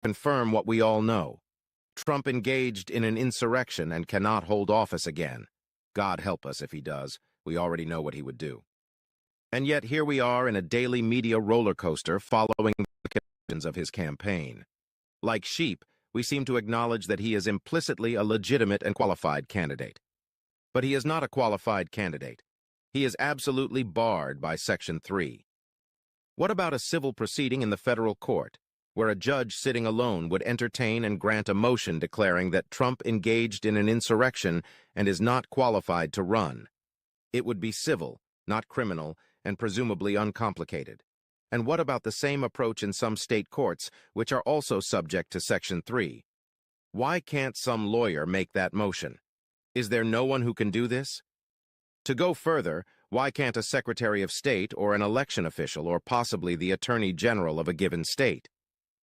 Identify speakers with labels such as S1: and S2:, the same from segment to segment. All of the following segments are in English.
S1: confirm what we all know. Trump engaged in an insurrection and cannot hold office again. God help us if he does. We already know what he would do. And yet here we are in a daily media roller coaster following the conditions of his campaign. Like sheep, we seem to acknowledge that he is implicitly a legitimate and qualified candidate. But he is not a qualified candidate. He is absolutely barred by Section 3. What about a civil proceeding in the federal court, where a judge sitting alone would entertain and grant a motion declaring that Trump engaged in an insurrection and is not qualified to run? It would be civil, not criminal, and presumably uncomplicated. And what about the same approach in some state courts, which are also subject to Section 3? Why can't some lawyer make that motion? Is there no one who can do this? To go further, why can't a Secretary of State or an election official or possibly the Attorney General of a given state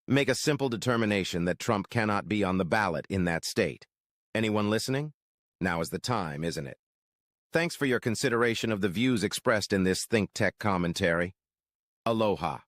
S1: make a simple determination that Trump cannot be on the ballot in that state? Anyone listening? Now is the time, isn't it? Thanks for your consideration of the views expressed in this ThinkTech commentary. Aloha.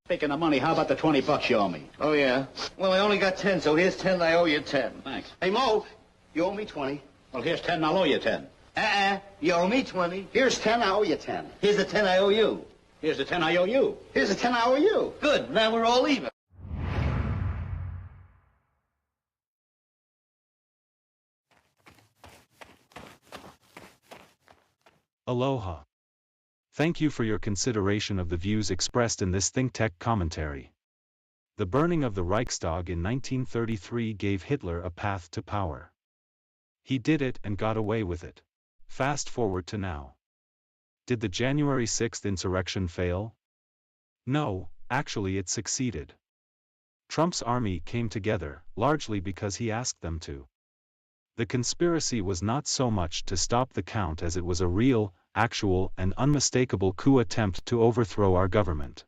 S2: Speaking of money, how about the $20 you owe me?
S3: Oh, yeah? Well, I only got 10, so here's 10, I owe you 10.
S2: Thanks.
S3: Hey, Mo, you owe me 20.
S2: Well, here's 10, I'll owe you 10.
S3: You owe me 20.
S4: Here's 10, I owe you 10.
S3: Here's the 10 I owe you.
S2: Here's the 10 I owe you.
S4: Here's the 10 I owe you.
S3: Good, now we're all even.
S5: Aloha. Thank you for your consideration of the views expressed in this ThinkTech commentary. The burning of the Reichstag in 1933 gave Hitler a path to power. He did it and got away with it. Fast forward to now. Did the January 6th insurrection fail? No, actually it succeeded. Trump's army came together, largely because he asked them to. The conspiracy was not so much to stop the count as it was a real, actual, and unmistakable coup attempt to overthrow our government.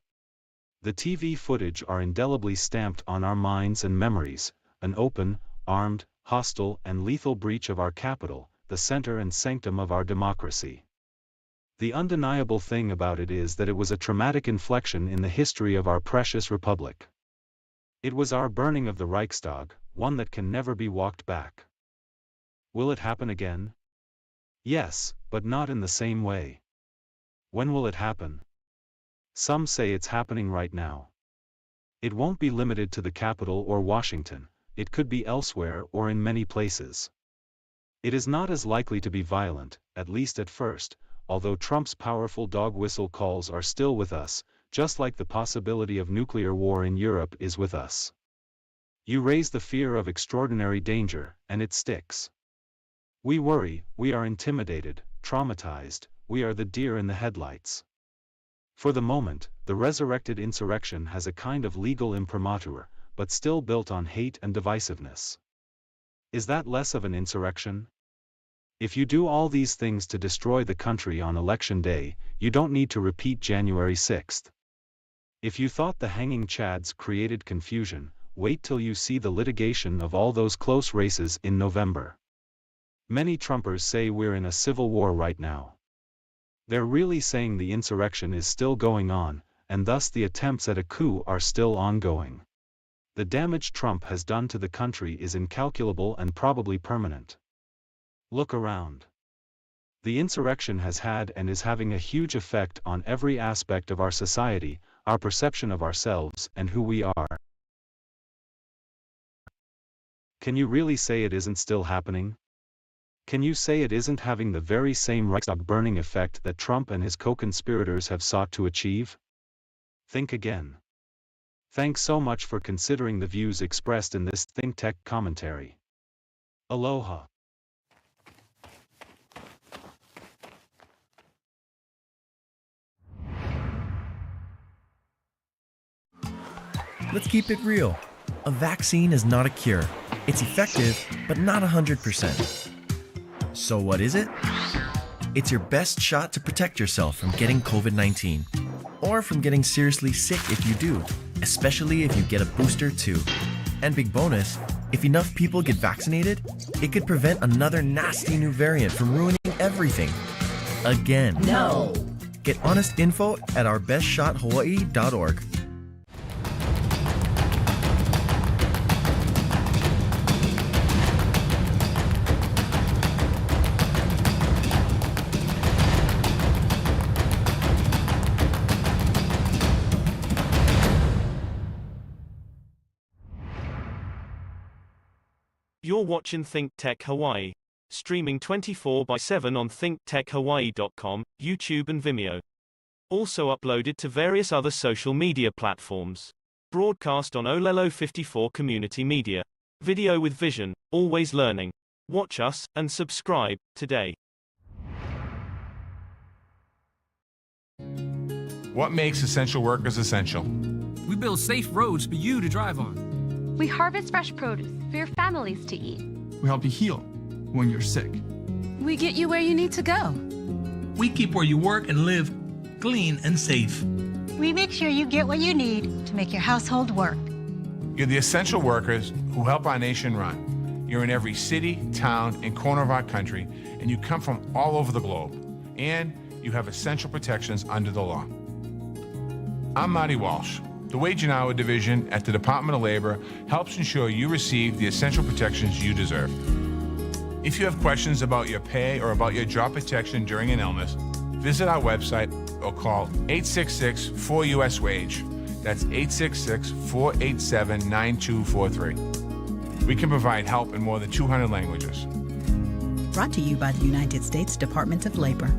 S5: The TV footage are indelibly stamped on our minds and memories, an open, armed, hostile, and lethal breach of our capital, the center and sanctum of our democracy. The undeniable thing about it is that it was a traumatic inflection in the history of our precious republic. It was our burning of the Reichstag, one that can never be walked back. Will it happen again? Yes, but not in the same way. When will it happen? Some say it's happening right now. It won't be limited to the Capitol or Washington, it could be elsewhere or in many places. It is not as likely to be violent, at least at first, although Trump's powerful dog whistle calls are still with us, just like the possibility of nuclear war in Europe is with us. You raise the fear of extraordinary danger, and it sticks. We worry, we are intimidated, traumatized, we are the deer in the headlights. For the moment, the resurrected insurrection has a kind of legal imprimatur, but still built on hate and divisiveness. Is that less of an insurrection? If you do all these things to destroy the country on Election Day, you don't need to repeat January 6th. If you thought the hanging chads created confusion, wait till you see the litigation of all those close races in November. Many Trumpers say we're in a civil war right now. They're really saying the insurrection is still going on, and thus the attempts at a coup are still ongoing. The damage Trump has done to the country is incalculable and probably permanent. Look around. The insurrection has had and is having a huge effect on every aspect of our society, our perception of ourselves and who we are. Can you really say it isn't still happening? Can you say it isn't having the very same Reichstag burning effect that Trump and his co-conspirators have sought to achieve? Think again. Thanks so much for considering the views expressed in this ThinkTech commentary. Aloha.
S6: Let's keep it real. A vaccine is not a cure. It's effective, but not 100%. So what is it? It's your best shot to protect yourself from getting COVID-19, or from getting seriously sick if you do, especially if you get a booster too. And big bonus, if enough people get vaccinated, it could prevent another nasty new variant from ruining everything. Again.
S7: No!
S6: Get honest info at ourbestshothawaii.org.
S8: You're watching ThinkTech Hawaii, streaming 24/7 on thinktechhawaii.com, YouTube and Vimeo. Also uploaded to various other social media platforms. Broadcast on Olelo 54 Community Media. Video with vision, always learning. Watch us, and subscribe, today.
S9: What makes essential workers essential?
S10: We build safe roads for you to drive on.
S11: We harvest fresh produce for your families to eat.
S12: We help you heal when you're sick.
S13: We get you where you need to go.
S14: We keep where you work and live clean and safe.
S15: We make sure you get what you need to make your household work.
S9: You're the essential workers who help our nation run. You're in every city, town, and corner of our country, and you come from all over the globe. And you have essential protections under the law. I'm Marty Walsh. The Wage and Hour Division at the Department of Labor helps ensure you receive the essential protections you deserve. If you have questions about your pay or about your job protection during an illness, visit our website or call 866-4US-WAGE. That's 866-487-9243. We can provide help in more than 200 languages.
S16: Brought to you by the United States Department of Labor.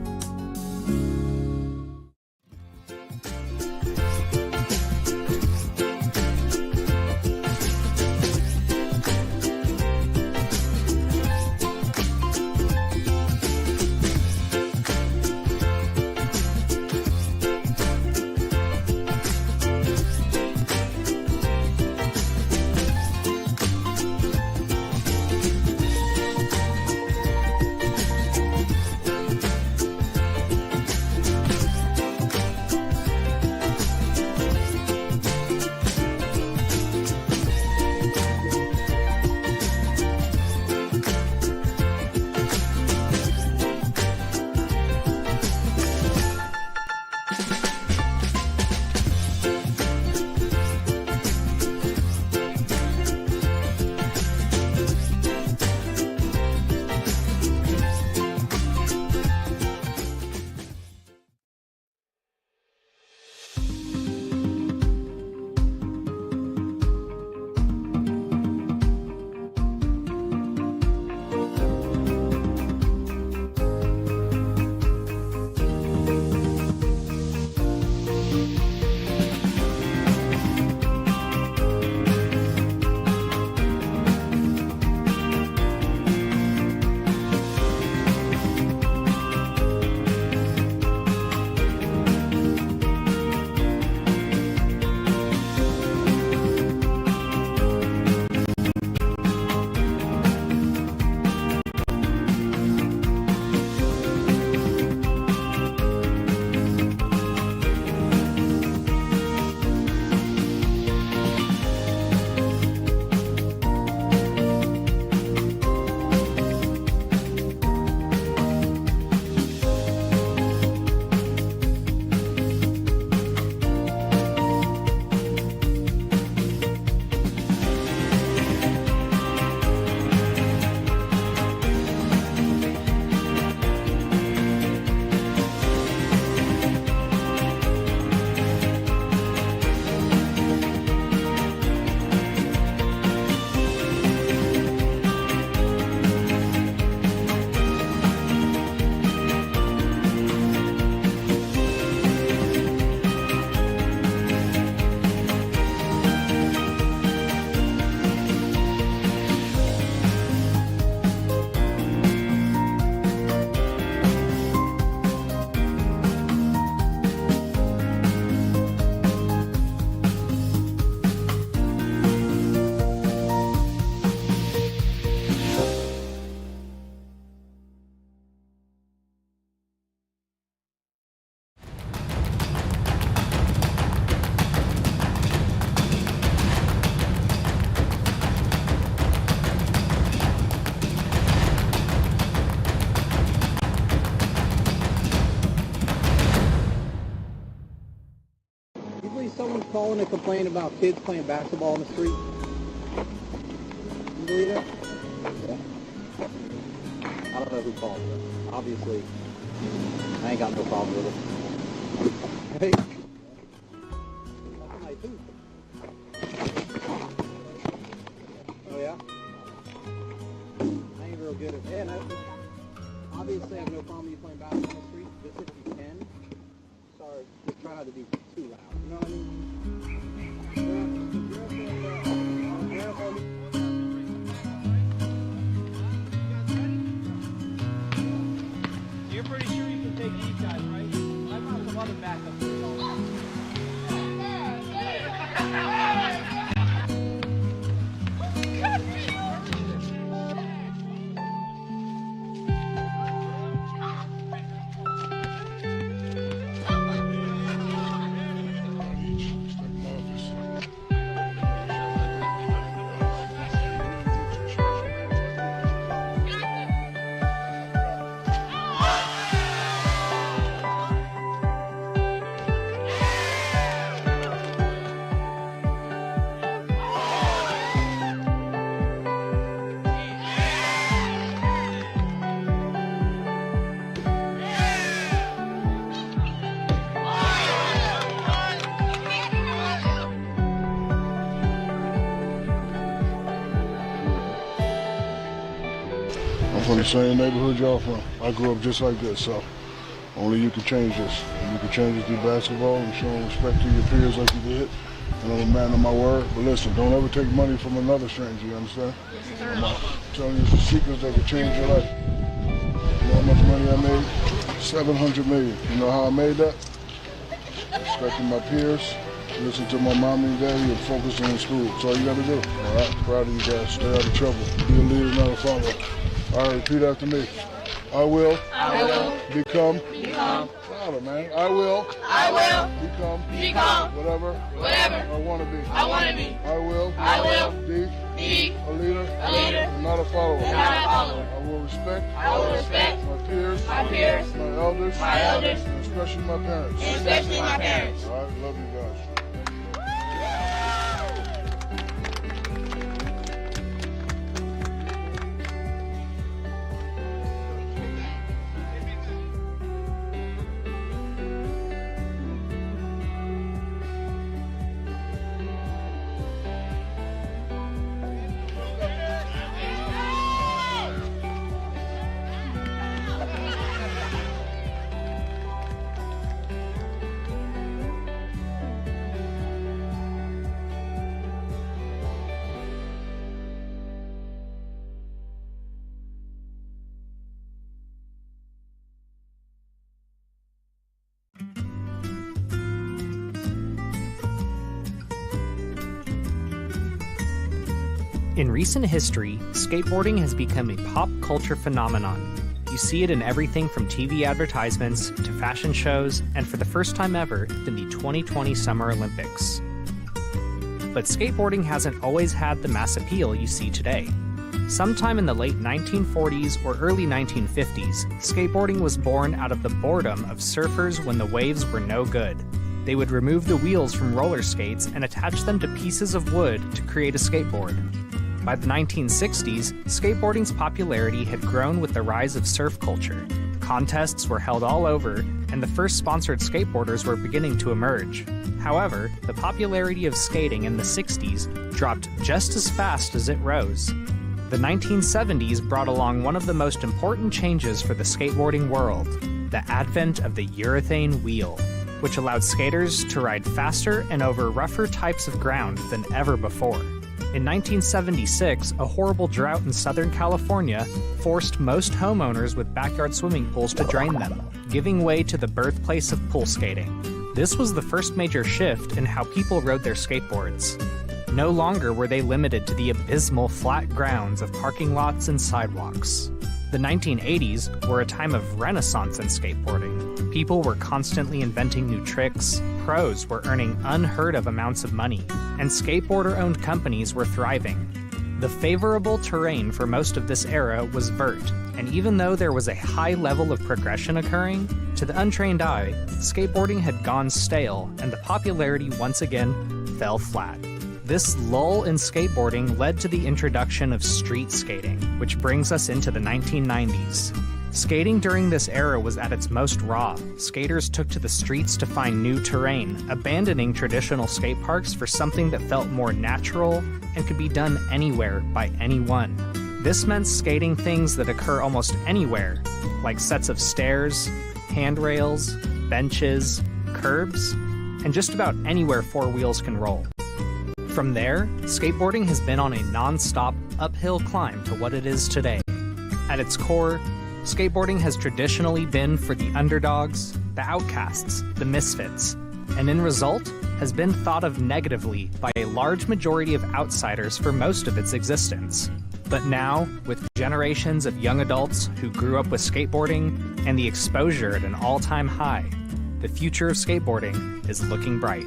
S7: calling to complain about kids playing basketball in the street? You believe that? Yeah. I don't know who called it. Obviously, I ain't got no problem with it. Hey. That's my tooth. Oh, yeah? I ain't real good at it. Obviously, I have no problem with you playing basketball in the street. Just if you can. Sorry, just try not to be too loud. You know what I mean?
S17: You're pretty sure you can take these guys, right? I've got some other backup for you.
S18: From the same neighborhood y'all from. I grew up just like this, so only you can change this. And you can change it through basketball and showing respect to your peers like you did. And I'm a man of my word. But listen, don't ever take money from another stranger, you understand? I'm telling you the secrets that could change your life. You know how much money I made? $700 million. You know how I made that? Respecting my peers, listen to my mom and daddy, and focusing on school. That's all you gotta do. All right? Proud of you guys. Stay out of trouble. Be a leader, not a follower. All right, repeat after me. I will become louder, man. I will become whatever I want to be. I will be a leader and not a follower. I will respect my peers, my elders, and especially my parents. All right, love you guys.
S19: In recent history, skateboarding has become a pop culture phenomenon. You see it in everything from TV advertisements to fashion shows, and for the first time ever, in the 2020 Summer Olympics. But skateboarding hasn't always had the mass appeal you see today. Sometime in the late 1940s or early 1950s, skateboarding was born out of the boredom of surfers when the waves were no good. They would remove the wheels from roller skates and attach them to pieces of wood to create a skateboard. By the 1960s, skateboarding's popularity had grown with the rise of surf culture. Contests were held all over, and the first sponsored skateboarders were beginning to emerge. However, the popularity of skating in the 60s dropped just as fast as it rose. The 1970s brought along one of the most important changes for the skateboarding world, the advent of the urethane wheel, which allowed skaters to ride faster and over rougher types of ground than ever before. In 1976, a horrible drought in Southern California forced most homeowners with backyard swimming pools to drain them, giving way to the birthplace of pool skating. This was the first major shift in how people rode their skateboards. No longer were they limited to the abysmal flat grounds of parking lots and sidewalks. The 1980s were a time of renaissance in skateboarding. People were constantly inventing new tricks, pros were earning unheard of amounts of money, and skateboarder-owned companies were thriving. The favorable terrain for most of this era was vert, and even though there was a high level of progression occurring, to the untrained eye, skateboarding had gone stale and the popularity once again fell flat. This lull in skateboarding led to the introduction of street skating, which brings us into the 1990s. Skating during this era was at its most raw. Skaters took to the streets to find new terrain, abandoning traditional skate parks for something that felt more natural and could be done anywhere by anyone. This meant skating things that occur almost anywhere, like sets of stairs, handrails, benches, curbs, and just about anywhere four wheels can roll. From there, skateboarding has been on a non-stop uphill climb to what it is today. At its core, skateboarding has traditionally been for the underdogs, the outcasts, the misfits, and in result, has been thought of negatively by a large majority of outsiders for most of its existence. But now, with generations of young adults who grew up with skateboarding and the exposure at an all-time high, the future of skateboarding is looking bright.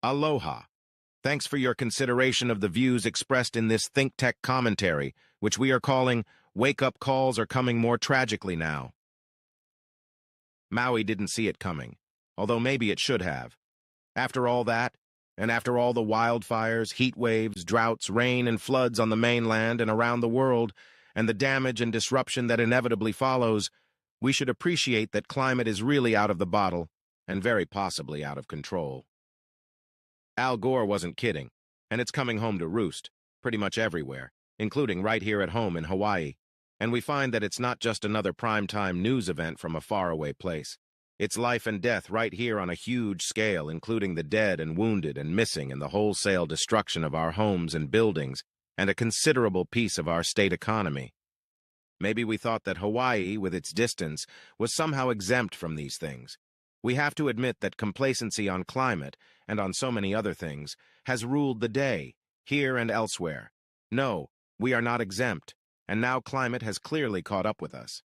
S1: Aloha. Thanks for your consideration of the views expressed in this ThinkTech commentary, which we are calling Wake-Up Calls Are Coming More Tragically Now. Maui didn't see it coming, although maybe it should have. After all that, and after all the wildfires, heat waves, droughts, rain, and floods on the mainland and around the world, and the damage and disruption that inevitably follows, we should appreciate that climate is really out of the bottle and very possibly out of control. Al Gore wasn't kidding, and it's coming home to roost, pretty much everywhere, including right here at home in Hawaii. And we find that it's not just another primetime news event from a faraway place. It's life and death right here on a huge scale, including the dead and wounded and missing and the wholesale destruction of our homes and buildings, and a considerable piece of our state economy. Maybe we thought that Hawaii, with its distance, was somehow exempt from these things. We have to admit that complacency on climate, and on so many other things, has ruled the day, here and elsewhere. No, we are not exempt, and now climate has clearly caught up with us.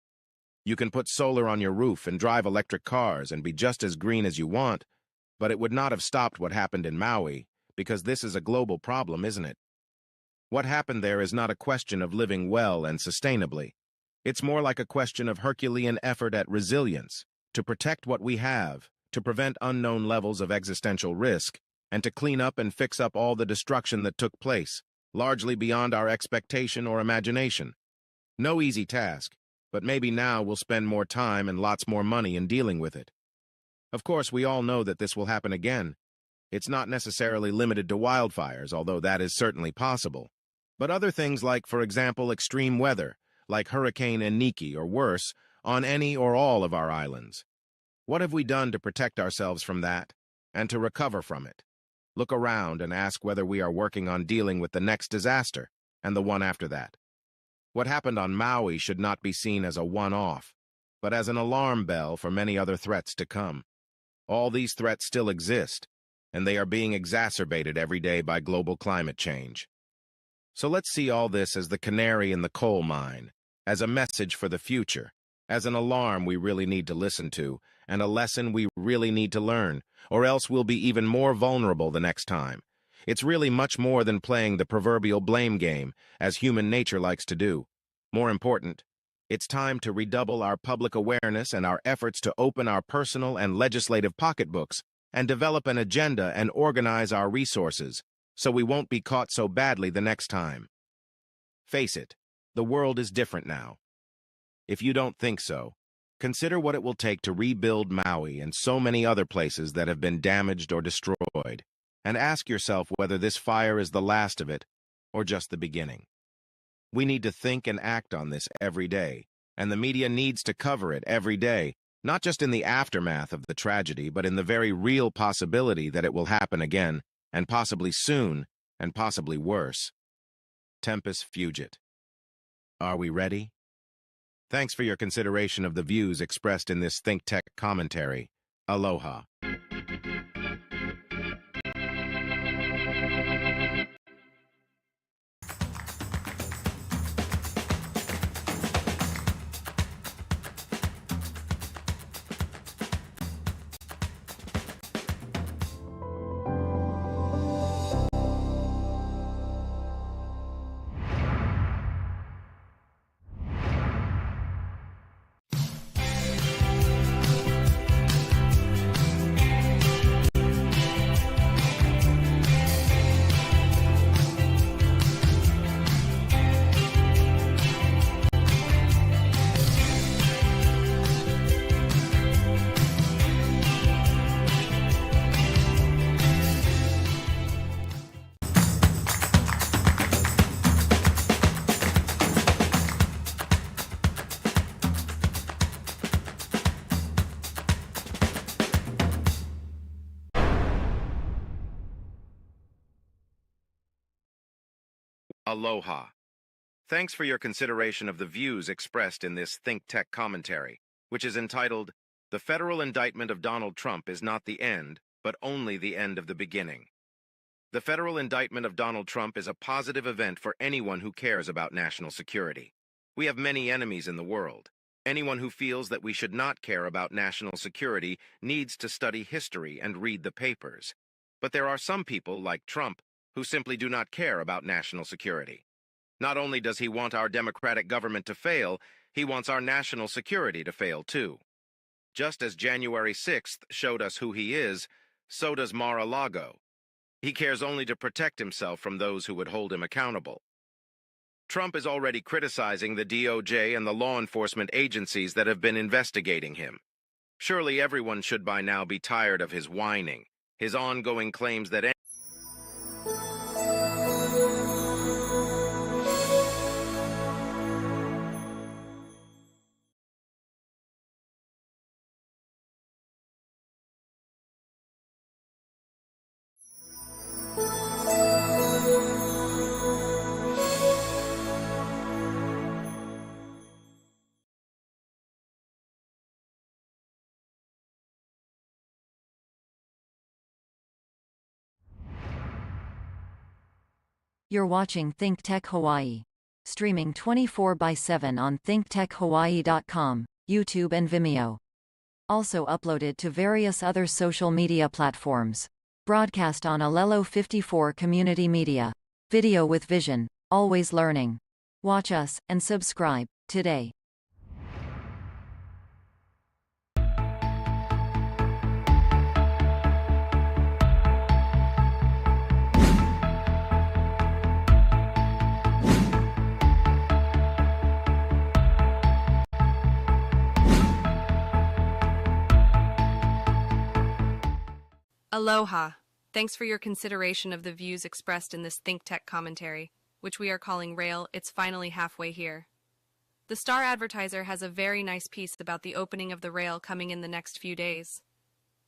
S1: You can put solar on your roof and drive electric cars and be just as green as you want, but it would not have stopped what happened in Maui, because this is a global problem, isn't it? What happened there is not a question of living well and sustainably. It's more like a question of Herculean effort at resilience, to protect what we have, to prevent unknown levels of existential risk, and to clean up and fix up all the destruction that took place, largely beyond our expectation or imagination. No easy task, but maybe now we'll spend more time and lots more money in dealing with it. Of course, we all know that this will happen again. It's not necessarily limited to wildfires, although that is certainly possible. But other things like, for example, extreme weather, like Hurricane Eniki or worse, on any or all of our islands. What have we done to protect ourselves from that, and to recover from it? Look around and ask whether we are working on dealing with the next disaster, and the one after that. What happened on Maui should not be seen as a one-off, but as an alarm bell for many other threats to come. All these threats still exist, and they are being exacerbated every day by global climate change. So let's see all this as the canary in the coal mine, as a message for the future, as an alarm we really need to listen to, and a lesson we really need to learn, or else we'll be even more vulnerable the next time. It's really much more than playing the proverbial blame game, as human nature likes to do. More important, it's time to redouble our public awareness and our efforts to open our personal and legislative pocketbooks and develop an agenda and organize our resources, so we won't be caught so badly the next time. Face it, the world is different now. If you don't think so, consider what it will take to rebuild Maui and so many other places that have been damaged or destroyed, and ask yourself whether this fire is the last of it or just the beginning. We need to think and act on this every day, and the media needs to cover it every day, not just in the aftermath of the tragedy, but in the very real possibility that it will happen again, and possibly soon, and possibly worse. Tempus fugit. Are we ready? Thanks for your consideration of the views expressed in this ThinkTech commentary. Aloha. Aloha. Thanks for your consideration of the views expressed in this ThinkTech commentary, which is entitled, "The Federal Indictment of Donald Trump is not the end, but only the end of the beginning." The federal indictment of Donald Trump is a positive event for anyone who cares about national security. We have many enemies in the world. Anyone who feels that we should not care about national security needs to study history and read the papers. But there are some people, like Trump, who simply do not care about national security. Not only does he want our democratic government to fail, he wants our national security to fail too. Just as January 6th showed us who he is, so does Mar-a-Lago. He cares only to protect himself from those who would hold him accountable. Trump is already criticizing the DOJ and the law enforcement agencies that have been investigating him. Surely everyone should by now be tired of his whining, his ongoing claims that
S20: You're watching ThinkTech Hawaii. Streaming 24/7 on thinktechhawaii.com, YouTube and Vimeo. Also uploaded to various other social media platforms. Broadcast on Alelo 54 Community Media. Video with vision, always learning. Watch us, and subscribe, today.
S11: Aloha. Thanks for your consideration of the views expressed in this ThinkTech commentary, which we are calling Rail, It's Finally Halfway Here. The Star Advertiser has a very nice piece about the opening of the rail coming in the next few days.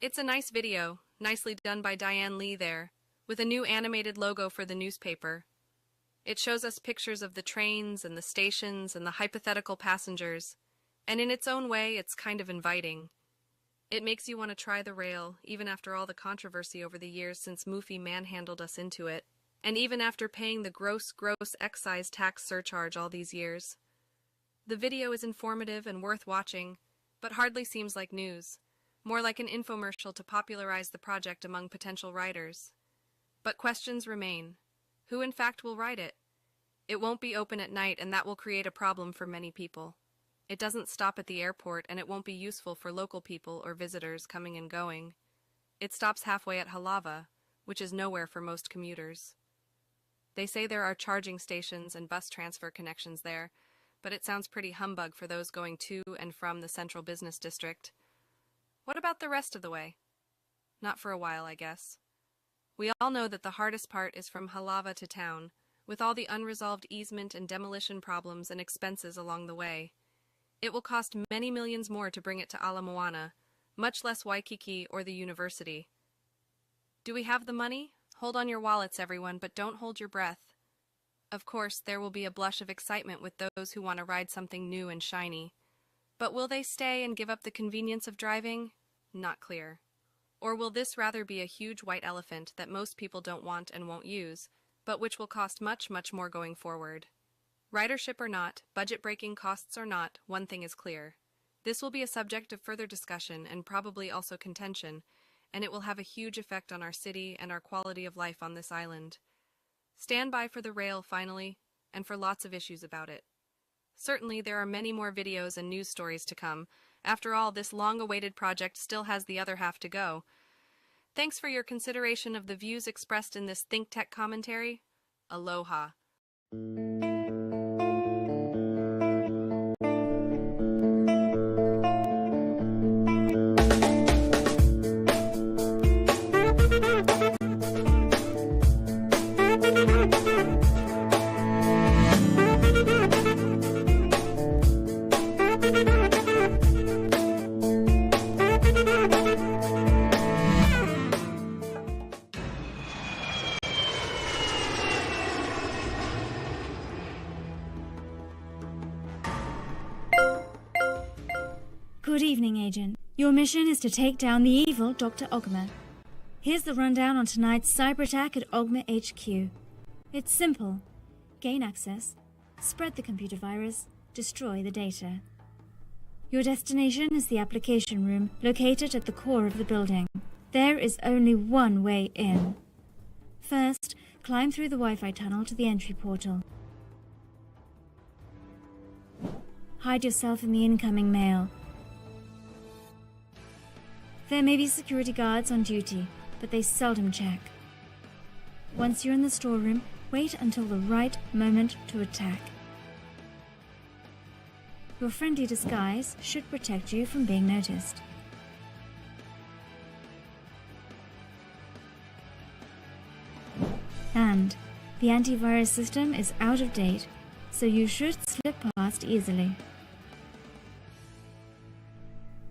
S11: It's a nice video, nicely done by Diane Lee there, with a new animated logo for the newspaper. It shows us pictures of the trains and the stations and the hypothetical passengers, and in its own way, it's kind of inviting. It makes you want to try the rail, even after all the controversy over the years since Moofy manhandled us into it, and even after paying the gross excise tax surcharge all these years. The video is informative and worth watching, but hardly seems like news, more like an infomercial to popularize the project among potential riders. But questions remain. Who in fact will ride it? It won't be open at night, and that will create a problem for many people. It doesn't stop at the airport, and it won't be useful for local people or visitors coming and going. It stops halfway at Halava, which is nowhere for most commuters. They say there are charging stations and bus transfer connections there, but it sounds pretty humbug for those going to and from the central business district. What about the rest of the way? Not for a while, I guess. We all know that the hardest part is from Halava to town, with all the unresolved easement and demolition problems and expenses along the way. It will cost many millions more to bring it to Ala Moana, much less Waikiki or the university. Do we have the money? Hold on your wallets, everyone, but don't hold your breath. Of course, there will be a blush of excitement with those who want to ride something new and shiny. But will they stay and give up the convenience of driving? Not clear. Or will this rather be a huge white elephant that most people don't want and won't use, but which will cost much, much more going forward? Ridership or not, budget-breaking costs or not, one thing is clear. This will be a subject of further discussion and probably also contention, and it will have a huge effect on our city and our quality of life on this island. Stand by for the rail, finally, and for lots of issues about it. Certainly, there are many more videos and news stories to come. After all, this long-awaited project still has the other half to go. Thanks for your consideration of the views expressed in this ThinkTech commentary. Aloha.
S21: Good evening, Agent. Your mission is to take down the evil Dr. Ogma. Here's the rundown on tonight's cyber attack at Ogma HQ. It's simple. Gain access, spread the computer virus, destroy the data. Your destination is the application room, located at the core of the building. There is only one way in. First, climb through the Wi-Fi tunnel to the entry portal. Hide yourself in the incoming mail. There may be security guards on duty, but they seldom check. Once you're in the storeroom, wait until the right moment to attack. Your friendly disguise should protect you from being noticed. And the antivirus system is out of date, so you should slip past easily.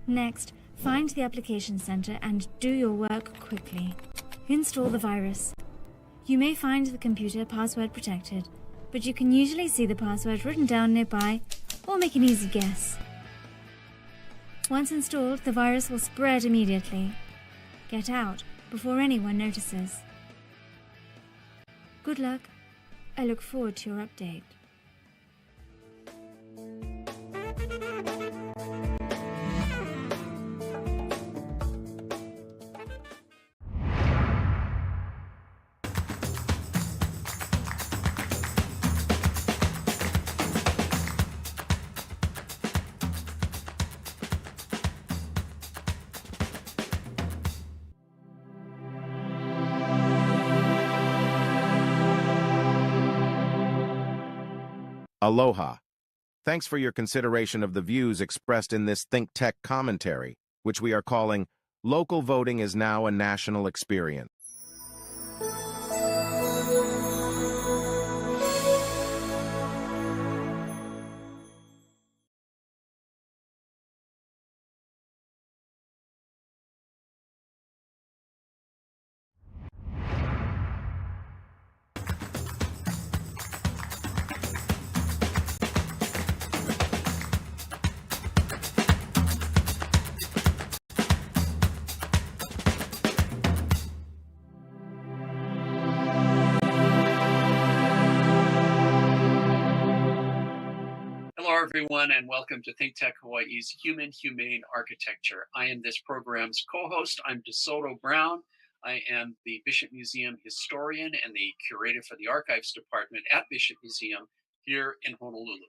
S21: Next, find the application center and do your work quickly. Install the virus. You may find the computer password protected, but you can usually see the password written down nearby or make an easy guess. Once installed, the virus will spread immediately. Get out before anyone notices. Good luck. I look forward to your update.
S1: Aloha. Thanks for your consideration of the views expressed in this ThinkTech commentary, which we are calling Local voting is now a national experience.
S2: Hello, everyone, and welcome to ThinkTech Hawaii's Human Humane Architecture. I am this program's co-host. I'm DeSoto Brown. I am the Bishop Museum historian and the curator for the Archives Department at Bishop Museum here in Honolulu.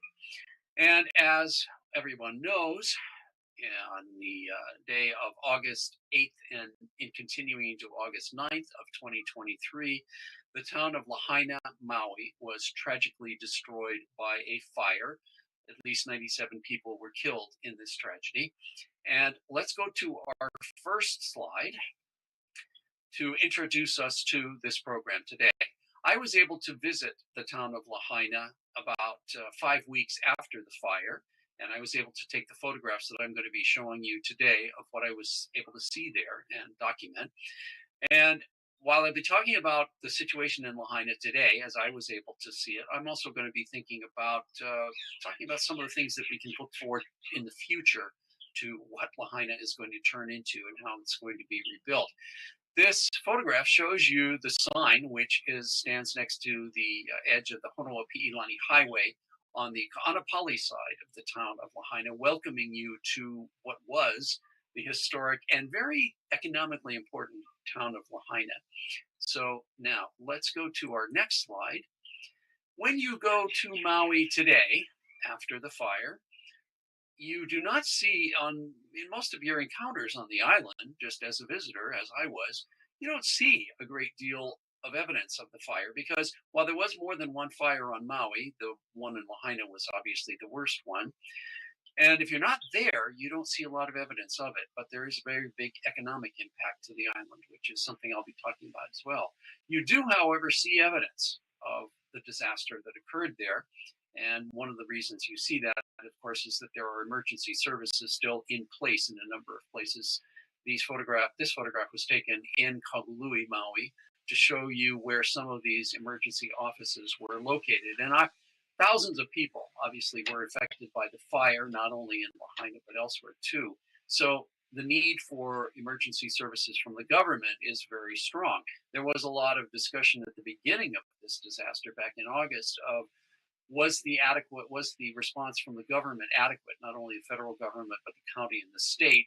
S2: And as everyone knows, on the day of August 8th and in continuing to August 9th of 2023, the town of Lahaina, Maui, was tragically destroyed by a fire. At least 97 people were killed in this tragedy. And let's go to our first slide to introduce us to this program today. I was able to visit the town of Lahaina about 5 weeks after the fire, and I was able to take the photographs that I'm going to be showing you today of what I was able to see there and document. And while I'll be talking about the situation in Lahaina today, as I was able to see it, I'm also going to be thinking about talking about some of the things that we can look forward in the future to what Lahaina is going to turn into and how it's going to be rebuilt. This photograph shows you the sign, which stands next to the edge of the Honoapi'ilani Highway on the Ka'anapali side of the town of Lahaina, welcoming you to what was the historic and very economically important town of Lahaina. So now let's go to our next slide. When you go to Maui today, after the fire, you do not see in most of your encounters on the island, just as a visitor, as I was, you don't see a great deal of evidence of the fire, because while there was more than one fire on Maui, the one in Lahaina was obviously the worst one. And if you're not there, you don't see a lot of evidence of it, but there is a very big economic impact to the island, which is something I'll be talking about as well. You do, however, see evidence of the disaster that occurred there. And one of the reasons you see that, of course, is that there are emergency services still in place in a number of places. This photograph was taken in Kahului, Maui, to show you where some of these emergency offices were located. And thousands of people obviously were affected by the fire, not only in Lahaina, but elsewhere too. So the need for emergency services from the government is very strong. There was a lot of discussion at the beginning of this disaster back in August of was the response from the government adequate, not only the federal government, but the county and the state.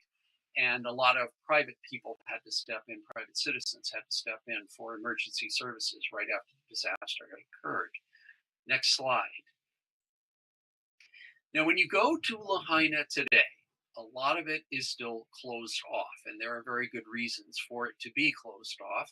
S2: And a lot of private people had to step in, private citizens had to step in for emergency services right after the disaster had occurred. Next slide. Now, when you go to Lahaina today, a lot of it is still closed off, and there are very good reasons for it to be closed off.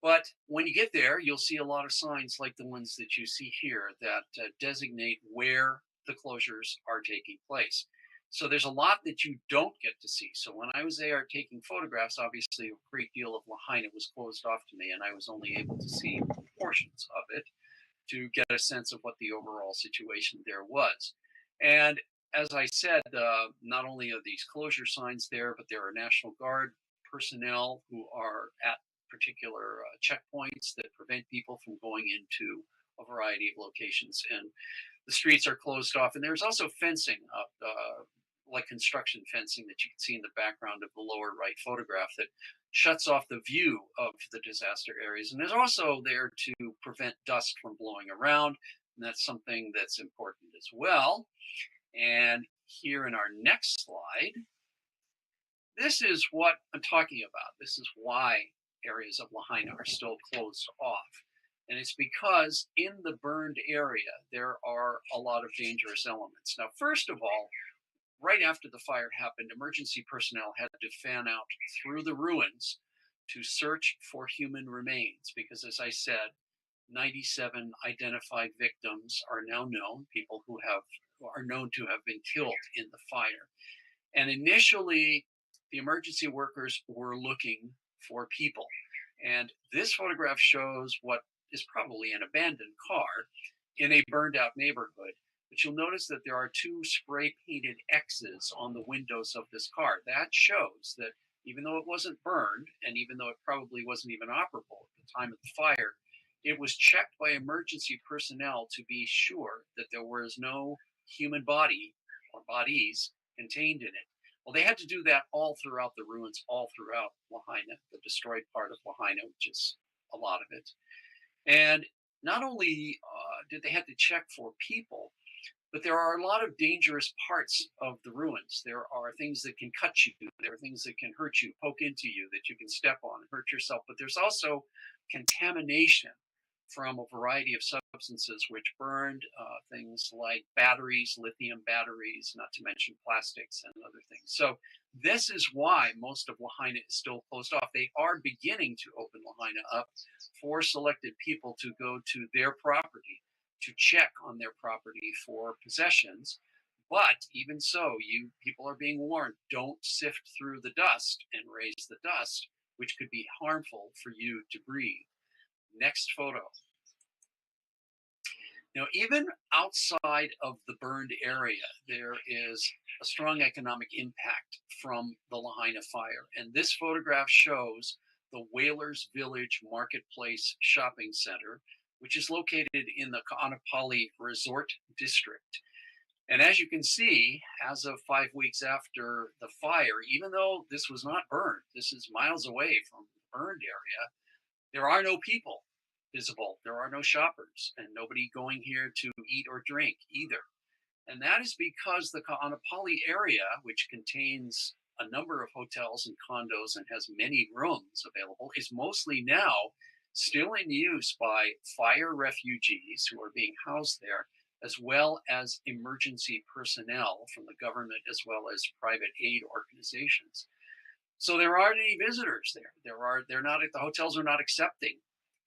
S2: But when you get there, you'll see a lot of signs like the ones that you see here that designate where the closures are taking place. So there's a lot that you don't get to see. So when I was there taking photographs, obviously a great deal of Lahaina was closed off to me, and I was only able to see portions of it to get a sense of what the overall situation there was. And as I said, not only are these closure signs there, but there are National Guard personnel who are at particular checkpoints that prevent people from going into a variety of locations. And the streets are closed off. And there's also fencing up, like construction fencing that you can see in the background of the lower right photograph that shuts off the view of the disaster areas. And there's also there to prevent dust from blowing around. And that's something that's important as well. And here in our next slide, this is what I'm talking about. This is why areas of Lahaina are still closed off. And it's because in the burned area, there are a lot of dangerous elements. Now, first of all, right after the fire happened, emergency personnel had to fan out through the ruins to search for human remains, because as I said, 97 identified victims are now known, people who are known to have been killed in the fire. And initially, the emergency workers were looking for people. And this photograph shows what is probably an abandoned car in a burned out neighborhood. But you'll notice that there are two spray painted X's on the windows of this car. That shows that even though it wasn't burned, and even though it probably wasn't even operable at the time of the fire, it was checked by emergency personnel to be sure that there was no human body or bodies contained in it. Well, they had to do that all throughout the ruins, all throughout Lahaina, the destroyed part of Lahaina, which is a lot of it. And not only did they have to check for people, but there are a lot of dangerous parts of the ruins. There are things that can cut you. There are things that can hurt you, poke into you, that you can step on and hurt yourself. But there's also contamination from a variety of substances which burned, things like batteries, lithium batteries, not to mention plastics and other things. So this is why most of Lahaina is still closed off. They are beginning to open Lahaina up for selected people to go to their property, to check on their property for possessions. But even so, people are being warned, don't sift through the dust and raise the dust, which could be harmful for you to breathe. Next photo. Now, even outside of the burned area, there is a strong economic impact from the Lahaina fire. And this photograph shows the Whalers Village Marketplace Shopping Center, which is located in the Ka'anapali Resort District. And as you can see, as of 5 weeks after the fire, even though this was not burned, this is miles away from the burned area, there are no people visible. There are no shoppers and nobody going here to eat or drink either. And that is because the Ka'anapali area, which contains a number of hotels and condos and has many rooms available, is mostly now still in use by fire refugees who are being housed there, as well as emergency personnel from the government, as well as private aid organizations. So there aren't any visitors there. The hotels are not accepting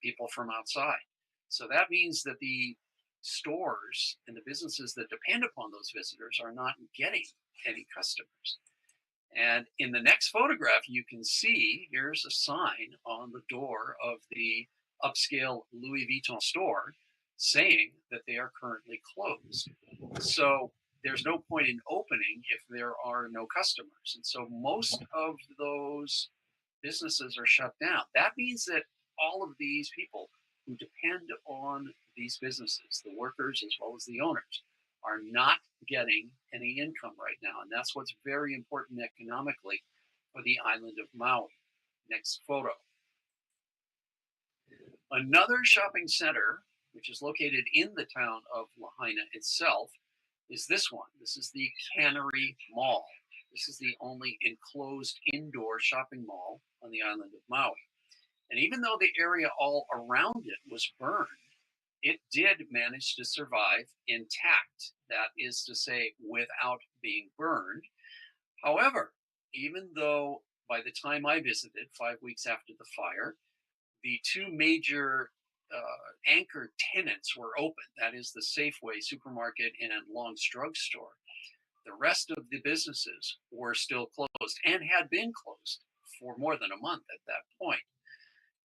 S2: people from outside. So that means that the stores and the businesses that depend upon those visitors are not getting any customers. And in the next photograph, you can see here's a sign on the door of the upscale Louis Vuitton store saying that they are currently closed. So there's no point in opening if there are no customers. And so most of those businesses are shut down. That means that all of these people who depend on these businesses, the workers as well as the owners, are not getting any income right now. And that's what's very important economically for the island of Maui. Next photo. Another shopping center, which is located in the town of Lahaina itself, is this one. This is the Cannery Mall. This is the only enclosed indoor shopping mall on the island of Maui. And even though the area all around it was burned, it did manage to survive intact. That is to say, without being burned. However, even though by the time I visited, 5 weeks after the fire, the two major anchor tenants were open. That is the Safeway supermarket and Long's drugstore. The rest of the businesses were still closed and had been closed for more than a month at that point.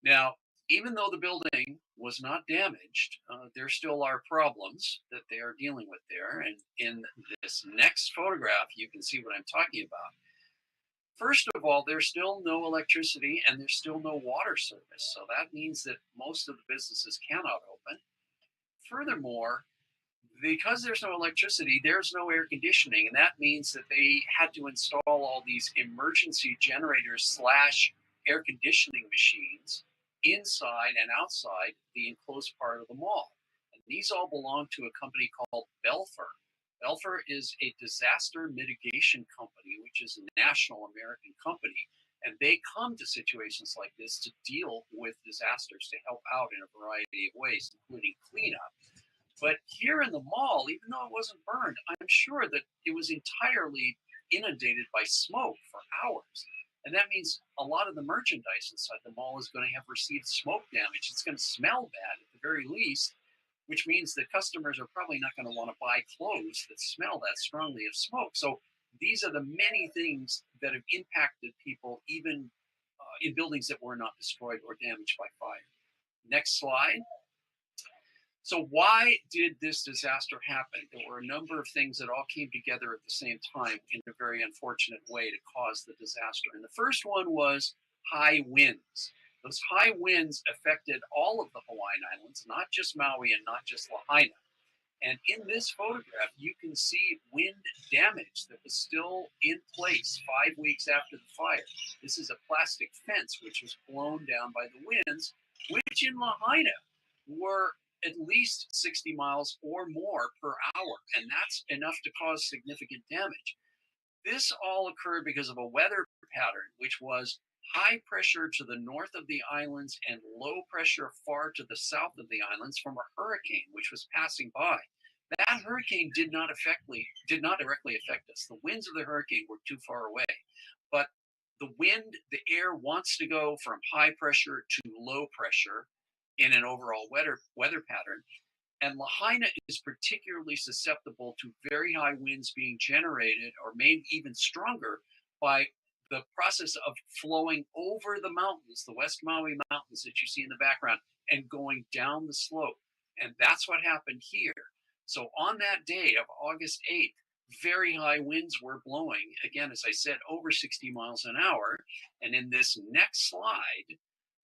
S2: Now, even though the building was not damaged, there still are problems that they are dealing with there. And in this next photograph, you can see what I'm talking about. First of all, there's still no electricity and there's still no water service. So that means that most of the businesses cannot open. Furthermore, because there's no electricity, there's no air conditioning. And that means that they had to install all these emergency generators / air conditioning machines inside and outside the enclosed part of the mall. And these all belong to a company called Belfer. Belfer is a disaster mitigation company, which is a national American company. And they come to situations like this to deal with disasters, to help out in a variety of ways, including cleanup. But here in the mall, even though it wasn't burned, I'm sure that it was entirely inundated by smoke for hours. And that means a lot of the merchandise inside the mall is going to have received smoke damage. It's going to smell bad at the very least, which means that customers are probably not going to want to buy clothes that smell that strongly of smoke. So these are the many things that have impacted people even in buildings that were not destroyed or damaged by fire. Next slide. So why did this disaster happen? There were a number of things that all came together at the same time in a very unfortunate way to cause the disaster. And the first one was high winds. Those high winds affected all of the Hawaiian Islands, not just Maui and not just Lahaina. And in this photograph, you can see wind damage that was still in place 5 weeks after the fire. This is a plastic fence which was blown down by the winds, which in Lahaina were at least 60 miles or more per hour. And that's enough to cause significant damage. This all occurred because of a weather pattern, which was high pressure to the north of the islands and low pressure far to the south of the islands from a hurricane, which was passing by. That hurricane did not directly affect us. The winds of the hurricane were too far away. But the wind, the air wants to go from high pressure to low pressure in an overall weather pattern. And Lahaina is particularly susceptible to very high winds being generated or made even stronger by the process of flowing over the mountains, the West Maui Mountains that you see in the background, and going down the slope. And that's what happened here. So on that day of August 8th, very high winds were blowing, again, as I said, over 60 miles an hour. And in this next slide,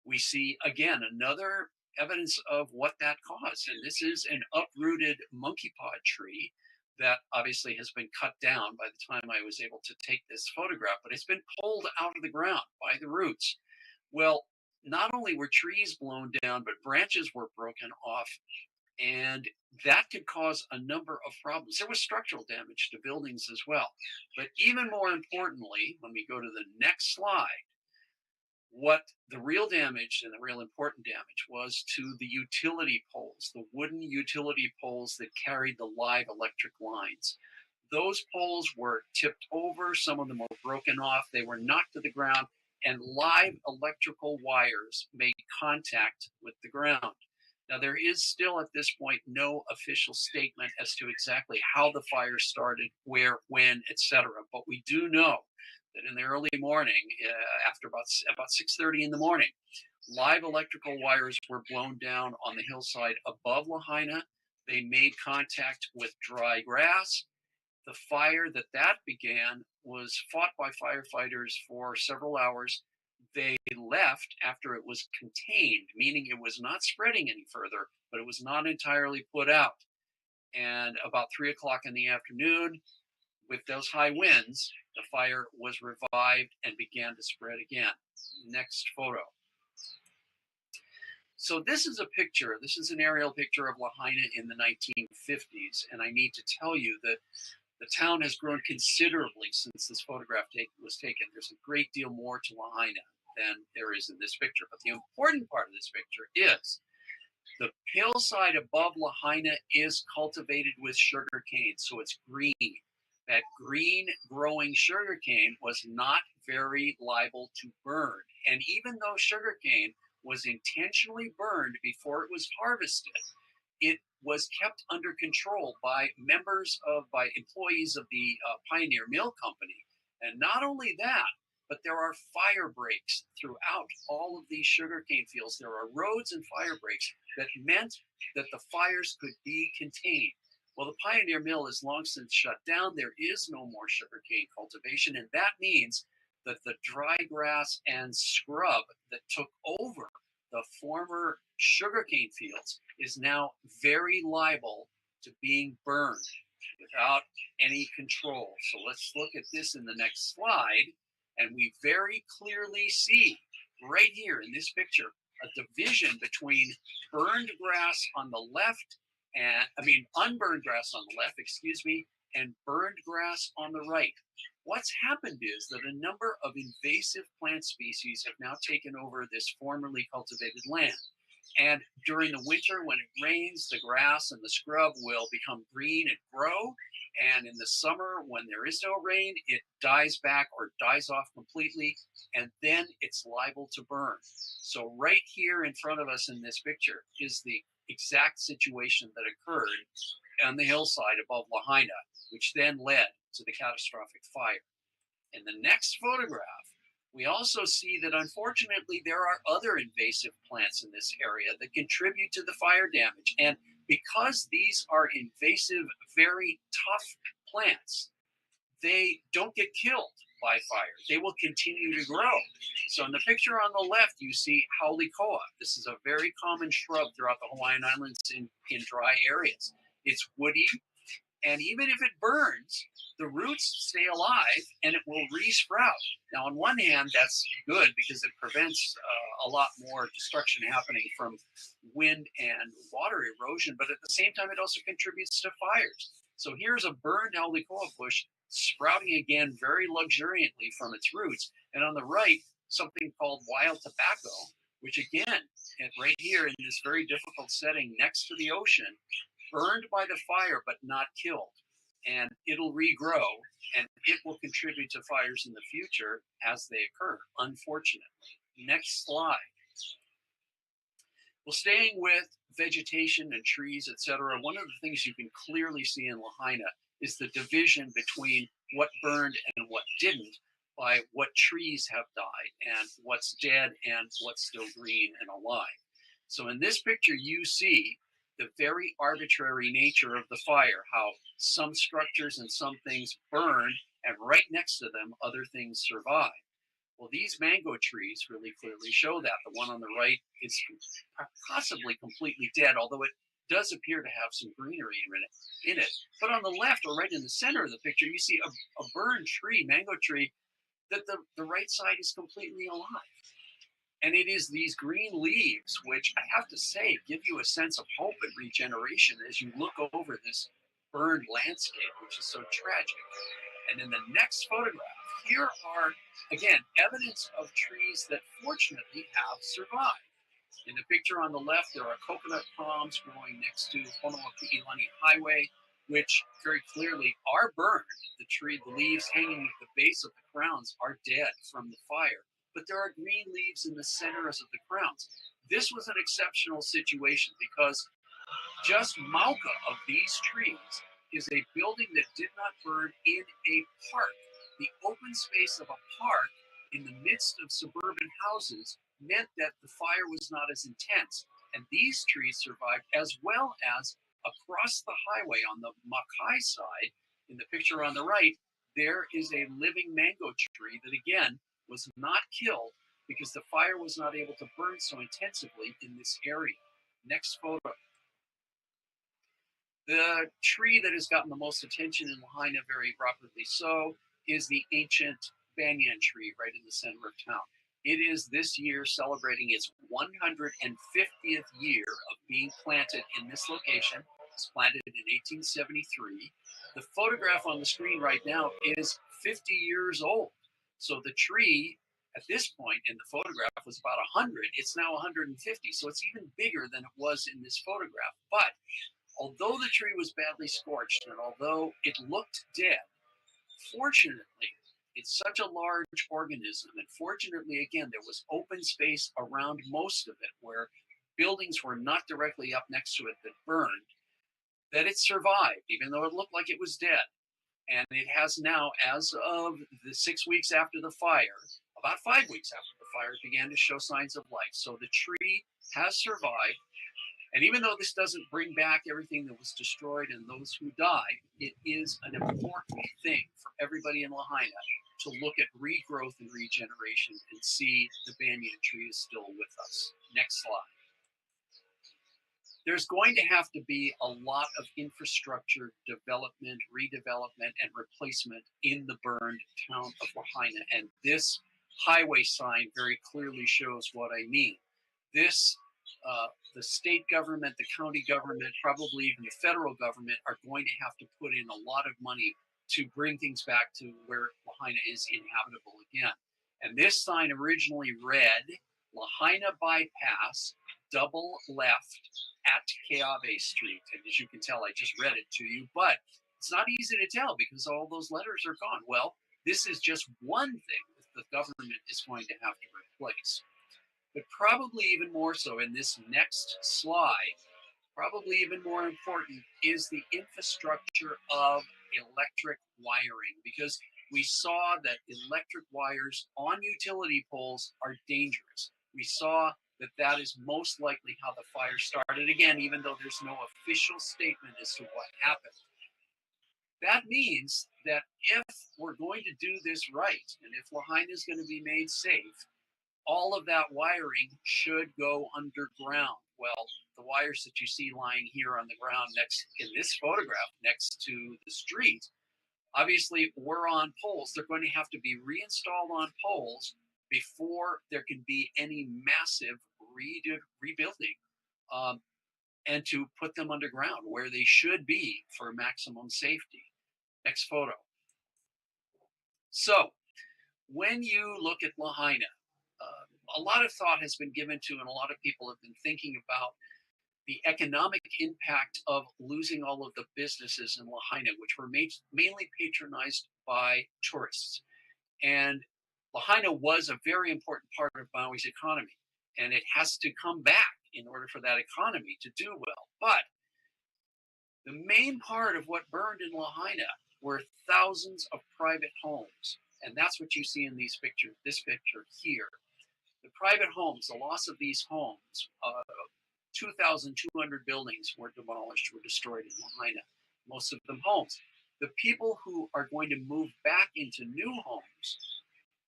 S2: we see, again, another evidence of what that caused. And this is an uprooted monkey pod tree that obviously has been cut down by the time I was able to take this photograph, but it's been pulled out of the ground by the roots. Well, not only were trees blown down, but branches were broken off, and that could cause a number of problems. There was structural damage to buildings as well. But even more importantly, when we go to the next slide, what the real damage and the real important damage was to the utility poles, the wooden utility poles that carried the live electric lines. Those poles were tipped over, some of them were broken off, they were knocked to the ground, and live electrical wires made contact with the ground. Now, there is still at this point no official statement as to exactly how the fire started, where, when, etc. But we do know that in the early morning, after about 6:30 in the morning, live electrical wires were blown down on the hillside above Lahaina. They made contact with dry grass. The fire that began was fought by firefighters for several hours. They left after it was contained, meaning it was not spreading any further, but it was not entirely put out. And about 3 o'clock in the afternoon, with those high winds, the fire was revived and began to spread again. Next photo. So this is a picture, this is an aerial picture of Lahaina in the 1950s. And I need to tell you that the town has grown considerably since this photograph was taken. There's a great deal more to Lahaina than there is in this picture. But the important part of this picture is the hillside above Lahaina is cultivated with sugar cane, so it's green. That green growing sugarcane was not very liable to burn. And even though sugarcane was intentionally burned before it was harvested, it was kept under control by employees of the Pioneer Mill Company. And not only that, but there are fire breaks throughout all of these sugarcane fields. There are roads and fire breaks that meant that the fires could be contained. Well, the Pioneer Mill is long since shut down. There is no more sugarcane cultivation, and that means that the dry grass and scrub that took over the former sugarcane fields is now very liable to being burned without any control. So let's look at this in the next slide, and we very clearly see right here in this picture a division between burned grass on the left unburned grass on the left, and burned grass on the right. What's happened is that a number of invasive plant species have now taken over this formerly cultivated land. And during the winter, when it rains, the grass and the scrub will become green and grow. And in the summer, when there is no rain, it dies back or dies off completely, and then it's liable to burn. So right here in front of us in this picture is the exact situation that occurred on the hillside above Lahaina, which then led to the catastrophic fire. In the next photograph, we also see that unfortunately there are other invasive plants in this area that contribute to the fire damage. And because these are invasive, very tough plants, they don't get killed by fire. They will continue to grow. So in the picture on the left, you see Hayley. This is a very common shrub throughout the Hawaiian Islands in dry areas. It's woody, and even if it burns, the roots stay alive and it will re-sprout. Now, on one hand, that's good because it prevents a lot more destruction happening from wind and water erosion, but at the same time, it also contributes to fires. So here's a burned Hayley bush sprouting again very luxuriantly from its roots. And on the right, something called wild tobacco, which again, right here in this very difficult setting next to the ocean, burned by the fire but not killed. And it'll regrow and it will contribute to fires in the future as they occur, unfortunately. Next slide. Well, staying with vegetation and trees, etc., one of the things you can clearly see in Lahaina is the division between what burned and what didn't by what trees have died and what's dead and what's still green and alive. So in this picture, you see the very arbitrary nature of the fire, how some structures and some things burn, and right next to them, other things survive. Well, these mango trees really clearly show that. The one on the right is possibly completely dead, although it does appear to have some greenery in it. But on the left, or right in the center of the picture, you see a burned tree, mango tree, that the right side is completely alive. And it is these green leaves, which I have to say, give you a sense of hope and regeneration as you look over this burned landscape, which is so tragic. And in the next photograph, here are, again, evidence of trees that fortunately have survived. In the picture on the left, there are coconut palms growing next to Pangilinan Highway, which very clearly are burned. The leaves hanging at the base of the crowns are dead from the fire. But there are green leaves in the centers of the crowns. This was an exceptional situation because just mauka of these trees is a building that did not burn in a park. The open space of a park in the midst of suburban houses meant that the fire was not as intense. And these trees survived, as well as across the highway on the Makai side, in the picture on the right, there is a living mango tree that again was not killed because the fire was not able to burn so intensively in this area. Next photo. The tree that has gotten the most attention in Lahaina, very rapidly so, is the ancient banyan tree right in the center of town. It is this year celebrating its 150th year of being planted in this location. It was planted in 1873. The photograph on the screen right now is 50 years old. So the tree at this point in the photograph was about 100. It's now 150. So it's even bigger than it was in this photograph. But although the tree was badly scorched and although it looked dead, fortunately, it's such a large organism. And fortunately, again, there was open space around most of it where buildings were not directly up next to it that burned, that it survived, even though it looked like it was dead. And it has now, as of the 6 weeks after the fire, about 5 weeks after the fire, it began to show signs of life. So the tree has survived. And even though this doesn't bring back everything that was destroyed and those who died, it is an important thing for everybody in Lahaina to look at regrowth and regeneration and see the banyan tree is still with us. Next slide. There's going to have to be a lot of infrastructure development, redevelopment, and replacement in the burned town of Lahaina. And this highway sign very clearly shows what I mean. This, the state government, the county government, probably even the federal government are going to have to put in a lot of money to bring things back to where Lahaina is inhabitable again. And this sign originally read, Lahaina Bypass, double left at Keawe Street. And as you can tell, I just read it to you, but it's not easy to tell because all those letters are gone. Well, this is just one thing that the government is going to have to replace. But probably even more so in this next slide, probably even more important is the infrastructure of electric wiring, because We saw that electric wires on utility poles are dangerous. We saw that that is most likely how the fire started. Again, even though there's no official statement as to what happened. That means that if we're going to do this right, and if Lahaina is going to be made safe, all of that wiring should go underground. Well, the wires that you see lying here on the ground next in this photograph next to the street, obviously we're on poles. They're going to have to be reinstalled on poles before there can be any massive rebuilding, and to put them underground where they should be for maximum safety. Next photo. So when you look at Lahaina, a lot of thought has been given to, and a lot of people have been thinking about the economic impact of losing all of the businesses in Lahaina, which were mainly patronized by tourists. And Lahaina was a very important part of Maui's economy, and it has to come back in order for that economy to do well. But the main part of what burned in Lahaina were thousands of private homes, and that's what you see in these pictures. This picture here. The private homes, the loss of these homes, 2,200 buildings were demolished, were destroyed in Lahaina, most of them homes. The people who are going to move back into new homes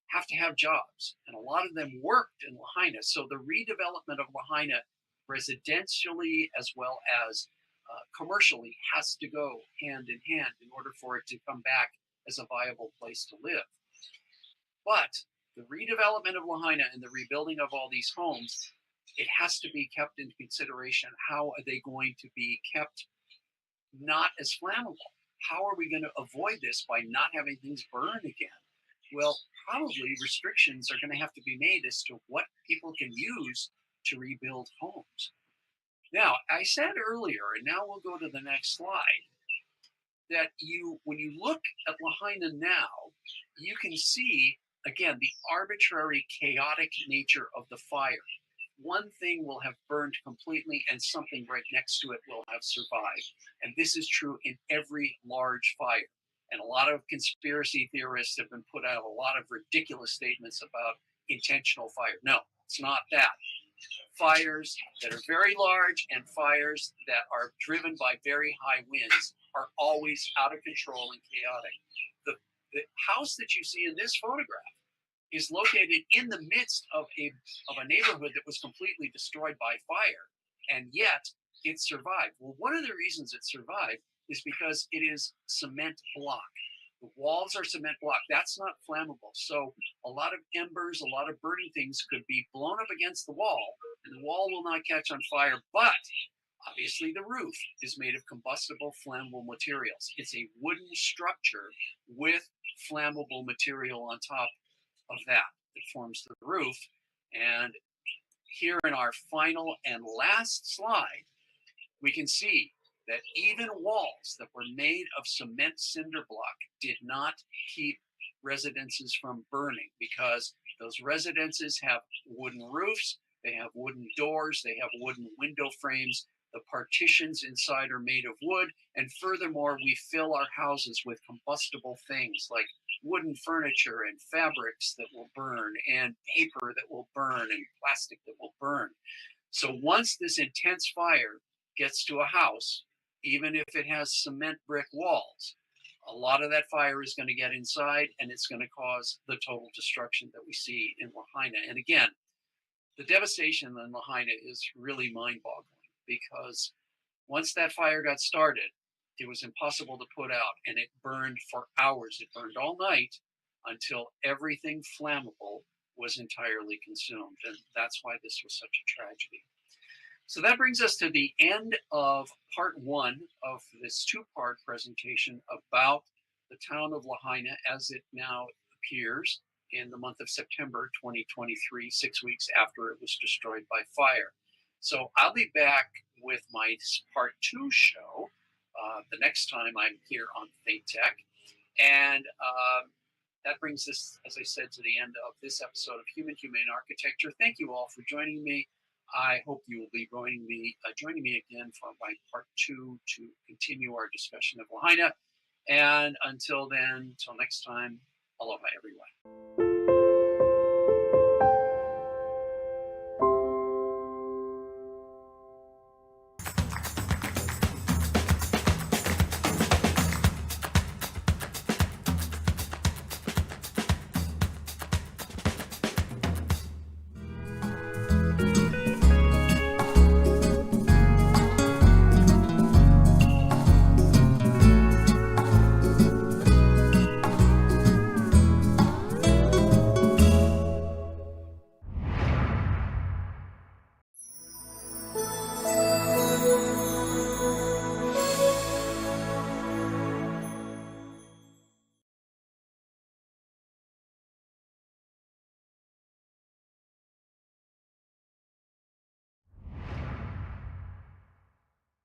S2: have to have jobs, and a lot of them worked in Lahaina. So the redevelopment of Lahaina, residentially as well as commercially, has to go hand in hand in order for it to come back as a viable place to live. But the redevelopment of Lahaina and the rebuilding of all these homes, it has to be kept into consideration. How are they going to be kept not as flammable? How are we going to avoid this by not having things burn again? Well, probably restrictions are going to have to be made as to what people can use to rebuild homes. Now, I said earlier, and now we'll go to the next slide, that when you look at Lahaina now, you can see, again, the arbitrary, chaotic nature of the fire. One thing will have burned completely and something right next to it will have survived. And this is true in every large fire. And a lot of conspiracy theorists have been put out a lot of ridiculous statements about intentional fire. No, it's not that. Fires that are very large and fires that are driven by very high winds are always out of control and chaotic. The house that you see in this photograph is located in the midst of a neighborhood that was completely destroyed by fire, and yet it survived. Well, one of the reasons it survived is because it is cement block. The walls are cement block. That's not flammable. So a lot of embers, a lot of burning things could be blown up against the wall, and the wall will not catch on fire. But obviously the roof is made of combustible, flammable materials. It's a wooden structure with flammable material on top of that forms the roof. And here in our final and last slide, we can see that even walls that were made of cement cinder block did not keep residences from burning, because those residences have wooden roofs, they have wooden doors, they have wooden window frames, the partitions inside are made of wood, and furthermore, we fill our houses with combustible things like wooden furniture and fabrics that will burn, and paper that will burn, and plastic that will burn. So once this intense fire gets to a house, even if it has cement brick walls, a lot of that fire is going to get inside, and it's going to cause the total destruction that we see in Lahaina. And again, the devastation in Lahaina is really mind-boggling, because once that fire got started, it was impossible to put out, and it burned for hours. It burned all night until everything flammable was entirely consumed. And that's why this was such a tragedy. So that brings us to the end of part one of this two-part presentation about the town of Lahaina as it now appears in the month of September 2023, 6 weeks after it was destroyed by fire. So I'll be back with my part two show the next time I'm here on ThinkTech. And that brings us, as I said, to the end of this episode of Human Humane Architecture. Thank you all for joining me. I hope you will be joining me again for my part two to continue our discussion of Lahaina. And until then, until next time, Aloha, everyone.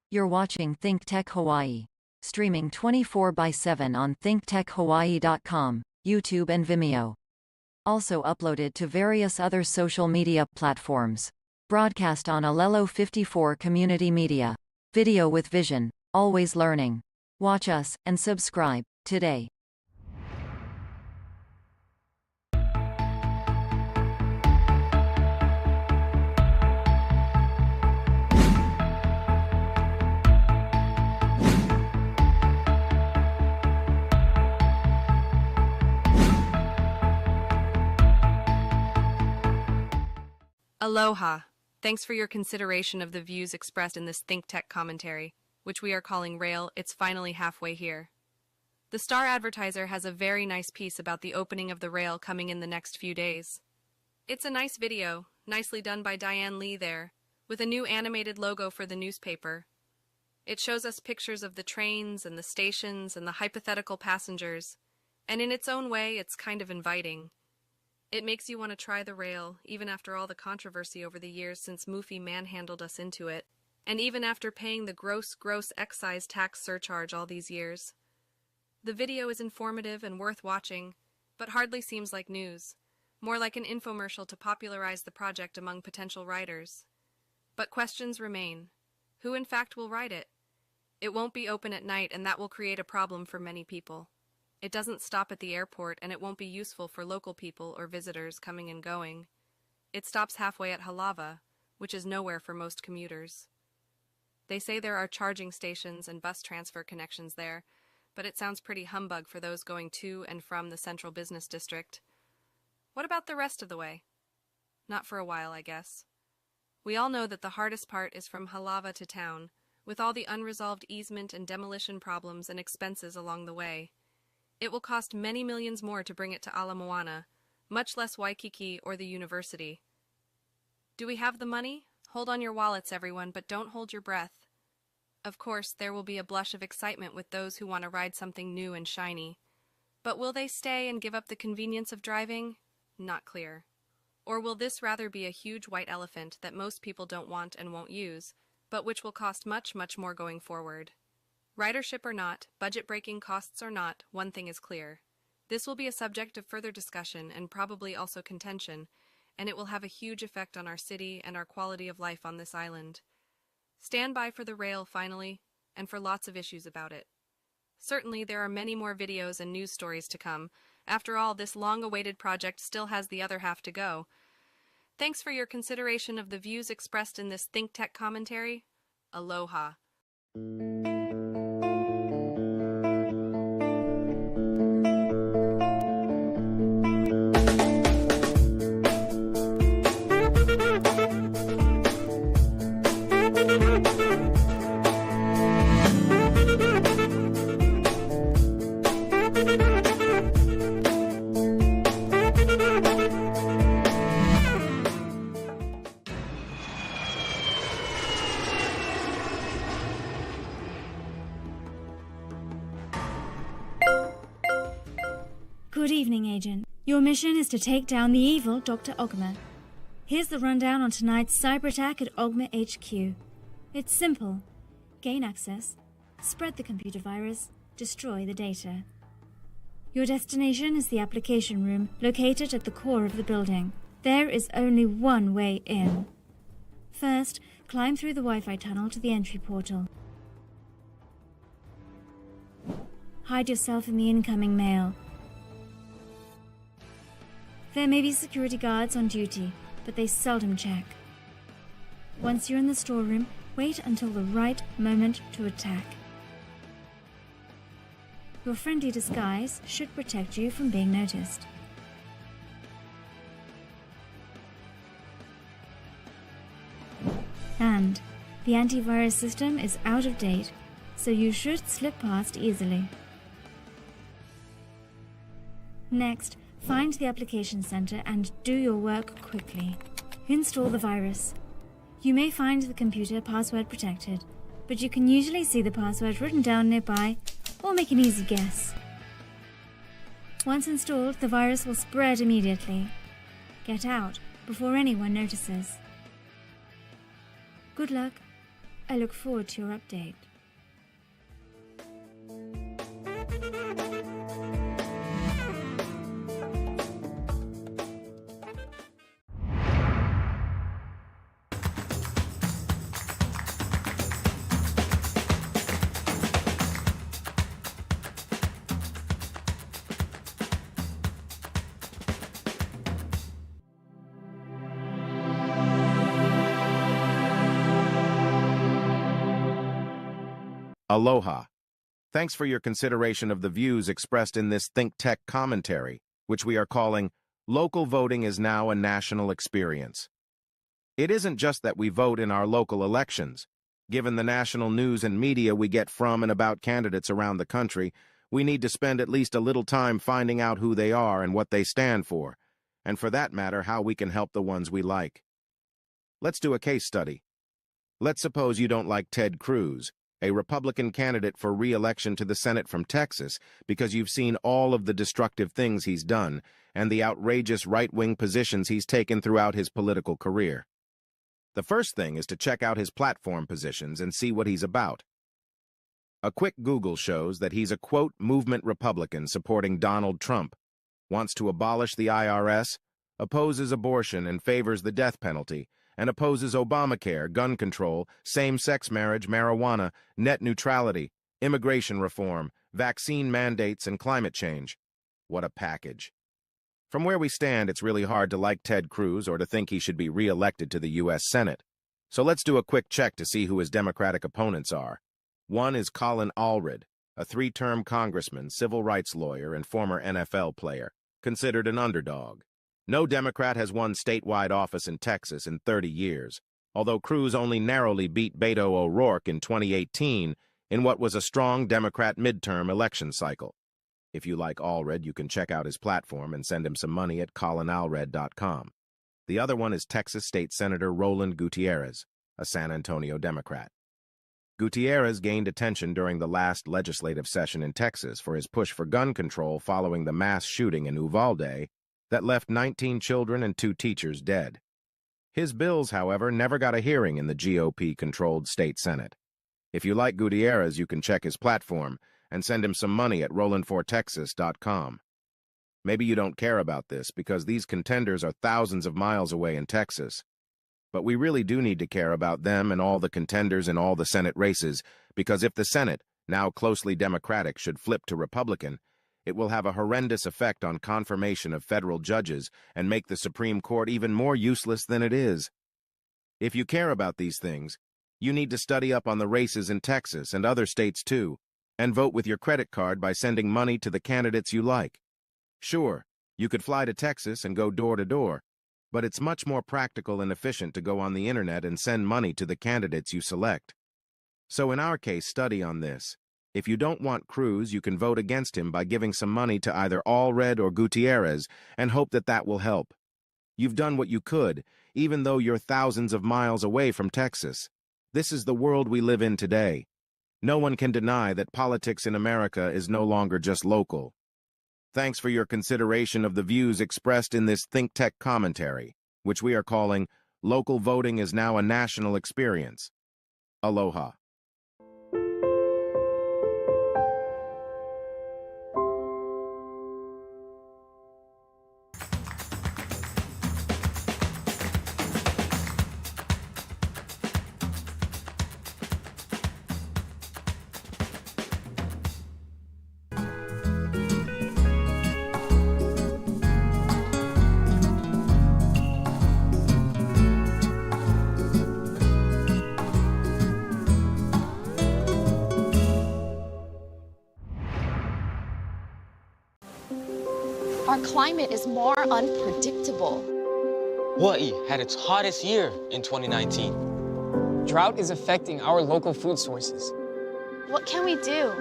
S20: You're watching ThinkTech Hawaii. Streaming 24/7 on thinktechhawaii.com, YouTube and Vimeo. Also uploaded to various other social media platforms. Broadcast on Alelo 54 Community Media. Video with vision, always learning. Watch us, and subscribe, today.
S11: Aloha. Thanks for your consideration of the views expressed in this ThinkTech commentary, which we are calling Rail, It's Finally Halfway Here. The Star Advertiser has a very nice piece about the opening of the rail coming in the next few days. It's a nice video, nicely done by Diane Lee there, with a new animated logo for the newspaper. It shows us pictures of the trains and the stations and the hypothetical passengers, and in its own way, it's kind of inviting. It makes you want to try the rail, even after all the controversy over the years since Mufi manhandled us into it, and even after paying the gross excise tax surcharge all these years. The video is informative and worth watching, but hardly seems like news, more like an infomercial to popularize the project among potential riders. But questions remain. Who in fact will ride it? It won't be open at night, and that will create a problem for many people. It doesn't stop at the airport, and it won't be useful for local people or visitors coming and going. It stops halfway at Halava, which is nowhere for most commuters. They say there are charging stations and bus transfer connections there, but it sounds pretty humbug for those going to and from the central business district. What about the rest of the way? Not for a while, I guess. We all know that the hardest part is from Halava to town, with all the unresolved easement and demolition problems and expenses along the way. It will cost many millions more to bring it to Ala Moana, much less Waikiki or the university. Do we have the money? Hold on your wallets, everyone, but don't hold your breath. Of course, there will be a blush of excitement with those who want to ride something new and shiny. But will they stay and give up the convenience of driving? Not clear. Or will this rather be a huge white elephant that most people don't want and won't use, but which will cost much more going forward? Ridership or not, budget-breaking costs or not, one thing is clear. This will be a subject of further discussion and probably also contention, and it will have a huge effect on our city and our quality of life on this island. Stand by for the rail, finally, and for lots of issues about it. Certainly, there are many more videos and news stories to come. After all, this long-awaited project still has the other half to go. Thanks for your consideration of the views expressed in this ThinkTech commentary. Aloha.
S21: Good evening, Agent. Your mission is to take down the evil Dr. Ogma. Here's the rundown on tonight's cyber attack at Ogma HQ. It's simple. Gain access, spread the computer virus, destroy the data. Your destination is the application room, located at the core of the building. There is only one way in. First, climb through the Wi-Fi tunnel to the entry portal. Hide yourself in the incoming mail. There may be security guards on duty, but they seldom check. Once you're in the storeroom, wait until the right moment to attack. Your friendly disguise should protect you from being noticed. And the antivirus system is out of date, so you should slip past easily. Next, find the application center and do your work quickly. Install the virus. You may find the computer password protected, but you can usually see the password written down nearby or make an easy guess. Once installed, the virus will spread immediately. Get out before anyone notices. Good luck. I look forward to your update.
S1: Aloha. Thanks for your consideration of the views expressed in this ThinkTech commentary, which we are calling Local Voting is Now a National Experience. It isn't just that we vote in our local elections. Given the national news and media we get from and about candidates around the country, we need to spend at least a little time finding out who they are and what they stand for, and for that matter, how we can help the ones we like. Let's do a case study. Let's suppose you don't like Ted Cruz, a Republican candidate for re-election to the Senate from Texas, because you've seen all of the destructive things he's done and the outrageous right-wing positions he's taken throughout his political career. The first thing is to check out his platform positions and see what he's about. A quick Google shows that he's a, quote, movement Republican supporting Donald Trump, wants to abolish the IRS, opposes abortion and favors the death penalty, and opposes Obamacare, gun control, same-sex marriage, marijuana, net neutrality, immigration reform, vaccine mandates, and climate change. What a package. From where we stand, it's really hard to like Ted Cruz or to think he should be re-elected to the U.S. Senate. So let's do a quick check to see who his Democratic opponents are. One is Colin Allred, a 3-term congressman, civil rights lawyer, and former NFL player, considered an underdog. No Democrat has won statewide office in Texas in 30 years, although Cruz only narrowly beat Beto O'Rourke in 2018 in what was a strong Democrat midterm election cycle. If you like Allred, you can check out his platform and send him some money at colinallred.com. The other one is Texas State Senator Roland Gutierrez, a San Antonio Democrat. Gutierrez gained attention during the last legislative session in Texas for his push for gun control following the mass shooting in Uvalde that left 19 children and 2 teachers dead. His bills, however, never got a hearing in the GOP-controlled state Senate. If you like Gutierrez, you can check his platform and send him some money at rolandfortexas.com. Maybe you don't care about this because these contenders are thousands of miles away in Texas. But we really do need to care about them and all the contenders in all the Senate races, because if the Senate, now closely Democratic, should flip to Republican, it will have a horrendous effect on confirmation of federal judges and make the Supreme Court even more useless than it is. If you care about these things, you need to study up on the races in Texas and other states too, and vote with your credit card by sending money to the candidates you like. Sure, you could fly to Texas and go door to door, but it's much more practical and efficient to go on the internet and send money to the candidates you select. So in our case, study on this. If you don't want Cruz, you can vote against him by giving some money to either Allred or Gutierrez and hope that that will help. You've done what you could, even though you're thousands of miles away from Texas. This is the world we live in today. No one can deny that politics in America is no longer just local. Thanks for your consideration of the views expressed in this ThinkTech commentary, which we are calling Local Voting is Now a National Experience. Aloha.
S4: our climate is more unpredictable.
S22: Hawaii had its hottest year in 2019.
S23: Drought is affecting our local food sources.
S4: What can we do?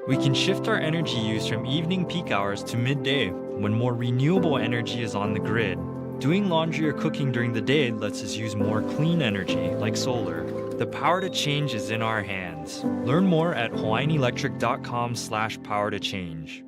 S24: We can shift our energy use from evening peak hours to midday when more renewable energy is on the grid. Doing laundry or cooking during the day lets us use more clean energy, like solar. The power to change is in our hands. Learn more at hawaiianelectric.com/power to change.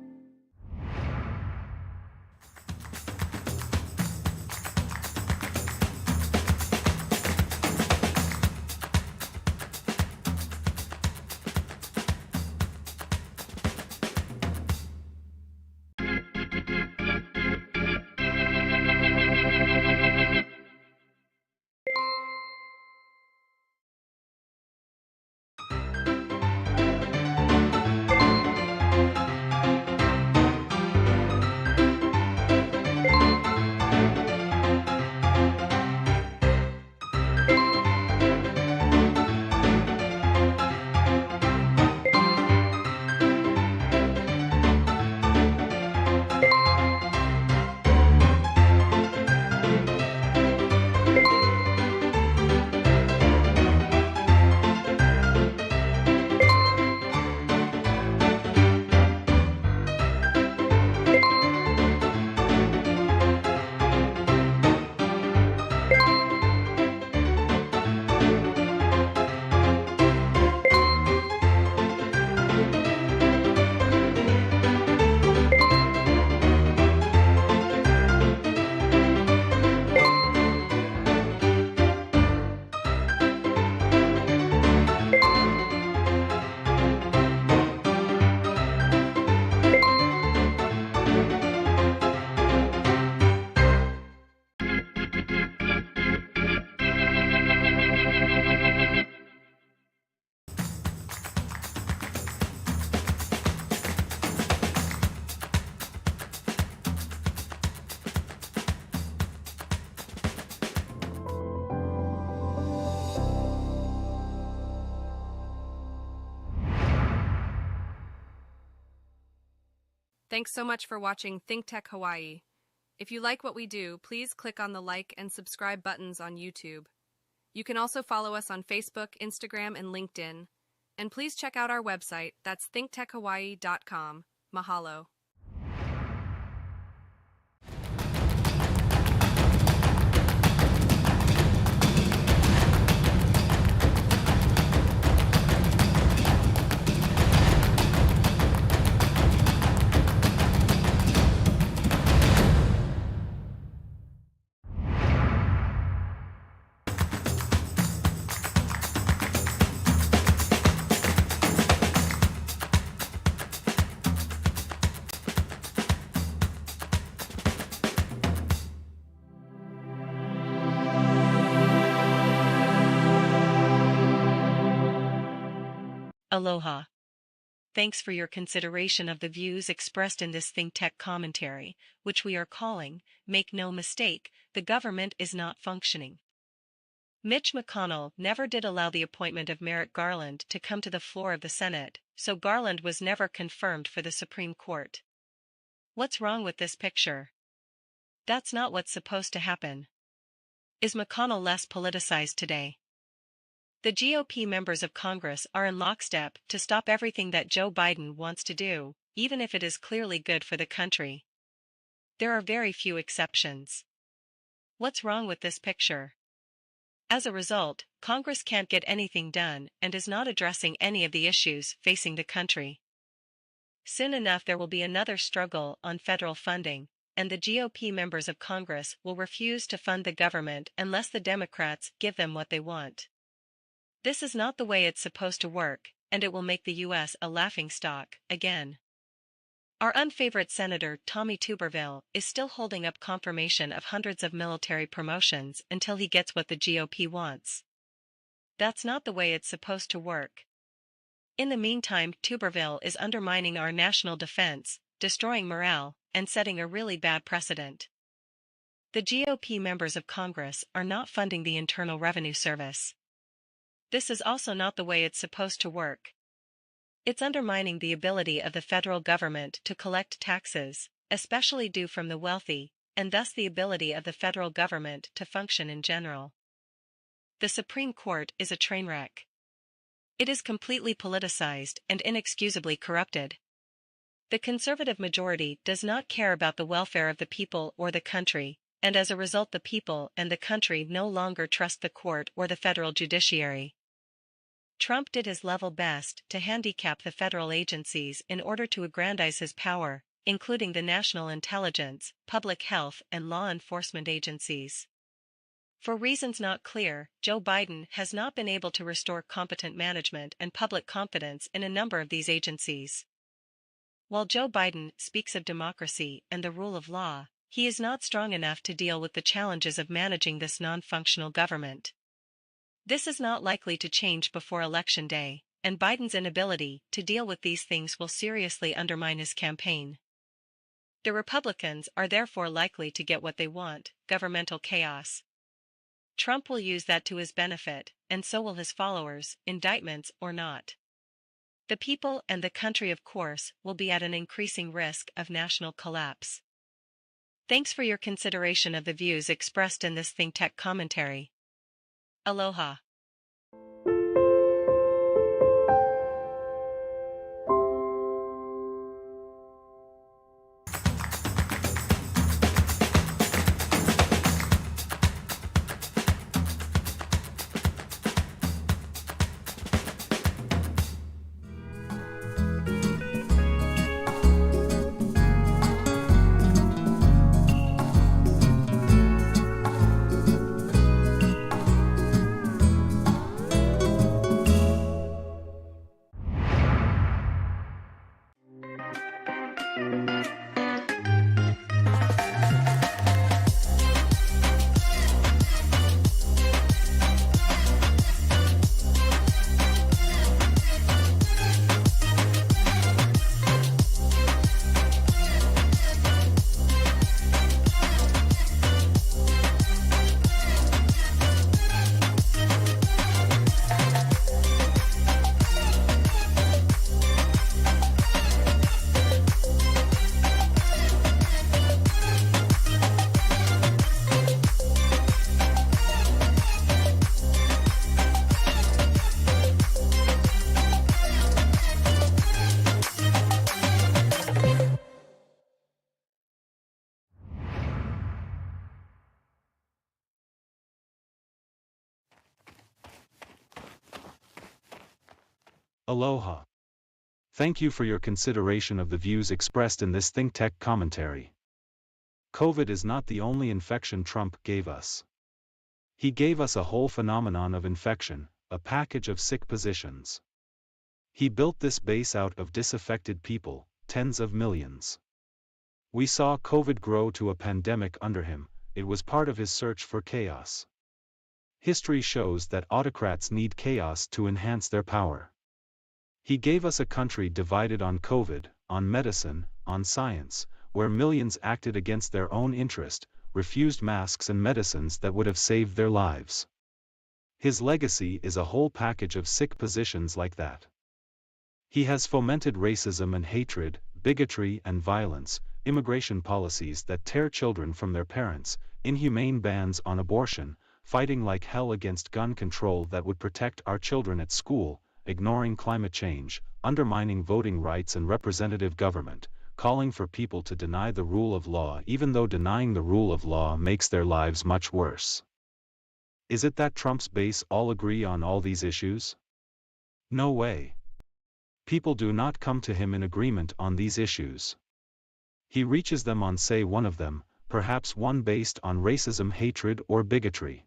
S11: Thanks so much for watching ThinkTech Hawaii. If you like what we do, please click on the like and subscribe buttons on YouTube. You can also follow us on Facebook, Instagram, and LinkedIn. And please check out our website, that's thinktechhawaii.com. Mahalo.
S25: Aloha. Thanks for your consideration of the views expressed in this ThinkTech commentary, which we are calling, Make No Mistake, the Government is Not Functioning. Mitch McConnell never did allow the appointment of Merrick Garland to come to the floor of the Senate, so Garland was never confirmed for the Supreme Court. What's wrong with this picture? That's not what's supposed to happen. Is McConnell less politicized today? The GOP members of Congress are in lockstep to stop everything that Joe Biden wants to do, even if it is clearly good for the country. There are very few exceptions. What's wrong with this picture? As a result, Congress can't get anything done and is not addressing any of the issues facing the country. Soon enough there will be another struggle on federal funding, and the GOP members of Congress will refuse to fund the government unless the Democrats give them what they want. This is not the way it's supposed to work, and it will make the U.S. a laughingstock, again. Our unfavorite Senator Tommy Tuberville is still holding up confirmation of hundreds of military promotions until he gets what the GOP wants. That's not the way it's supposed to work. In the meantime, Tuberville is undermining our national defense, destroying morale, and setting a really bad precedent. The GOP members of Congress are not funding the Internal Revenue Service. This is also not the way it's supposed to work. It's undermining the ability of the federal government to collect taxes, especially due from the wealthy, and thus the ability of the federal government to function in general. The Supreme Court is a train wreck. It is completely politicized and inexcusably corrupted. The conservative majority does not care about the welfare of the people or the country, and as a result the people and the country no longer trust the court or the federal judiciary. Trump did his level best to handicap the federal agencies in order to aggrandize his power, including the national intelligence, public health, and law enforcement agencies. For reasons not clear, Joe Biden has not been able to restore competent management and public confidence in a number of these agencies. While Joe Biden speaks of democracy and the rule of law, he is not strong enough to deal with the challenges of managing this non-functional government. This is not likely to change before Election Day, and Biden's inability to deal with these things will seriously undermine his campaign. The Republicans are therefore likely to get what they want: governmental chaos. Trump will use that to his benefit, and so will his followers, indictments or not. The people and the country, of course, will be at an increasing risk of national collapse. Thanks for your consideration of the views expressed in this ThinkTech commentary. Aloha.
S3: Aloha. Thank you for your consideration of the views expressed in this ThinkTech commentary. COVID is not the only infection Trump gave us. He gave us a whole phenomenon of infection, a package of sick positions. He built this base out of disaffected people, tens of millions. We saw COVID grow to a pandemic under him. It was part of his search for chaos. History shows that autocrats need chaos to enhance their power. He gave us a country divided on COVID, on medicine, on science, where millions acted against their own interest, refused masks and medicines that would have saved their lives. His legacy is a whole package of sick positions like that. He has fomented racism and hatred, bigotry and violence, immigration policies that tear children from their parents, inhumane bans on abortion, fighting like hell against gun control that would protect our children at school, ignoring climate change, undermining voting rights and representative government, calling for people to deny the rule of law even though denying the rule of law makes their lives much worse. Is it that Trump's base all agree on all these issues? No way. People do not come to him in agreement on these issues. He reaches them on, say, one of them, perhaps one based on racism, hatred, or bigotry.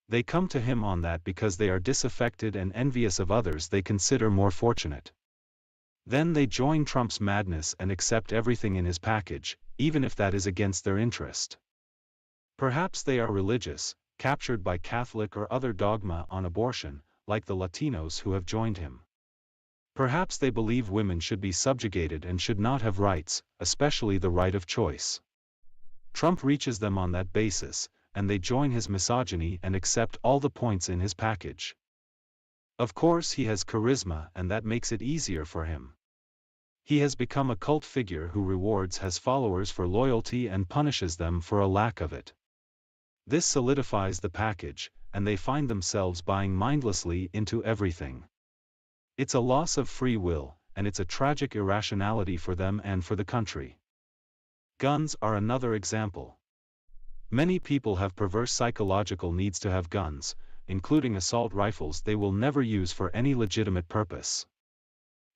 S3: They come to him on that because they are disaffected and envious of others they consider more fortunate. Then they join Trump's madness and accept everything in his package, even if that is against their interest. Perhaps they are religious, captured by Catholic or other dogma on abortion, like the Latinos who have joined him. Perhaps they believe women should be subjugated and should not have rights, especially the right of choice. Trump reaches them on that basis, and they join his misogyny and accept all the points in his package. Of course he has charisma and that makes it easier for him. He has become a cult figure who rewards his followers for loyalty and punishes them for a lack of it. This solidifies the package, and they find themselves buying mindlessly into everything. It's a loss of free will, and it's a tragic irrationality for them and for the country. Guns are another example. Many people have perverse psychological needs to have guns, including assault rifles they will never use for any legitimate purpose.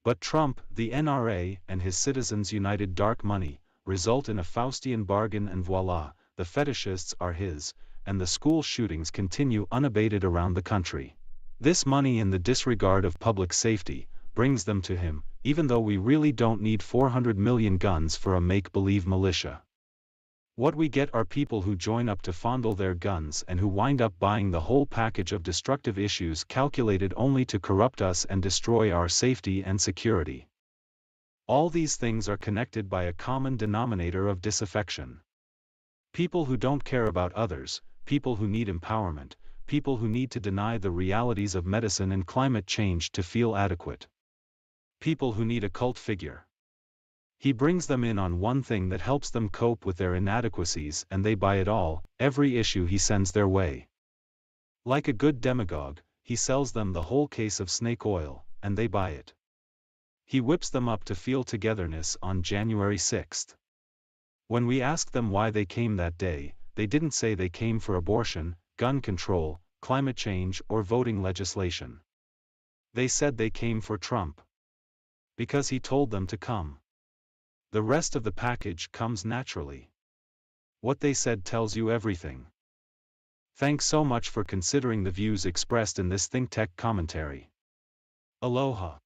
S3: But Trump, the NRA, and his Citizens United dark money, result in a Faustian bargain, and voila, the fetishists are his, and the school shootings continue unabated around the country. This money, in the disregard of public safety, brings them to him, even though we really don't need 400 million guns for a make-believe militia. What we get are people who join up to fondle their guns and who wind up buying the whole package of destructive issues calculated only to corrupt us and destroy our safety and security. All these things are connected by a common denominator of disaffection. People who don't care about others, people who need empowerment, people who need to deny the realities of medicine and climate change to feel adequate. People who need a cult figure. He brings them in on one thing that helps them cope with their inadequacies, and they buy it all, every issue he sends their way. Like a good demagogue, he sells them the whole case of snake oil, and they buy it. He whips them up to feel togetherness on January 6th. When we asked them why they came that day, they didn't say they came for abortion, gun control, climate change, or voting legislation. They said they came for Trump. Because he told them to come. The rest of the package comes naturally. What they said tells you everything. Thanks so much for considering the views expressed in this ThinkTech commentary. Aloha.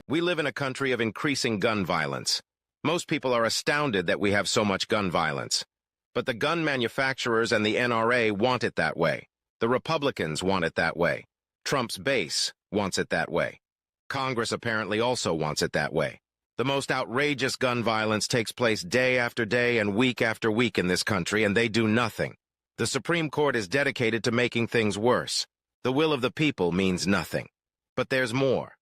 S1: We live in a country of increasing gun violence. Most people are astounded that we have so much gun violence. But the gun manufacturers and the NRA want it that way. The Republicans want it that way. Trump's base wants it that way. Congress apparently also wants it that way. The most outrageous gun violence takes place day after day and week after week in this country, and they do nothing. The Supreme Court is dedicated to making things worse. The will of the people means nothing. But there's more.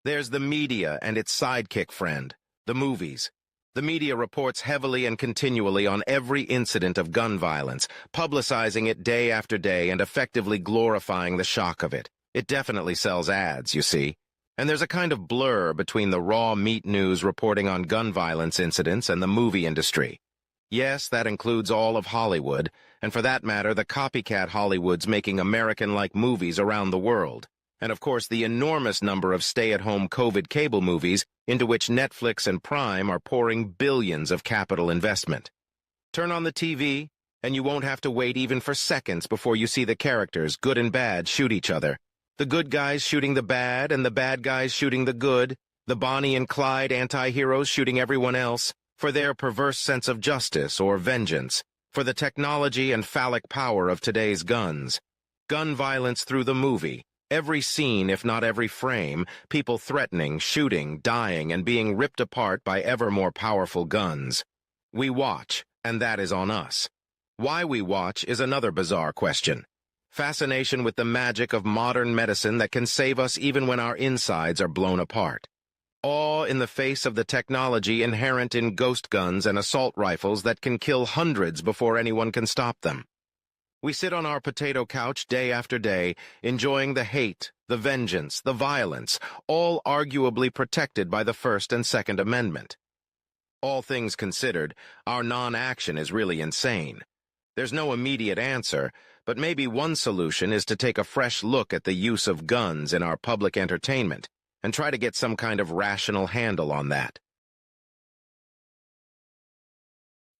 S1: There's the media and its sidekick friend, the movies. The media reports heavily and continually on every incident of gun violence, publicizing it day after day and effectively glorifying the shock of it. It definitely sells ads, you see. And there's a kind of blur between the raw meat news reporting on gun violence incidents and the movie industry. Yes, that includes all of Hollywood, and for that matter, the copycat Hollywoods making American-like movies around the world. And of course the enormous number of stay-at-home COVID cable movies into which Netflix and Prime are pouring billions of capital investment. Turn on the TV, and you won't have to wait even for seconds before you see the characters, good and bad, shoot each other. The good guys shooting the bad, and the bad guys shooting the good, the Bonnie and Clyde anti-heroes shooting everyone else, for their perverse sense of justice or vengeance, for the technology and phallic power of today's guns. Gun violence through the movie. Every scene, if not every frame, people threatening, shooting, dying, and being ripped apart by ever more powerful guns. We watch, and that is on us. Why we watch is another bizarre question. Fascination with the magic of modern medicine that can save us even when our insides are blown apart. Awe in the face of the technology inherent in ghost guns and assault rifles that can kill hundreds before anyone can stop them. We sit on our potato couch day after day, enjoying the hate, the vengeance, the violence, all arguably protected by the First and Second Amendment. All things considered, our non-action is really insane. There's no immediate answer, but maybe one solution is to take a fresh look at the use of guns in our public entertainment and try to get some kind of rational handle on that.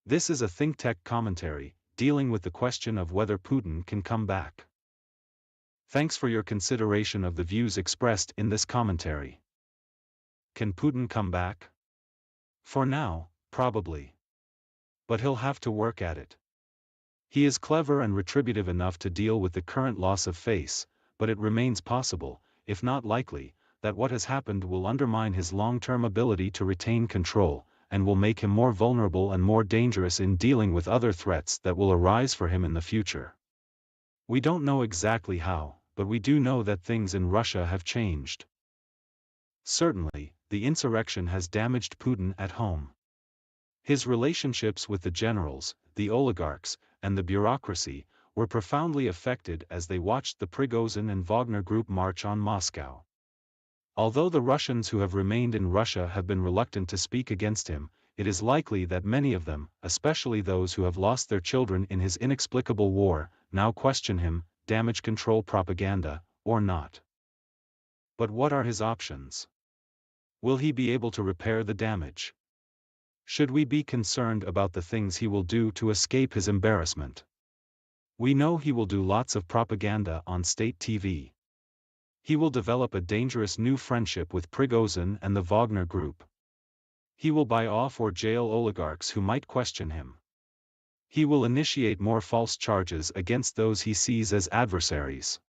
S3: This is a ThinkTech commentary, dealing with the question of whether Putin can come back. Thanks for your consideration of the views expressed in this commentary. Can Putin come back? For now, probably. But he'll have to work at it. He is clever and retributive enough to deal with the current loss of face, but it remains possible, if not likely, that what has happened will undermine his long-term ability to retain control, and will make him more vulnerable and more dangerous in dealing with other threats that will arise for him in the future. We don't know exactly how, but we do know that things in Russia have changed. Certainly, the insurrection has damaged Putin at home. His relationships with the generals, the oligarchs, and the bureaucracy were profoundly affected as they watched the Prigozhin and Wagner Group march on Moscow. Although the Russians who have remained in Russia have been reluctant to speak against him, it is likely that many of them, especially those who have lost their children in his inexplicable war, now question him, damage control propaganda, or not. But what are his options? Will he be able to repair the damage? Should we be concerned about the things he will do to escape his embarrassment? We know he will do lots of propaganda on state TV. He will develop a dangerous new friendship with Prigozhin and the Wagner Group. He will buy off or jail oligarchs who might question him. He will initiate more false charges against those he sees as adversaries.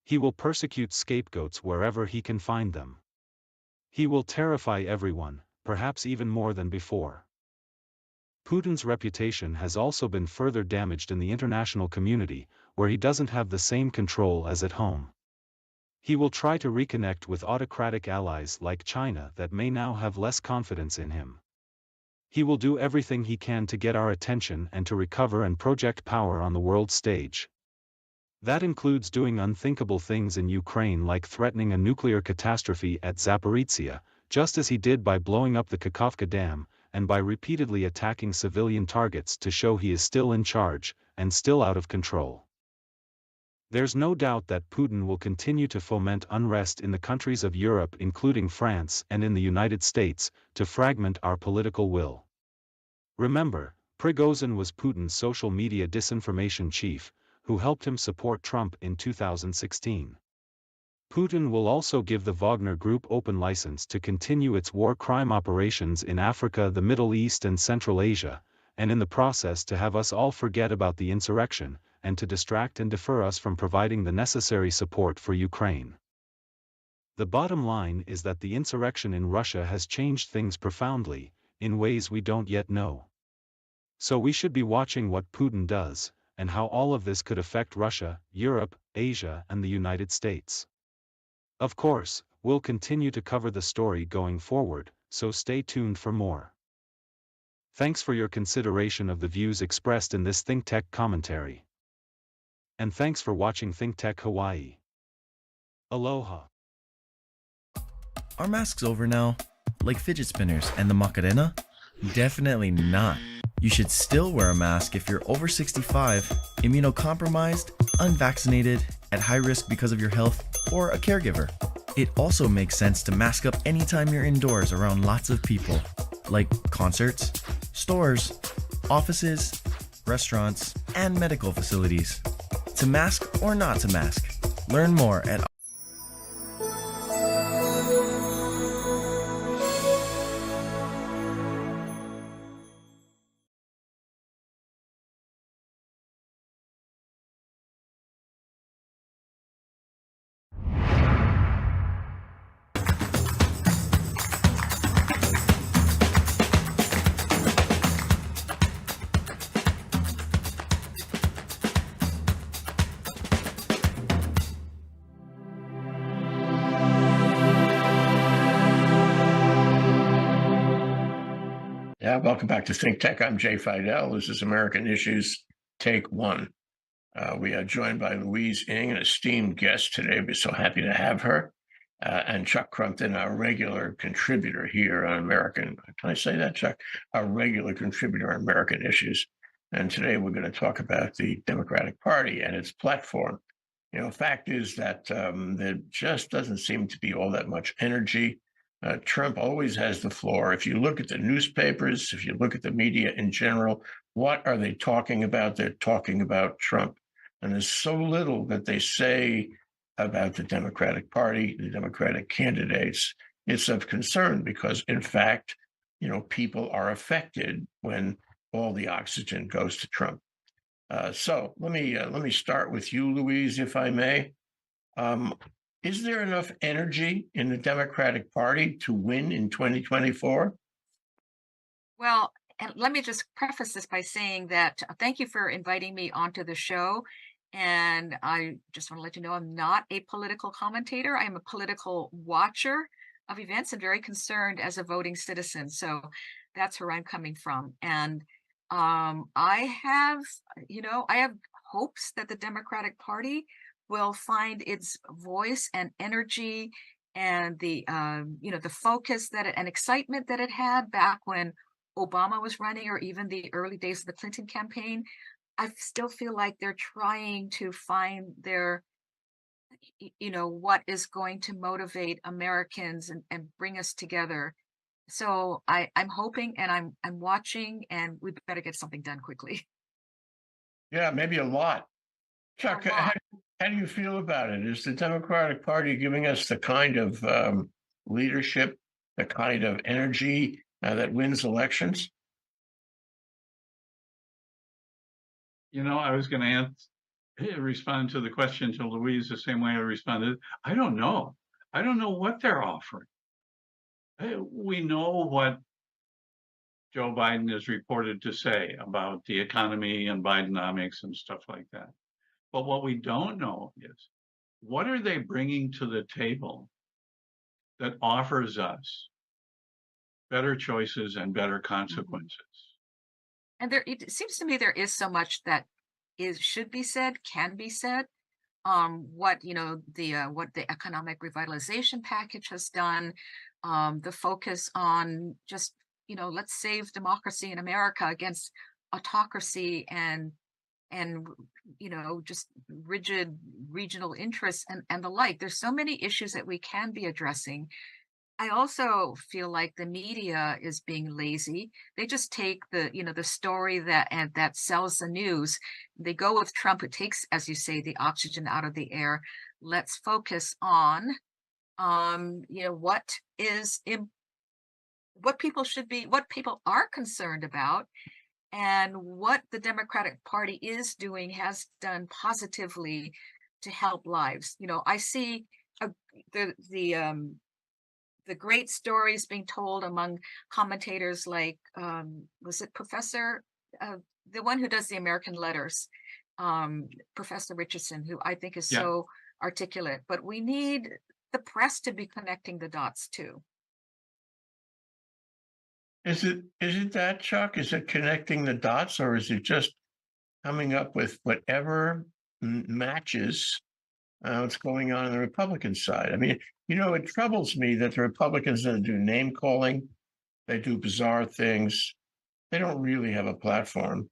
S3: He will persecute scapegoats wherever he can find them. He will terrify everyone, perhaps even more than before. Putin's reputation has also been further damaged in the international community, where he doesn't have the same control as at home. He will try to reconnect with autocratic allies like China that may now have less confidence in him. He will do everything he can to get our attention and to recover and project power on the world stage. That includes doing unthinkable things in Ukraine, like threatening a nuclear catastrophe at Zaporizhzhia, just as he did by blowing up the Kakhovka Dam, and by repeatedly attacking civilian targets to show he is still in charge, and still out of control. There's no doubt that Putin will continue to foment unrest in the countries of Europe, including France and in the United States, to fragment our political will. Remember, Prigozhin was Putin's social media disinformation chief, who helped him support Trump in 2016. Putin will also give the Wagner Group open license to continue its war crime operations in Africa, the Middle East and Central Asia, and in the process to have us all forget about the insurrection, and to distract and defer us from providing the necessary support for Ukraine. The bottom line is that the insurrection in Russia has changed things profoundly, in ways we don't yet know. So we should be watching what Putin does, and how all of this could affect Russia, Europe, Asia and the United States. Of course, we'll continue to cover the story going forward, so stay tuned for more. Thanks for your consideration of the views expressed in this ThinkTech commentary. And thanks for watching ThinkTech Hawaii. Aloha.
S5: Are masks over now? Like fidget spinners and the Macarena? Definitely not. You should still wear a mask if you're over 65, immunocompromised, unvaccinated, at high risk because of your health, or a caregiver. It also makes sense to mask up anytime you're indoors around lots of people, like concerts, stores, offices, restaurants, and medical facilities. To mask or not to mask, learn more at
S6: Welcome back to ThinkTech. I'm Jay Fidell. This is American Issues Take One. We are joined by Louise Ng, an esteemed guest today. We're so happy to have her. And Chuck Crumpton, our regular contributor here on American. Can I say that, Chuck? Our regular contributor on American Issues. And today we're going to talk about the Democratic Party and its platform. You know, fact is that there just doesn't seem to be all that much energy. Trump always has the floor. If you look at the newspapers, if you look at the media in general, what are they talking about? They're talking about Trump. And there's so little that they say about the Democratic Party, the Democratic candidates. it's of concern because, in fact, people are affected when all the oxygen goes to Trump. So let me start with you, Louise, if I may. Is there enough energy in the Democratic Party to win in 2024?
S8: Well, and let me just preface this by saying that thank you for inviting me onto the show. And I just want to let you know I'm not a political commentator. I am a political watcher of events and very concerned as a voting citizen. So that's where I'm coming from. And I have, I have hopes that the Democratic Party will find its voice and energy and the focus and excitement that it had back when Obama was running, or even the early days of the Clinton campaign. I still feel like they're trying to find their, what is going to motivate Americans and bring us together. So I'm hoping and I'm watching, and we better get something done quickly.
S6: Yeah, maybe a lot. Chuck, how do you feel about it? Is the Democratic Party giving us the kind of leadership, the kind of energy that wins elections?
S10: I was going to respond to the question to Louise the same way I responded. I don't know. I don't know what they're offering. We know what Joe Biden is reported to say about the economy and Bidenomics and stuff like that. But what we don't know is, what are they bringing to the table that offers us better choices and better consequences?
S8: And it seems to me there is so much that should be said, can be said. What the economic revitalization package has done, the focus on just let's save democracy in America against autocracy and just rigid regional interests and the like. There's so many issues that we can be addressing. I also feel like the media is being lazy. They just take the story that sells the news. They go with Trump, who takes, as you say, the oxygen out of the air. Let's focus on, what people are concerned about, and what the Democratic Party has done positively to help lives. I see the great stories being told among commentators like, was it Professor, the one who does the American letters, Professor Richardson, who I think is so articulate. But we need the press to be connecting the dots too.
S6: Is it that, Chuck? Is it connecting the dots, or is it just coming up with whatever matches what's going on the Republican side? I mean, it troubles me that the Republicans do name calling, they do bizarre things, they don't really have a platform,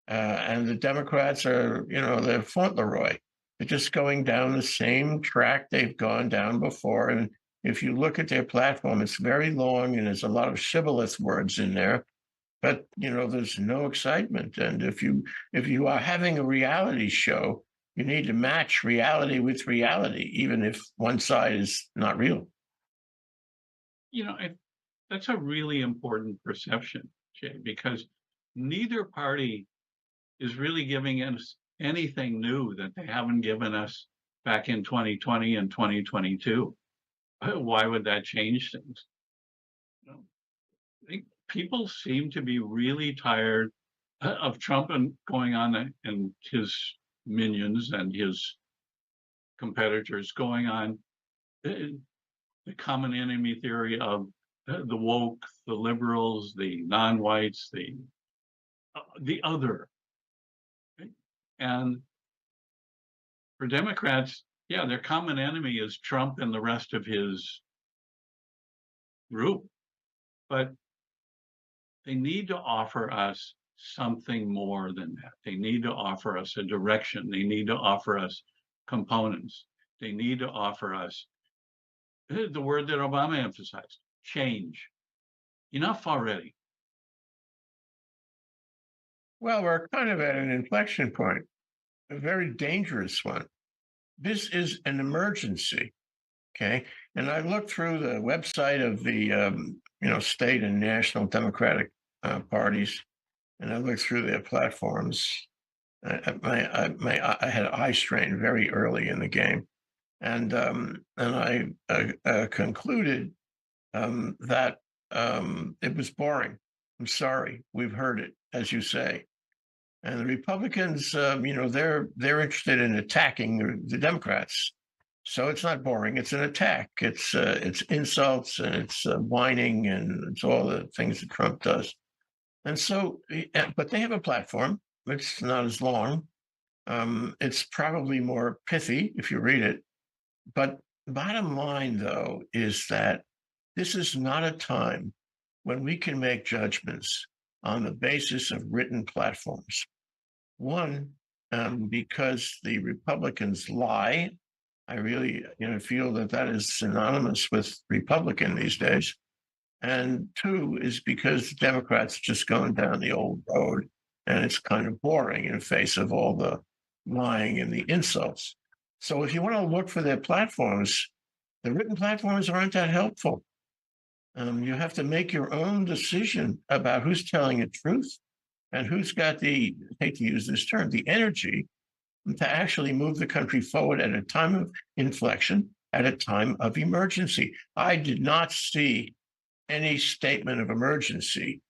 S6: and the Democrats are, they're Fauntleroy. They're just going down the same track they've gone down before. And if you look at their platform, it's very long and there's a lot of shibboleth words in there, but there's no excitement. And if you are having a reality show, you need to match reality with reality, even if one side is not real.
S10: That's a really important perception, Jay, because neither party is really giving us anything new that they haven't given us back in 2020 and 2022. Why would that change things? I think people seem to be really tired of Trump and going on and his minions and his competitors going on the common enemy theory of the woke, the liberals, the non-whites, the other. And for Democrats, their common enemy is Trump and the rest of his group. But they need to offer us something more than that. They need to offer us a direction. They need to offer us components. They need to offer us the word that Obama emphasized, change. Enough already.
S6: Well, we're kind of at an inflection point, a very dangerous one. This is an emergency. Okay. And I looked through the website of the state and national Democratic parties, and I looked through their platforms. I had eye strain very early in the game, and I concluded that it was boring. I'm sorry, we've heard it, as you say. And the Republicans, they're interested in attacking the Democrats. So it's not boring; it's an attack. It's insults and it's whining and it's all the things that Trump does. And so, but they have a platform. It's not as long. It's probably more pithy if you read it. But bottom line, though, is that this is not a time when we can make judgments on the basis of written platforms. One, because the Republicans lie. I really, feel that that is synonymous with Republican these days. And two is because the Democrats are just going down the old road, and it's kind of boring in face of all the lying and the insults. So if you want to look for their platforms, the written platforms aren't that helpful. You have to make your own decision about who's telling the truth and who's got the, I hate to use this term, the energy to actually move the country forward at a time of inflection, at a time of emergency. I did not see any statement of emergency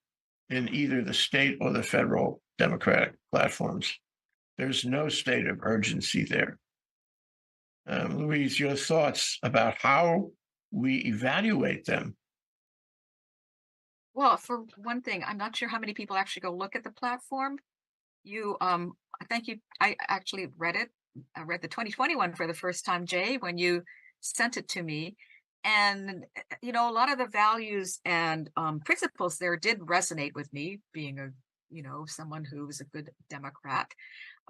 S6: in either the state or the federal Democratic platforms. There's no state of urgency there. Louise, your thoughts about how we evaluate them?
S8: Well, for one thing, I'm not sure how many people actually go look at the platform. Thank you. I actually read it. I read the 2021 for the first time, Jay, when you sent it to me. And, a lot of the values and principles there did resonate with me, being someone who's a good Democrat.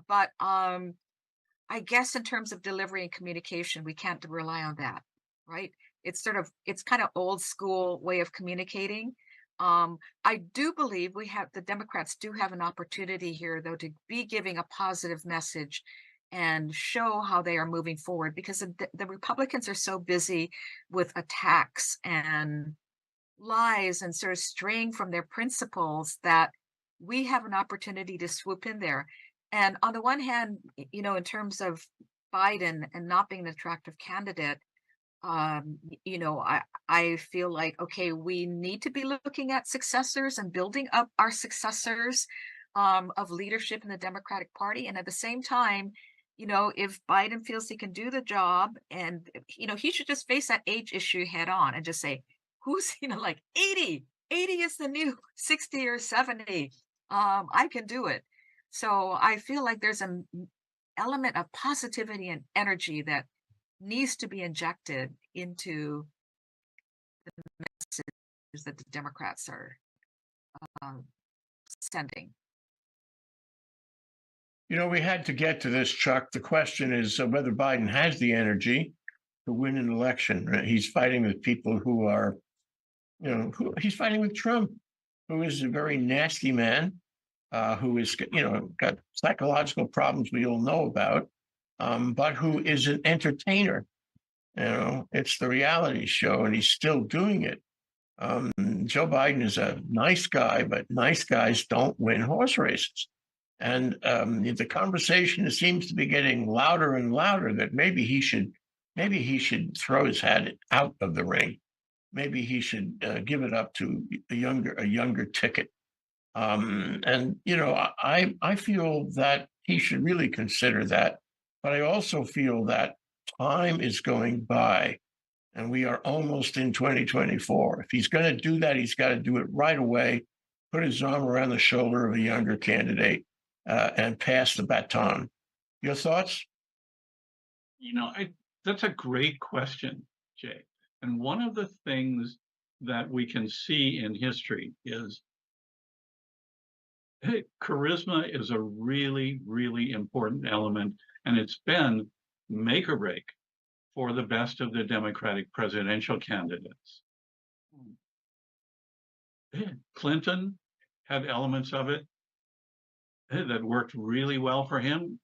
S8: But I guess in terms of delivery and communication, we can't rely on that, right? It's kind of old school way of communicating. I do believe the Democrats do have an opportunity here, though, to be giving a positive message and show how they are moving forward, because the Republicans are so busy with attacks and lies and sort of straying from their principles that we have an opportunity to swoop in there. And on the one hand, in terms of Biden and not being an attractive candidate, I feel like, okay, we need to be looking at successors and building up our successors of leadership in the Democratic Party. And at the same time, if Biden feels he can do the job, and, he should just face that age issue head on and just say, who's, like 80 is the new 60 or 70. I can do it. So I feel like there's an element of positivity and energy that needs to be injected into the messages that the Democrats are sending.
S6: We had to get to this, Chuck. The question is whether Biden has the energy to win an election. Right? He's fighting with people who are, he's fighting with Trump, who is a very nasty man, who is, got psychological problems we all know about, but who is an entertainer. It's the reality show, and he's still doing it. Joe Biden is a nice guy, but nice guys don't win horse races. And the conversation seems to be getting louder and louder that maybe he should throw his hat out of the ring. Maybe he should give it up to a younger ticket. I feel that he should really consider that. But I also feel that time is going by, and we are almost in 2024. If he's going to do that, he's got to do it right away, put his arm around the shoulder of a younger candidate, and pass the baton. Your thoughts?
S10: That's a great question, Jay. And one of the things that we can see in history is charisma is a really, really important element, and it's been make or break for the best of the Democratic presidential candidates. Clinton had elements of it that worked really well for him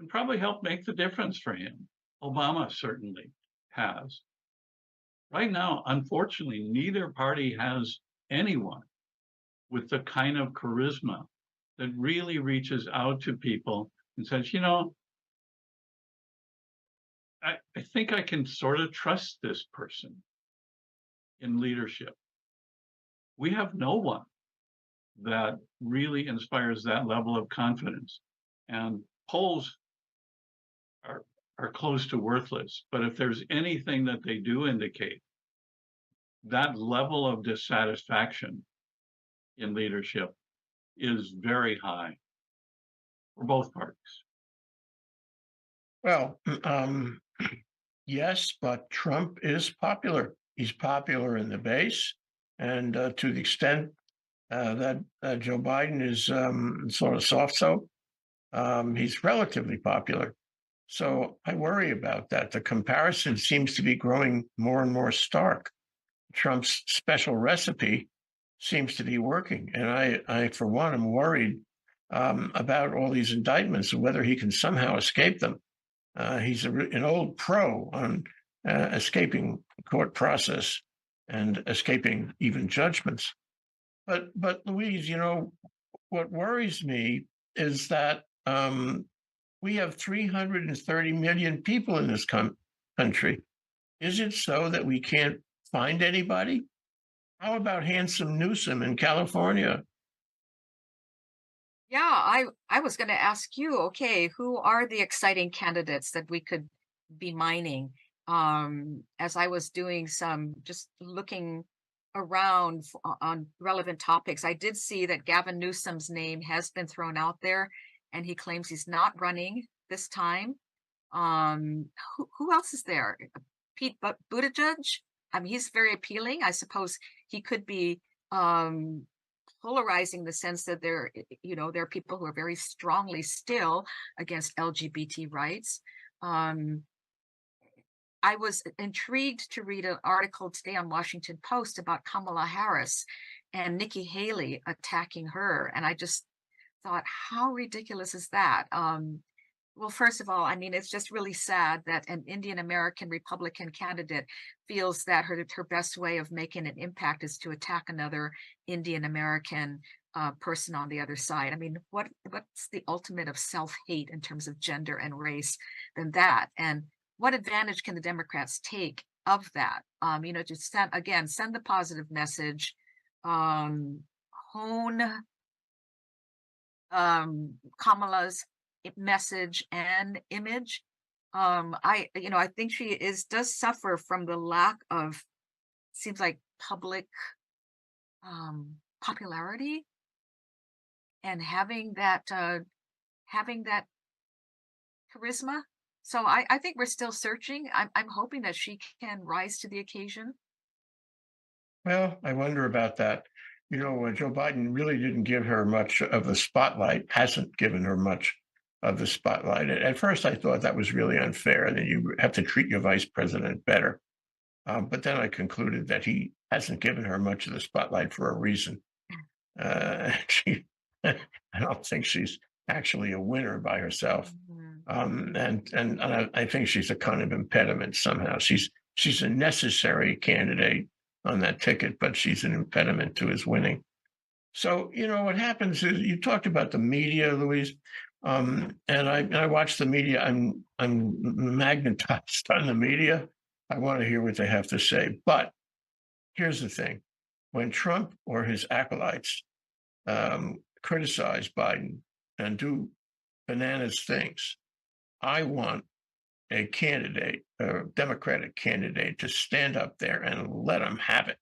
S10: and probably helped make the difference for him. Obama certainly has. Right now, unfortunately, neither party has anyone with the kind of charisma that really reaches out to people and says, you know, I think I can sort of trust this person in leadership. We have no one that really inspires that level of confidence. And polls are close to worthless. But if there's anything that they do indicate, that level of dissatisfaction in leadership is very high for both parties.
S6: Well, yes, but Trump is popular. He's popular in the base, and to the extent that Joe Biden is sort of soft soap, he's relatively popular. So I worry about that. The comparison seems to be growing more and more stark. Trump's special recipe seems to be working, and I for one, am worried about all these indictments and whether he can somehow escape them. He's an old pro on escaping court process and escaping even judgments. But Louise, you know, what worries me is that we have 330 million people in this country. Is it so that we can't find anybody? How about handsome Newsom in California?
S8: Yeah, I was going to ask you, okay, who are the exciting candidates that we could be mining? As I was doing some, just looking around on relevant topics, I did see that Gavin Newsom's name has been thrown out there, and he claims he's not running this time. Who else is there? Pete Buttigieg? I mean, he's very appealing. I suppose he could be polarizing the sense that there are people who are very strongly still against LGBT rights. I was intrigued to read an article today on Washington Post about Kamala Harris and Nikki Haley attacking her. And I just thought, how ridiculous is that? Well, first of all, I mean, it's just really sad that an Indian American Republican candidate feels that her best way of making an impact is to attack another Indian American person on the other side. I mean, what's the ultimate of self-hate in terms of gender and race than that? And what advantage can the Democrats take of that? To send the positive message, hone Kamala's message and image. I think she does suffer from the lack of, seems like, public popularity, and having that charisma. So I think we're still searching. I'm hoping that she can rise to the occasion.
S6: Well, I wonder about that. You know, Joe Biden really didn't give her much of the spotlight, hasn't given her much of the spotlight. At first, I thought that was really unfair, and that you have to treat your vice president better. But then I concluded that he hasn't given her much of the spotlight for a reason. I don't think she's actually a winner by herself. And I think she's a kind of impediment somehow. She's a necessary candidate on that ticket, but she's an impediment to his winning. So, you know, what happens is, you talked about the media, Louise, and I watch the media. I'm magnetized on the media. I want to hear what they have to say. But here's the thing. When Trump or his acolytes criticize Biden and do bananas things, I want a candidate, a Democratic candidate, to stand up there and let him have it.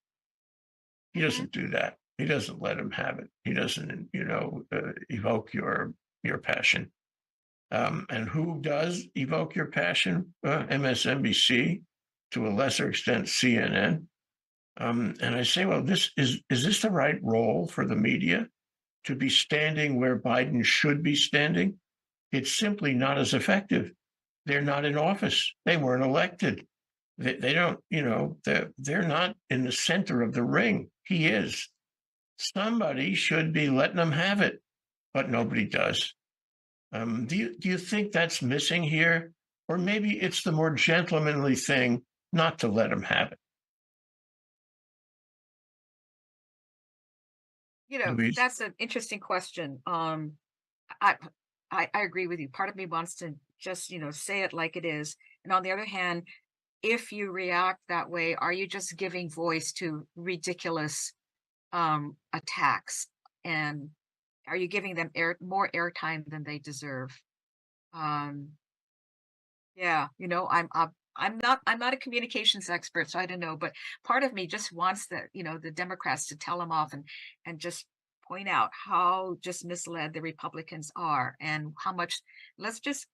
S6: He doesn't do that. He doesn't let him have it. He doesn't, evoke your passion. And who does evoke your passion? MSNBC, to a lesser extent, CNN. And I say, well, is this the right role for the media, to be standing where Biden should be standing? It's simply not as effective. They're not in office. They weren't elected. They don't, they're not in the center of the ring. He is. Somebody should be letting them have it, but nobody does. Do you think that's missing here? Or maybe it's the more gentlemanly thing not to let them have it? Louise?
S8: That's an interesting question. I, I agree with you. Part of me wants to just, say it like it is. And on the other hand, if you react that way, are you just giving voice to ridiculous attacks? And are you giving them more airtime than they deserve? Um, yeah, I'm not a communications expert, so I don't know. But part of me just wants the Democrats to tell them off and just point out how just misled the Republicans are and how much. Let's just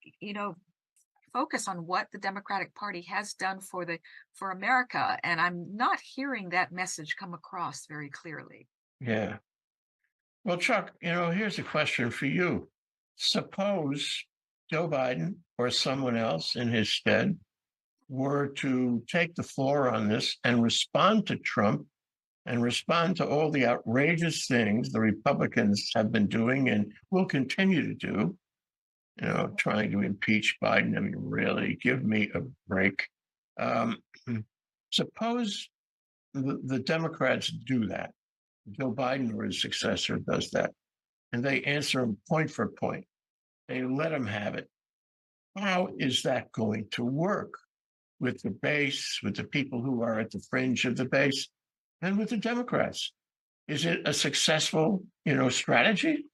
S8: focus on what the Democratic Party has done for America, and I'm not hearing that message come across very clearly.
S6: Yeah. Well, Chuck, here's a question for you. Suppose Joe Biden or someone else in his stead were to take the floor on this and respond to Trump and respond to all the outrageous things the Republicans have been doing and will continue to do, trying to impeach Biden. I mean, really, give me a break. Suppose the Democrats do that. Joe Biden or his successor does that, and they answer him point for point. They let him have it. How is that going to work with the base, with the people who are at the fringe of the base, and with the Democrats? Is it a successful, strategy?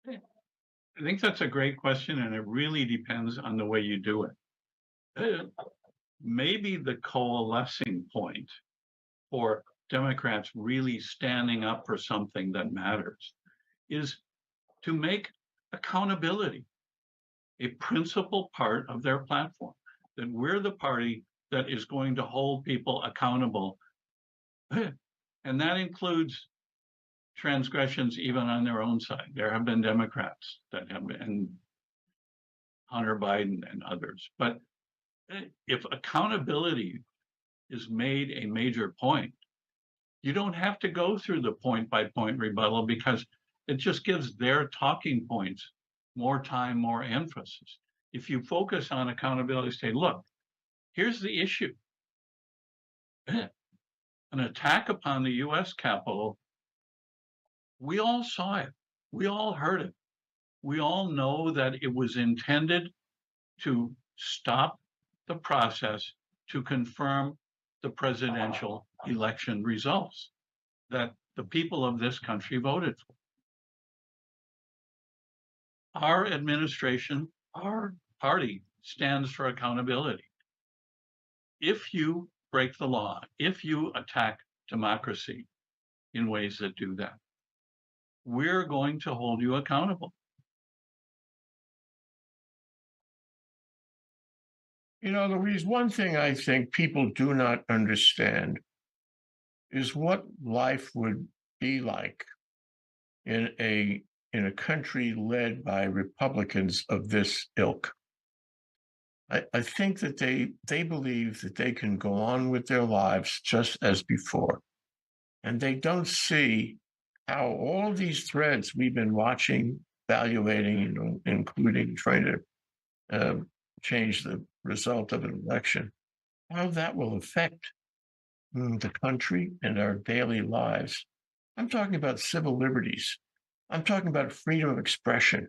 S10: I think that's a great question, and it really depends on the way you do it. Maybe the coalescing point for Democrats really standing up for something that matters is to make accountability a principal part of their platform, that we're the party that is going to hold people accountable. And that includes transgressions even on their own side. There have been Democrats that have been, and Hunter Biden and others. But if accountability is made a major point, you don't have to go through the point-by-point rebuttal because it just gives their talking points more time, more emphasis. If you focus on accountability, say, look, here's the issue. An attack upon the US Capitol, we all saw it. We all heard it. We all know that it was intended to stop the process to confirm the presidential election results that the people of this country voted for. Our administration, our party stands for accountability. If you break the law, if you attack democracy in ways that do that, we're going to hold you accountable.
S6: Louise, one thing I think people do not understand is what life would be like in a country led by Republicans of this ilk. I think that they believe that they can go on with their lives just as before. And they don't see how all these threads we've been watching, evaluating, including trying to change the result of an election, how that will affect the country and our daily lives. I'm talking about civil liberties. I'm talking about freedom of expression.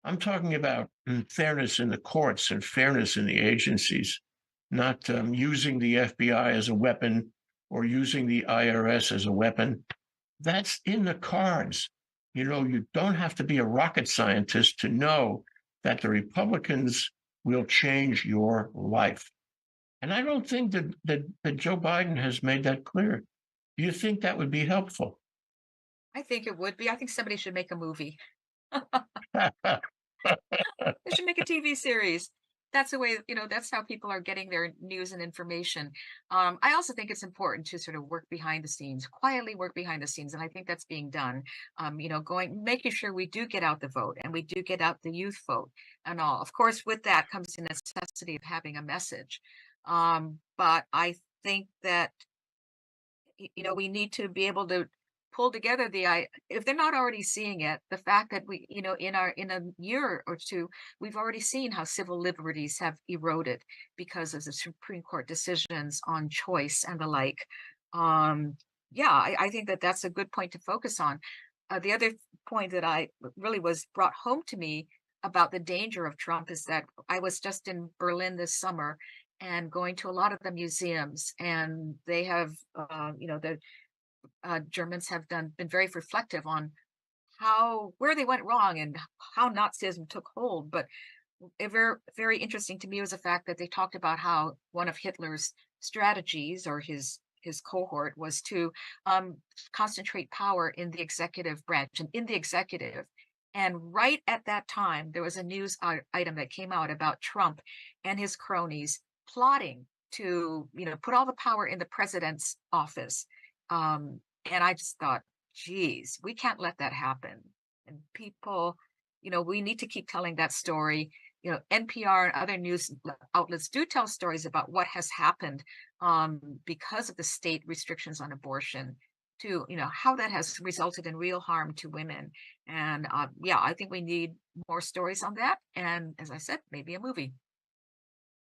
S6: I'm talking about fairness in the courts and fairness in the agencies, not using the FBI as a weapon or using the IRS as a weapon. That's in the cards. You don't have to be a rocket scientist to know that the Republicans will change your life. And I don't think that Joe Biden has made that clear. Do you think that would be helpful?
S8: I think it would be. I think somebody should make a movie. They should make a TV series. That's the way, that's how people are getting their news and information. I also think it's important to sort of work behind the scenes, quietly work behind the scenes. And I think that's being done, making sure we do get out the vote and we do get out the youth vote and all. Of course, with that comes the necessity of having a message. But I think that, we need to be able to pull together if they're not already seeing it, the fact that we, in a year or two, we've already seen how civil liberties have eroded because of the Supreme Court decisions on choice and the like. yeah, I think that that's a good point to focus on. The other point that I really was brought home to me about the danger of Trump is that I was just in Berlin this summer and going to a lot of the museums, and they have, the Germans have been very reflective on where they went wrong and how Nazism took hold. But very, very interesting to me was the fact that they talked about how one of Hitler's strategies, or his cohort, was to concentrate power in the executive branch and in the executive. And right at that time, there was a news item that came out about Trump and his cronies plotting to, put all the power in the president's office. And I just thought, geez, we can't let that happen. And people, we need to keep telling that story. NPR and other news outlets do tell stories about what has happened because of the state restrictions on abortion, to how that has resulted in real harm to women. And I think we need more stories on that. And as I said, maybe a movie.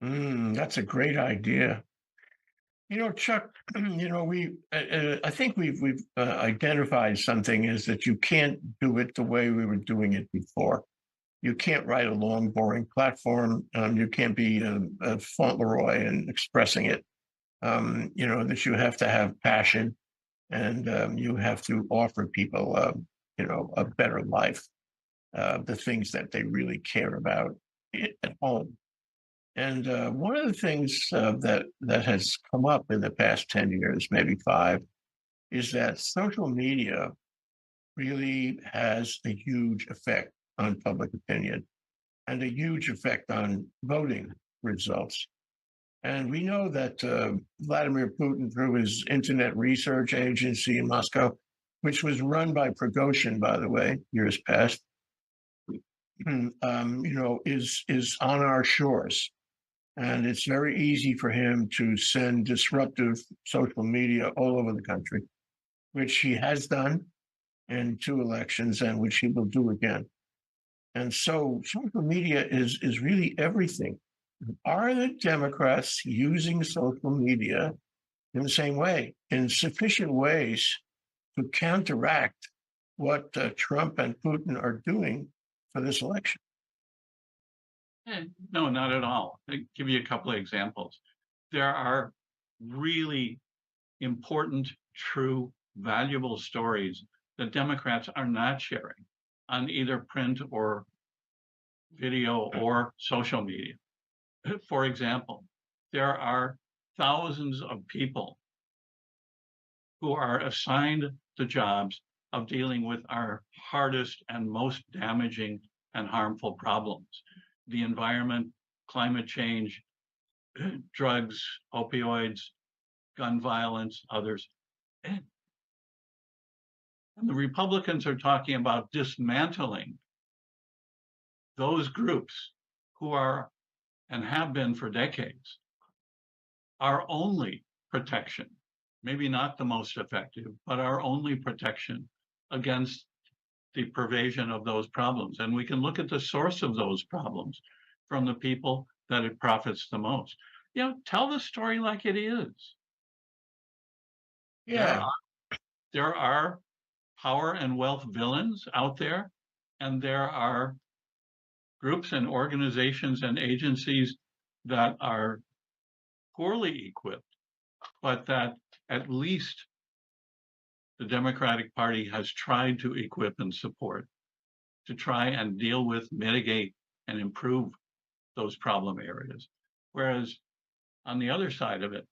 S6: That's a great idea. Chuck, I think we've identified something, is that you can't do it the way we were doing it before. You can't write a long, boring platform. You can't be a Fauntleroy and expressing it. That you have to have passion, and you have to offer people, a better life, the things that they really care about at home. And one of the things that has come up in the past 10 years, maybe 5, is that social media really has a huge effect on public opinion and a huge effect on voting results. And we know that Vladimir Putin, through his internet research agency in Moscow, which was run by Prigozhin, by the way, years past, is on our shores. And it's very easy for him to send disruptive social media all over the country, which he has done in 2 elections and which he will do again. And so social media is really everything. Are the Democrats using social media in the same way, in sufficient ways, to counteract what Trump and Putin are doing for this election?
S10: No, not at all. I'll give you a couple of examples. There are really important, true, valuable stories that Democrats are not sharing on either print or video or social media. For example, there are thousands of people who are assigned the jobs of dealing with our hardest and most damaging and harmful problems: the environment, climate change, drugs, opioids, gun violence, others. And the Republicans are talking about dismantling those groups who are, and have been for decades, our only protection, maybe not the most effective, but our only protection against the pervasion of those problems. And we can look at the source of those problems from the people that it profits the most. Tell the story like it is.
S6: Yeah.
S10: There are power and wealth villains out there, and there are groups and organizations and agencies that are poorly equipped, but that at least the Democratic Party has tried to equip and support, to try and deal with, mitigate, and improve those problem areas. Whereas on the other side of it,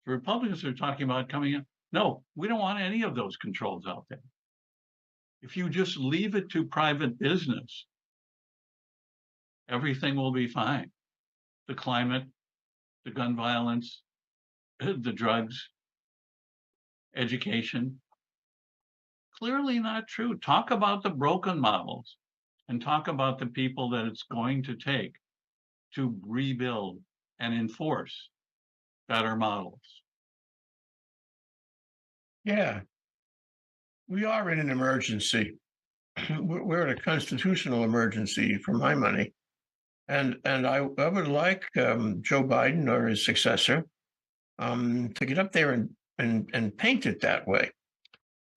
S10: the Republicans are talking about coming in. No, we don't want any of those controls out there. If you just leave it to private business, everything will be fine. The climate, the gun violence, the drugs, education. Clearly not true. Talk about the broken models and talk about the people that it's going to take to rebuild and enforce better models.
S6: Yeah, we are in an emergency. We're in a constitutional emergency, for my money. And I would like Joe Biden or his successor to get up there and and paint it that way.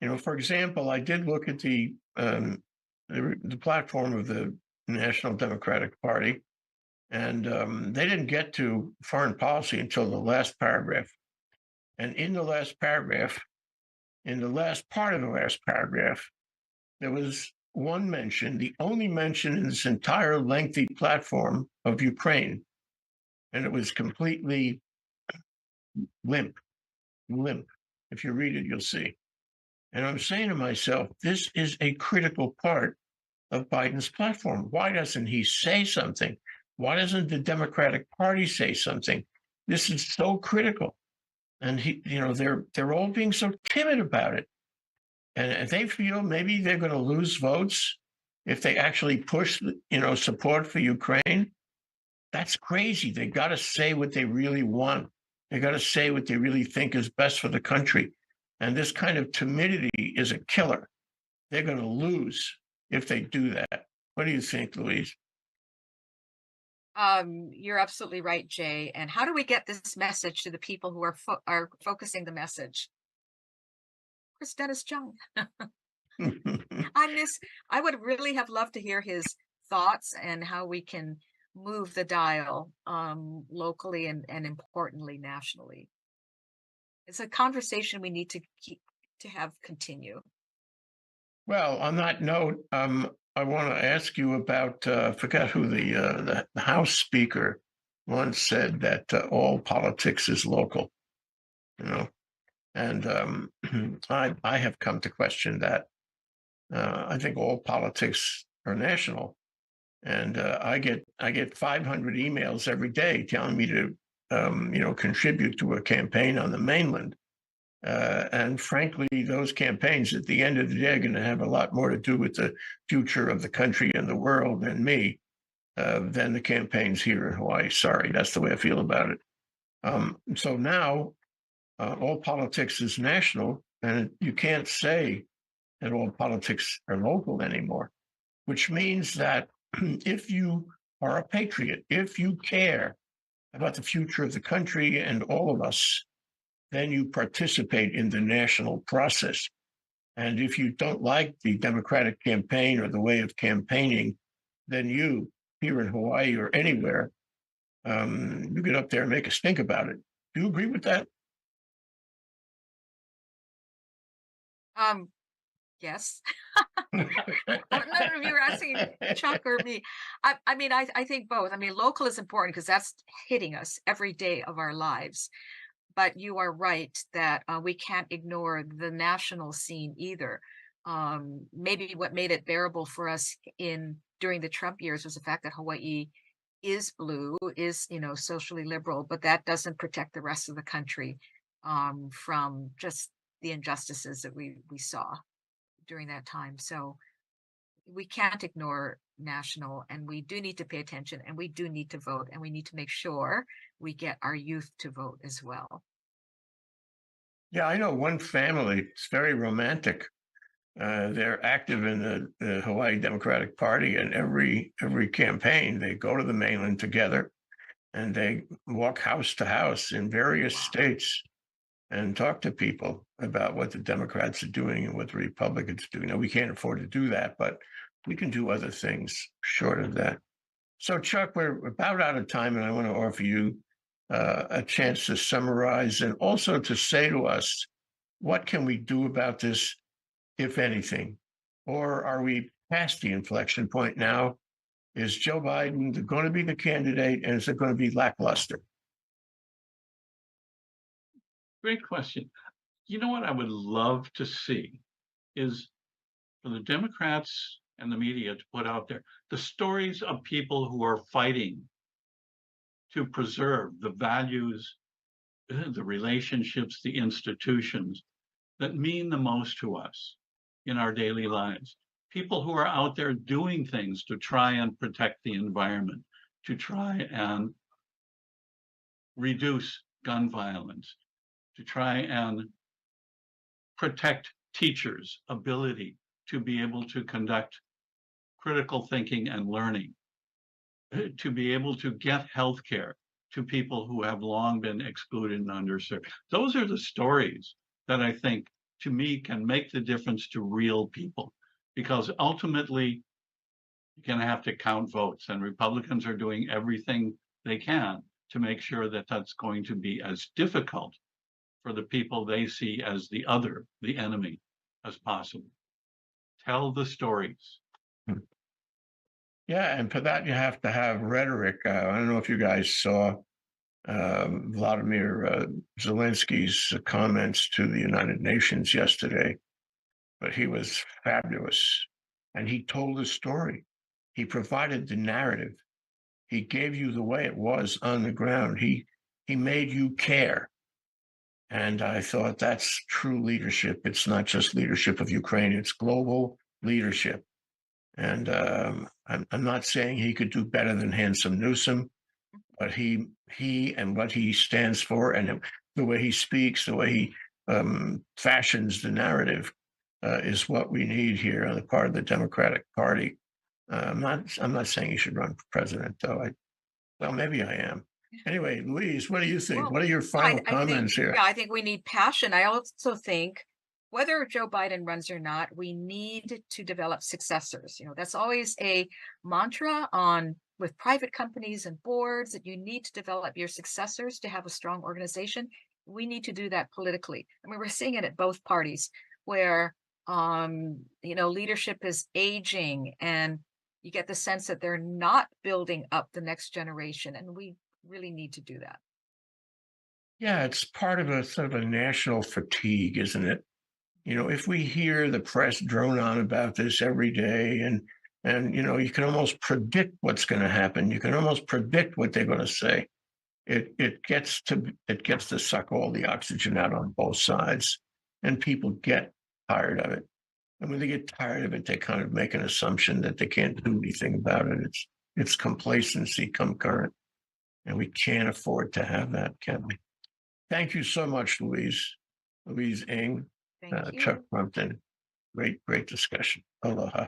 S6: You know, for example, I did look at the platform of the National Democratic Party, and they didn't get to foreign policy until the last paragraph. And in the last paragraph, in the last part of the last paragraph, there was one mention, the only mention in this entire lengthy platform of Ukraine. And it was completely limp. If you read it, you'll see. And I'm saying to myself, this is a critical part of Biden's platform. Why doesn't he say something? Why doesn't the Democratic Party say something? This is so critical. And they're all being so timid about it. And they feel maybe they're going to lose votes if they actually push, support for Ukraine. That's crazy. They got to say what they really want. They got to say what they really think is best for the country. And this kind of timidity is a killer. They're going to lose if they do that. What do you think, Louise?
S8: You're absolutely right, Jay. And how do we get this message to the people who are focusing the message? Chris Dennis Chung. I would really have loved to hear his thoughts and how we can move the dial locally and importantly nationally. It's a conversation we need to have continue.
S6: Well, on that note, I want to ask you about, I forgot who the House Speaker once said that all politics is local, and I have come to question that. I think all politics are national, and I get 500 emails every day telling me to contribute to a campaign on the mainland. And frankly, those campaigns at the end of the day are going to have a lot more to do with the future of the country and the world and me than the campaigns here in Hawaii. Sorry, that's the way I feel about it. So now all politics is national, and you can't say that all politics are local anymore, which means that if you are a patriot, if you care about the future of the country and all of us, then you participate in the national process. And if you don't like the Democratic campaign or the way of campaigning, then you, here in Hawaii or anywhere, you get up there and make a stink about it. Do you agree with that?
S8: Yes. I don't know if you were asking Chuck or me. I think both. Local is important because that's hitting us every day of our lives. But you are right that we can't ignore the national scene either. Maybe what made it bearable for us during the Trump years was the fact that Hawaii is blue, is socially liberal, but that doesn't protect the rest of the country from just the injustices that we saw during that time. So we can't ignore national, and we do need to pay attention, and we do need to vote, and we need to make sure we get our youth to vote as well.
S6: Yeah, I know one family. It's very romantic. They're active in the Hawaii Democratic Party, and every campaign they go to the mainland together, and they walk house to house in various states and talk to people about what the Democrats are doing and what the Republicans are doing. Now, we can't afford to do that, but we can do other things short of that. So, Chuck, we're about out of time, and I want to offer you a chance to summarize and also to say to us, what can we do about this, if anything? Or are we past the inflection point now? Is Joe Biden going to be the candidate, and is it going to be lackluster?
S10: Great question. You know what I would love to see is for the Democrats and the media to put out there the stories of people who are fighting to preserve the values, the relationships, the institutions that mean the most to us in our daily lives. People who are out there doing things to try and protect the environment, to try and reduce gun violence, to try and protect teachers' ability to be able to conduct critical thinking and learning, to be able to get healthcare, to people who have long been excluded and underserved. Those are the stories that I think, to me, can make the difference to real people, because ultimately you're going to have to count votes, and Republicans are doing everything they can to make sure that that's going to be as difficult for the people they see as the other, the enemy, as possible. Tell the stories.
S6: Yeah, and for that you have to have rhetoric. I don't know if you guys saw Vladimir Zelensky's comments to the United Nations yesterday, but he was fabulous. And he told the story. He provided the narrative. He gave you the way it was on the ground. He made you care. And I thought that's true leadership. It's not just leadership of Ukraine, it's global leadership. And I'm not saying he could do better than Handsome Newsom, but he and what he stands for and the way he speaks, the way he fashions the narrative is what we need here on the part of the Democratic Party. I'm not saying he should run for president, though. Well, maybe I am. Anyway, Louise, what do you think?
S8: Well,
S6: what are your final
S8: I
S6: comments
S8: think,
S6: here?
S8: Yeah, I think we need passion. I also think whether Joe Biden runs or not, we need to develop successors. That's always a mantra with private companies and boards, that you need to develop your successors to have a strong organization. We need to do that politically. I mean, we're seeing it at both parties where, leadership is aging, and you get the sense that they're not building up the next generation. And we really need to do that.
S6: Yeah, it's part of a sort of a national fatigue, isn't it? If we hear the press drone on about this every day, and you can almost predict what's going to happen. You can almost predict what they're going to say. It gets to suck all the oxygen out on both sides, and people get tired of it. And when they get tired of it, they kind of make an assumption that they can't do anything about it. It's complacency come current, and we can't afford to have that, can we? Thank you so much, Louise Ng, Chuck Crumpton. Great discussion. Aloha.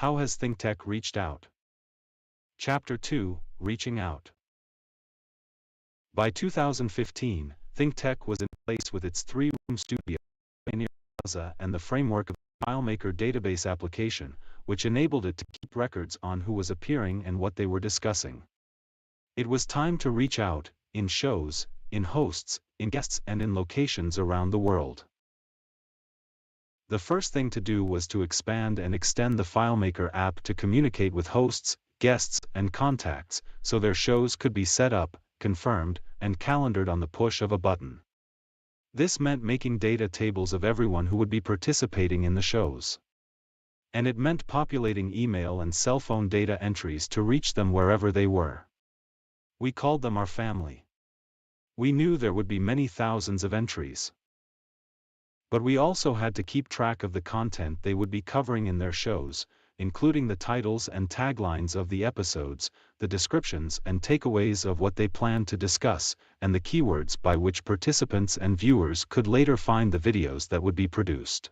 S3: How has ThinkTech reached out? Chapter 2, Reaching Out. By 2015, ThinkTech was in place with its 3-room studio and the framework of the FileMaker database application, which enabled it to keep records on who was appearing and what they were discussing. It was time to reach out, in shows, in hosts, in guests and in locations around the world. The first thing to do was to expand and extend the FileMaker app to communicate with hosts, guests, and contacts, so their shows could be set up, confirmed, and calendared on the push of a button. This meant making data tables of everyone who would be participating in the shows. And it meant populating email and cell phone data entries to reach them wherever they were. We called them our family. We knew there would be many thousands of entries. But we also had to keep track of the content they would be covering in their shows, including the titles and taglines of the episodes, the descriptions and takeaways of what they planned to discuss, and the keywords by which participants and viewers could later find the videos that would be produced.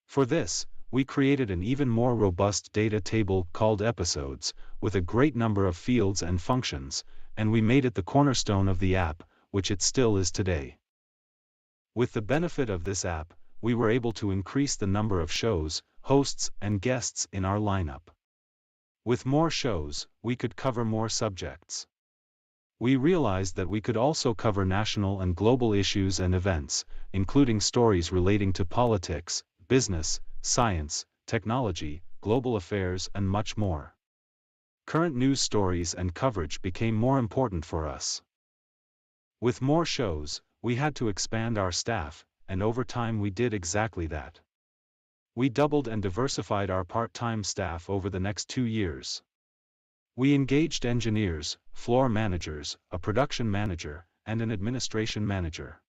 S3: For this, we created an even more robust data table called Episodes, with a great number of fields and functions, and we made it the cornerstone of the app, which it still is today. With the benefit of this app, we were able to increase the number of shows, hosts, and guests in our lineup. With more shows, we could cover more subjects. We realized that we could also cover national and global issues and events, including stories relating to politics, business, science, technology, global affairs, and much more. Current news stories and coverage became more important for us. With more shows, we had to expand our staff, and over time we did exactly that. We doubled and diversified our part-time staff over the next 2 years. We engaged engineers, floor managers, a production manager, and an administration manager.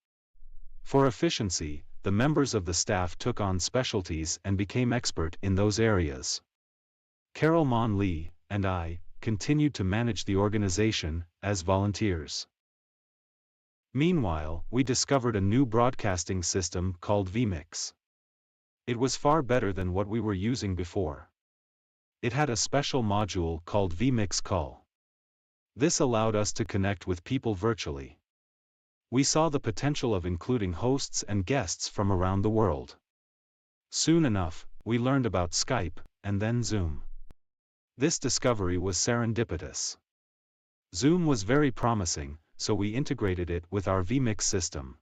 S3: For efficiency, the members of the staff took on specialties and became expert in those areas. Carol Mon Lee and I continued to manage the organization as volunteers. Meanwhile, we discovered a new broadcasting system called vMix. It was far better than what we were using before. It had a special module called vMix Call. This allowed us to connect with people virtually. We saw the potential of including hosts and guests from around the world. Soon enough, we learned about Skype, and then Zoom. This discovery was serendipitous. Zoom was very promising, so we integrated it with our vMix system.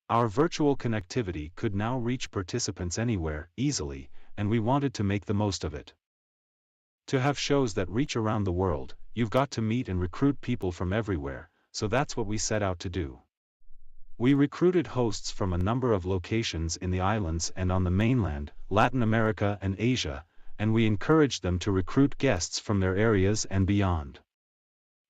S3: Our virtual connectivity could now reach participants anywhere, easily, and we wanted to make the most of it. To have shows that reach around the world, you've got to meet and recruit people from everywhere, so that's what we set out to do. We recruited hosts from a number of locations in the islands and on the mainland, Latin America and Asia, and we encouraged them to recruit guests from their areas and beyond.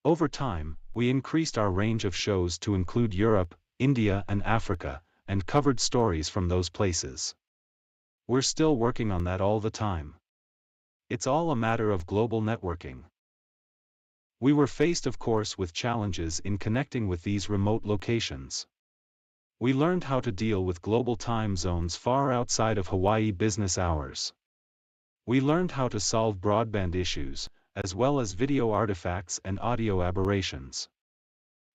S3: Over time, we increased our range of shows to include Europe, India and Africa, and covered stories from those places. We're still working on that all the time. It's all a matter of global networking. We were faced, of course, with challenges in connecting with these remote locations. We learned how to deal with global time zones far outside of Hawaii business hours. We learned how to solve broadband issues, as well as video artifacts and audio aberrations.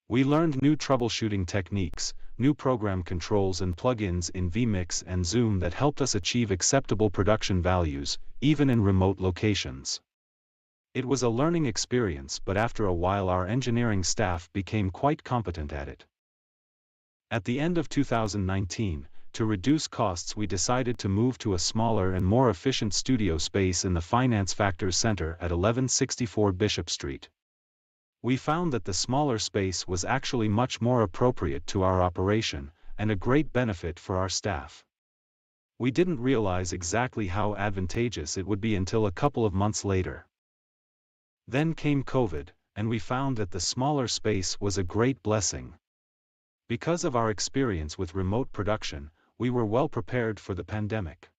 S3: We learned new troubleshooting techniques, new program controls and plugins in vMix and Zoom that helped us achieve acceptable production values, even in remote locations. It was a learning experience, but after a while our engineering staff became quite competent at it. At the end of 2019, to reduce costs, we decided to move to a smaller and more efficient studio space in the Finance Factors Center at 1164 Bishop Street. We found that the smaller space was actually much more appropriate to our operation, and a great benefit for our staff. We didn't realize exactly how advantageous it would be until a couple of months later. Then came COVID, and we found that the smaller space was a great blessing. Because of our experience with remote production, we were well prepared for the pandemic.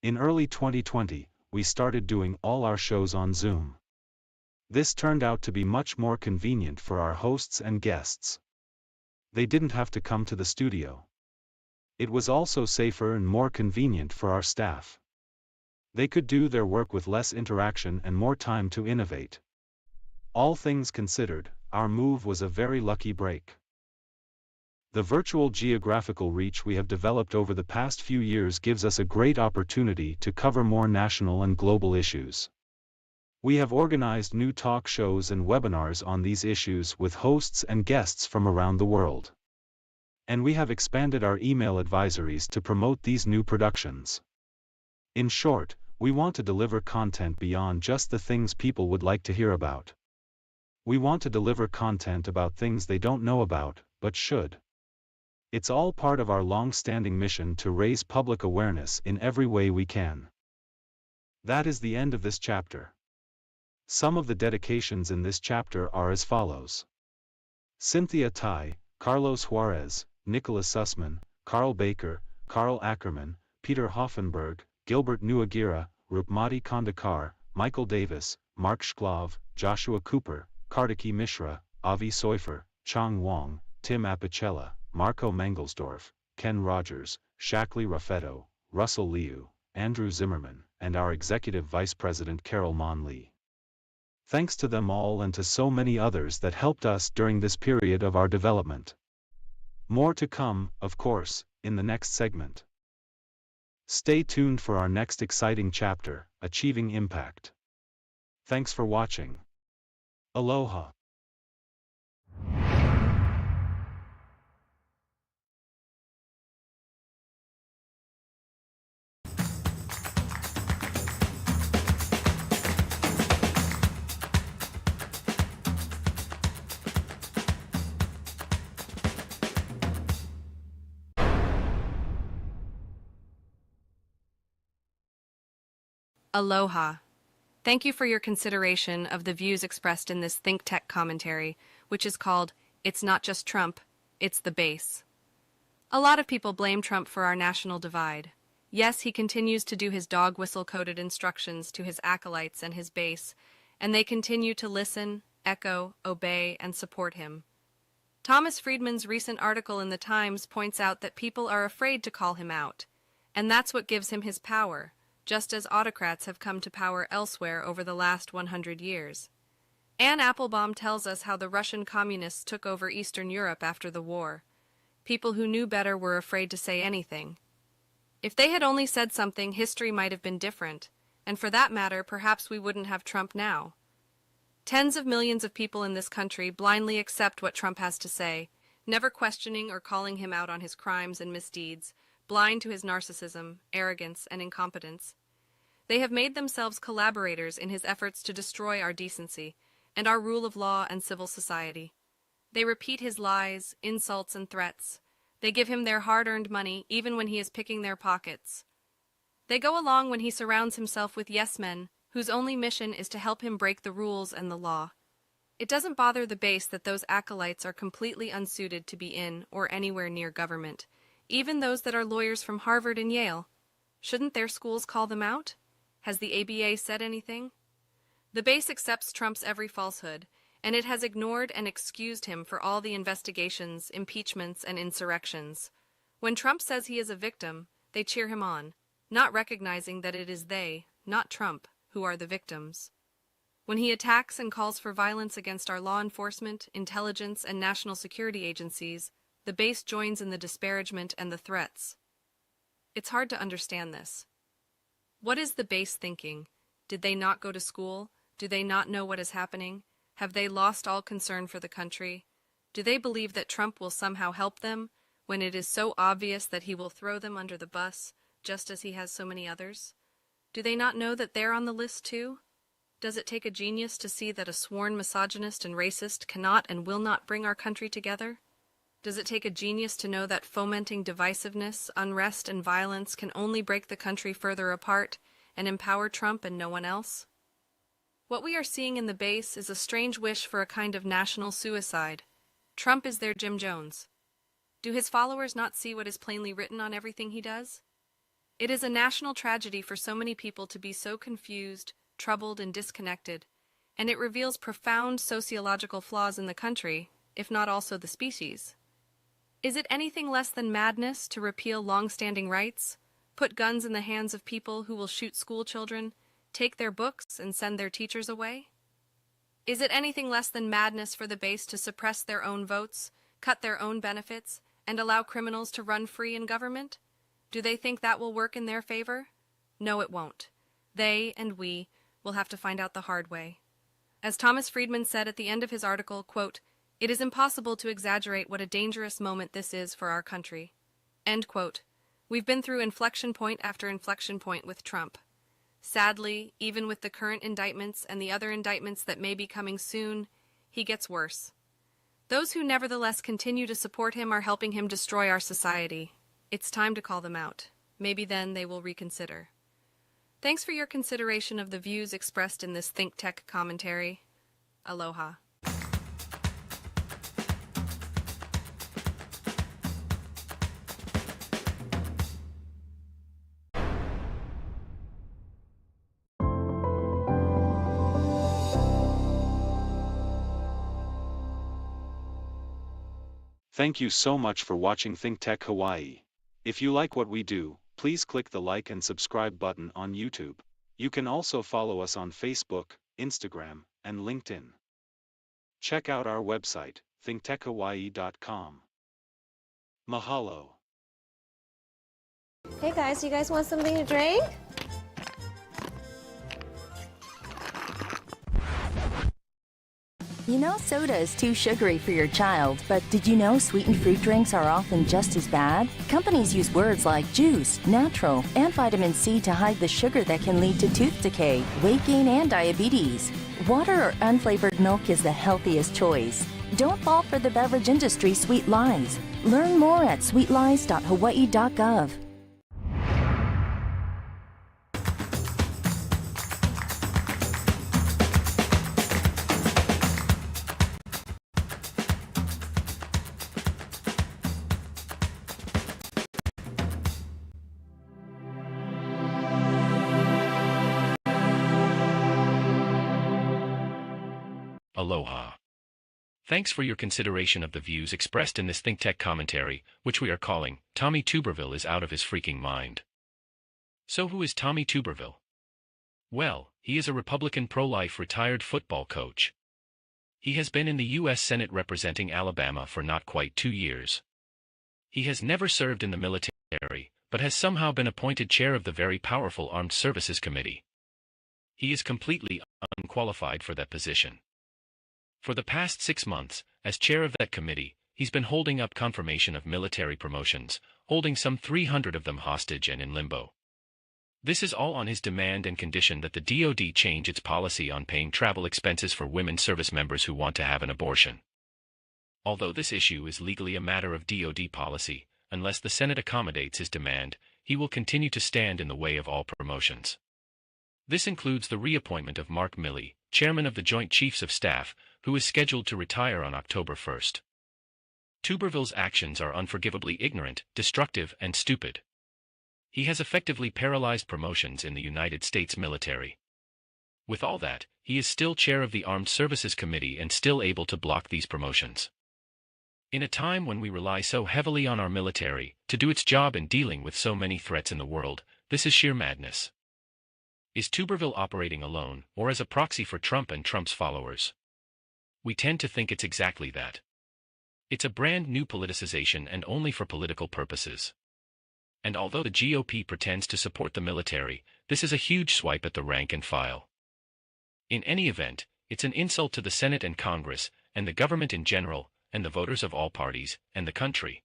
S3: In early 2020, we started doing all our shows on Zoom. This turned out to be much more convenient for our hosts and guests. They didn't have to come to the studio. It was also safer and more convenient for our staff. They could do their work with less interaction and more time to innovate. All things considered, our move was a very lucky break. The virtual geographical reach we have developed over the past few years gives us a great opportunity to cover more national and global issues. We have organized new talk shows and webinars on these issues with hosts and guests from around the world. And we have expanded our email advisories to promote these new productions. In short, we want to deliver content beyond just the things people would like to hear about. We want to deliver content about things they don't know about, but should. It's all part of our long-standing mission to raise public awareness in every way we can. That is the end of this chapter. Some of the dedications in this chapter are as follows. Cynthia Tai, Carlos Juarez, Nicholas Sussman, Carl Baker, Carl Ackerman, Peter Hoffenberg, Gilbert Nuagira, Rupmati Kandakar, Michael Davis, Mark Shklov, Joshua Cooper, Kartiki Mishra, Avi Soifer, Chang Wong, Tim Apicella, Marco Mangelsdorf, Ken Rogers, Shackley Raffetto, Russell Liu, Andrew Zimmerman, and our Executive Vice President Carol Mon Lee. Thanks to them all and to so many others that helped us during this period of our development. More to come, of course, in the next segment. Stay tuned for our next exciting chapter, Achieving Impact. Thanks for watching. Aloha.
S11: Aloha. Thank you for your consideration of the views expressed in this ThinkTech commentary, which is called It's Not Just Trump, It's the Base. A lot of people blame Trump for our national divide. Yes, he continues to do his dog whistle-coded instructions to his acolytes and his base, and they continue to listen, echo, obey, and support him. Thomas Friedman's recent article in the Times points out that people are afraid to call him out, and that's what gives him his power, just as autocrats have come to power elsewhere over the last 100 years. Anne Applebaum tells us how the Russian communists took over Eastern Europe after the war. People who knew better were afraid to say anything. If they had only said something, history might have been different, and for that matter, perhaps we wouldn't have Trump now. Tens of millions of people in this country blindly accept what Trump has to say, never questioning or calling him out on his crimes and misdeeds, blind to his narcissism, arrogance, and incompetence. They have made themselves collaborators in his efforts to destroy our decency and our rule of law and civil society. They repeat his lies, insults, and threats. They give him their hard-earned money even when he is picking their pockets. They go along when he surrounds himself with yes-men whose only mission is to help him break the rules and the law. It doesn't bother the base that those acolytes are completely unsuited to be in or anywhere near government, even those that are lawyers from Harvard and Yale. Shouldn't their schools call them out? Has the ABA said anything? The base accepts Trump's every falsehood, and it has ignored and excused him for all the investigations, impeachments, and insurrections. When Trump says he is a victim, they cheer him on, not recognizing that it is they, not Trump, who are the victims. When he attacks and calls for violence against our law enforcement, intelligence, and national security agencies, the base joins in the disparagement and the threats. It's hard to understand this. What is the base thinking? Did they not go to school? Do they not know what is happening? Have they lost all concern for the country? Do they believe that Trump will somehow help them when it is so obvious that he will throw them under the bus, just as he has so many others? Do they not know that they're on the list too? Does it take a genius to see that a sworn misogynist and racist cannot and will not bring our country together? Does it take a genius to know that fomenting divisiveness, unrest, and violence can only break the country further apart and empower Trump and no one else? What we are seeing in the base is a strange wish for a kind of national suicide. Trump is their Jim Jones. Do his followers not see what is plainly written on everything he does? It is a national tragedy for so many people to be so confused, troubled, and disconnected, and it reveals profound sociological flaws in the country, if not also the species. Is it anything less than madness to repeal long-standing rights, Put guns in the hands of people who will shoot school children, take their books, and send their teachers away? Is it anything less than madness for the base to suppress their own votes, cut their own benefits, and allow criminals to run free in government? Do they think that will work in their favor? No, it won't. They and we will have to find out the hard way. As Thomas Friedman said at the end of his article, quote, "It is impossible to exaggerate what a dangerous moment this is for our country." End quote. We've been through inflection point after inflection point with Trump. Sadly, even with the current indictments and the other indictments that may be coming soon, he gets worse. Those who nevertheless continue to support him are helping him destroy our society. It's time to call them out. Maybe then they will reconsider. Thanks for your consideration of the views expressed in this ThinkTech commentary. Aloha.
S3: Thank you so much for watching ThinkTech Hawaii. If you like what we do, please click the like and subscribe button on YouTube. You can also follow us on Facebook, Instagram, and LinkedIn. Check out our website, thinktechhawaii.com. Mahalo.
S9: Hey guys, you guys want something to drink?
S12: You know soda is too sugary for your child, but did you know sweetened fruit drinks are often just as bad? Companies use words like juice, natural, and vitamin C to hide the sugar that can lead to tooth decay, weight gain, and diabetes. Water or unflavored milk is the healthiest choice. Don't fall for the beverage industry's sweet lies. Learn more at sweetlies.hawaii.gov.
S13: Aloha. Thanks for your consideration of the views expressed in this ThinkTech commentary, which we are calling, Tommy Tuberville is out of his freaking mind. So who is Tommy Tuberville? Well, he is a Republican pro-life retired football coach. He has been in the U.S. Senate representing Alabama for not quite 2 years. He has never served in the military, but has somehow been appointed chair of the very powerful Armed Services Committee. He is completely unqualified for that position. For the past 6 months, as chair of that committee, he's been holding up confirmation of military promotions, holding some 300 of them hostage and in limbo. This is all on his demand and condition that the DoD change its policy on paying travel expenses for women service members who want to have an abortion. Although this issue is legally a matter of DoD policy, unless the Senate accommodates his demand, he will continue to stand in the way of all promotions. This includes the reappointment of Mark Milley, chairman of the Joint Chiefs of Staff, who is scheduled to retire on October 1st. Tuberville's actions are unforgivably ignorant, destructive, and stupid. He has effectively paralyzed promotions in the United States military. With all that, he is still chair of the Armed Services Committee and still able to block these promotions. In a time when we rely so heavily on our military to do its job in dealing with so many threats in the world, this is sheer madness. Is Tuberville operating alone, or as a proxy for Trump and Trump's followers? We tend to think it's exactly that. It's a brand new politicization and only for political purposes. And although the GOP pretends to support the military, this is a huge swipe at the rank and file. In any event, it's an insult to the Senate and Congress, and the government in general, and the voters of all parties, and the country.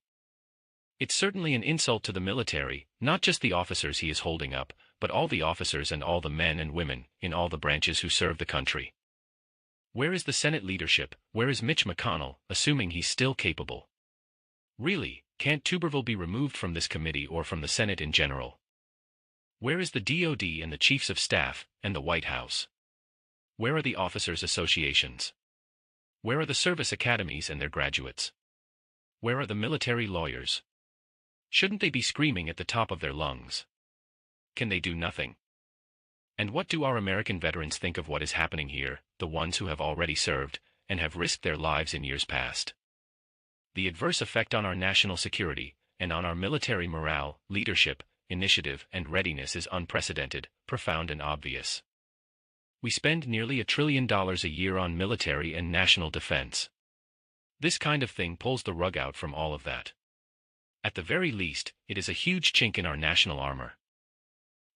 S13: It's certainly an insult to the military, not just the officers he is holding up, but all the officers and all the men and women, in all the branches who serve the country. Where is the Senate leadership? Where is Mitch McConnell, assuming he's still capable? Really, can't Tuberville be removed from this committee or from the Senate in general? Where is the DoD and the Chiefs of Staff, and the White House? Where are the officers' associations? Where are the service academies and their graduates? Where are the military lawyers? Shouldn't they be screaming at the top of their lungs? Can they do nothing? And what do our American veterans think of what is happening here, the ones who have already served, and have risked their lives in years past? The adverse effect on our national security, and on our military morale, leadership, initiative, and readiness is unprecedented, profound, and obvious. We spend nearly $1 trillion a year on military and national defense. This kind of thing pulls the rug out from all of that. At the very least, it is a huge chink in our national armor.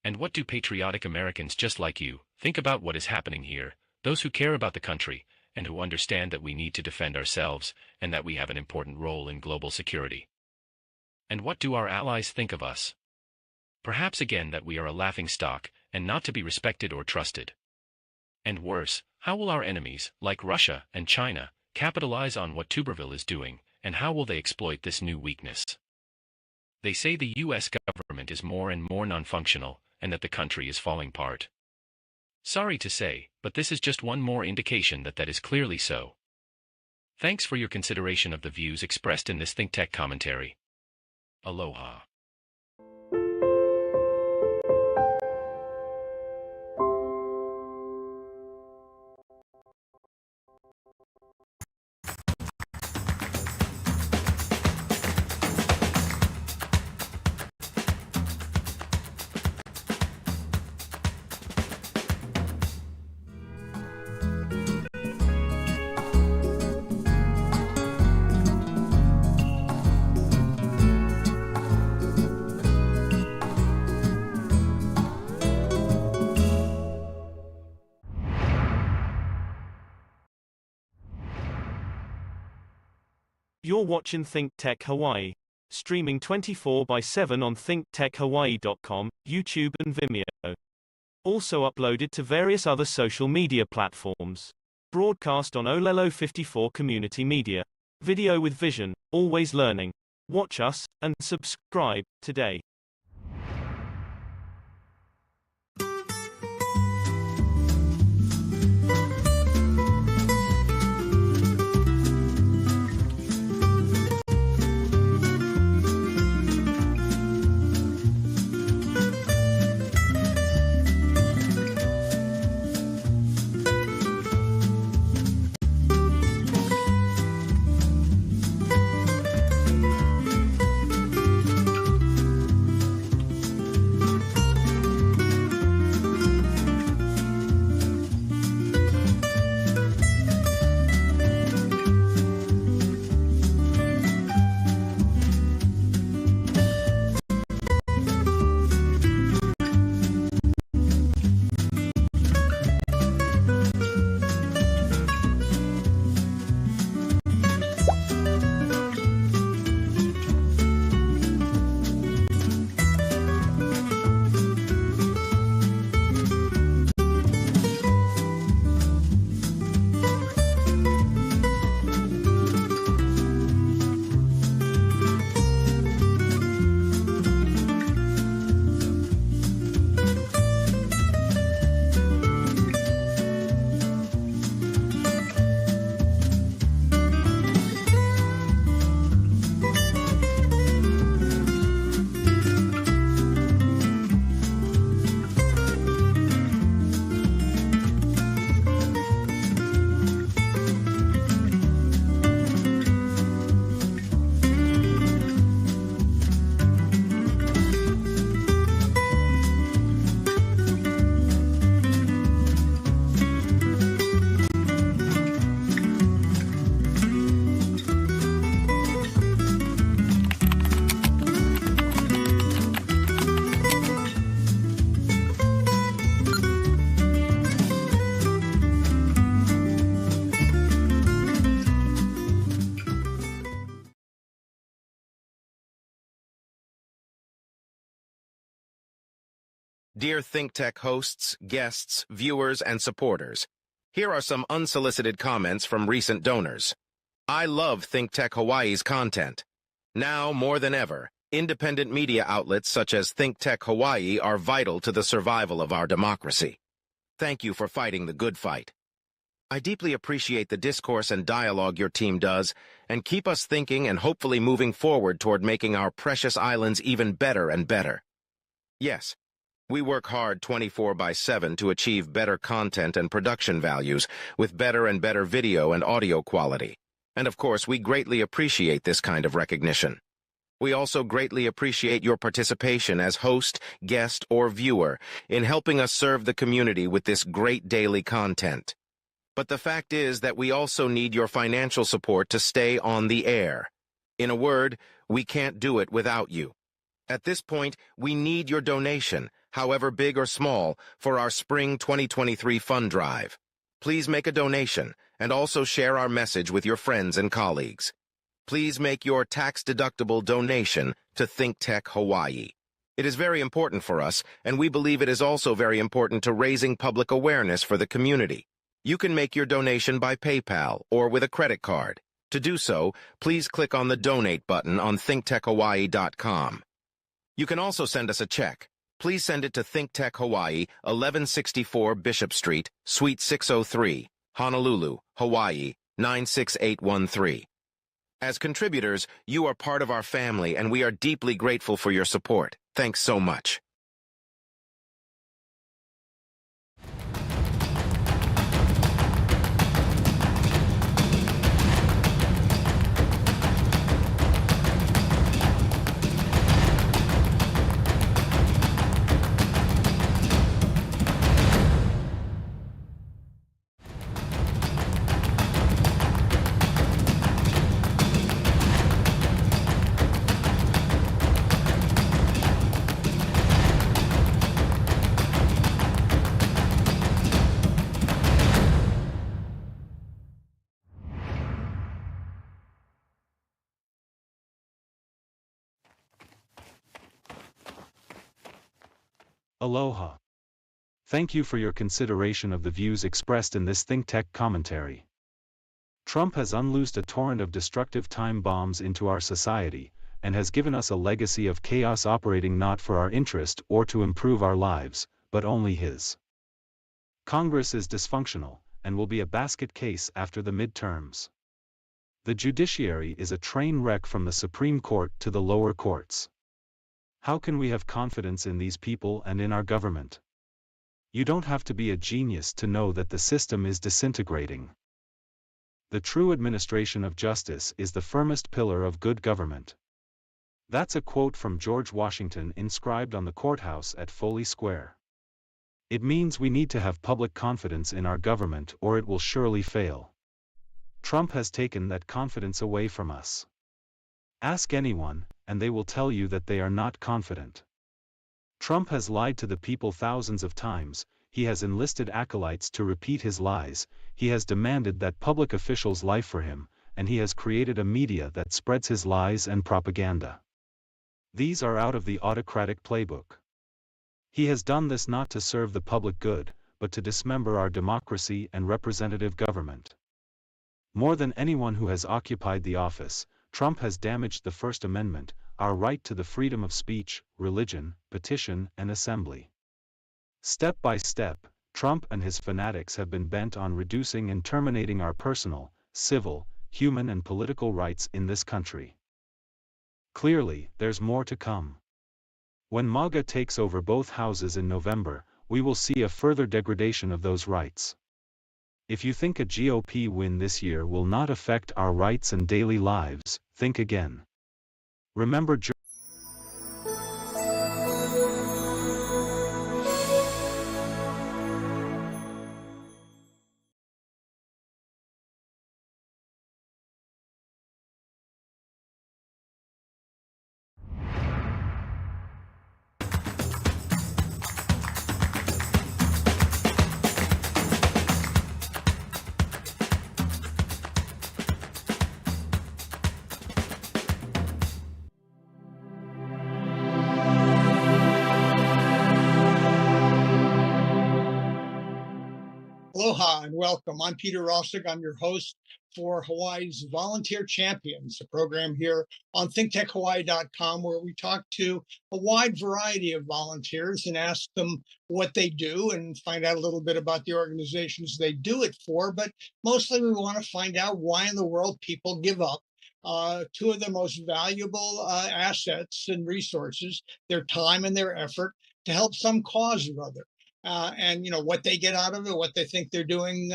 S13: And what do patriotic Americans just like you think about what is happening here, those who care about the country, and who understand that we need to defend ourselves, and that we have an important role in global security? And what do our allies think of us? Perhaps again that we are a laughingstock, and not to be respected or trusted. And worse, how will our enemies, like Russia and China, capitalize on what Tuberville is doing, and how will they exploit this new weakness? They say the U.S. government is more and more non-functional, and that the country is falling apart. Sorry to say, but this is just one more indication that that is clearly so. Thanks for your consideration of the views expressed in this ThinkTech commentary. Aloha.
S7: You're watching ThinkTech Hawaii, streaming 24/7 on thinktechhawaii.com, YouTube and Vimeo. Also uploaded to various other social media platforms. Broadcast on Olelo 54 Community Media. Video with vision, always learning. Watch us, and subscribe, today.
S1: Dear ThinkTech hosts, guests, viewers, and supporters, here are some unsolicited comments from recent donors. I love ThinkTech Hawaii's content. Now, more than ever, independent media outlets such as ThinkTech Hawaii are vital to the survival of our democracy. Thank you for fighting the good fight. I deeply appreciate the discourse and dialogue your team does, and keep us thinking and hopefully moving forward toward making our precious islands even better and better. Yes, we work hard 24/7 to achieve better content and production values with better and better video and audio quality. And of course, we greatly appreciate this kind of recognition. We also greatly appreciate your participation as host, guest, or viewer in helping us serve the community with this great daily content. But the fact is that we also need your financial support to stay on the air. In a word, we can't do it without you. At this point, we need your donation, however big or small, for our Spring 2023 fund drive. Please make a donation and also share our message with your friends and colleagues. Please make your tax-deductible donation to ThinkTech Hawaii. It is very important for us, and we believe it is also very important to raising public awareness for the community. You can make your donation by PayPal or with a credit card. To do so, please click on the Donate button on thinktechhawaii.com. You can also send us a check. Please send it to ThinkTech Hawaii, 1164 Bishop Street, Suite 603, Honolulu, Hawaii, 96813. As contributors, you are part of our family, and we are deeply grateful for your support. Thanks so much.
S3: Aloha. Thank you for your consideration of the views expressed in this ThinkTech commentary. Trump has unloosed a torrent of destructive time bombs into our society, and has given us a legacy of chaos operating not for our interest or to improve our lives, but only his. Congress is dysfunctional, and will be a basket case after the midterms. The judiciary is a train wreck from the Supreme Court to the lower courts. How can we have confidence in these people and in our government? You don't have to be a genius to know that the system is disintegrating. The true administration of justice is the firmest pillar of good government. That's a quote from George Washington inscribed on the courthouse at Foley Square. It means we need to have public confidence in our government or it will surely fail. Trump has taken that confidence away from us. Ask anyone, and they will tell you that they are not confident. Trump has lied to the people thousands of times, he has enlisted acolytes to repeat his lies, he has demanded that public officials lie for him, and he has created a media that spreads his lies and propaganda. These are out of the autocratic playbook. He has done this not to serve the public good, but to dismember our democracy and representative government. More than anyone who has occupied the office, Trump has damaged the First Amendment, our right to the freedom of speech, religion, petition, and assembly. Step by step, Trump and his fanatics have been bent on reducing and terminating our personal, civil, human and political rights in this country. Clearly, there's more to come. When MAGA takes over both houses in November, we will see a further degradation of those rights. If you think a GOP win this year will not affect our rights and daily lives, think again. Remember
S14: Aloha and welcome. I'm Peter Rossig. I'm your host for Hawaii's Volunteer Champions, a program here on thinktechhawaii.com where we talk to a wide variety of volunteers and ask them what they do and find out a little bit about the organizations they do it for. But mostly we want to find out why in the world people give up two of their most valuable assets and resources, their time and their effort, to help some cause or other. And what they get out of it, what they think they're doing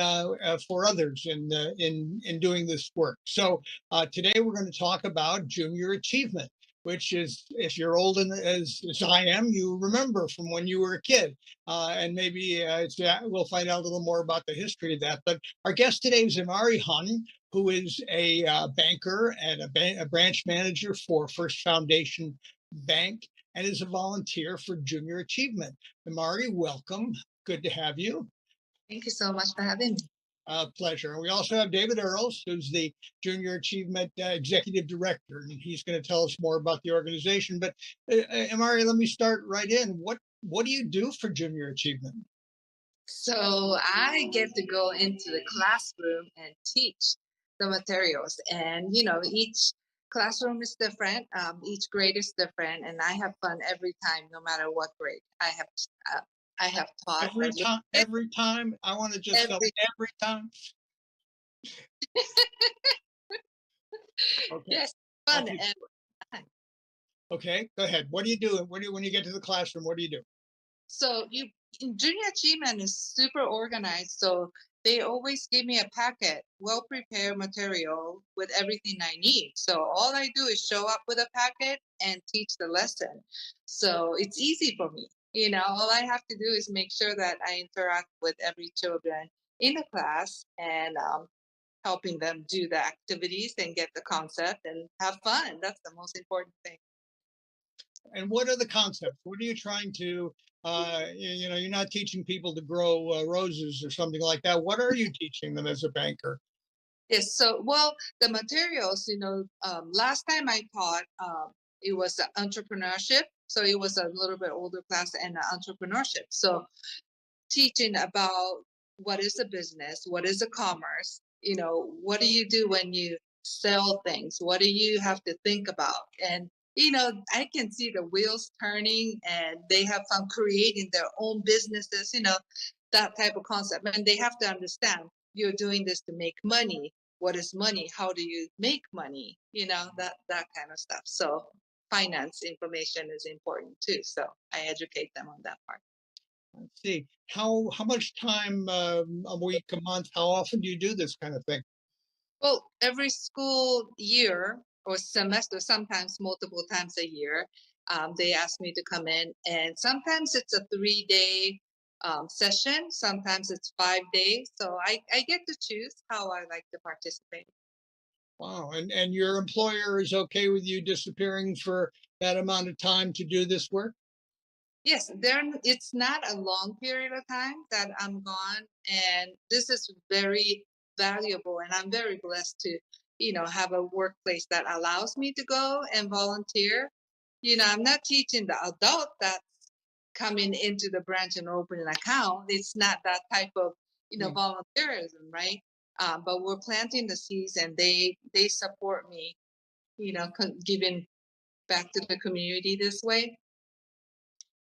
S14: for others in doing this work. So today we're going to talk about junior achievement, which is, if you're old as I am, you remember from when you were a kid. And maybe we'll find out a little more about the history of that. But our guest today is Imari Hun, who is a banker and a branch manager for First Foundation Bank and is a volunteer for Junior Achievement. Imari, welcome. Good to have you.
S15: Thank you so much for having me.
S14: Pleasure. And we also have David Earls, who's the Junior Achievement Executive Director, and he's going to tell us more about the organization. But Imari, let me start right in. What do you do for Junior Achievement?
S15: So I get to go into the classroom and teach the materials. And, you know, each classroom is different. Each grade is different. And I have fun every time, no matter what grade I have taught.
S14: Every time. I want to just tell every time. Okay.
S15: Yes, fun every time.
S14: Okay, go ahead. What do you do? When you get to the classroom, what do you do?
S15: So Junior Achievement is super organized. So they always give me a packet, well-prepared material with everything I need. So all I do is show up with a packet and teach the lesson. So it's easy for me. You know, all I have to do is make sure that I interact with every children in the class and helping them do the activities and get the concept and have fun. That's the most important thing.
S14: And what are the concepts? What are you trying to, you know, you're not teaching people to grow roses or something like that. What are you teaching them as a banker?
S15: Yes, so, well, the materials, you know, last time I taught, it was entrepreneurship. So it was a little bit older class and entrepreneurship. So teaching about what is a business, what is a commerce, you know, what do you do when you sell things? What do you have to think about? And, you know, I can see the wheels turning and they have fun creating their own businesses, you know, that type of concept. And they have to understand you're doing this to make money. What is money? How do you make money? You know, that kind of stuff. So finance information is important too. So I educate them on that part.
S14: Let's see. How much time a week, a month? How often do you do this kind of thing?
S15: Well, every school year or semester, sometimes multiple times a year, they ask me to come in, and sometimes it's a 3-day session. Sometimes it's 5 days. So I get to choose how I like to participate.
S14: Wow. And your employer is okay with you disappearing for that amount of time to do this work?
S15: Yes, it's not a long period of time that I'm gone, and this is very valuable, and I'm very blessed to, you know, have a workplace that allows me to go and volunteer. You know, I'm not teaching the adult that's coming into the branch and opening an account. It's not that type of, you know, volunteerism, right? But we're planting the seeds, and they support me, you know, giving back to the community this way.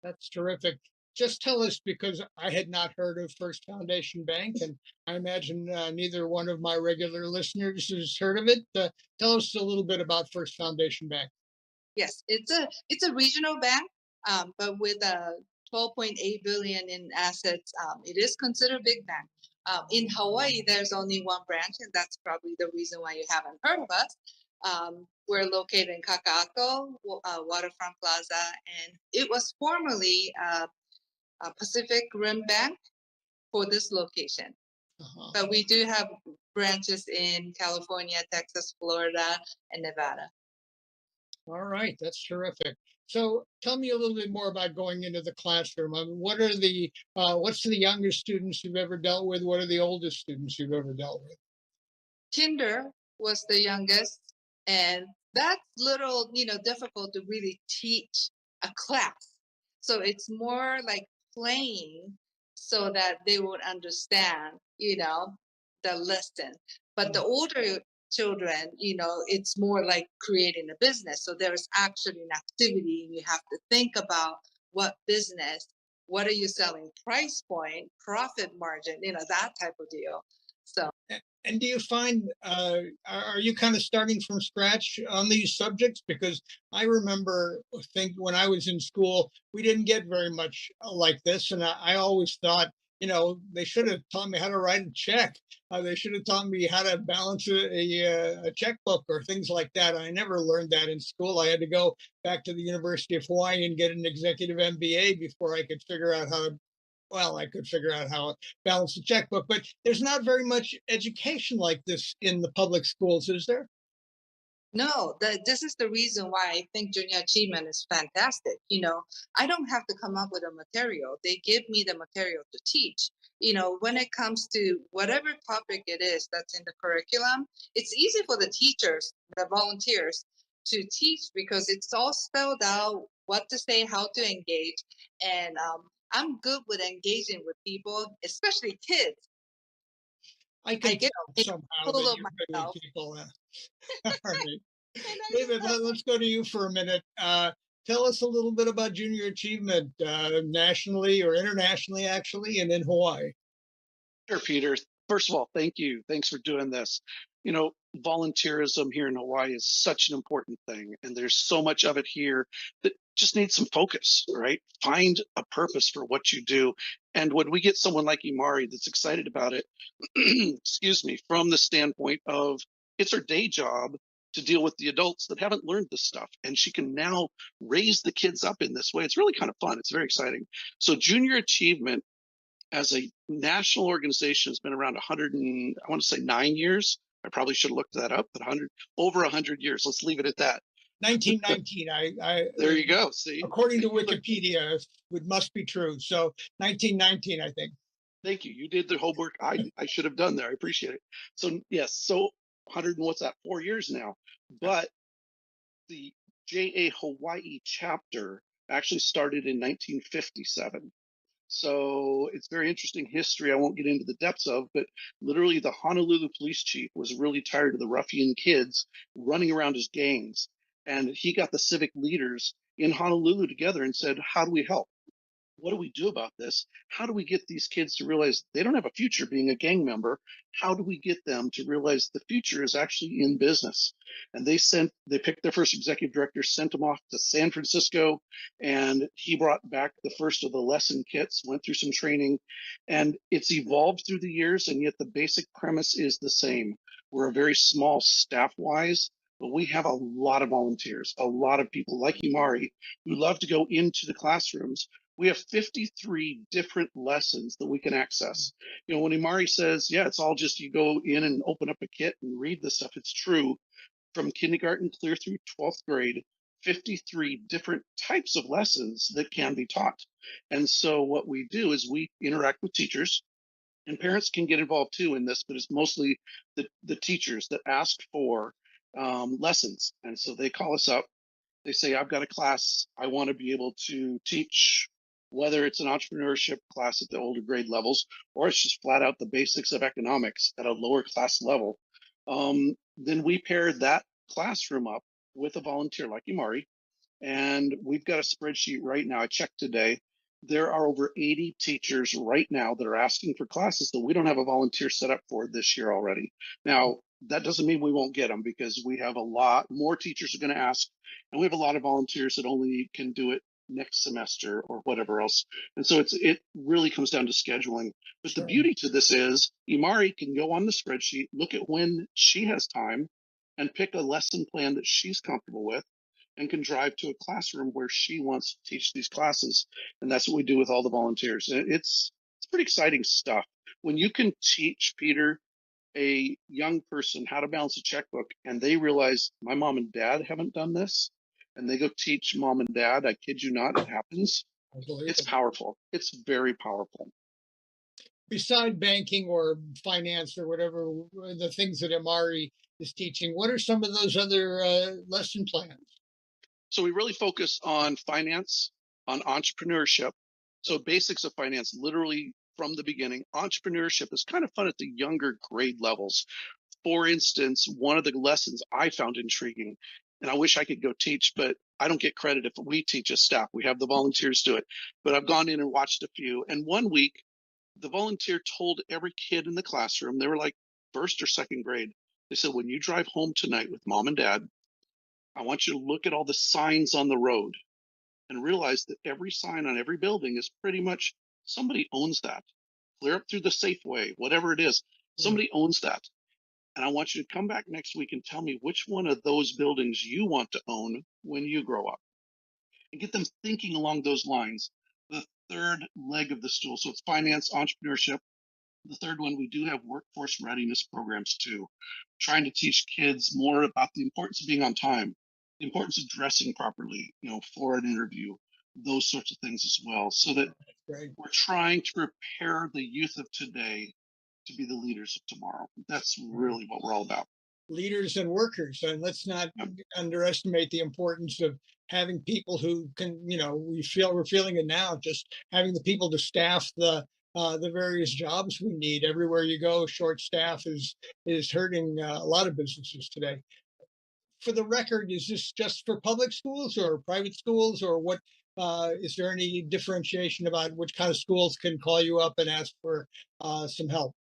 S14: That's terrific. Just tell us, because I had not heard of First Foundation Bank, and I imagine neither one of my regular listeners has heard of it. Tell us a little bit about First Foundation Bank.
S15: Yes, it's a regional bank, but with 12.8 billion in assets, it is considered a big bank. In Hawaii, there's only one branch, and that's probably the reason why you haven't heard of us. We're located in Kaka'ako, Waterfront Plaza, and it was formerly a Pacific Rim Bank for this location. But we do have branches in California, Texas, Florida, and Nevada.
S14: All right, that's terrific. So tell me a little bit more about going into the classroom. I mean, what's the youngest students you've ever dealt with? What are the oldest students you've ever dealt with?
S15: Kinder was the youngest, and that's little, you know, difficult to really teach a class. So it's more like playing so that they would understand, you know, the lesson. But the older children, you know, it's more like creating a business. So there's actually an activity, and you have to think about what business, what are you selling, price point, profit margin, you know, that type of deal. So.
S14: And do you find, are you kind of starting from scratch on these subjects? Because I remember, when I was in school, we didn't get very much like this. And I always thought, they should have taught me how to write a check. They should have taught me how to balance a checkbook or things like that. I never learned that in school. I had to go back to the University of Hawaii and get an executive MBA before I could figure out how to, well, I could figure out how to balance the checkbook. But there's not very much education like this in the public schools, is there?
S15: No, this is the reason why I think junior achievement is fantastic. I don't have to come up with a material. They give me the material to teach. When it comes to whatever topic it is that's in the curriculum, it's easy for the teachers, the volunteers, to teach because it's all spelled out, what to say, how to engage. And I'm good with engaging with people, especially kids.
S14: I can
S15: get
S14: tell somehow that
S15: full of
S14: you're good with
S15: myself.
S14: people. All right. David, let's go to you for a minute. Tell us a little bit about junior achievement nationally or internationally, actually, and in Hawaii.
S2: Sure, Peter. First of all, thank you. Thanks for doing this. Volunteerism here in Hawaii is such an important thing, and there's so much of it here that just needs some focus, right? Find a purpose for what you do. And when we get someone like Imari that's excited about it, excuse me, from the standpoint of it's her day job to deal with the adults that haven't learned this stuff, and she can now raise the kids up in this way. It's really kind of fun. It's very exciting. So Junior Achievement as a national organization has been around 100 and I want to say 9 years. I probably should have looked that up, but over 100 years. Let's leave it at that.
S14: 1919.
S2: There you go. See,
S14: according to Wikipedia, it must be true. So 1919, I think.
S2: Thank you. You did the homework I should have done there. I appreciate it. So yes, so 100 and what's that? 4 years now. But the JA Hawaii chapter actually started in 1957. So it's very interesting history I won't get into the depths of, but literally the Honolulu police chief was really tired of the ruffian kids running around as gangs. And he got the civic leaders in Honolulu together and said, how do we help? What do we do about this? How do we get these kids to realize they don't have a future being a gang member? How do we get them to realize the future is actually in business? And they picked their first executive director, sent him off to San Francisco, and he brought back the first of the lesson kits, went through some training, and it's evolved through the years, and yet the basic premise is the same. We're a very small staff-wise, but we have a lot of volunteers, a lot of people like Imari who love to go into the classrooms. We have 53 different lessons that we can access. When Imari says, yeah, it's all just you go in and open up a kit and read this stuff, it's true. From kindergarten clear through 12th grade, 53 different types of lessons that can be taught. And so what we do is we interact with teachers, and parents can get involved too in this, but it's mostly the teachers that ask for lessons. And so they call us up. They say, I've got a class. I want to be able to teach, whether it's an entrepreneurship class at the older grade levels, or it's just flat out the basics of economics at a lower class level. Then we pair that classroom up with a volunteer like Imari. And we've got a spreadsheet right now. I checked today. There are over 80 teachers right now that are asking for classes that we don't have a volunteer set up for this year already. Now, that doesn't mean we won't get them, because we have a lot more teachers are going to ask, and we have a lot of volunteers that only can do it next semester or whatever else. And so it really comes down to scheduling. But the beauty to this is Imari can go on the spreadsheet, look at when she has time, and pick a lesson plan that she's comfortable with, and can drive to a classroom where she wants to teach these classes. And that's what we do with all the volunteers. And it's pretty exciting stuff. When you can teach, Peter, a young person how to balance a checkbook, and they realize my mom and dad haven't done this, and they go teach mom and dad, I kid you not, it happens. It's powerful. It's very powerful.
S14: Beside banking or finance or whatever, the things that Imari is teaching, what are some of those other lesson plans?
S2: So we really focus on finance, on entrepreneurship. So basics of finance, literally from the beginning. Entrepreneurship is kind of fun at the younger grade levels. For instance, one of the lessons I found intriguing, and I wish I could go teach, but I don't get credit if we teach as staff. We have the volunteers do it. But I've gone in and watched a few. And one week, the volunteer told every kid in the classroom, they were like first or second grade, they said, when you drive home tonight with mom and dad, I want you to look at all the signs on the road and realize that every sign on every building is pretty much somebody owns that. clear up through the Safeway, whatever it is. Somebody owns that. And I want you to come back next week and tell me which one of those buildings you want to own when you grow up, and get them thinking along those lines. The third leg of the stool, so it's finance, entrepreneurship. The third one, we do have workforce readiness programs too, trying to teach kids more about the importance of being on time, the importance of dressing properly, for an interview, those sorts of things as well, so that we're trying to prepare the youth of today to be the leaders of tomorrow. That's really what we're all about.
S14: Leaders and workers, and let's not underestimate the importance of having people who can, we're feeling it now, just having the people to staff the various jobs we need. Everywhere you go, short staff is hurting a lot of businesses today. For the record, is this just for public schools or private schools, or what? Is there any differentiation about which kind of schools can call you up and ask for some help?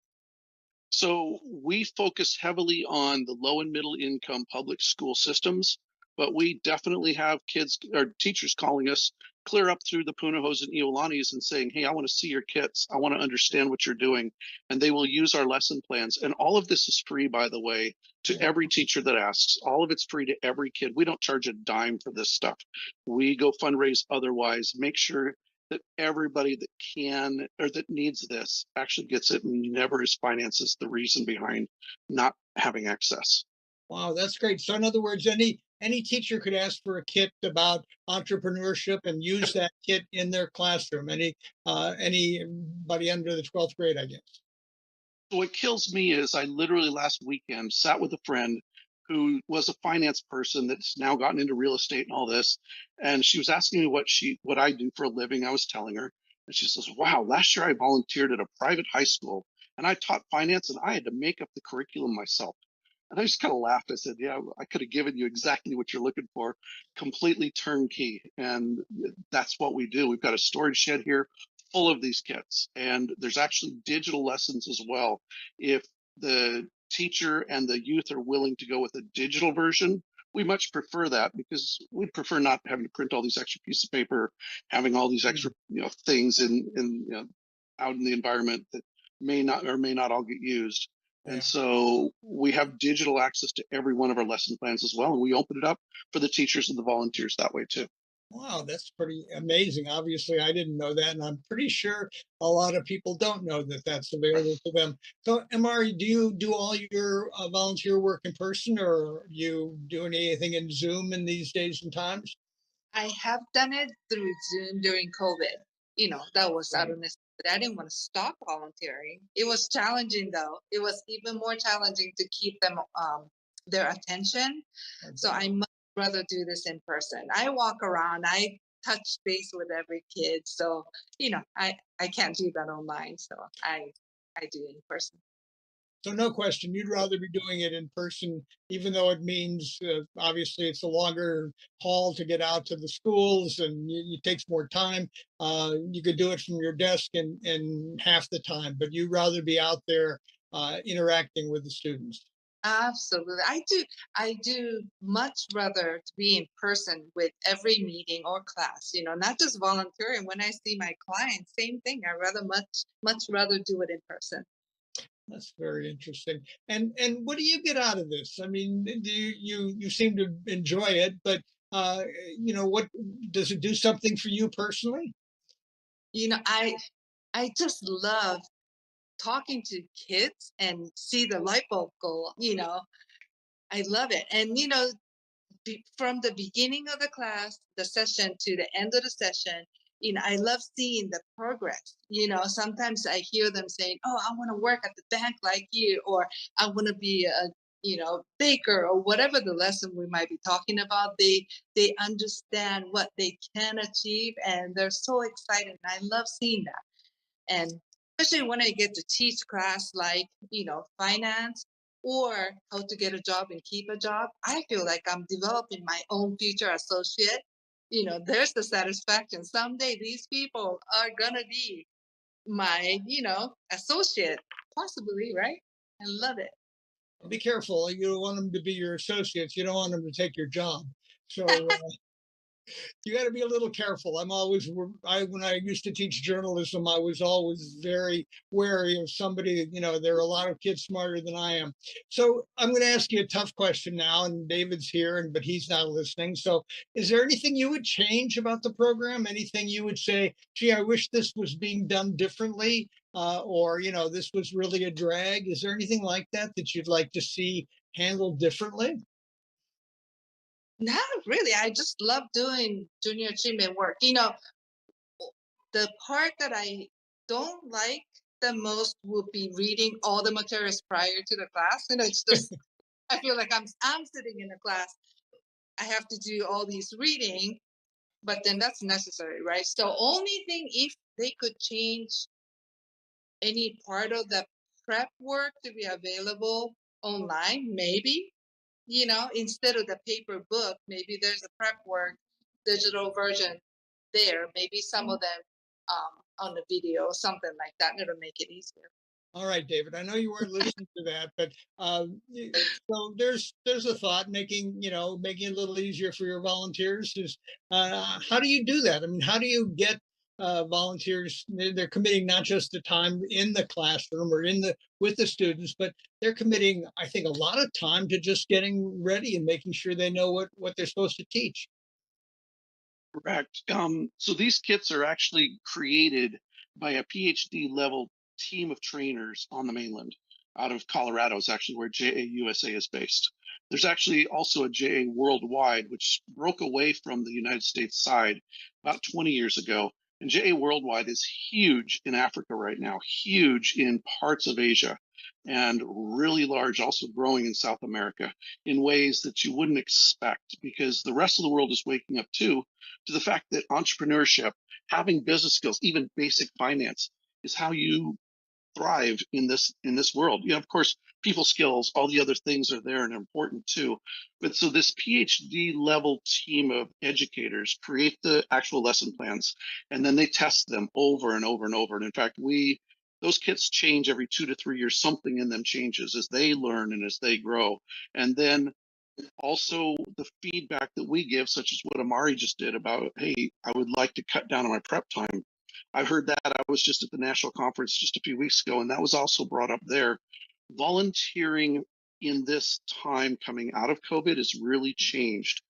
S2: So we focus heavily on the low and middle income public school systems, but we definitely have kids or teachers calling us clear up through the Punahos and Iolanis and saying, hey, I want to see your kits. I want to understand what you're doing. And they will use our lesson plans. And all of this is free, by the way, to every teacher that asks. All of it's free to every kid. We don't charge a dime for this stuff. We go fundraise otherwise, make sure that everybody that can or that needs this actually gets it, and never is finances the reason behind not having access.
S14: Wow, that's great. So in other words, any teacher could ask for a kit about entrepreneurship and use that kit in their classroom. Anybody under the 12th grade, I guess.
S2: What kills me is I literally last weekend sat with a friend who was a finance person that's now gotten into real estate and all this. And she was asking me what I do for a living. I was telling her, and she says, wow, last year I volunteered at a private high school and I taught finance and I had to make up the curriculum myself. And I just kind of laughed. I said, yeah, I could have given you exactly what you're looking for, completely turnkey. And that's what we do. We've got a storage shed here full of these kits, and there's actually digital lessons as well. If the teacher and the youth are willing to go with a digital version, we much prefer that, because we prefer not having to print all these extra pieces of paper, having all these extra things out in the environment that may not all get used. Yeah. And so we have digital access to every one of our lesson plans as well, and we open it up for the teachers and the volunteers that way too.
S14: Wow, that's pretty amazing. Obviously, I didn't know that, and I'm pretty sure a lot of people don't know that that's available to them. So, Amari, do you do all your volunteer work in person, or are you doing anything in Zoom in these days and times?
S15: I have done it through Zoom during COVID. That was out of necessity. I didn't want to stop volunteering. It was challenging, though. It was even more challenging to keep them their attention. Okay. So I much rather do this in person. I walk around, I touch base with every kid. So, I can't do that online. So I do it in person.
S14: So no question, you'd rather be doing it in person, even though it means obviously it's a longer haul to get out to the schools and it takes more time. You could do it from your desk in half the time, but you'd rather be out there interacting with the students.
S15: Absolutely. I do much rather to be in person with every meeting or class, not just volunteering. When I see my clients, same thing. I rather much rather do it in person.
S14: That's very interesting. And what do you get out of this? I mean, you seem to enjoy it, but what does it do something for you personally?
S15: I just love talking to kids and see the light bulb go. I love it. And from the beginning of the session to the end of the session, I love seeing the progress. Sometimes I hear them saying, oh, I want to work at the bank like you, or I want to be a baker, or whatever the lesson we might be talking about. They understand what they can achieve, and they're so excited. And I love seeing that. And especially when I get to teach class like, finance or how to get a job and keep a job, I feel like I'm developing my own future associate. There's the satisfaction. Someday these people are going to be my, associate, possibly, right? I love it.
S14: Be careful. You don't want them to be your associates. You don't want them to take your job. So You got to be a little careful. When I used to teach journalism, I was always very wary of somebody, there are a lot of kids smarter than I am. So I'm going to ask you a tough question now, and David's here, but he's not listening. So is there anything you would change about the program? Anything you would say, gee, I wish this was being done differently? Or, this was really a drag. Is there anything like that you'd like to see handled differently?
S15: Not really. I just love doing junior achievement work. The part that I don't like the most would be reading all the materials prior to the class. It's just I feel like I'm sitting in a class. I have to do all these reading, but then that's necessary, right? So only thing, if they could change any part of the prep work to be available online, maybe, instead of the paper book, maybe there's a prep work digital version there, maybe some of them on the video, something like that. It'll make it easier.
S14: All right, David, I know you weren't listening to that, but so there's a thought making it a little easier for your volunteers is how do you do that? I mean, how do you get volunteers? They're committing not just the time in the classroom or with the students, but they're committing, I think, a lot of time to just getting ready and making sure they know what they're supposed to teach.
S2: Correct. So these kits are actually created by a PhD level team of trainers on the mainland out of Colorado is actually where JA USA is based. There's actually also a JA Worldwide, which broke away from the United States side about 20 years ago. And JA Worldwide is huge in Africa right now, huge in parts of Asia, and really large, also growing in South America in ways that you wouldn't expect, because the rest of the world is waking up too to the fact that entrepreneurship, having business skills, even basic finance, is how you thrive in this world. Of course, people skills, all the other things are there and important too. But so this PhD level team of educators create the actual lesson plans, and then they test them over and over and over. And in fact, those kits change every 2 to 3 years. Something in them changes as they learn and as they grow. And then also the feedback that we give, such as what Amari just did about, hey, I would like to cut down on my prep time. I've heard that. I was just at the national conference just a few weeks ago, and that was also brought up there. Volunteering in this time coming out of COVID has really changed.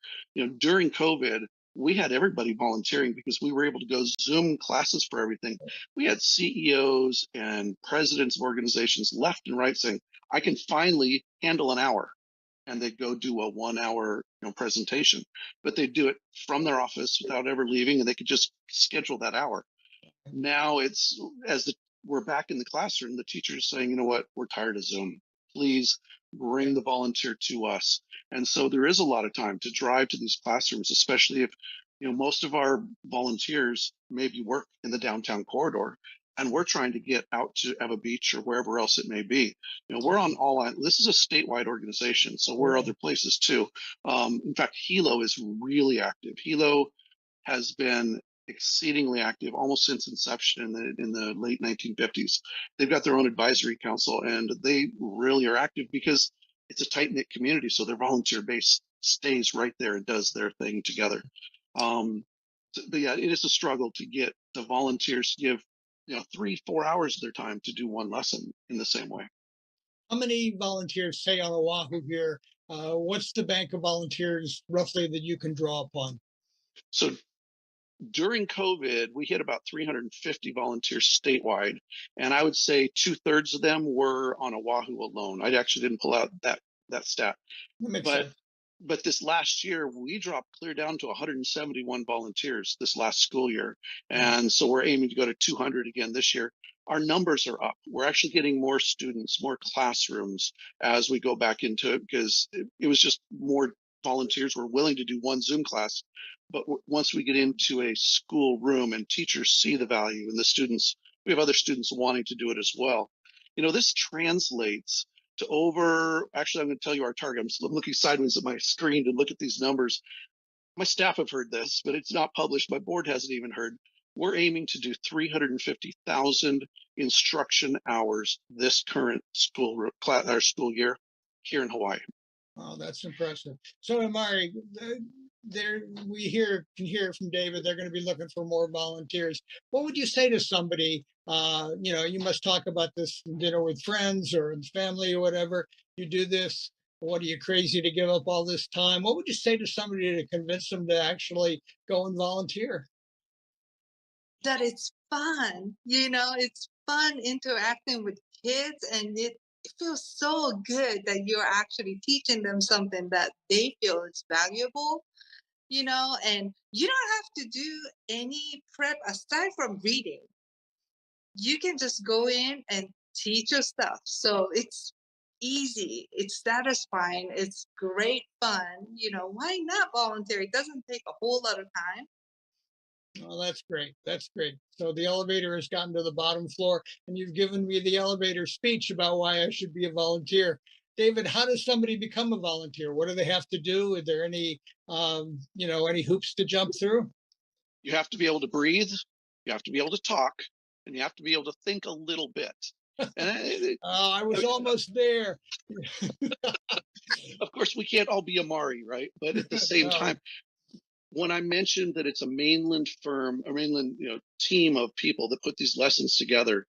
S2: During COVID, we had everybody volunteering because we were able to go Zoom classes for everything. We had CEOs and presidents of organizations left and right saying, I can finally handle an hour. And they'd go do a 1 hour presentation, but they'd do it from their office without ever leaving, and they could just schedule that hour. Now we're back in the classroom, the teachers are saying, you know what, we're tired of Zoom. Please bring the volunteer to us. And so there is a lot of time to drive to these classrooms, especially if, most of our volunteers maybe work in the downtown corridor, and we're trying to get out to Eva Beach or wherever else it may be. We're on this is a statewide organization, so we're other places too. In fact, Hilo is really active. Hilo has been exceedingly active almost since inception in the late 1950s. They've got their own advisory council, and they really are active because it's a tight-knit community, so their volunteer base stays right there and does their thing together. But yeah, it is a struggle to get the volunteers to give 3-4 hours of their time to do one lesson in the same way.
S14: How many volunteers, say on Oahu here, what's the bank of volunteers roughly that you can draw upon?
S2: So during COVID, we hit about 350 volunteers statewide, and I would say 2/3 of them were on Oahu alone. I actually didn't pull out that stat,
S14: that makes sense.
S2: But this last year, we dropped clear down to 171 volunteers this last school year, and so we're aiming to go to 200 again this year. Our numbers are up. We're actually getting more students, more classrooms as we go back into it, because it was just more volunteers were willing to do one Zoom class. But once we get into a school room and teachers see the value, and the students, we have other students wanting to do it as well. This translates to actually, I'm going to tell you our target. I'm looking sideways at my screen to look at these numbers. My staff have heard this, but it's not published. My board hasn't even heard. We're aiming to do 350,000 instruction hours this current school year here in Hawaii.
S14: Oh, that's impressive. So, Amari, we can hear from David, they're going to be looking for more volunteers. What would you say to somebody? You must talk about this dinner with friends or family or whatever. You do this. What, are you crazy to give up all this time? What would you say to somebody to convince them to actually go and volunteer?
S15: That it's fun. It's fun interacting with kids, and it feels so good that you're actually teaching them something that they feel is valuable, and you don't have to do any prep aside from reading. You can just go in and teach your stuff. So it's easy, it's satisfying, it's great fun. Why not volunteer? It doesn't take a whole lot of time.
S14: Oh, that's great. That's great. So the elevator has gotten to the bottom floor, and you've given me the elevator speech about why I should be a volunteer. David, how does somebody become a volunteer? What do they have to do? Are there any, any hoops to jump through?
S2: You have to be able to breathe. You have to be able to talk, and you have to be able to think a little bit. And
S14: I was almost there.
S2: Of course, we can't all be Amari, right? But at the same time, when I mentioned that it's a mainland firm, a mainland team of people that put these lessons together,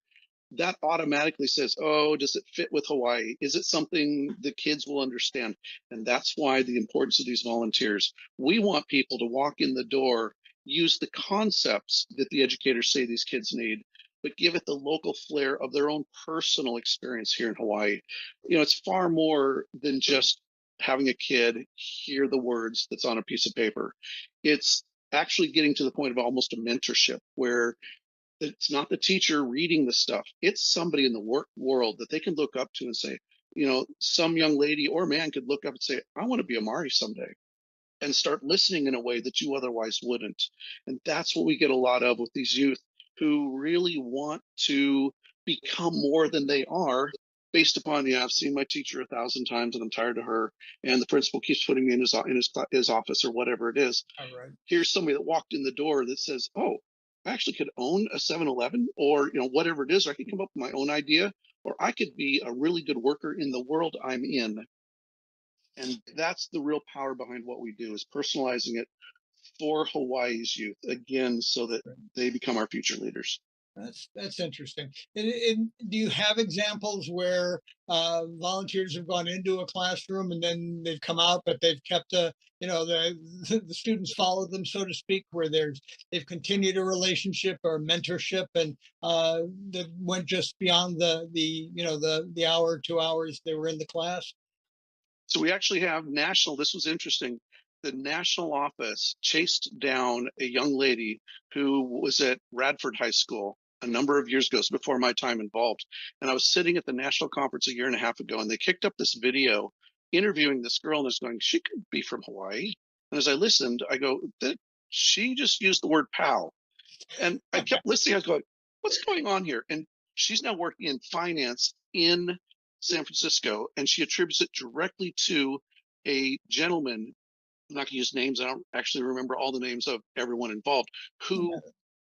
S2: that automatically says, oh, does it fit with Hawaii? Is it something the kids will understand? And that's why the importance of these volunteers. We want people to walk in the door, use the concepts that the educators say these kids need, but give it the local flair of their own personal experience here in Hawaii. It's far more than just having a kid hear the words that's on a piece of paper. It's actually getting to the point of almost a mentorship where it's not the teacher reading the stuff. It's somebody in the work world that they can look up to and say, some young lady or man could look up and say, I want to be a Mari someday, and start listening in a way that you otherwise wouldn't. And that's what we get a lot of with these youth who really want to become more than they are based upon, I've seen my teacher 1,000 times and I'm tired of her. And the principal keeps putting me in his office or whatever it is.
S14: All right.
S2: Here's somebody that walked in the door that says, oh, I actually could own a 7-Eleven or, whatever it is, or I could come up with my own idea, or I could be a really good worker in the world I'm in. And that's the real power behind what we do, is personalizing it for Hawaii's youth, again, so that they become our future leaders.
S14: That's interesting. And do you have examples where volunteers have gone into a classroom and then they've come out, but they've kept the students followed them, so to speak, where they've continued a relationship or mentorship, and that went just beyond the hour, 2 hours they were in the class?
S2: So we actually have this was interesting. The national office chased down a young lady who was at Radford High School a number of years ago, so before my time involved. And I was sitting at the national conference a year and a half ago, and they kicked up this video interviewing this girl, and I was going, she could be from Hawaii. And as I listened, I go, she just used the word pal. And I kept listening. I was going, what's going on here? And she's now working in finance in San Francisco, and she attributes it directly to a gentleman, I'm not going to use names, I don't actually remember all the names of everyone involved, who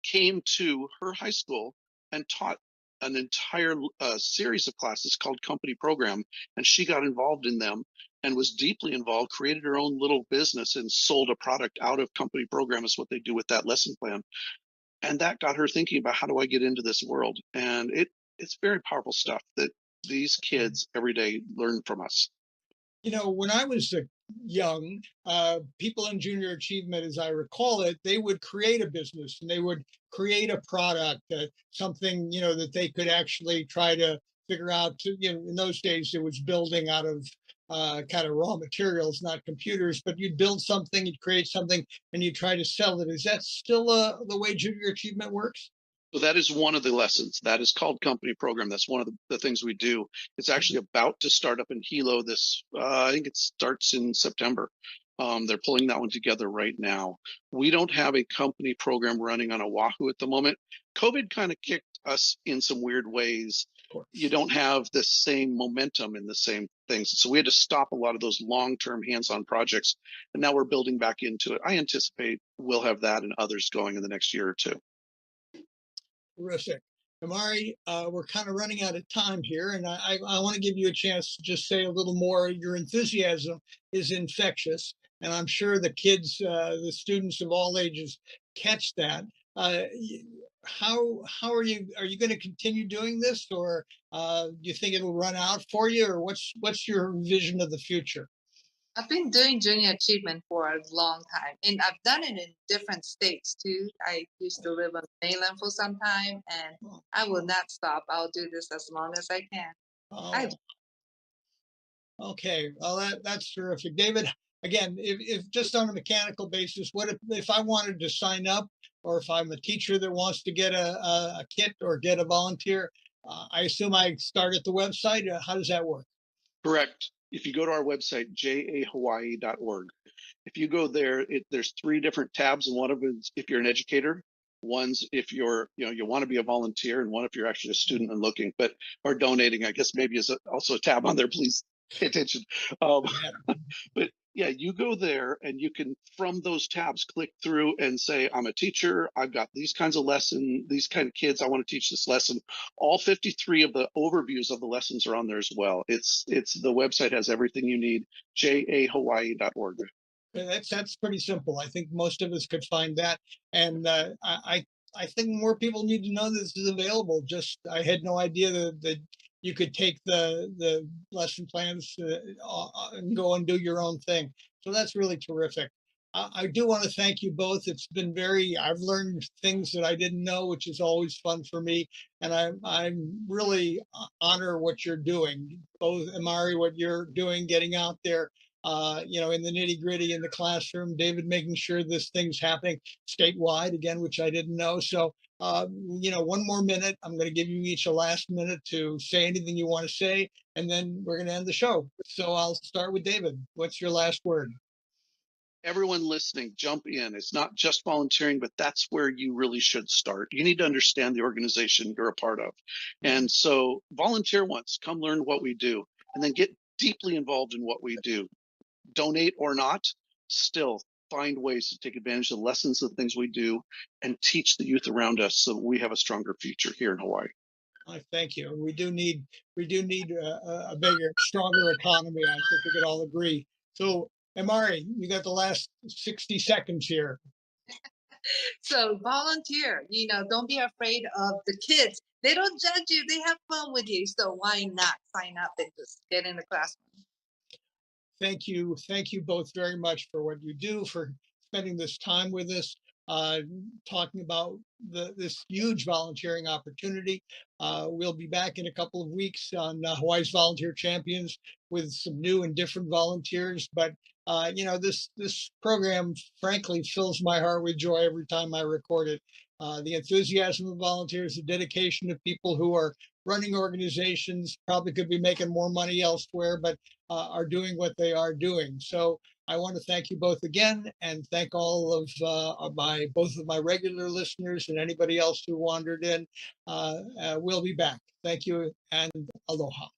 S2: came to her high school and taught an entire series of classes called Company Program, and she got involved in them and was deeply involved, created her own little business and sold a product out of Company Program, is what they do with that lesson plan. And that got her thinking about, how do I get into this world? And it's very powerful stuff that these kids every day learn from us.
S14: When I was young, people in junior achievement, as I recall it, they would create a business and they would create a product, something, that they could actually try to figure out. In those days, it was building out of kind of raw materials, not computers, but you'd build something, you'd create something, and you try to sell it. Is that still the way junior achievement works?
S2: So that is one of the lessons. That is called Company Program. That's one of the things we do. It's actually about to start up in Hilo this, I think it starts in September. They're pulling that one together right now. We don't have a company program running on Oahu at the moment. COVID kind of kicked us in some weird ways. You don't have the same momentum in the same things. So we had to stop a lot of those long-term hands-on projects. And now we're building back into it. I anticipate we'll have that and others going in the next year or two.
S14: Terrific. Amari, we're kind of running out of time here, and I want to give you a chance to just say a little more. Your enthusiasm is infectious, and I'm sure the kids, the students of all ages, catch that. How are you? Are you going to continue doing this, or do you think it'll run out for you, or what's your vision of the future?
S15: I've been doing junior achievement for a long time, and I've done it in different states too. I used to live on the mainland for some time, and I will not stop. I'll do this as long as I can.
S14: Okay, well that's terrific, David. Again, if just on a mechanical basis, what if I wanted to sign up, or if I'm a teacher that wants to get a kit or get a volunteer? I assume I start at the website. How does that work?
S2: Correct. If you go to our website, jahawaii.org, if you go there, there's 3 different tabs, and one of them is if you're an educator, one's if you're, you want to be a volunteer, and one if you're actually a student and looking, or donating, I guess maybe is also a tab on there. Please pay attention. But yeah, you go there and you can, from those tabs, click through and say, I'm a teacher. I've got these kinds of lessons, these kind of kids. I want to teach this lesson. All 53 of the overviews of the lessons are on there as well. It's the website has everything you need, jahawaii.org.
S14: That's pretty simple. I think most of us could find that. And I think more people need to know this is available. Just, I had no idea that you could take the lesson plans and go and do your own thing. So that's really terrific. I do want to thank you both. It's been I've learned things that I didn't know, which is always fun for me. And I'm really honor what you're doing, both Amari, what you're doing, getting out there, in the nitty gritty in the classroom, David, making sure this thing's happening statewide again, which I didn't know. So, one more minute. I'm going to give you each a last minute to say anything you want to say, and then we're going to end the show. So I'll start with David. What's your last word?
S2: Everyone listening, jump in. It's not just volunteering, but that's where you really should start. You need to understand the organization you're a part of. And so volunteer once, come learn what we do, and then get deeply involved in what we do. Donate or not, still find ways to take advantage of the lessons of the things we do and teach the youth around us so we have a stronger future here in Hawaii.
S14: I thank you. We do need a bigger, stronger economy. I think we could all agree. So, Amari, you got the last 60 seconds here.
S15: So volunteer, don't be afraid of the kids. They don't judge you. They have fun with you. So why not sign up and just get in the classroom?
S14: Thank you. Thank you both very much for what you do, for spending this time with us, talking about this huge volunteering opportunity. We'll be back in a couple of weeks on Hawaii's Volunteer Champions with some new and different volunteers. But, this program, frankly, fills my heart with joy every time I record it. The enthusiasm of volunteers, the dedication of people who are running organizations, probably could be making more money elsewhere, but are doing what they are doing. So I want to thank you both again, and thank all of both of my regular listeners and anybody else who wandered in. We'll be back. Thank you, and aloha.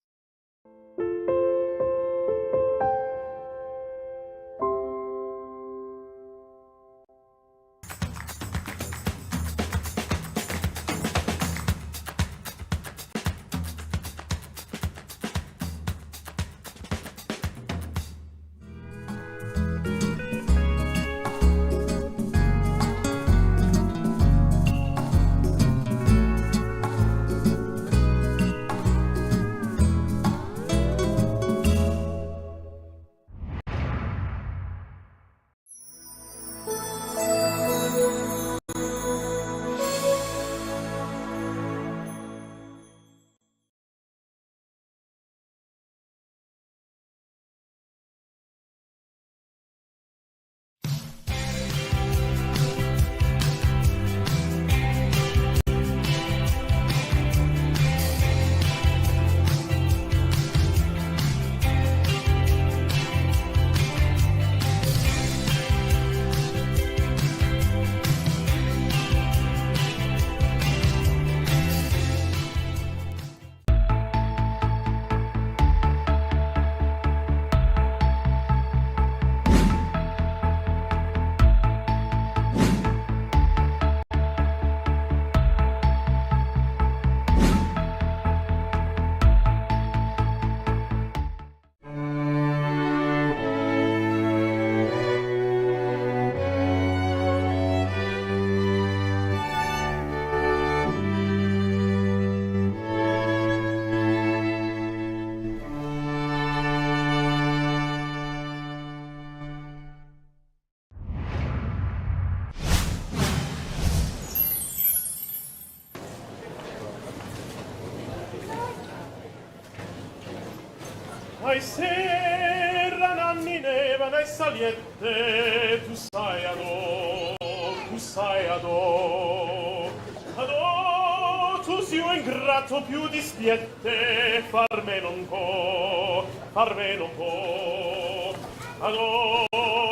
S16: sera nanni nevano e saliette, tu sai adò, tu si un ingrato più dispiette, farme non può, adò,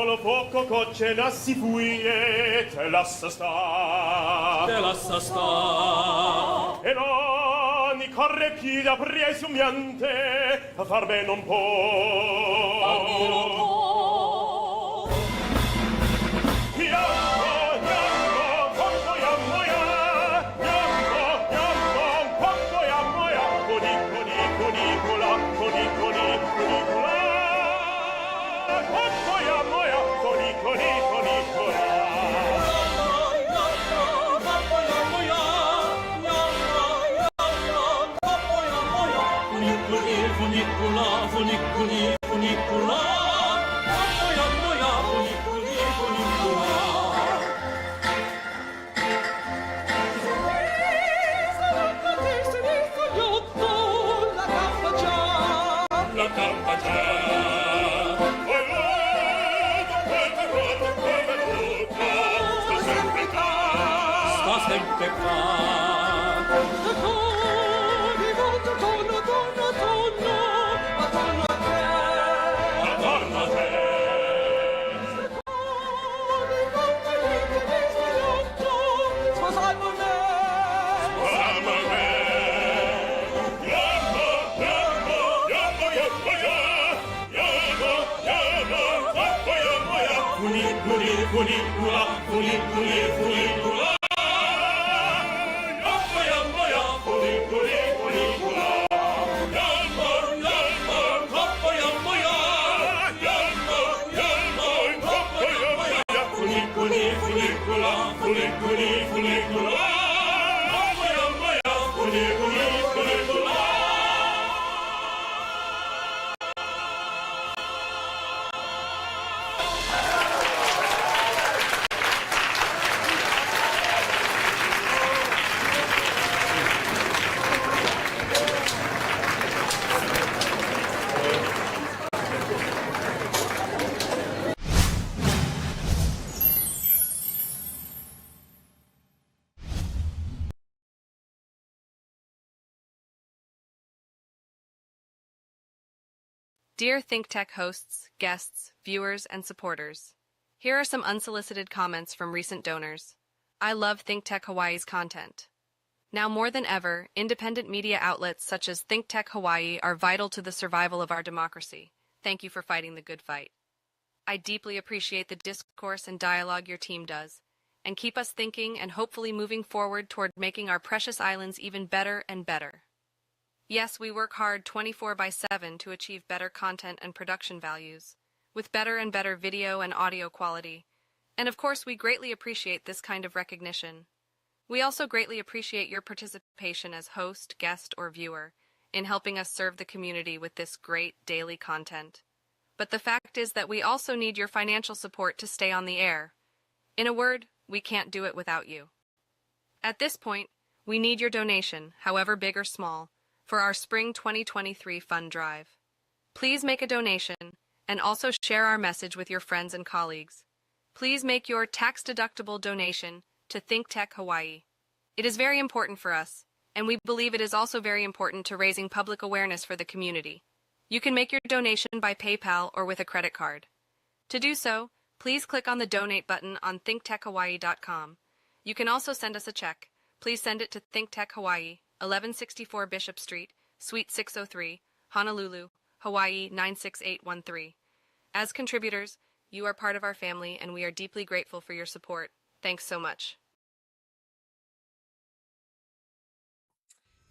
S16: lo poco cocce nassi fuie, te lascia sta, e non ni corre più da presumiante, farme non può.
S11: Dear ThinkTech hosts, guests, viewers, and supporters, here are some unsolicited comments from recent donors. I love ThinkTech Hawaii's content. Now more than ever, independent media outlets such as ThinkTech Hawaii are vital to the survival of our democracy. Thank you for fighting the good fight. I deeply appreciate the discourse and dialogue your team does, and keep us thinking and hopefully moving forward toward making our precious islands even better and better. Yes, we work hard 24/7 to achieve better content and production values, with better and better video and audio quality. And of course, we greatly appreciate this kind of recognition. We also greatly appreciate your participation as host, guest, or viewer in helping us serve the community with this great daily content. But the fact is that we also need your financial support to stay on the air. In a word, we can't do it without you. At this point, we need your donation, however big or small, for our Spring 2023 Fund Drive. Please make a donation and also share our message with your friends and colleagues. Please make your tax-deductible donation to ThinkTech Hawaii. It is very important for us, and we believe it is also very important to raising public awareness for the community. You can make your donation by PayPal or with a credit card. To do so, please click on the donate button on thinktechhawaii.com. You can also send us a check. Please send it to ThinkTech Hawaii, 1164 Bishop Street, Suite 603, Honolulu, Hawaii 96813. As contributors, you are part of our family, and we are deeply grateful for your support. Thanks so much.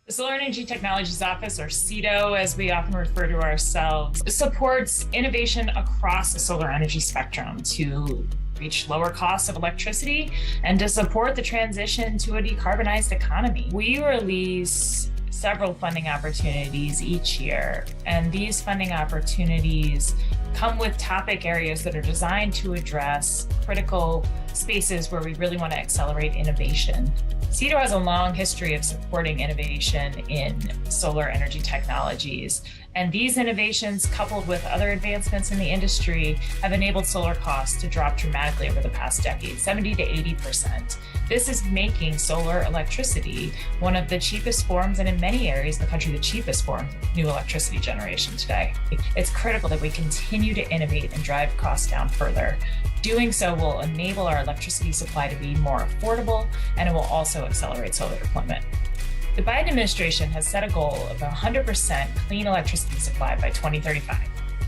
S17: The Solar Energy Technologies Office, or SETO, as we often refer to ourselves, supports innovation across the solar energy spectrum to reach lower costs of electricity and to support the transition to a decarbonized economy. We release several funding opportunities each year, and these funding opportunities come with topic areas that are designed to address critical spaces where we really want to accelerate innovation. SETO has a long history of supporting innovation in solar energy technologies, And these innovations, coupled with other advancements in the industry, have enabled solar costs to drop dramatically over the past decade, 70 to 80%. This is making solar electricity one of the cheapest forms, and in many areas of the country, the cheapest form of new electricity generation today. It's critical that we continue to innovate and drive costs down further. Doing so will enable our electricity supply to be more affordable, and it will also accelerate solar deployment. The Biden administration has set a goal of 100% clean electricity supply by 2035.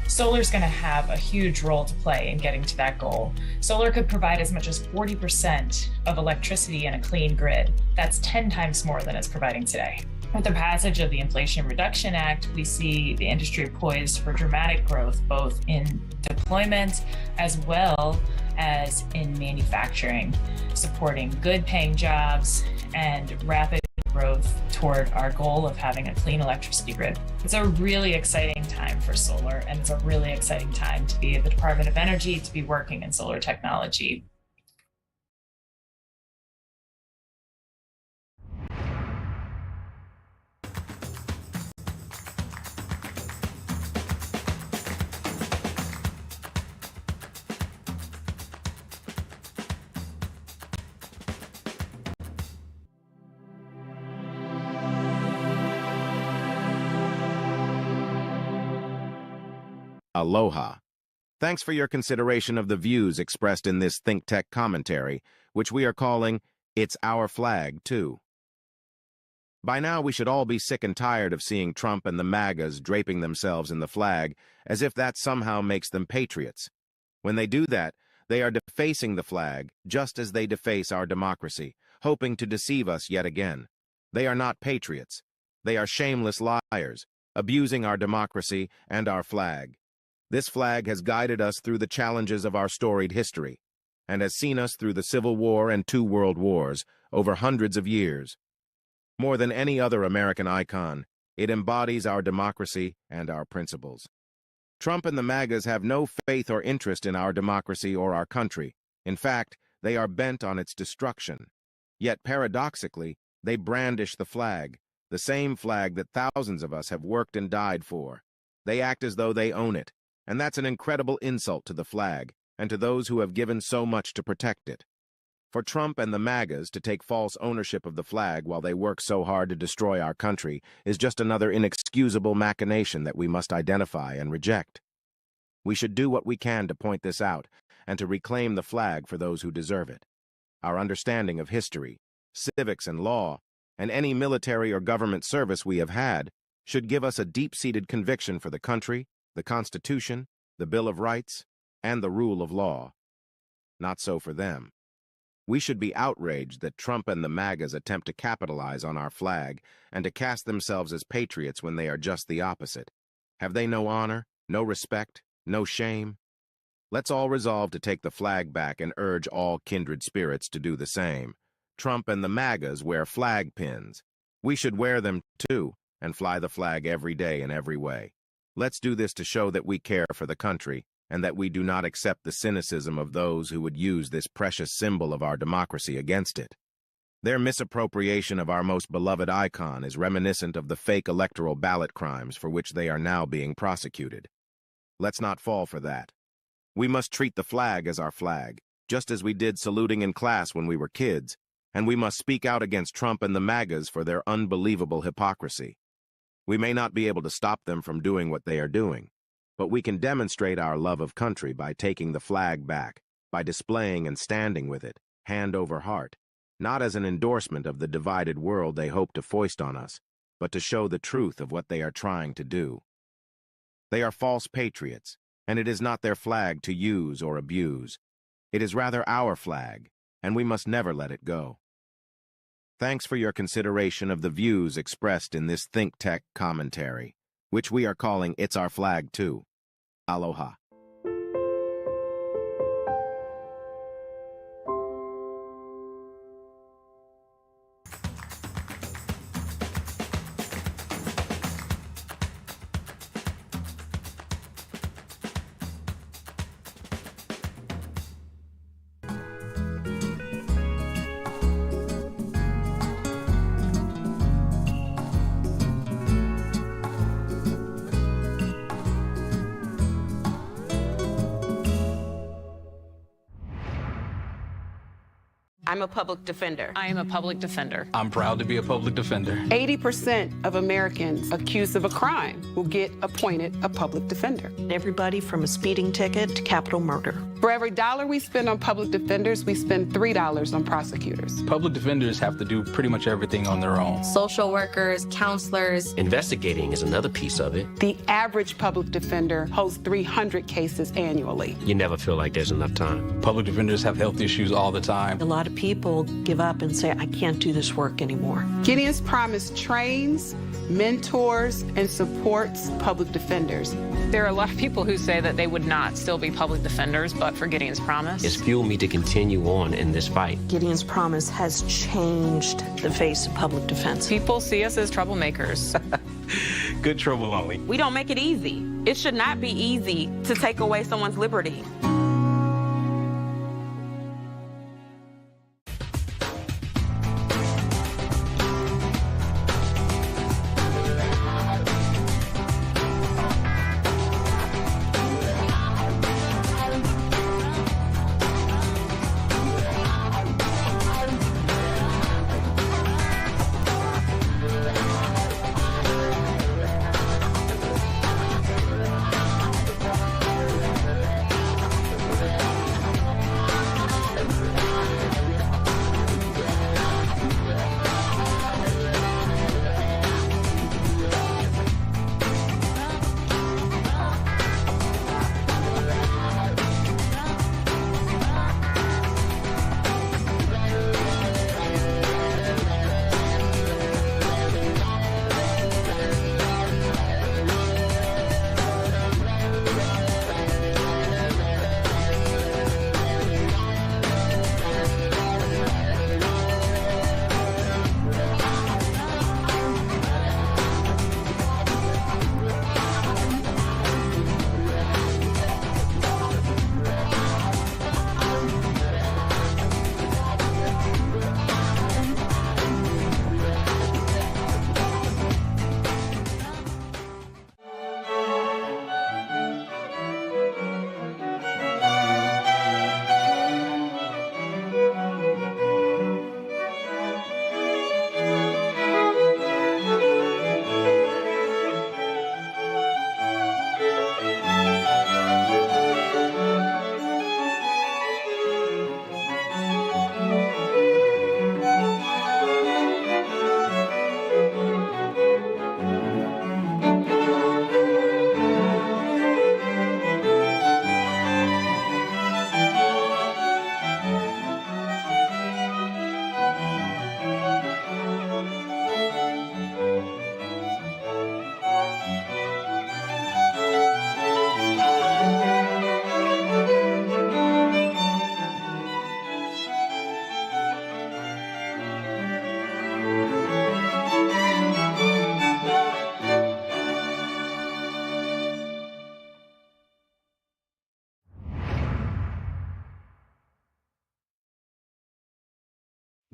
S17: Solar is going to have a huge role to play in getting to that goal. Solar could provide as much as 40% of electricity in a clean grid. That's 10 times more than it's providing today. With the passage of the Inflation Reduction Act, we see the industry poised for dramatic growth, both in deployment as well as in manufacturing, supporting good paying jobs and rapid growth toward our goal of having a clean electricity grid. It's a really exciting time for solar, and it's a really exciting time to be at the Department of Energy, to be working in solar technology.
S1: Aloha. Thanks for your consideration of the views expressed in this ThinkTech commentary, which we are calling It's Our Flag, Too. By now, we should all be sick and tired of seeing Trump and the MAGAs draping themselves in the flag as if that somehow makes them patriots. When they do that, they are defacing the flag just as they deface our democracy, hoping to deceive us yet again. They are not patriots. They are shameless liars, abusing our democracy and our flag. This flag has guided us through the challenges of our storied history, and has seen us through the Civil War and 2 world wars over hundreds of years. More than any other American icon, it embodies our democracy and our principles. Trump and the MAGAs have no faith or interest in our democracy or our country. In fact, they are bent on its destruction. Yet, paradoxically, they brandish the flag, the same flag that thousands of us have worked and died for. They act as though they own it. And that's an incredible insult to the flag and to those who have given so much to protect it. For Trump and the MAGAs to take false ownership of the flag while they work so hard to destroy our country is just another inexcusable machination that we must identify and reject. We should do what we can to point this out and to reclaim the flag for those who deserve it. Our understanding of history, civics and law, and any military or government service we have had should give us a deep-seated conviction for the country, the Constitution, the Bill of Rights, and the rule of law. Not so for them. We should be outraged that Trump and the MAGAs attempt to capitalize on our flag and to cast themselves as patriots when they are just the opposite. Have they no honor, no respect, no shame? Let's all resolve to take the flag back and urge all kindred spirits to do the same. Trump and the MAGAs wear flag pins. We should wear them too and fly the flag every day in every way. Let's do this to show that we care for the country and that we do not accept the cynicism of those who would use this precious symbol of our democracy against it. Their misappropriation of our most beloved icon is reminiscent of the fake electoral ballot crimes for which they are now being prosecuted. Let's not fall for that. We must treat the flag as our flag, just as we did saluting in class when we were kids, and we must speak out against Trump and the MAGAs for their unbelievable hypocrisy. We may not be able to stop them from doing what they are doing, but we can demonstrate our love of country by taking the flag back, by displaying and standing with it, hand over heart, not as an endorsement of the divided world they hope to foist on us, but to show the truth of what they are trying to do. They are false patriots, and it is not their flag to use or abuse. It is rather our flag, and we must never let it go. Thanks for your consideration of the views expressed in this ThinkTech commentary, which we are calling It's Our Flag Too. Aloha.
S18: I'm a public defender.
S19: I am a public defender.
S20: I'm proud to be a public defender.
S21: 80% of Americans accused of a crime will get appointed a public defender.
S22: Everybody from a speeding ticket to capital murder.
S21: For every dollar we spend on public defenders, we spend $3 on prosecutors.
S20: Public defenders have to do pretty much everything on their own.
S18: Social workers, counselors.
S26: Investigating is another piece of it.
S21: The average public defender holds 300 cases annually.
S26: You never feel like there's enough time.
S20: Public defenders have health issues all the time.
S22: A lot of people give up and say, I can't do this work anymore.
S21: Gideon's Promise trains, mentors, and supports public defenders.
S17: There are a lot of people who say that they would not still be public defenders, but for Gideon's Promise.
S26: It's fueled me to continue on in this fight.
S22: Gideon's Promise has changed the face of public defense.
S17: People see us as troublemakers.
S20: Good trouble, Mon Lee.
S18: We don't make it easy. It should not be easy to take away someone's liberty.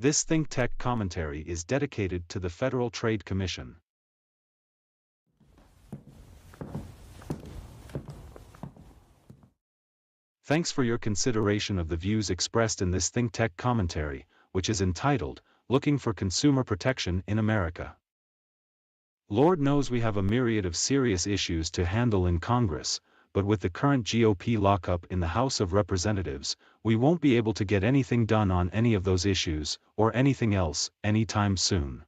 S3: This ThinkTech commentary is dedicated to the Federal Trade Commission. Thanks for your consideration of the views expressed in this ThinkTech commentary, which is entitled, Looking for Consumer Protection in America. Lord knows we have a myriad of serious issues to handle in Congress, but with the current GOP lockup in the House of Representatives, we won't be able to get anything done on any of those issues, or anything else, anytime soon.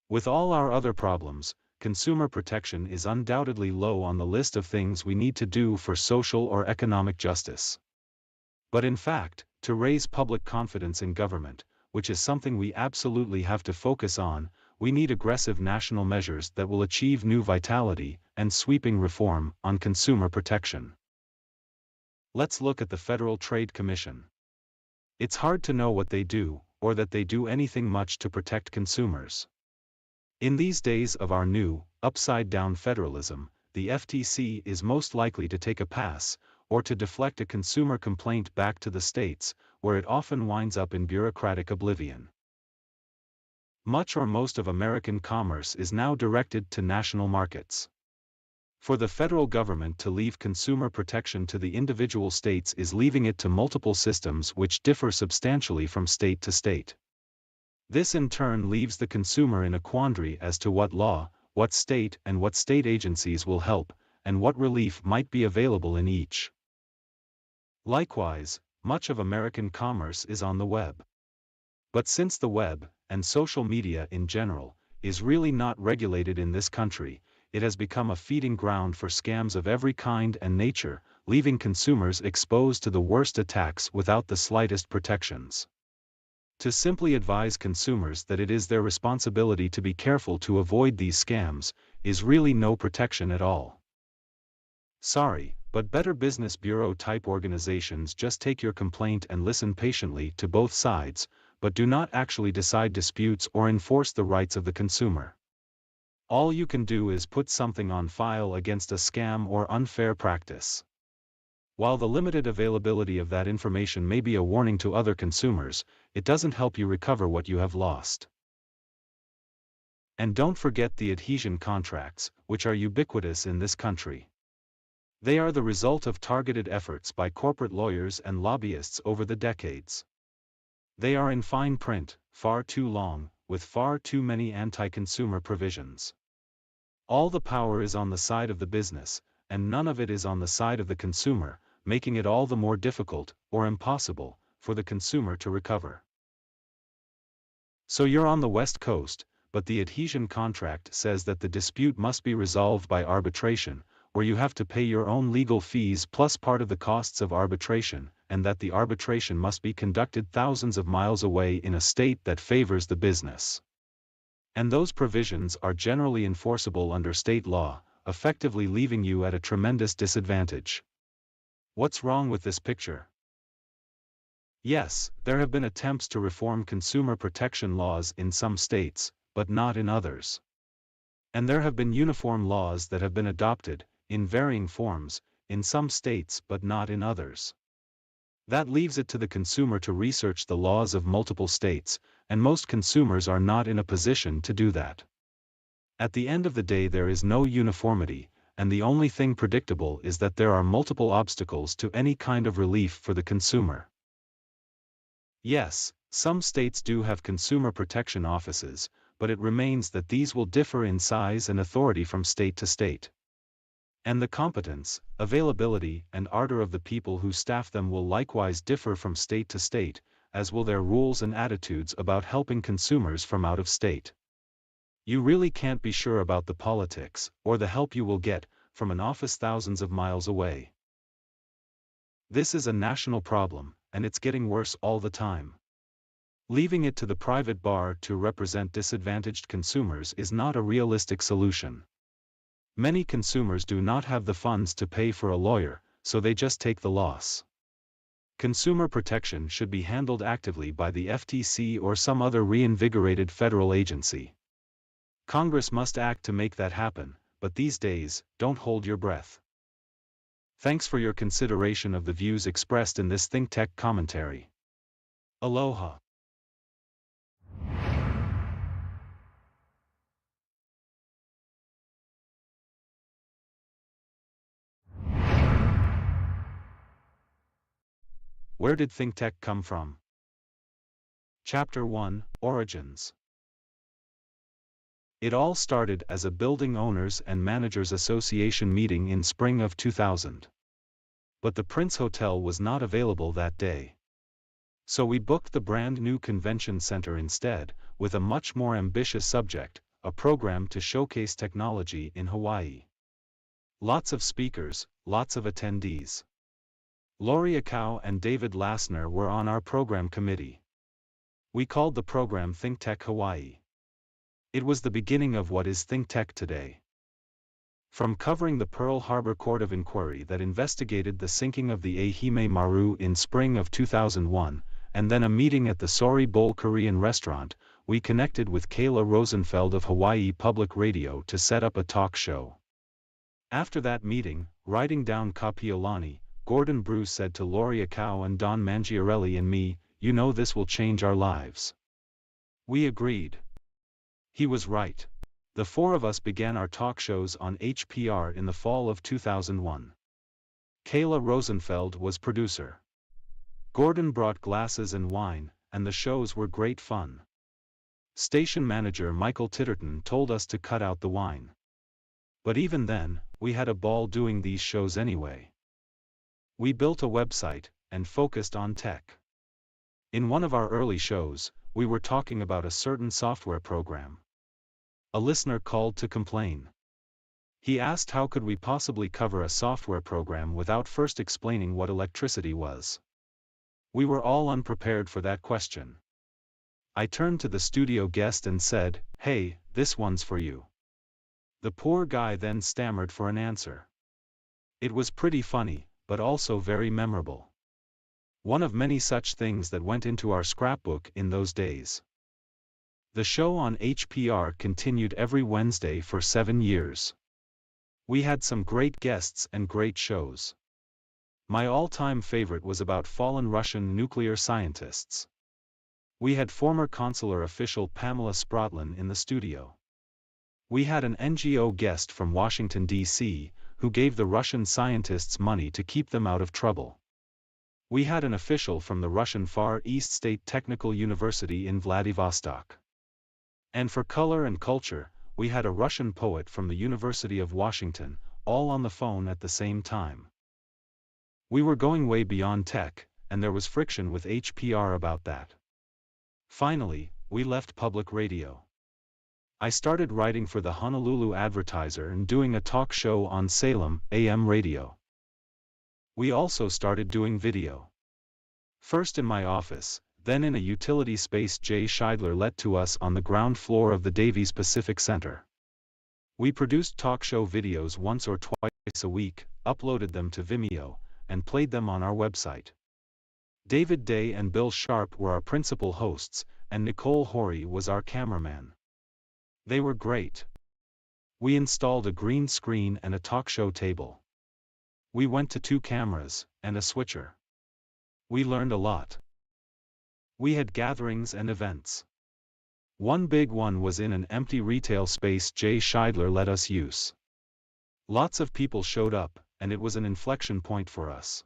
S3: With all our other problems, consumer protection is undoubtedly low on the list of things we need to do for social or economic justice. But in fact, to raise public confidence in government, which is something we absolutely have to focus on, we need aggressive national measures that will achieve new vitality and sweeping reform on consumer protection. Let's look at the Federal Trade Commission. It's hard to know what they do, or that they do anything much to protect consumers. In these days of our new, upside-down federalism, the FTC is most likely to take a pass, or to deflect a consumer complaint back to the states, where it often winds up in bureaucratic oblivion. Much or most of American commerce is now directed to national markets. For the federal government to leave consumer protection to the individual states is leaving it to multiple systems which differ substantially from state to state. This in turn leaves the consumer in a quandary as to what law, what state agencies will help, and what relief might be available in each. Likewise, much of American commerce is on the web. But since the web, and social media in general, is really not regulated in this country, it has become a feeding ground for scams of every kind and nature, leaving consumers exposed to the worst attacks without the slightest protections. To simply advise consumers that it is their responsibility to be careful to avoid these scams, is really no protection at all. Sorry, but Better Business Bureau type organizations just take your complaint and listen patiently to both sides, but do not actually decide disputes or enforce the rights of the consumer. All you can do is put something on file against a scam or unfair practice. While the limited availability of that information may be a warning to other consumers, it doesn't help you recover what you have lost. And don't forget the adhesion contracts, which are ubiquitous in this country. They are the result of targeted efforts by corporate lawyers and lobbyists over the decades. They are in fine print, far too long, with far too many anti-consumer provisions. All the power is on the side of the business, and none of it is on the side of the consumer, making it all the more difficult, or impossible, for the consumer to recover. So you're on the West Coast, but the adhesion contract says that the dispute must be resolved by arbitration, where you have to pay your own legal fees plus part of the costs of arbitration, and that the arbitration must be conducted thousands of miles away in a state that favors the business. And those provisions are generally enforceable under state law, effectively leaving you at a tremendous disadvantage. What's wrong with this picture? Yes, there have been attempts to reform consumer protection laws in some states, but not in others. And there have been uniform laws that have been adopted, in varying forms, in some states but not in others. That leaves it to the consumer to research the laws of multiple states, and most consumers are not in a position to do that. At the end of the day, there is no uniformity, and the only thing predictable is that there are multiple obstacles to any kind of relief for the consumer. Yes, some states do have consumer protection offices, but it remains that these will differ in size and authority from state to state. And the competence, availability, and ardor of the people who staff them will likewise differ from state to state, as will their rules and attitudes about helping consumers from out of state. You really can't be sure about the politics, or the help you will get, from an office thousands of miles away. This is a national problem, and it's getting worse all the time. Leaving it to the private bar to represent disadvantaged consumers is not a realistic solution. Many consumers do not have the funds to pay for a lawyer, so they just take the loss. Consumer protection should be handled actively by the FTC or some other reinvigorated federal agency. Congress must act to make that happen, but these days, don't hold your breath. Thanks for your consideration of the views expressed in this ThinkTech commentary. Aloha. Where did ThinkTech come from? Chapter 1, Origins. It all started as a Building Owners and Managers Association meeting in spring of 2000. But the Prince Hotel was not available that day. So we booked the brand new convention center instead, with a much more ambitious subject, a program to showcase technology in Hawaii. Lots of speakers, lots of attendees. Lori Akau and David Lassner were on our program committee. We called the program ThinkTech Hawaii. It was the beginning of what is ThinkTech today. From covering the Pearl Harbor Court of Inquiry that investigated the sinking of the Ehime Maru in spring of 2001, and then a meeting at the Sori Bowl Korean restaurant, we connected with Kayla Rosenfeld of Hawaii Public Radio to set up a talk show. After that meeting, writing down Kapiolani, Gordon Bruce said to Lori Akau and Don Mangiarelli and me, "You know, this will change our lives." We agreed. He was right. The four of us began our talk shows on HPR in the fall of 2001. Kayla Rosenfeld was producer. Gordon brought glasses and wine, and the shows were great fun. Station manager Michael Titterton told us to cut out the wine. But even then, we had a ball doing these shows anyway. We built a website, and focused on tech. In one of our early shows, we were talking about a certain software program. A listener called to complain. He asked how could we possibly cover a software program without first explaining what electricity was. We were all unprepared for that question. I turned to the studio guest and said, "Hey, this one's for you." The poor guy then stammered for an answer. It was pretty funny, but also very memorable. One of many such things that went into our scrapbook in those days. The show on HPR continued every Wednesday for 7 years. We had some great guests and great shows. My all-time favorite was about fallen Russian nuclear scientists. We had former consular official Pamela Sprotlin in the studio. We had an NGO guest from Washington, D.C., who gave the Russian scientists money to keep them out of trouble. We had an official from the Russian Far East State Technical University in Vladivostok. And for color and culture, we had a Russian poet from the University of Washington, all on the phone at the same time. We were going way beyond tech, and there was friction with HPR about that. Finally, we left public radio. I started writing for the Honolulu Advertiser and doing a talk show on Salem, AM radio. We also started doing video. First in my office, then in a utility space Jay Scheidler let to us on the ground floor of the Davies Pacific Center. We produced talk show videos once or twice a week, uploaded them to Vimeo, and played them on our website. David Day and Bill Sharp were our principal hosts, and Nicole Horry was our cameraman. They were great. We installed a green screen and a talk show table. We went to 2 cameras, and a switcher. We learned a lot. We had gatherings and events. One big one was in an empty retail space Jay Scheidler let us use. Lots of people showed up, and it was an inflection point for us.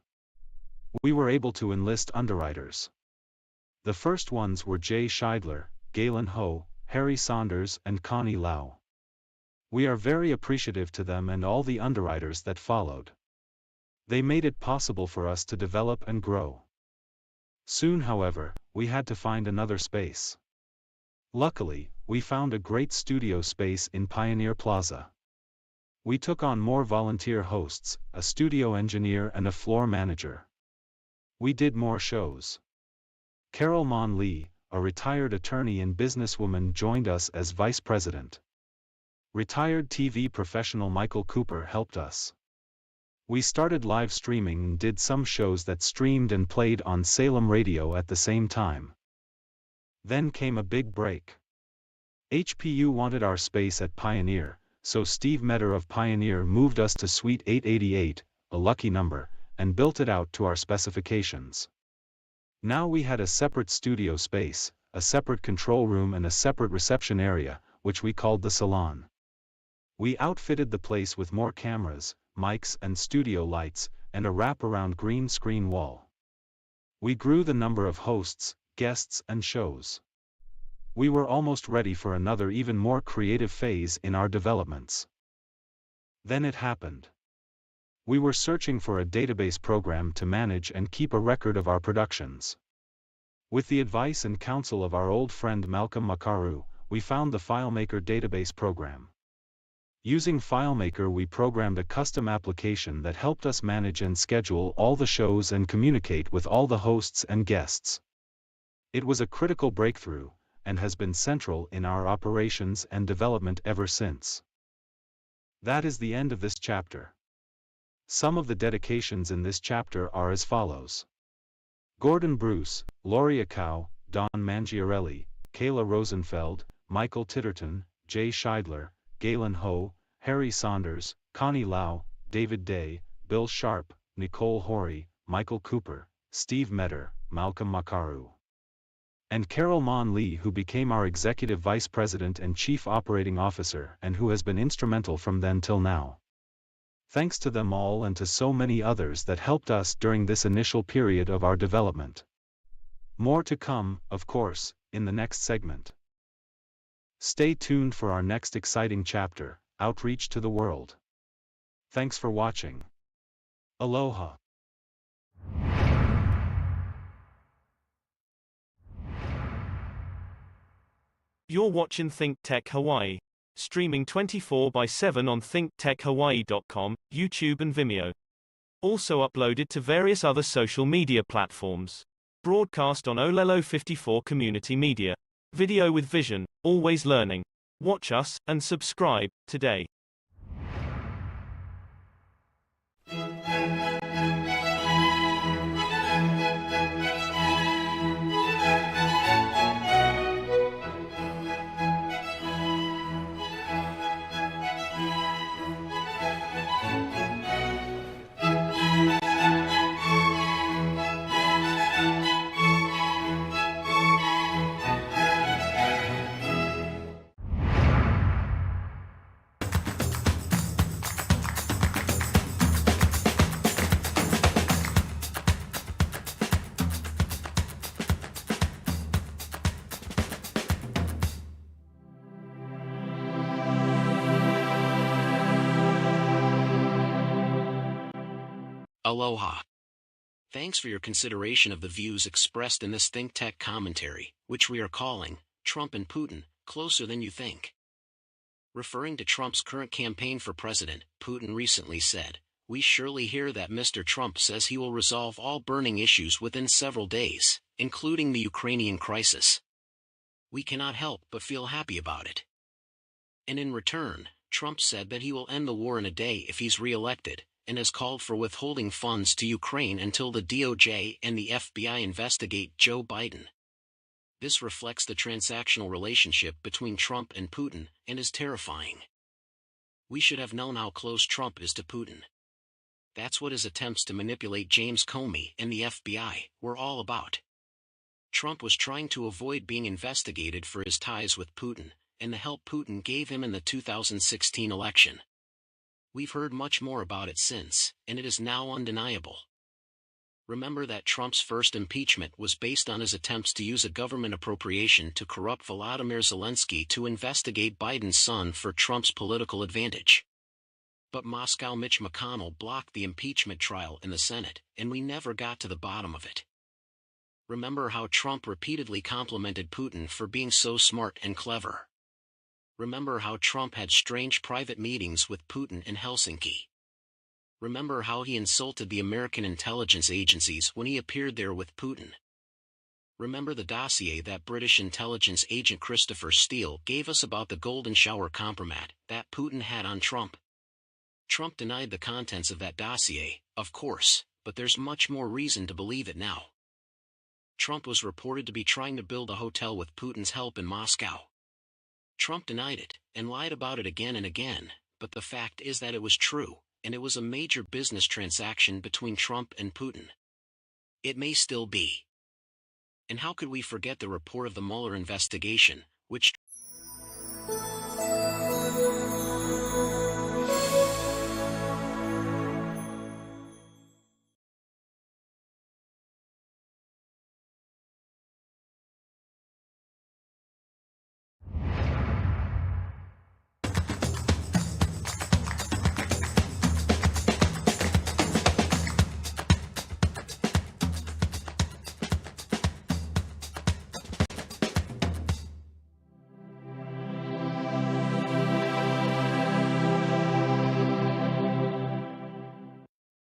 S3: We were able to enlist underwriters. The first ones were Jay Scheidler, Galen Ho, Harry Saunders and Connie Lau. We are very appreciative to them and all the underwriters that followed. They made it possible for us to develop and grow. Soon, however, we had to find another space. Luckily, we found a great studio space in Pioneer Plaza. We took on more volunteer hosts, a studio engineer and a floor manager. We did more shows. Carol Mon Lee, a retired attorney and businesswoman, joined us as vice president. Retired TV professional Michael Cooper helped us. We started live streaming and did some shows that streamed and played on Salem radio at the same time. Then came a big break. HPU wanted our space at Pioneer, so Steve Metter of Pioneer moved us to Suite 888, a lucky number, and built it out to our specifications. Now we had a separate studio space, a separate control room and a separate reception area, which we called the salon. We outfitted the place with more cameras, mics and studio lights, and a wrap-around green screen wall. We grew the number of hosts, guests and shows. We were almost ready for another even more creative phase in our developments. Then it happened. We were searching for a database program to manage and keep a record of our productions. With the advice and counsel of our old friend Malcolm Makaru, we found the FileMaker database program. Using FileMaker, we programmed a custom application that helped us manage and schedule all the shows and communicate with all the hosts and guests. It was a critical breakthrough, and has been central in our operations and development ever since. That is the end of this chapter. Some of the dedications in this chapter are as follows: Gordon Bruce, Laurie Acow, Don Mangiarelli, Kayla Rosenfeld, Michael Titterton, Jay Scheidler, Galen Ho, Harry Saunders, Connie Lau, David Day, Bill Sharp, Nicole Horry, Michael Cooper, Steve Metter, Malcolm Makaru. and Carol Mon Lee, who became our Executive Vice President and Chief Operating Officer and who has been instrumental from then till now. Thanks to them all and to so many others that helped us during this initial period of our development. More to come, of course, in the next segment. Stay tuned for our next exciting chapter, Outreach to the World. Thanks for watching. Aloha.
S7: You're watching ThinkTech Hawaii, streaming 24/7 on thinktechhawaii.com, YouTube and Vimeo. Also uploaded to various other social media platforms. Broadcast on Olelo 54 Community Media. Video with vision, always learning. Watch us, and subscribe, today.
S26: Aloha. Thanks for your consideration of the views expressed in this ThinkTech commentary, which we are calling Trump and Putin, Closer Than You Think. Referring to Trump's current campaign for president, Putin recently said, "We surely hear that Mr. Trump says he will resolve all burning issues within several days, including the Ukrainian crisis. We cannot help but feel happy about it." And in return, Trump said that he will end the war in a day if he's re-elected, and has called for withholding funds to Ukraine until the DOJ and the FBI investigate Joe Biden. This reflects the transactional relationship between Trump and Putin, and is terrifying. We should have known how close Trump is to Putin. That's what his attempts to manipulate James Comey and the FBI were all about. Trump was trying to avoid being investigated for his ties with Putin, and the help Putin gave him in the 2016 election. We've heard much more about it since, and it is now undeniable. Remember that Trump's first impeachment was based on his attempts to use a government appropriation to corrupt Volodymyr Zelensky to investigate Biden's son for Trump's political advantage. But Moscow Mitch McConnell blocked the impeachment trial in the Senate, and we never got to the bottom of it. Remember how Trump repeatedly complimented Putin for being so smart and clever. Remember how Trump had strange private meetings with Putin in Helsinki. Remember how he insulted the American intelligence agencies when he appeared there with Putin. Remember the dossier that British intelligence agent Christopher Steele gave us about the golden shower compromat that Putin had on Trump. Trump denied the contents of that dossier, of course, but there's much more reason to believe it now. Trump was reported to be trying to build a hotel with Putin's help in Moscow. Trump denied it, and lied about it again and again, but the fact is that it was true, and it was a major business transaction between Trump and Putin. It may still be. And how could we forget the report of the Mueller investigation, which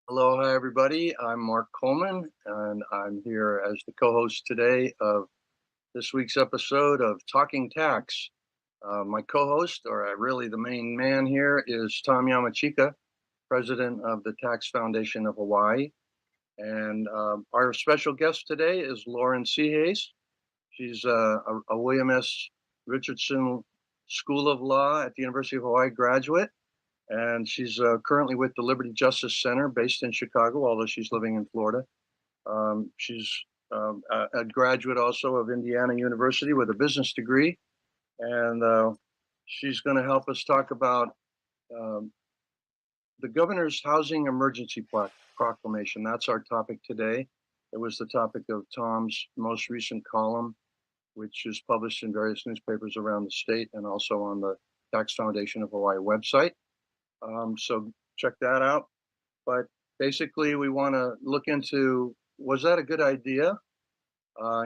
S4: Aloha, everybody. I'm Mark Coleman, and I'm here as the co-host today of this week's episode of Talking Tax. My co-host, or really the main man here, is Tom Yamachika, president of the Tax Foundation of Hawaii. And our special guest today is Lauren Sehays. She's a William S. Richardson School of Law at the University of Hawaii graduate. And she's currently with the Liberty Justice Center based in Chicago, although she's living in Florida. She's a graduate also of Indiana University with a business degree. And she's going to help us talk about the governor's housing emergency proclamation. That's our topic today. It was the topic of Tom's most recent column, which is published in various newspapers around the state and also on the Tax Foundation of Hawaii website. So check that out. But basically, we want to look into, was that a good idea?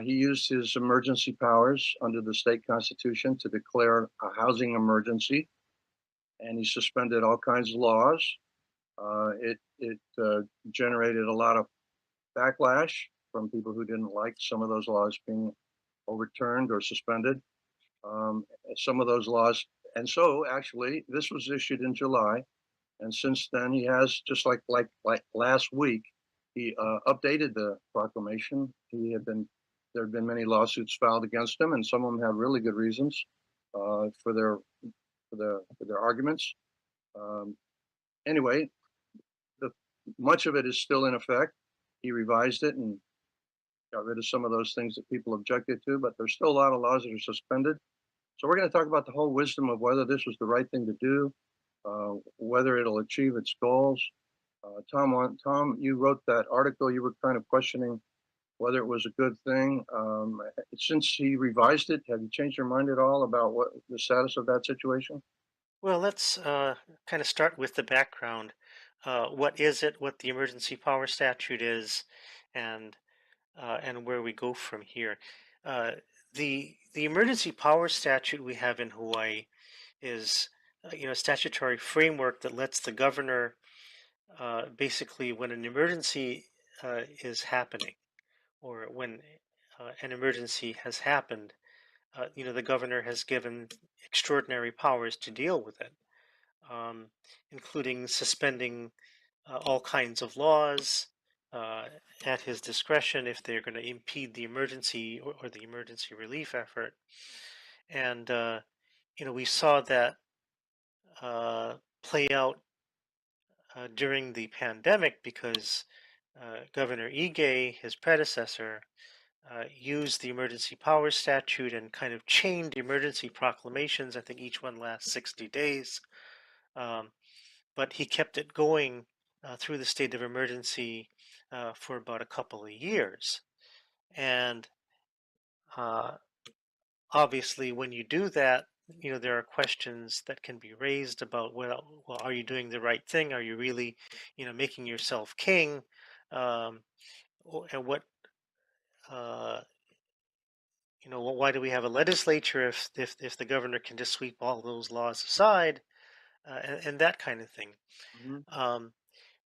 S4: He used his emergency powers under the state constitution to declare a housing emergency, and he suspended all kinds of laws. It generated a lot of backlash from people who didn't like some of those laws being overturned or suspended. Some of those laws, and so actually, this was issued in July, and since then he has, just like last week, he updated the proclamation. There have been many lawsuits filed against him, and some of them have really good reasons for their arguments. Anyway, much of it is still in effect. He revised it and got rid of some of those things that people objected to, but there's still a lot of laws that are suspended. So we're going to talk about the whole wisdom of whether this was the right thing to do, whether it'll achieve its goals. Tom, you wrote that article. You were kind of questioning whether it was a good thing. Since he revised it, have you changed your mind at all about what the status of that situation?
S5: Well, let's kind of start with the background. What is it, what the emergency power statute is, and where we go from here. The emergency power statute we have in Hawaii is a statutory framework that lets the governor basically, when an emergency is happening, or when an emergency has happened, the governor has given extraordinary powers to deal with it, including suspending all kinds of laws at his discretion if they're going to impede the emergency or the emergency relief effort. And we saw that play out during the pandemic because Governor Ige, his predecessor, used the emergency powers statute and kind of chained emergency proclamations. I think each one lasts 60 days. But he kept it going through the state of emergency for about a couple of years. And obviously, when you do that, there are questions that can be raised about, well, are you doing the right thing? Are you really, making yourself king? And what, why do we have a legislature if the governor can just sweep all those laws aside, and that kind of thing.
S4: Mm-hmm.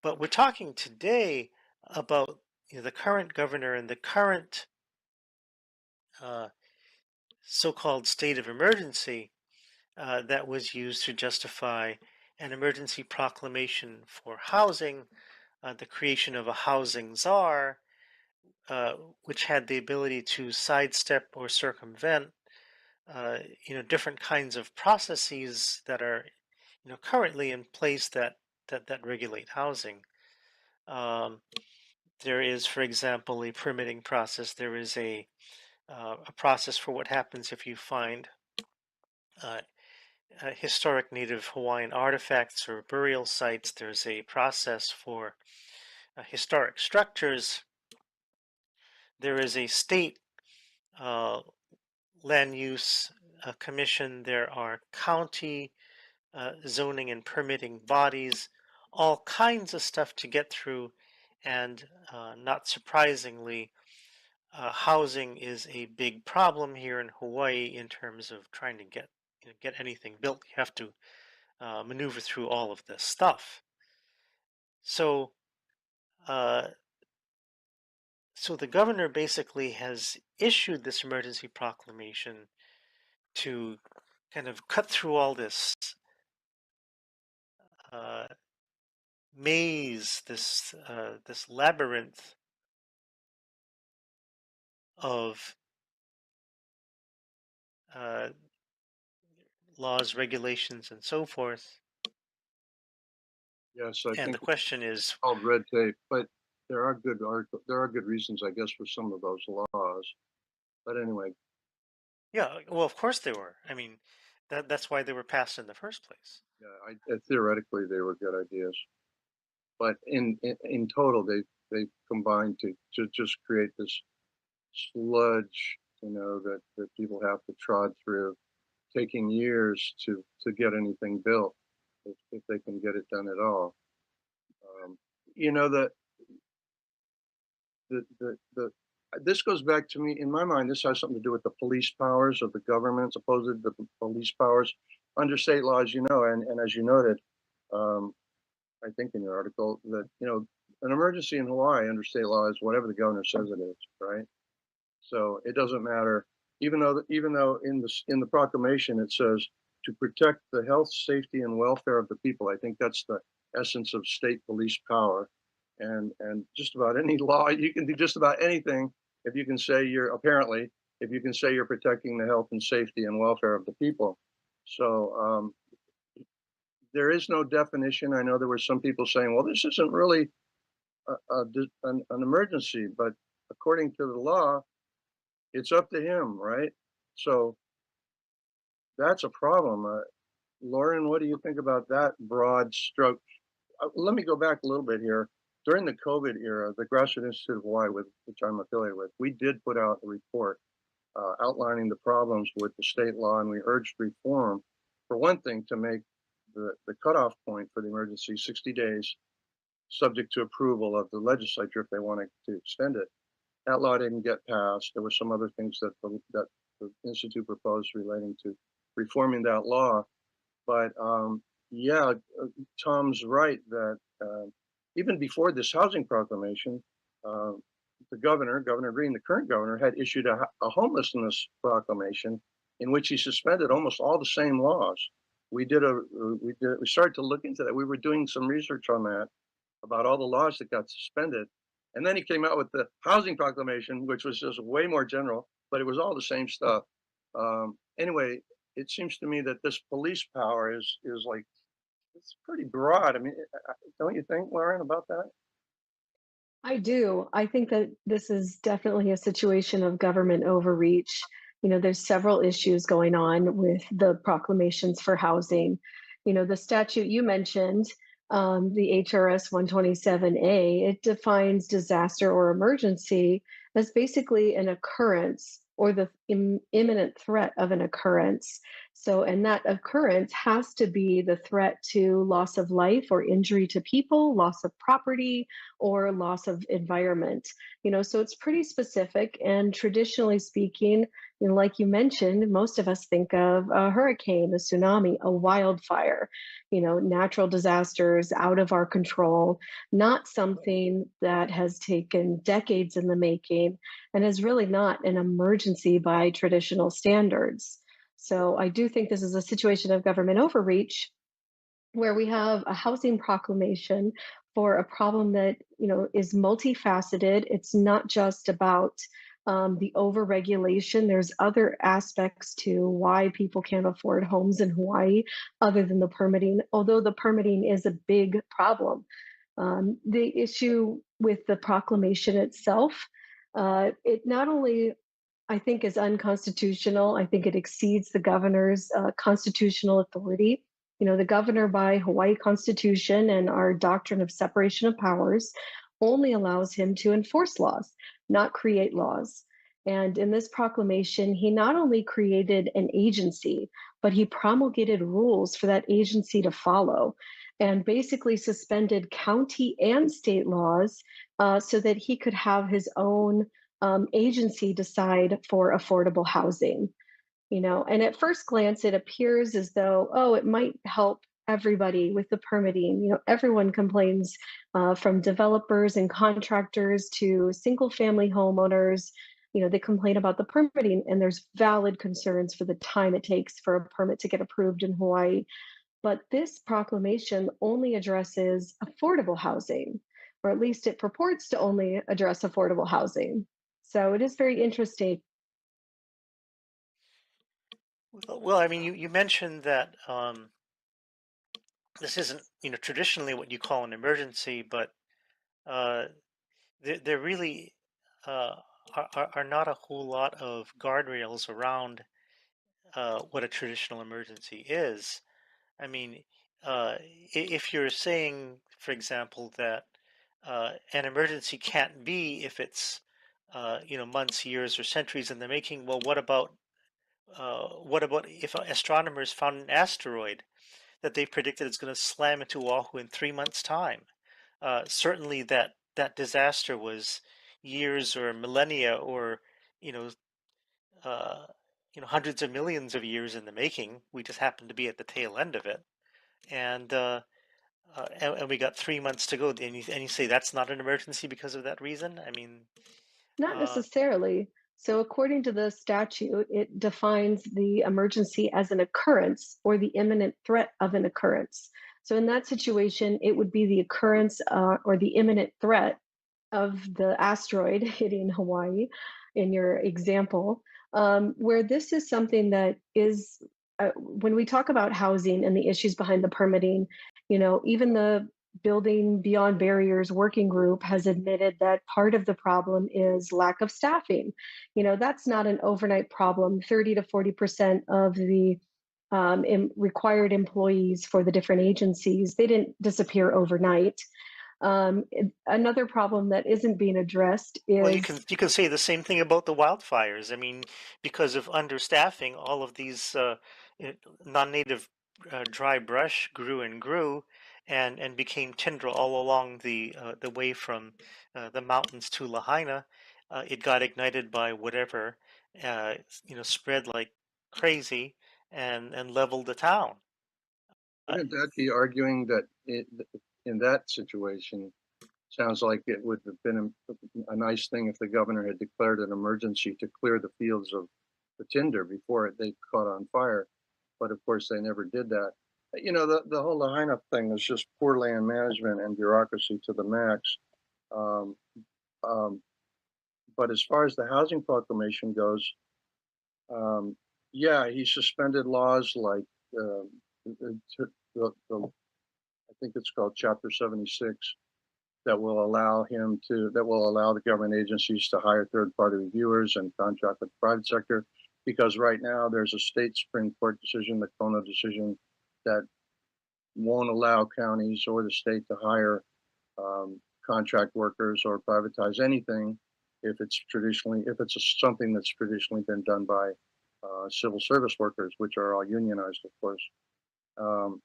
S5: But we're talking today about the current governor and the current so-called state of emergency that was used to justify an emergency proclamation for housing, the creation of a housing czar, which had the ability to sidestep or circumvent different kinds of processes that are currently in place that regulate housing. There is, for example, a permitting process. There is a process for what happens if you find historic native Hawaiian artifacts or burial sites. There's a process for historic structures. There is a state land use commission. There are county zoning and permitting bodies, all kinds of stuff to get through. And not surprisingly, housing is a big problem here in Hawaii in terms of trying to get anything built. You have to maneuver through all of this stuff. So the governor basically has issued this emergency proclamation to kind of cut through all this maze, this labyrinth of laws, regulations, and so forth.
S4: Yes, I think
S5: the question is
S4: called red tape. But there are good reasons, I guess, for some of those laws. But anyway.
S5: Yeah, well, of course they were. I mean, that's why they were passed in the first place.
S4: Yeah, theoretically they were good ideas, but in total they combined to just create this sludge, that people have to trod through, taking years to get anything built, if they can get it done at all. This goes back to me, in my mind, this has something to do with the police powers of the government, supposed the police powers under state laws, and as you noted, I think in your article, that, an emergency in Hawaii under state law is whatever the governor says it is, right? So it doesn't matter, even though in the proclamation it says to protect the health, safety, and welfare of the people. I think that's the essence of state police power. And just about any law, you can do just about anything if you can say you're protecting the health and safety and welfare of the people. So there is no definition. I know there were some people saying, well, this isn't really an emergency, but according to the law, it's up to him, right? So that's a problem. Lauren, what do you think about that broad stroke? Let me go back a little bit here. During the COVID era, the Graduate Institute of Hawaii, which I'm affiliated with, we did put out a report outlining the problems with the state law, and we urged reform. For one thing, to make the cutoff point for the emergency 60 days, subject to approval of the legislature if they wanted to extend it. That law didn't get passed. There were some other things that the Institute proposed relating to reforming that law. But yeah, Tom's right that even before this housing proclamation, the Governor Green, the current governor, had issued a homelessness proclamation in which he suspended almost all the same laws. We started to look into that. We were doing some research on that, about all the laws that got suspended. And then he came out with the housing proclamation, which was just way more general, but it was all the same stuff. Anyway, it seems to me that this police power is like, it's pretty broad. I mean, don't you think, Lauren, about that?
S8: I do. I think that this is definitely a situation of government overreach. There's several issues going on with the proclamations for housing. The statute you mentioned, the HRS 127A, it defines disaster or emergency as basically an occurrence or the imminent threat of an occurrence. So, and that occurrence has to be the threat to loss of life or injury to people, loss of property, or loss of environment. So it's pretty specific. And traditionally speaking, like you mentioned, most of us think of a hurricane, a tsunami, a wildfire, natural disasters out of our control, not something that has taken decades in the making and is really not an emergency by traditional standards. So I do think this is a situation of government overreach where we have a housing proclamation for a problem that is multifaceted. It's not just about the overregulation. There's other aspects to why people can't afford homes in Hawaii other than the permitting, although the permitting is a big problem. The issue with the proclamation itself, it not only, I think, is unconstitutional, I think it exceeds the governor's constitutional authority. The governor, by Hawaii Constitution and our doctrine of separation of powers, only allows him to enforce laws, not create laws. And in this proclamation, he not only created an agency, but he promulgated rules for that agency to follow and basically suspended county and state laws so that he could have his own agency decide for affordable housing. And at first glance, it appears as though, it might help everybody with the permitting. Everyone complains, from developers and contractors to single family homeowners. They complain about the permitting, and there's valid concerns for the time it takes for a permit to get approved in Hawaii. But this proclamation only addresses affordable housing, or at least it purports to only address affordable housing. So it is very interesting.
S5: Well, I mean, you mentioned that this isn't, traditionally what you call an emergency, but there really are not a whole lot of guardrails around what a traditional emergency is. I mean, if you're saying, for example, that an emergency can't be if it's months, years, or centuries in the making, well, what about if astronomers found an asteroid that they predicted is going to slam into Oahu in 3 months' time? Certainly, that disaster was years or millennia or you know uh, hundreds of millions of years in the making. We just happened to be at the tail end of it, and and we got 3 months to go. And you say that's not an emergency because of that reason? I mean,
S8: Not necessarily. So, according to the statute, it defines the emergency as an occurrence or the imminent threat of an occurrence. So, in that situation, it would be the occurrence or the imminent threat of the asteroid hitting Hawaii in your example, where this is something that is, when we talk about housing and the issues behind the permitting, even the Building Beyond Barriers working group has admitted that part of the problem is lack of staffing. That's not an overnight problem. 30 to 40% of the required employees for the different agencies, they didn't disappear overnight. Another problem that isn't being addressed
S5: well,
S8: is
S5: you can say the same thing about the wildfires. I mean, because of understaffing, all of these non-native dry brush grew and grew, and became tundra all along the way from the mountains to Lahaina. It got ignited by whatever, spread like crazy, and leveled the town.
S4: Wouldn't that be arguing that in that situation, sounds like it would have been a nice thing if the governor had declared an emergency to clear the fields of the tinder before they caught on fire. But of course, they never did that. The whole Lahaina thing was just poor land management and bureaucracy to the max. Um, um, but as far as the housing proclamation goes, yeah, he suspended laws like I think it's called Chapter 76 that will allow the government agencies to hire third-party reviewers and contract with the private sector, because right now there's a state Supreme Court decision, the Kono decision, that won't allow counties or the state to hire contract workers or privatize anything if it's something that's traditionally been done by civil service workers, which are all unionized, of course.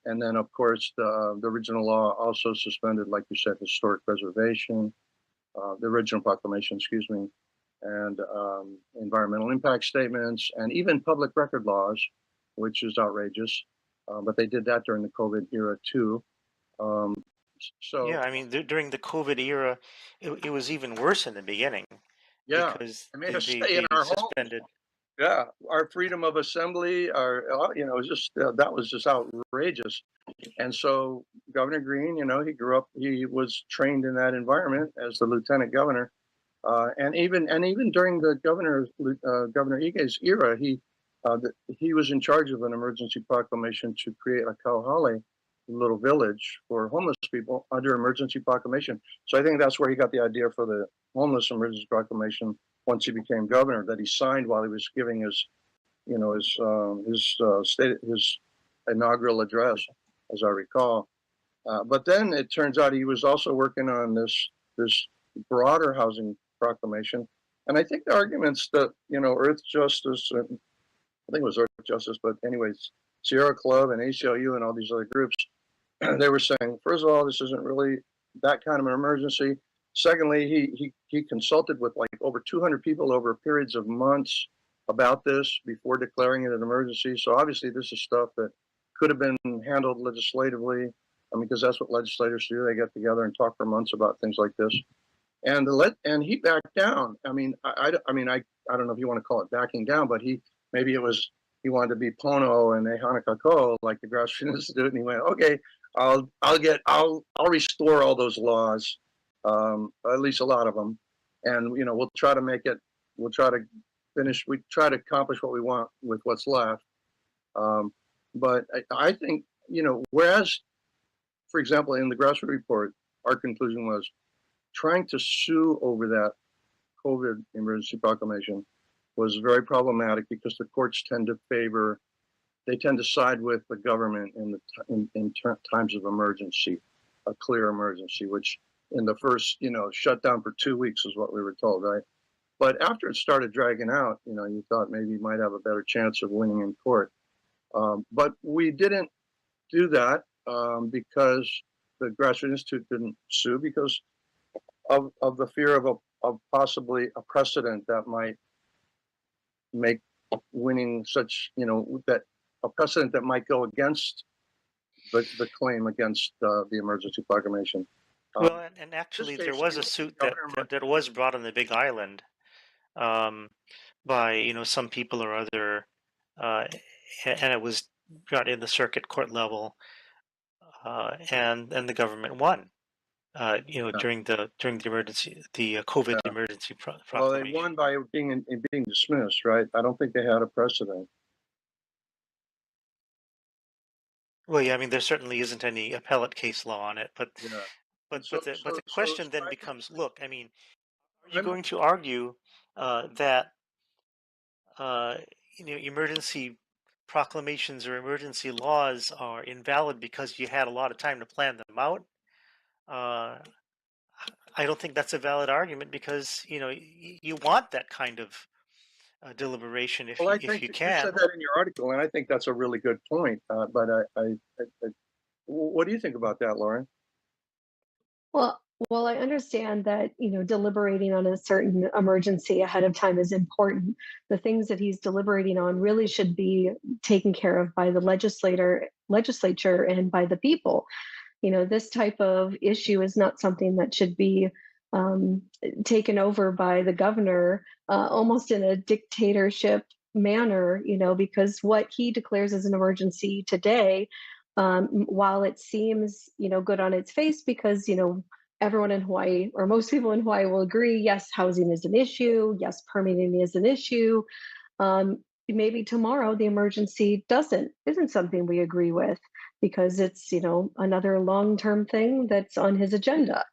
S4: And then, of course, the original law also suspended, like you said, historic preservation, the original proclamation, excuse me, and environmental impact statements, and even public record laws, which is outrageous. But they did that during the COVID era too.
S5: Yeah, I mean, during the COVID era, it was even worse in the beginning.
S4: Yeah,
S5: because
S4: they made us
S5: they
S4: stay in our
S5: suspended.
S4: Yeah, our freedom of assembly, that was just outrageous. And so Governor Green, he was trained in that environment as the lieutenant governor, and even during the Governor Ige's era, he was in charge of an emergency proclamation to create a Kauhale little village for homeless people under emergency proclamation. So I think that's where he got the idea for the homeless emergency proclamation once he became governor, that he signed while he was giving his inaugural address, as I recall. But then it turns out he was also working on this broader housing proclamation. And I think the arguments that, Earth Justice, I think it was Earth Justice, but anyways, Sierra Club and ACLU and all these other groups, they were saying, first of all, this isn't really that kind of an emergency. Secondly, he consulted with like over 200 people over periods of months about this before declaring it an emergency. So obviously this is stuff that could have been handled legislatively. Because that's what legislators do. They get together and talk for months about things like this. And he backed down. I don't know if you want to call it backing down, but he wanted to be Pono and Ehana Kako like the Grassroots Institute, and he went, okay, I'll restore all those laws, at least a lot of them, and we'll try to accomplish what we want with what's left. But I think whereas, for example, in the Grassroots report, our conclusion was trying to sue over that COVID emergency proclamation was very problematic because the courts tend to side with the government in times of emergency, a clear emergency, which in the first, shutdown for 2 weeks is what we were told, right? But after it started dragging out, you thought maybe you might have a better chance of winning in court. But we didn't do that because the Grassroots Institute didn't sue because of the fear of possibly a precedent that might make winning such, that a precedent that might go against the claim against the emergency proclamation.
S5: Well, and actually, there was a suit that was brought on the Big Island by some people or other, and it was brought in the circuit court level, and the government won. During the emergency, the COVID emergency proclamation.
S4: Well, they won by being dismissed, right? I don't think they had a precedent.
S5: Well, yeah, I mean, there certainly isn't any appellate case law on it, but the question then becomes: look, I mean, are you going to argue that emergency proclamations or emergency laws are invalid because you had a lot of time to plan them out? I don't think that's a valid argument because you want that kind of deliberation if you can.
S4: You said that in your article, and I think that's a really good point. But what do you think about that, Lauren?
S8: Well, I understand that, deliberating on a certain emergency ahead of time is important. The things that he's deliberating on really should be taken care of by the legislature and by the people. This type of issue is not something that should be taken over by the governor almost in a dictatorship manner, because what he declares as an emergency today, while it seems, good on its face because, everyone in Hawaii or most people in Hawaii will agree, yes, housing is an issue. Yes, permitting is an issue. Maybe tomorrow the emergency isn't something we agree with because it's, another long-term thing that's on his agenda.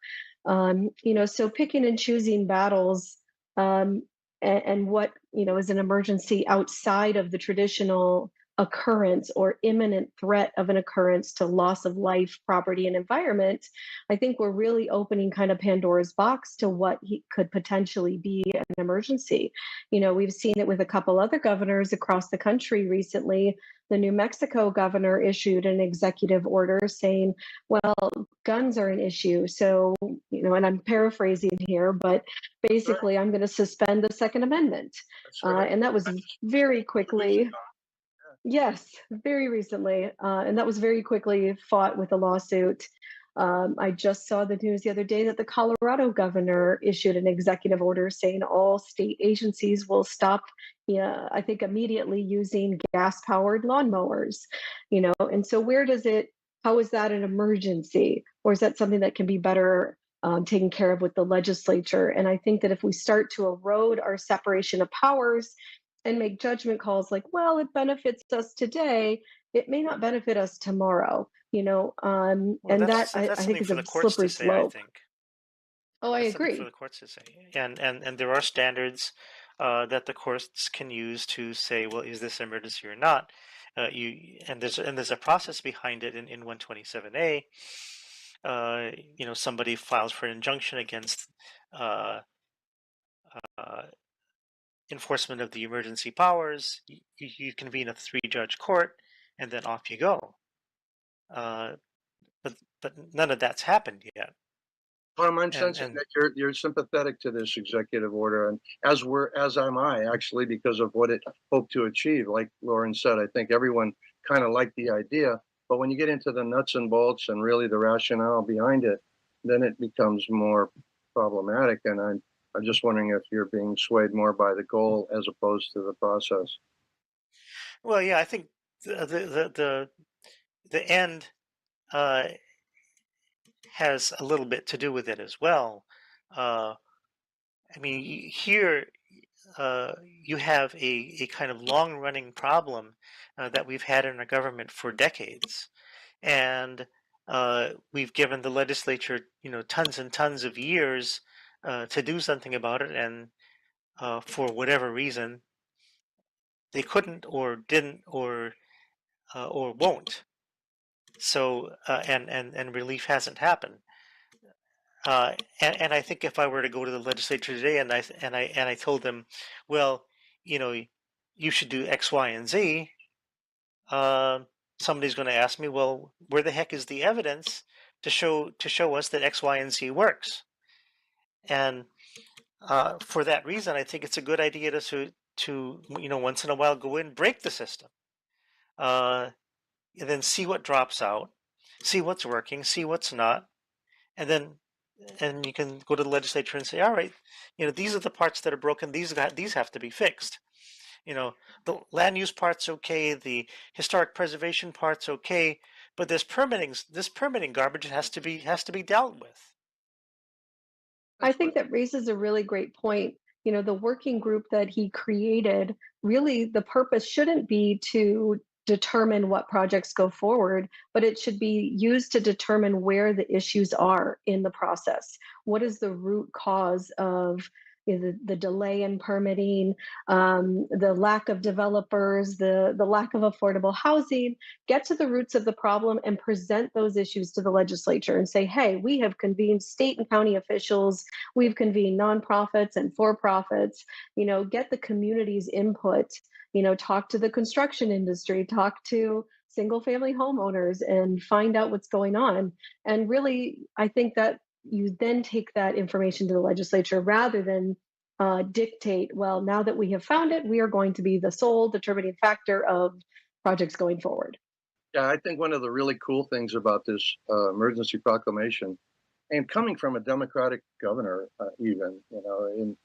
S8: So picking and choosing battles and what, is an emergency outside of the traditional occurrence or imminent threat of an occurrence to loss of life, property, and environment, I think we're really opening kind of Pandora's box to what could potentially be an emergency. We've seen it with a couple other governors across the country recently. The New Mexico governor issued an executive order saying, well, guns are an issue. So, and I'm paraphrasing here, but basically I'm going to suspend the Second Amendment. And that was very quickly. Yes, very recently. And that was very quickly fought with a lawsuit. I just saw the news the other day that the Colorado governor issued an executive order saying all state agencies will stop, I think immediately using gas-powered lawnmowers, and so how is that an emergency? Or is that something that can be better taken care of with the legislature? And I think that if we start to erode our separation of powers and make judgment calls like, well, it benefits us today, it may not benefit us tomorrow, and
S5: that's
S8: I think is a slippery slope. Oh, I agree.
S5: For the courts to say, and there are standards that the courts can use to say, well, is this emergency or not? There's a process behind it in 127A. Somebody files for an injunction against enforcement of the emergency powers. You convene a 3-judge court, and then off you go. But none of that's happened yet.
S4: Tom, I'm sensing that you're sympathetic to this executive order, and as am I actually, because of what it hoped to achieve. Like Lauren said, I think everyone kind of liked the idea, but when you get into the nuts and bolts and really the rationale behind it, then it becomes more problematic. And I'm just wondering if you're being swayed more by the goal as opposed to the process.
S5: Well, yeah, I think the end has a little bit to do with it as well. I mean, here you have a kind of long-running problem that we've had in our government for decades, and we've given the legislature, tons and tons of years to do something about it, and for whatever reason, they couldn't or didn't or won't. So and relief hasn't happened. And I think if I were to go to the legislature today and I told them, well, you should do X, Y, and Z, somebody's going to ask me, well, where the heck is the evidence to show us that X, Y, and Z works? And for that reason, I think it's a good idea to once in a while go in, break the system, and then see what drops out, see what's working, see what's not, and you can go to the legislature and say, all right, these are the parts that are broken. These have to be fixed. The land use part's okay, the historic preservation part's okay, but this permitting garbage has to be dealt with.
S8: I think that raises a really great point. The working group that he created, really the purpose shouldn't be to determine what projects go forward, but it should be used to determine where the issues are in the process. What is the root cause of the delay in permitting, the lack of developers, the lack of affordable housing? Get to the roots of the problem and present those issues to the legislature and say, hey, we have convened state and county officials, we've convened nonprofits and for-profits, get the community's input, talk to the construction industry, talk to single family homeowners and find out what's going on. And really, I think that you then take that information to the legislature rather than dictate, well, now that we have found it, we are going to be the sole determining factor of projects going forward.
S4: Yeah, I think one of the really cool things about this emergency proclamation, and coming from a Democratic governor, even,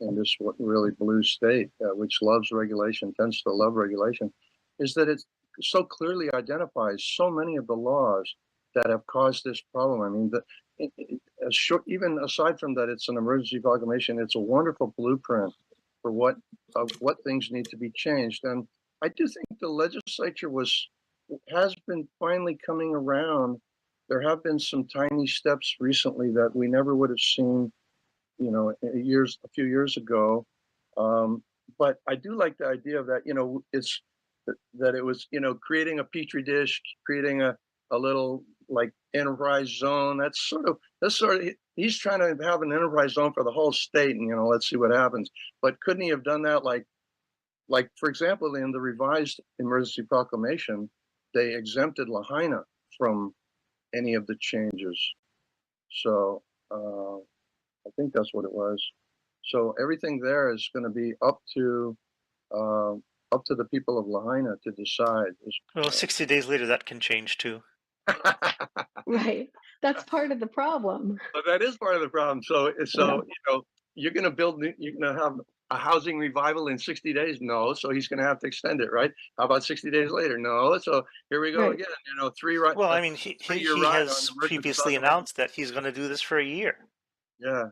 S4: in this really blue state, which loves regulation, tends to love regulation, is that it so clearly identifies so many of the laws that have caused this problem. I mean, even aside from that, it's an emergency proclamation. It's a wonderful blueprint for what things need to be changed. And I do think the legislature has been finally coming around. There have been some tiny steps recently that we never would have seen, a few years ago. But I do like the idea of that, that it was, creating a petri dish, creating a little like enterprise zone. That's sort of he's trying to have an enterprise zone for the whole state, and let's see what happens. But couldn't he have done that like for example, in the revised emergency proclamation, they exempted Lahaina from any of the changes. So I think that's what it was. So everything there is going to be up to the people of Lahaina to decide.
S5: Well, 60 days later, that can change too.
S8: Right. That's part of the problem.
S4: But that is part of the problem. So you're going to have a housing revival in 60 days? No. So he's going to have to extend it, right? How about 60 days later? No. So here we go again.
S5: Well, I mean, he has previously announced that he's going to do this for a year.
S4: Yeah.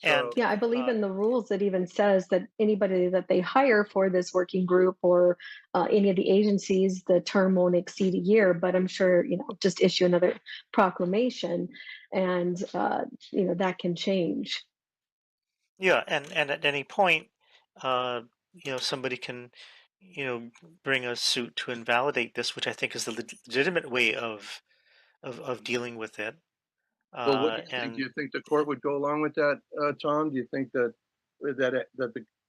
S8: And I believe in the rules that even says that anybody that they hire for this working group or any of the agencies, the term won't exceed a year. But I'm sure, just issue another proclamation and, that can change.
S5: Yeah. And at any point, somebody can, bring a suit to invalidate this, which I think is the legitimate way of dealing with it.
S4: Well, what do you think? Do you think the court would go along with that, Tom? Do you think that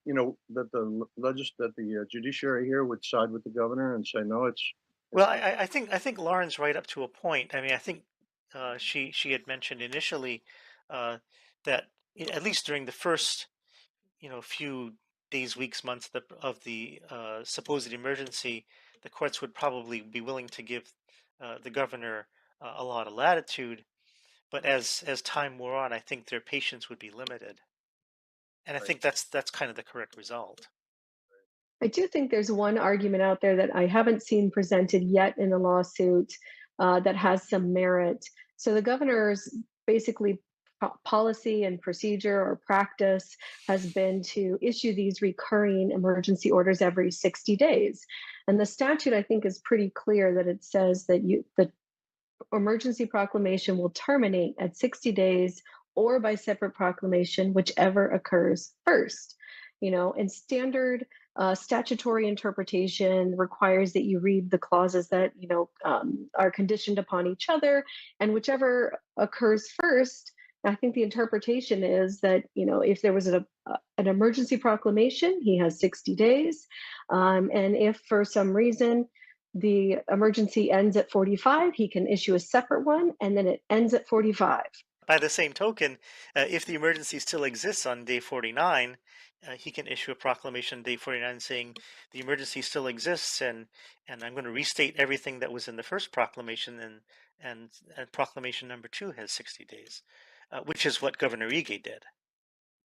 S4: the judiciary here would side with the governor and say no?
S5: Well, I think Lauren's right up to a point. I mean, I think she had mentioned initially that at least during the first few days, weeks, months of the supposed emergency, the courts would probably be willing to give the governor a lot of latitude. But as time wore on, I think their patience would be limited. And I think that's kind of the correct result.
S8: I do think there's one argument out there that I haven't seen presented yet in the lawsuit that has some merit. So the governor's basically policy and procedure or practice has been to issue these recurring emergency orders every 60 days. And the statute, I think, is pretty clear that it says that the emergency proclamation will terminate at 60 days or by separate proclamation, whichever occurs first. And standard statutory interpretation requires that you read the clauses that are conditioned upon each other, and whichever occurs first. I think the interpretation is that if there was an emergency proclamation, he has 60 days, and if for some reason the emergency ends at 45, he can issue a separate one, and then it ends at 45.
S5: By the same token, if the emergency still exists on day 49, he can issue a proclamation day 49 saying the emergency still exists, and I'm going to restate everything that was in the first proclamation, and proclamation number 2 has 60 days, which is what Governor Ige did.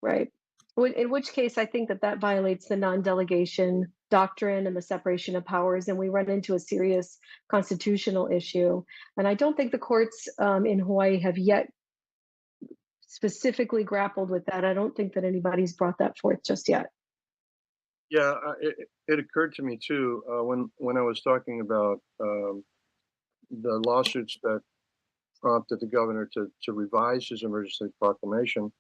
S8: Right. In which case, I think that violates the non-delegation doctrine and the separation of powers, and we run into a serious constitutional issue. And I don't think the courts in Hawaii have yet specifically grappled with that. I don't think that anybody's brought that forth just yet.
S4: Yeah, it occurred to me too when I was talking about the lawsuits that prompted the governor to revise his emergency proclamation.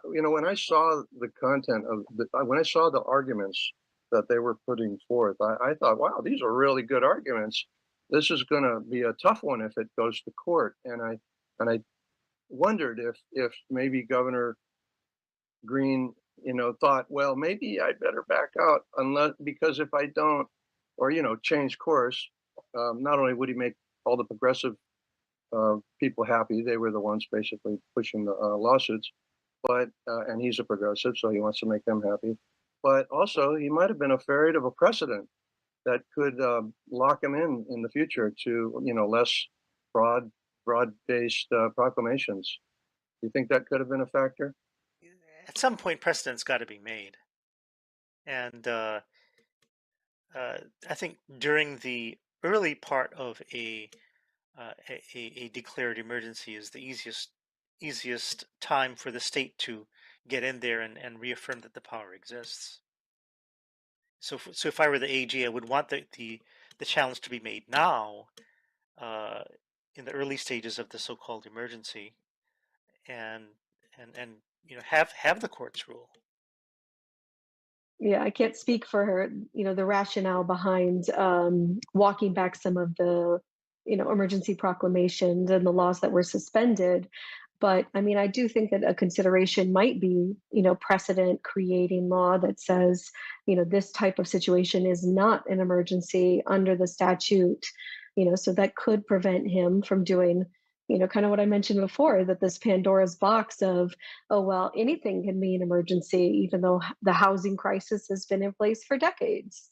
S4: When I saw the content of when I saw the arguments that they were putting forth, I thought, wow, these are really good arguments. This is going to be a tough one if it goes to court. And I wondered if maybe Governor Green, thought, well, maybe I better back out because if I don't, or change course, not only would he make all the progressive people happy, they were the ones basically pushing the lawsuits, but and he's a progressive, so he wants to make them happy. But also, he might have been afraid of a precedent that could lock him in the future to less broad-based proclamations. Do you think that could have been a factor?
S5: At some point, precedent's got to be made, and I think during the early part of a declared emergency is the easiest time for the state to get in there and reaffirm that the power exists. So if I were the AG, I would want the challenge to be made now, in the early stages of the so-called emergency, and have the courts rule.
S8: Yeah, I can't speak for her, the rationale behind walking back some of the emergency proclamations and the laws that were suspended. But I do think that a consideration might be, precedent creating law that says, this type of situation is not an emergency under the statute, so that could prevent him from doing, kind of what I mentioned before, that this Pandora's box of, oh, well, anything can be an emergency, even though the housing crisis has been in place for decades.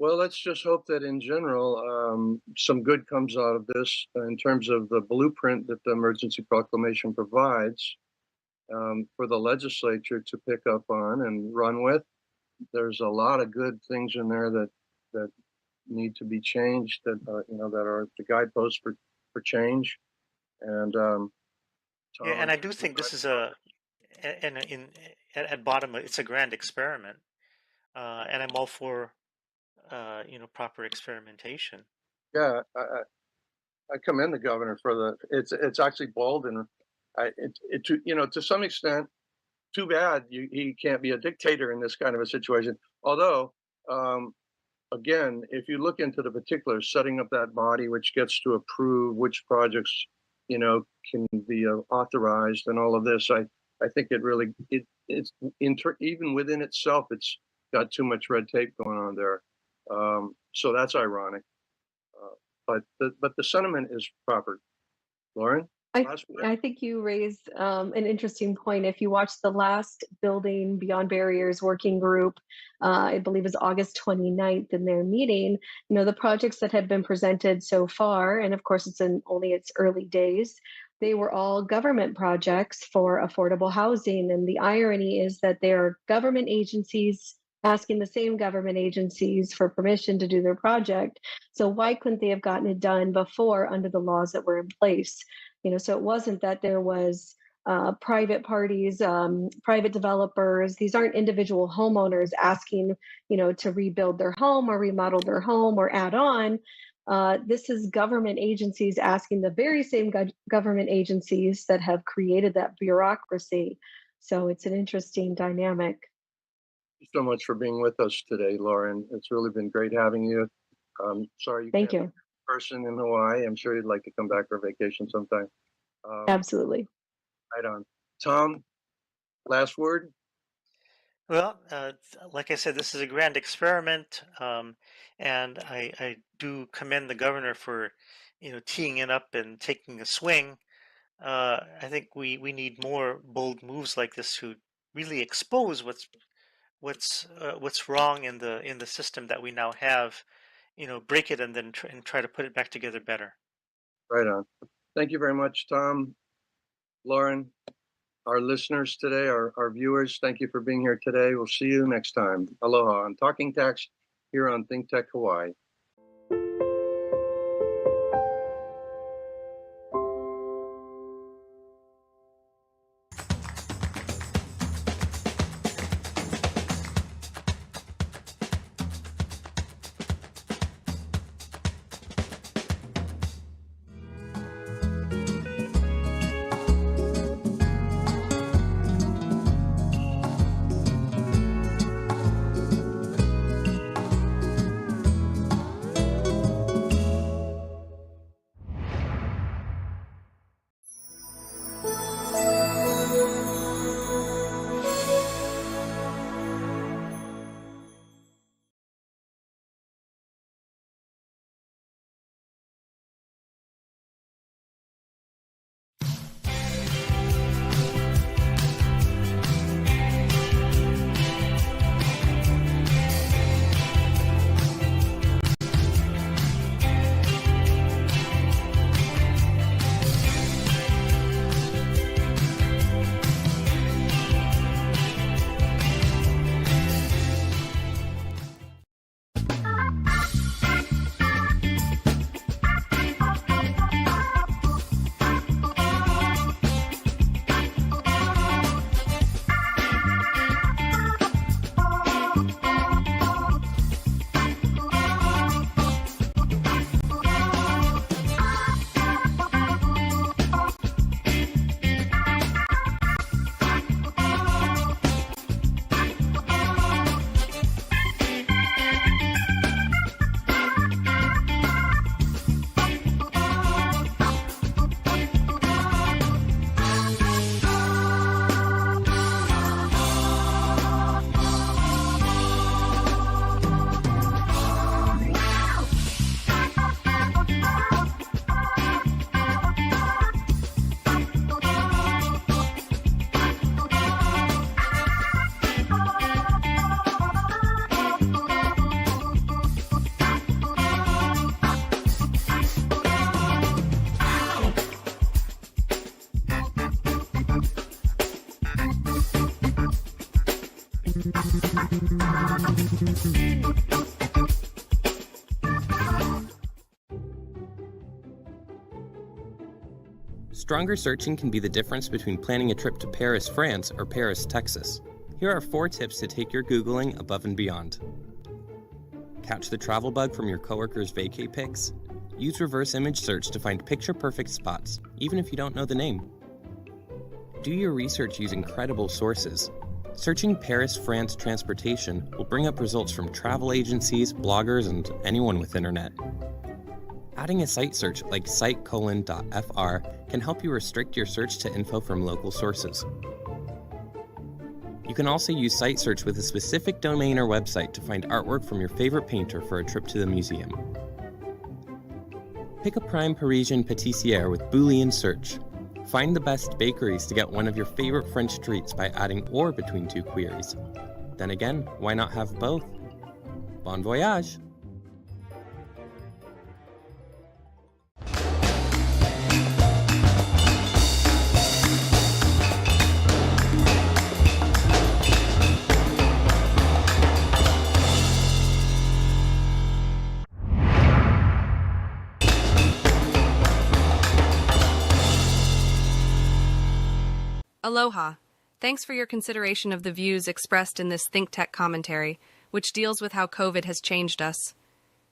S4: Well, let's just hope that in general, some good comes out of this in terms of the blueprint that the emergency proclamation provides for the legislature to pick up on and run with. There's a lot of good things in there that need to be changed, that are the guideposts for change. And
S5: and I do think this is at bottom, it's a grand experiment, and I'm all for proper experimentation.
S4: Yeah, I commend the governor for it's actually bold, and to some extent, too bad he can't be a dictator in this kind of a situation. Although, again, if you look into the particulars, setting up that body which gets to approve which projects can be authorized and all of this, I think it's even within itself, it's got too much red tape going on there. So that's ironic, but the sentiment is proper. Lauren?
S8: I think you raised an interesting point. If you watch the last Building Beyond Barriers working group, I believe is August 29th in their meeting, the projects that have been presented so far, and of course it's only its early days, they were all government projects for affordable housing. And the irony is that they are government agencies asking the same government agencies for permission to do their project. So why couldn't they have gotten it done before under the laws that were in place? So it wasn't that there was private parties, private developers. These aren't individual homeowners asking, to rebuild their home or remodel their home or add on. This is government agencies asking the very same government agencies that have created that bureaucracy. So it's an interesting dynamic.
S4: Thank you so much for being with us today, Lauren. It's really been great having you. Sorry you
S8: Thank
S4: can't
S8: you.
S4: be in person in Hawaii. I'm sure you'd like to come back for vacation sometime.
S8: Absolutely.
S4: Right on. Tom, last word?
S5: Well, like I said, this is a grand experiment, and I do commend the governor for, teeing it up and taking a swing. I think we need more bold moves like this to really expose what's wrong in the system that we now have. Break it and then try to put it back together better.
S4: Right on. Thank you very much, Tom. Lauren, our listeners today, our viewers, thank you for being here today. We'll see you next time. Aloha on Talking Tax here on ThinkTech Hawaii.
S6: Stronger searching can be the difference between planning a trip to Paris, France, or Paris, Texas. Here are 4 tips to take your Googling above and beyond. Catch the travel bug from your coworkers' vacay pics. Use reverse image search to find picture-perfect spots, even if you don't know the name. Do your research using credible sources. Searching Paris, France transportation will bring up results from travel agencies, bloggers, and anyone with internet. Adding a site search like site:.fr can help you restrict your search to info from local sources. You can also use site search with a specific domain or website to find artwork from your favorite painter for a trip to the museum. Pick a prime Parisian pâtissière with Boolean search. Find the best bakeries to get one of your favorite French treats by adding or between 2 queries. Then again, why not have both? Bon voyage!
S11: Aloha. Thanks for your consideration of the views expressed in this ThinkTech commentary, which deals with how COVID has changed us.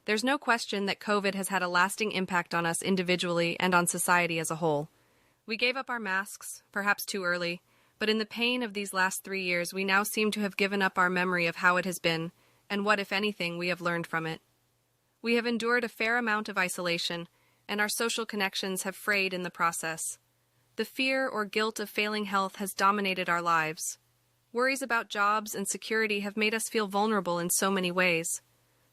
S11: There's no question that COVID has had a lasting impact on us individually and on society as a whole. We gave up our masks, perhaps too early, but in the pain of these last 3 years, we now seem to have given up our memory of how it has been, and what, if anything, we have learned from it. We have endured a fair amount of isolation, and our social connections have frayed in the process. The fear or guilt of failing health has dominated our lives. Worries about jobs and security have made us feel vulnerable in so many ways.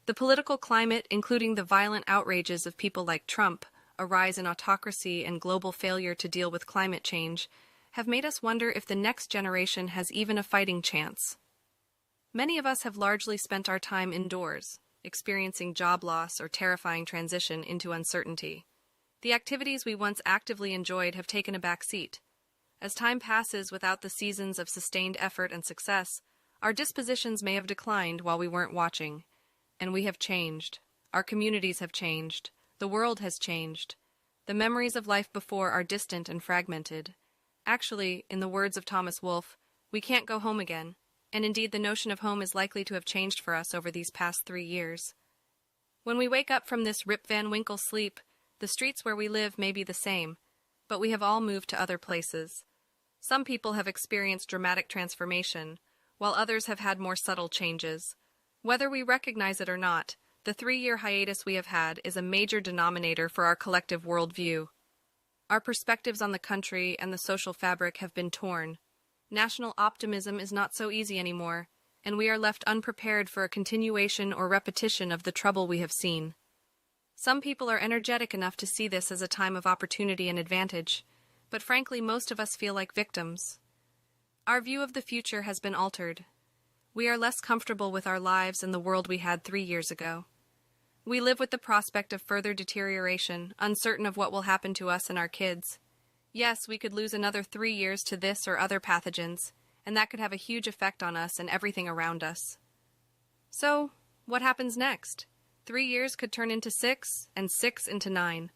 S11: The political climate, including the violent outrages of people like Trump, a rise in autocracy and global failure to deal with climate change, have made us wonder if the next generation has even a fighting chance. Many of us have largely spent our time indoors, experiencing job loss or terrifying transition into uncertainty. The activities we once actively enjoyed have taken a back seat. As time passes without the seasons of sustained effort and success, our dispositions may have declined while we weren't watching. And we have changed. Our communities have changed. The world has changed. The memories of life before are distant and fragmented. Actually, in the words of Thomas Wolfe, we can't go home again, and indeed the notion of home is likely to have changed for us over these past 3 years. When we wake up from this Rip Van Winkle sleep, the streets where we live may be the same, but we have all moved to other places. Some people have experienced dramatic transformation, while others have had more subtle changes. Whether we recognize it or not, the 3-year hiatus we have had is a major denominator for our collective worldview. Our perspectives on the country and the social fabric have been torn. National optimism is not so easy anymore, and we are left unprepared for a continuation or repetition of the trouble we have seen. Some people are energetic enough to see this as a time of opportunity and advantage, but frankly, most of us feel like victims. Our view of the future has been altered. We are less comfortable with our lives and the world we had 3 years ago. We live with the prospect of further deterioration, uncertain of what will happen to us and our kids. Yes, we could lose another 3 years to this or other pathogens, and that could have a huge effect on us and everything around us. So, what happens next? 3 years could turn into 6, and 6 into 9.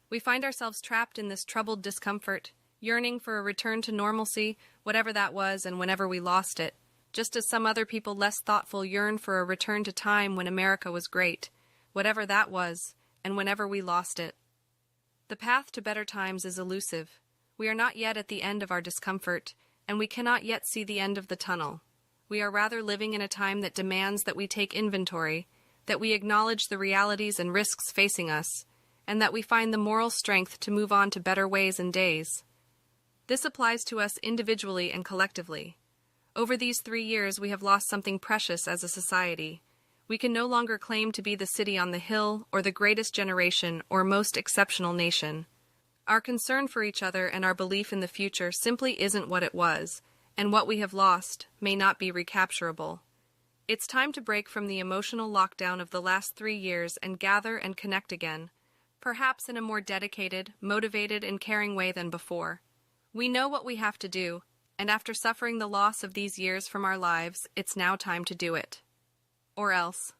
S11: We find ourselves trapped in this troubled discomfort, yearning for a return to normalcy, whatever that was and whenever we lost it, just as some other people less thoughtful yearn for a return to time when America was great, whatever that was, and whenever we lost it. The path to better times is elusive. We are not yet at the end of our discomfort, and we cannot yet see the end of the tunnel. We are rather living in a time that demands that we take inventory, that we acknowledge the realities and risks facing us, and that we find the moral strength to move on to better ways and days. This applies to us individually and collectively. Over these 3 years, we have lost something precious as a society. We can no longer claim to be the city on the hill or the greatest generation or most exceptional nation. Our concern for each other and our belief in the future simply isn't what it was, and what we have lost may not be recapturable. It's time to break from the emotional lockdown of the last 3 years and gather and connect again, perhaps in a more dedicated, motivated, and caring way than before. We know what we have to do, and after suffering the loss of these years from our lives, it's now time to do it. Or else.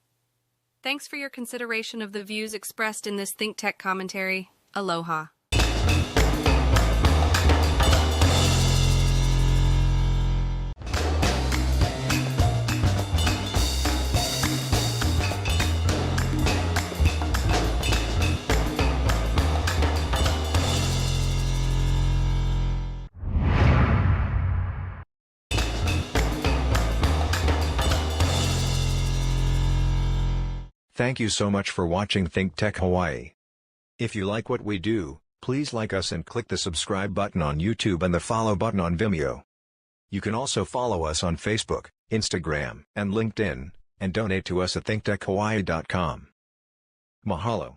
S11: Thanks for your consideration of the views expressed in this ThinkTech commentary. Aloha.
S9: Thank you so much for watching ThinkTech Hawaii. If you like what we do, please like us and click the subscribe button on YouTube and the follow button on Vimeo. You can also follow us on Facebook, Instagram, and LinkedIn, and donate to us at thinktechhawaii.com. Mahalo.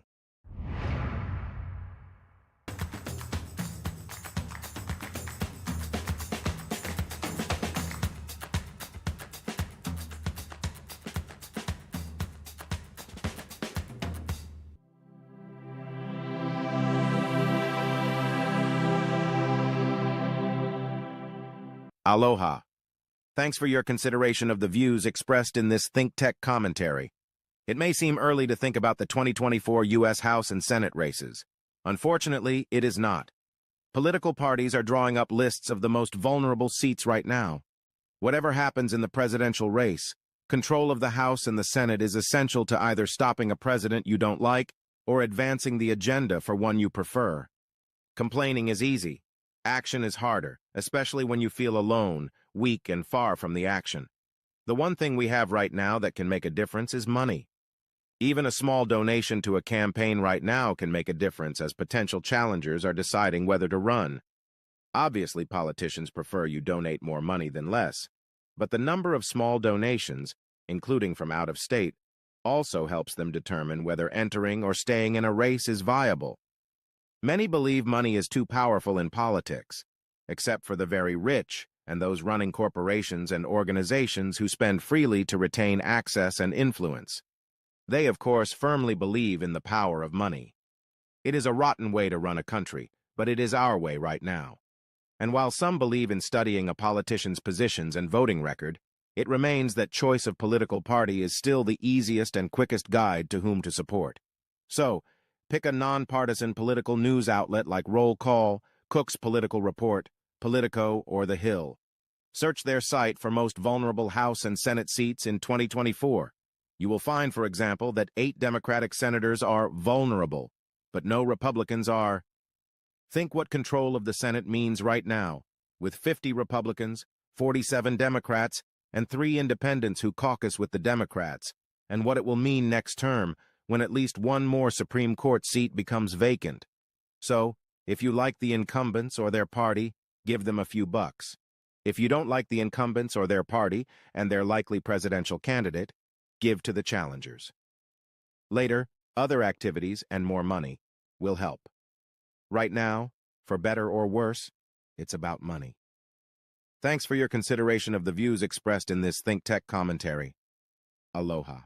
S1: Aloha. Thanks for your consideration of the views expressed in this ThinkTech commentary. It may seem early to think about the 2024 U.S. House and Senate races. Unfortunately, it is not. Political parties are drawing up lists of the most vulnerable seats right now. Whatever happens in the presidential race, Control of the House and the Senate is essential to either stopping a president you don't like or advancing the agenda for one you prefer. Complaining is easy. Action is harder, especially when you feel alone, weak, and far from the action. The one thing we have right now that can make a difference is money. Even a small donation to a campaign right now can make a difference as potential challengers are deciding whether to run. Obviously, politicians prefer you donate more money than less, but the number of small donations, including from out of state, also helps them determine whether entering or staying in a race is viable. Many believe money is too powerful in politics, except for the very rich and those running corporations and organizations who spend freely to retain access and influence. They, of course, firmly believe in the power of money. It is a rotten way to run a country, but it is our way right now. And while some believe in studying a politician's positions and voting record, it remains that choice of political party is still the easiest and quickest guide to whom to support. So, pick a nonpartisan political news outlet like Roll Call, Cooke's Political Report, Politico, or The Hill. Search their site for most vulnerable House and Senate seats in 2024. You will find, for example, that 8 Democratic senators are vulnerable, but no Republicans are. Think what control of the Senate means right now, with 50 Republicans, 47 Democrats, and 3 independents who caucus with the Democrats, and what it will mean next term when at least one more Supreme Court seat becomes vacant. So, if you like the incumbents or their party, give them a few bucks. If you don't like the incumbents or their party and their likely presidential candidate, give to the challengers. Later, other activities and more money will help. Right now, for better or worse, it's about money. Thanks for your consideration of the views expressed in this ThinkTech commentary. Aloha.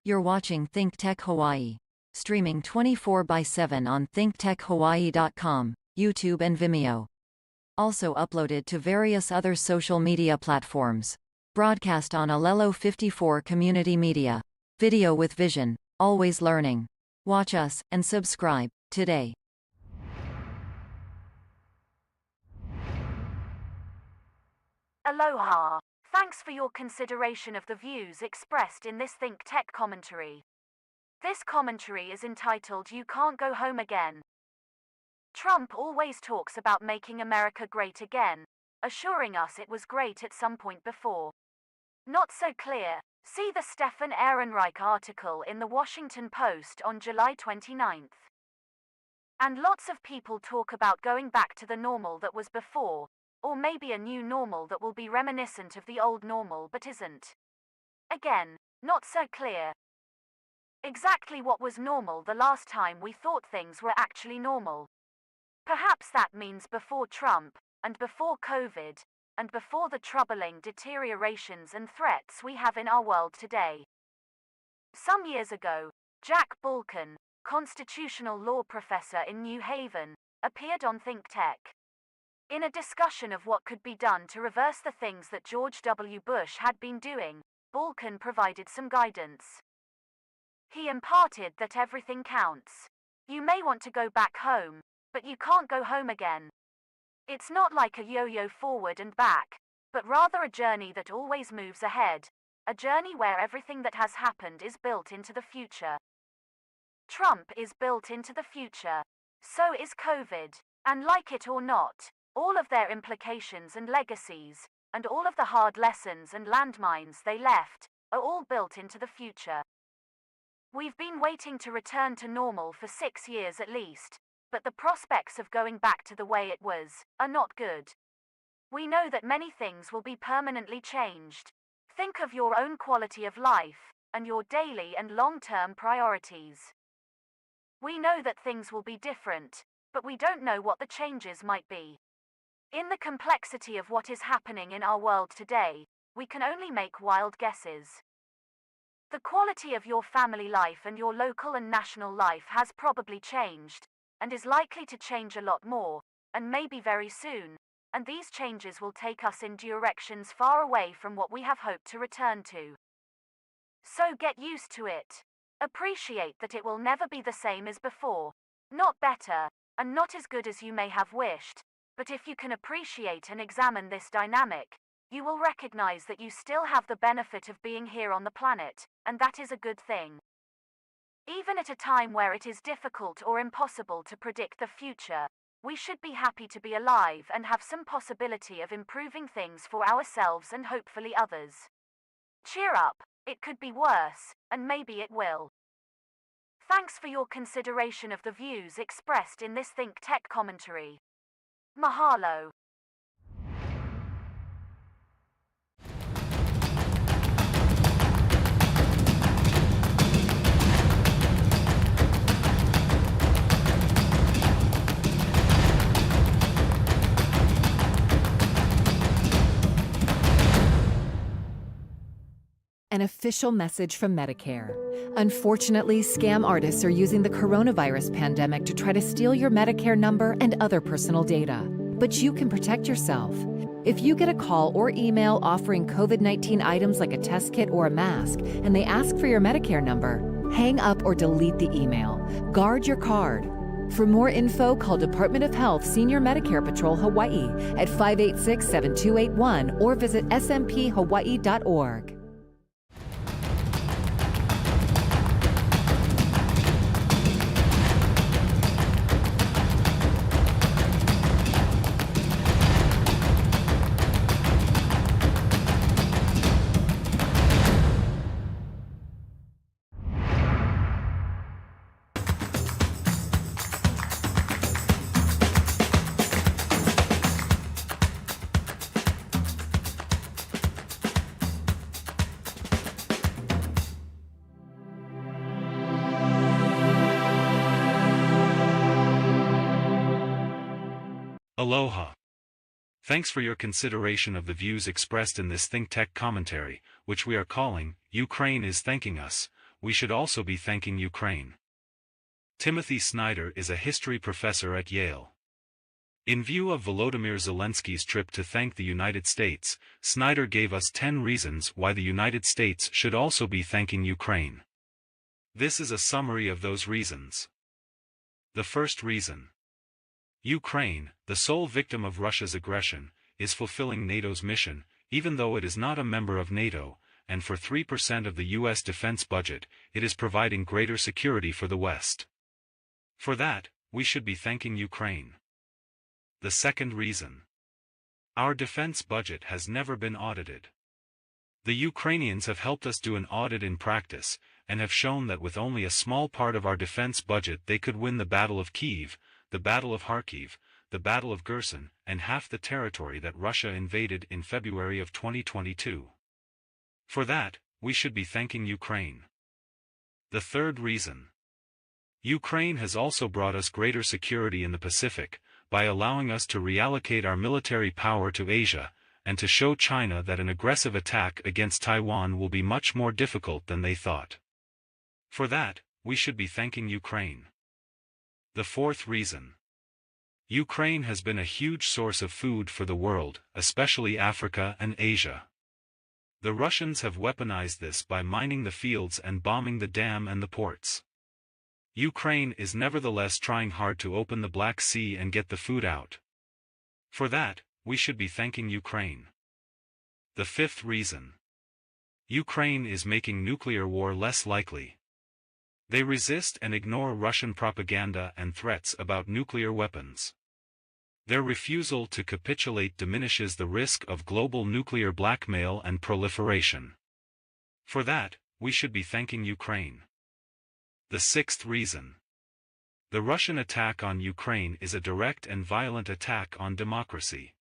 S10: You're watching ThinkTech Hawaii, streaming 24/7 on thinktechhawaii.com, YouTube and Vimeo. Also uploaded to various other social media platforms. Broadcast on Alelo 54 Community Media. Video with vision, always learning. Watch us and subscribe today.
S12: Aloha. Thanks for your consideration of the views expressed in this ThinkTech commentary. This commentary is entitled You Can't Go Home Again. Trump always talks about making America great again, assuring us it was great at some point before. Not so clear. See the Stefan Ehrenreich article in the Washington Post on July 29th. And lots of people talk about going back to the normal that was before, or maybe a new normal that will be reminiscent of the old normal but isn't. Again, not so clear. Exactly what was normal the last time we thought things were actually normal? Perhaps that means before Trump, and before COVID, and before the troubling deteriorations and threats we have in our world today. Some years ago, Jack Balkan, constitutional law professor in New Haven, appeared on ThinkTech. In a discussion of what could be done to reverse the things that George W. Bush had been doing, Balkan provided some guidance. He imparted that everything counts. You may want to go back home, but you can't go home again. It's not like a yo-yo forward and back, but rather a journey that always moves ahead, a journey where everything that has happened is built into the future. Trump is built into the future. So is COVID, and like it or not, all of their implications and legacies, and all of the hard lessons and landmines they left, are all built into the future. We've been waiting to return to normal for 6 years at least, but the prospects of going back to the way it was are not good. We know that many things will be permanently changed. Think of your own quality of life, and your daily and long-term priorities. We know that things will be different, but we don't know what the changes might be. In the complexity of what is happening in our world today, we can only make wild guesses. The quality of your family life and your local and national life has probably changed, and is likely to change a lot more, and maybe very soon, and these changes will take us in directions far away from what we have hoped to return to. So get used to it. Appreciate that it will never be the same as before, not better, and not as good as you may have wished, but if you can appreciate and examine this dynamic, you will recognize that you still have the benefit of being here on the planet, and that is a good thing. Even at a time where it is difficult or impossible to predict the future, we should be happy to be alive and have some possibility of improving things for ourselves and hopefully others. Cheer up, it could be worse, and maybe it will. Thanks for your consideration of the views expressed in this ThinkTech commentary. Mahalo.
S2: An official message from Medicare. Unfortunately, scam artists are using the coronavirus pandemic to try to steal your Medicare number and other personal data. But you can protect yourself. If you get a call or email offering COVID-19 items like a test kit or a mask, and they ask for your Medicare number, hang up or delete the email. Guard your card. For more info, call Department of Health Senior Medicare Patrol Hawaii at 586-7281 or visit smphawaii.org.
S3: Aloha. Thanks for your consideration of the views expressed in this ThinkTech commentary, which we are calling, Ukraine is thanking us. We should also be thanking Ukraine. Timothy Snyder is a history professor at Yale. In view of Volodymyr Zelensky's trip to thank the United States, Snyder gave us 10 reasons why the United States should also be thanking Ukraine. This is a summary of those reasons. The first reason. Ukraine, the sole victim of Russia's aggression, is fulfilling NATO's mission, even though it is not a member of NATO, and for 3% of the U.S. defense budget, it is providing greater security for the West. For that, we should be thanking Ukraine. The second reason. Our defense budget has never been audited. The Ukrainians have helped us do an audit in practice, and have shown that with only a small part of our defense budget they could win the Battle of Kyiv, the Battle of Kharkiv, the Battle of Kherson, and half the territory that Russia invaded in February of 2022. For that, we should be thanking Ukraine. The third reason. Ukraine has also brought us greater security in the Pacific, by allowing us to reallocate our military power to Asia, and to show China that an aggressive attack against Taiwan will be much more difficult than they thought. For that, we should be thanking Ukraine. The fourth reason. Ukraine has been a huge source of food for the world, especially Africa and Asia. The Russians have weaponized this by mining the fields and bombing the dam and the ports. Ukraine is nevertheless trying hard to open the Black Sea and get the food out. For that, we should be thanking Ukraine. The fifth reason. Ukraine is making nuclear war less likely. They resist and ignore Russian propaganda and threats about nuclear weapons. Their refusal to capitulate diminishes the risk of global nuclear blackmail and proliferation. For that, we should be thanking Ukraine. The sixth reason. The Russian attack on Ukraine is a direct and violent attack on democracy.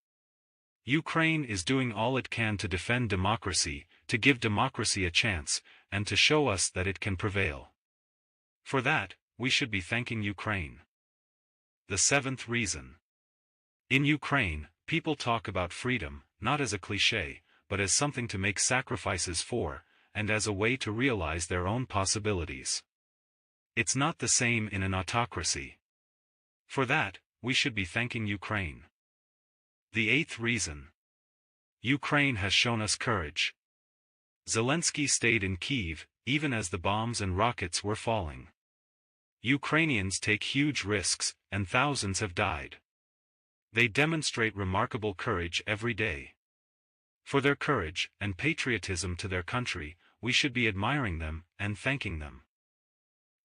S3: Ukraine is doing all it can to defend democracy, to give democracy a chance, and to show us that it can prevail. For that, we should be thanking Ukraine. The seventh reason. In Ukraine, people talk about freedom, not as a cliché, but as something to make sacrifices for, and as a way to realize their own possibilities. It's not the same in an autocracy. For that, we should be thanking Ukraine. The eighth reason. Ukraine has shown us courage. Zelensky stayed in Kyiv, even as the bombs and rockets were falling. Ukrainians take huge risks, and thousands have died. They demonstrate remarkable courage every day. For their courage and patriotism to their country, we should be admiring them and thanking them.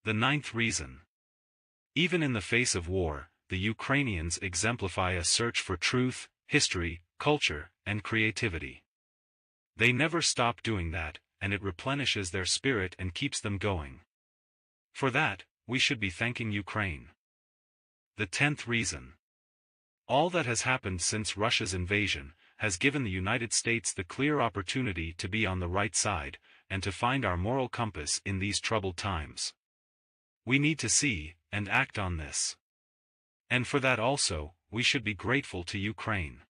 S3: The ninth reason. Even in the face of war, the Ukrainians exemplify a search for truth, history, culture, and creativity. They never stop doing that, and it replenishes their spirit and keeps them going. For that, we should be thanking Ukraine. The 10th reason. All that has happened since Russia's invasion has given the United States the clear opportunity to be on the right side, and to find our moral compass in these troubled times. We need to see and act on this. And for that also, we should be grateful to Ukraine.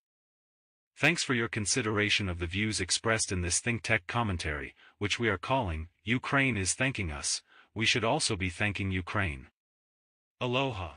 S3: Thanks for your consideration of the views expressed in this ThinkTech commentary, which we are calling, Ukraine is Thanking Us. We should also be thanking Ukraine. Aloha.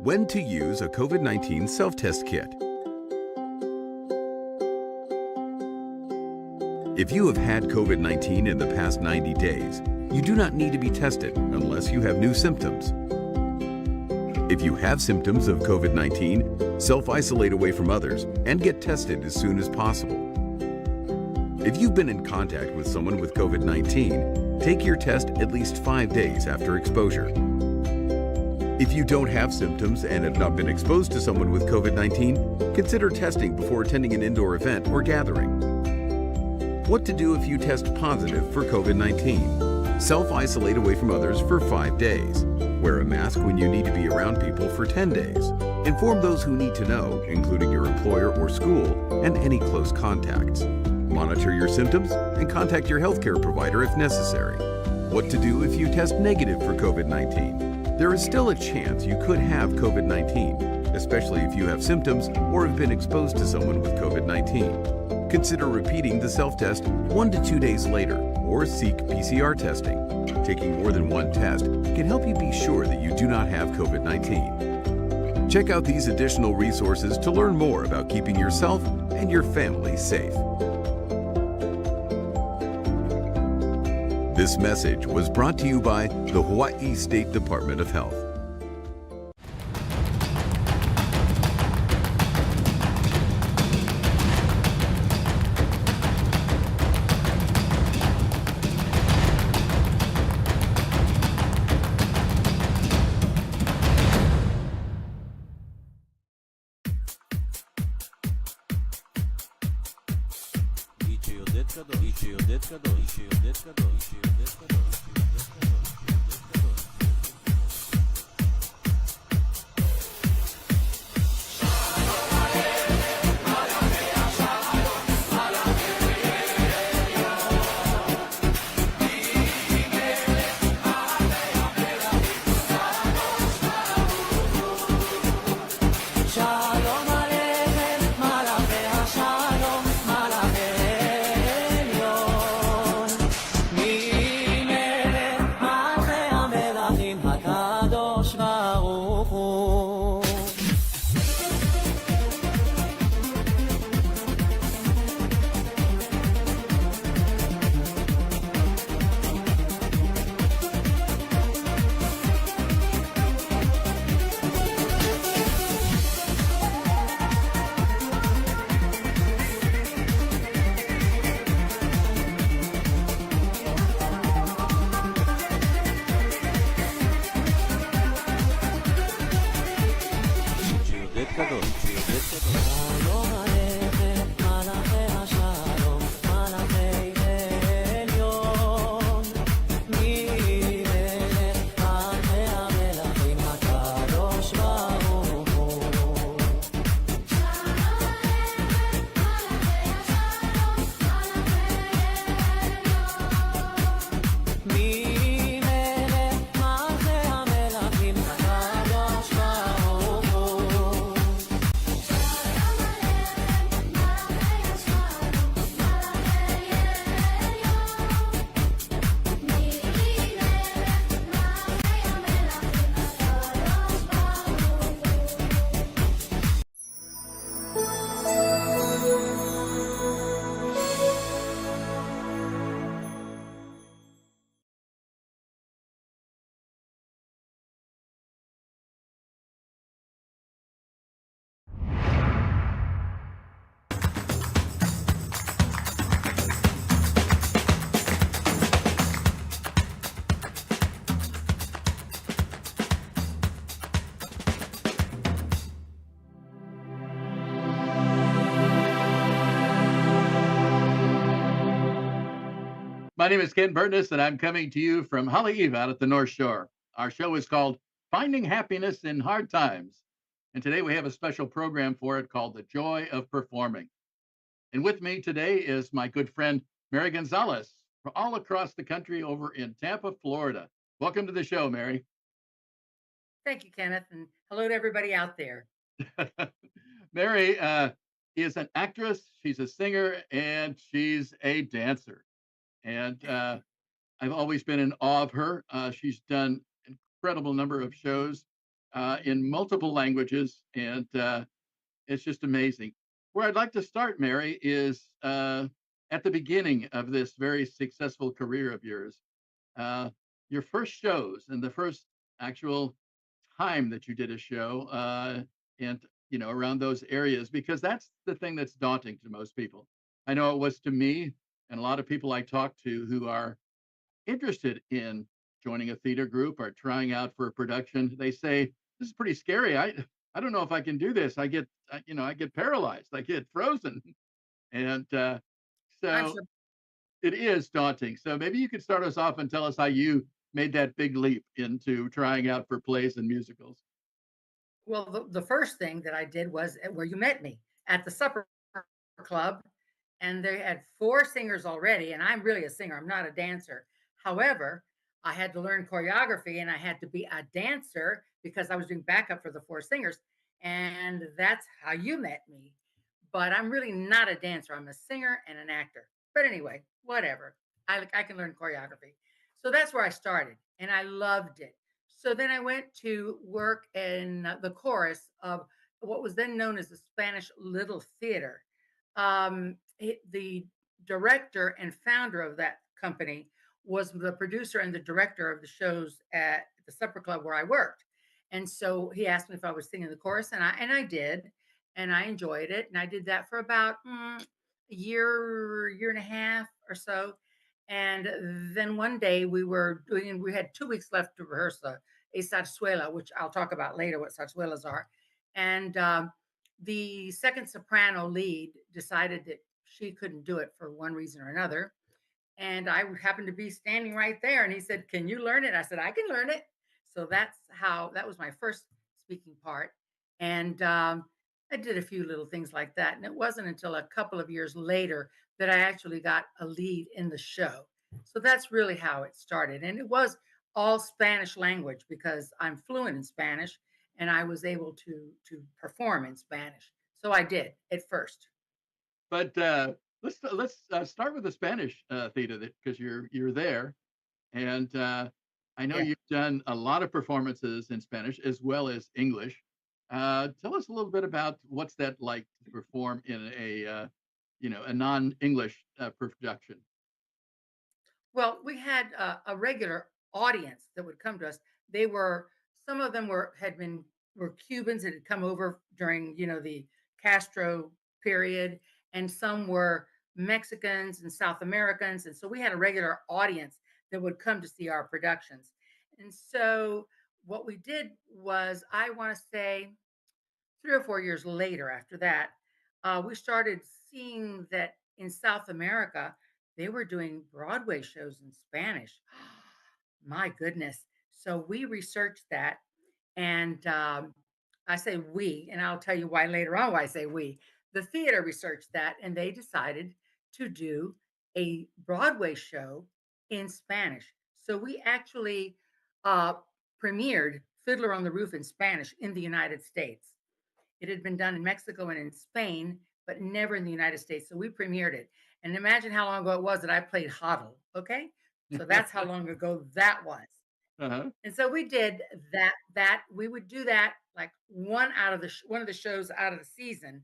S13: When to use a COVID-19 self-test kit. If you have had COVID-19 in the past 90 days, you do not need to be tested unless you have new symptoms. If you have symptoms of COVID-19, self-isolate away from others and get tested as soon as possible. If you've been in contact with someone with COVID-19, take your test at least 5 days after exposure. If you don't have symptoms and have not been exposed to someone with COVID-19, consider testing before attending an indoor event or gathering. What to do if you test positive for COVID-19? Self-isolate away from others for 5 days. Wear a mask when you need to be around people for 10 days. Inform those who need to know, including your employer or school and any close contacts. Monitor your symptoms and contact your healthcare provider if necessary. What to do if you test negative for COVID-19? There is still a chance you could have COVID-19, especially if you have symptoms or have been exposed to someone with COVID-19. Consider repeating the self-test 1 to 2 days later or seek PCR testing. Taking more than one test can help you be sure that you do not have COVID-19. Check out these additional resources to learn more about keeping yourself and your family safe. This message was brought to you by the Hawaii State Department of Health.
S15: My name is Ken Burtness, and I'm coming to you from Haleiwa out at the North Shore. Our show is called Finding Happiness in Hard Times. And today we have a special program for it called The Joy of Performing. And with me today is my good friend, Mary Gonzalez, from all across the country over in Tampa, Florida. Welcome to the show, Mary.
S19: Thank you, Kenneth, and hello to everybody out there.
S15: Mary is an actress, she's a singer, and she's a dancer. And I've always been in awe of her. She's done an incredible number of shows. in multiple languages, and it's just amazing. Where I'd like to start, Mary, is at the beginning of this very successful career of yours. Your first shows and the first actual time that you did a show, and around those areas, because that's the thing that's daunting to most people. I know it was to me and a lot of people I talk to who are interested in joining a theater group or trying out for a production. They say, this is pretty scary. I don't know if I can do this. I get paralyzed. I get frozen. And
S19: I'm
S15: so
S19: sure.
S15: it is daunting. So maybe you could start us off and tell us how you made that big leap into trying out for plays and musicals.
S19: Well, the first thing that I did was where you met me at the supper club, and they had four singers already. And I'm really a singer, I'm not a dancer. However, I had to learn choreography and I had to be a dancer because I was doing backup for the four singers. And that's how you met me. But I'm really not a dancer, I'm a singer and an actor. But anyway, whatever. I can learn choreography. So that's where I started and I loved it. So then I went to work in the chorus of what was then known as the Spanish Little Theater. The director and founder of that company was the producer and the director of the shows at the supper club where I worked. And so he asked me if I was singing the chorus, and I did, and I enjoyed it. And I did that for about a year and a half or so. And then one day we had 2 weeks left to rehearse a zarzuela, which I'll talk about later what zarzuelas are. And the second soprano lead decided that she couldn't do it for one reason or another. And I happened to be standing right there. And he said, "Can you learn it?" I said, "I can learn it." So that was my first speaking part. And I did a few little things like that. And it wasn't until a couple of years later that I actually got a lead in the show. So that's really how it started. And it was all Spanish language because I'm fluent in Spanish and I was able to perform in Spanish. So I did at first.
S15: But let's start with the Spanish theater because you're there, and I know
S19: Yeah.
S15: you've done a lot of performances in Spanish as well as English. Tell us a little bit about what's that like to perform in a non-English production.
S19: Well, we had a regular audience that would come to us. They were Some of them were Cubans that had come over during the Castro period, and some were Mexicans and South Americans, and so we had a regular audience that would come to see our productions. And so what we did was, I want to say 3 or 4 years later after that, we started seeing that in South America, they were doing Broadway shows in Spanish. My goodness. So we researched that. And I say we, and I'll tell you why later on why I say we. The theater researched that, and they decided to do a Broadway show in Spanish. So we actually uh, premiered Fiddler on the Roof in Spanish in the United States. It had been done in Mexico and in Spain, but never in the United States. So we premiered it. And imagine how long ago it was that I played Hoddle. Okay. So that's how long ago that was.
S15: Uh-huh.
S19: And so we did that we would do that like one of the shows out of the season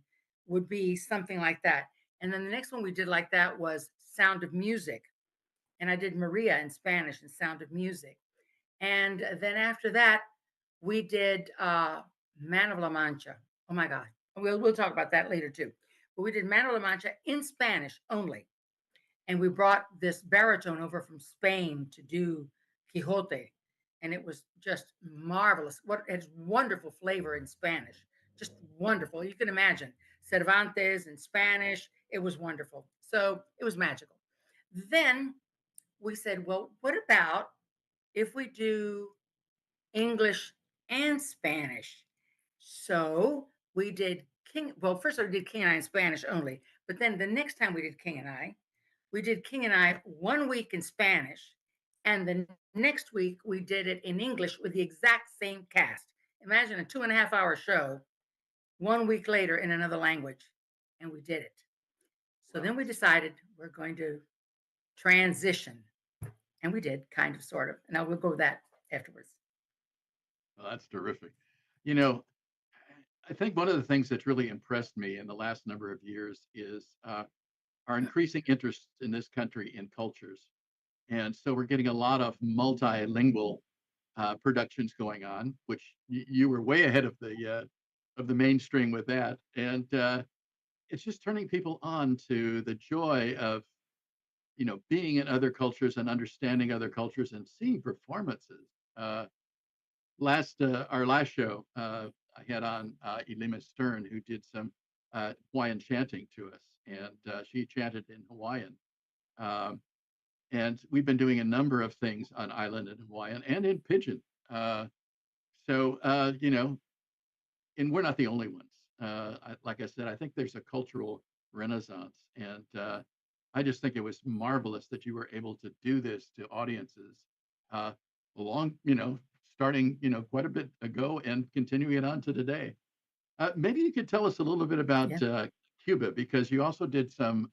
S19: would be something like that. And then the next one we did like that was Sound of Music. And I did Maria in Spanish and Sound of Music. And then after that, we did Man of La Mancha. Oh my God. We'll talk about that later too. But we did Man of La Mancha in Spanish only. And we brought this baritone over from Spain to do Quixote. And it was just marvelous. It's wonderful flavor in Spanish. Just wonderful. You can imagine Cervantes in Spanish. It was wonderful. So it was magical. Then we said, well, what about if we do English and Spanish? So we did first we did King and I in Spanish only, but then the next time we did King and I, we did King and I 1 week in Spanish, and the next week we did it in English with the exact same cast. Imagine a 2.5 hour show 1 week later in another language, and we did it. So then we decided we're going to transition, and we did kind of, sort of. And I will go with that afterwards.
S15: Well, that's terrific. You know, I think one of the things that's really impressed me in the last number of years is our increasing interest in this country in cultures. And so we're getting a lot of multilingual productions going on, which you were way ahead of the mainstream with that. And it's just turning people on to the joy of being in other cultures and understanding other cultures and seeing performances. Uh, our last show, I had on Elima Stern, who did some Hawaiian chanting to us, and she chanted in Hawaiian. Um, and we've been doing a number of things on island in Hawaiian and in Pidgin. And we're not the only ones. Like I said, I think there's a cultural renaissance, and I just think it was marvelous that you were able to do this to audiences uh, along, starting, quite a bit ago and continuing it on to today. Maybe you could tell us a little bit about Cuba, because you also did some,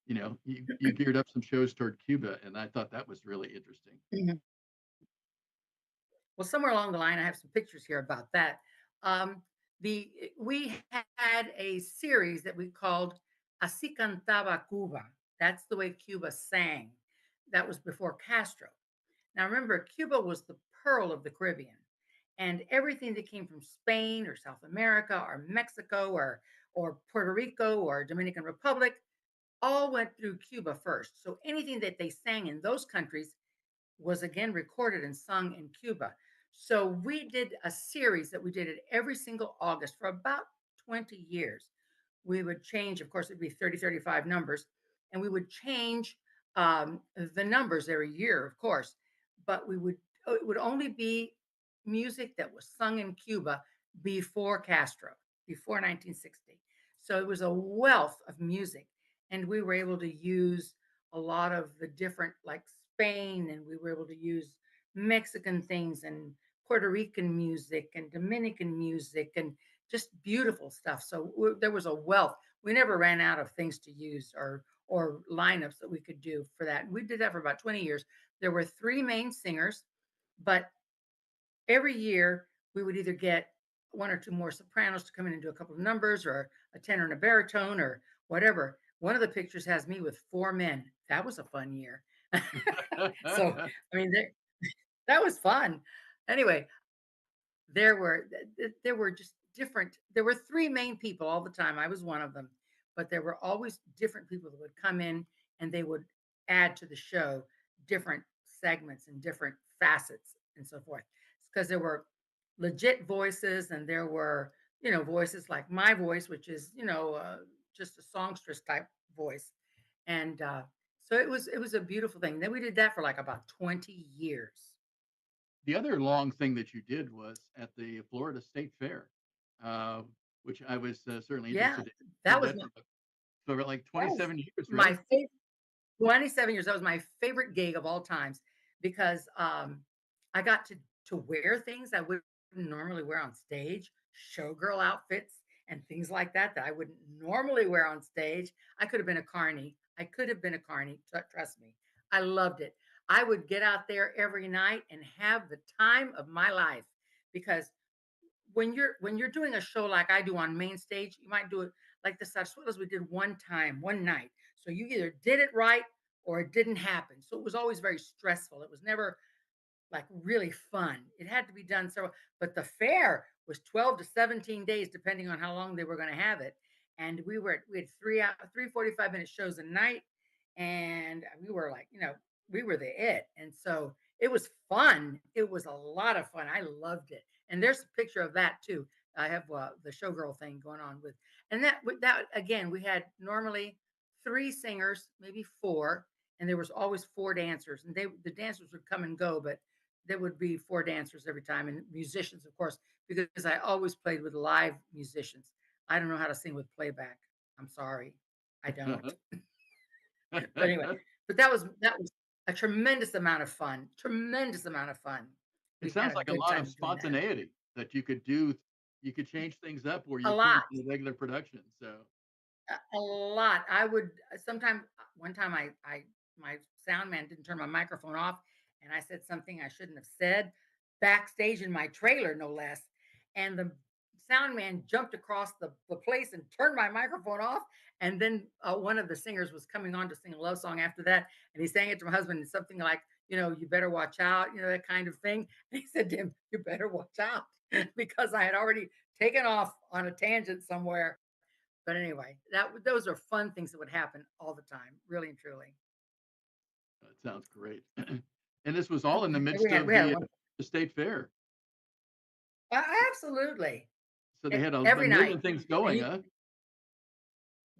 S15: you geared up some shows toward Cuba, and I thought that was really interesting.
S19: Mhm. Well, somewhere along the line, I have some pictures here about that. Um, we had a series that we called Así Cantaba Cuba. That's the way Cuba sang. That was before Castro. Now, remember, Cuba was the pearl of the Caribbean, and everything that came from Spain or South America or Mexico or Puerto Rico or Dominican Republic all went through Cuba first. So anything that they sang in those countries was again recorded and sung in Cuba. So we did a series that we did it every single August for about 20 years. We would change, of course, it'd be 30, 35 numbers, and we would change the numbers every year, of course, but it would only be music that was sung in Cuba before Castro, before 1960. So it was a wealth of music, and we were able to use a lot of the different, like Spain, and we were able to use Mexican things and Puerto Rican music and Dominican music and just beautiful stuff. So there was a wealth. We never ran out of things to use or lineups that we could do for that. And we did that for about 20 years. There were three main singers, but every year we would either get one or two more sopranos to come in and do a couple of numbers, or a tenor and a baritone, or whatever. One of the pictures has me with four men. That was a fun year. So, I mean, that was fun. Anyway, there were just different. There were three main people all the time. I was one of them, but there were always different people that would come in and they would add to the show different segments and different facets and so forth. Because there were legit voices, and there were voices like my voice, which is just a songstress type voice, and so it was a beautiful thing. Then we did that for like about 20 years.
S15: The other long thing that you did was at the Florida State Fair, uh, which I was certainly
S19: Yeah,
S15: interested in.
S19: that
S15: Did
S19: was
S15: that for like
S19: that was
S15: 27 years,
S19: my
S15: right?
S19: favorite. 27 years. That was my favorite gig of all times because I got to wear things I wouldn't normally wear on stage, showgirl outfits and things like that I wouldn't normally wear on stage. I could have been a carny. I could have been a carny. Trust me. I loved it. I would get out there every night and have the time of my life because when you're doing a show like I do on main stage, you might do it like the Sarsuelos we did one time, one night. So you either did it right or it didn't happen. So it was always very stressful. It was never like really fun. It had to be done so. But the fair was 12 to 17 days, depending on how long they were going to have it. And we had 3 45-minute shows a night, and we were like, we were the it. And so it was fun. It was a lot of fun. I loved it. And there's a picture of that too. I have the showgirl thing going on with, and that again, we had normally three singers, maybe four, and there was always four dancers, and the dancers would come and go, but there would be four dancers every time, and musicians, of course, because I always played with live musicians. I don't know how to sing with playback. I'm sorry, I don't. But anyway, but that was a tremendous amount of fun. Tremendous amount of fun.
S15: It
S19: We had
S15: sounds
S19: a
S15: like a
S19: good
S15: lot
S19: time
S15: of
S19: doing that.
S15: spontaneity that you could do. You could change things up where
S19: A
S15: you couldn't
S19: lot.
S15: in the regular production. So,
S19: A lot. I would sometimes one time my sound man didn't turn my microphone off, and I said something I shouldn't have said backstage in my trailer, no less. and the sound man jumped across the place and turned my microphone off. And then one of the singers was coming on to sing a love song after that. And he sang it to my husband, and something like, you better watch out, that kind of thing. And he said to him, you better watch out, because I had already taken off on a tangent somewhere. But anyway, those are fun things that would happen all the time, really and truly.
S15: That sounds great. And this was all in the midst
S19: We had,
S15: of
S19: we had
S15: the state fair.
S19: absolutely.
S15: So they had a
S19: Every
S15: million
S19: night.
S15: things going, huh?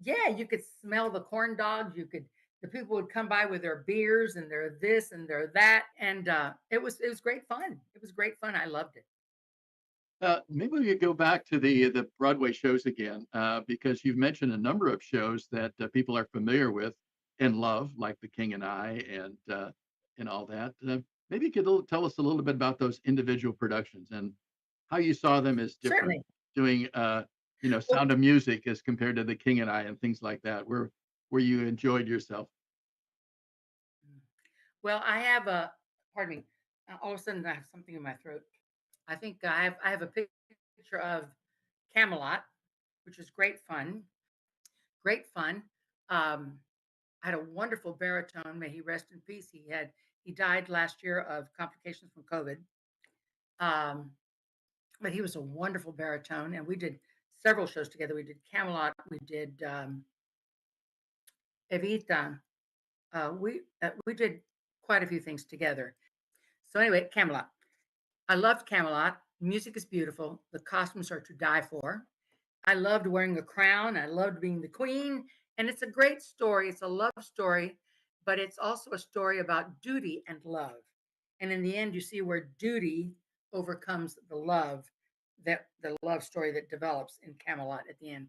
S19: Yeah, you could smell the corn dogs. The people would come by with their beers and their this and their that. And it was great fun. It was great fun. I loved it.
S15: Maybe we could go back to the Broadway shows again, because you've mentioned a number of shows that people are familiar with and love, like The King and I, and all that. Maybe you could tell us a little bit about those individual productions and how you saw them as different,
S19: Certainly.
S15: doing Sound of Music as compared to The King and I and things like that, where you enjoyed yourself.
S19: Well, pardon me. All of a sudden, I have something in my throat. I think I have a picture of Camelot, which is great fun. Great fun. I had a wonderful baritone. May he rest in peace. He died last year of complications from COVID. But he was a wonderful baritone, and we did several shows together. We did Camelot. We did Evita. We did quite a few things together. So anyway, Camelot. I loved Camelot. Music is beautiful. The costumes are to die for. I loved wearing a crown. I loved being the queen. And it's a great story. It's a love story, but it's also a story about duty and love. And in the end, you see where duty overcomes the love, that the love story that develops in Camelot at the end.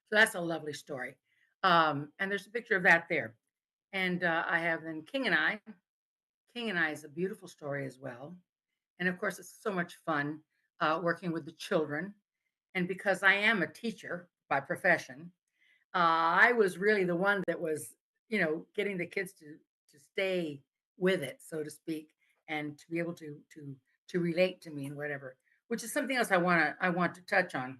S19: So that's a lovely story. And there's a picture of that there. And I have then King and I. King and I is a beautiful story as well. And of course, it's so much fun working with the children. And because I am a teacher by profession, I was really the one that was, getting the kids to stay with it, so to speak, and to be able to relate to me and whatever, which is something else I want to touch on.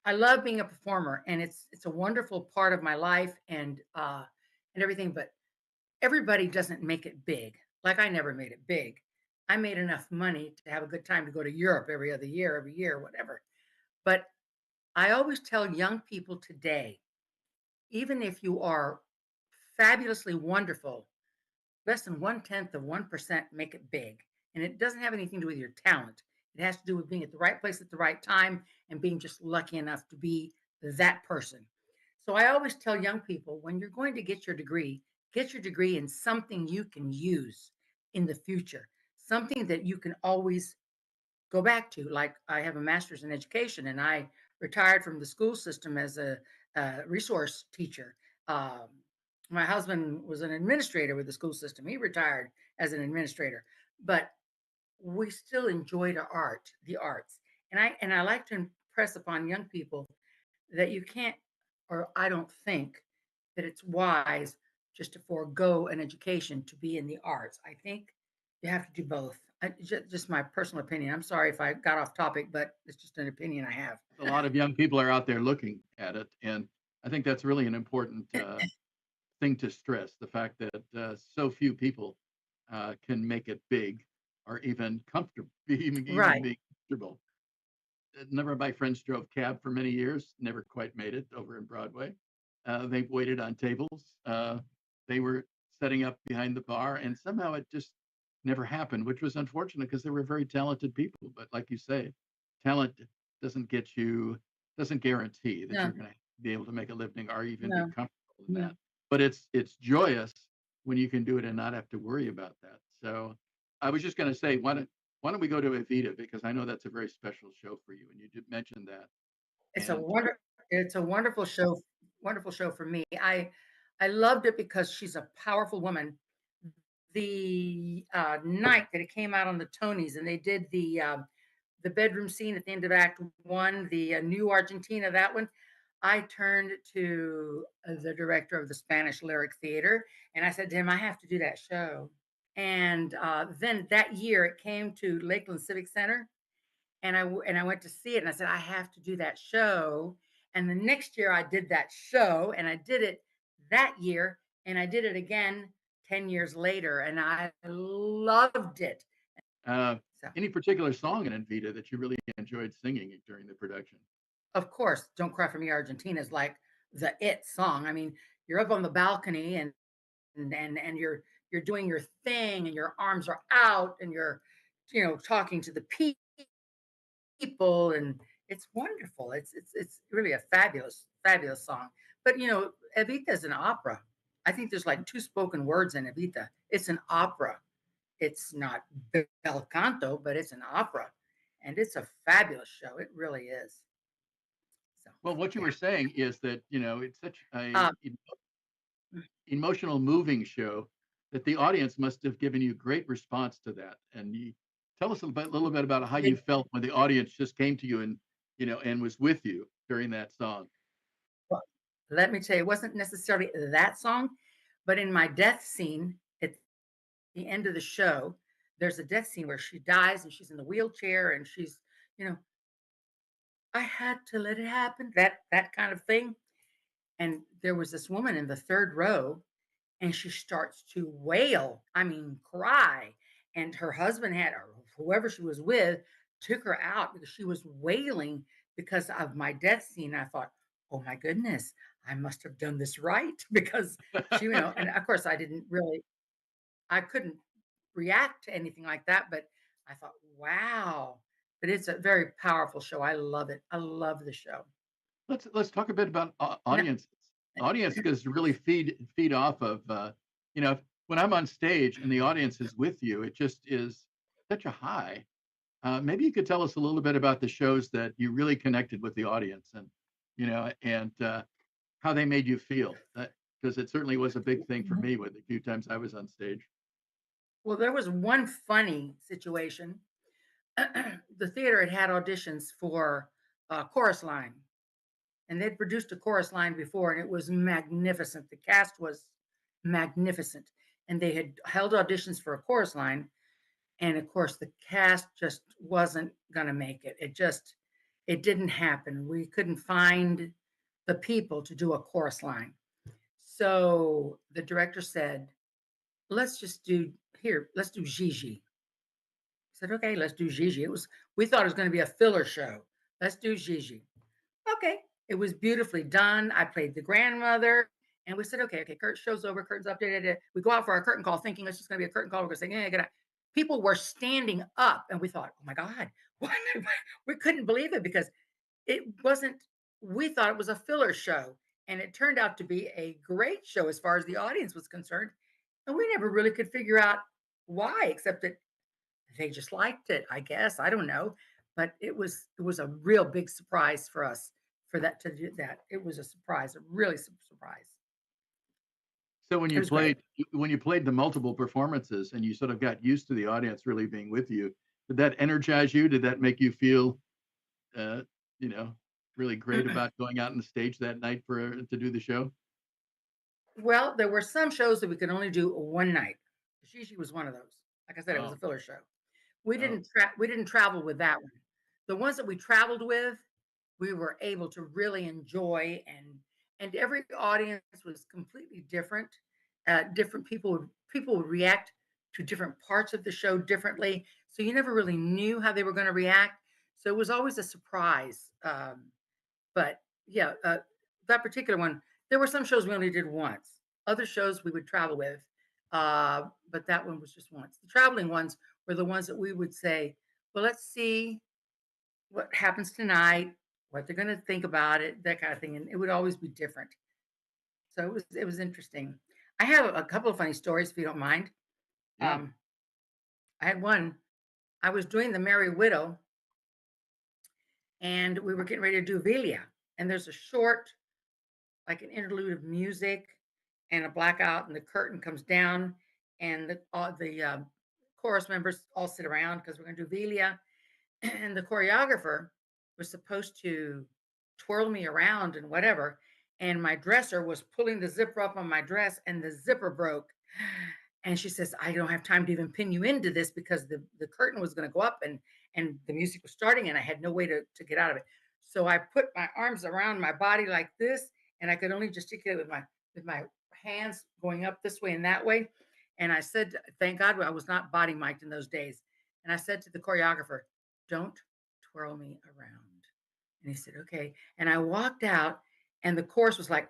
S19: I love being a performer, and it's a wonderful part of my life and everything. But everybody doesn't make it big. Like I never made it big. I made enough money to have a good time to go to Europe every year, whatever. But I always tell young people today, even if you are fabulously wonderful, less than 1/10 of 1% make it big. And it doesn't have anything to do with your talent. It has to do with being at the right place at the right time and being just lucky enough to be that person. So I always tell young people, when you're going to get your degree in something you can use in the future, something that you can always go back to. Like I have a master's in education, and I retired from the school system as a resource teacher. My husband was an administrator with the school system. He retired as an administrator, but we still enjoyed the arts. And I like to impress upon young people that you can't, or I don't think that it's wise just to forego an education to be in the arts. I think you have to do both. Just my personal opinion. I'm sorry if I got off topic, but it's just an opinion I have.
S15: A lot of young people are out there looking at it, and I think that's really an important thing to stress, the fact that so few people can make it big or even comfortable, even
S19: Right.
S15: be comfortable. Never of my friends drove cab for many years, never quite made it over in Broadway. They waited on tables. They were setting up behind the bar, and somehow it just never happened, which was unfortunate because they were very talented people. But like you say, talent doesn't guarantee that
S19: No,
S15: you're going to be able to make a living or even be
S19: no,
S15: comfortable in
S19: no.
S15: that. But it's joyous when you can do it and not have to worry about that. So I was just going to say, why don't we go to Evita, because I know that's a very special show for you, and you did mention that.
S19: It's
S15: And
S19: a wonderful show for me. I loved it because she's a powerful woman. The night that it came out on the Tonys, and they did the bedroom scene at the end of Act One, the New Argentina, that one. I turned to the director of the Spanish Lyric Theater, and I said to him, I have to do that show. And then that year it came to Lakeland Civic Center, And I went to see it, and I said, I have to do that show. And the next year I did that show, and I did it that year, and I did it again 10 years later, and I loved it.
S15: Any particular song in Evita that you really enjoyed singing during the production?
S19: Of course, Don't Cry for Me, Argentina is like the it song. I mean, you're up on the balcony and you're doing your thing and your arms are out and you're, talking to the people, and it's wonderful. It's really a fabulous, fabulous song. But Evita is an opera. I think there's like 2 spoken words in Evita. It's an opera. It's not bel canto, but it's an opera, and it's a fabulous show. It really is. So,
S15: Well, what you were saying is that, it's such a
S19: uh,
S15: emotional, moving show that the audience must have given you great response to that. And tell us a little bit about how you felt when the audience just came to you and, and was with you during that song.
S19: well, let me tell you, it wasn't necessarily that song, but in my death scene at the end of the show, there's a death scene where she dies and she's in the wheelchair and she's, you know, I had to let it happen, that kind of thing. And there was this woman in the 3rd row, and she starts to wail, I mean, cry. And her husband had, or whoever she was with, took her out because she was wailing because of my death scene. I thought, oh my goodness, I must have done this right because and of course I couldn't react to anything like that, but I thought, wow. But it's a very powerful show. I love it. I love the show.
S15: Let's talk a bit about audiences. Audiences really feed off of when I'm on stage and the audience is with you, it just is such a high. Maybe you could tell us a little bit about the shows that you really connected with the audience and how they made you feel. Because it certainly was a big thing for me with the few times I was on stage.
S19: Well, there was one funny situation. The theater had auditions for a chorus line, and they'd produced a chorus line before, and it was magnificent. The cast was magnificent, and they had held auditions for a chorus line, and of course, the cast just wasn't going to make it. It didn't happen. We couldn't find the people to do a chorus line. So the director said, let's do Gigi. I said, okay, let's do Gigi. We thought it was going to be a filler show. Let's do Gigi. Okay. It was beautifully done. I played the grandmother, and we said, okay, show's over, curtain's updated. We go out for our curtain call thinking it's just going to be a curtain call. We're going to say, yeah, good night. People were standing up, and we thought, oh my God, what? We couldn't believe it because it wasn't, we thought it was a filler show, and it turned out to be a great show as far as the audience was concerned. And we never really could figure out why, except that they just liked it, I guess. I don't know. But it was a real big surprise for us for that to do that. It was a surprise, a really surprise.
S15: So when you played the multiple performances and you sort of got used to the audience really being with you, did that energize you? Did that make you feel really great about going out on the stage that night to do the show?
S19: Well, there were some shows that we could only do one night. Gigi was one of those. Like I said, it was a filler show. We didn't travel with that one. The ones that we traveled with, we were able to really enjoy, and every audience was completely different. Different people would react to different parts of the show differently, so you never really knew how they were going to react. So it was always a surprise. But yeah, that particular one, there were some shows we only did once. Other shows we would travel with, but that one was just once. The traveling ones were the ones that we would say, well, let's see what happens tonight, what they're going to think about it, that kind of thing. And it would always be different. So it was interesting. I have a couple of funny stories, if you don't mind.
S15: Yeah.
S19: I had one. I was doing the Merry Widow, and we were getting ready to do Velia. And there's a short, like an interlude of music and a blackout, and the curtain comes down, and the chorus members all sit around because we're going to do Velia. And the choreographer was supposed to twirl me around and whatever. And my dresser was pulling the zipper up on my dress, and the zipper broke. And she says, I don't have time to even pin you into this because the curtain was going to go up, and and the music was starting, and I had no way to get out of it. So I put my arms around my body like this, and I could only gesticulate with my hands going up this way and that way. And I said, thank God I was not body mic'd in those days. And I said to the choreographer, don't twirl me around. And he said, okay. And I walked out, and the chorus was like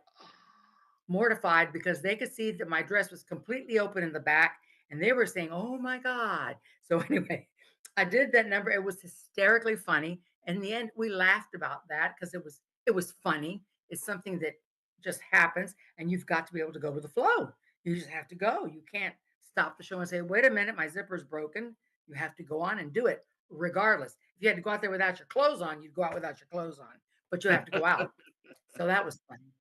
S19: mortified because they could see that my dress was completely open in the back, and they were saying, oh my God. So anyway, I did that number. It was hysterically funny. In the end, we laughed about that because it was funny. It's something that just happens, and you've got to be able to go with the flow. You just have to go. You can't stop the show and say, wait a minute, my zipper's broken. You have to go on and do it regardless. If you had to go out there without your clothes on, you'd go out without your clothes on, but you have to go out. So that was funny.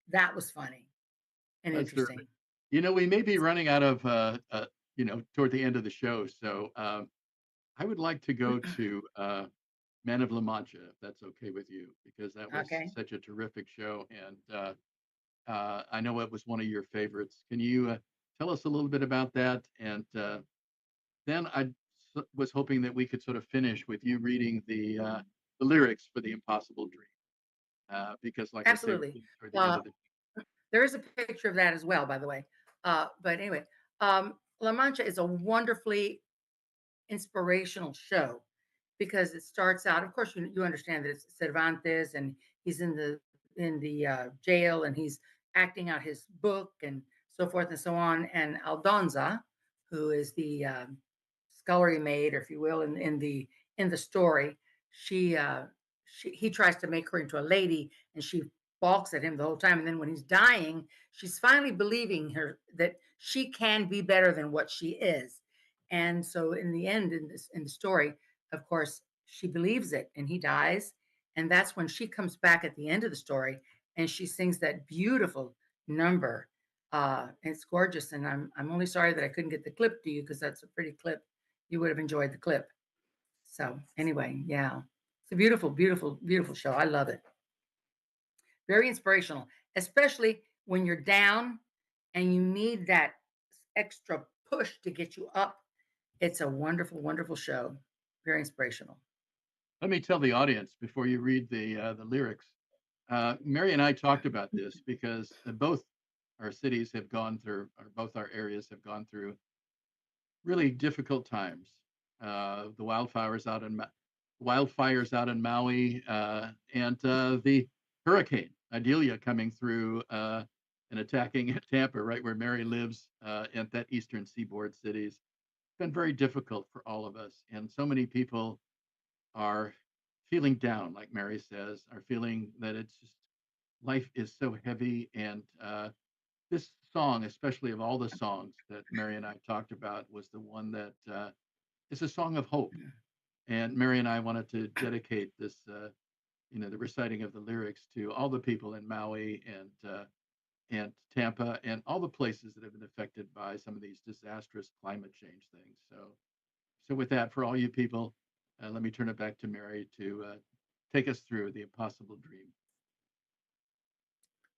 S19: That was funny and
S15: That's
S19: interesting.
S15: terrific. You know, we may be running out of, toward the end of the show. So I would like to go to Man of La Mancha, if that's okay with you, because that was
S19: Okay.
S15: such a terrific show. And I know it was one of your favorites. Can you tell us a little bit about that? And then I was hoping that we could sort of finish with you reading the lyrics for The Impossible Dream, because like I say, we're
S19: Absolutely.
S15: getting toward the end
S19: Uh,
S15: of the
S19: there is a picture of that as well, by the way. But anyway, La Mancha is a wonderfully inspirational show because it starts out, of course, you understand that it's Cervantes, and he's in the jail, and he's acting out his book and so forth and so on. And Aldonza, who is the scullery maid, or if you will, in the story, she he tries to make her into a lady, and she balks at him the whole time. And then when he's dying, she's finally believing her that she can be better than what she is. And so in the end, in the story, of course, she believes it, and he dies. And that's when she comes back at the end of the story, and she sings that beautiful number. It's gorgeous. And I'm only sorry that I couldn't get the clip to you, because that's a pretty clip. You would have enjoyed the clip. So anyway, yeah. It's a beautiful, beautiful, beautiful show. I love it. Very inspirational, especially when you're down and you need that extra push to get you up. It's a wonderful, wonderful show. Very inspirational.
S15: Let me tell the audience before you read the lyrics. Mary and I talked about this because both our cities have gone through, or both our areas have gone through really difficult times. The wildfires out in Maui, and the hurricane Idalia coming through and attacking Tampa, right where Mary lives, at that eastern seaboard cities. It's been very difficult for all of us, and so many people are feeling down, like Mary says, are feeling that it's just life is so heavy. And this song, especially of all the songs that Mary and I talked about, was the one that is a song of hope. And Mary and I wanted to dedicate this, the reciting of the lyrics to all the people in Maui and Tampa and all the places that have been affected by some of these disastrous climate change things. So with that, for all you people, let me turn it back to Mary to take us through The Impossible Dream.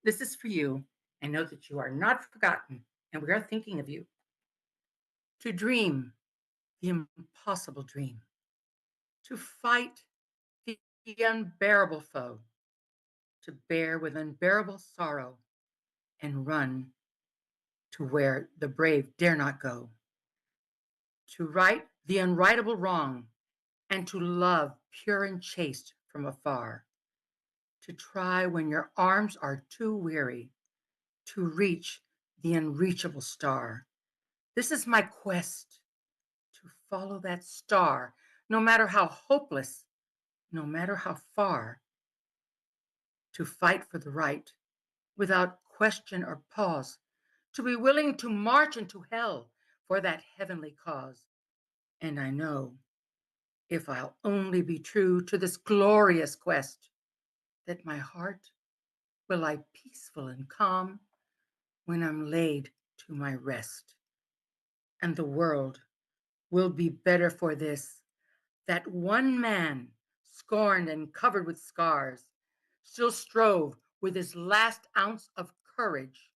S19: This is for you. I know that you are not forgotten, and we are thinking of you. To dream the impossible dream, to fight the unbearable foe, to bear with unbearable sorrow, and run to where the brave dare not go, to right the unrightable wrong, and to love pure and chaste from afar, to try when your arms are too weary, to reach the unreachable star. This is my quest, to follow that star, no matter how hopeless, no matter how far, to fight for the right without question or pause, to be willing to march into hell for that heavenly cause. And I know, if I'll only be true to this glorious quest, that my heart will lie peaceful and calm when I'm laid to my rest. And the world will be better for this, that one man, scorned and covered with scars, still strove with his last ounce of courage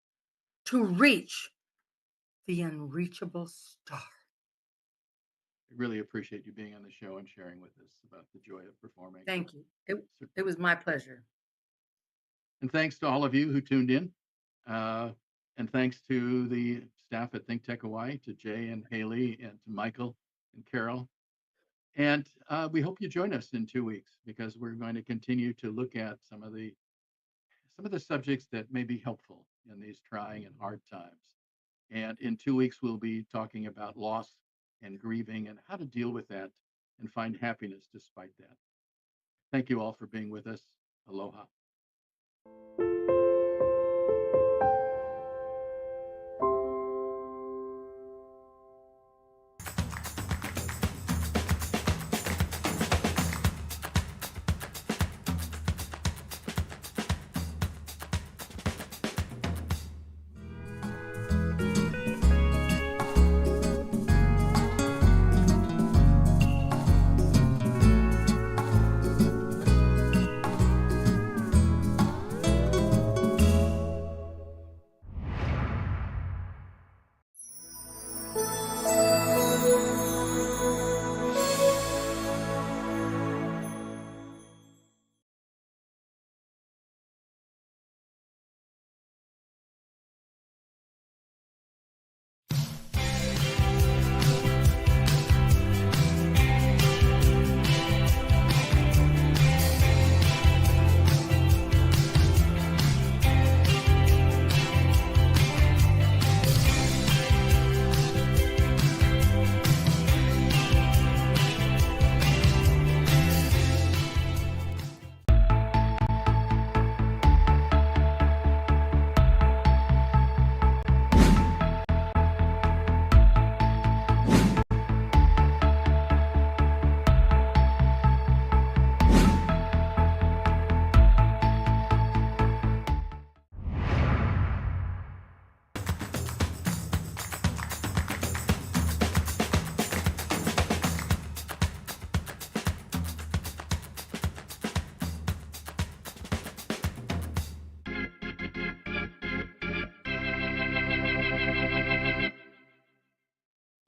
S19: to reach the unreachable star.
S15: really appreciate you being on the show and sharing with us about the joy of performing.
S19: Thank you. It was my pleasure.
S15: And thanks to all of you who tuned in. And thanks to the staff at ThinkTech Hawaii, to Jay and Hayley, and to Michael and Carol. And we hope you join us in 2 weeks, because we're going to continue to look at some of the subjects that may be helpful in these trying and hard times. And in 2 weeks, we'll be talking about loss and grieving and how to deal with that and find happiness despite that. Thank you all for being with us. Aloha.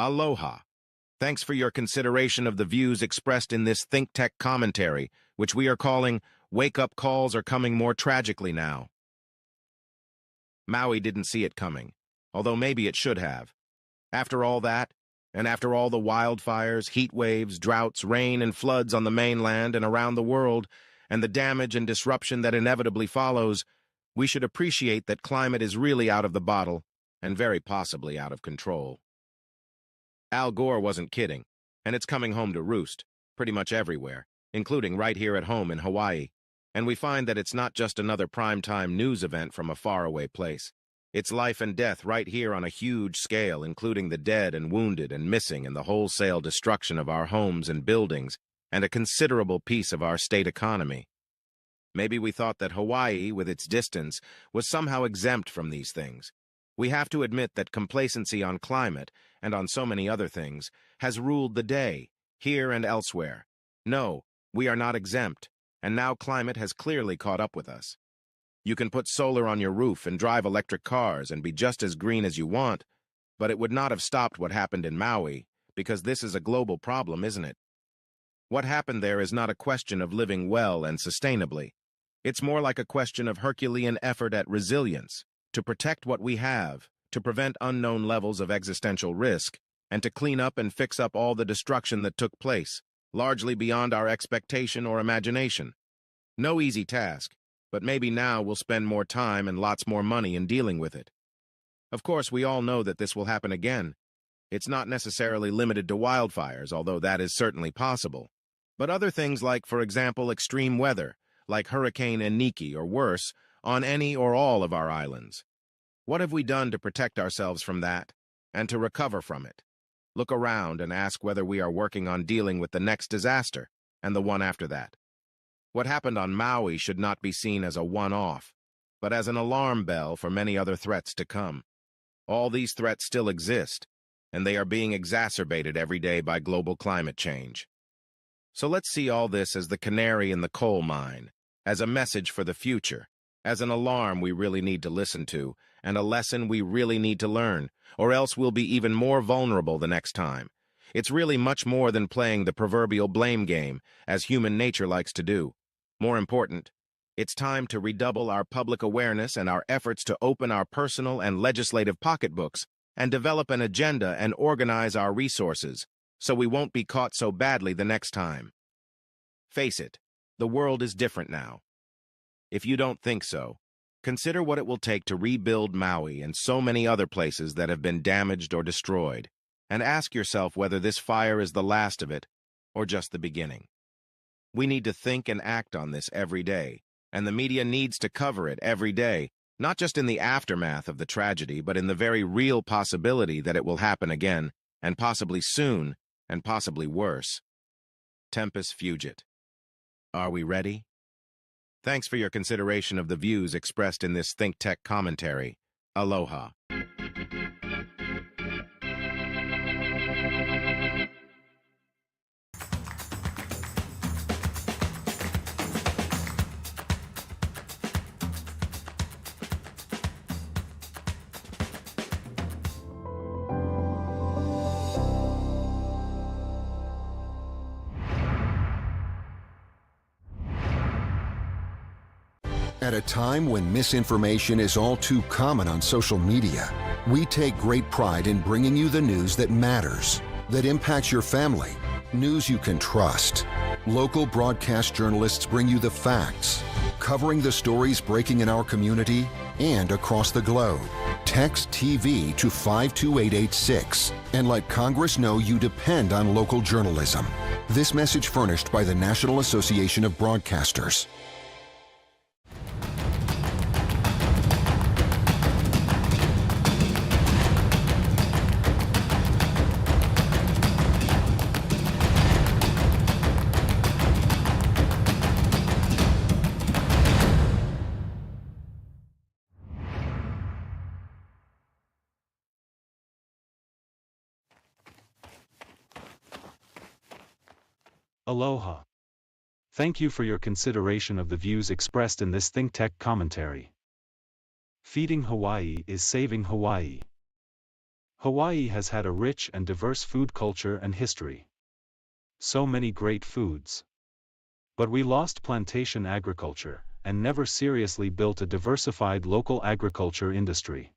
S1: Aloha. Thanks for your consideration of the views expressed in this ThinkTech commentary, which we are calling Wake-Up Calls Are Coming More Tragically Now. Maui didn't see it coming, although maybe it should have. After all that, and after all the wildfires, heat waves, droughts, rain, and floods on the mainland and around the world, and the damage and disruption that inevitably follows, we should appreciate that climate is really out of the bottle and very possibly out of control. Al Gore wasn't kidding, and it's coming home to roost, pretty much everywhere, including right here at home in Hawaii. And we find that it's not just another primetime news event from a faraway place. It's life and death right here on a huge scale, including the dead and wounded and missing and the wholesale destruction of our homes and buildings, and a considerable piece of our state economy. Maybe we thought that Hawaii, with its distance, was somehow exempt from these things. We have to admit that complacency on climate, and on so many other things, has ruled the day, here and elsewhere. No, we are not exempt, and now climate has clearly caught up with us. You can put solar on your roof and drive electric cars and be just as green as you want, but it would not have stopped what happened in Maui, because this is a global problem, isn't it? What happened there is not a question of living well and sustainably. It's more like a question of Herculean effort at resilience, to protect what we have, to prevent unknown levels of existential risk, and to clean up and fix up all the destruction that took place, largely beyond our expectation or imagination. No easy task, but maybe now we'll spend more time and lots more money in dealing with it. Of course, we all know that this will happen again. It's not necessarily limited to wildfires, although that is certainly possible. But other things like, for example, extreme weather, like Hurricane Iniki or worse, on any or all of our islands. What have we done to protect ourselves from that, and to recover from it? Look around and ask whether we are working on dealing with the next disaster, and the one after that. What happened on Maui should not be seen as a one-off, but as an alarm bell for many other threats to come. All these threats still exist, and they are being exacerbated every day by global climate change. So let's see all this as the canary in the coal mine, as a message for the future, as an alarm we really need to listen to, and a lesson we really need to learn, or else we'll be even more vulnerable the next time. It's really much more than playing the proverbial blame game, as human nature likes to do. More important, it's time to redouble our public awareness and our efforts to open our personal and legislative pocketbooks and develop an agenda and organize our resources, so we won't be caught so badly the next time. Face it, the world is different now. If you don't think so, consider what it will take to rebuild Maui and so many other places that have been damaged or destroyed, and ask yourself whether this fire is the last of it or just the beginning. We need to think and act on this every day, and the media needs to cover it every day, not just in the aftermath of the tragedy, but in the very real possibility that it will happen again, and possibly soon, and possibly worse. Tempus fugit. Are we ready? Thanks for your consideration of the views expressed in this ThinkTech commentary. Aloha.
S14: At a time when misinformation is all too common on social media, we take great pride in bringing you the news that matters, that impacts your family, news you can trust. Local broadcast journalists bring you the facts, covering the stories breaking in our community and across the globe. Text TV to 52886 and let Congress know you depend on local journalism. This message furnished by the National Association of Broadcasters.
S3: Aloha. Thank you for your consideration of the views expressed in this ThinkTech commentary. Feeding Hawaii is saving Hawaii. Hawaii has had a rich and diverse food culture and history. So many great foods. But we lost plantation agriculture, and never seriously built a diversified local agriculture industry.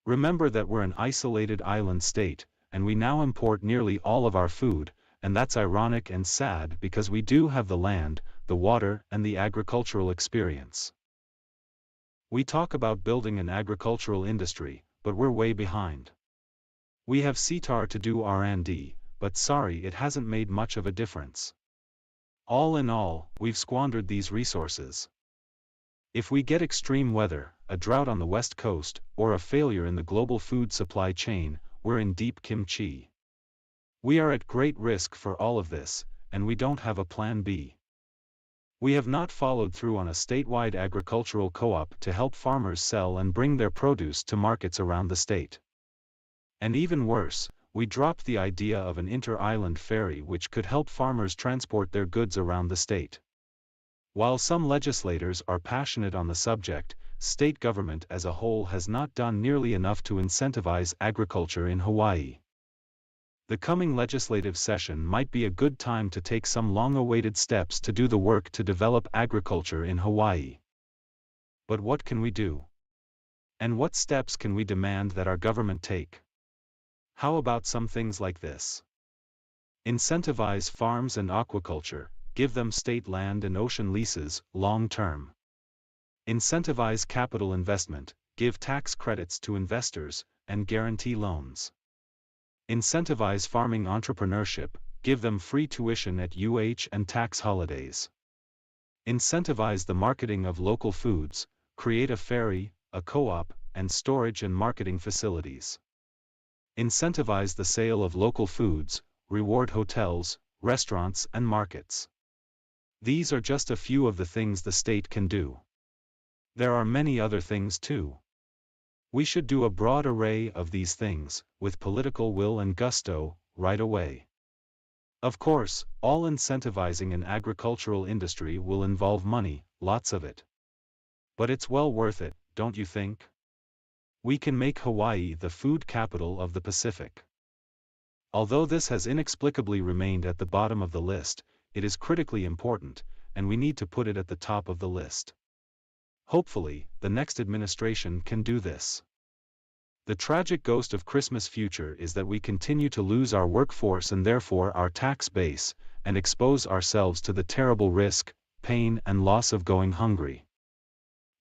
S3: Remember that we're an isolated island state, and we now import nearly all of our food, and that's ironic and sad because we do have the land, the water, and the agricultural experience. We talk about building an agricultural industry, but we're way behind. We have CTAR to do R&D, but sorry, it hasn't made much of a difference. All in all, we've squandered these resources. If we get extreme weather, a drought on the West Coast, or a failure in the global food supply chain, we're in deep kimchi. We are at great risk for all of this, and we don't have a plan B. We have not followed through on a statewide agricultural co-op to help farmers sell and bring their produce to markets around the state. And even worse, we dropped the idea of an inter-island ferry which could help farmers transport their goods around the state. While some legislators are passionate on the subject, state government as a whole has not done nearly enough to incentivize agriculture in Hawaii. The coming legislative session might be a good time to take some long-awaited steps to do the work to develop agriculture in Hawaii. But what can we do? And what steps can we demand that our government take? How about some things like this? Incentivize farms and aquaculture, give them state land and ocean leases, long-term. Incentivize capital investment, give tax credits to investors, and guarantee loans. Incentivize farming entrepreneurship, give them free tuition at UH and tax holidays. Incentivize the marketing of local foods, create a ferry, a co-op, and storage and marketing facilities. Incentivize the sale of local foods, reward hotels, restaurants, and markets. These are just a few of the things the state can do. There are many other things too. We should do a broad array of these things, with political will and gusto, right away. Of course, all incentivizing an agricultural industry will involve money, lots of it. But it's well worth it, don't you think? We can make Hawaii the food capital of the Pacific. Although this has inexplicably remained at the bottom of the list, it is critically important, and we need to put it at the top of the list. Hopefully, the next administration can do this. The tragic ghost of Christmas future is that we continue to lose our workforce and therefore our tax base, and expose ourselves to the terrible risk, pain and loss of going hungry.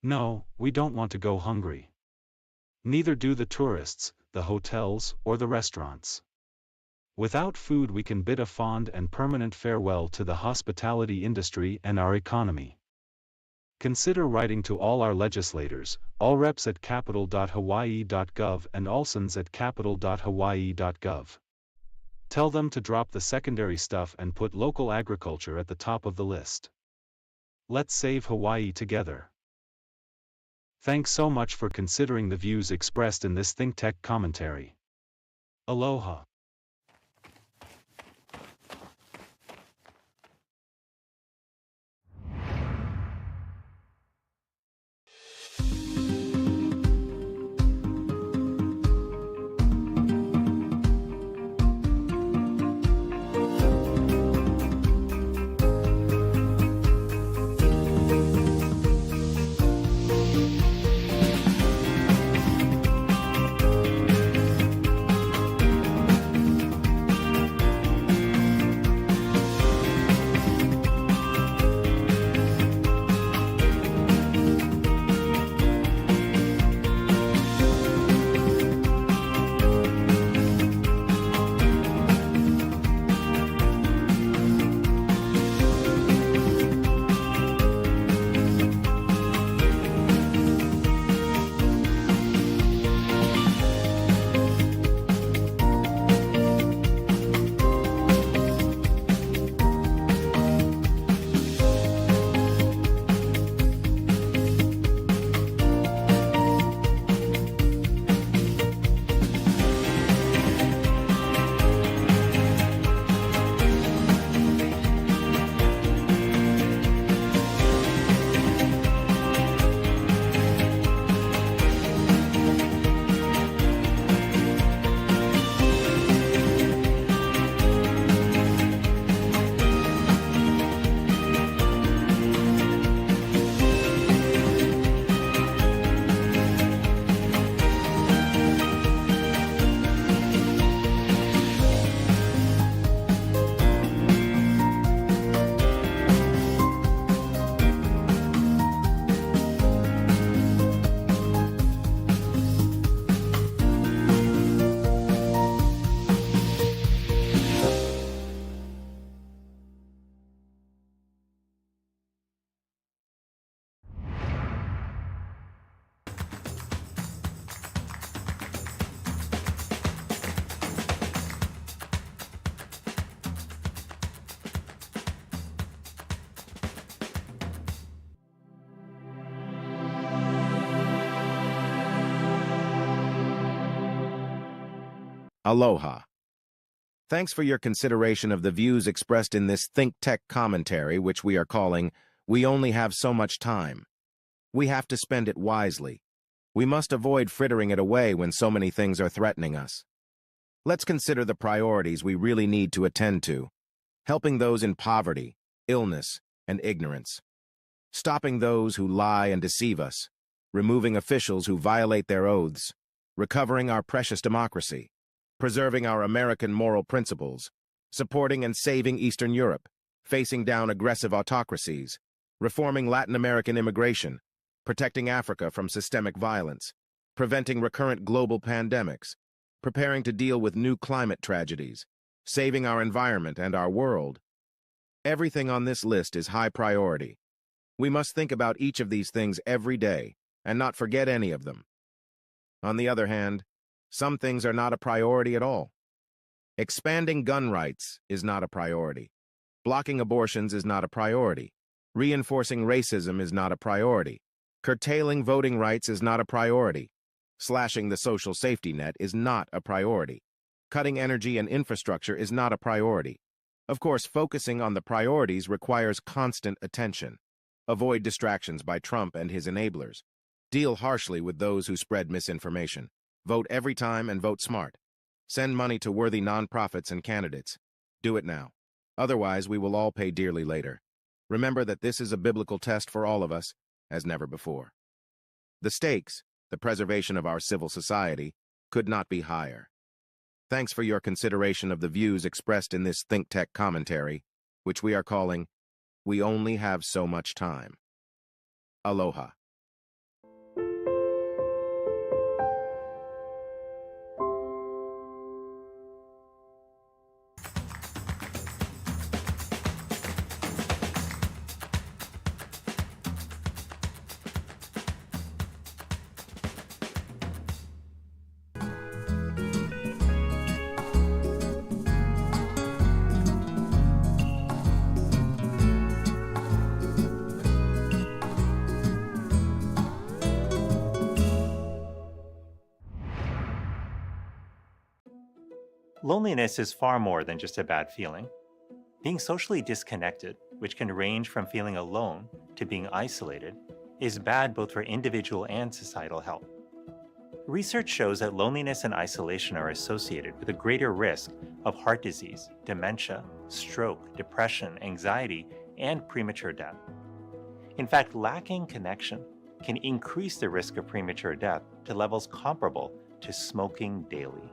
S3: No, we don't want to go hungry. Neither do the tourists, the hotels, or the restaurants. Without food we can bid a fond and permanent farewell to the hospitality industry and our economy. Consider writing to all our legislators, all reps at capital.hawaii.gov and allsons at capital.hawaii.gov. Tell them to drop the secondary stuff and put local agriculture at the top of the list. Let's save Hawaii together. Thanks so much for considering the views expressed in this ThinkTech commentary. Aloha.
S1: Aloha. Thanks for your consideration of the views expressed in this ThinkTech commentary, which we are calling, We Only Have So Much Time. We have to spend it wisely. We must avoid frittering it away when so many things are threatening us. Let's consider the priorities we really need to attend to. Helping those in poverty, illness, and ignorance. Stopping those who lie and deceive us. Removing officials who violate their oaths. Recovering our precious democracy. Preserving our American moral principles, supporting and saving Eastern Europe, facing down aggressive autocracies, reforming Latin American immigration, protecting Africa from systemic violence, preventing recurrent global pandemics, preparing to deal with new climate tragedies, saving our environment and our world. Everything on this list is high priority. We must think about each of these things every day and not forget any of them. On the other hand, some things are not a priority at all. Expanding gun rights is not a priority. Blocking abortions is not a priority. Reinforcing racism is not a priority. Curtailing voting rights is not a priority. Slashing the social safety net is not a priority. Cutting energy and infrastructure is not a priority. Of course, focusing on the priorities requires constant attention. Avoid distractions by Trump and his enablers. Deal harshly with those who spread misinformation. Vote every time and vote smart. Send money to worthy nonprofits and candidates. Do it now. Otherwise, we will all pay dearly later. Remember that this is a biblical test for all of us, as never before. The stakes, the preservation of our civil society, could not be higher. Thanks for your consideration of the views expressed in this ThinkTech commentary, which we are calling, We Only Have So Much Time. Aloha.
S16: Loneliness is far more than just a bad feeling. Being socially disconnected, which can range from feeling alone to being isolated, is bad both for individual and societal health. Research shows that loneliness and isolation are associated with a greater risk of heart disease, dementia, stroke, depression, anxiety, and premature death. In fact, lacking connection can increase the risk of premature death to levels comparable to smoking daily.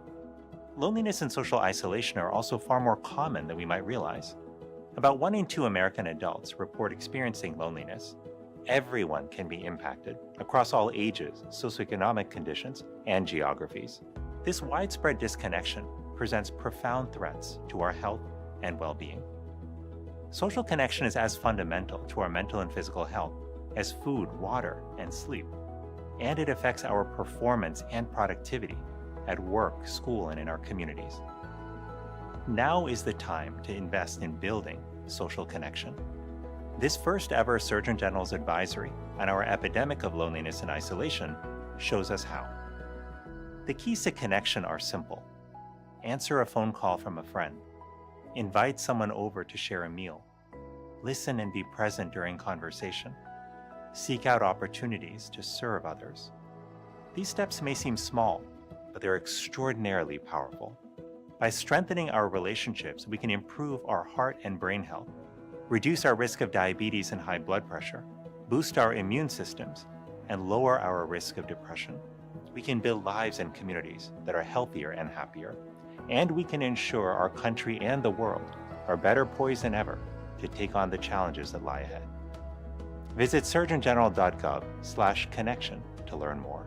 S16: Loneliness and social isolation are also far more common than we might realize. About 1 in 2 American adults report experiencing loneliness. Everyone can be impacted across all ages, socioeconomic conditions, and geographies. This widespread disconnection presents profound threats to our health and well-being. Social connection is as fundamental to our mental and physical health as food, water, and sleep, and it affects our performance and productivity at work, school, and in our communities. Now is the time to invest in building social connection. This first ever Surgeon General's advisory on our epidemic of loneliness and isolation shows us how. The keys to connection are simple. Answer a phone call from a friend. Invite someone over to share a meal. Listen and be present during conversation. Seek out opportunities to serve others. These steps may seem small, but they're extraordinarily powerful. By strengthening our relationships, we can improve our heart and brain health, reduce our risk of diabetes and high blood pressure, boost our immune systems, and lower our risk of depression. We can build lives and communities that are healthier and happier, and we can ensure our country and the world are better poised than ever to take on the challenges that lie ahead. Visit surgeongeneral.gov/connection to learn more.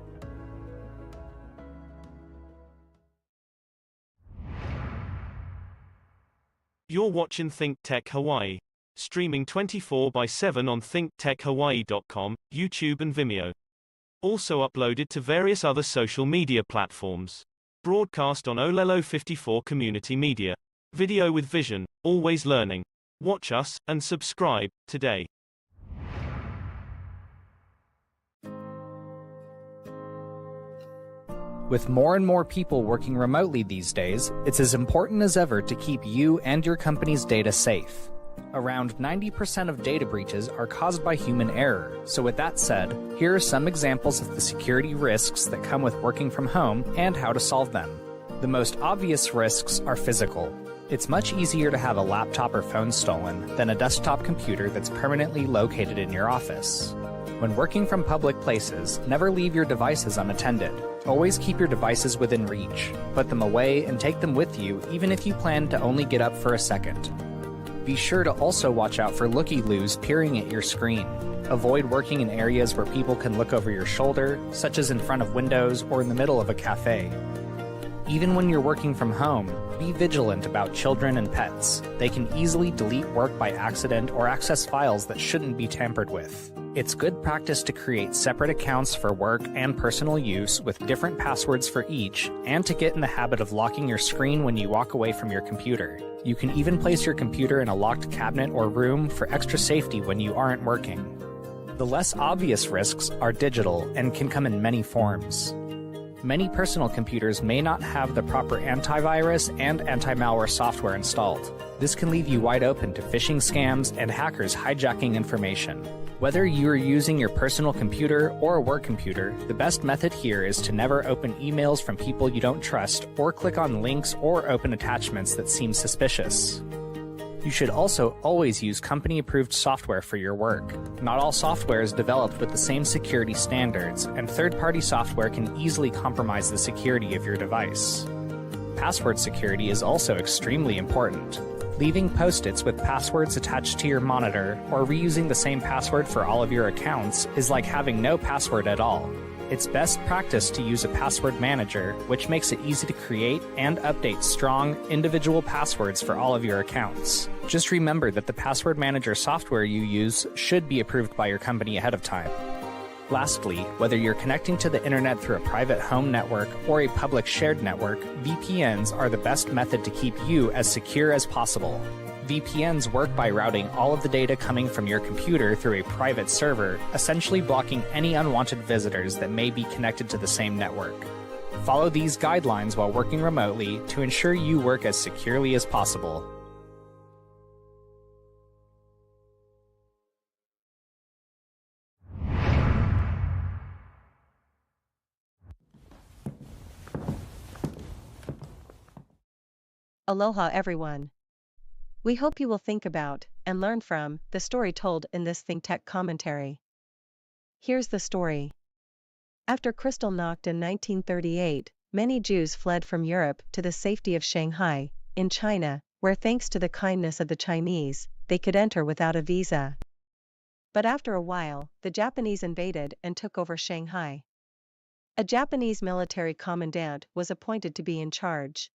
S7: You're watching ThinkTech Hawaii, streaming 24/7 on thinktechhawaii.com, YouTube and Vimeo. Also uploaded to various other social media platforms. Broadcast on Olelo 54 Community Media. Video with vision, always learning. Watch us and subscribe today.
S21: With more and more people working remotely these days, it's as important as ever to keep you and your company's data safe. Around 90% of data breaches are caused by human error, so with that said, here are some examples of the security risks that come with working from home and how to solve them. The most obvious risks are physical. It's much easier to have a laptop or phone stolen than a desktop computer that's permanently located in your office. When working from public places, never leave your devices unattended. Always keep your devices within reach. Put them away and take them with you even if you plan to only get up for a second. Be sure to also watch out for looky-loos peering at your screen. Avoid working in areas where people can look over your shoulder, such as in front of windows or in the middle of a cafe. Even when you're working from home, be vigilant about children and pets. They can easily delete work by accident or access files that shouldn't be tampered with. It's good practice to create separate accounts for work and personal use with different passwords for each, and to get in the habit of locking your screen when you walk away from your computer. You can even place your computer in a locked cabinet or room for extra safety when you aren't working. The less obvious risks are digital and can come in many forms. Many personal computers may not have the proper antivirus and anti-malware software installed. This can leave you wide open to phishing scams and hackers hijacking information. Whether you are using your personal computer or a work computer, the best method here is to never open emails from people you don't trust or click on links or open attachments that seem suspicious. You should also always use company-approved software for your work. Not all software is developed with the same security standards, and third-party software can easily compromise the security of your device. Password security is also extremely important. Leaving post-its with passwords attached to your monitor or reusing the same password for all of your accounts is like having no password at all. It's best practice to use a password manager, which makes it easy to create and update strong, individual passwords for all of your accounts. Just remember that the password manager software you use should be approved by your company ahead of time. Lastly, whether you're connecting to the internet through a private home network or a public shared network, VPNs are the best method to keep you as secure as possible. VPNs work by routing all of the data coming from your computer through a private server, essentially blocking any unwanted visitors that may be connected to the same network. Follow these guidelines while working remotely to ensure you work as securely as possible.
S17: Aloha, everyone. We hope you will think about and learn from the story told in this ThinkTech commentary. Here's the story. After Kristallnacht in 1938, many Jews fled from Europe to the safety of Shanghai, in China, where thanks to the kindness of the Chinese, they could enter without a visa. But after a while, the Japanese invaded and took over Shanghai. A Japanese military commandant was appointed to be in charge.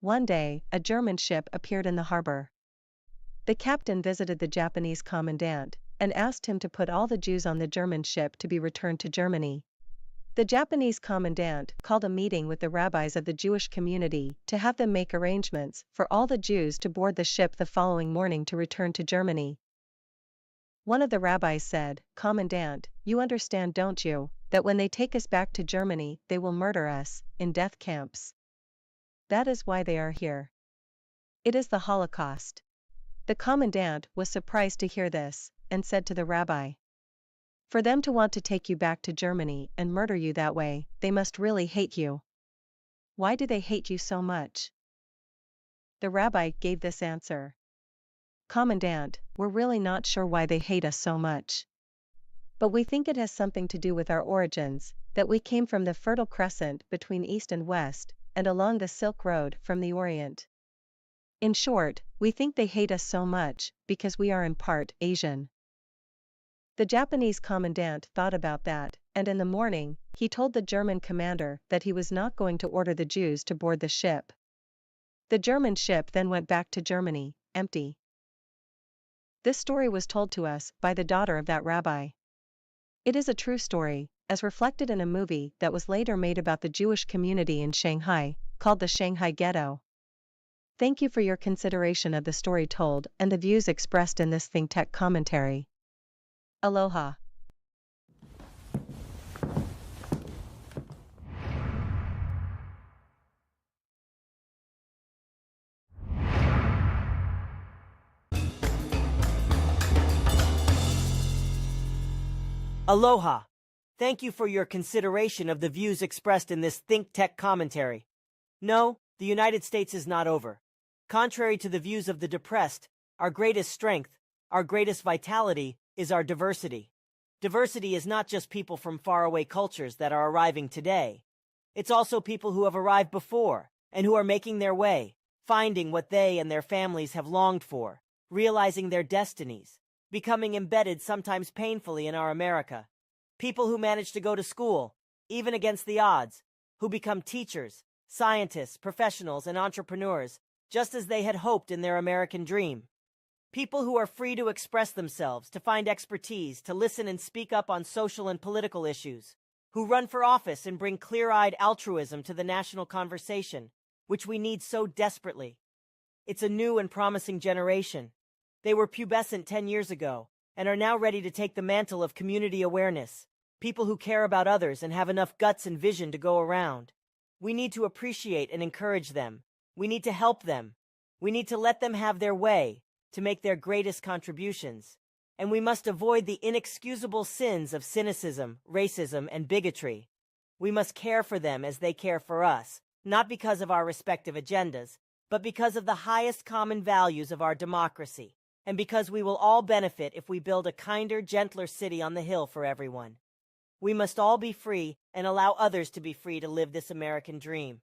S17: One day, a German ship appeared in the harbor. The captain visited the Japanese commandant and asked him to put all the Jews on the German ship to be returned to Germany. The Japanese commandant called a meeting with the rabbis of the Jewish community to have them make arrangements for all the Jews to board the ship the following morning to return to Germany. One of the rabbis said, "Commandant, you understand, don't you, that when they take us back to Germany, they will murder us in death camps? That is why they are here. It is the Holocaust." The commandant was surprised to hear this, and said to the rabbi, "For them to want to take you back to Germany and murder you that way, they must really hate you. Why do they hate you so much?" The rabbi gave this answer. "Commandant, we're really not sure why they hate us so much. But we think it has something to do with our origins, that we came from the Fertile Crescent between East and West, and along the Silk Road from the Orient. In short, we think they hate us so much because we are in part Asian." The Japanese commandant thought about that, and in the morning, he told the German commander that he was not going to order the Jews to board the ship. The German ship then went back to Germany, empty. This story was told to us by the daughter of that rabbi. It is a true story, as reflected in a movie that was later made about the Jewish community in Shanghai, called the Shanghai Ghetto. Thank you for your consideration of the story told and the views expressed in this ThinkTech commentary. Aloha.
S20: Aloha. Thank you for your consideration of the views expressed in this ThinkTech commentary. No, the United States is not over. Contrary to the views of the depressed, our greatest strength, our greatest vitality, is our diversity. Diversity is not just people from faraway cultures that are arriving today. It's also people who have arrived before and who are making their way, finding what they and their families have longed for, realizing their destinies, becoming embedded sometimes painfully in our America. People who manage to go to school, even against the odds, who become teachers, scientists, professionals, and entrepreneurs, just as they had hoped in their American dream. People who are free to express themselves, to find expertise, to listen and speak up on social and political issues, who run for office and bring clear-eyed altruism to the national conversation, which we need so desperately. It's a new and promising generation. They were pubescent 10 years ago, and are now ready to take the mantle of community awareness, people who care about others and have enough guts and vision to go around. We need to appreciate and encourage them. We need to help them. We need to let them have their way, to make their greatest contributions. And we must avoid the inexcusable sins of cynicism, racism, and bigotry. We must care for them as they care for us, not because of our respective agendas, but because of the highest common values of our democracy, and because we will all benefit if we build a kinder, gentler city on the hill for everyone. We must all be free and allow others to be free to live this American dream.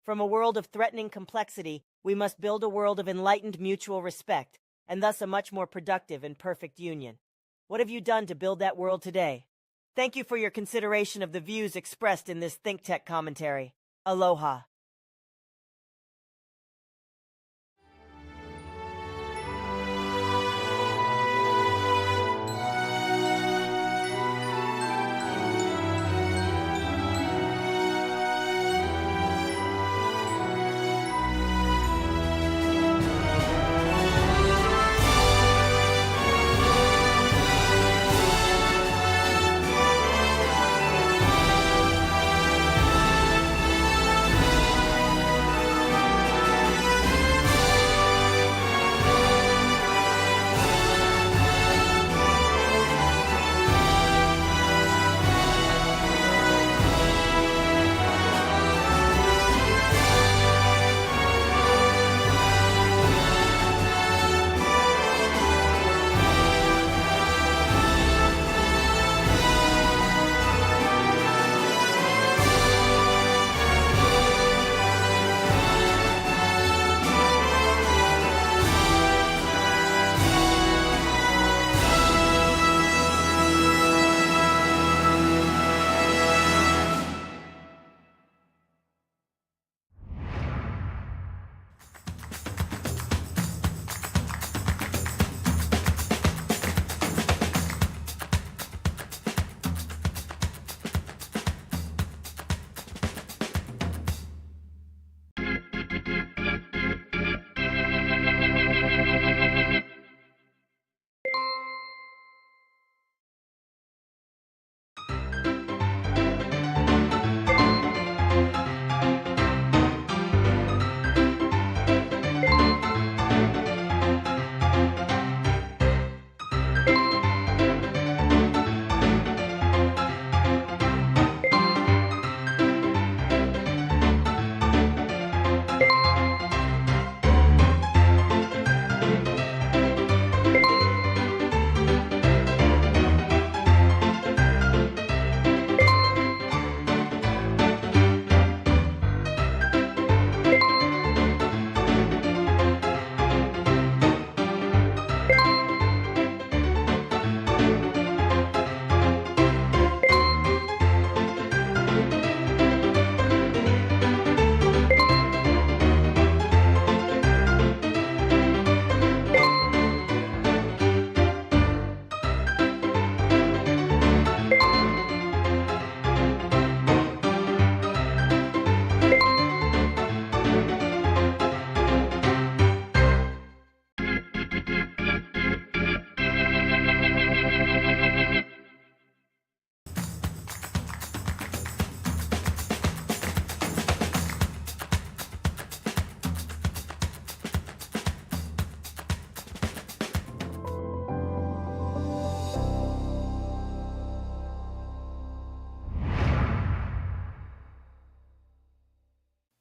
S20: From a world of threatening complexity, we must build a world of enlightened mutual respect, and thus a much more productive and perfect union. What have you done to build that world today? Thank you for your consideration of the views expressed in this ThinkTech commentary. Aloha.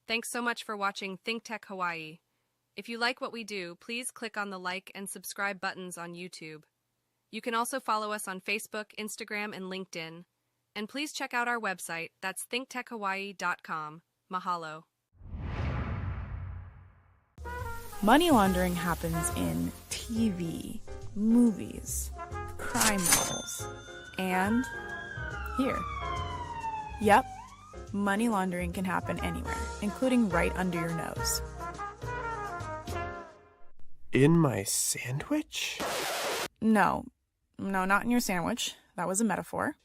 S11: Thanks so much for watching ThinkTech Hawaii. If you like what we do, please click on the like and subscribe buttons on YouTube. You can also follow us on Facebook, Instagram, and LinkedIn. And please check out our website, that's thinktechhawaii.com. Mahalo.
S18: Money laundering happens in TV, movies, crime novels, and here. Yep, money laundering can happen anywhere, including right under your nose.
S22: In my sandwich?
S18: No, not in your sandwich. That was a metaphor.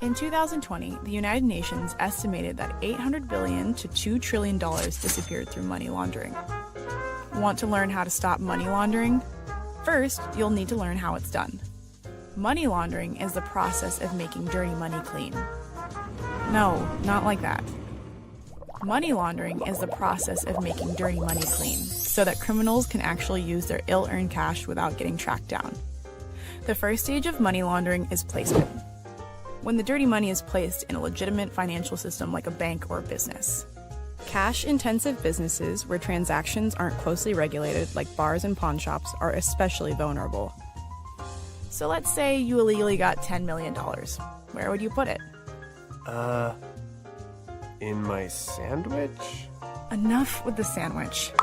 S18: In 2020, the United Nations estimated that $800 billion to $2 trillion disappeared through money laundering. Want to learn how to stop money laundering? First, you'll need to learn how it's done. Money laundering is the process of making dirty money clean. No, not like that. Money laundering is the process of making dirty money clean so that criminals can actually use their ill-earned cash without getting tracked down. The first stage of money laundering is placement, when the dirty money is placed in a legitimate financial system like a bank or a business. Cash-intensive businesses where transactions aren't closely regulated, like bars and pawn shops, are especially vulnerable. So let's say you illegally got $10 million. Where would you put it?
S22: In my sandwich?
S18: Enough with the sandwich.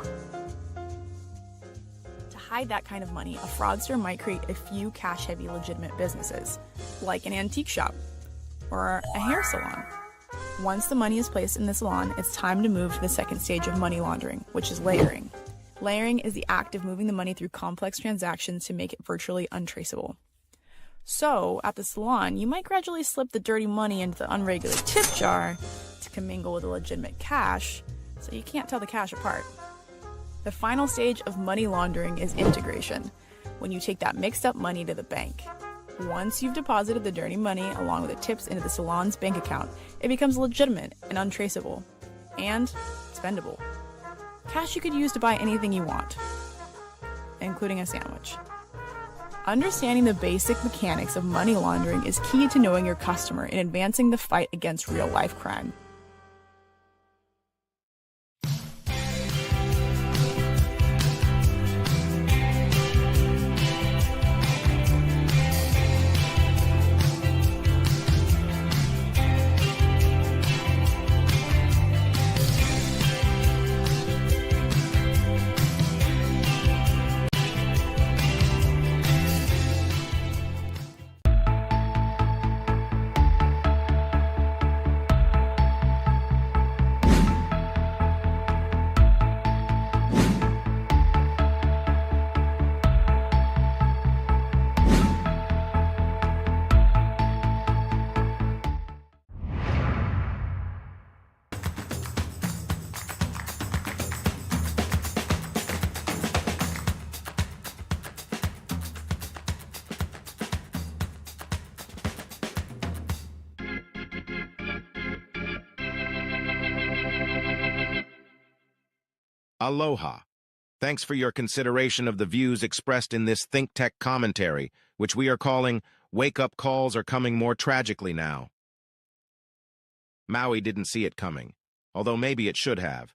S18: To hide that kind of money, a fraudster might create a few cash-heavy legitimate businesses, like an antique shop or a hair salon. Once the money is placed in the salon, it's time to move to the second stage of money laundering, which is layering. Layering is the act of moving the money through complex transactions to make it virtually untraceable. So, at the salon, you might gradually slip the dirty money into the unregulated tip jar to commingle with the legitimate cash, so you can't tell the cash apart. The final stage of money laundering is integration, when you take that mixed up money to the bank. Once you've deposited the dirty money along with the tips into the salon's bank account, it becomes legitimate and untraceable, and spendable. Cash you could use to buy anything you want, including a sandwich. Understanding the basic mechanics of money laundering is key to knowing your customer and advancing the fight against real-life crime.
S1: Aloha. Thanks for your consideration of the views expressed in this ThinkTech commentary, which we are calling Wake-Up Calls Are Coming More Tragically Now. Maui didn't see it coming, although maybe it should have.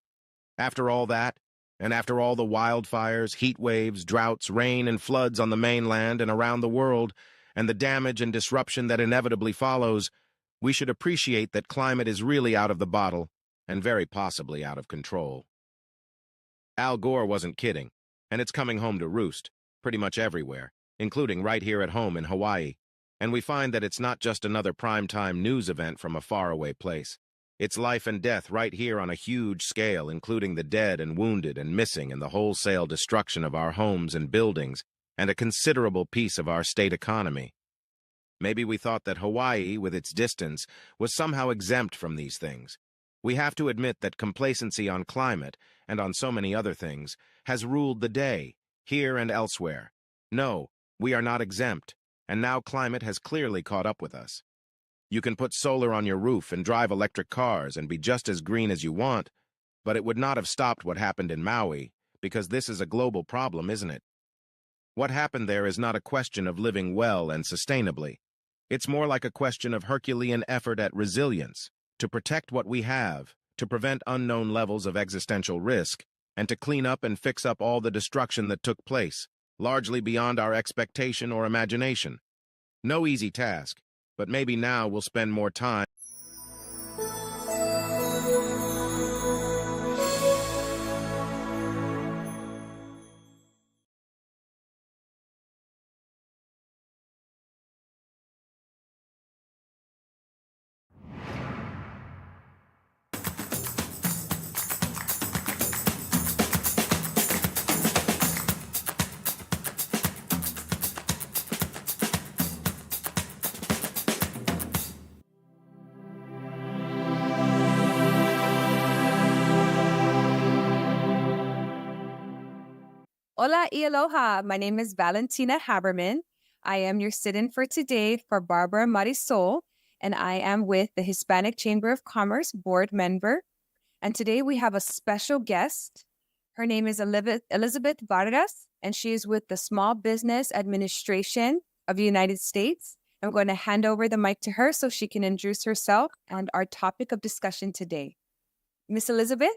S1: After all that, and after all the wildfires, heat waves, droughts, rain, and floods on the mainland and around the world, and the damage and disruption that inevitably follows, we should appreciate that climate is really out of the bottle and very possibly out of control. Al Gore wasn't kidding, and it's coming home to roost, pretty much everywhere, including right here at home in Hawaii. And we find that it's not just another primetime news event from a faraway place. It's life and death right here on a huge scale, including the dead and wounded and missing and the wholesale destruction of our homes and buildings, and a considerable piece of our state economy. Maybe we thought that Hawaii, with its distance, was somehow exempt from these things. We have to admit that complacency on climate, and on so many other things, has ruled the day, here and elsewhere. No, we are not exempt, and now climate has clearly caught up with us. You can put solar on your roof and drive electric cars and be just as green as you want, but it would not have stopped what happened in Maui, because this is a global problem, isn't it? What happened there is not a question of living well and sustainably. It's more like a question of Herculean effort at resilience, to protect what we have, to prevent unknown levels of existential risk, and to clean up and fix up all the destruction that took place, largely beyond our expectation or imagination. No easy task, but maybe now we'll spend more time.
S5: Hola y aloha. My name is Valentina Haberman. I am your sit-in for today for Barbara Marisol, and I am with the Hispanic Chamber of Commerce board member. And today we have a special guest. Her name is Elizabeth Vargas, and she is with the Small Business Administration of the United States. I'm going to hand over the mic to her so she can introduce herself and our topic of discussion today. Miss Elizabeth?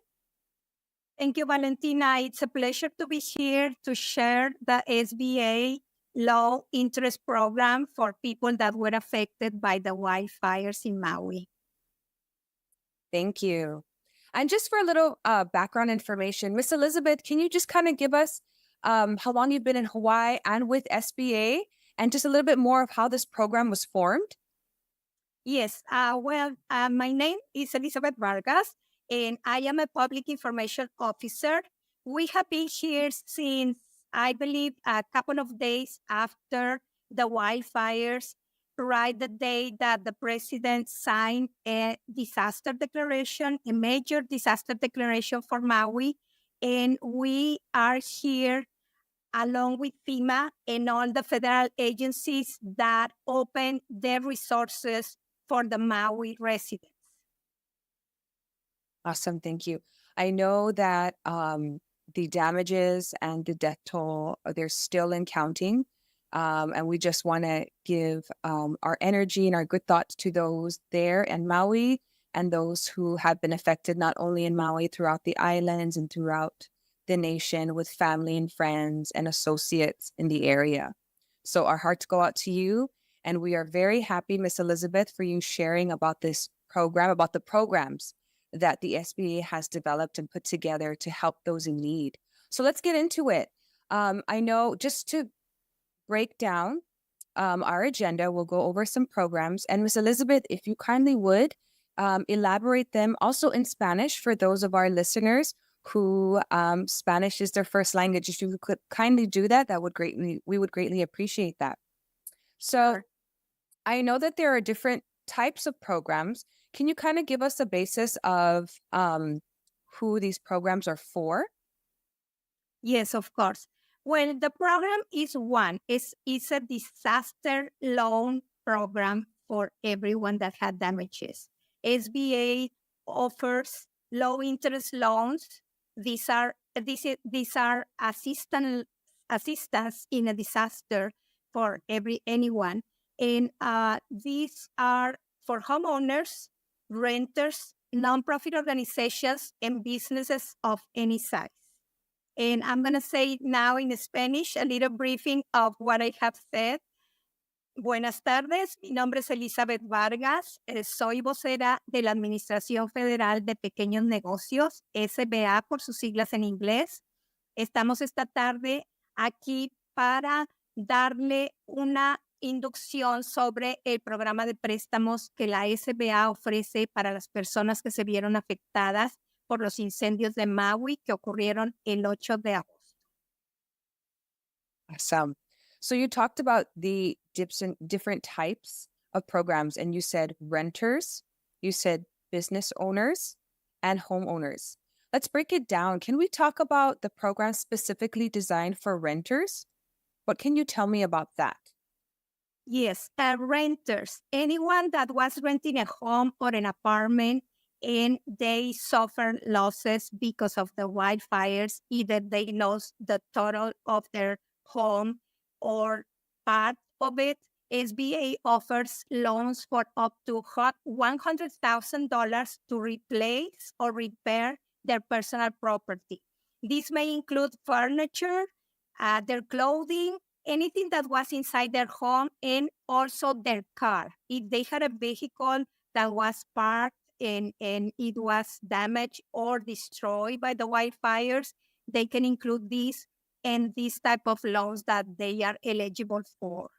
S4: Thank you, Valentina. It's a pleasure to be here to share the SBA low interest program for people that were affected by the wildfires in Maui.
S5: Thank you. And just for a little background information, Miss Elizabeth, can you just kind of give us how long you've been in Hawaii and with SBA, and just a little bit more of how this program was formed?
S4: Yes. My name is Elizabeth Vargas, and I am a public information officer. We have been here since, I believe, a couple of days after the wildfires, right the day that the president signed a disaster declaration, a major disaster declaration for Maui. And we are here along with FEMA and all the federal agencies that open their resources for the Maui residents.
S5: Awesome, thank you. I know that the damages and the death toll, they're still in counting. And we just want to give our energy and our good thoughts to those there in Maui and those who have been affected, not only in Maui, throughout the islands and throughout the nation, with family and friends and associates in the area. So our hearts go out to you. And we are very happy, Miss Elizabeth, for you sharing about this program, about the programs that the SBA has developed and put together to help those in need. So let's get into it. I know, just to break down our agenda, we'll go over some programs. And Miss Elizabeth, if you kindly would elaborate them also in Spanish for those of our listeners who Spanish is their first language. If you could kindly do that, we would greatly appreciate that. So I know that there are different types of programs. Can you kind of give us a basis of who these programs are for?
S4: Yes, of course. Well, the program is a disaster loan program for everyone that had damages. SBA offers low interest loans. These are assistance in a disaster for anyone, and these are for homeowners, renters, nonprofit organizations, and businesses of any size. And I'm going to say now in Spanish a little briefing of what I have said. Buenas tardes, mi nombre es Elizabeth Vargas, soy vocera de la Administración Federal de Pequeños Negocios, SBA por sus siglas en inglés. Estamos esta tarde aquí para darle una inducción sobre el programa de préstamos que la SBA ofrece para las personas que se vieron afectadas por los incendios de Maui que ocurrieron el 8 de agosto.
S5: Awesome. So you talked about the different types of programs, and you said renters, you said business owners, and homeowners. Let's break it down. Can we talk about the program specifically designed for renters? What can you tell me about that?
S4: Yes, renters, anyone that was renting a home or an apartment and they suffered losses because of the wildfires. Either they lost the total of their home or part of it. SBA offers loans for up to $100,000 to replace or repair their personal property. This may include furniture, their clothing, anything that was inside their home, and also their car. If they had a vehicle that was parked and it was damaged or destroyed by the wildfires, they can include these and these type of loans that they are eligible for.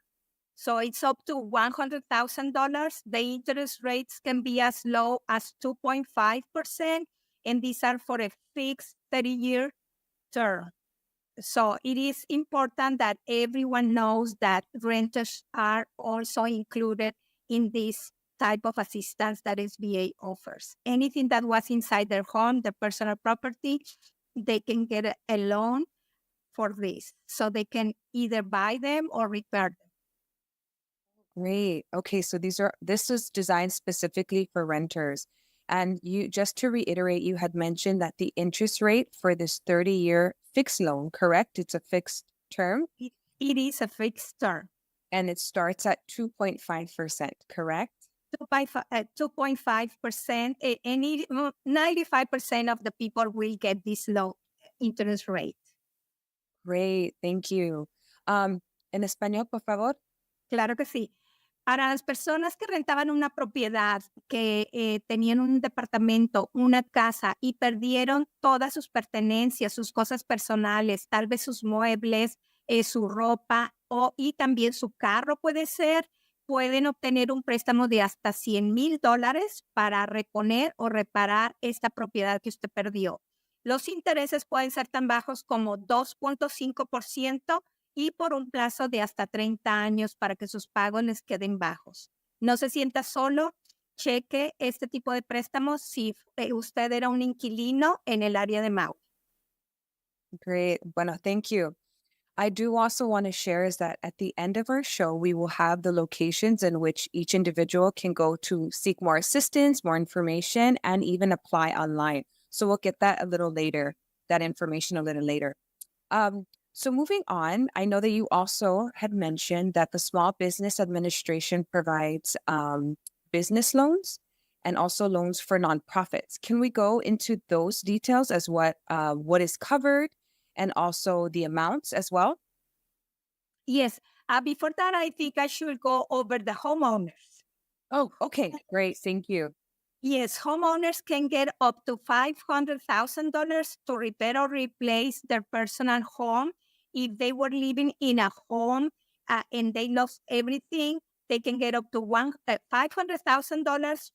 S4: So it's up to $100,000. The interest rates can be as low as 2.5%, and these are for a fixed 30-year term. So it is important that everyone knows that renters are also included in this type of assistance that SBA offers. Anything that was inside their home, their personal property, they can get a loan for this. So they can either buy them or repair them.
S5: Great. Okay, so this is designed specifically for renters. And you, just to reiterate, you had mentioned that the interest rate for this 30-year fixed loan, correct? It's a fixed term?
S4: It is a fixed term.
S5: and it starts at 2.5%, correct?
S4: 2.5%, and 95% of the people will get this low interest rate.
S5: Great, thank you. En español, por favor.
S4: Claro que sí. Para las personas que rentaban una propiedad, que tenían un departamento, una casa y perdieron todas sus pertenencias, sus cosas personales, tal vez sus muebles, su ropa y también su carro puede ser, pueden obtener un préstamo de hasta $100,000 para reponer o reparar esta propiedad que usted perdió. Los intereses pueden ser tan bajos como 2.5% y por un plazo de hasta 30 años para que sus pagos les queden bajos. No se sienta solo, cheque este tipo de préstamos si usted era un inquilino en el área de Maui.
S5: Great. Bueno, thank you. I do also want to share is that at the end of our show, we will have the locations in which each individual can go to seek more assistance, more information, and even apply online. So we'll get that a little later, that information a little later. So moving on, I know that you also had mentioned that the Small Business Administration provides business loans and also loans for nonprofits. Can we go into those details as what is covered and also the amounts as well?
S4: Yes. Before that, I think I should go over the homeowners.
S5: Oh, okay. Great. Thank you.
S4: Yes, homeowners can get up to $500,000 to repair or replace their personal home. If they were living in a home and they lost everything, they can get up to $500,000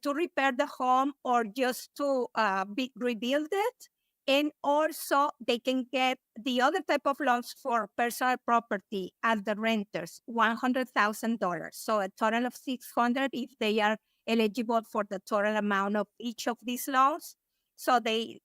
S4: to repair the home or just to rebuild it. And also, they can get the other type of loans for personal property as the renters, $100,000. So a total of $600,000 if they are eligible for the total amount of each of these loans. So they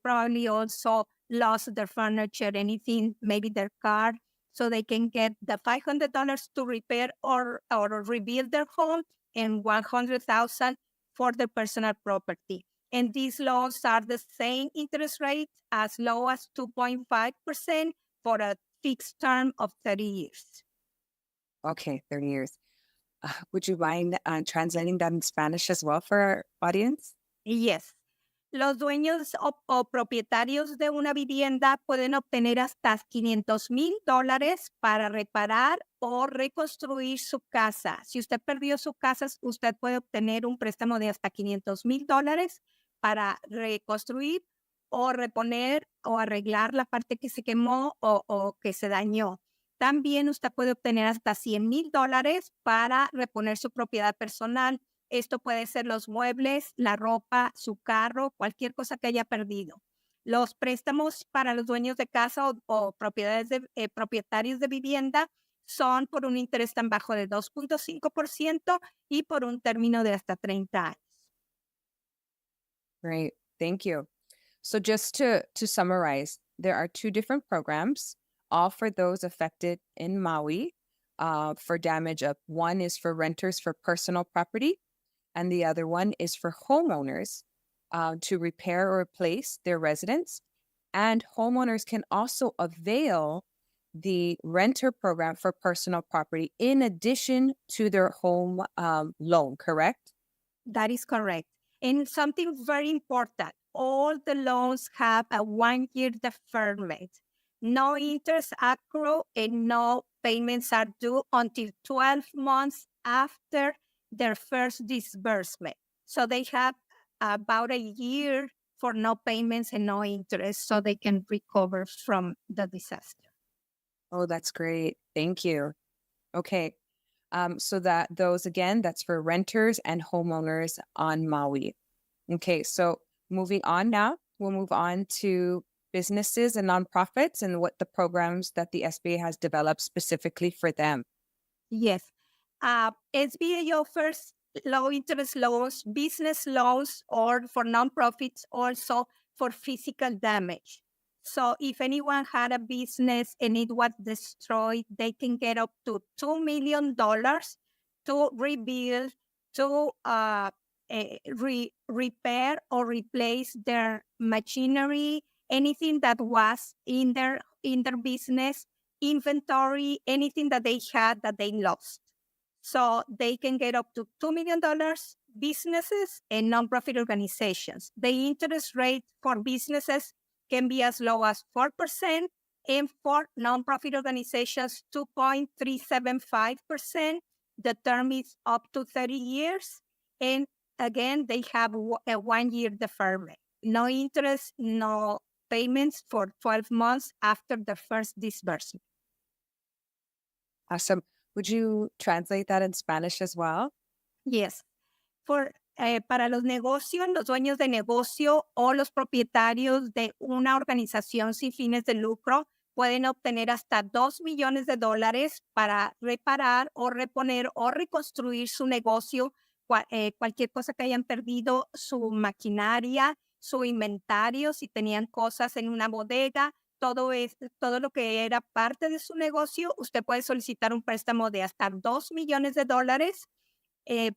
S4: probably also lost their furniture, anything, maybe their car. So they can get the $500 to repair or rebuild their home and $100,000 for their personal property. And these loans are the same interest rate as low as 2.5% for a fixed term of 30 years.
S5: Okay, 30 years. Would you mind translating that in Spanish as well for our audience?
S4: Yes. Los dueños o propietarios de una vivienda pueden obtener hasta $500,000 para reparar o reconstruir su casa. Si usted perdió su casa, usted puede obtener un préstamo de hasta $500,000 para reconstruir o reponer o arreglar la parte que se quemó o que se dañó. También usted puede obtener hasta $100,000 para reponer su propiedad personal. Esto puede ser los muebles, la ropa, su carro, cualquier cosa que haya perdido. Los préstamos para los dueños de casa o propietarios de vivienda son por un interés tan bajo de 2.5% y por un término de hasta 30 años.
S5: Great. Thank you. So just to summarize, there are two different programs, all for those affected in Maui for damage of. One is for renters for personal property, and the other one is for homeowners to repair or replace their residence. And homeowners can also avail the renter program for personal property in addition to their home loan, correct?
S4: That is correct. And something very important, all the loans have a 1-year deferment. No interest accrue and no payments are due until 12 months after their first disbursement. So they have about a year for no payments and no interest so they can recover from the disaster.
S5: Oh, that's great. Thank you. Okay. So that's for renters and homeowners on Maui. Okay, so moving on now, we'll move on to businesses and nonprofits and what the programs that the SBA has developed specifically for them.
S4: Yes. SBA offers low interest loans, business loans, or for nonprofits also for physical damage. So if anyone had a business and it was destroyed, they can get up to $2 million to rebuild, to repair or replace their machinery, anything that was in their business inventory, anything that they had that they lost. So they can get up to $2 million, businesses and nonprofit organizations. The interest rate for businesses can be as low as 4%, and for nonprofit organizations, 2.375%. The term is up to 30 years. And again, they have a 1-year deferment. No interest, no payments for 12 months after the first disbursement.
S5: Awesome. Would you translate that in Spanish as well?
S4: Yes. Para los negocios, los dueños de negocio o los propietarios de una organización sin fines de lucro pueden obtener hasta $2 millones para reparar o reponer o reconstruir su negocio, cualquier cosa que hayan perdido, su maquinaria, su inventario, si tenían cosas en una bodega, todo lo que era parte de su negocio, usted puede solicitar un préstamo de hasta $2 millones.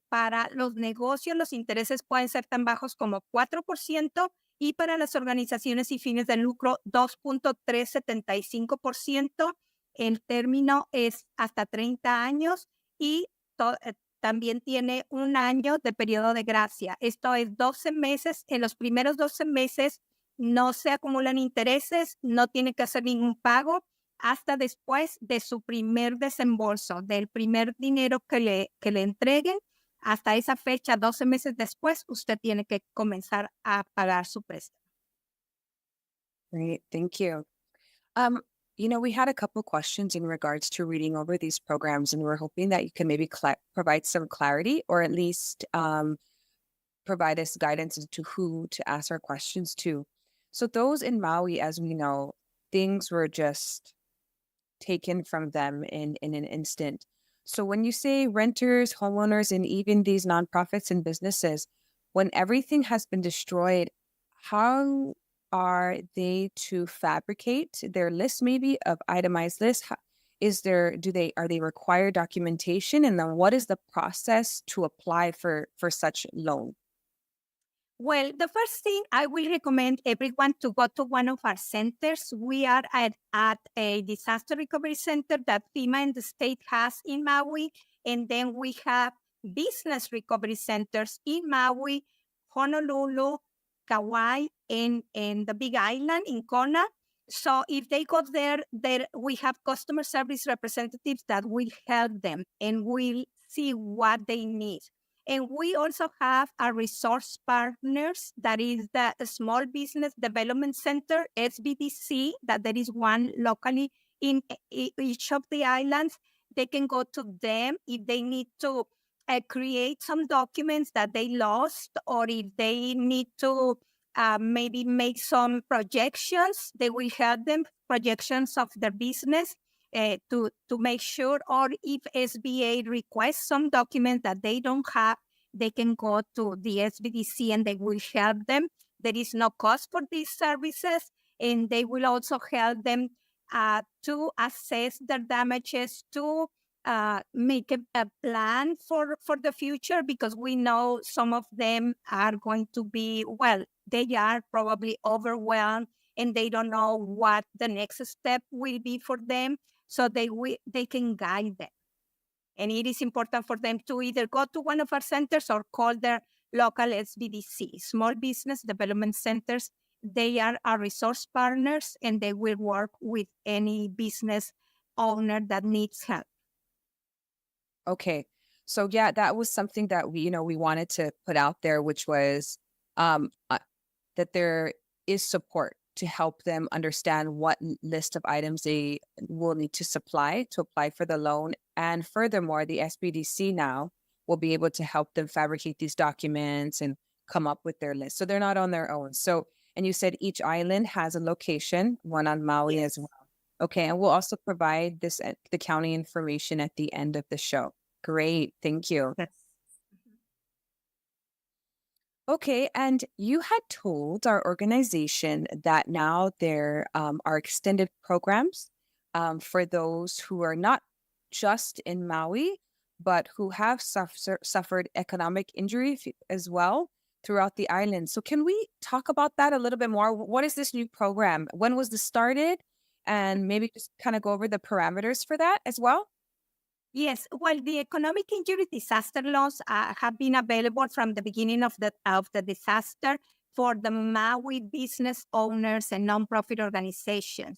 S4: Para los negocios, los intereses pueden ser tan bajos como 4%, y para las organizaciones sin fines de lucro, 2.375%. El término es hasta 30 años y también tiene 1 año de periodo de gracia. Esto es 12 meses. En los primeros 12 meses no se acumulan intereses, no tiene que hacer ningún pago hasta después de su primer desembolso, del primer dinero que le entreguen. Hasta esa fecha, 12 meses después, usted tiene que comenzar a pagar su préstamo.
S5: Great, thank you. We had a couple questions in regards to reading over these programs, and we're hoping that you can maybe provide some clarity, or at least provide us guidance as to who to ask our questions to. So those in Maui, as we know, things were just taken from them in an instant. So when you say renters, homeowners, and even these nonprofits and businesses, when everything has been destroyed, how are they to fabricate their list, maybe of itemized lists? Are they require documentation? And then what is the process to apply for such loan?
S4: Well, the first thing I will recommend everyone to go to one of our centers. We are at a disaster recovery center that FEMA and the state has in Maui. And then we have business recovery centers in Maui, Honolulu, Kauai, and the Big Island in Kona. So if they go there, we have customer service representatives that will help them and will see what they need. And we also have our resource partners, that is the Small Business Development Center, SBDC, that there is one locally in each of the islands. They can go to them if they need to create some documents that they lost, or if they need to maybe make some projections. They will help them, projections of their business. To make sure, or if SBA requests some documents that they don't have, they can go to the SBDC and they will help them. There is no cost for these services, and they will also help them to assess their damages, to make a plan for the future, because we know some of them are going to be, they are probably overwhelmed and they don't know what the next step will be for them. So they can guide them. And it is important for them to either go to one of our centers or call their local SBDC, Small Business Development Centers. They are our resource partners, and they will work with any business owner that needs help.
S5: Okay. So yeah, that was something that we wanted to put out there, which was that there is support to help them understand what list of items they will need to supply to apply for the loan. And furthermore, the SBDC now will be able to help them fabricate these documents and come up with their list. So they're not on their own. So, and you said each island has a location, one on Maui as well. Okay, and we'll also provide the county information at the end of the show. Great, thank you.
S4: Yes.
S5: Okay, and you had told our organization that now there are extended programs for those who are not just in Maui, but who have suffered economic injury as well throughout the island. So can we talk about that a little bit more? What is this new program? When was this started? and maybe just kind of go over the parameters for that as well?
S4: Yes, well, the economic injury disaster loans have been available from the beginning of the disaster for the Maui business owners and nonprofit organizations.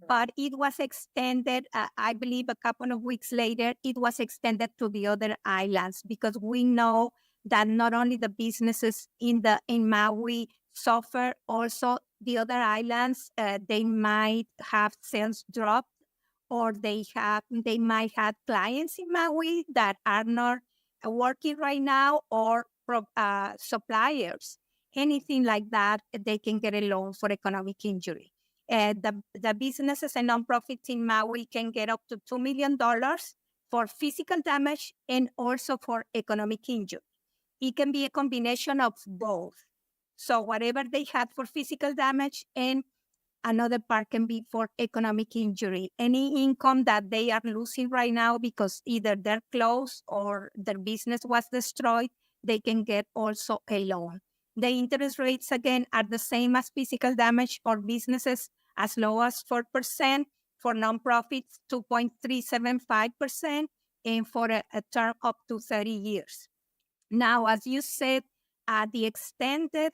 S4: But it was extended, I believe a couple of weeks later, it was extended to the other islands because we know that not only the businesses in Maui suffer, also the other islands, they might have sales drop, or they might have clients in Maui that are not working right now, or suppliers, anything like that, they can get a loan for economic injury. The businesses and nonprofits in Maui can get up to $2 million for physical damage and also for economic injury. It can be a combination of both. So whatever they had for physical damage, and another part can be for economic injury. Any income that they are losing right now because either they're closed or their business was destroyed, they can get also a loan. The interest rates, again, are the same as physical damage for businesses, as low as 4%, for nonprofits, 2.375%, and for a term up to 30 years. Now, as you said, the extended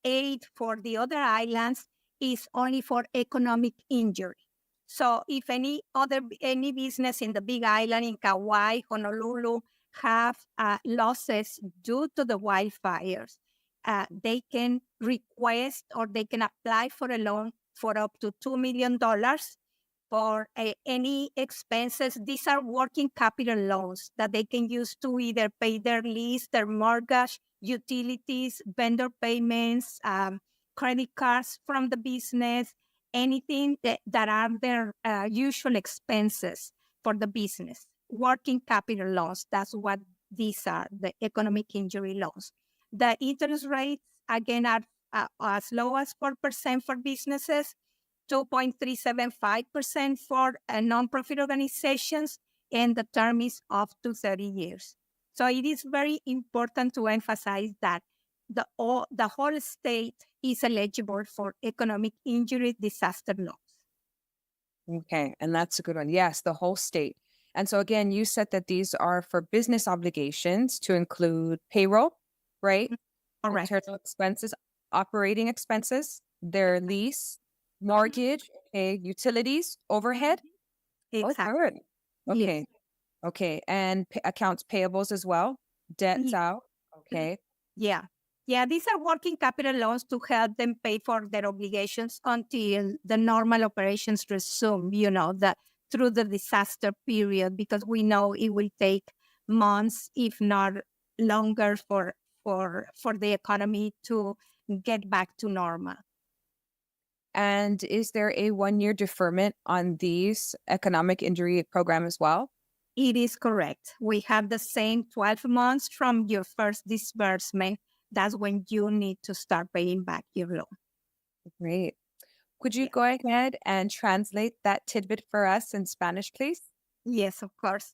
S4: aid for the other islands is only for economic injury. So if any business in the Big Island, in Kauai, Honolulu, have losses due to the wildfires, they can request or they can apply for a loan for up to $2 million for any expenses. These are working capital loans that they can use to either pay their lease, their mortgage, utilities, vendor payments, credit cards from the business, anything that are their usual expenses for the business. Working capital loans, that's what these are, the economic injury loans. The interest rates, again, are as low as 4% for businesses, 2.375% for nonprofit organizations, and the term is up to 30 years. So it is very important to emphasize that the whole state is eligible for economic injury disaster loans.
S5: Okay, and that's a good one. Yes, the whole state. And so again, you said that these are for business obligations to include payroll, right?
S4: All right.
S5: Internal expenses, operating expenses, their lease, mortgage, okay, utilities, overhead.
S4: Exactly.
S5: Okay.
S4: Yes.
S5: Okay, and accounts payables as well, debts out. Okay.
S4: Yeah. Yeah, these are working capital loans to help them pay for their obligations until the normal operations resume, through the disaster period, because we know it will take months, if not longer, for the economy to get back to normal.
S5: And is there a 1-year deferment on these economic injury program as well?
S4: It is correct. We have the same 12 months from your first disbursement. That's when you need to start paying back your loan.
S5: Great. Could you go ahead and translate that tidbit for us in Spanish, please?
S4: Yes, of course.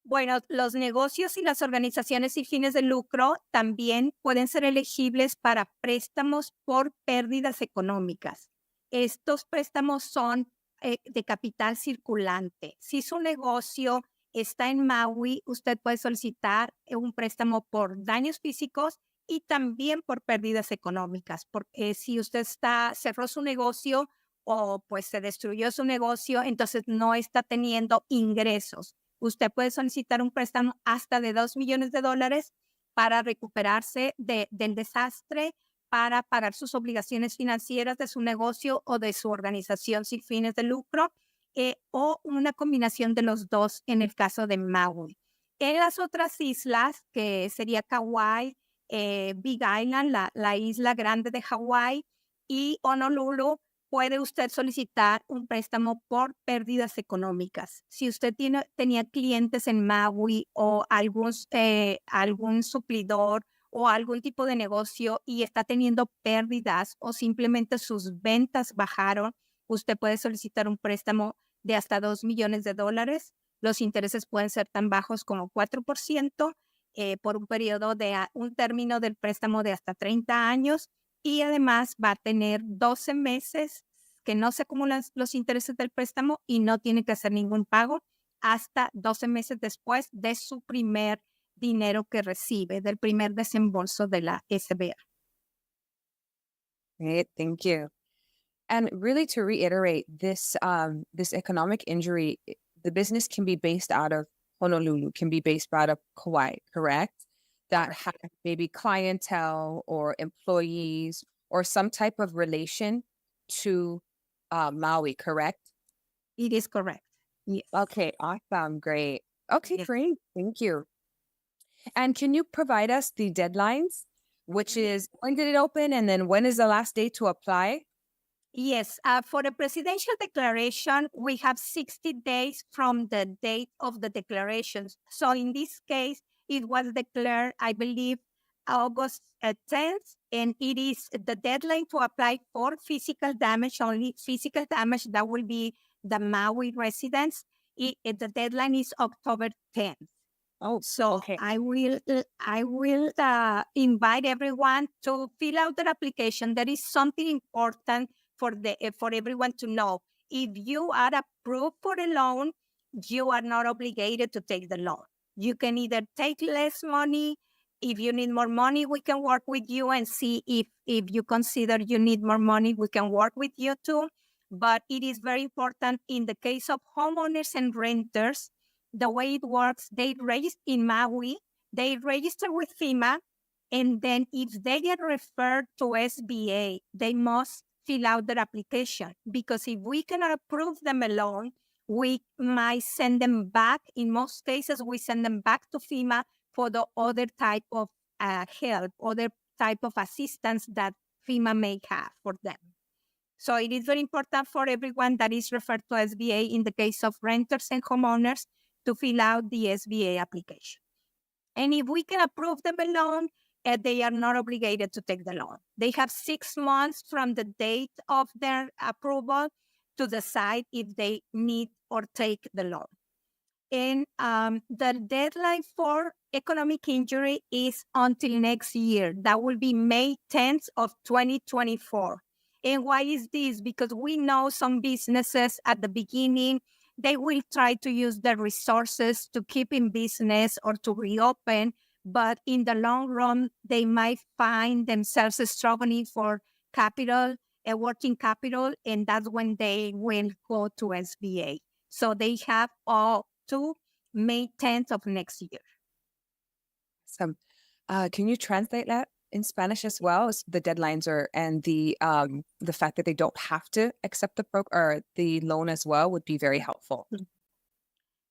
S4: Bueno, los negocios y las organizaciones sin fines de lucro también pueden ser elegibles para préstamos por pérdidas económicas. Estos préstamos son de capital circulante. Si su negocio está en Maui, usted puede solicitar un préstamo por daños físicos y también por pérdidas económicas. Porque si usted cerró su negocio o pues se destruyó su negocio, entonces no está teniendo ingresos. Usted puede solicitar un préstamo hasta de $2 millones para recuperarse del desastre, para pagar sus obligaciones financieras de su negocio o de su organización sin fines de lucro, o una combinación de los dos en el caso de Maui. En las otras islas, que sería Kauai, Big Island, la isla grande de Hawái, y Honolulu, puede usted solicitar un préstamo por pérdidas económicas. Si usted tenía clientes en Maui o algún suplidor o algún tipo de negocio y está teniendo pérdidas o simplemente sus ventas bajaron, usted puede solicitar un préstamo de hasta $2 millones. Los intereses pueden ser tan bajos como 4% por un periodo un término del préstamo de hasta 30 años. Y además va a tener 12 meses que no se acumulan los intereses del préstamo y no tiene que hacer ningún pago hasta 12 meses después de su primer dinero que recibe, del primer desembolso de la SBA.
S5: Great, thank you. And really to reiterate, this economic injury, the business can be based out of Honolulu, can be based out of Kauai, correct? That have maybe clientele or employees or some type of relation to Maui, correct?
S4: It is correct. Yes.
S5: Okay, awesome, great. Okay,
S4: Yes.
S5: great, thank you. And can you provide us the deadlines, which is when did it open and then when is the last day to apply?
S4: Yes, for the presidential declaration, we have 60 days from the date of the declarations. So in this case, it was declared, I believe, August 10th, and it is the deadline to apply for physical damage, only physical damage, that will be the Maui residents. The deadline is October 10th.
S5: Oh,
S4: so
S5: okay.
S4: I will invite everyone to fill out their application. There is something important for everyone to know. If you are approved for a loan, you are not obligated to take the loan. You can either take less money. If you need more money, we can work with you and see if you consider you need more money, we can work with you too. But it is very important in the case of homeowners and renters. The way it works, they register in Maui, they register with FEMA, and then if they get referred to SBA, they must fill out their application, because if we cannot approve them alone, we might send them back. In most cases, we send them back to FEMA for the other type of help, other type of assistance that FEMA may have for them. So it is very important for everyone that is referred to SBA in the case of renters and homeowners to fill out the SBA application. And if we can approve them a loan, they are not obligated to take the loan. They have 6 months from the date of their approval to decide if they need or take the loan. And the deadline for economic injury is until next year. That will be May 10th of 2024. And why is this? Because we know some businesses at the beginning, they will try to use their resources to keep in business or to reopen, but in the long run, they might find themselves struggling for capital, working capital, and that's when they will go to SBA. So they have all to May 10th of next year.
S5: Awesome. Can you translate that in Spanish as well? The deadlines and the fact that they don't have to accept the loan as well would be very helpful.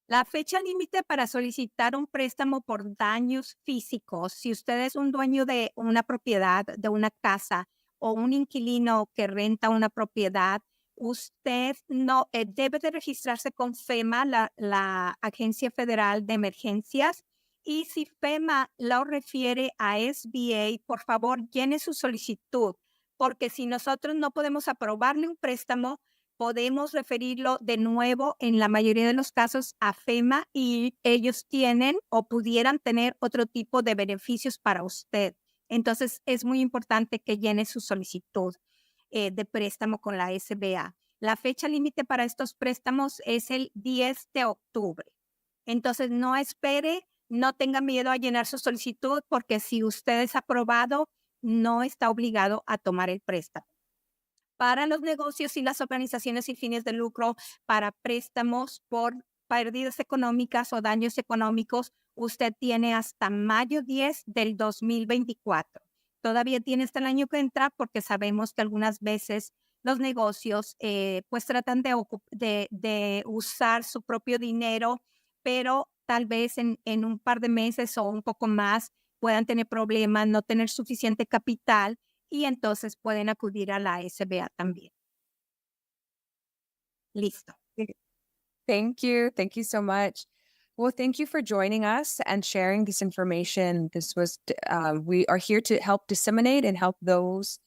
S4: La fecha límite para solicitar un préstamo por daños físicos, si usted es un dueño de una propiedad, de una casa, o un inquilino que renta una propiedad, usted no debe de registrarse con FEMA, la Agencia Federal de Emergencias. Y si FEMA lo refiere a SBA, por favor, llene su solicitud, porque si nosotros no podemos aprobarle un préstamo, podemos referirlo de nuevo, en la mayoría de los casos, a FEMA, y ellos tienen o pudieran tener otro tipo de beneficios para usted. Entonces, es muy importante que llene su solicitud de préstamo con la SBA. La fecha límite para estos préstamos es el 10 de octubre. Entonces, no espere. No tenga miedo a llenar su solicitud, porque si usted es aprobado, no está obligado a tomar el préstamo. Para los negocios y las organizaciones sin fines de lucro, para préstamos por pérdidas económicas o daños económicos, usted tiene hasta mayo 10 del 2024. Todavía tiene hasta el año que entra, porque sabemos que algunas veces los negocios pues tratan de usar su propio dinero, pero tal vez en un par de meses o un poco más puedan tener problemas, no tener suficiente capital, y entonces pueden acudir a la SBA también. Listo.
S5: Thank you. Thank you so much. Well, thank you for joining us and sharing this information. This was, we are here to help disseminate and help those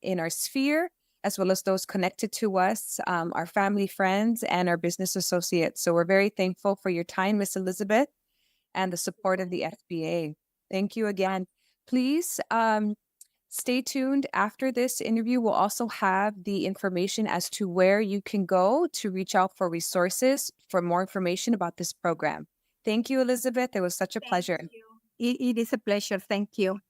S5: in our sphere, as well as those connected to us, our family, friends, and our business associates. So we're very thankful for your time, Ms. Elizabeth, and the support of the SBA. Thank you again. Please Stay tuned. After this interview, we'll also have the information as to where you can go to reach out for resources for more information about this program. Thank you, Elizabeth. It was such a pleasure.
S4: It is a pleasure. Thank you.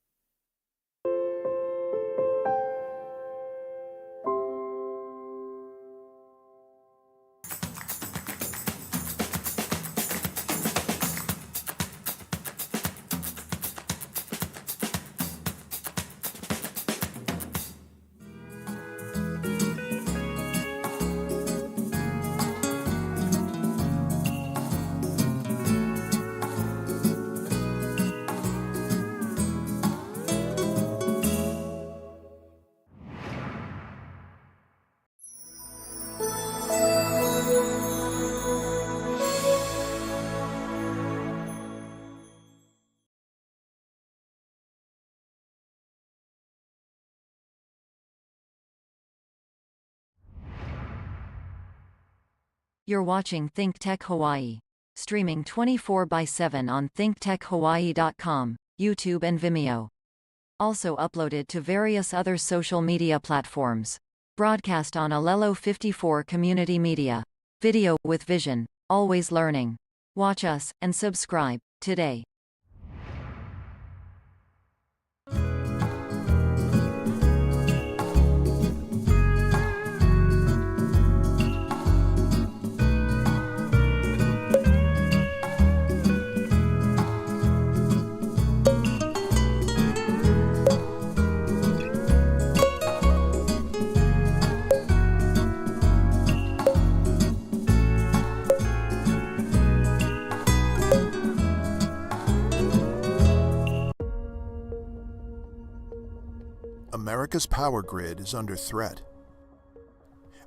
S10: You're watching ThinkTech Hawaii. Streaming 24/7 on thinktechhawaii.com, YouTube and Vimeo. Also uploaded to various other social media platforms. Broadcast on Alelo 54 Community Media. Video with vision, always learning. Watch us and subscribe today.
S6: America's power grid is under threat.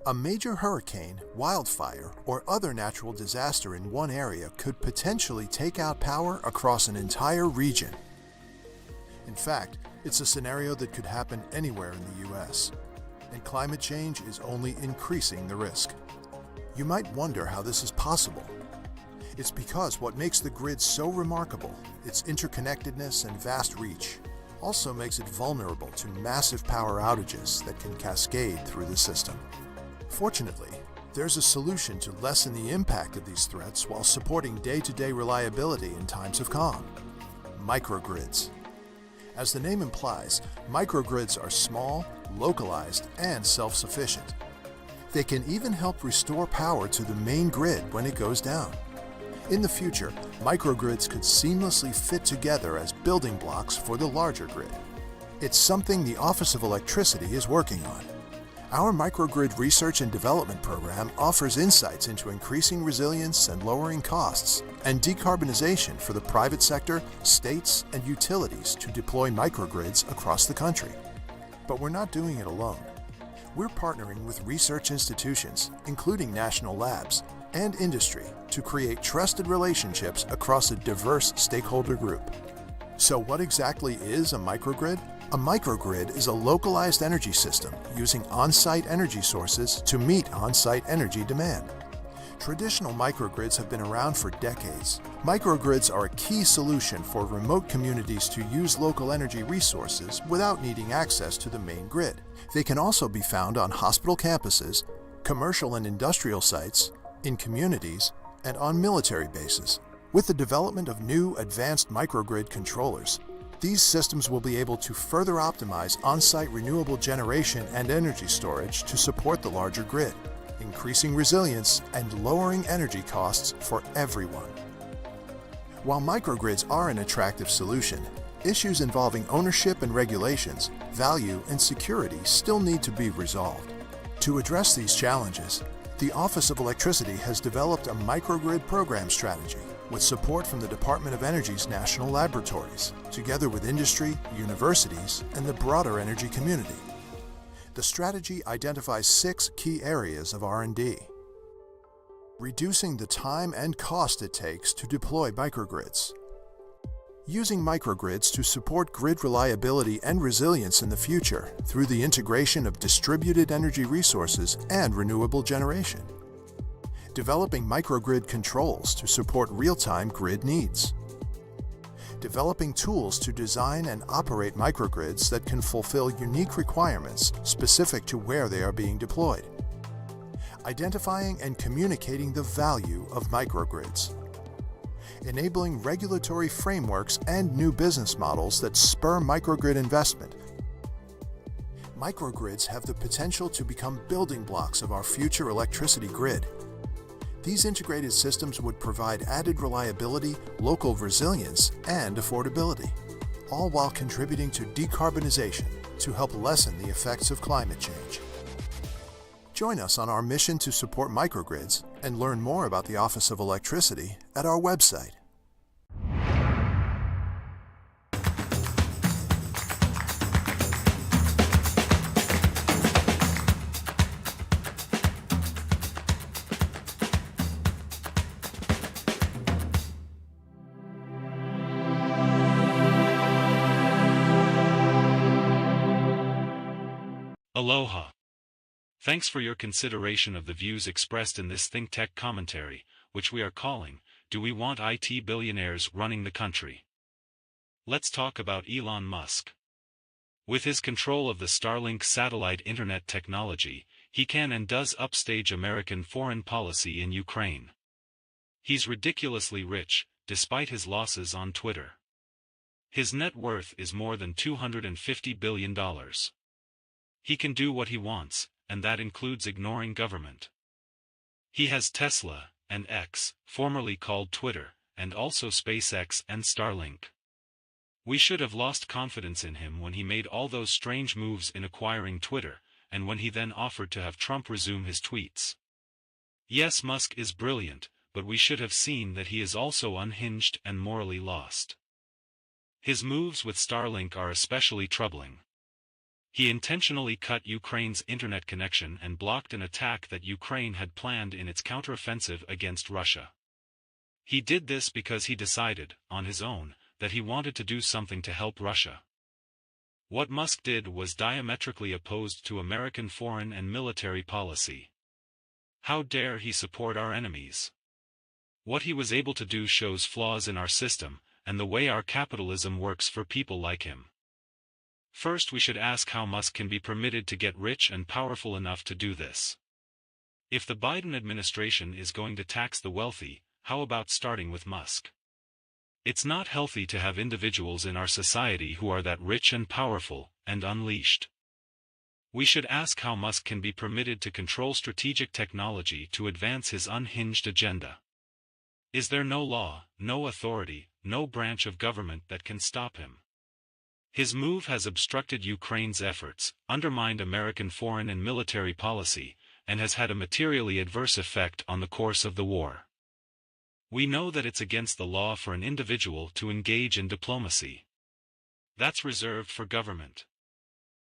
S6: A major hurricane, wildfire, or other natural disaster in one area could potentially take out power across an entire region. In fact, it's a scenario that could happen anywhere in the U.S., and climate change is only increasing the risk. You might wonder how this is possible. It's because what makes the grid so remarkable, its interconnectedness and vast reach, also makes it vulnerable to massive power outages that can cascade through the system. Fortunately, there's a solution to lessen the impact of these threats while supporting day-to-day reliability in times of calm: microgrids. As the name implies, microgrids are small, localized, and self-sufficient. They can even help restore power to the main grid when it goes down. In the future, microgrids could seamlessly fit together as building blocks for the larger grid. It's something the Office of Electricity is working on. Our microgrid research and development program offers insights into increasing resilience and lowering costs, and decarbonization for the private sector, states, and utilities to deploy microgrids across the country. But we're not doing it alone. We're partnering with research institutions, including national labs, and industry to create trusted relationships across a diverse stakeholder group. So what exactly is a microgrid? A microgrid is a localized energy system using on-site energy sources to meet on-site energy demand. Traditional microgrids have been around for decades. Microgrids are a key solution for remote communities to use local energy resources without needing access to the main grid. They can also be found on hospital campuses, commercial and industrial sites, in communities, and on military bases. With the development of new advanced microgrid controllers, these systems will be able to further optimize on-site renewable generation and energy storage to support the larger grid, increasing resilience and lowering energy costs for everyone. While microgrids are an attractive solution, issues involving ownership and regulations, value, and security still need to be resolved. To address these challenges, the Office of Electricity has developed a microgrid program strategy with support from the Department of Energy's national laboratories, together with industry, universities, and the broader energy community. The strategy identifies 6 key areas of R&D. Reducing the time and cost it takes to deploy microgrids. Using microgrids to support grid reliability and resilience in the future through the integration of distributed energy resources and renewable generation. Developing microgrid controls to support real-time grid needs. developing tools to design and operate microgrids that can fulfill unique requirements specific to where they are being deployed. Identifying and communicating the value of microgrids. Enabling regulatory frameworks and new business models that spur microgrid investment. Microgrids have the potential to become building blocks of our future electricity grid. These integrated systems would provide added reliability, local resilience, and affordability, all while contributing to decarbonization to help lessen the effects of climate change. Join us on our mission to support microgrids and learn more about the Office of Electricity at our website.
S3: Aloha. Thanks for your consideration of the views expressed in this ThinkTech commentary, which we are calling, Do We Want IT Billionaires Running the Country? Let's talk about Elon Musk. With his control of the Starlink satellite internet technology, he can and does upstage American foreign policy in Ukraine. He's ridiculously rich, despite his losses on Twitter. His net worth is more than $250 billion. He can do what he wants, and that includes ignoring government. He has Tesla, and X, formerly called Twitter, and also SpaceX and Starlink. We should have lost confidence in him when he made all those strange moves in acquiring Twitter, and when he then offered to have Trump resume his tweets. Yes, Musk is brilliant, but we should have seen that he is also unhinged and morally lost. His moves with Starlink are especially troubling. He intentionally cut Ukraine's internet connection and blocked an attack that Ukraine had planned in its counteroffensive against Russia. He did this because he decided, on his own, that he wanted to do something to help Russia. What Musk did was diametrically opposed to American foreign and military policy. How dare he support our enemies? What he was able to do shows flaws in our system, and the way our capitalism works for people like him. First, we should ask how Musk can be permitted to get rich and powerful enough to do this. If the Biden administration is going to tax the wealthy, how about starting with Musk? It's not healthy to have individuals in our society who are that rich and powerful, and unleashed. We should ask how Musk can be permitted to control strategic technology to advance his unhinged agenda. Is there no law, no authority, no branch of government that can stop him? His move has obstructed Ukraine's efforts, undermined American foreign and military policy, and has had a materially adverse effect on the course of the war. We know that it's against the law for an individual to engage in diplomacy. That's reserved for government.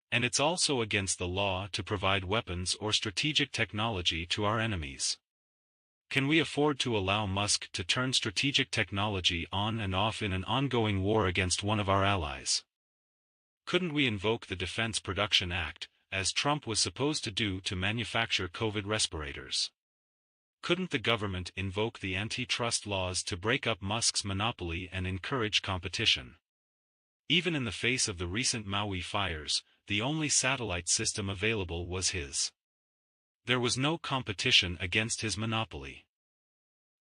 S3: And it's also against the law to provide weapons or strategic technology to our enemies. Can we afford to allow Musk to turn strategic technology on and off in an ongoing war against one of our allies? Couldn't we invoke the Defense Production Act, as Trump was supposed to do to manufacture COVID respirators? Couldn't the government invoke the antitrust laws to break up Musk's monopoly and encourage competition? Even in the face of the recent Maui fires, the only satellite system available was his. There was no competition against his monopoly.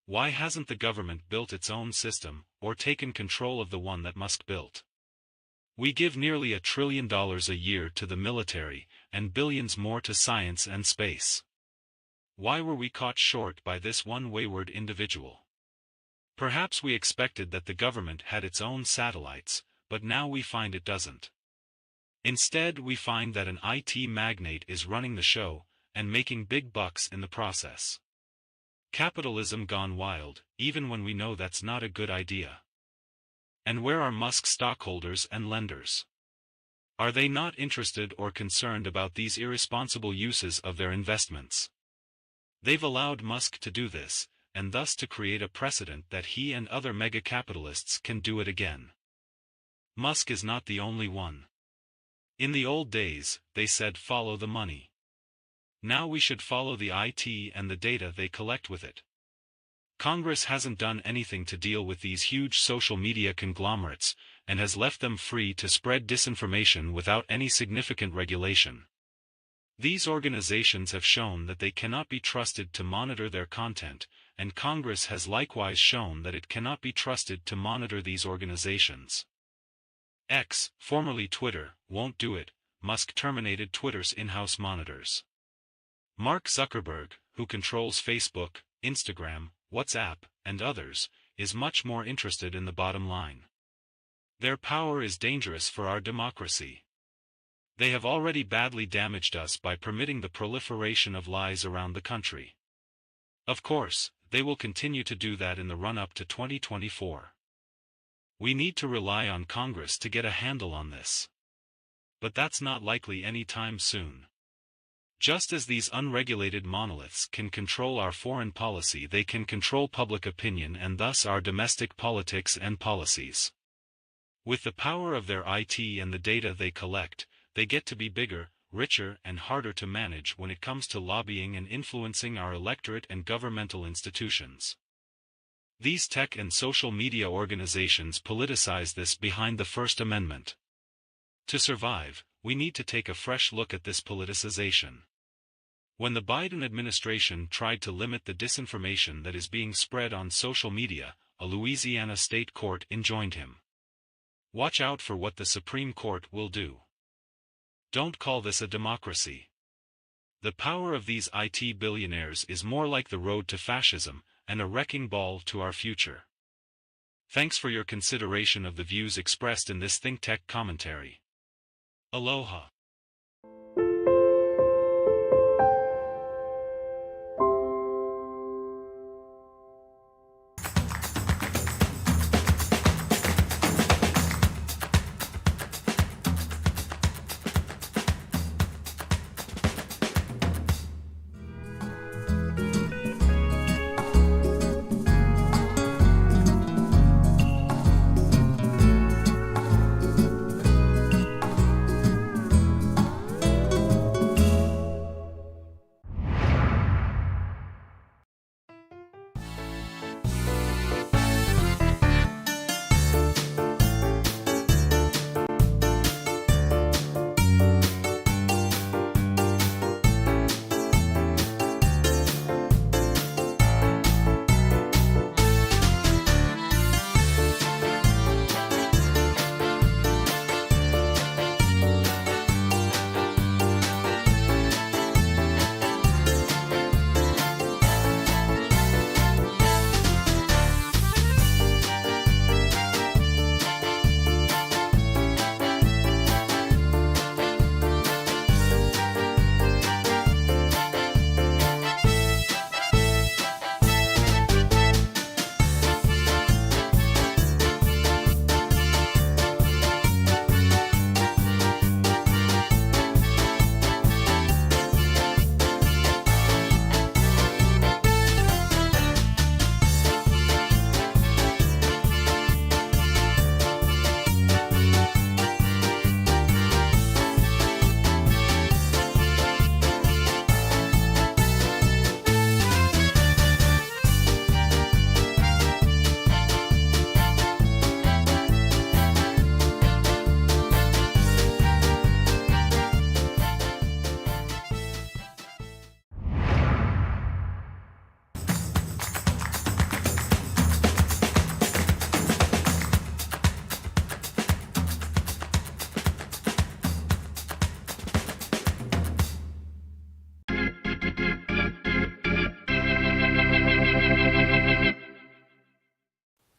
S3: Why hasn't the government built its own system, or taken control of the one that Musk built? We give nearly $1 trillion a year to the military, and billions more to science and space. Why were we caught short by this one wayward individual? Perhaps we expected that the government had its own satellites, but now we find it doesn't. Instead, we find that an IT magnate is running the show, and making big bucks in the process. Capitalism gone wild, even when we know that's not a good idea. And where are Musk stockholders and lenders? Are they not interested or concerned about these irresponsible uses of their investments? They've allowed Musk to do this, and thus to create a precedent that he and other mega-capitalists can do it again. Musk is not the only one. In the old days, they said follow the money. Now we should follow the IT and the data they collect with it. Congress hasn't done anything to deal with these huge social media conglomerates, and has left them free to spread disinformation without any significant regulation. These organizations have shown that they cannot be trusted to monitor their content, and Congress has likewise shown that it cannot be trusted to monitor these organizations. X, formerly Twitter, won't do it. Musk terminated Twitter's in-house monitors. Mark Zuckerberg, who controls Facebook, Instagram, WhatsApp, and others, is much more interested in the bottom line. Their power is dangerous for our democracy. They have already badly damaged us by permitting the proliferation of lies around the country. Of course, they will continue to do that in the run-up to 2024. We need to rely on Congress to get a handle on this. But that's not likely anytime soon. Just as these unregulated monoliths can control our foreign policy, they can control public opinion and thus our domestic politics and policies. With the power of their IT and the data they collect, they get to be bigger, richer, and harder to manage when it comes to lobbying and influencing our electorate and governmental institutions. These tech and social media organizations politicize this behind the First Amendment. To survive, we need to take a fresh look at this politicization. When the Biden administration tried to limit the disinformation that is being spread on social media, a Louisiana state court enjoined him. Watch out for what the Supreme Court will do. Don't call this a democracy. The power of these IT billionaires is more like the road to fascism, and a wrecking ball to our future. Thanks for your consideration of the views expressed in this ThinkTech commentary. Aloha.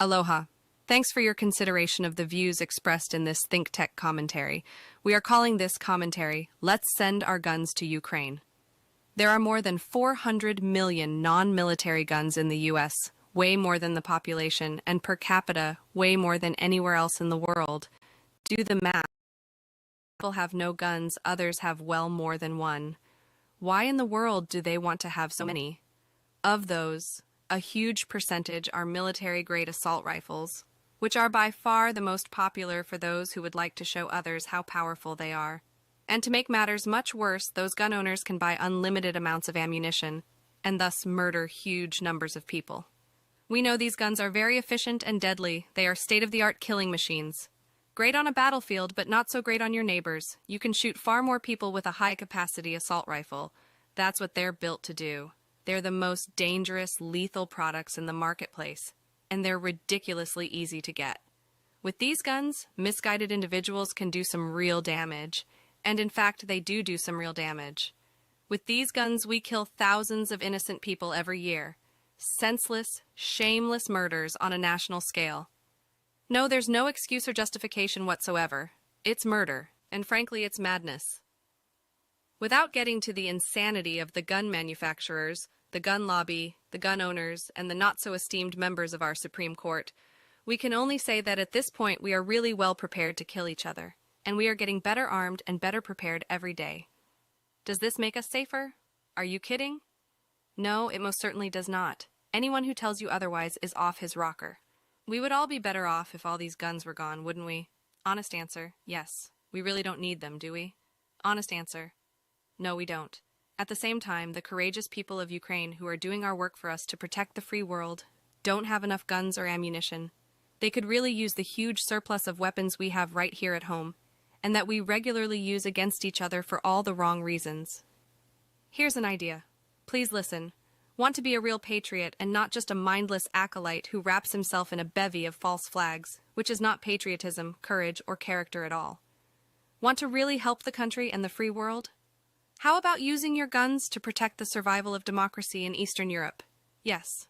S11: Aloha. Thanks for your consideration of the views expressed in this ThinkTech commentary. We are calling this commentary, Let's Send Our Guns to Ukraine. There are more than 400 million non-military guns in the U.S., way more than the population, and per capita, way more than anywhere else in the world. Do the math. People have no guns, others have well more than one. Why in the world do they want to have so many? Of those, a huge percentage are military-grade assault rifles, which are by far the most popular for those who would like to show others how powerful they are. And to make matters much worse, those gun owners can buy unlimited amounts of ammunition, and thus murder huge numbers of people. We know these guns are very efficient and deadly. They are state-of-the-art killing machines. Great on a battlefield, but not so great on your neighbors. You can shoot far more people with a high-capacity assault rifle. That's what they're built to do. They're the most dangerous, lethal products in the marketplace, and they're ridiculously easy to get. With these guns, misguided individuals can do some real damage, and in fact, they do some real damage. With these guns, we kill thousands of innocent people every year. Senseless, shameless murders on a national scale. No, there's no excuse or justification whatsoever. It's murder, and frankly, it's madness. Without getting to the insanity of the gun manufacturers, the gun lobby, the gun owners, and the not-so-esteemed members of our Supreme Court, we can only say that at this point we are really well prepared to kill each other, and we are getting better armed and better prepared every day. Does this make us safer? Are you kidding? No, it most certainly does not. Anyone who tells you otherwise is off his rocker. We would all be better off if all these guns were gone, wouldn't we? Honest answer, yes. We really don't need them, do we? Honest answer, no, we don't. At the same time, the courageous people of Ukraine who are doing our work for us to protect the free world don't have enough guns or ammunition. They could really use the huge surplus of weapons we have right here at home, and that we regularly use against each other for all the wrong reasons. Here's an idea. Please listen. Want to be a real patriot and not just a mindless acolyte who wraps himself in a bevy of false flags, which is not patriotism, courage, or character at all. Want to really help the country and the free world? How about using your guns to protect the survival of democracy in Eastern Europe? Yes.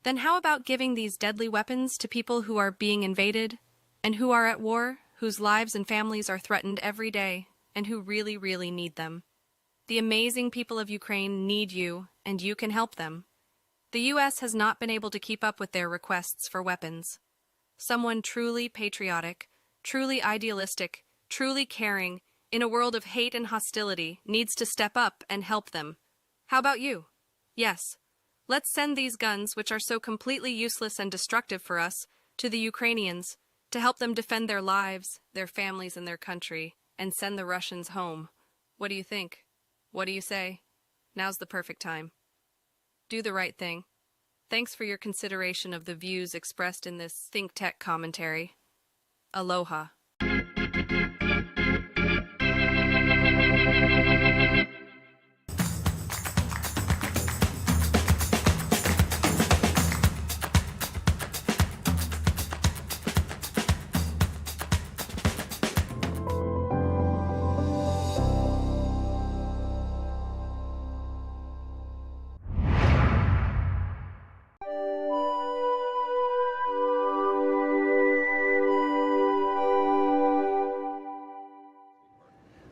S11: Then how about giving these deadly weapons to people who are being invaded, and who are at war, whose lives and families are threatened every day, and who really, really need them? The amazing people of Ukraine need you, and you can help them. The U.S. has not been able to keep up with their requests for weapons. Someone truly patriotic, truly idealistic, truly caring, in a world of hate and hostility, needs to step up and help them. How about you? Yes. Let's send these guns, which are so completely useless and destructive for us, to the Ukrainians, to help them defend their lives, their families, and their country, and send the Russians home. What do you think? What do you say? Now's the perfect time. Do the right thing. Thanks for your consideration of the views expressed in this ThinkTech commentary. Aloha.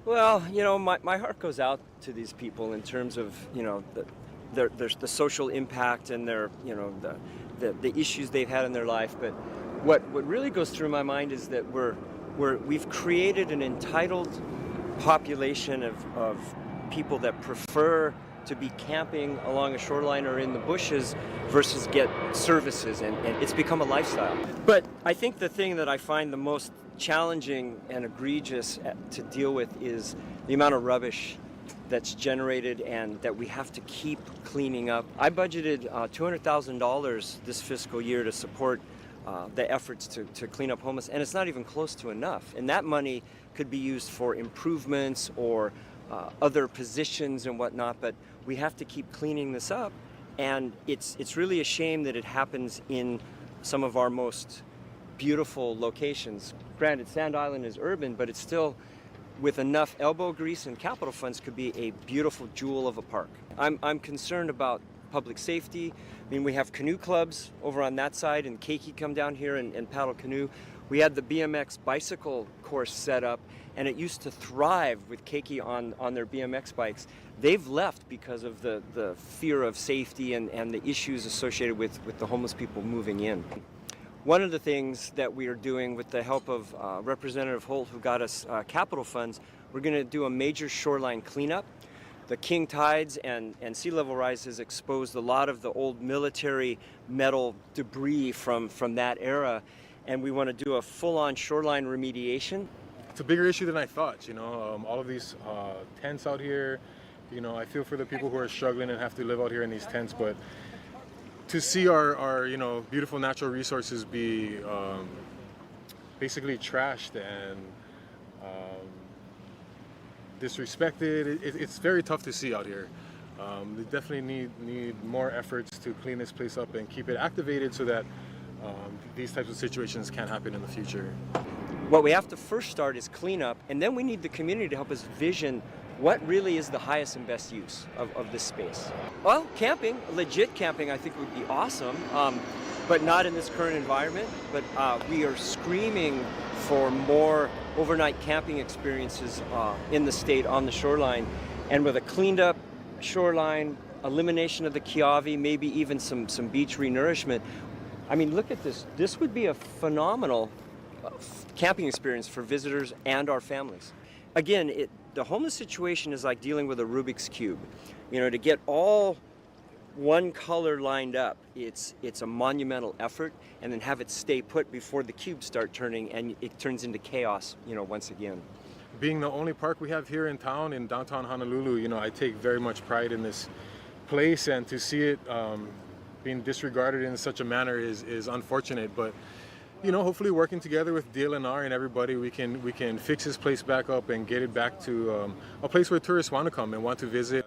S8: Well, you know, my heart goes out to these people in terms of, you know, the social impact and their, you know, the issues they've had in their life. But what really goes through my mind is that we've created an entitled population of people that prefer to be camping along a shoreline or in the bushes versus get services, and it's become a lifestyle. But I think the thing that I find the most challenging and egregious to deal with is the amount of rubbish that's generated and that we have to keep cleaning up. I budgeted $200,000 this fiscal year to support the efforts to clean up homeless, and it's not even close to enough. And that money could be used for improvements or other positions and whatnot, but we have to keep cleaning this up, and it's really a shame that it happens in some of our most beautiful locations. Granted, Sand Island is urban, but it's still, with enough elbow grease and capital funds, could be a beautiful jewel of a park. I'm concerned about public safety. I mean, we have canoe clubs over on that side, and Keiki come down here and paddle canoe. We had the BMX bicycle course set up, and it used to thrive with Keiki on their BMX bikes. They've left because of the fear of safety and the issues associated with the homeless people moving in. One of the things that we are doing with the help of Representative Holt, who got us capital funds, we're going to do a major shoreline cleanup. The king tides and sea level rise has exposed a lot of the old military metal debris from that era, and we want to do a full-on shoreline remediation.
S9: It's a bigger issue than I thought, you know, all of these tents out here, you know, I feel for the people who are struggling and have to live out here in these tents, but to see our beautiful natural resources be basically trashed and disrespected, it's very tough to see out here. They definitely need more efforts to clean this place up and keep it activated so that these types of situations can't happen in the future.
S8: What we have to first start is clean up, and then we need the community to help us vision what really is the highest and best use of this space. Well, camping, legit camping, I think would be awesome, but not in this current environment. But we are screaming for more overnight camping experiences in the state on the shoreline, and with a cleaned up shoreline, elimination of the kiavi, maybe even some beach renourishment. I mean, look at this. This would be a phenomenal camping experience for visitors and our families. Again, the homeless situation is like dealing with a Rubik's Cube. You know, to get all one color lined up, it's a monumental effort, and then have it stay put before the cubes start turning and it turns into chaos, once again.
S9: Being the only park we have here in town, in downtown Honolulu, I take very much pride in this place, and to see it being disregarded in such a manner is unfortunate. But hopefully working together with DLNR and everybody, we can fix this place back up and get it back to a place where tourists want to come and want to visit.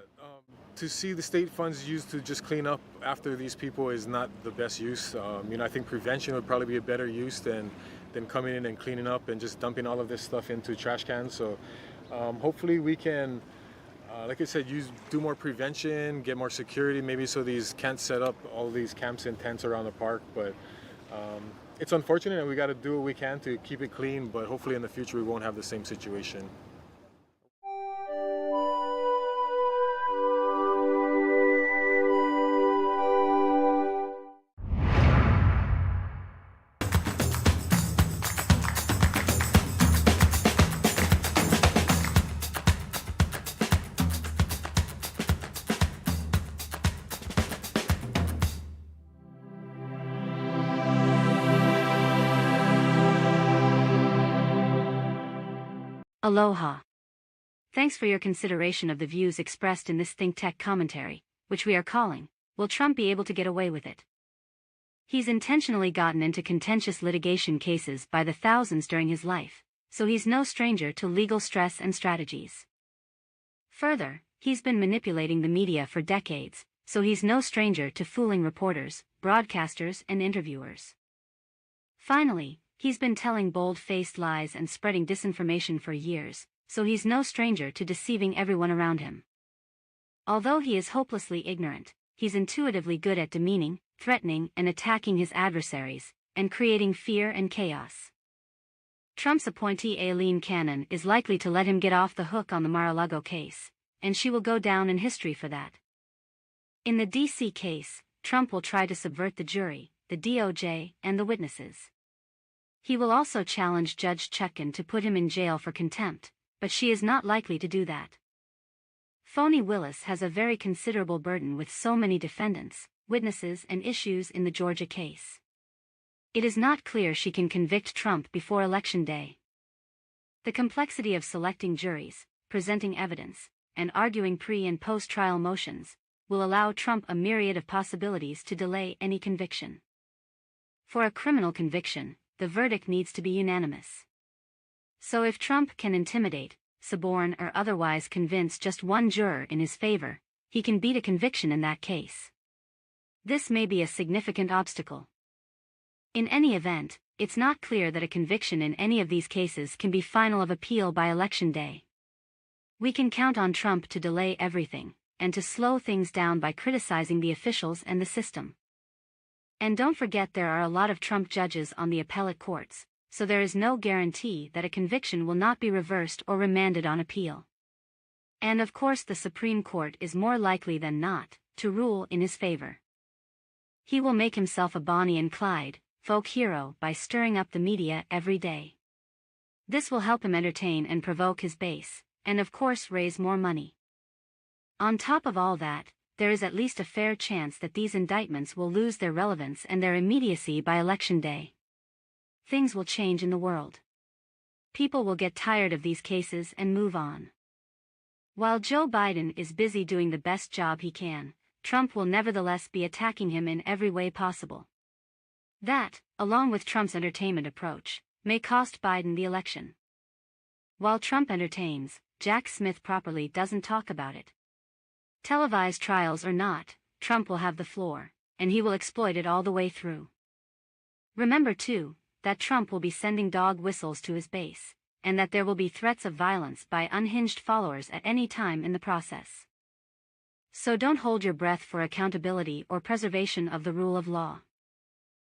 S9: To see the state funds used to just clean up after these people is not the best use. I think prevention would probably be a better use than coming in and cleaning up and just dumping all of this stuff into trash cans. So hopefully we can, like I said, do more prevention, get more security, maybe so these can't set up all these camps and tents around the park. But it's unfortunate, and we got to do what we can to keep it clean, but hopefully in the future we won't have the same situation.
S2: Aloha. Thanks for your consideration of the views expressed in this ThinkTech commentary, which we are calling, Will Trump Be Able to Get Away with It? He's intentionally gotten into contentious litigation cases by the thousands during his life, so he's no stranger to legal stress and strategies. Further, he's been manipulating the media for decades, so he's no stranger to fooling reporters, broadcasters, and interviewers. Finally, he's been telling bold-faced lies and spreading disinformation for years, so he's no stranger to deceiving everyone around him. Although he is hopelessly ignorant, he's intuitively good at demeaning, threatening, and attacking his adversaries, and creating fear and chaos. Trump's appointee Aileen Cannon is likely to let him get off the hook on the Mar-a-Lago case, and she will go down in history for that. In the D.C. case, Trump will try to subvert the jury, the DOJ, and the witnesses. He will also challenge Judge Chutkan to put him in jail for contempt, but she is not likely to do that. Phony Willis has a very considerable burden with so many defendants, witnesses, and issues in the Georgia case. It is not clear she can convict Trump before Election Day. The complexity of selecting juries, presenting evidence, and arguing pre- and post-trial motions will allow Trump a myriad of possibilities to delay any conviction. For a criminal conviction, the verdict needs to be unanimous. So if Trump can intimidate, suborn, or otherwise convince just one juror in his favor, he can beat a conviction in that case. This may be a significant obstacle. In any event, it's not clear that a conviction in any of these cases can be final of appeal by Election Day. We can count on Trump to delay everything, and to slow things down by criticizing the officials and the system. And don't forget, there are a lot of Trump judges on the appellate courts, so there is no guarantee that a conviction will not be reversed or remanded on appeal. And of course the Supreme Court is more likely than not to rule in his favor. He will make himself a Bonnie and Clyde folk hero by stirring up the media every day. This will help him entertain and provoke his base, and of course raise more money. On top of all that, there is at least a fair chance that these indictments will lose their relevance and their immediacy by Election Day. Things will change in the world. People will get tired of these cases and move on. While Joe Biden is busy doing the best job he can, Trump will nevertheless be attacking him in every way possible. That, along with Trump's entertainment approach, may cost Biden the election. While Trump entertains, Jack Smith properly doesn't talk about it. Televised trials or not, Trump will have the floor, and he will exploit it all the way through. Remember, too, that Trump will be sending dog whistles to his base, and that there will be threats of violence by unhinged followers at any time in the process. So don't hold your breath for accountability or preservation of the rule of law.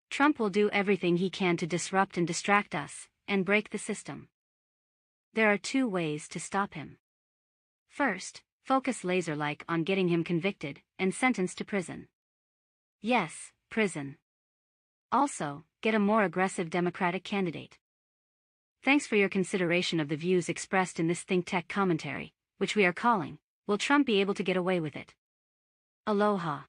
S2: Trump will do everything he can to disrupt and distract us, and break the system. There are two ways to stop him. First, focus laser-like on getting him convicted and sentenced to prison. Yes, prison. Also, get a more aggressive Democratic candidate. Thanks for your consideration of the views expressed in this ThinkTech commentary, which we are calling, Will Trump Be Able to Get Away with It? Aloha.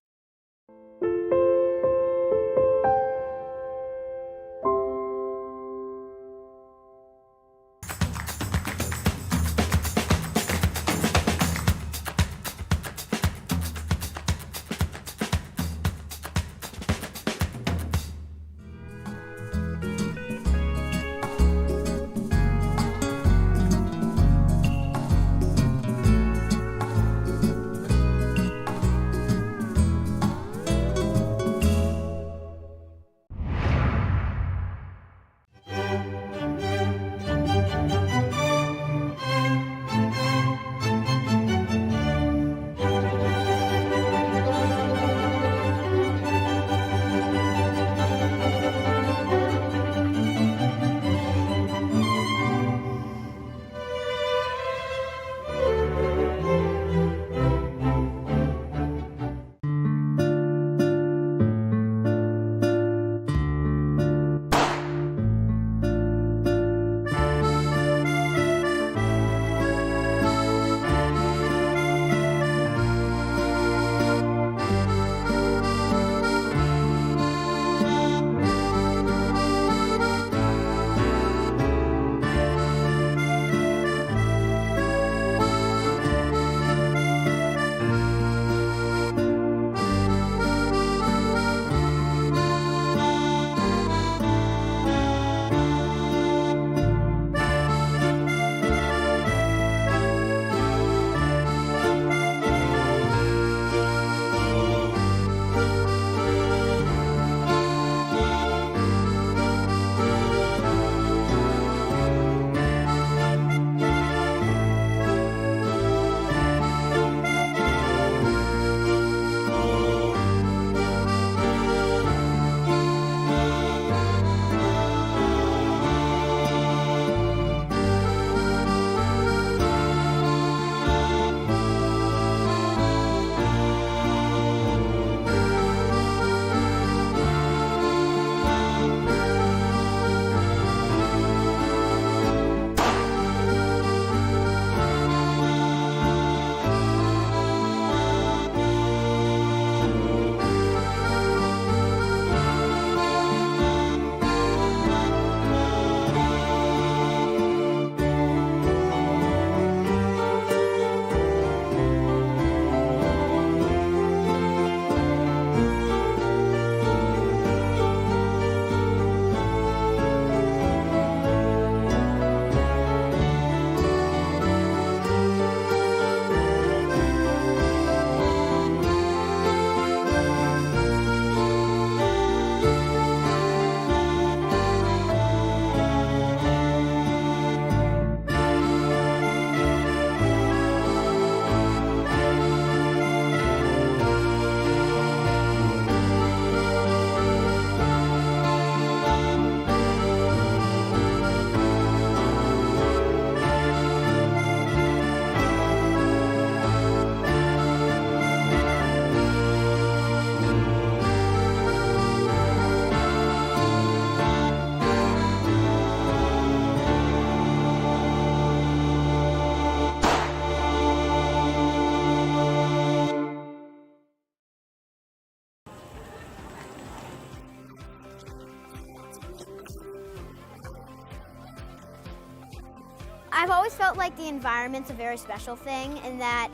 S12: I've always felt like the environment's a very special thing and that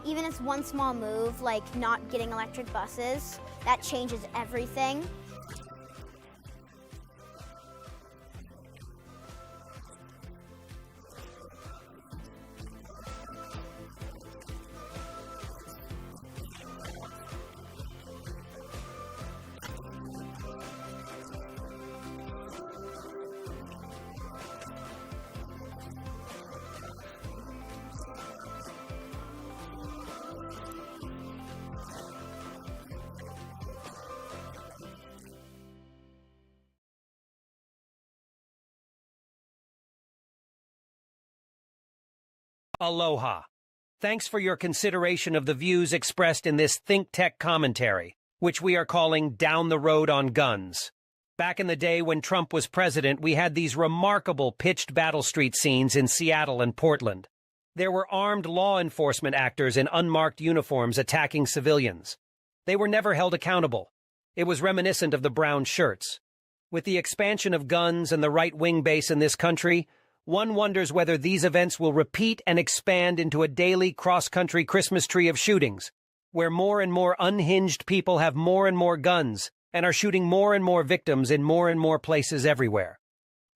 S12: Even if it's one small move, like not getting electric buses, that changes everything.
S13: Aloha. Thanks for your consideration of the views expressed in this ThinkTech commentary, which we are calling Down the Road on Guns. Back in the day when Trump was president, we had these remarkable pitched battle street scenes in Seattle and Portland. There were armed law enforcement actors in unmarked uniforms attacking civilians. They were never held accountable. It was reminiscent of the brown shirts. With the expansion of guns and the right-wing base in this country, one wonders whether these events will repeat and expand into a daily cross-country Christmas tree of shootings, where more and more unhinged people have more and more guns and are shooting more and more victims in more and more places everywhere.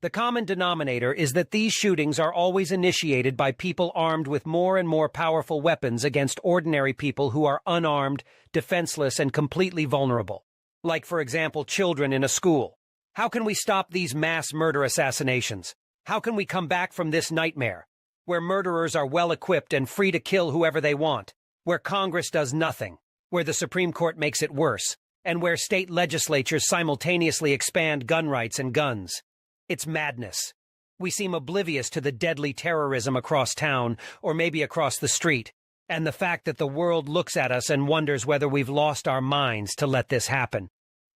S13: The common denominator is that these shootings are always initiated by people armed with more and more powerful weapons against ordinary people who are unarmed, defenseless, and completely vulnerable. Like, for example, children in a school. How can we stop these mass murder assassinations? How can we come back from this nightmare, where murderers are well-equipped and free to kill whoever they want, where Congress does nothing, where the Supreme Court makes it worse, and where state legislatures simultaneously expand gun rights and guns? It's madness. We seem oblivious to the deadly terrorism across town, or maybe across the street, and the fact that the world looks at us and wonders whether we've lost our minds to let this happen.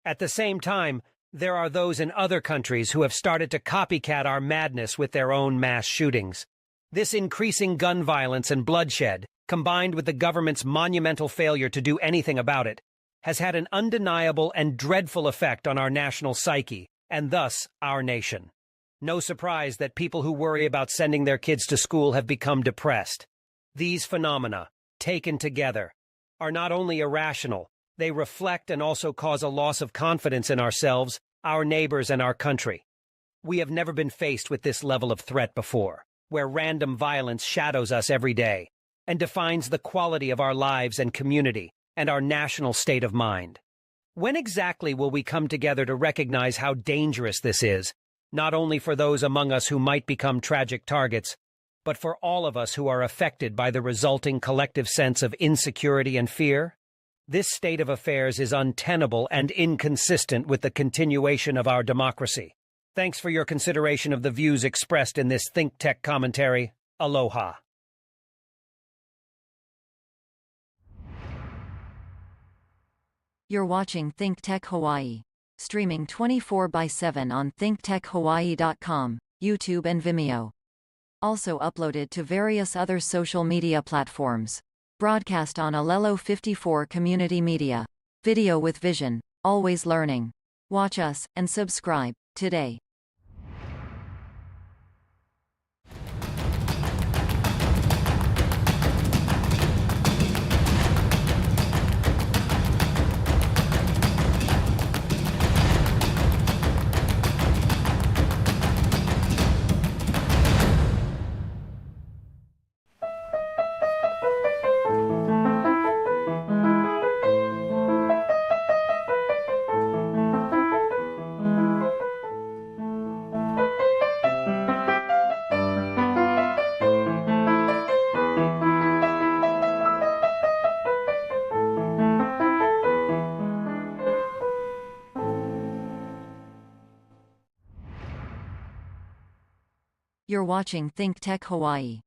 S13: At the same time, there are those in other countries who have started to copycat our madness with their own mass shootings. This increasing gun violence and bloodshed, combined with the government's monumental failure to do anything about it, has had an undeniable and dreadful effect on our national psyche, and thus our nation. No surprise that people who worry about sending their kids to school have become depressed. These phenomena, taken together, are not only irrational, they reflect and also cause a loss of confidence in ourselves, our neighbors, and our country. We have never been faced with this level of threat before, where random violence shadows us every day and defines the quality of our lives and community and our national state of mind. When exactly will we come together to recognize how dangerous this is, not only for those among us who might become tragic targets, but for all of us who are affected by the resulting collective sense of insecurity and fear? This state of affairs is untenable and inconsistent with the continuation of our democracy. Thanks for your consideration of the views expressed in this ThinkTech commentary. Aloha.
S10: You're watching ThinkTech Hawaii, streaming 24/7 on thinktechhawaii.com, YouTube and Vimeo. Also uploaded to various other social media platforms. Broadcast on Alelo 54 Community Media. Video with vision, always learning. Watch us and subscribe today. You're watching ThinkTech Hawaii.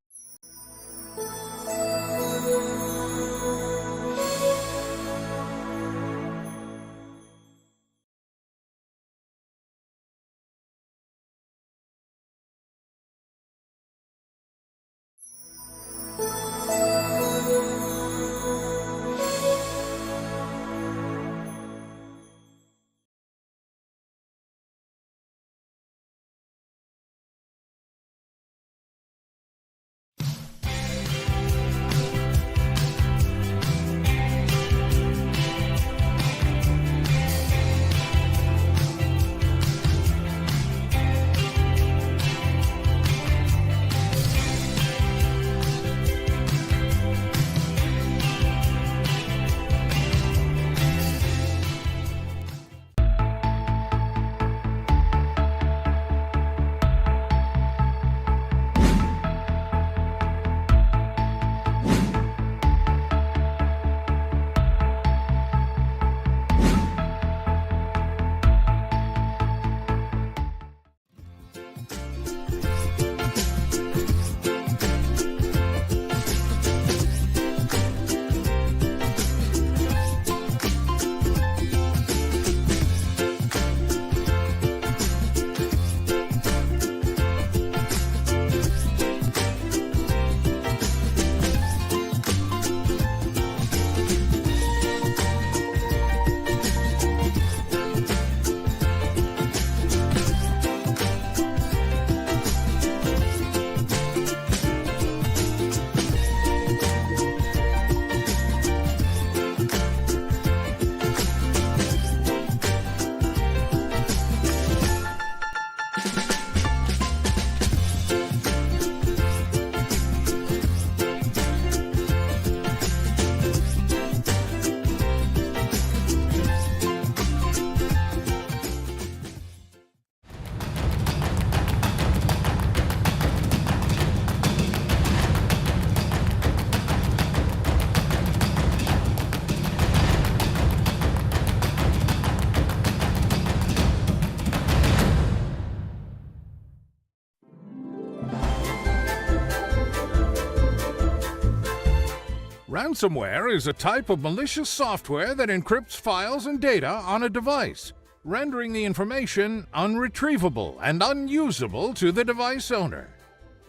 S15: Ransomware is a type of malicious software that encrypts files and data on a device, rendering the information unretrievable and unusable to the device owner.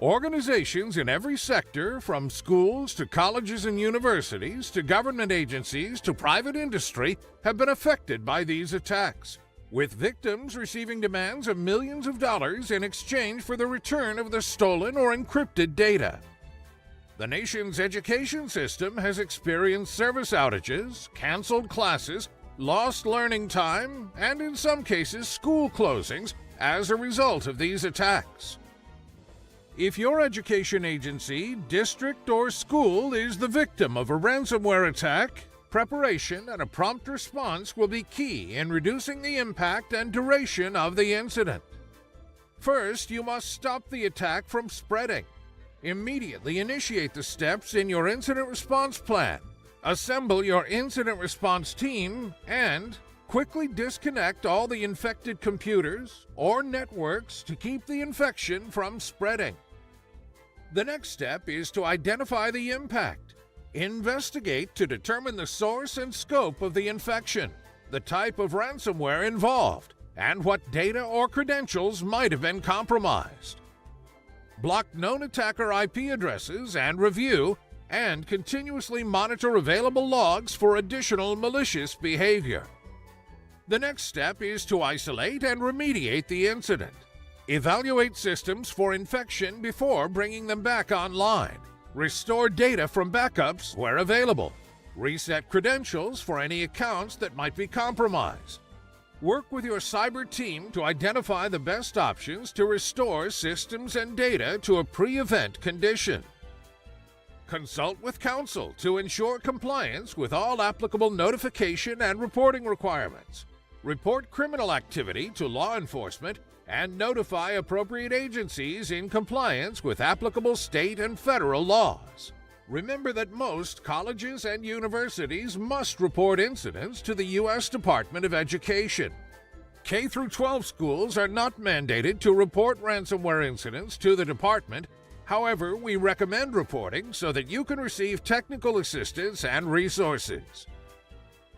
S15: Organizations in every sector, from schools to colleges and universities to government agencies to private industry, have been affected by these attacks, with victims receiving demands of millions of dollars in exchange for the return of the stolen or encrypted data. The nation's education system has experienced service outages, canceled classes, lost learning time, and in some cases school closings as a result of these attacks. If your education agency, district, or school is the victim of a ransomware attack, preparation and a prompt response will be key in reducing the impact and duration of the incident. First, you must stop the attack from spreading. Immediately initiate the steps in your incident response plan. Assemble your incident response team and quickly disconnect all the infected computers or networks to keep the infection from spreading. The next step is to identify the impact. Investigate to determine the source and scope of the infection, the type of ransomware involved, and what data or credentials might have been compromised. Block known attacker IP addresses and review, and continuously monitor available logs for additional malicious behavior. The next step is to isolate and remediate the incident. Evaluate systems for infection before bringing them back online. Restore data from backups where available. Reset credentials for any accounts that might be compromised. Work with your cyber team to identify the best options to restore systems and data to a pre-event condition. Consult with counsel to ensure compliance with all applicable notification and reporting requirements. Report criminal activity to law enforcement and notify appropriate agencies in compliance with applicable state and federal laws. Remember that most colleges and universities must report incidents to the U.S. Department of Education. K-12 schools are not mandated to report ransomware incidents to the department. However, we recommend reporting so that you can receive technical assistance and resources.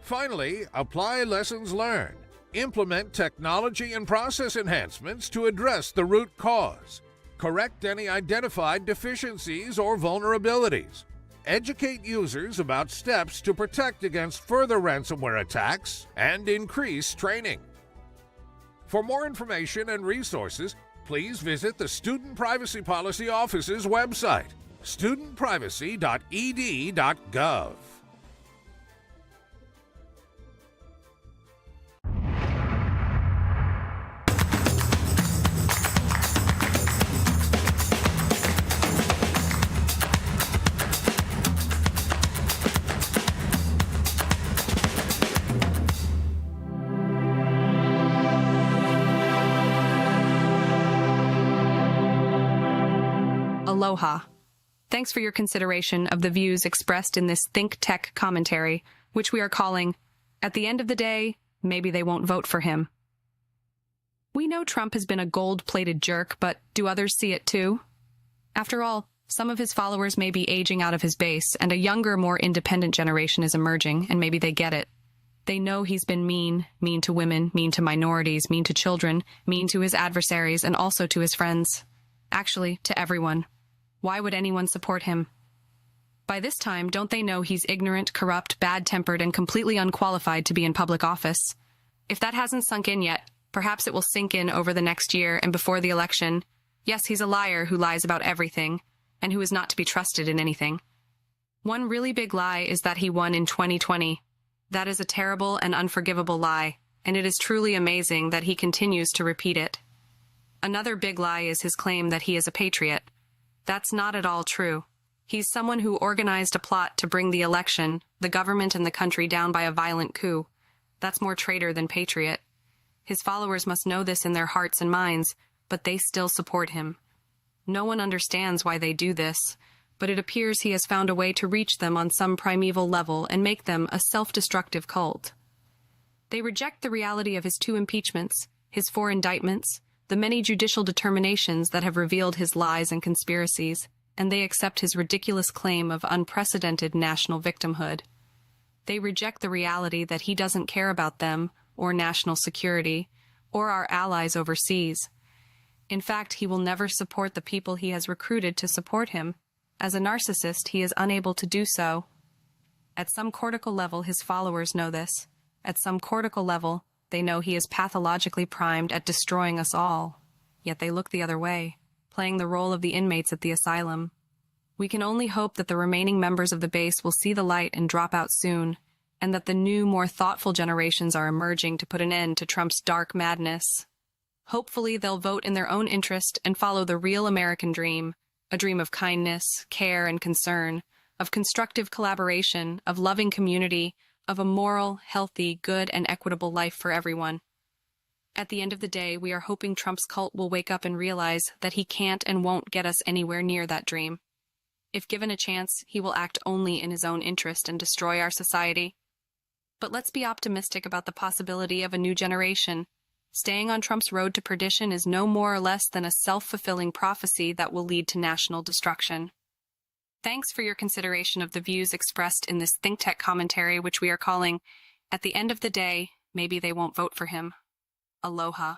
S15: Finally, apply lessons learned. Implement technology and process enhancements to address the root cause. Correct any identified deficiencies or vulnerabilities. Educate users about steps to protect against further ransomware attacks and increase training. For more information and resources, please visit the Student Privacy Policy Office's website, studentprivacy.ed.gov.
S11: Aloha. Thanks for your consideration of the views expressed in this ThinkTech commentary, which we are calling, At the End of the Day, Maybe They Won't Vote for Him. We know Trump has been a gold-plated jerk, but do others see it too? After all, some of his followers may be aging out of his base, and a younger, more independent generation is emerging, and maybe they get it. They know he's been mean to women, mean to minorities, mean to children, mean to his adversaries, and also to his friends. Actually, to everyone. Why would anyone support him? By this time, don't they know he's ignorant, corrupt, bad-tempered, and completely unqualified to be in public office? If that hasn't sunk in yet, perhaps it will sink in over the next year and before the election. Yes, he's a liar who lies about everything, and who is not to be trusted in anything. One really big lie is that he won in 2020. That is a terrible and unforgivable lie, and it is truly amazing that he continues to repeat it. Another big lie is his claim that he is a patriot. That's not at all true. He's someone who organized a plot to bring the election, the government, and the country down by a violent coup. That's more traitor than patriot. His followers must know this in their hearts and minds, but they still support him. No one understands why they do this, but it appears he has found a way to reach them on some primeval level and make them a self-destructive cult. They reject the reality of his 2 impeachments, his 4 indictments, the many judicial determinations that have revealed his lies and conspiracies. and they accept his ridiculous claim of unprecedented national victimhood. They reject the reality that he doesn't care about them, or national security, or our allies overseas. In fact, he will never support the people he has recruited to support him. As a narcissist, he is unable to do so. At some cortical level, his followers know this. At some cortical level, they know he is pathologically primed at destroying us all. Yet they look the other way, playing the role of the inmates at the asylum. We can only hope that the remaining members of the base will see the light and drop out soon, and that the new, more thoughtful generations are emerging to put an end to Trump's dark madness. Hopefully, they'll vote in their own interest and follow the real American dream, a dream of kindness, care, and concern, of constructive collaboration, of loving community, of a moral, healthy, good, and equitable life for everyone. At the end of the day, we are hoping Trump's cult will wake up and realize that he can't and won't get us anywhere near that dream. If given a chance, he will act only in his own interest and destroy our society. But let's be optimistic about the possibility of a new generation. Staying on Trump's road to perdition is no more or less than a self-fulfilling prophecy that will lead to national destruction. Thanks for your consideration of the views expressed in this ThinkTech commentary, which we are calling, "At the End of the Day, Maybe They Won't Vote for Him." Aloha.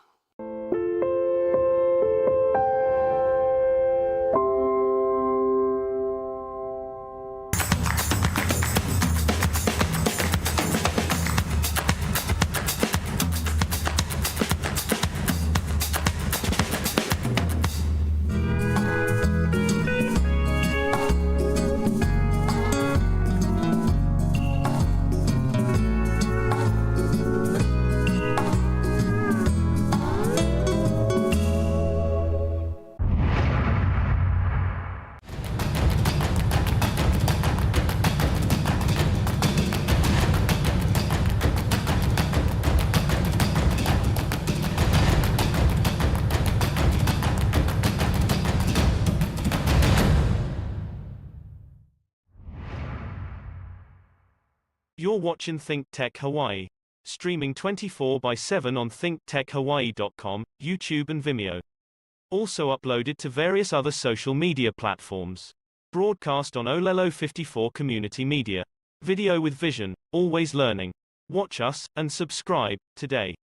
S7: You're watching ThinkTech Hawaii, streaming 24/7 on thinktechhawaii.com, YouTube and Vimeo. Also uploaded to various other social media platforms. Broadcast on Olelo 54 Community Media. Video with vision, always learning. Watch us, and subscribe, today.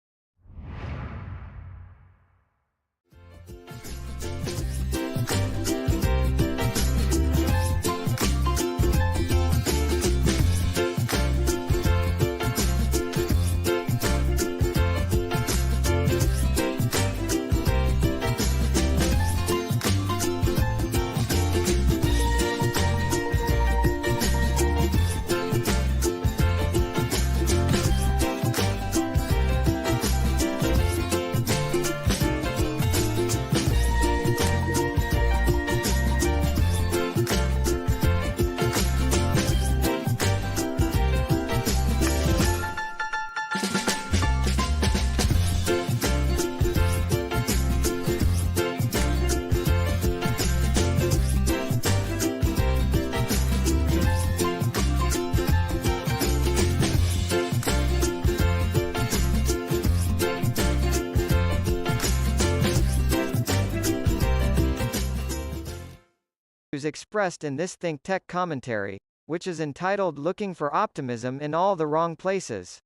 S14: Expressed in this ThinkTech commentary, which is entitled Looking for Optimism in All the Wrong Places.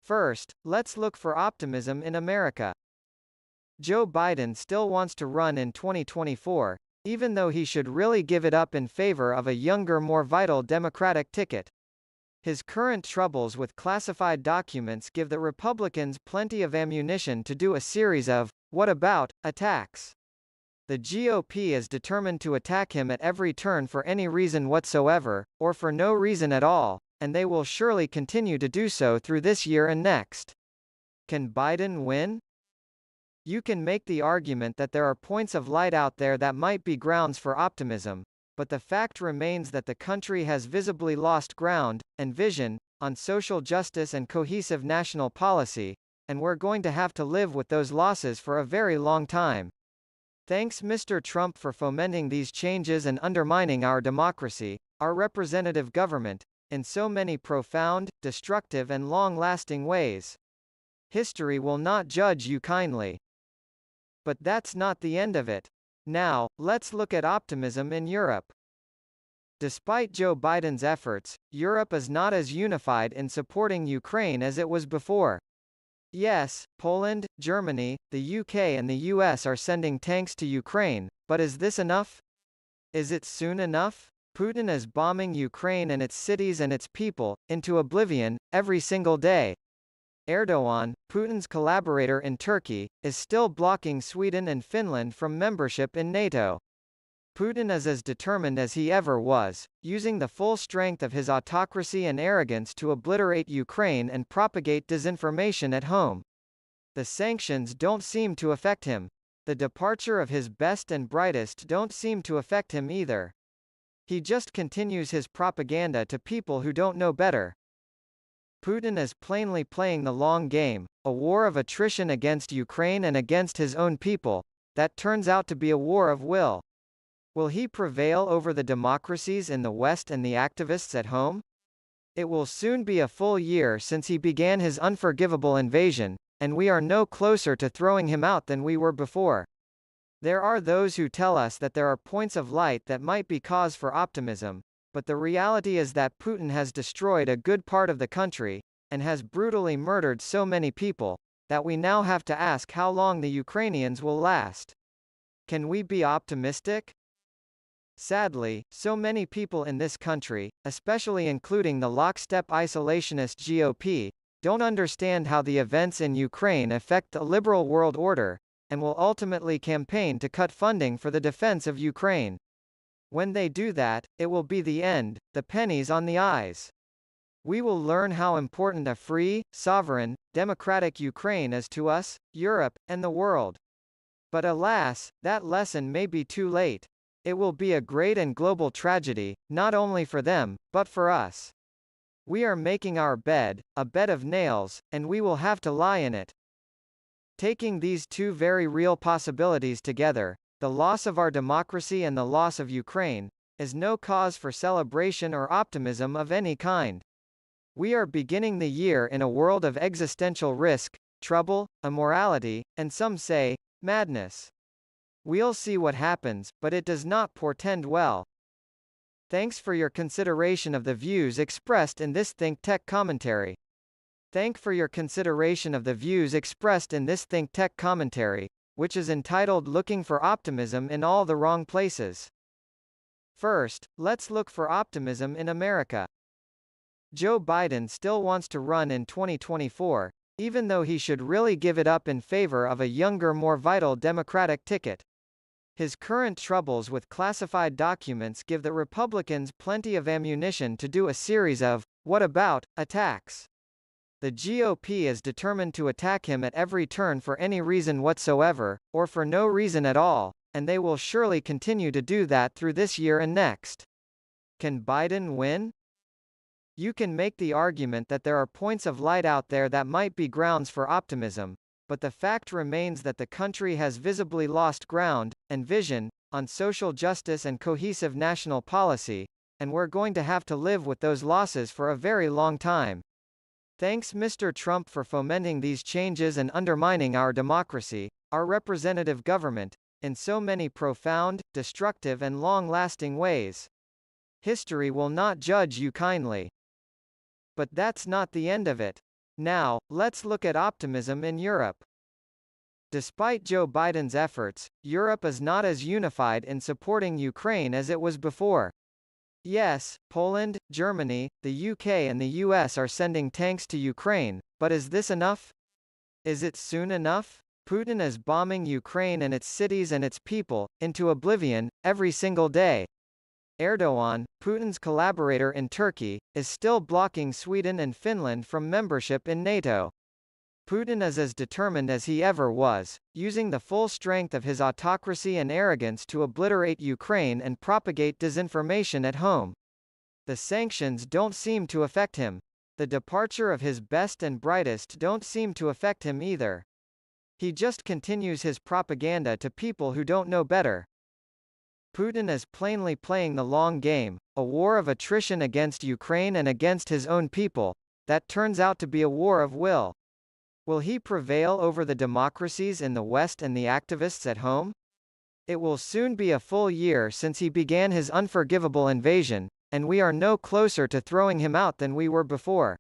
S14: First, let's look for optimism in America. Joe Biden still wants to run in 2024, even though he should really give it up in favor of a younger, more vital Democratic ticket. His current troubles with classified documents give the Republicans plenty of ammunition to do a series of "what about" attacks. The GOP is determined to attack him at every turn for any reason whatsoever, or for no reason at all, and they will surely continue to do so through this year and next. Can Biden win? You can make the argument that there are points of light out there that might be grounds for optimism, but the fact remains that the country has visibly lost ground, and vision, on social justice and cohesive national policy, and we're going to have to live with those losses for a very long time. Thanks Mr. Trump for fomenting these changes and undermining our democracy, our representative government, in so many profound, destructive and long-lasting ways. History will not judge you kindly. But that's not the end of it. Now, let's look at optimism in Europe. Despite Joe Biden's efforts, Europe is not as unified in supporting Ukraine as it was before. Yes, Poland, Germany, the UK and the US are sending tanks to Ukraine, but is this enough? Is it soon enough? Putin is bombing Ukraine and its cities and its people into oblivion every single day. Erdogan, Putin's collaborator in Turkey, is still blocking Sweden and Finland from membership in NATO. Putin is as determined as he ever was, using the full strength of his autocracy and arrogance to obliterate Ukraine and propagate disinformation at home. The sanctions don't seem to affect him. The departure of his best and brightest don't seem to affect him either. He just continues his propaganda to people who don't know better. Putin is plainly playing the long game, a war of attrition against Ukraine and against his own people, that turns out to be a war of will. Will he prevail over the democracies in the West and the activists at home? It will soon be a full year since he began his unforgivable invasion, and we are no closer to throwing him out than we were before. There are those who tell us that there are points of light that might be cause for optimism, but the reality is that Putin has destroyed a good part of the country, and has brutally murdered so many people, that we now have to ask how long the Ukrainians will last. Can we be optimistic? Sadly, so many people in this country, especially including the lockstep isolationist GOP, don't understand how the events in Ukraine affect the liberal world order, and will ultimately campaign to cut funding for the defense of Ukraine. When they do that, it will be the end, the pennies on the eyes. We will learn how important a free, sovereign, democratic Ukraine is to us, Europe, and the world. But alas, that lesson may be too late. It will be a great and global tragedy, not only for them, but for us. We are making our bed, a bed of nails, and we will have to lie in it. Taking these two very real possibilities together, the loss of our democracy and the loss of Ukraine, is no cause for celebration or optimism of any kind. We are beginning the year in a world of existential risk, trouble, immorality, and some say, madness. We'll see what happens, but it does not portend well. Thanks for your consideration of the views expressed in this ThinkTech commentary. Thank for your consideration of the views expressed in this ThinkTech commentary, which is entitled Looking for Optimism in All the Wrong Places. First, let's look for optimism in America. Joe Biden still wants to run in 2024, even though he should really give it up in favor of a younger, more vital Democratic ticket. His current troubles with classified documents give the Republicans plenty of ammunition to do a series of "what about" attacks. The GOP is determined to attack him at every turn for any reason whatsoever, or for no reason at all, and they will surely continue to do that through this year and next. Can Biden win? You can make the argument that there are points of light out there that might be grounds for optimism, but the fact remains that the country has visibly lost ground, and vision, on social justice and cohesive national policy, and we're going to have to live with those losses for a very long time. Thanks Mr. Trump for fomenting these changes and undermining our democracy, our representative government, in so many profound, destructive and long-lasting ways. History will not judge you kindly. But that's not the end of it. Now, let's look at optimism in Europe. Despite Joe Biden's efforts, Europe is not as unified in supporting Ukraine as it was before. Yes, Poland, Germany, the UK and the US are sending tanks to Ukraine, but is this enough? Is it soon enough? Putin is bombing Ukraine and its cities and its people into oblivion every single day. Erdogan, Putin's collaborator in Turkey, is still blocking Sweden and Finland from membership in NATO. Putin is as determined as he ever was, using the full strength of his autocracy and arrogance to obliterate Ukraine and propagate disinformation at home. The sanctions don't seem to affect him. The departure of his best and brightest don't seem to affect him either. He just continues his propaganda to people who don't know better. Putin is plainly playing the long game, a war of attrition against Ukraine and against his own people, that turns out to be a war of will. Will he prevail over the democracies in the West and the activists at home? It will soon be a full year since he began his unforgivable invasion, and we are no closer to throwing him out than we were before.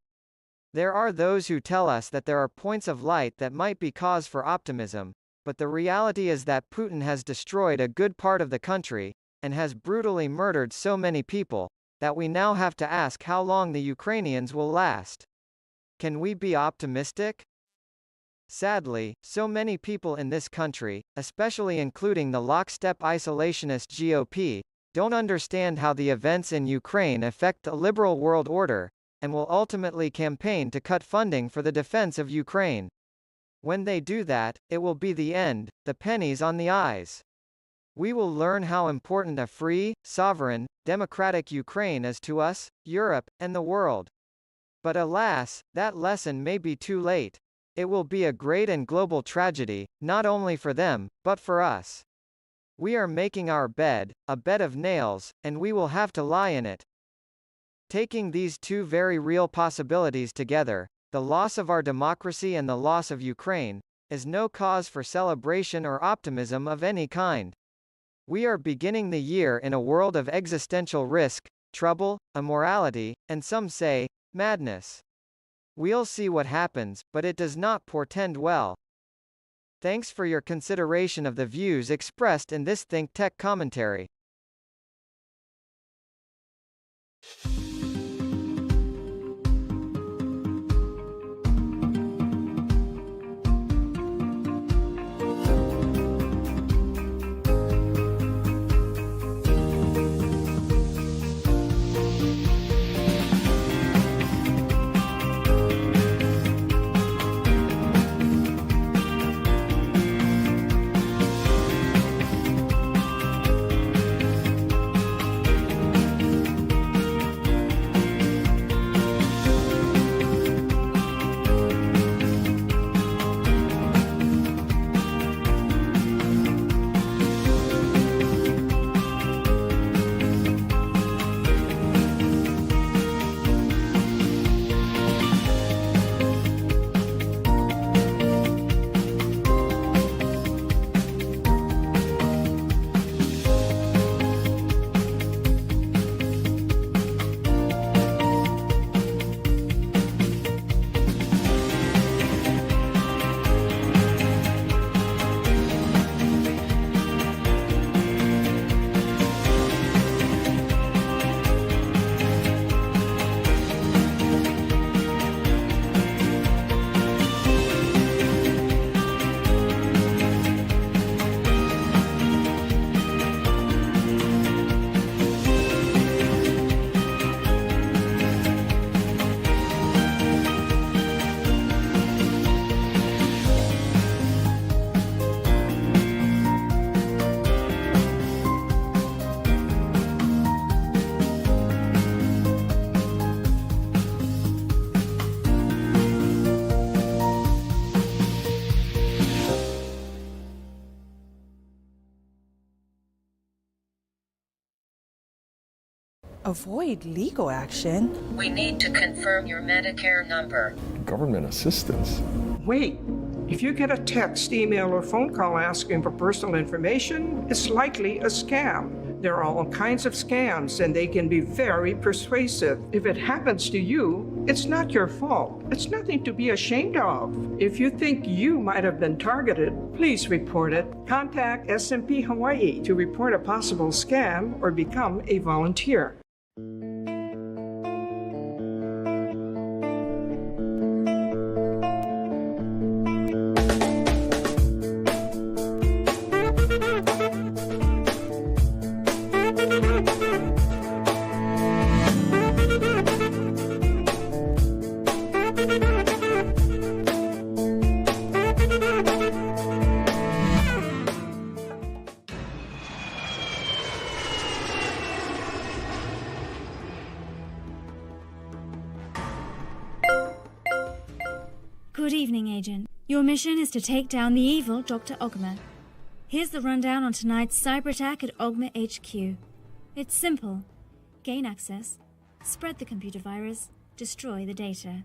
S14: There are those who tell us that there are points of light that might be cause for optimism, but the reality is that Putin has destroyed a good part of the country, and has brutally murdered so many people, that we now have to ask how long the Ukrainians will last. Can we be optimistic? Sadly, so many people in this country, especially including the lockstep isolationist GOP, don't understand how the events in Ukraine affect the liberal world order, and will ultimately campaign to cut funding for the defense of Ukraine. When they do that, it will be the end, the pennies on the eyes. We will learn how important a free, sovereign, democratic Ukraine is to us, Europe, and the world. But alas, that lesson may be too late. It will be a great and global tragedy, not only for them, but for us. We are making our bed, a bed of nails, and we will have to lie in it. Taking these two very real possibilities together, the loss of our democracy and the loss of Ukraine, is no cause for celebration or optimism of any kind. We are beginning the year in a world of existential risk, trouble, immorality, and some say, madness. We'll see what happens, but it does not portend well. Thanks for your consideration of the views expressed in this ThinkTech commentary.
S16: Avoid legal action?
S19: We need to confirm your Medicare number.
S22: Government assistance?
S23: Wait. If you get a text, email, or phone call asking for personal information, it's likely a scam. There are all kinds of scams, and they can be very persuasive. If it happens to you, it's not your fault. It's nothing to be ashamed of. If you think you might have been targeted, please report it. Contact SMP Hawaii to report a possible scam or become a volunteer.
S24: Good evening, Agent. Your mission is to take down the evil Dr. Ogma. Here's the rundown on tonight's cyber attack at Ogma HQ. It's simple. Gain access, spread the computer virus, destroy the data.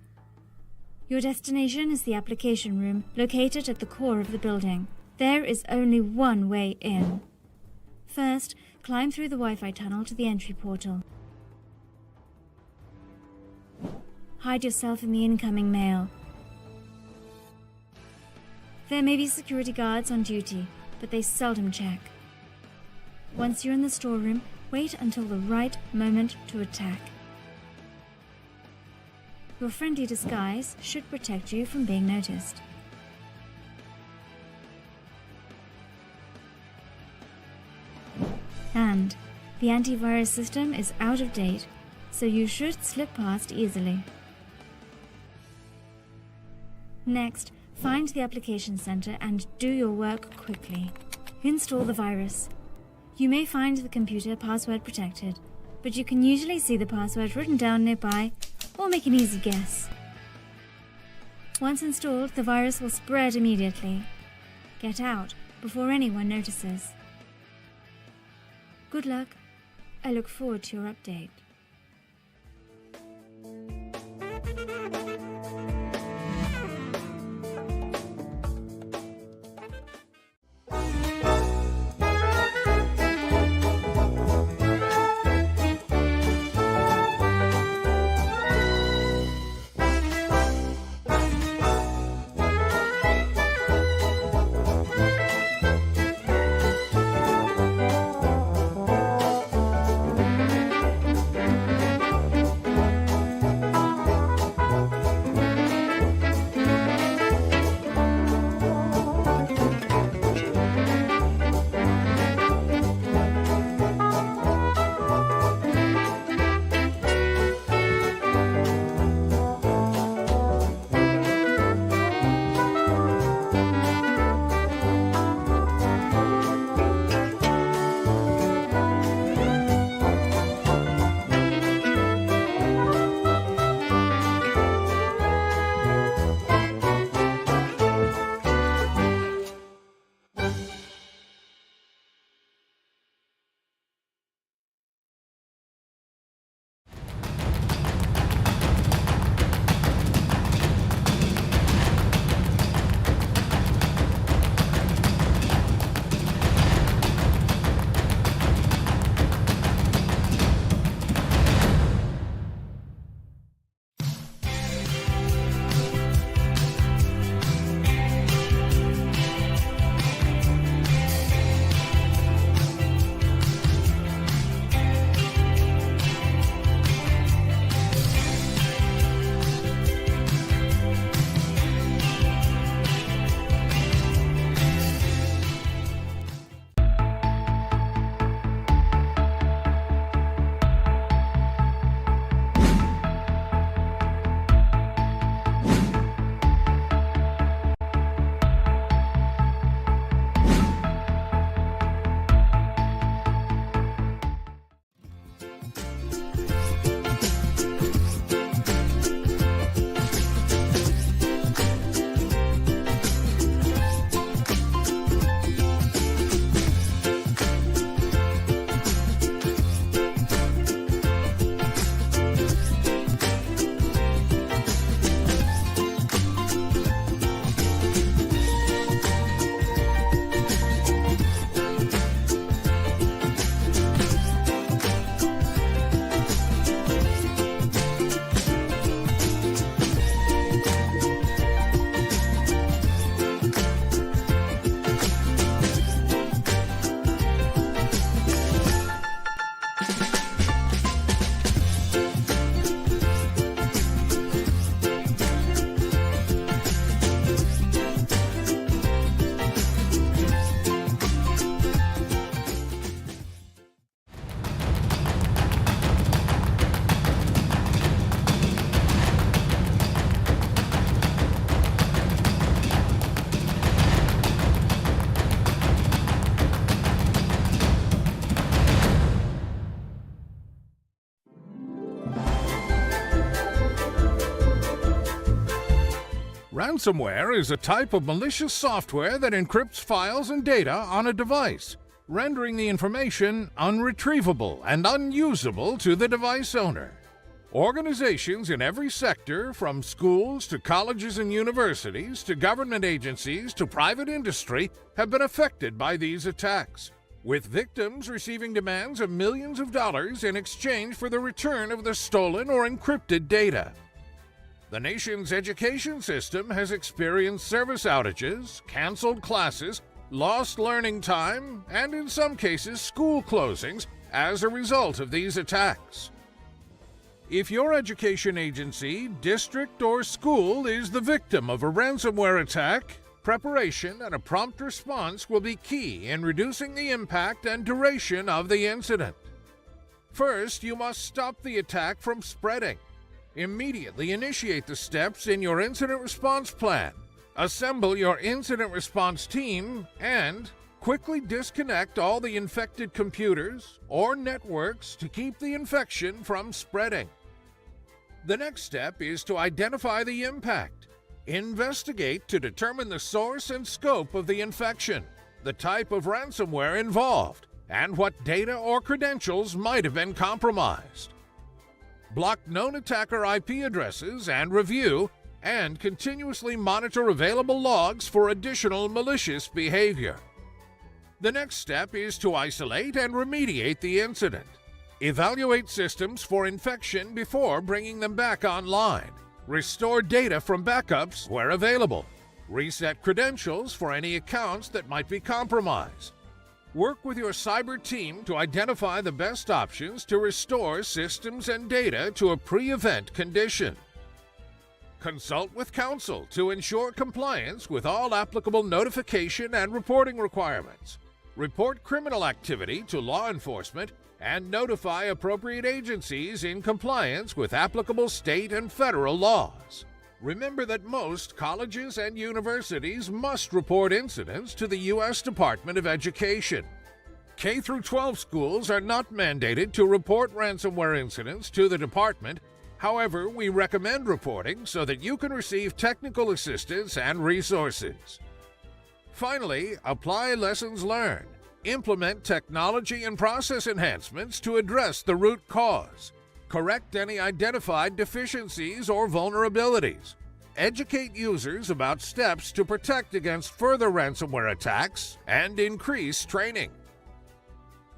S24: Your destination is the application room, located at the core of the building. There is only one way in. First, climb through the Wi-Fi tunnel to the entry portal. Hide yourself in the incoming mail. There may be security guards on duty, but they seldom check. Once you're in the storeroom, wait until the right moment to attack. Your friendly disguise should protect you from being noticed. And the antivirus system is out of date, so you should slip past easily. Next, find the application center and do your work quickly. Install the virus. You may find the computer password protected, but you can usually see the password written down nearby or make an easy guess. Once installed, the virus will spread immediately. Get out before anyone notices. Good luck. I look forward to your update.
S15: Ransomware is a type of malicious software that encrypts files and data on a device, rendering the information unretrievable and unusable to the device owner. Organizations in every sector, from schools to colleges and universities to government agencies to private industry, have been affected by these attacks. with victims receiving demands of millions of dollars in exchange for the return of the stolen or encrypted data. The nation's education system has experienced service outages, canceled classes, lost learning time, and in some cases school closings as a result of these attacks. If your education agency, district, or school is the victim of a ransomware attack, preparation and a prompt response will be key in reducing the impact and duration of the incident. First, you must stop the attack from spreading. Immediately initiate the steps in your incident response plan. Assemble your incident response team and quickly disconnect all the infected computers or networks to keep the infection from spreading. The next step is to identify the impact. Investigate to determine the source and scope of the infection, the type of ransomware involved, and what data or credentials might have been compromised. Block known attacker IP addresses and review and continuously monitor available logs for additional malicious behavior. The next step is to isolate and remediate the incident. Evaluate systems for infection before bringing them back online. Restore data from backups where available. Reset credentials for any accounts that might be compromised. Work with your cyber team to identify the best options to restore systems and data to a pre-event condition. Consult with counsel to ensure compliance with all applicable notification and reporting requirements. Report criminal activity to law enforcement and notify appropriate agencies in compliance with applicable state and federal laws. Remember that most colleges and universities must report incidents to the U.S. Department of Education. K-12 schools are not mandated to report ransomware incidents to the department. However, we recommend reporting so that you can receive technical assistance and resources. Finally, apply lessons learned. Implement technology and process enhancements to address the root cause. Correct any identified deficiencies or vulnerabilities. Educate users about steps to protect against further ransomware attacks and increase training.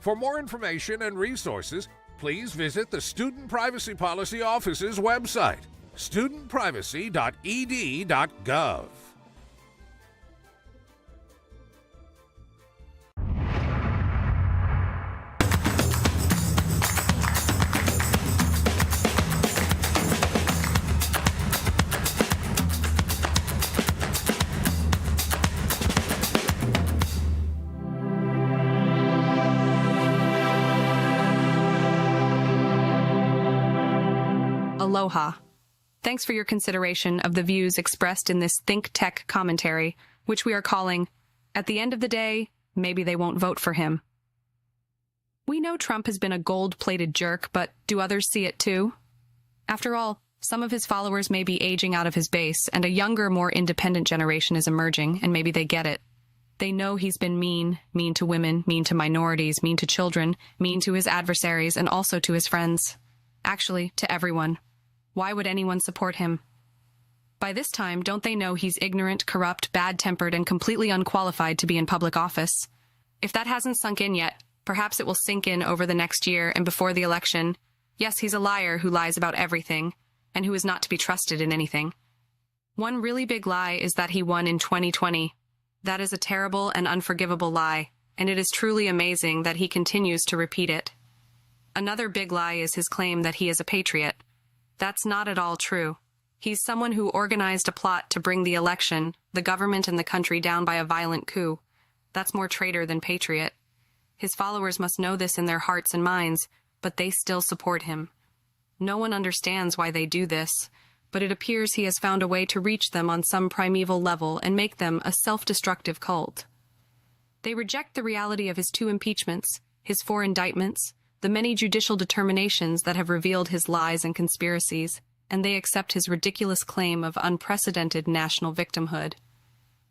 S15: For more information and resources, please visit the Student Privacy Policy Office's website, studentprivacy.ed.gov.
S11: Aloha. Thanks for your consideration of the views expressed in this ThinkTech commentary, which we are calling, At the End of the Day, Maybe They Won't Vote for Him. We know Trump has been a gold-plated jerk, but do others see it too? After all, some of his followers may be aging out of his base, and a younger, more independent generation is emerging, and maybe they get it. They know he's been mean to women, mean to minorities, mean to children, mean to his adversaries, and also to his friends. Actually, to everyone. Why would anyone support him? By this time, don't they know he's ignorant, corrupt, bad-tempered, and completely unqualified to be in public office? If that hasn't sunk in yet, perhaps it will sink in over the next year and before the election. Yes, he's a liar who lies about everything, and who is not to be trusted in anything. One really big lie is that he won in 2020. That is a terrible and unforgivable lie, and it is truly amazing that he continues to repeat it. Another big lie is his claim that he is a patriot. That's not at all true. He's someone who organized a plot to bring the election, the government, and the country down by a violent coup. That's more traitor than patriot. His followers must know this in their hearts and minds, but they still support him. No one understands why they do this, but it appears he has found a way to reach them on some primeval level and make them a self-destructive cult. They reject the reality of his 2 impeachments, his 4 indictments, the many judicial determinations that have revealed his lies and conspiracies, and they accept his ridiculous claim of unprecedented national victimhood.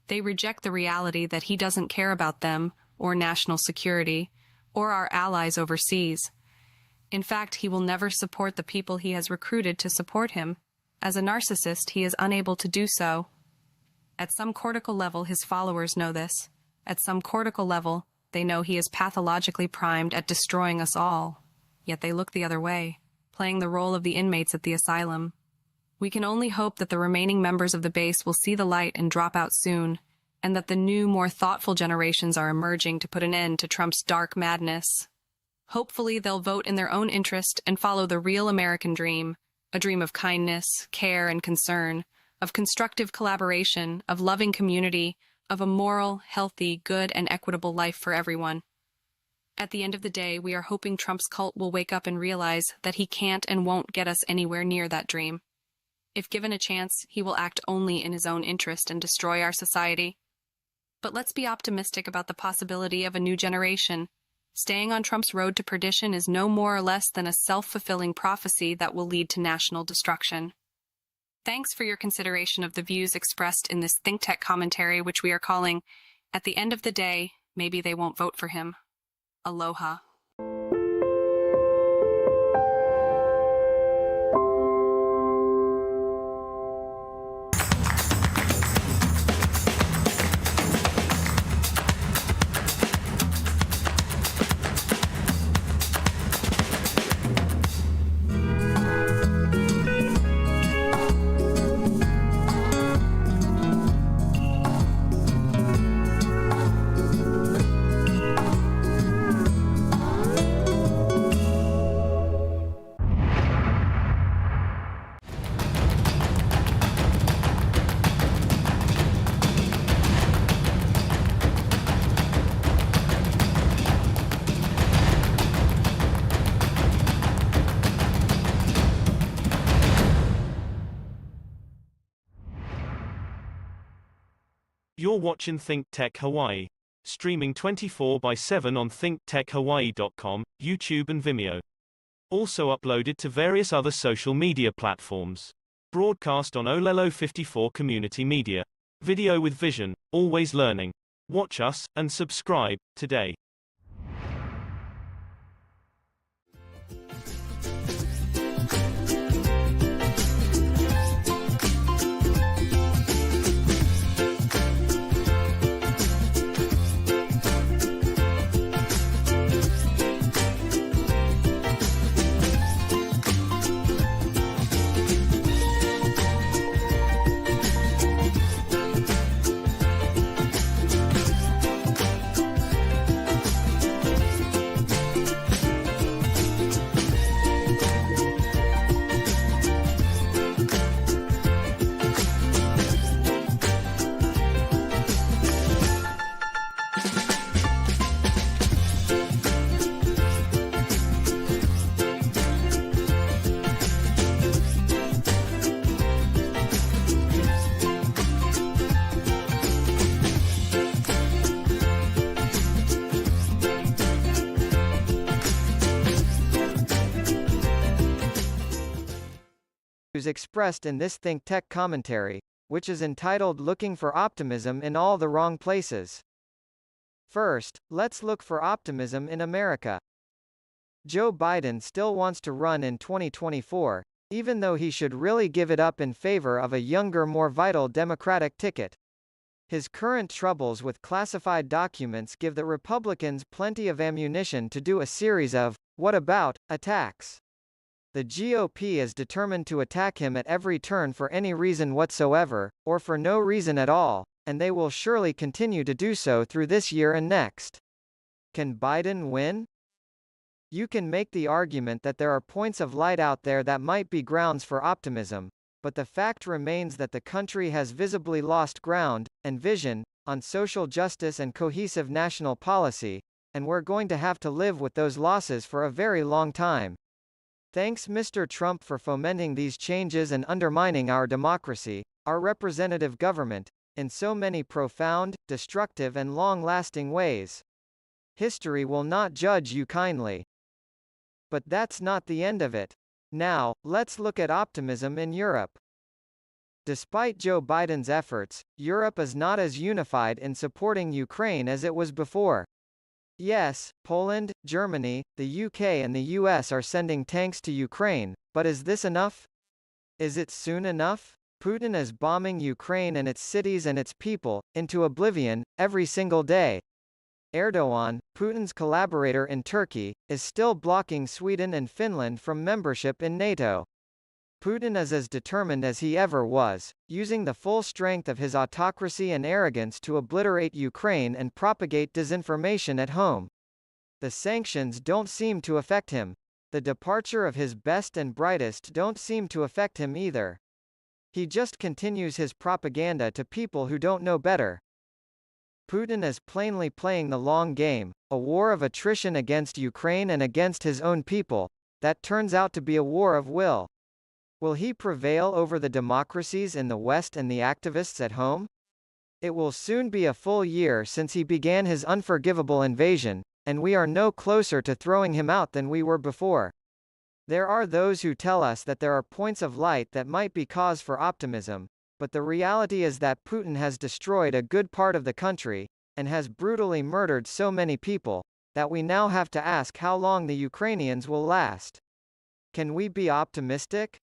S11: They reject the reality that he doesn't care about them, or national security, or our allies overseas. In fact, he will never support the people he has recruited to support him. As a narcissist, he is unable to do so. At some cortical level, his followers know this. At some cortical level, They know he is pathologically primed at destroying us all, yet they look the other way, playing the role of the inmates at the asylum. We can only hope that the remaining members of the base will see the light and drop out soon, and that the new, more thoughtful generations are emerging to put an end to Trump's dark madness. Hopefully, they'll vote in their own interest and follow the real American dream, a dream of kindness, care, and concern, of constructive collaboration, of loving community, of a moral, healthy, good, and equitable life for everyone. At the end of the day, we are hoping Trump's cult will wake up and realize that he can't and won't get us anywhere near that dream. If given a chance, he will act only in his own interest and destroy our society. But let's be optimistic about the possibility of a new generation. Staying on Trump's road to perdition is no more or less than a self-fulfilling prophecy that will lead to national destruction. Thanks for your consideration of the views expressed in this ThinkTech commentary, which we are calling, "At the End of the Day, Maybe They Won't Vote for Him." Aloha.
S7: You're watching ThinkTech Hawaii, streaming 24/7 on thinktechhawaii.com, YouTube and Vimeo. Also uploaded to various other social media platforms. Broadcast on Olelo 54 Community Media. Video with vision, always learning. Watch us, and subscribe, today.
S14: Expressed in this ThinkTech commentary, which is entitled Looking for Optimism in All the Wrong Places. First, let's look for optimism in America. Joe Biden still wants to run in 2024, even though he should really give it up in favor of a younger, more vital Democratic ticket. His current troubles with classified documents give the Republicans plenty of ammunition to do a series of "what about" attacks. The GOP is determined to attack him at every turn for any reason whatsoever, or for no reason at all, and they will surely continue to do so through this year and next. Can Biden win? You can make the argument that there are points of light out there that might be grounds for optimism, but the fact remains that the country has visibly lost ground, and vision, on social justice and cohesive national policy, and we're going to have to live with those losses for a very long time. Thanks Mr. Trump for fomenting these changes and undermining our democracy, our representative government, in so many profound, destructive and long-lasting ways. History will not judge you kindly. But that's not the end of it. Now, let's look at optimism in Europe. Despite Joe Biden's efforts, Europe is not as unified in supporting Ukraine as it was before. Yes, Poland, Germany, the UK and the US are sending tanks to Ukraine, but is this enough? Is it soon enough? Putin is bombing Ukraine and its cities and its people into oblivion every single day. Erdogan, Putin's collaborator in Turkey, is still blocking Sweden and Finland from membership in NATO. Putin is as determined as he ever was, using the full strength of his autocracy and arrogance to obliterate Ukraine and propagate disinformation at home. The sanctions don't seem to affect him. The departure of his best and brightest don't seem to affect him either. He just continues his propaganda to people who don't know better. Putin is plainly playing the long game, a war of attrition against Ukraine and against his own people, that turns out to be a war of will. Will he prevail over the democracies in the West and the activists at home? It will soon be a full year since he began his unforgivable invasion, and we are no closer to throwing him out than we were before. There are those who tell us that there are points of light that might be cause for optimism, but the reality is that Putin has destroyed a good part of the country, and has brutally murdered so many people, that we now have to ask how long the Ukrainians will last. Can we be optimistic?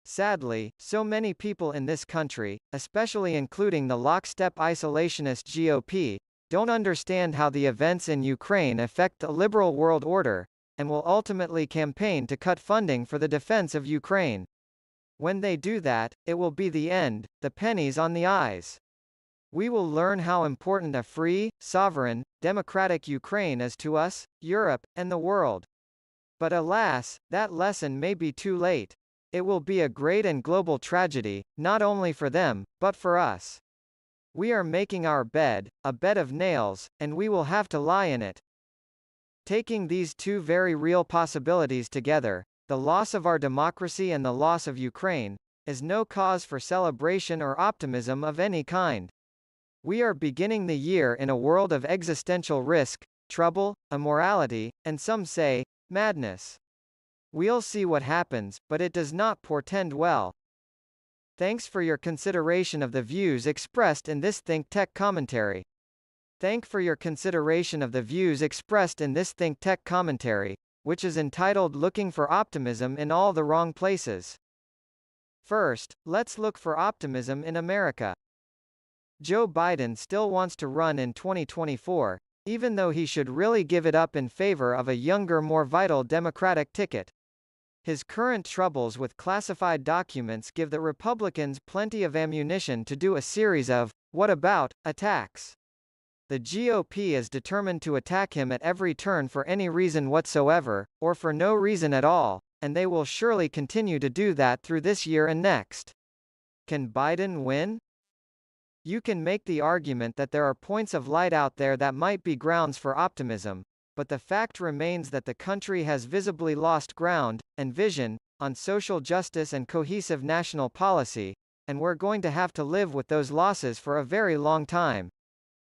S14: Sadly, so many people in this country, especially including the lockstep isolationist GOP, don't understand how the events in Ukraine affect the liberal world order, and will ultimately campaign to cut funding for the defense of Ukraine. When they do that, it will be the end, the pennies on the eyes. We will learn how important a free, sovereign, democratic Ukraine is to us, Europe, and the world. But alas, that lesson may be too late. It will be a great and global tragedy, not only for them, but for us. We are making our bed, a bed of nails, and we will have to lie in it. Taking these two very real possibilities together, the loss of our democracy and the loss of Ukraine, is no cause for celebration or optimism of any kind. We are beginning the year in a world of existential risk, trouble, immorality, and some say, madness. We'll see what happens, but it does not portend well. Thanks for your consideration of the views expressed in this ThinkTech commentary. Thank for your consideration of the views expressed in this ThinkTech commentary, which is entitled Looking for Optimism in All the Wrong Places. First, let's look for optimism in America. Joe Biden still wants to run in 2024, even though he should really give it up in favor of a younger, more vital Democratic ticket. His current troubles with classified documents give the Republicans plenty of ammunition to do a series of, what about, attacks. The GOP is determined to attack him at every turn for any reason whatsoever, or for no reason at all, and they will surely continue to do that through this year and next. Can Biden win? You can make the argument that there are points of light out there that might be grounds for optimism, but the fact remains that the country has visibly lost ground, and vision, on social justice and cohesive national policy, and we're going to have to live with those losses for a very long time.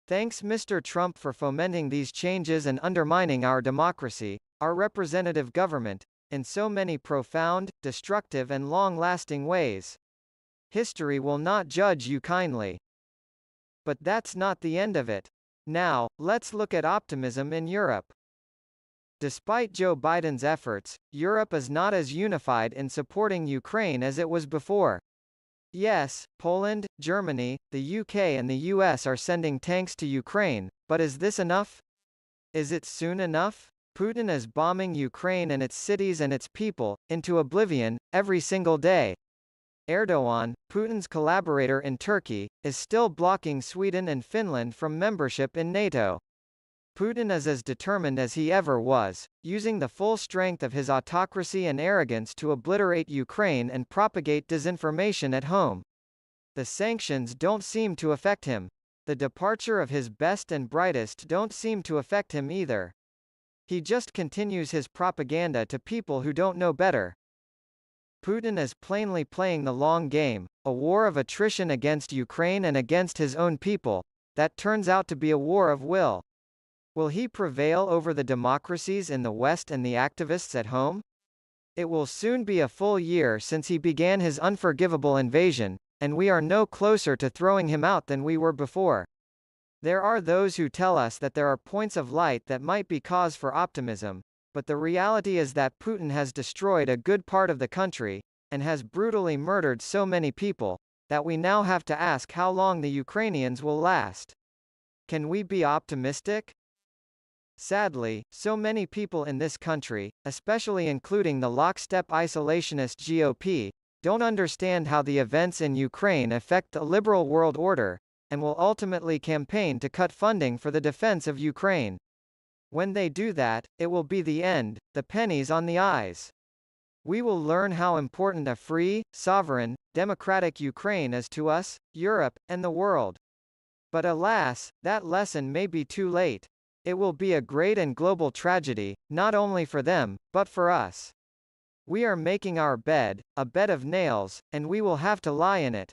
S14: Thanks Mr. Trump for fomenting these changes and undermining our democracy, our representative government, in so many profound, destructive and long-lasting ways. History will not judge you kindly. But that's not the end of it. Now, let's look at optimism in Europe. Despite Joe Biden's efforts, Europe is not as unified in supporting Ukraine as it was before. Yes, Poland, Germany, the UK and the US are sending tanks to Ukraine, but is this enough? Is it soon enough? Putin is bombing Ukraine and its cities and its people, into oblivion, every single day. Erdogan, Putin's collaborator in Turkey, is still blocking Sweden and Finland from membership in NATO. Putin is as determined as he ever was, using the full strength of his autocracy and arrogance to obliterate Ukraine and propagate disinformation at home. The sanctions don't seem to affect him. The departure of his best and brightest don't seem to affect him either. He just continues his propaganda to people who don't know better. Putin is plainly playing the long game, a war of attrition against Ukraine and against his own people, that turns out to be a war of will. Will he prevail over the democracies in the West and the activists at home? It will soon be a full year since he began his unforgivable invasion, and we are no closer to throwing him out than we were before. There are those who tell us that there are points of light that might be cause for optimism, but the reality is that Putin has destroyed a good part of the country, and has brutally murdered so many people, that we now have to ask how long the Ukrainians will last. Can we be optimistic? Sadly, so many people in this country, especially including the lockstep isolationist GOP, don't understand how the events in Ukraine affect the liberal world order, and will ultimately campaign to cut funding for the defense of Ukraine. When they do that, it will be the end, the pennies on the eyes. We will learn how important a free, sovereign, democratic Ukraine is to us, Europe, and the world. But alas, that lesson may be too late. It will be a great and global tragedy, not only for them, but for us. We are making our bed, a bed of nails, and we will have to lie in it.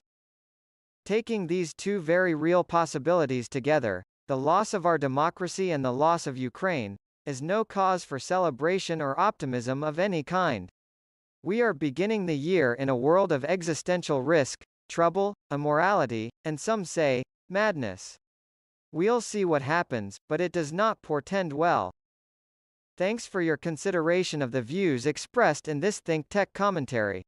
S14: Taking these two very real possibilities together, the loss of our democracy and the loss of Ukraine, is no cause for celebration or optimism of any kind. We are beginning the year in a world of existential risk, trouble, immorality, and some say, madness. We'll see what happens, but it does not portend well. Thanks for your consideration of the views expressed in this ThinkTech commentary.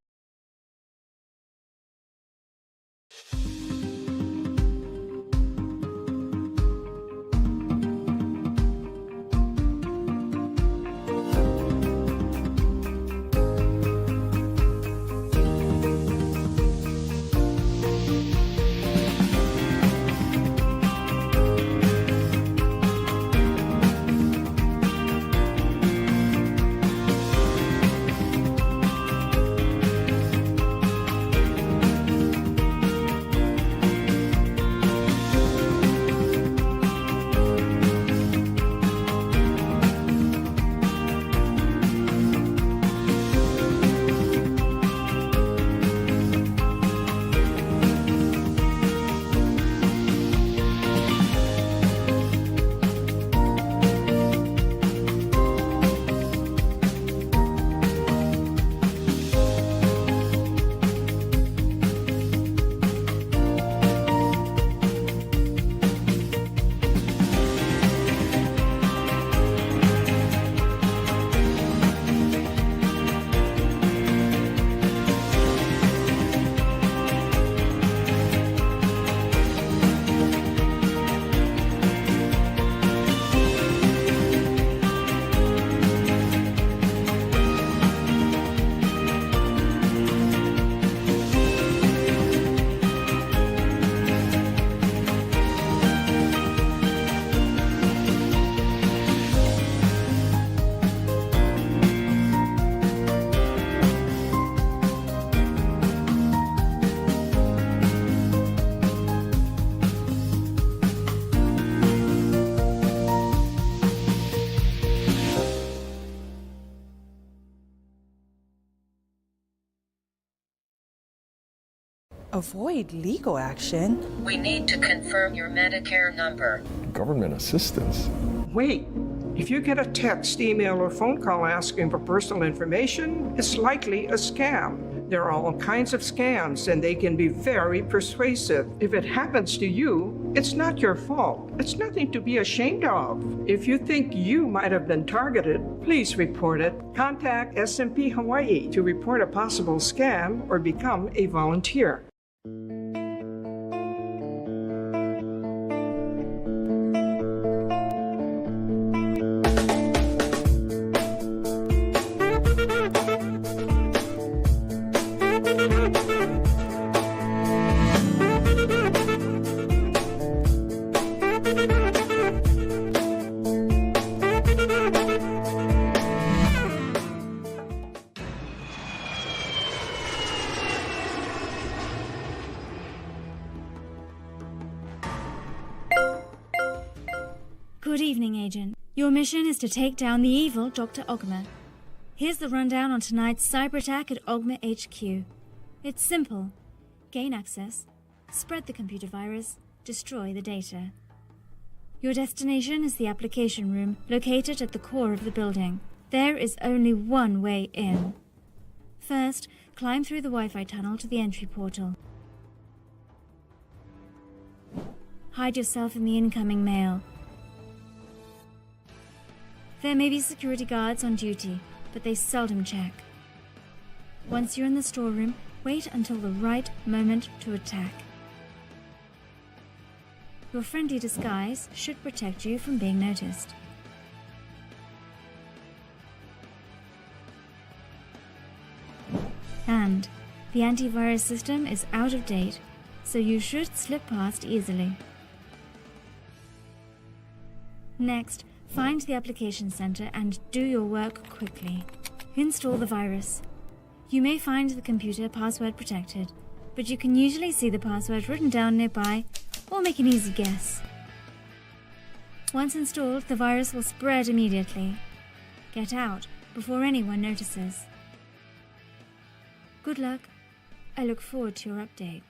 S16: Avoid legal action?
S19: We need to confirm your Medicare number.
S22: Government assistance?
S23: Wait. If you get a text, email, or phone call asking for personal information, it's likely a scam. There are all kinds of scams, and they can be very persuasive. If it happens to you, it's not your fault. It's nothing to be ashamed of. If you think you might have been targeted, please report it. Contact SMP Hawaii to report a possible scam or become a volunteer.
S24: Good evening, Agent. Your mission is to take down the evil Dr. Ogma. Here's the rundown on tonight's cyber attack at Ogma HQ. It's simple. Gain access, spread the computer virus, destroy the data. Your destination is the application room, located at the core of the building. There is only one way in. First, climb through the Wi-Fi tunnel to the entry portal. Hide yourself in the incoming mail. There may be security guards on duty, but they seldom check. Once you're in the storeroom, wait until the right moment to attack. Your friendly disguise should protect you from being noticed. And the antivirus system is out of date, so you should slip past easily. Next, find the application center and do your work quickly. Install the virus. You may find the computer password protected, but you can usually see the password written down nearby or make an easy guess. Once installed, the virus will spread immediately. Get out before anyone notices. Good luck. I look forward to your update.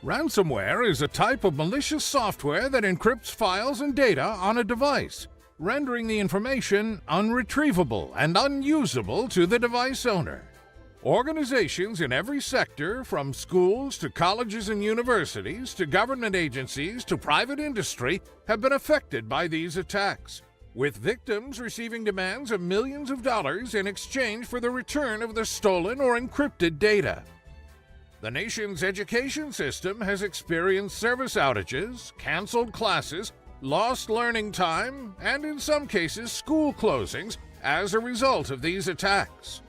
S15: Ransomware is a type of malicious software that encrypts files and data on a device, rendering the information unretrievable and unusable to the device owner. Organizations in every sector, from schools to colleges and universities to government agencies to private industry, have been affected by these attacks, with victims receiving demands of millions of dollars in exchange for the return of the stolen or encrypted data. The nation's education system has experienced service outages, canceled classes, lost learning time, and in some cases school closings as a result of these attacks.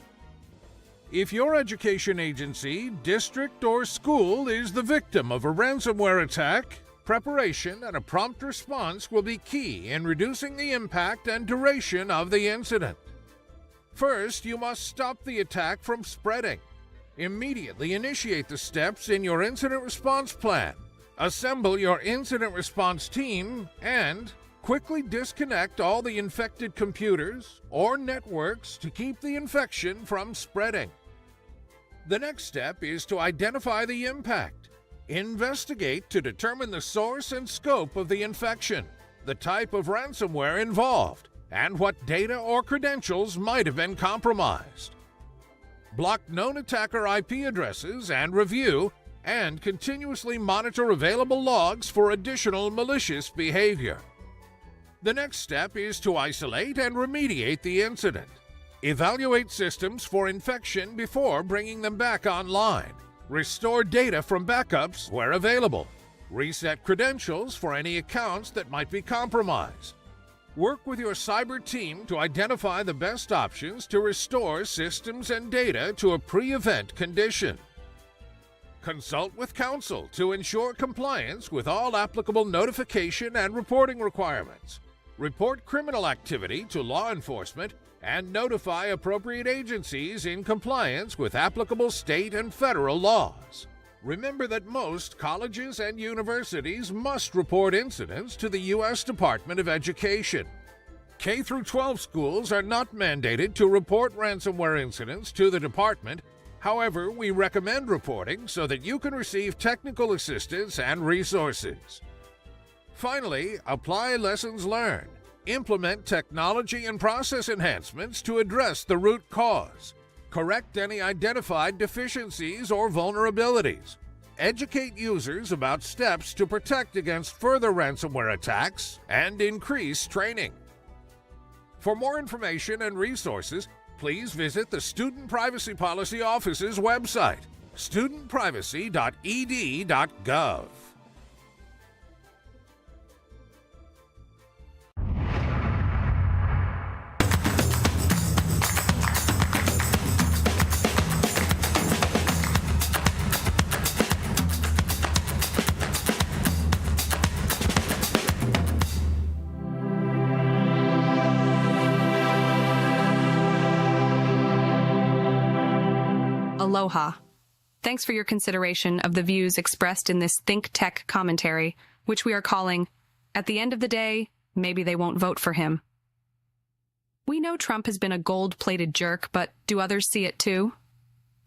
S15: If your education agency, district, or school is the victim of a ransomware attack, preparation and a prompt response will be key in reducing the impact and duration of the incident. First, you must stop the attack from spreading. Immediately initiate the steps in your incident response plan. Assemble your incident response team and quickly disconnect all the infected computers or networks to keep the infection from spreading. The next step is to identify the impact. Investigate to determine the source and scope of the infection, the type of ransomware involved, and what data or credentials might have been compromised. Block known attacker IP addresses and review and continuously monitor available logs for additional malicious behavior. The next step is to isolate and remediate the incident. Evaluate systems for infection before bringing them back online. Restore data from backups where available. Reset credentials for any accounts that might be compromised. Work with your cyber team to identify the best options to restore systems and data to a pre-event condition. Consult with counsel to ensure compliance with all applicable notification and reporting requirements. Report criminal activity to law enforcement and notify appropriate agencies in compliance with applicable state and federal laws. Remember that most colleges and universities must report incidents to the U.S. Department of Education. K-12 schools are not mandated to report ransomware incidents to the department. However, we recommend reporting so that you can receive technical assistance and resources. Finally, apply lessons learned. Implement technology and process enhancements to address the root cause. Correct any identified deficiencies or vulnerabilities. Educate users about steps to protect against further ransomware attacks and increase training. For more information and resources, please visit the Student Privacy Policy Office's website, studentprivacy.ed.gov.
S11: Aloha. Thanks for your consideration of the views expressed in this ThinkTech commentary, which we are calling, at the end of the day, maybe they won't vote for him. We know Trump has been a gold-plated jerk, but do others see it too?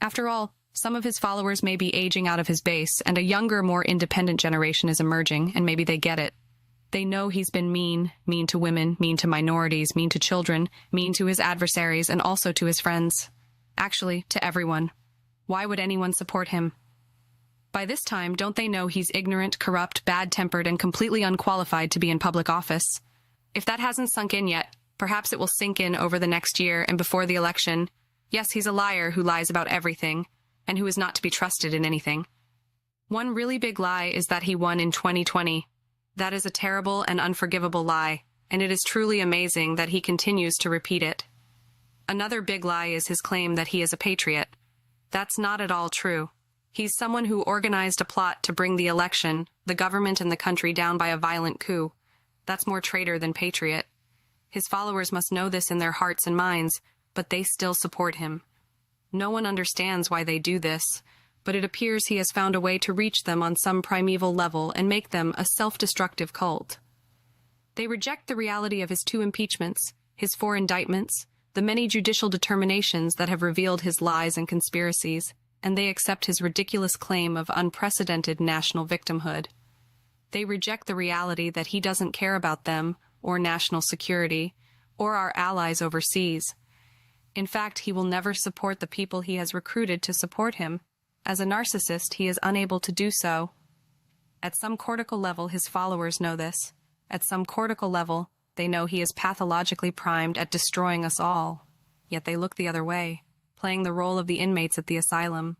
S11: After all, some of his followers may be aging out of his base, and a younger, more independent generation is emerging, and maybe they get it. They know he's been mean to women, mean to minorities, mean to children, mean to his adversaries, and also to his friends. Actually, to everyone. Why would anyone support him? By this time, don't they know he's ignorant, corrupt, bad-tempered, and completely unqualified to be in public office? If that hasn't sunk in yet, perhaps it will sink in over the next year and before the election. Yes, he's a liar who lies about everything, and who is not to be trusted in anything. One really big lie is that he won in 2020. That is a terrible and unforgivable lie, and it is truly amazing that he continues to repeat it. Another big lie is his claim that he is a patriot. That's not at all true. He's someone who organized a plot to bring the election, the government, and the country down by a violent coup. That's more traitor than patriot. His followers must know this in their hearts and minds, but they still support him. No one understands why they do this, but it appears he has found a way to reach them on some primeval level and make them a self-destructive cult. They reject the reality of his 2 impeachments, his 4 indictments, the many judicial determinations that have revealed his lies and conspiracies, and they accept his ridiculous claim of unprecedented national victimhood. They reject the reality that he doesn't care about them, or national security, or our allies overseas. In fact, he will never support the people he has recruited to support him. As a narcissist, he is unable to do so. At some cortical level, his followers know this. At some cortical level, they know he is pathologically primed at destroying us all. Yet they look the other way, playing the role of the inmates at the asylum.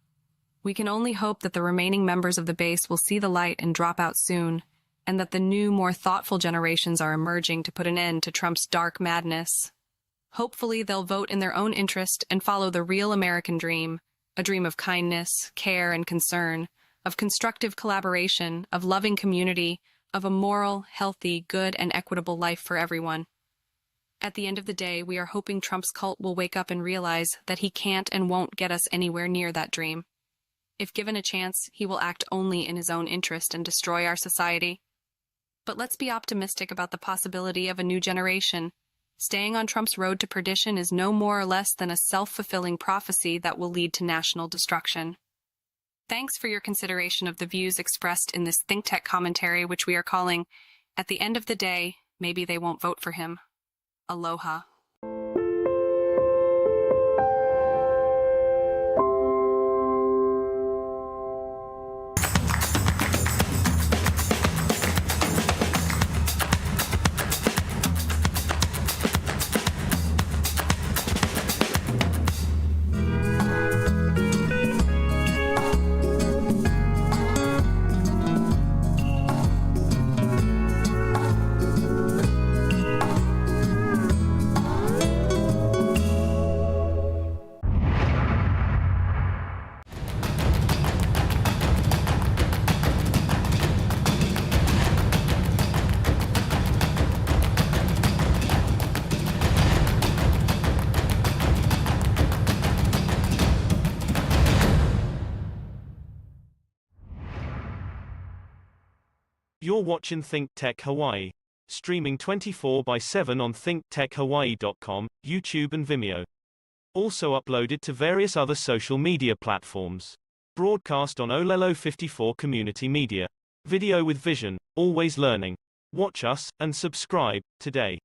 S11: We can only hope that the remaining members of the base will see the light and drop out soon, and that the new, more thoughtful generations are emerging to put an end to Trump's dark madness. Hopefully, they'll vote in their own interest and follow the real American dream, a dream of kindness, care, and concern, of constructive collaboration, of loving community, of a moral, healthy, good, and equitable life for everyone. At the end of the day, we are hoping Trump's cult will wake up and realize that he can't and won't get us anywhere near that dream. If given a chance, he will act only in his own interest and destroy our society. But let's be optimistic about the possibility of a new generation. Staying on Trump's road to perdition is no more or less than a self-fulfilling prophecy that will lead to national destruction. Thanks for your consideration of the views expressed in this ThinkTech commentary, which we are calling, At the End of the Day, Maybe They Won't Vote for Him. Aloha.
S7: You're watching ThinkTech Hawaii, streaming 24/7 on thinktechhawaii.com, YouTube and Vimeo. Also uploaded to various other social media platforms. Broadcast on Olelo 54 Community Media. Video with vision, always learning. Watch us, and subscribe, today.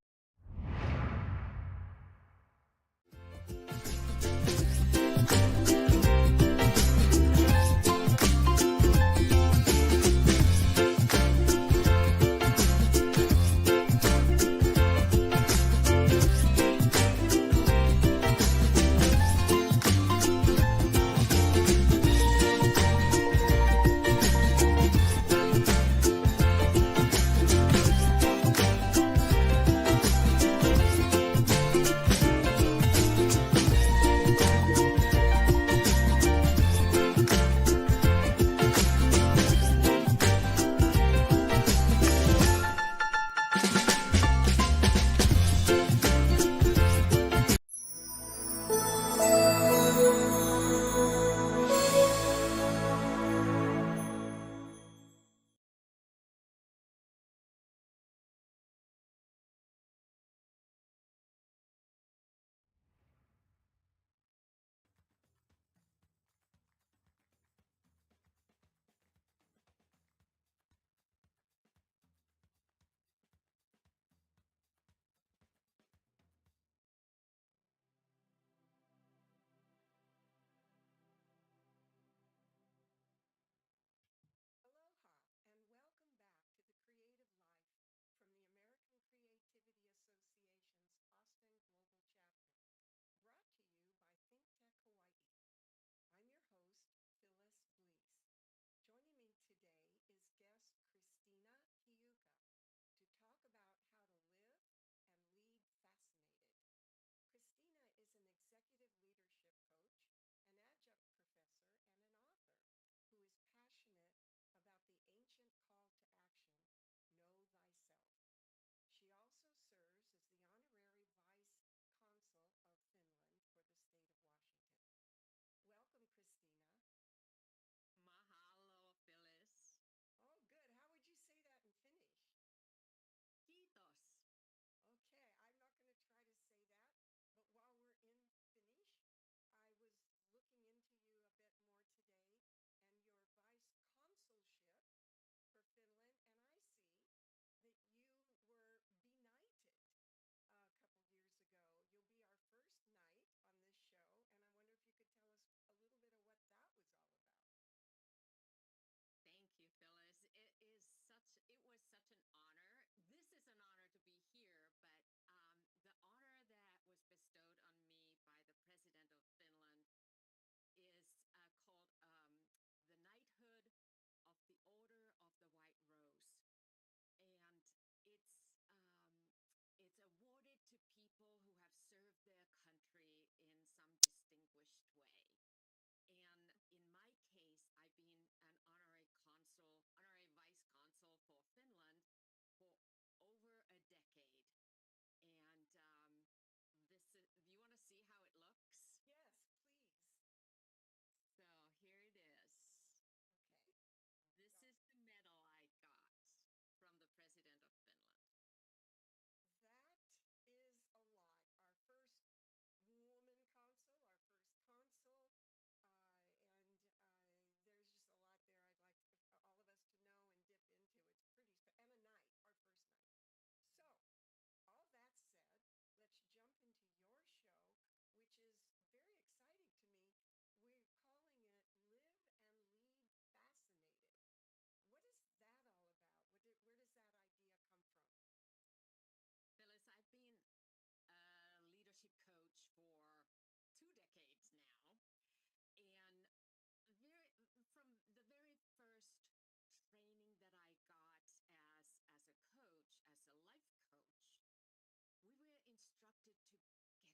S17: the very first training that I got as a coach, as a life coach, we were instructed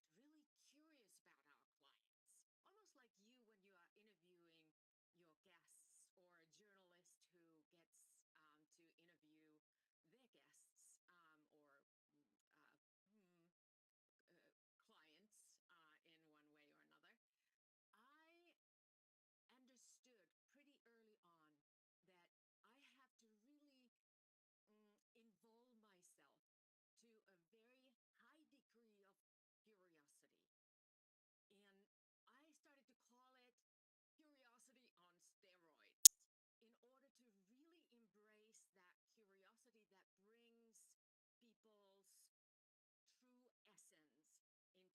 S17: to get really curious about our clients. Almost like you when you are interviewing your guests, or a journalist who gets to interview their guests or clients in one way or another. I understood pretty early on that I have to really involve myself to a very high degree of curiosity. And I started to call it curiosity on steroids, in order to really embrace that curiosity that brings people's true essence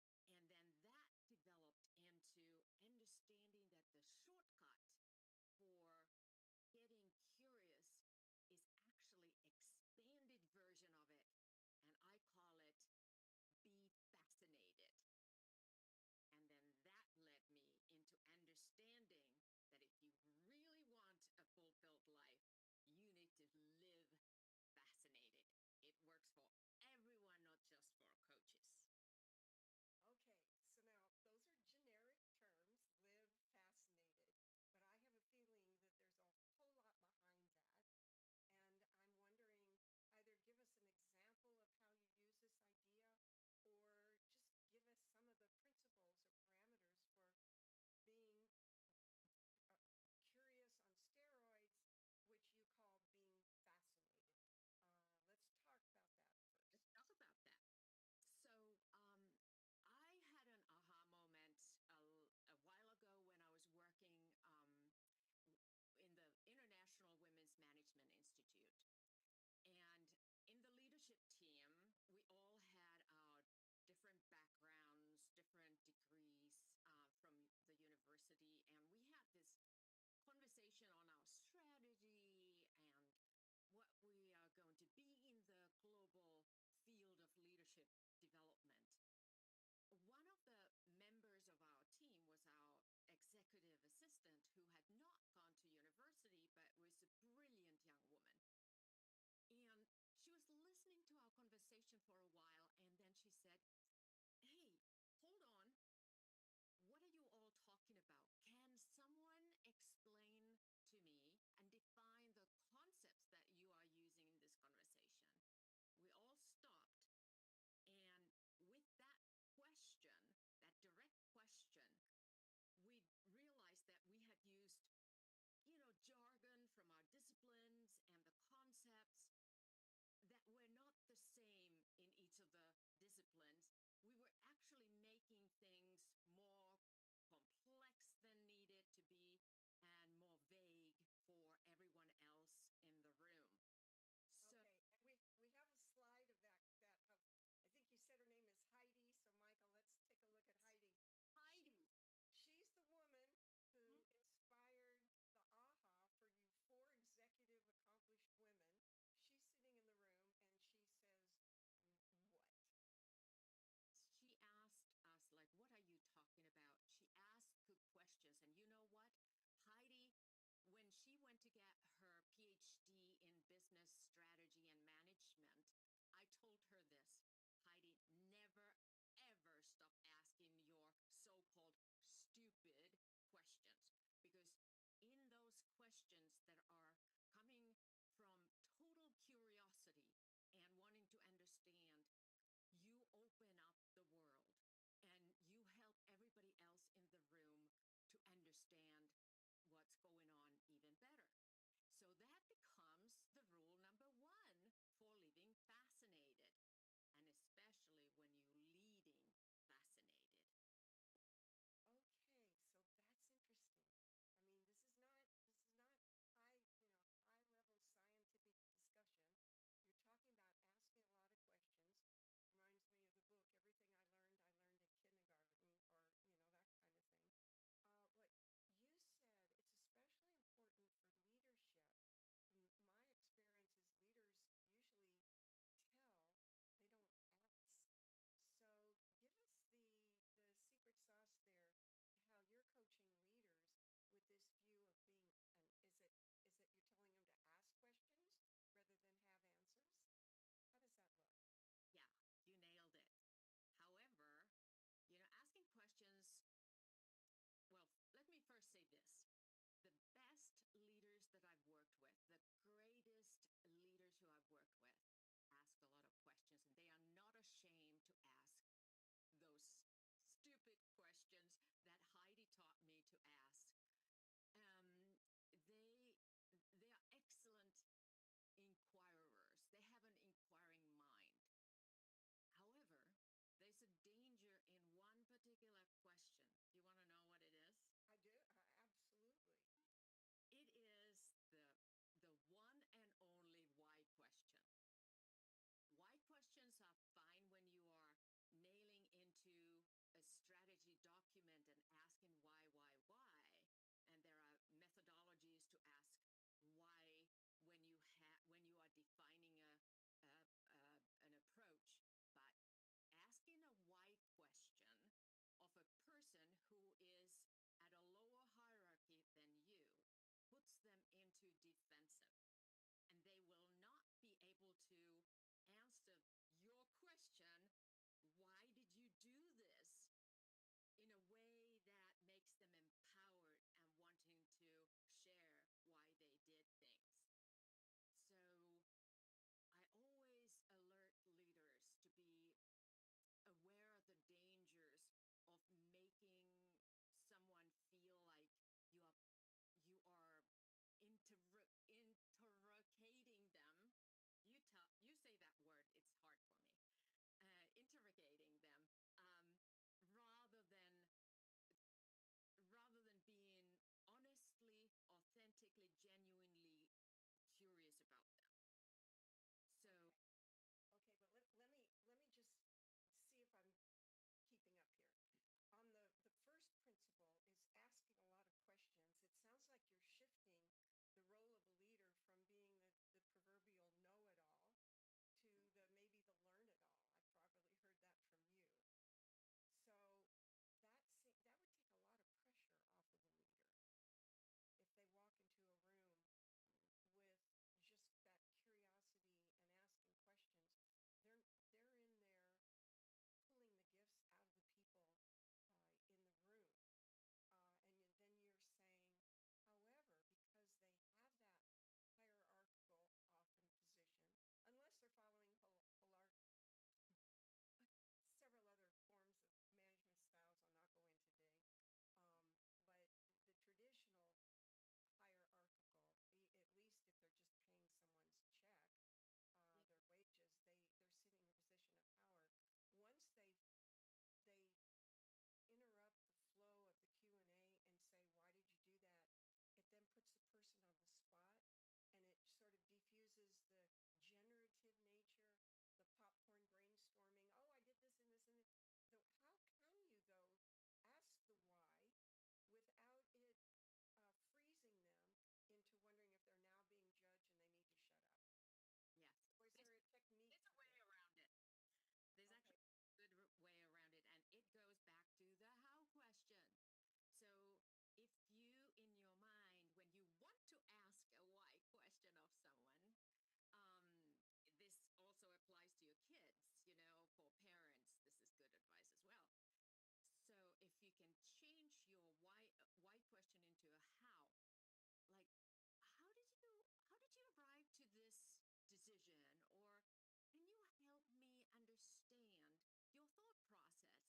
S17: into the conversation that I was having with them as a coach. And then that developed into understanding that the shortcut for getting curious is actually expanded version of it, and I call it be fascinated. And then that led me into understanding that if you really want a fulfilled life, you need to live fascinated. It works for everyone, not just for coaches.
S23: Okay, so now those are generic terms, live fascinated, but I have a feeling that there's a whole lot behind that. And I'm wondering, either give us an example of how you use this idea, or just give us some of the principles or parameters for being curious on steroids, which you call being fascinated. Let's talk about that first.
S17: Let's talk about that. So I had an aha moment a while ago when I was working in the International Women's Management Institute. And in the leadership team, we all had our different backgrounds, different degrees from the university. And we had this conversation on our strategy and what we are going to be in the global field of leadership development. One of the members of our team was our executive assistant, who had not gone to university but was a brilliant young woman. And she was listening to our conversation for a while, and then she said, "Hey, hold on. What are you all talking about? Can someone explain to me and define the concepts that you are using in this conversation?" We all stopped, and with that question, that direct question, we realized that we had used, jargon from our disciplines and the concepts that were not the same in each of the disciplines. We were actually making things more complex than needed to be and more vague for everyone else in the room. So,
S23: okay, and we have a slide of that. I think you said her name is Heidi. So Michael, let's take a look at Heidi.
S17: Heidi.
S23: She's the woman who inspired the AHA for you 4 executive accomplished women. She's sitting in the room and she says, what?
S17: She asked us, like, what are you talking about? She asked good questions. And you know what? Heidi, when she went to get her PhD in business strategy and management, I told her this: Heidi, never, ever stop asking your so-called stupid questions, because in those questions that are coming from total curiosity and wanting to understand, you open up the world and you help everybody else in the room to understand what's going on even better. So that becomes the rule number 1 for living fascinated, and especially when you're leading fascinated.
S23: Okay, so that's interesting. I mean, this is not high level scientific discussion. You're talking about asking a lot of questions. Reminds me of the book Everything I Learned in Kindergarten, or that kind of thing. But you said it's especially important for leadership. From my experience
S1: word, it's hard for me, interrogating them, rather than being honestly, authentically, genuinely curious about them. So,
S18: okay, but let me just see if I'm keeping up here. On the first principle is asking a lot of questions. It sounds like you're shifting the role of a leader from being the proverbial know-it-all to maybe the learn-it-all. I probably heard that from you. So that would take a lot of pressure off of a leader if they walk into a room with just that curiosity and asking questions. They're in there pulling the gifts out of the people in the room. Then you're saying, however, because they have that hierarchical often position, unless they're following several other forms of management styles I'll not go into today, but the traditional hierarchical, at least if they're just paying someone's check, their wages, they're sitting in a position of power. Once they interrupt the flow of the Q&A and say, why did you do that? It then puts the person on the spot, and it sort of diffuses the generative nature, the popcorn brainstorming. Oh, I did this and this and this. So how can you, though, ask the why without it freezing them into wondering if they're now being judged and they need to shut up?
S1: Yes.
S18: Or is there a technique?
S1: There's a way around it. There's actually a good way around it, and it goes back to the how question. So if you, in your mind, when you want to ask a why question of someone, this also applies to your kids, for parents, this is good advice as well. So if you can change your why question into a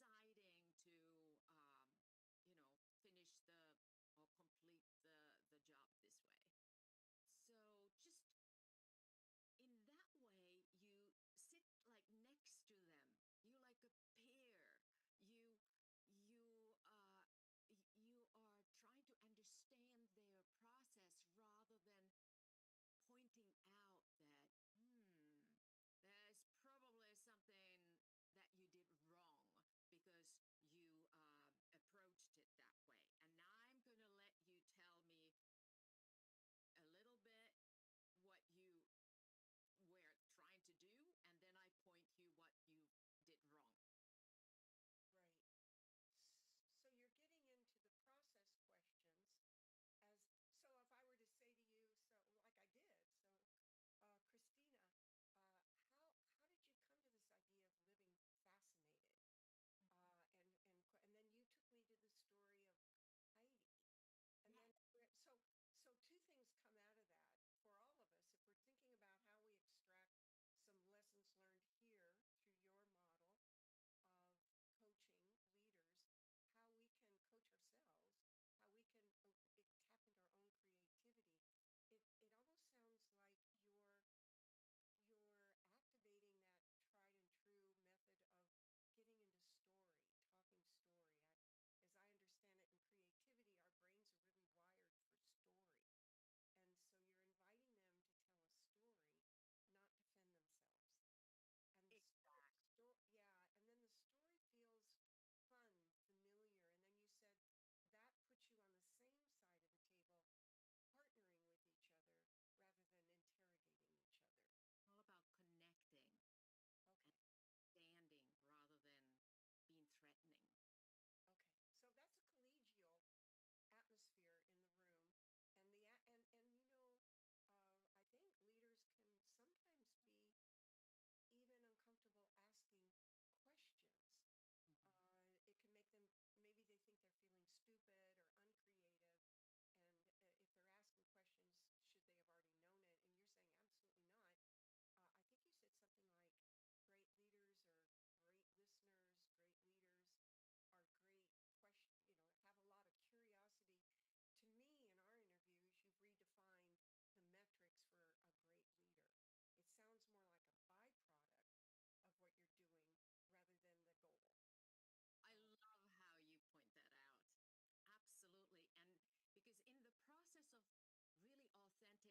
S1: how, like, how did you arrive to this decision? Or can you help me understand your thought process for, doing it this way, or deciding to, finish or complete the job this way? So just in that way, you sit like next to them. You're like a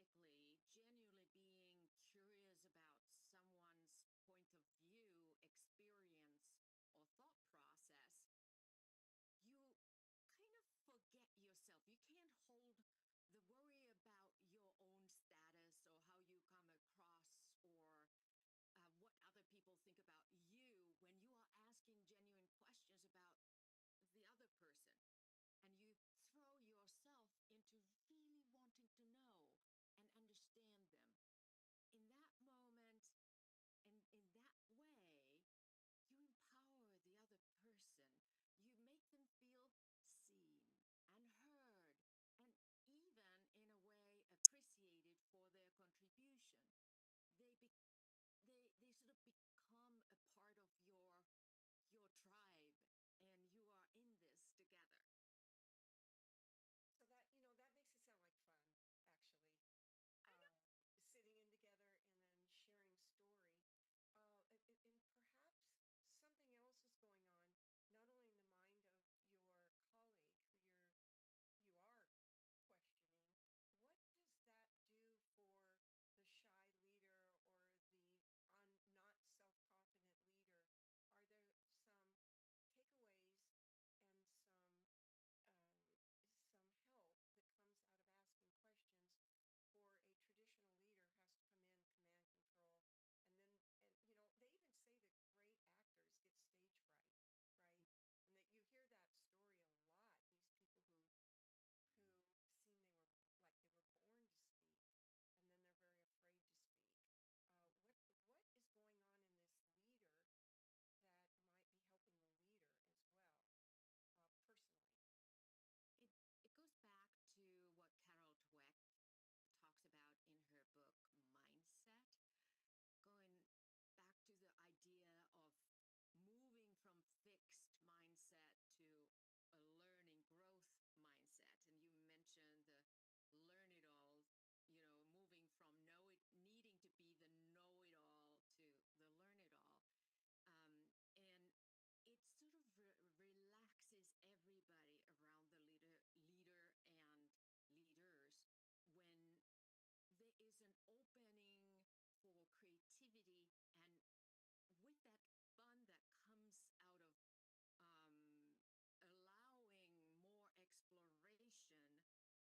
S1: genuinely being curious about someone's point of view, experience, or thought process, you kind of forget yourself. You can't hold the worry about your own status or how you come across or what other people think about you when you are asking genuine questions about the other person. And you throw yourself into really wanting to know and understand them. In that moment, and in that way, you empower the other person. You make them feel seen and heard, and even in a way appreciated for their contribution. They be, they sort of become a part of your tribe, and you are in this together.
S18: So that, that makes it sound like fun, actually.
S1: I know.
S18: Sitting in together and then sharing story. And perhaps something else is going on, not only in the mind of your colleague who you are questioning. What does that do for the shy leader or the not self-confident leader? Are there some takeaways and some help that comes out of asking questions for a traditional leader has to come in command control? And they even say that great actors get stage fright, right? And that you hear that story a lot, these people who seem they were born to speak, and then they're very afraid to speak. What is going on in this leader that might be helping the leader as well, personally?
S1: It goes back to what Carol Dweck talks about in her book Mindset, going back to the idea of moving from fixed mindset to a learning growth mindset. And you mentioned the learn it all, moving from needing to be the know it all to the learn it all. And it sort of relaxes everybody around the leader and leaders when there is an opening for creativity, and with that fun that comes out of allowing more exploration all around, that can actually turn into innovation, innovative minds, innovative results out of the more open and relaxed minds that people have, because it, asking questions in a sort of an open-minded way opens creativity, and then everybody can kind of participate and build on each other's ideas, and it's just creates more collaboration. And from that collaboration, we can actually find some new gems of innovative thinking.
S18: Got it. And it also seems like you have an outward looking focus as the leader rather than worrying about what you're going to say or how you're going to say it or how you're looking. I mean, that's just not even important. You can walk into the room not worried about that at all. You walk into the room with this curiosity like you could as a kid, and you start asking questions, and all of a sudden it's outward looking, and then tension's off yourself, and you can relax. Whether you're at a dinner party, speak, in a conference, in a board meeting.
S1: And even a review, performance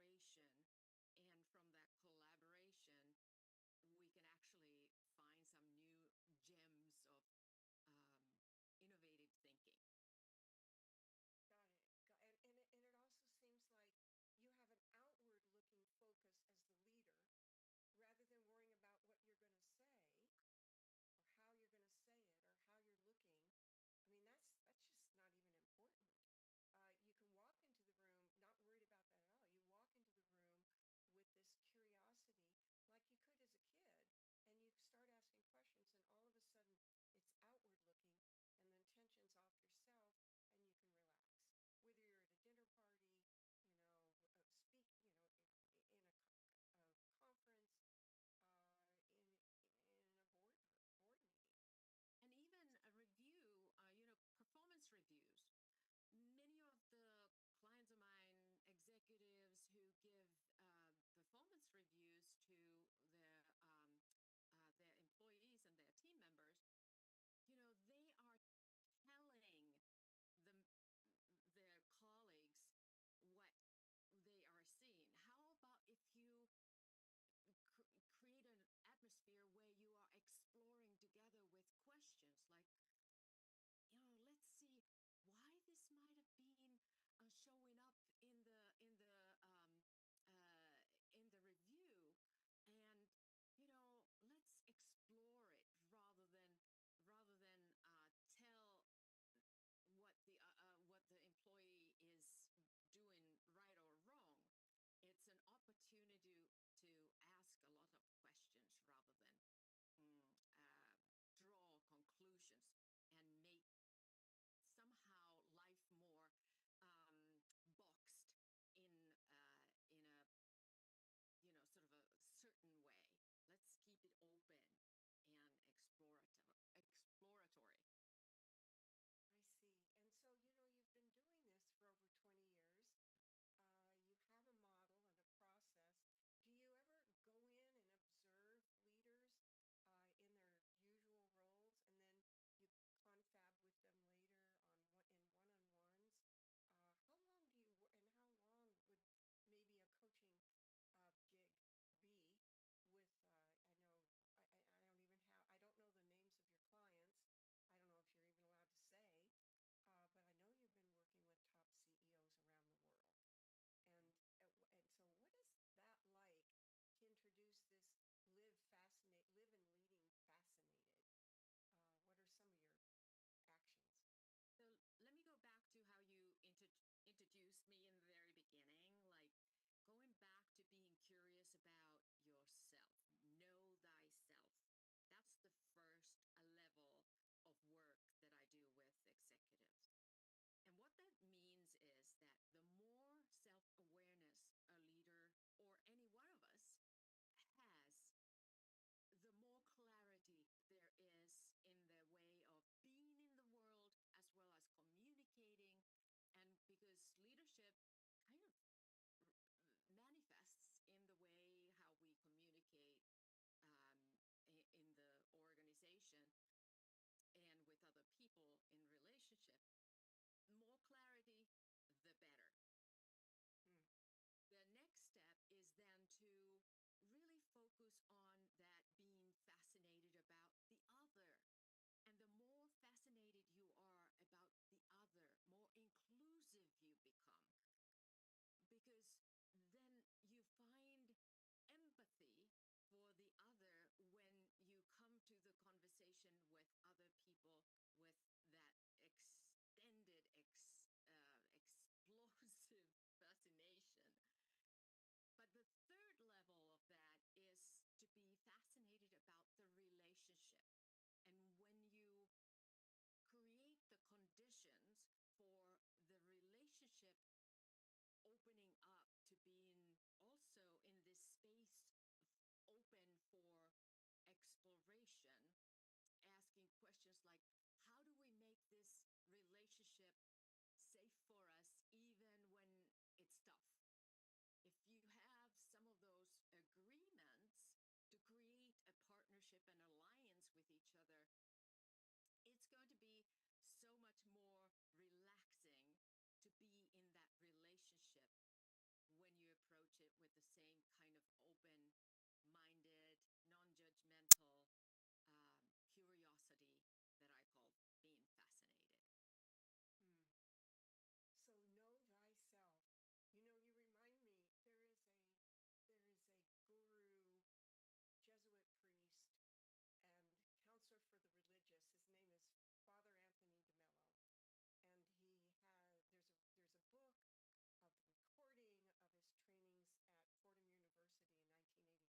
S1: reviews. Many of the clients of mine, executives who give performance reviews to their employees and their team members, they are telling their colleagues what they are seeing. How about if you create an atmosphere where you are exploring together with questions like, let's see why this might have been showing up in the keep it open and exploratory.
S18: I see. And so, you know, you've been doing this for over 20 years. You have a model and a process. Do you ever go in and observe leaders in their usual roles, and then you confab with them later in one-on-ones? How long do you and how long would maybe a coaching gig be with? I don't know the names of your clients. I don't know if you're even allowed to say, but I know you've been working with top CEOs around the world. And so what is that like to introduce this live and leading fascinated? What are some of your actions?
S1: So let me go back to how you introduced me in the very beginning, like going back to being curious about yourself. Know thyself. That's the first level of work that I do with executives. And what that means is that the more self-awareness a leader or any one of us has, the more clarity there is in the way of being in the world as well as communicating. And because leadership kind of manifests in the way how we communicate in the organization and with other people in relationship, more clarity, the better. The next step is then to really focus on that being fascinated about the other. And the more fascinated you are about the other, more inclusive you become. Because then you find empathy for the other when you come to the conversation with other people with that extended, explosive fascination. But the third level of that is to be fascinated about the relationship. And when you create the conditions for the relationship opening up to being also in this space open for exploration, asking questions like, how do we make this relationship safe for us even when it's tough? If you have some of those agreements to create a partnership and alliance with each other, it's going to be so much more relaxing to be in that relationship when you approach it with the same kind of open-minded, non-judgmental curiosity that I call being fascinated.
S18: So know thyself. You know, you remind me, there is a guru, Jesuit priest, and counselor for the religious. His name is Father Anthony DeMello. And there's a book of the recording of his trainings at Fordham University in 1989.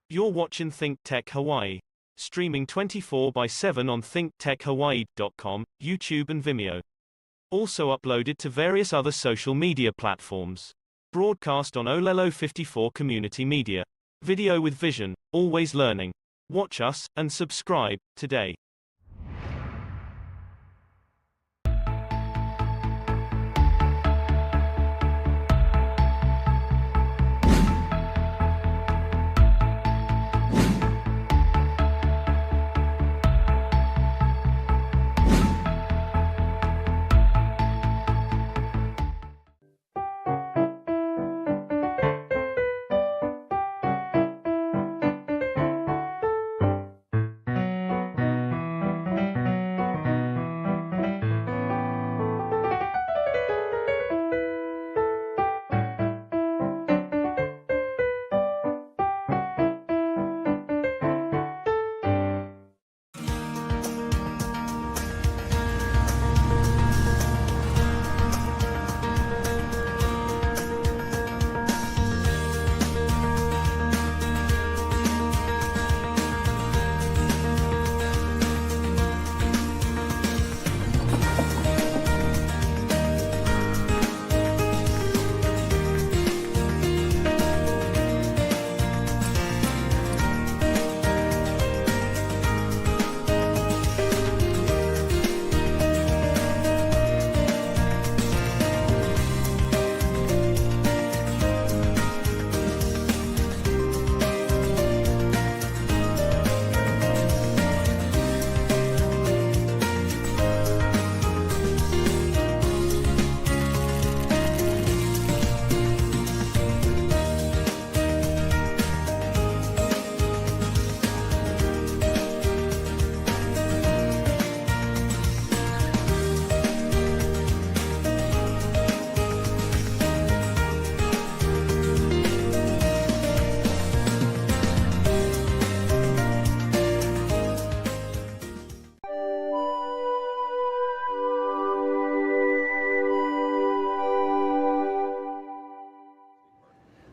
S7: You're watching ThinkTech Hawaii, streaming 24/7 on ThinkTechHawaii.com, YouTube and Vimeo. Also uploaded to various other social media platforms. Broadcast on Olelo 54 Community Media. Video with vision, always learning. Watch us and subscribe today.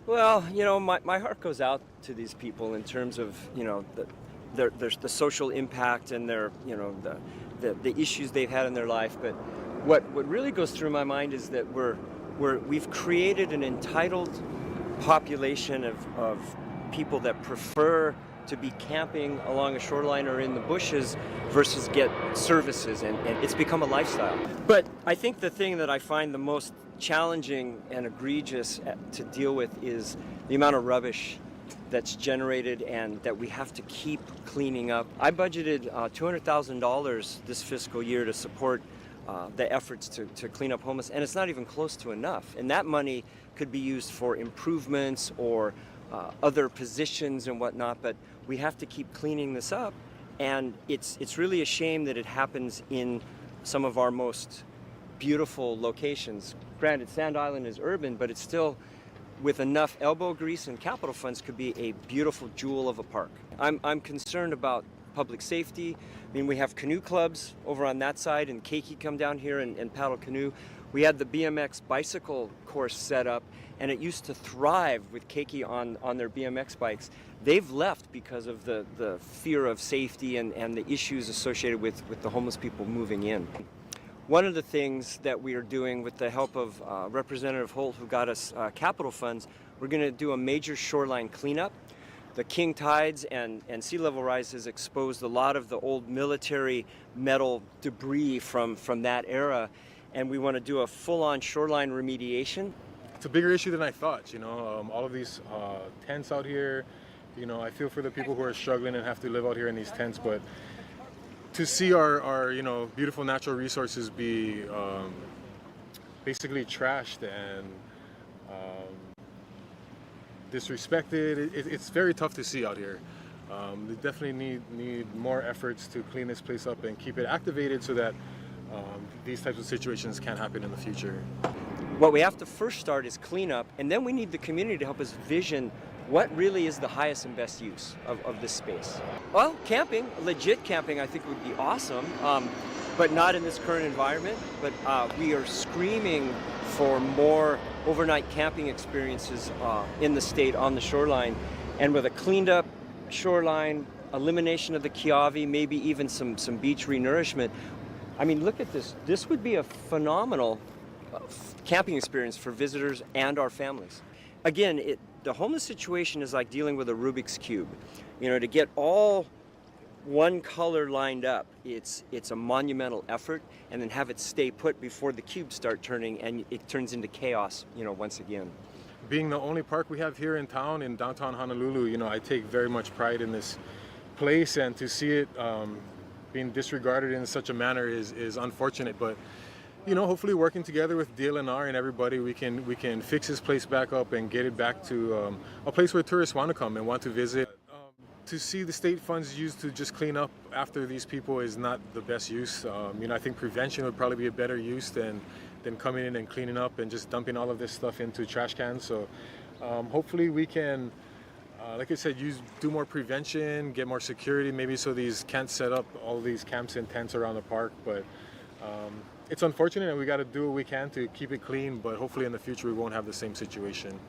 S8: Well, you know, my heart goes out to these people in terms of, you know, there's the social impact and their, you know, the issues they've had in their life. But what really goes through my mind is that we've created an entitled population of people that prefer to be camping along a shoreline or in the bushes versus get services, and it's become a lifestyle. But I think the thing that I find the most challenging and egregious to deal with is the amount of rubbish that's generated and that we have to keep cleaning up. I budgeted $200,000 this fiscal year to support the efforts to clean up homeless, and it's not even close to enough. And that money could be used for improvements or other positions and whatnot, but we have to keep cleaning this up. And it's really a shame that it happens in some of our most beautiful locations. Granted, Sand Island is urban, but it's still, with enough elbow grease and capital funds, could be a beautiful jewel of a park. I'm concerned about public safety. I mean, we have canoe clubs over on that side, and Keiki come down here and paddle canoe. We had the BMX bicycle course set up, and it used to thrive with Keiki on their BMX bikes. They've left because of the fear of safety and the issues associated with the homeless people moving in. One of the things that we are doing with the help of Representative Holt, who got us capital funds, we're going to do a major shoreline cleanup. The king tides and sea level rise has exposed a lot of the old military metal debris from that era, and we want to do a full-on shoreline remediation.
S9: It's a bigger issue than I thought, you know. All of these tents out here, you know, I feel for the people who are struggling and have to live out here in these tents, but to see our you know, beautiful natural resources be basically trashed and disrespected, it's very tough to see out here. They definitely need more efforts to clean this place up and keep it activated so that these types of situations can't happen in the future.
S8: What we have to first start is clean up, and then we need the community to help us vision what really is the highest and best use of this space. Well, camping, legit camping, I think would be awesome, but not in this current environment. But we are screaming for more overnight camping experiences in the state on the shoreline. And with a cleaned up shoreline, elimination of the Kiavi, maybe even some beach renourishment. I mean, look at this. This would be a phenomenal camping experience for visitors and our families. Again, the homeless situation is like dealing with a Rubik's Cube. You know, to get all one color lined up, it's a monumental effort, and then have it stay put before the cubes start turning and it turns into chaos, you know, once again.
S9: Being the only park we have here in town, in downtown Honolulu, you know, I take very much pride in this place, and to see it being disregarded in such a manner is unfortunate. But you know, hopefully working together with DLNR and everybody, we can fix this place back up and get it back to a place where tourists want to come and want to visit. To see the state funds used to just clean up after these people is not the best use. You know, I think prevention would probably be a better use than coming in and cleaning up and just dumping all of this stuff into trash cans. So hopefully we can, like I said, do more prevention, get more security, maybe so these can't set up all these camps and tents around the park. But it's unfortunate, and we got to do what we can to keep it clean, but hopefully in the future we won't have the same situation.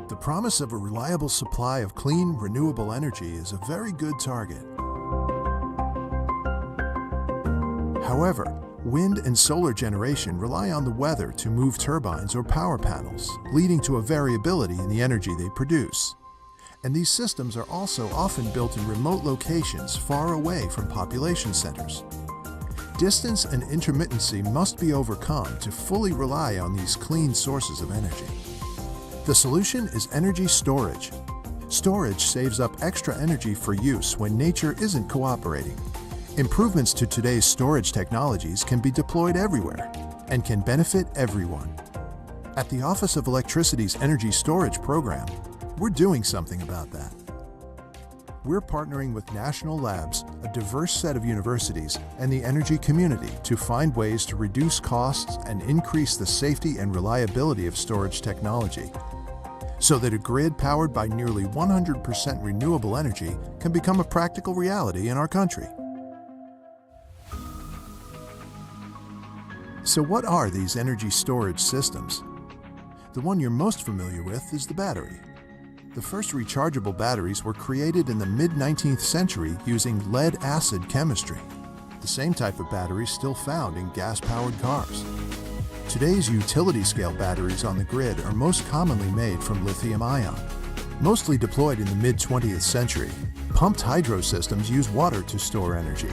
S6: The promise of a reliable supply of clean, renewable energy is a very good target. However, wind and solar generation rely on the weather to move turbines or power panels, leading to a variability in the energy they produce. And these systems are also often built in remote locations far away from population centers. Distance and intermittency must be overcome to fully rely on these clean sources of energy. The solution is energy storage. Storage saves up extra energy for use when nature isn't cooperating. Improvements to today's storage technologies can be deployed everywhere and can benefit everyone. At the Office of Electricity's Energy Storage Program, we're doing something about that. We're partnering with national labs, a diverse set of universities, and the energy community to find ways to reduce costs and increase the safety and reliability of storage technology, so that a grid powered by nearly 100% renewable energy can become a practical reality in our country. So what are these energy storage systems? The one you're most familiar with is the battery. The first rechargeable batteries were created in the mid-19th century using lead-acid chemistry, the same type of batteries still found in gas-powered cars. Today's utility-scale batteries on the grid are most commonly made from lithium-ion. Mostly deployed in the mid-20th century, pumped hydro systems use water to store energy.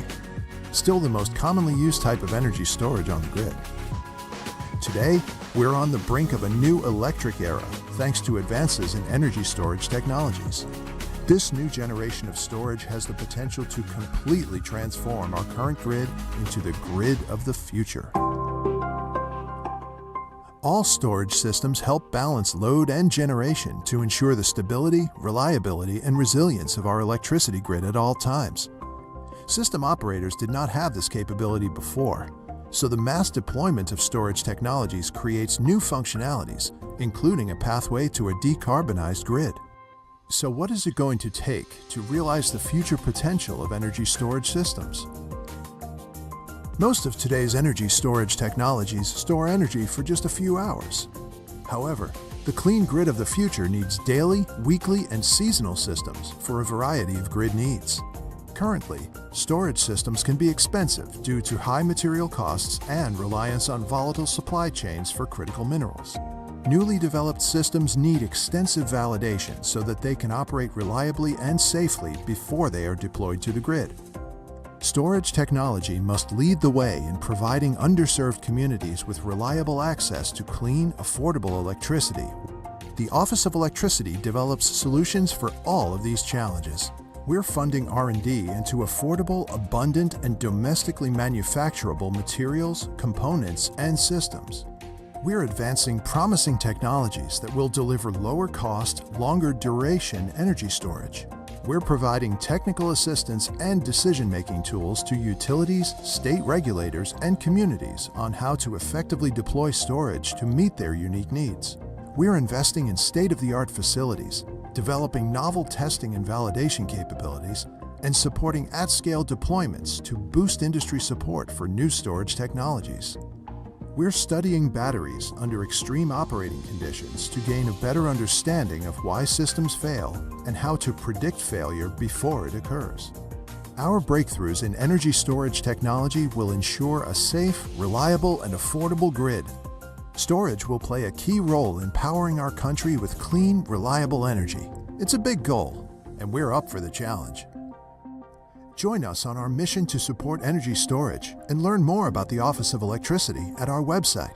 S6: Still the most commonly used type of energy storage on the grid. Today, we're on the brink of a new electric era thanks to advances in energy storage technologies. This new generation of storage has the potential to completely transform our current grid into the grid of the future. All storage systems help balance load and generation to ensure the stability, reliability, and resilience of our electricity grid at all times. System operators did not have this capability before, so the mass deployment of storage technologies creates new functionalities, including a pathway to a decarbonized grid. So what is it going to take to realize the future potential of energy storage systems? Most of today's energy storage technologies store energy for just a few hours. However, the clean grid of the future needs daily, weekly, and seasonal systems for a variety of grid needs. Currently, storage systems can be expensive due to high material costs and reliance on volatile supply chains for critical minerals. Newly developed systems need extensive validation so that they can operate reliably and safely before they are deployed to the grid. Storage technology must lead the way in providing underserved communities with reliable access to clean, affordable electricity. The Office of Electricity develops solutions for all of these challenges. We're funding R&D into affordable, abundant, and domestically manufacturable materials, components, and systems. We're advancing promising technologies that will deliver lower cost, longer duration energy storage. We're providing technical assistance and decision-making tools to utilities, state regulators, and communities on how to effectively deploy storage to meet their unique needs. We're investing in state-of-the-art facilities, developing novel testing and validation capabilities, and supporting at-scale deployments to boost industry support for new storage technologies. We're studying batteries under extreme operating conditions to gain a better understanding of why systems fail and how to predict failure before it occurs. Our breakthroughs in energy storage technology will ensure a safe, reliable, and affordable grid. Storage will play a key role in powering our country with clean, reliable energy. It's a big goal, and we're up for the challenge. Join us on our mission to support energy storage and learn more about the Office of Electricity at our website.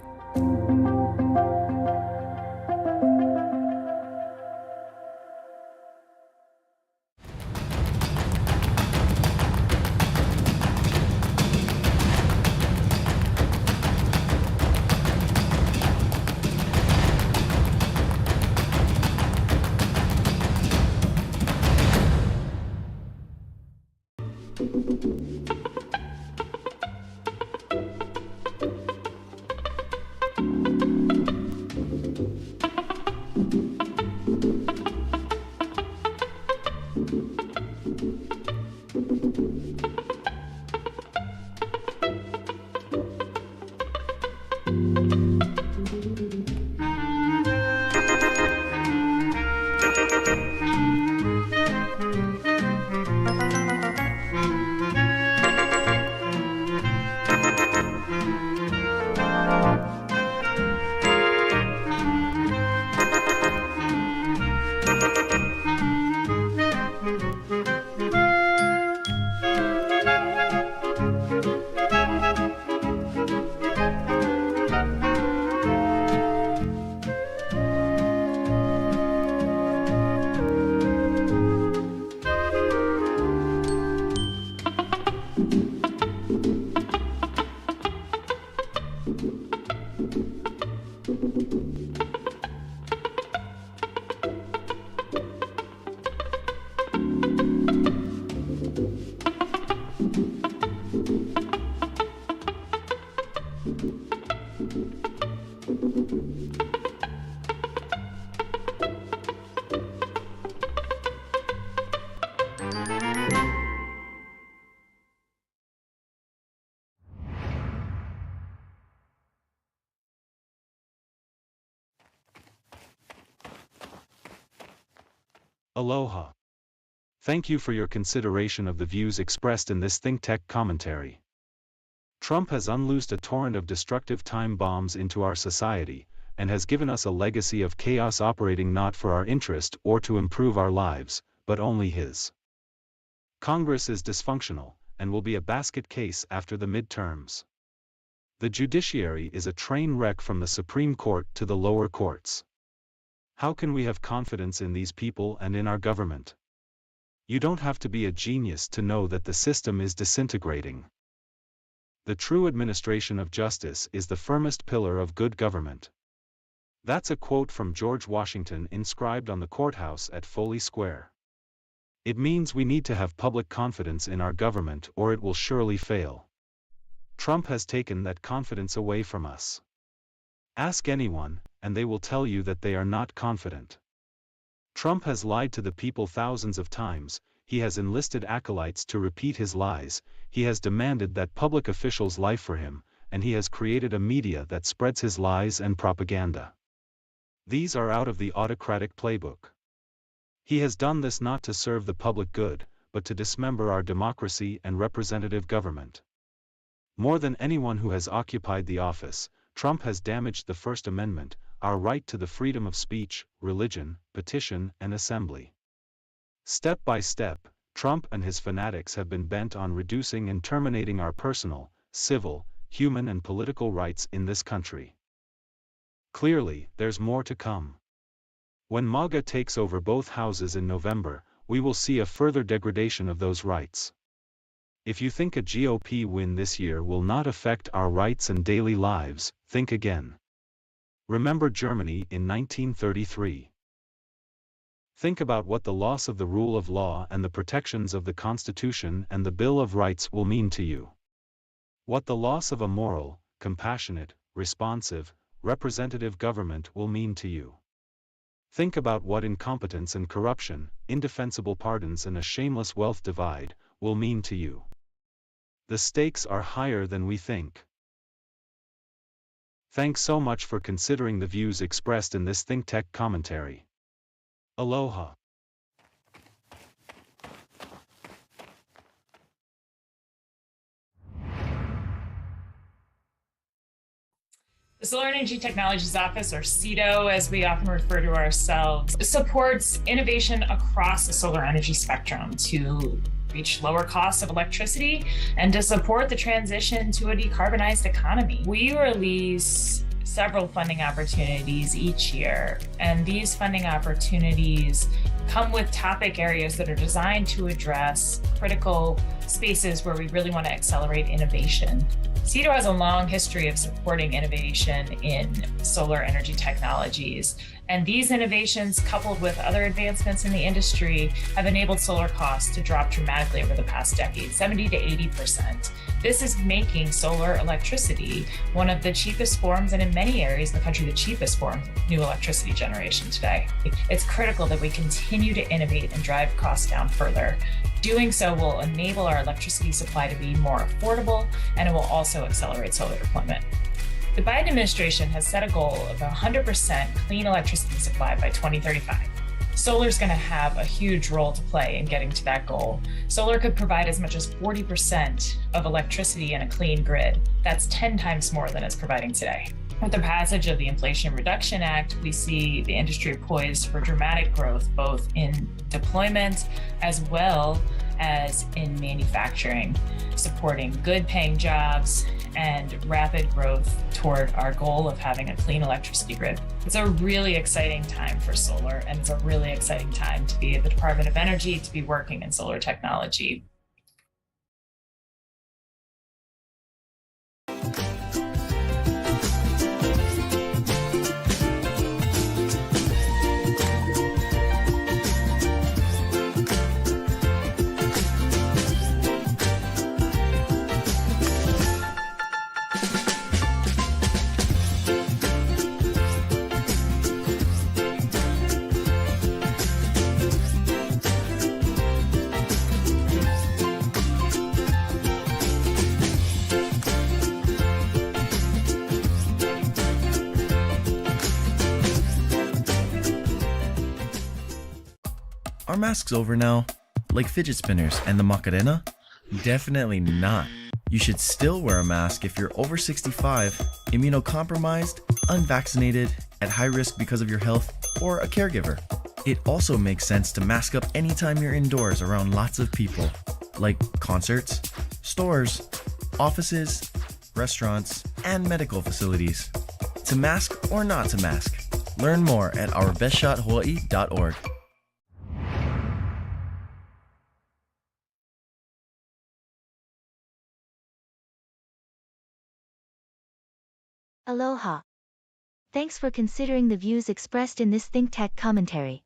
S3: Aloha. Thank you for your consideration of the views expressed in this ThinkTech commentary. Trump has unloosed a torrent of destructive time bombs into our society, and has given us a legacy of chaos operating not for our interest or to improve our lives, but only his. Congress is dysfunctional, and will be a basket case after the midterms. The judiciary is a train wreck from the Supreme Court to the lower courts. How can we have confidence in these people and in our government? You don't have to be a genius to know that the system is disintegrating. The true administration of justice is the firmest pillar of good government. That's a quote from George Washington inscribed on the courthouse at Foley Square. It means we need to have public confidence in our government or it will surely fail. Trump has taken that confidence away from us. Ask anyone, and they will tell you that they are not confident. Trump has lied to the people thousands of times, he has enlisted acolytes to repeat his lies, he has demanded that public officials lie for him, and he has created a media that spreads his lies and propaganda. These are out of the autocratic playbook. He has done this not to serve the public good, but to dismember our democracy and representative government. More than anyone who has occupied the office, Trump has damaged the First Amendment, our right to the freedom of speech, religion, petition, and assembly. Step by step, Trump and his fanatics have been bent on reducing and terminating our personal, civil, human and political rights in this country. Clearly, there's more to come. When MAGA takes over both houses in November, we will see a further degradation of those rights. If you think a GOP win this year will not affect our rights and daily lives, think again. Remember Germany in 1933. Think about what the loss of the rule of law and the protections of the Constitution and the Bill of Rights will mean to you. What the loss of a moral, compassionate, responsive, representative government will mean to you. Think about what incompetence and corruption, indefensible pardons and a shameless wealth divide, will mean to you. The stakes are higher than we think. Thanks so much for considering the views expressed in this ThinkTech commentary. Aloha.
S4: The Solar Energy Technologies Office, or SETO as we often refer to ourselves, supports innovation across the solar energy spectrum to reach lower costs of electricity and to support the transition to a decarbonized economy. We release several funding opportunities each year, and these funding opportunities come with topic areas that are designed to address critical spaces where we really want to accelerate innovation. SETO has a long history of supporting innovation in solar energy technologies, and these innovations, coupled with other advancements in the industry, have enabled solar costs to drop dramatically over the past decade, 70 to 80%. This is making solar electricity one of the cheapest forms, and in many areas in the country, the cheapest form of new electricity generation today. It's critical that we continue to innovate and drive costs down further. Doing so will enable our electricity supply to be more affordable, and it will also accelerate solar deployment. The Biden administration has set a goal of 100% clean electricity supply by 2035. Solar is going to have a huge role to play in getting to that goal. Solar could provide as much as 40% of electricity in a clean grid. That's 10 times more than it's providing today. With the passage of the Inflation Reduction Act, we see the industry poised for dramatic growth, both in deployment as well as in manufacturing, supporting good paying jobs and rapid growth toward our goal of having a clean electricity grid. It's a really exciting time for solar, and it's a really exciting time to be at the Department of Energy, to be working in solar technology.
S5: Are masks over now? Like fidget spinners and the Macarena? Definitely not. You should still wear a mask if you're over 65, immunocompromised, unvaccinated, at high risk because of your health, or a caregiver. It also makes sense to mask up anytime you're indoors around lots of people, like concerts, stores, offices, restaurants, and medical facilities. To mask or not to mask? Learn more at ourbestshothawaii.org.
S24: Aloha. Thanks for considering the views expressed in this ThinkTech commentary.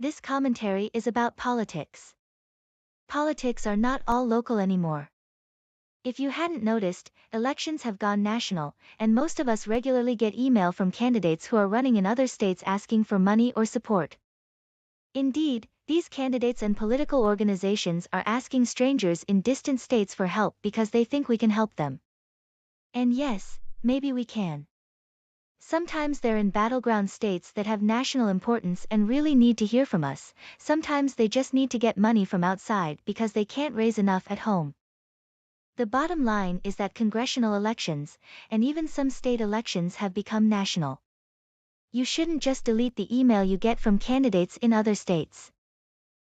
S24: This commentary is about politics. Politics are not all local anymore. If you hadn't noticed, elections have gone national, and most of us regularly get email from candidates who are running in other states asking for money or support.
S2: Indeed, these candidates and political organizations are asking strangers in distant states for help because they think we can help them. And yes, maybe we can. Sometimes they're in battleground states that have national importance and really need to hear from us. Sometimes they just need to get money from outside because they can't raise enough at home. The bottom line is that congressional elections, and even some state elections, have become national. You shouldn't just delete the email you get from candidates in other states.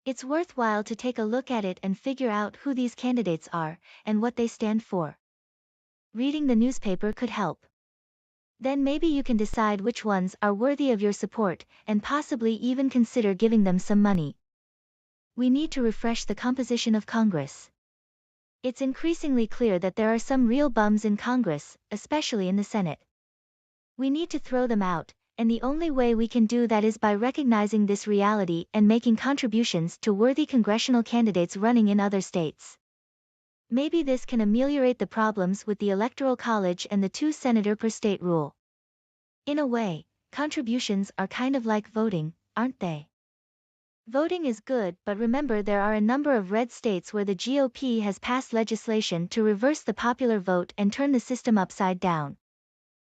S2: It's worthwhile to take a look at it and figure out who these candidates are, and what they stand for. Reading the newspaper could help. Then maybe you can decide which ones are worthy of your support, and possibly even consider giving them some money. We need to refresh the composition of Congress. It's increasingly clear that there are some real bums in Congress, especially in the Senate. We need to throw them out, and the only way we can do that is by recognizing this reality and making contributions to worthy congressional candidates running in other states. Maybe this can ameliorate the problems with the Electoral College and the 2-senator per state rule. In a way, contributions are kind of like voting, aren't they? Voting is good, but remember there are a number of red states where the GOP has passed legislation to reverse the popular vote and turn the system upside down.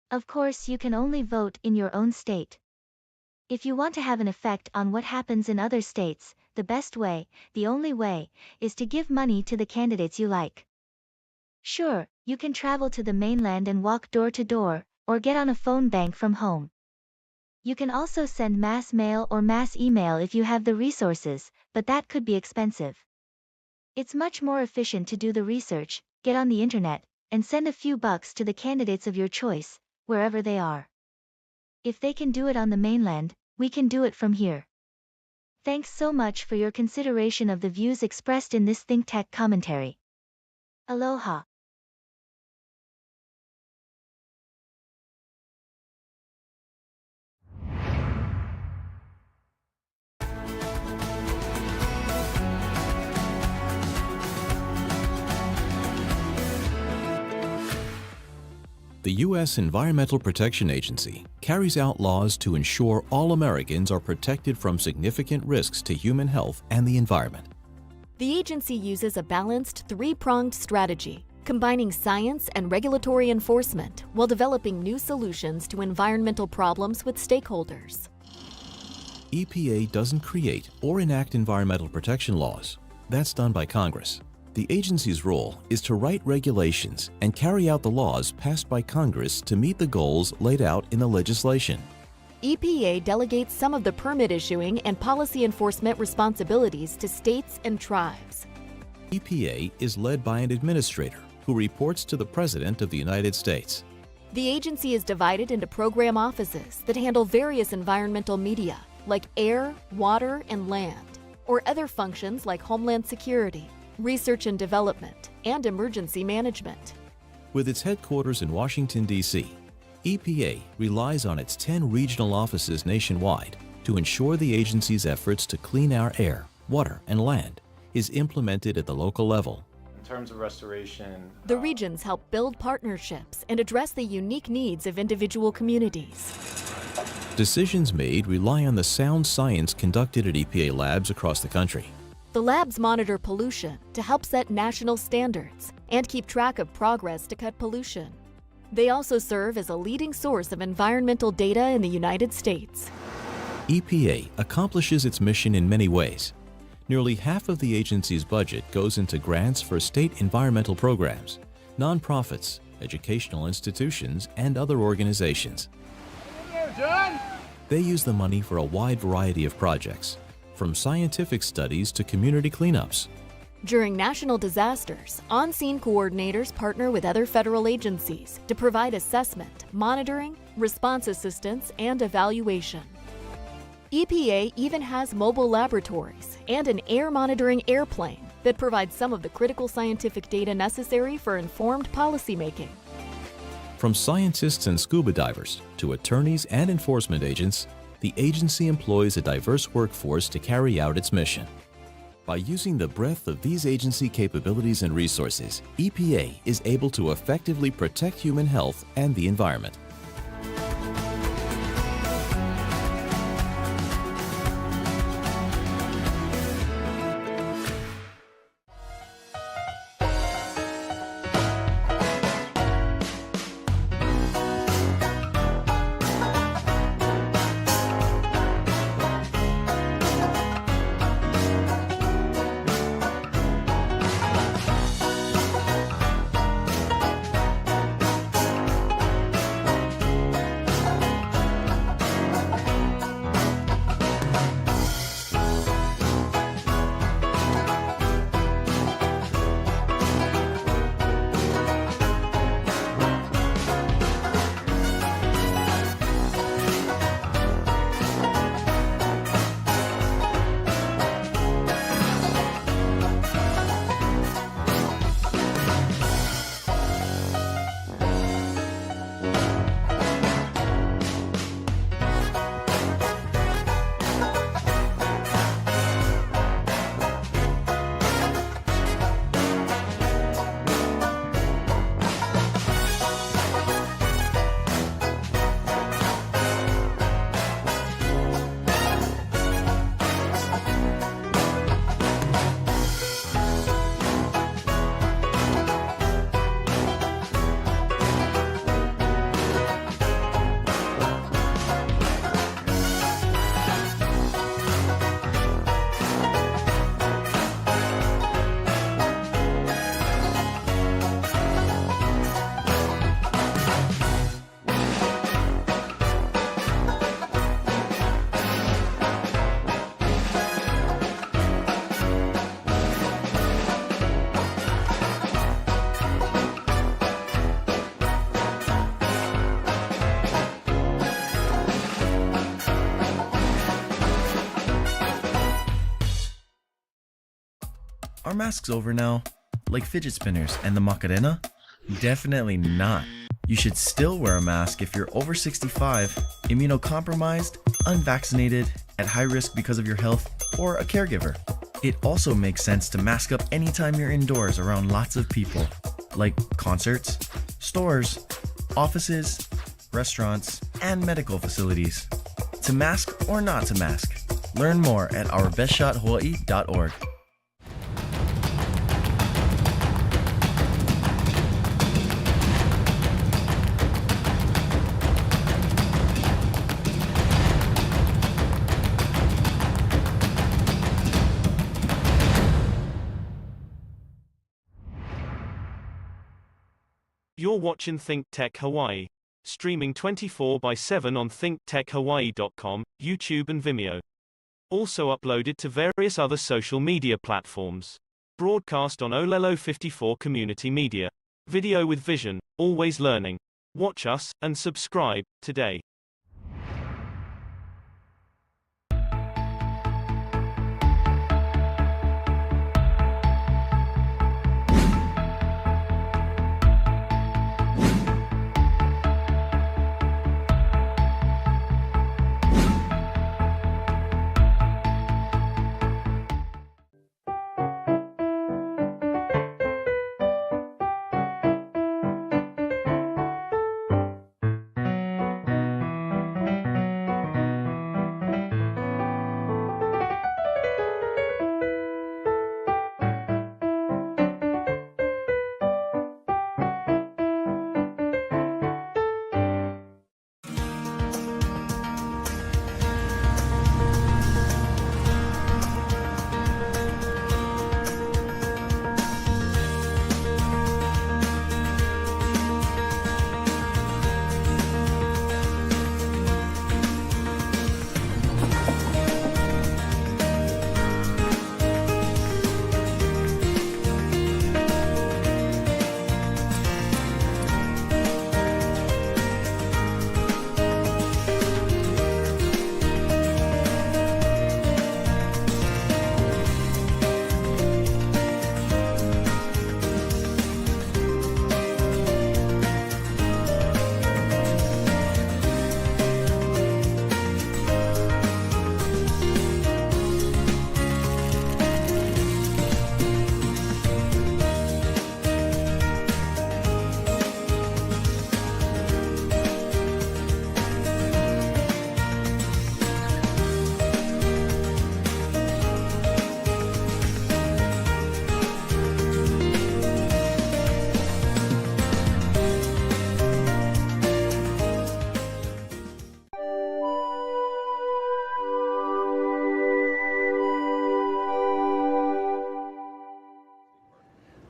S2: Of course, you can only vote in your own state. If you want to have an effect on what happens in other states, the best way, the only way, is to give money to the candidates you like. Sure, you can travel to the mainland and walk door to door, or get on a phone bank from home. You can also send mass mail or mass email if you have the resources, but that could be expensive. It's much more efficient to do the research, get on the internet, and send a few bucks to the candidates of your choice, wherever they are. If they can do it on the mainland, we can do it from here. Thanks so much for your consideration of the views expressed in this ThinkTech commentary. Aloha.
S12: The U.S. Environmental Protection Agency carries out laws to ensure all Americans are protected from significant risks to human health and the environment.
S20: The agency uses a balanced, three-pronged strategy, combining science and regulatory enforcement while developing new solutions to environmental problems with stakeholders.
S12: EPA doesn't create or enact environmental protection laws. That's done by Congress. The agency's role is to write regulations and carry out the laws passed by Congress to meet the goals laid out in the legislation.
S20: EPA delegates some of the permit issuing and policy enforcement responsibilities to states and tribes.
S12: EPA is led by an administrator who reports to the President of the United States.
S20: The agency is divided into program offices that handle various environmental media, like air, water, and land, or other functions like homeland security, research and development, and emergency management.
S12: With its headquarters in Washington, D.C., EPA relies on its 10 regional offices nationwide to ensure the agency's efforts to clean our air, water, and land is implemented at the local level.
S21: In terms of restoration,
S20: the regions help build partnerships and address the unique needs of individual communities.
S12: Decisions made rely on the sound science conducted at EPA labs across the country.
S20: The labs monitor pollution to help set national standards and keep track of progress to cut pollution. They also serve as a leading source of environmental data in the United States.
S12: EPA accomplishes its mission in many ways. Nearly half of the agency's budget goes into grants for state environmental programs, nonprofits, educational institutions, and other organizations. They use the money for a wide variety of projects, from scientific studies to community cleanups.
S20: During national disasters, on-scene coordinators partner with other federal agencies to provide assessment, monitoring, response assistance, and evaluation. EPA even has mobile laboratories and an air monitoring airplane that provides some of the critical scientific data necessary for informed policymaking.
S12: From scientists and scuba divers to attorneys and enforcement agents, the agency employs a diverse workforce to carry out its mission. By using the breadth of these agency capabilities and resources, EPA is able to effectively protect human health and the environment.
S5: Are masks over now? Like fidget spinners and the Macarena? Definitely not. You should still wear a mask if you're over 65, immunocompromised, unvaccinated, at high risk because of your health, or a caregiver. It also makes sense to mask up anytime you're indoors around lots of people, like concerts, stores, offices, restaurants, and medical facilities. To mask or not to mask, learn more at ourbestshothawaii.org.
S7: You're watching ThinkTech Hawaii, streaming 24/7 on thinktechhawaii.com, YouTube and Vimeo. Also uploaded to various other social media platforms. Broadcast on Olelo 54 Community Media. Video with vision, always learning. Watch us and subscribe today.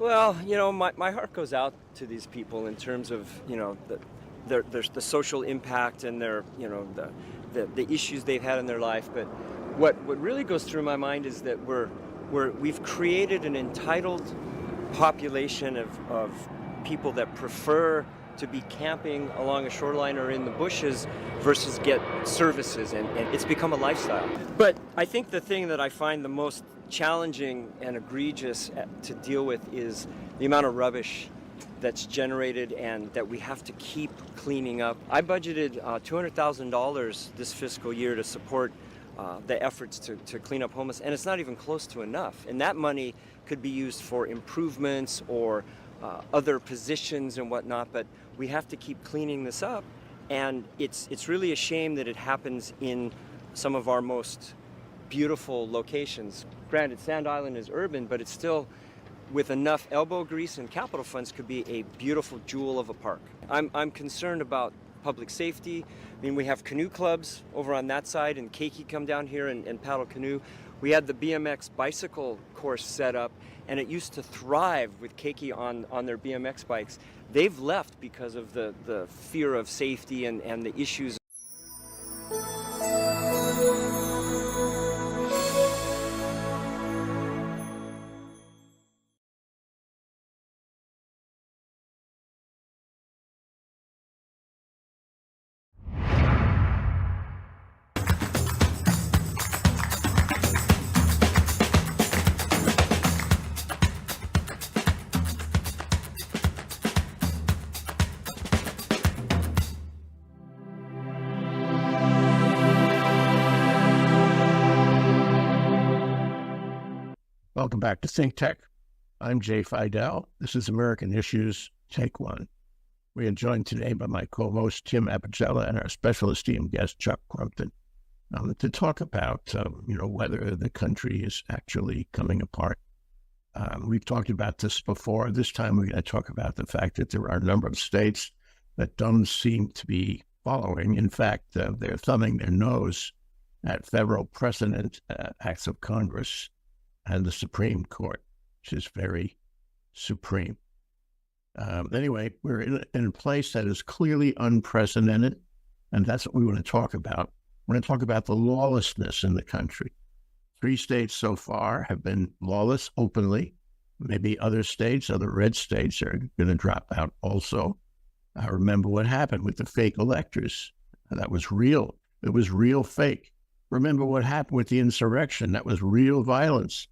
S8: Well, you know, my heart goes out to these people in terms of, you know, the social impact and their, you know, the issues they've had in their life. But what really goes through my mind is that we've created an entitled population of people that prefer to be camping along a shoreline or in the bushes versus get services, and it's become a lifestyle. But I think the thing that I find the most challenging and egregious to deal with is the amount of rubbish that's generated and that we have to keep cleaning up. I budgeted $200,000 this fiscal year to support the efforts to clean up homeless, and it's not even close to enough. And that money could be used for improvements or other positions and whatnot, but we have to keep cleaning this up. And it's really a shame that it happens in some of our most beautiful locations. Granted, Sand Island is urban, but it's still, with enough elbow grease and capital funds, could be a beautiful jewel of a park. I'm concerned about public safety. I mean, we have canoe clubs over on that side, and Keiki come down here and paddle canoe. We had the BMX bicycle course set up, and it used to thrive with Keiki on their BMX bikes. They've left because of the fear of safety and the issues.
S10: Welcome back to ThinkTech. I'm Jay Fidell. This is American Issues, Take One. We are joined today by my co-host, Tim Apicella, and our special esteemed guest, Chuck Crumpton, to talk about, whether the country is actually coming apart. We've talked about this before. This time we're going to talk about the fact that there are a number of states that don't seem to be following. In fact, they're thumbing their nose at federal precedent acts of Congress and the Supreme Court, which is very supreme. Anyway, we're in a place that is clearly unprecedented, and that's what we want to talk about. We're going to talk about the lawlessness in the country. 3 states so far have been lawless openly. Maybe other states, other red states, are going to drop out also. I remember what happened with the fake electors. That was real. It was real fake. Remember what happened with the insurrection. That was real violence.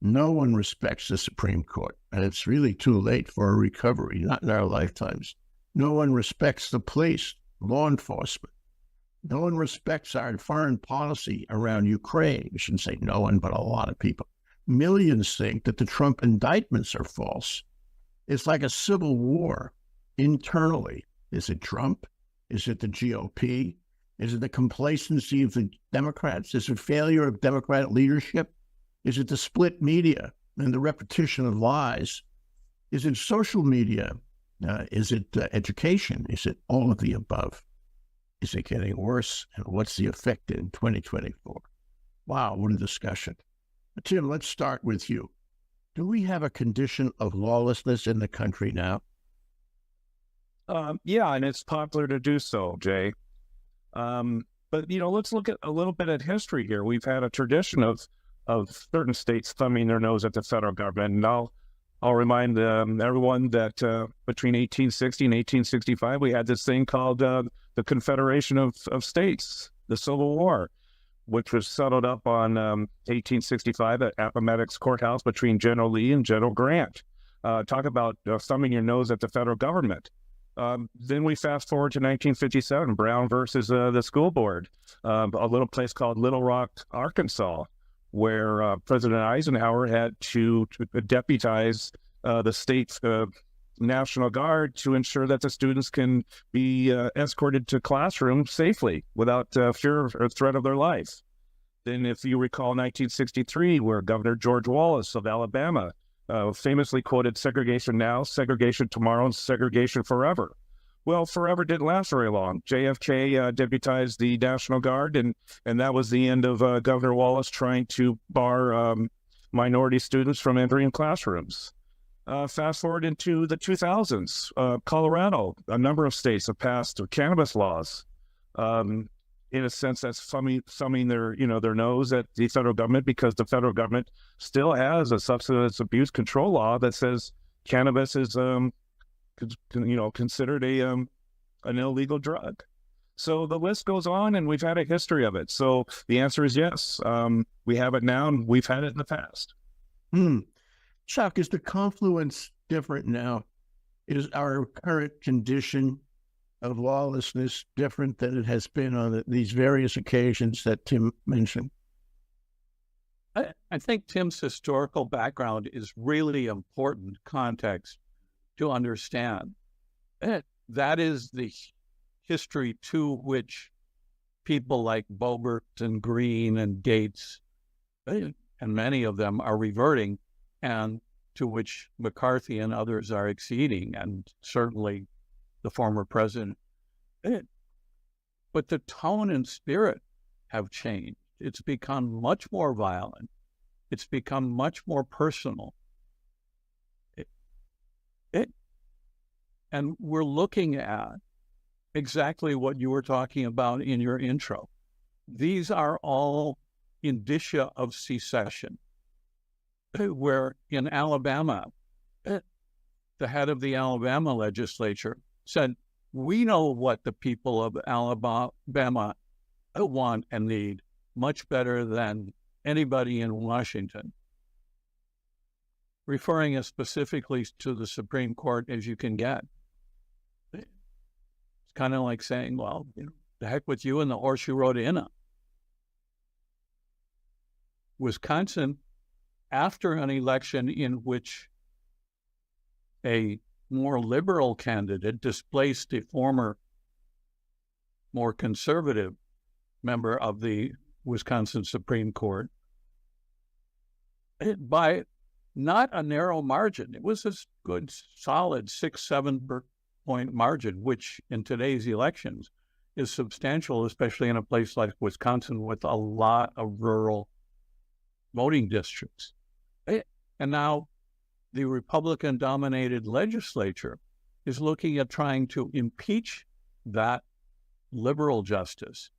S10: No one respects the Supreme Court, and it's really too late for a recovery, not in our lifetimes. No one respects the police, law enforcement. No one respects our foreign policy around Ukraine. We shouldn't say no one, but a lot of people. Millions think that the Trump indictments are false. It's like a civil war internally. Is it Trump? Is it the GOP? Is it the complacency of the Democrats? Is it failure of Democratic leadership? Is it the split media and the repetition of lies? Is it social media? Is it education? Is it all of the above? Is it getting worse? And what's the effect in 2024? Wow, what a discussion. Tim, let's start with you. Do we have a condition of lawlessness in the country now?
S13: Yeah, and it's popular to do so, Jay. But, let's look at a little bit at history here. We've had a tradition of certain states thumbing their nose at the federal government. And I'll remind everyone that between 1860 and 1865, we had this thing called the Confederation of States, the Civil War, which was settled up on 1865 at Appomattox Courthouse between General Lee and General Grant. Talk about thumbing your nose at the federal government. Then we fast forward to 1957, Brown versus the school board, a little place called Little Rock, Arkansas, where President Eisenhower had to deputize the state National Guard to ensure that the students can be escorted to classrooms safely without fear or threat of their life. Then if you recall 1963, where Governor George Wallace of Alabama famously quoted segregation now, segregation tomorrow, and segregation forever. Well, forever didn't last very long. JFK deputized the National Guard, and that was the end of Governor Wallace trying to bar minority students from entering classrooms. Fast forward into the 2000s, Colorado, a number of states have passed cannabis laws. In a sense, that's thumbing their nose at the federal government, because the federal government still has a substance abuse control law that says cannabis is considered an illegal drug. So the list goes on, and we've had a history of it. So the answer is yes. We have it now, and we've had it in the past.
S10: Chuck, is the confluence different now? Is our current condition of lawlessness different than it has been on these various occasions that Tim mentioned?
S14: I think Tim's historical background is really important context to understand. That is the history to which people like Boebert and Green and Gates, and many of them, are reverting, and to which McCarthy and others are acceding, and certainly the former president. But the tone and spirit have changed. It's become much more violent. It's become much more personal. And we're looking at exactly what you were talking about in your intro. These are all indicia of secession, where in Alabama, the head of the Alabama legislature said, "We know what the people of Alabama want and need much better than anybody in Washington," referring as specifically to the Supreme Court as you can get. It's kind of like saying, well, the heck with you and the horse you rode in on. Wisconsin after an election in which a more liberal candidate displaced a former, more conservative member of the Wisconsin Supreme Court by not a narrow margin. It was a good, solid 6-7 point margin, which in today's elections is substantial, especially in a place like Wisconsin with a lot of rural voting districts. And now the Republican-dominated legislature is looking at trying to impeach that liberal justice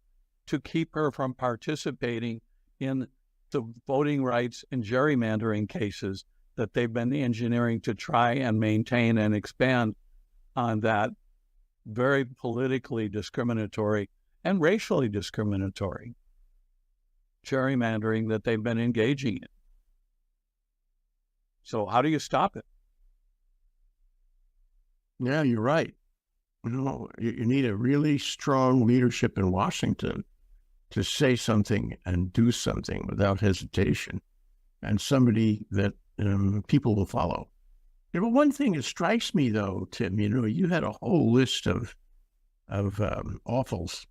S14: to keep her from participating in the voting rights and gerrymandering cases that they've been engineering to try and maintain and expand on that very politically discriminatory and racially discriminatory gerrymandering that they've been engaging in. So how do you stop it?
S10: Yeah, you're right. You need a really strong leadership in Washington to say something and do something without hesitation, and somebody that people will follow. But one thing that strikes me, though, Tim, you had a whole list of awfuls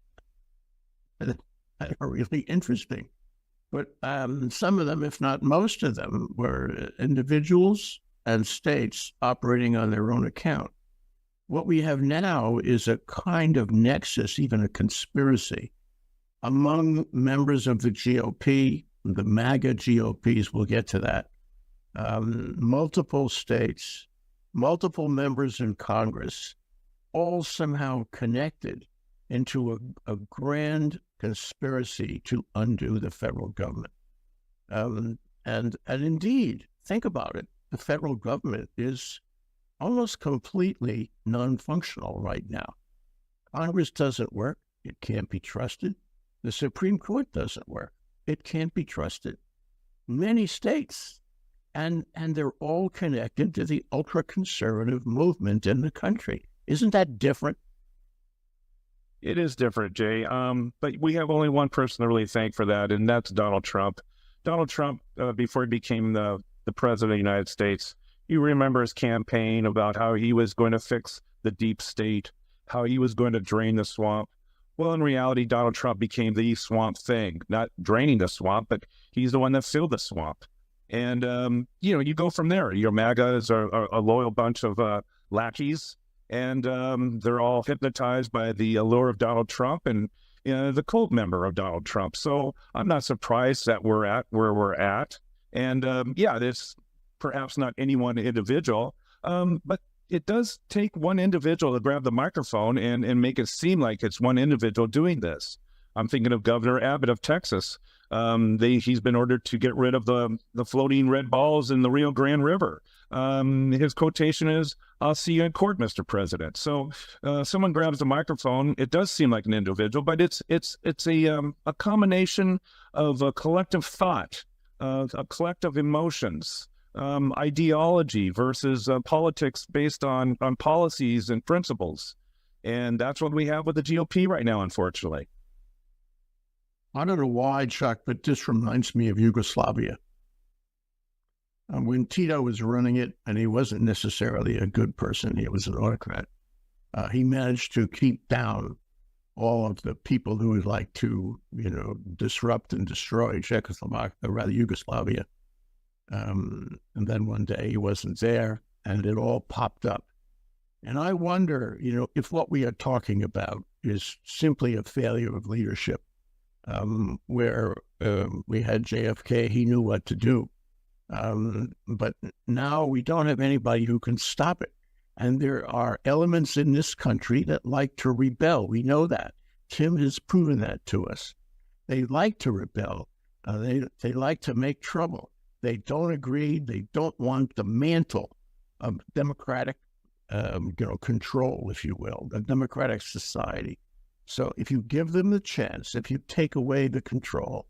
S10: that are really interesting. But some of them, if not most of them, were individuals and states operating on their own account. What we have now is a kind of nexus, even a conspiracy, among members of the GOP, the MAGA GOPs, we'll get to that, multiple states, multiple members in Congress, all somehow connected into a grand conspiracy to undo the federal government. And indeed, think about it, the federal government is almost completely non-functional right now. Congress doesn't work. It can't be trusted. The Supreme Court doesn't work. It can't be trusted. Many states, and they're all connected to the ultra-conservative movement in the country. Isn't that different?
S13: It is different, Jay. But we have only one person to really thank for that, and that's Donald Trump. Donald Trump, before he became the president of the United States, you remember his campaign about how he was going to fix the deep state, how he was going to drain the swamp. Well, in reality, Donald Trump became the swamp thing, not draining the swamp, but he's the one that filled the swamp. And, you go from there. Your MAGAs are a loyal bunch of lackeys, and they're all hypnotized by the allure of Donald Trump and the cult member of Donald Trump. So I'm not surprised that we're at where we're at. And there's perhaps not any one individual, but it does take one individual to grab the microphone and make it seem like it's one individual doing this. I'm thinking of Governor Abbott of Texas. He's been ordered to get rid of the floating red balls in the Rio Grande River. His quotation is, "I'll see you in court, Mr. President." So someone grabs the microphone. It does seem like an individual, but it's a combination of a collective thought, a collective emotions, ideology versus politics based on policies and principles. And that's what we have with the GOP right now, unfortunately.
S10: I don't know why, Chuck, but this reminds me of Yugoslavia. When Tito was running it, and he wasn't necessarily a good person, he was an autocrat, he managed to keep down all of the people who would like to, disrupt and destroy Yugoslavia. And then one day he wasn't there, and it all popped up. And I wonder, if what we are talking about is simply a failure of leadership, where we had JFK, he knew what to do. But now we don't have anybody who can stop it. And there are elements in this country that like to rebel. We know that. Tim has proven that to us. They like to rebel. They like to make trouble. They don't agree. They don't want the mantle of democratic, control, if you will, a democratic society. So if you give them the chance, if you take away the control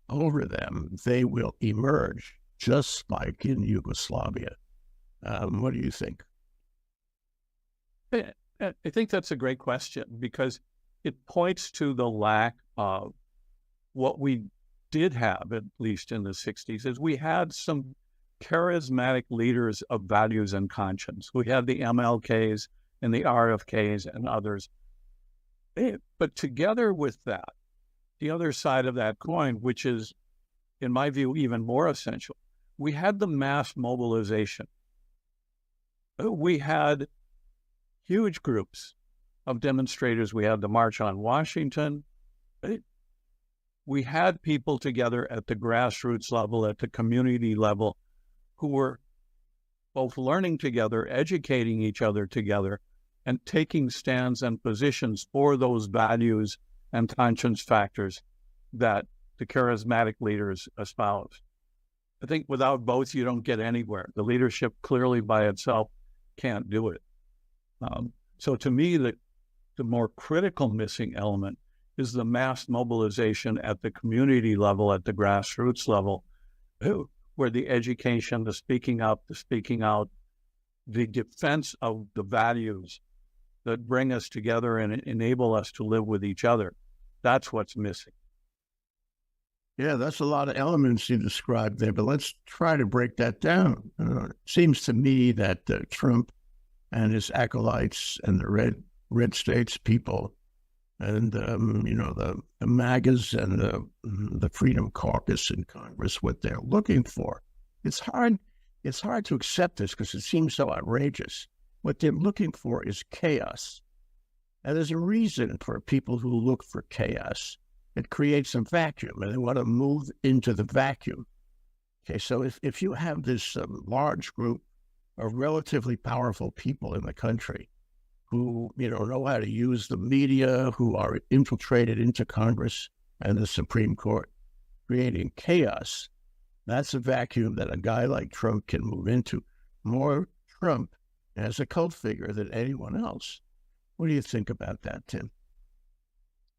S10: over them, they will emerge, just like in Yugoslavia. What do you think?
S14: I think that's a great question, because it points to the lack of what we did have, at least in the 60s, is we had some charismatic leaders of values and conscience. We had the MLKs and the RFKs and others. But together with that, the other side of that coin, which is, in my view, even more essential, we had the mass mobilization. We had huge groups of demonstrators. We had the March on Washington. We had people together at the grassroots level, at the community level, who were both learning together, educating each other together, and taking stands and positions for those values and conscience factors that the charismatic leaders espouse. I think without both, you don't get anywhere. The leadership clearly by itself can't do it. So to me, the more critical missing element is the mass mobilization at the community level, at the grassroots level, where the education, the speaking up, the speaking out, the defense of the values that bring us together and enable us to live with each other, that's what's missing.
S10: Yeah, that's a lot of elements you described there, but let's try to break that down. It seems to me that Trump and his acolytes and the red states people and, the MAGAs and the Freedom Caucus in Congress, what they're looking for. It's hard to accept this because it seems so outrageous. What they're looking for is chaos. And there's a reason for people who look for chaos. It creates a vacuum, and they want to move into the vacuum. Okay, so if you have this large group of relatively powerful people in the country who, know how to use the media, who are infiltrated into Congress and the Supreme Court, creating chaos, that's a vacuum that a guy like Trump can move into. More Trump as a cult figure than anyone else. What do you think about that, Tim?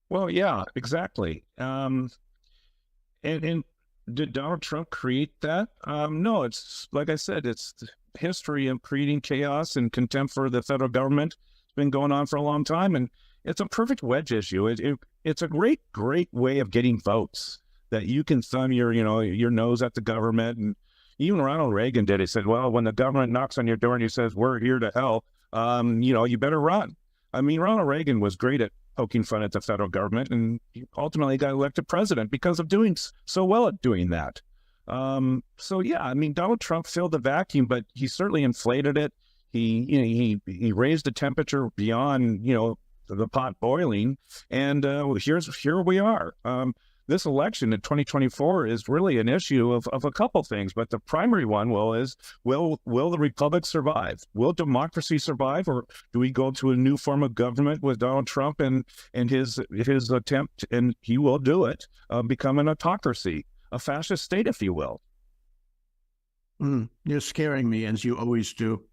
S13: Well, yeah, exactly. And did Donald Trump create that? No, it's like I said, it's the history of creating chaos and contempt for the federal government. It's been going on for a long time, and it's a perfect wedge issue. It's a great way of getting votes, that you can thumb your nose at the government. And even Ronald Reagan did. He said, well, when the government knocks on your door and he says, we're here to help, you better run. I mean, Ronald Reagan was great at poking fun at the federal government, and he ultimately got elected president because of doing so well at doing that. So yeah, I mean, Donald Trump filled the vacuum, but he certainly inflated it. He raised the temperature beyond, the pot boiling, and here we are. This election in 2024 is really an issue of a couple things, but the primary one is will the republic survive? Will democracy survive, or do we go to a new form of government with Donald Trump and his attempt, and he will do it, become an autocracy, a fascist state, if you will?
S10: You're scaring me, as you always do.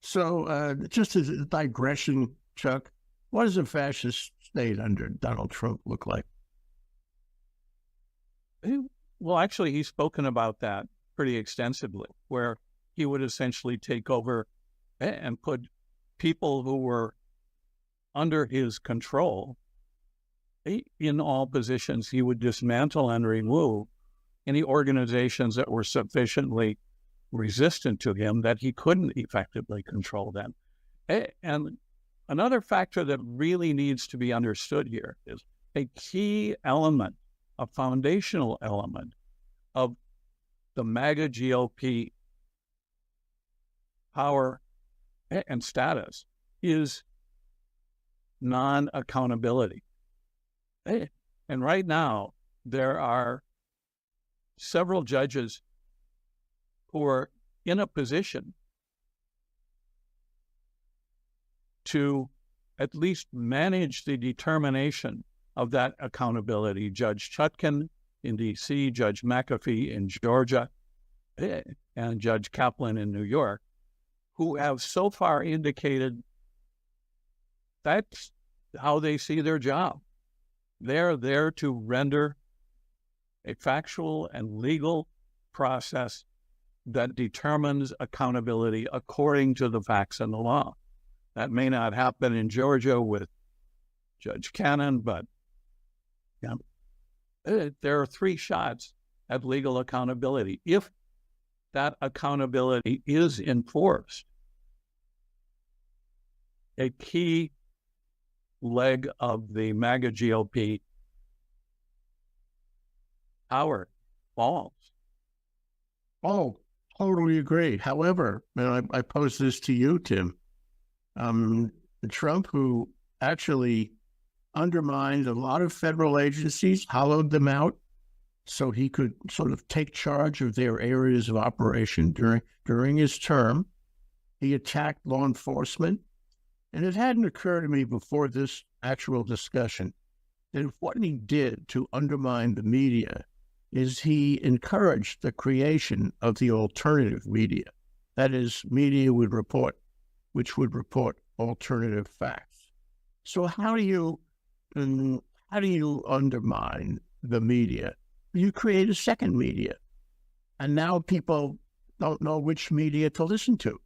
S10: So just as a digression, Chuck, what does a fascist state under Donald Trump look like?
S14: Well, actually, he's spoken about that pretty extensively, where he would essentially take over and put people who were under his control in all positions. He would dismantle and remove any organizations that were sufficiently resistant to him that he couldn't effectively control them. And another factor that really needs to be understood here is a key element, a foundational element of the MAGA GOP power and status is non-accountability. And right now, there are several judges who are in a position to at least manage the determination of that accountability. Judge Chutkan in D.C., Judge McAfee in Georgia, and Judge Kaplan in New York, who have so far indicated that's how they see their job. They're there to render a factual and legal process that determines accountability according to the facts and the law. That may not happen in Georgia with Judge Cannon, but yeah. there are 3 shots at legal accountability. If that accountability is enforced, a key leg of the MAGA GOP power falls.
S10: Oh, totally agree. However, I pose this to you, Tim. Trump, who actually undermined a lot of federal agencies, hollowed them out so he could sort of take charge of their areas of operation during his term. He attacked law enforcement. And it hadn't occurred to me before this actual discussion that what he did to undermine the media is he encouraged the creation of the alternative media. That is, media which would report alternative facts. So how do you undermine the media? You create a second media, and now people don't know which media to listen to,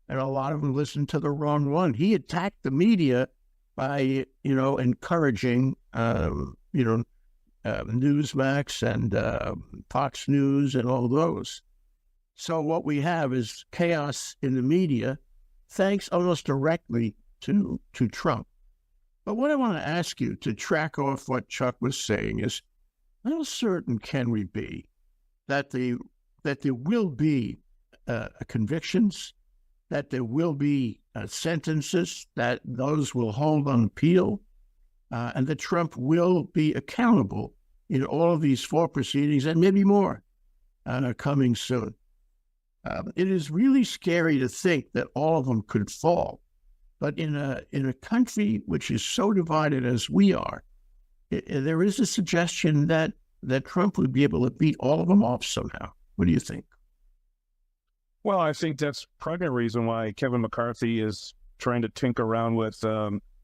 S10: and a lot of them listen to the wrong one. He attacked the media by encouraging Newsmax and Fox News and all those. So what we have is chaos in the media, thanks almost directly to Trump. But what I want to ask you to track off what Chuck was saying is, how certain can we be that there will be convictions, that there will be sentences, that those will hold on appeal, and that Trump will be accountable in all of these 4 proceedings and maybe more coming soon? It is really scary to think that all of them could fall. But in a country which is so divided as we are, there is a suggestion that Trump would be able to beat all of them off somehow. What do you think?
S13: Well, I think that's probably the reason why Kevin McCarthy is trying to tinker around with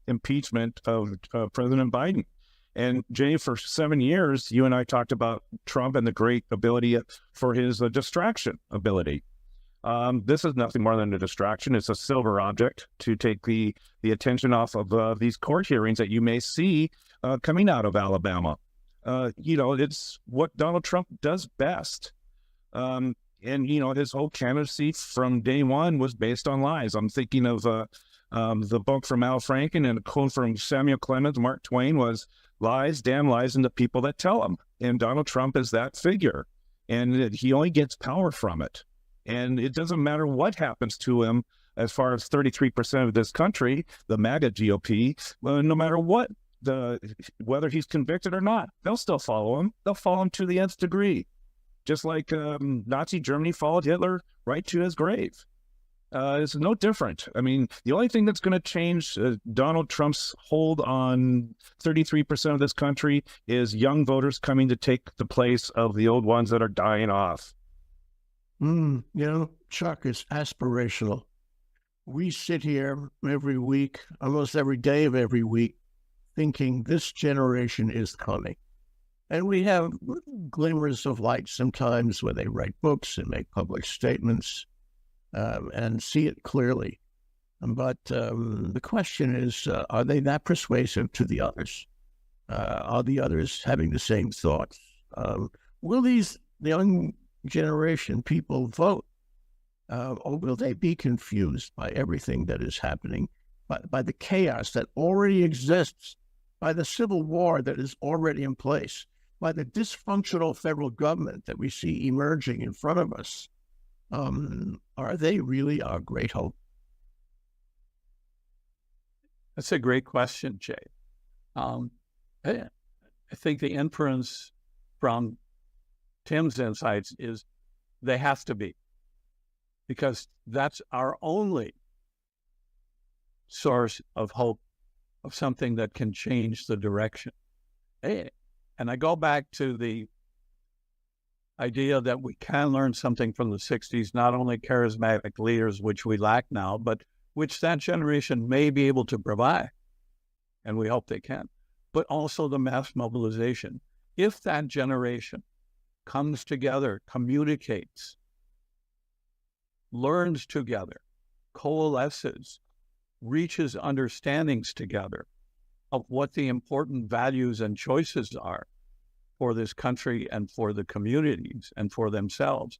S13: impeachment of President Biden. And Jay, for 7 years, you and I talked about Trump and the great ability for his distraction ability. This is nothing more than a distraction. It's a silver object to take the attention off of these court hearings that you may see coming out of Alabama. It's what Donald Trump does best. And, his whole candidacy from day one was based on lies. I'm thinking of the book from Al Franken, and a quote from Samuel Clemens, Mark Twain, was lies, damn lies, and the people that tell them. And Donald Trump is that figure. And he only gets power from it. And it doesn't matter what happens to him as far as 33% of this country, the MAGA GOP, no matter what, whether he's convicted or not, they'll still follow him. They'll follow him to the nth degree. Just like Nazi Germany followed Hitler right to his grave. It's no different. I mean, the only thing that's going to change Donald Trump's hold on 33% of this country is young voters coming to take the place of the old ones that are dying off.
S10: Chuck, is aspirational. We sit here every week, almost every day of every week, thinking this generation is coming. And we have glimmers of light sometimes when they write books and make public statements and see it clearly. But the question is, are they that persuasive to the others? Are the others having the same thoughts? Will these young generation people vote? Or will they be confused by everything that is happening, by the chaos that already exists, by the civil war that is already in place, by the dysfunctional federal government that we see emerging in front of us? Are they really our great hope?
S14: That's a great question, Jay. I think the inference from Tim's insights is they have to be, because that's our only source of hope of something that can change the direction. And I go back to the idea that we can learn something from the 60s, not only charismatic leaders, which we lack now, but which that generation may be able to provide, and we hope they can, but also the mass mobilization. If that generation comes together, communicates, learns together, coalesces, reaches understandings together of what the important values and choices are for this country and for the communities and for themselves,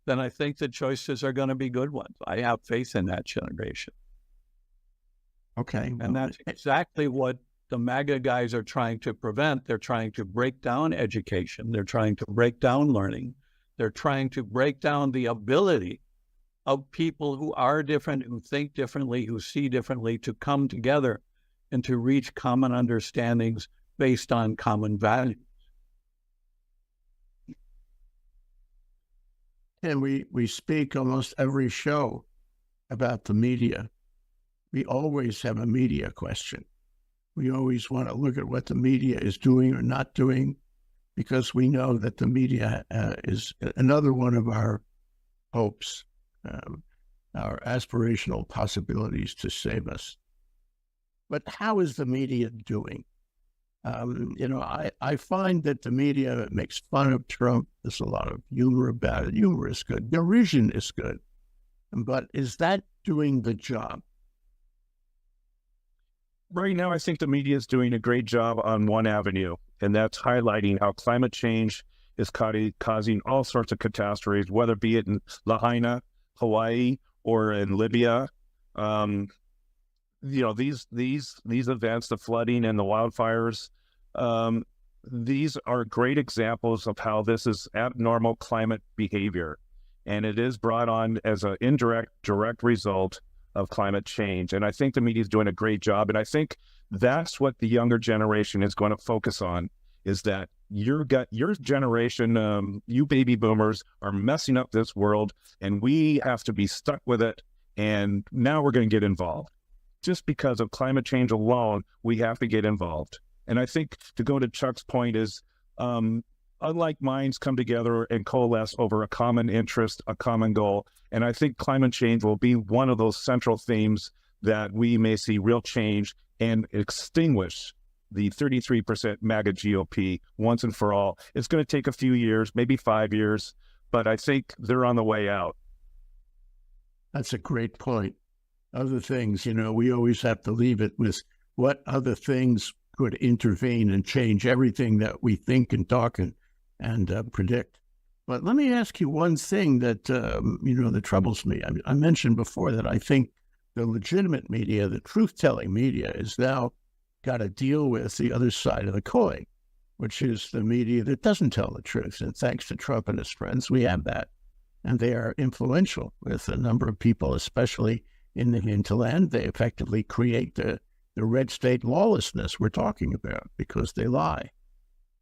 S14: then I think the choices are going to be good ones. I have faith in that generation.
S10: Okay.
S14: And that's exactly what the MAGA guys are trying to prevent. They're trying to break down education. They're trying to break down learning. They're trying to break down the ability of people who are different, who think differently, who see differently, to come together and to reach common understandings based on common values.
S10: And we speak almost every show about the media. We always have a media question. We always want to look at what the media is doing or not doing, because we know that the media is another one of our hopes, our aspirational possibilities to save us. But how is the media doing? I find that the media makes fun of Trump. There's a lot of humor about it. Humor is good. Derision is good. But is that doing the job?
S13: Right now, I think the media is doing a great job on one avenue, and that's highlighting how climate change is causing all sorts of catastrophes, whether be it in Lahaina, Hawaii, or in Libya. These events, the flooding and the wildfires, these are great examples of how this is abnormal climate behavior, and it is brought on as an direct result of climate change. And I think the media is doing a great job, and I think that's what the younger generation is going to focus on, is that your generation, you baby boomers, are messing up this world, and we have to be stuck with it, and now we're going to get involved. Just because of climate change alone, we have to get involved. And I think, to go to Chuck's point, is unlike minds come together and coalesce over a common interest, a common goal. And I think climate change will be one of those central themes that we may see real change and extinguish the 33% MAGA GOP once and for all. It's going to take a few years, maybe 5 years, but I think they're on the way out.
S10: That's a great point. Other things, we always have to leave it with what other things could intervene and change everything that we think and talk and predict. But let me ask you one thing that, that troubles me. I mentioned before that I think the legitimate media, the truth-telling media, is now got to deal with the other side of the coin, which is the media that doesn't tell the truth. And thanks to Trump and his friends, we have that. And they are influential with a number of people, especially in the hinterland. They effectively create the red state lawlessness we're talking about because they lie.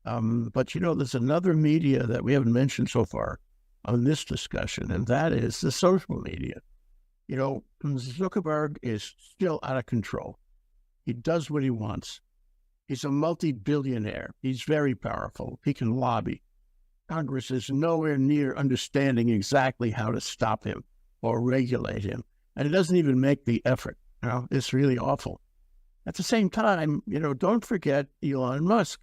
S10: But, there's another media that we haven't mentioned so far on this discussion, and that is the social media. Zuckerberg is still out of control. He does what he wants. He's a multi-billionaire. He's very powerful. He can lobby. Congress is nowhere near understanding exactly how to stop him or regulate him. And it doesn't even make the effort. It's really awful. At the same time, don't forget Elon Musk,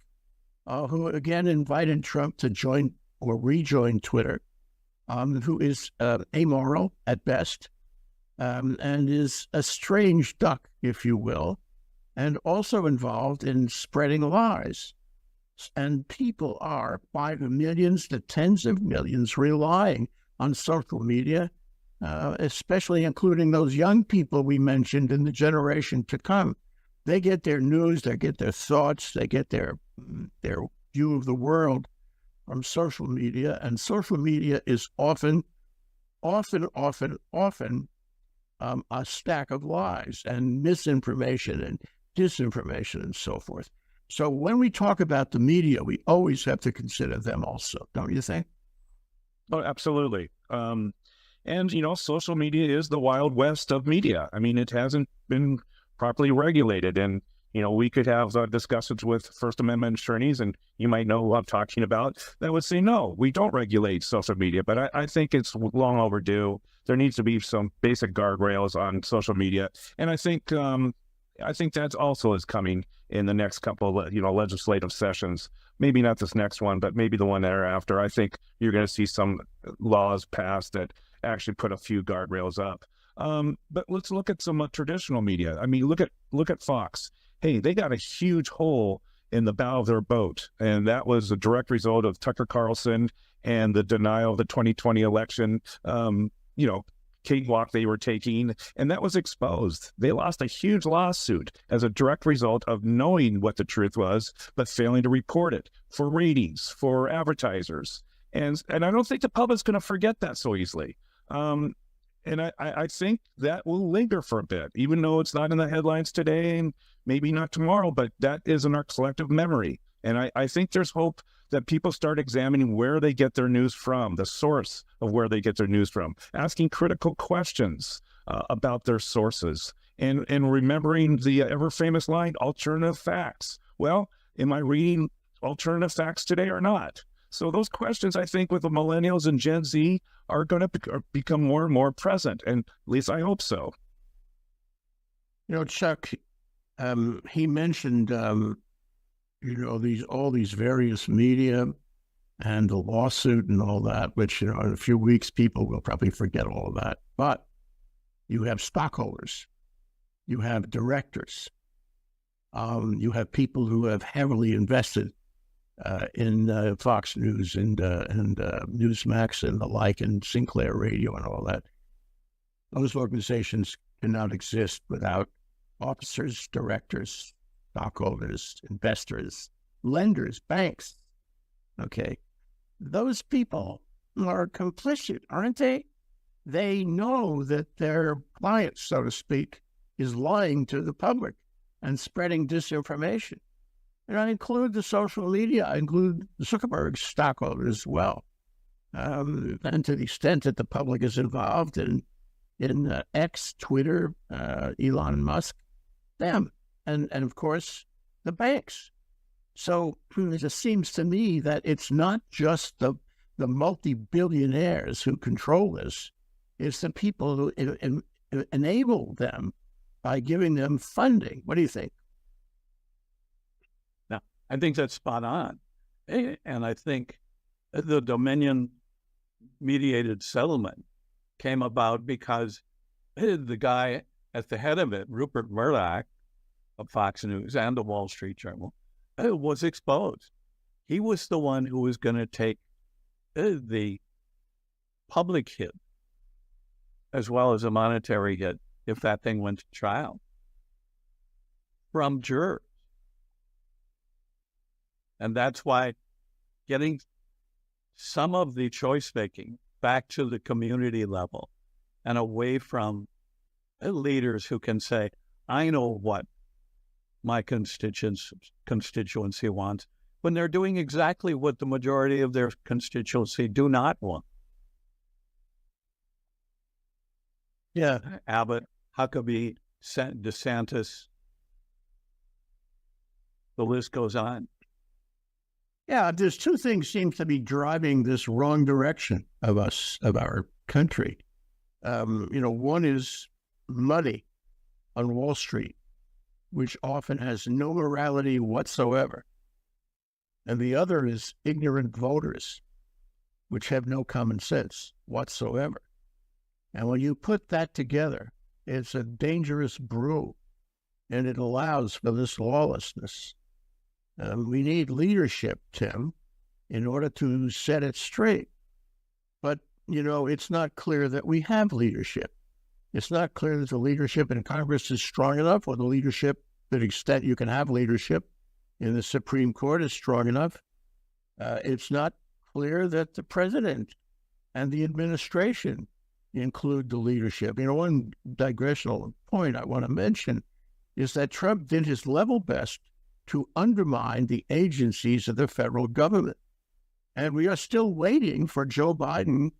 S10: who again invited Trump to join or rejoin Twitter, who is amoral at best, and is a strange duck, if you will, and also involved in spreading lies. And people are, by the millions to tens of millions, relying on social media, especially including those young people we mentioned in the generation to come. They get their news, they get their thoughts, they get their view of the world from social media, and social media is often a stack of lies and misinformation and disinformation and so forth. So when we talk about the media, we always have to consider them also, don't you think?
S13: Oh, absolutely. And, social media is the Wild West of media. I mean, it hasn't been properly regulated. And, we could have discussions with First Amendment attorneys, and you might know who I'm talking about, that would say, no, we don't regulate social media. But I think it's long overdue. There needs to be some basic guardrails on social media. And I think that also is coming in the next couple of, legislative sessions. Maybe not this next one, but maybe the one thereafter. I think you're going to see some laws passed that actually put a few guardrails up. But let's look at some traditional media. I mean, look at Fox. Hey, they got a huge hole in the bow of their boat. And that was a direct result of Tucker Carlson and the denial of the 2020 election, cakewalk they were taking, and that was exposed. They lost a huge lawsuit as a direct result of knowing what the truth was, but failing to report it for ratings, for advertisers. And I don't think the public's going to forget that so easily. And I think that will linger for a bit, even though it's not in the headlines today and maybe not tomorrow, but that is in our collective memory. And I think there's hope that people start examining where they get their news from, the source of where they get their news from, asking critical questions about their sources, and remembering the ever-famous line, alternative facts. Well, am I reading alternative facts today or not? So those questions, I think, with the millennials and Gen Z are going to become more and more present, and at least I hope so.
S10: Chuck, he mentioned all these various media and the lawsuit and all that, which, in a few weeks, people will probably forget all of that. But you have stockholders, you have directors, you have people who have heavily invested in Fox News and Newsmax and the like, and Sinclair Radio and all that. Those organizations cannot exist without officers, directors, stockholders, investors, lenders, banks. Okay. Those people are complicit, aren't they? They know that their client, so to speak, is lying to the public and spreading disinformation. And I include the social media, I include Zuckerberg's stockholders as well. And to the extent that the public is involved in X, Twitter, Elon Musk, them. And of course, the banks. So it just seems to me that it's not just the multi-billionaires who control this. It's the people who enable them by giving them funding. What do you think?
S14: Now, I think that's spot on. And I think the Dominion-mediated settlement came about because the guy at the head of it, Rupert Murdoch, of Fox News and the Wall Street Journal, was exposed. He was the one who was going to take the public hit as well as a monetary hit if that thing went to trial from jurors. And that's why getting some of the choice making back to the community level and away from leaders who can say, I know what my constituency wants, when they're doing exactly what the majority of their constituency do not want.
S10: Yeah.
S14: Abbott, Huckabee, DeSantis, the list goes on.
S10: Yeah, there's two things seem to be driving this wrong direction of our country. One is money on Wall Street, which often has no morality whatsoever. And the other is ignorant voters, which have no common sense whatsoever. And when you put that together, it's a dangerous brew, and it allows for this lawlessness. We need leadership, Tim, in order to set it straight. But, it's not clear that we have leadership. It's not clear that the leadership in Congress is strong enough, or the leadership, to the extent you can have leadership in the Supreme Court, is strong enough. It's not clear that the president and the administration include the leadership. One digressional point I want to mention is that Trump did his level best to undermine the agencies of the federal government. And we are still waiting for Joe Biden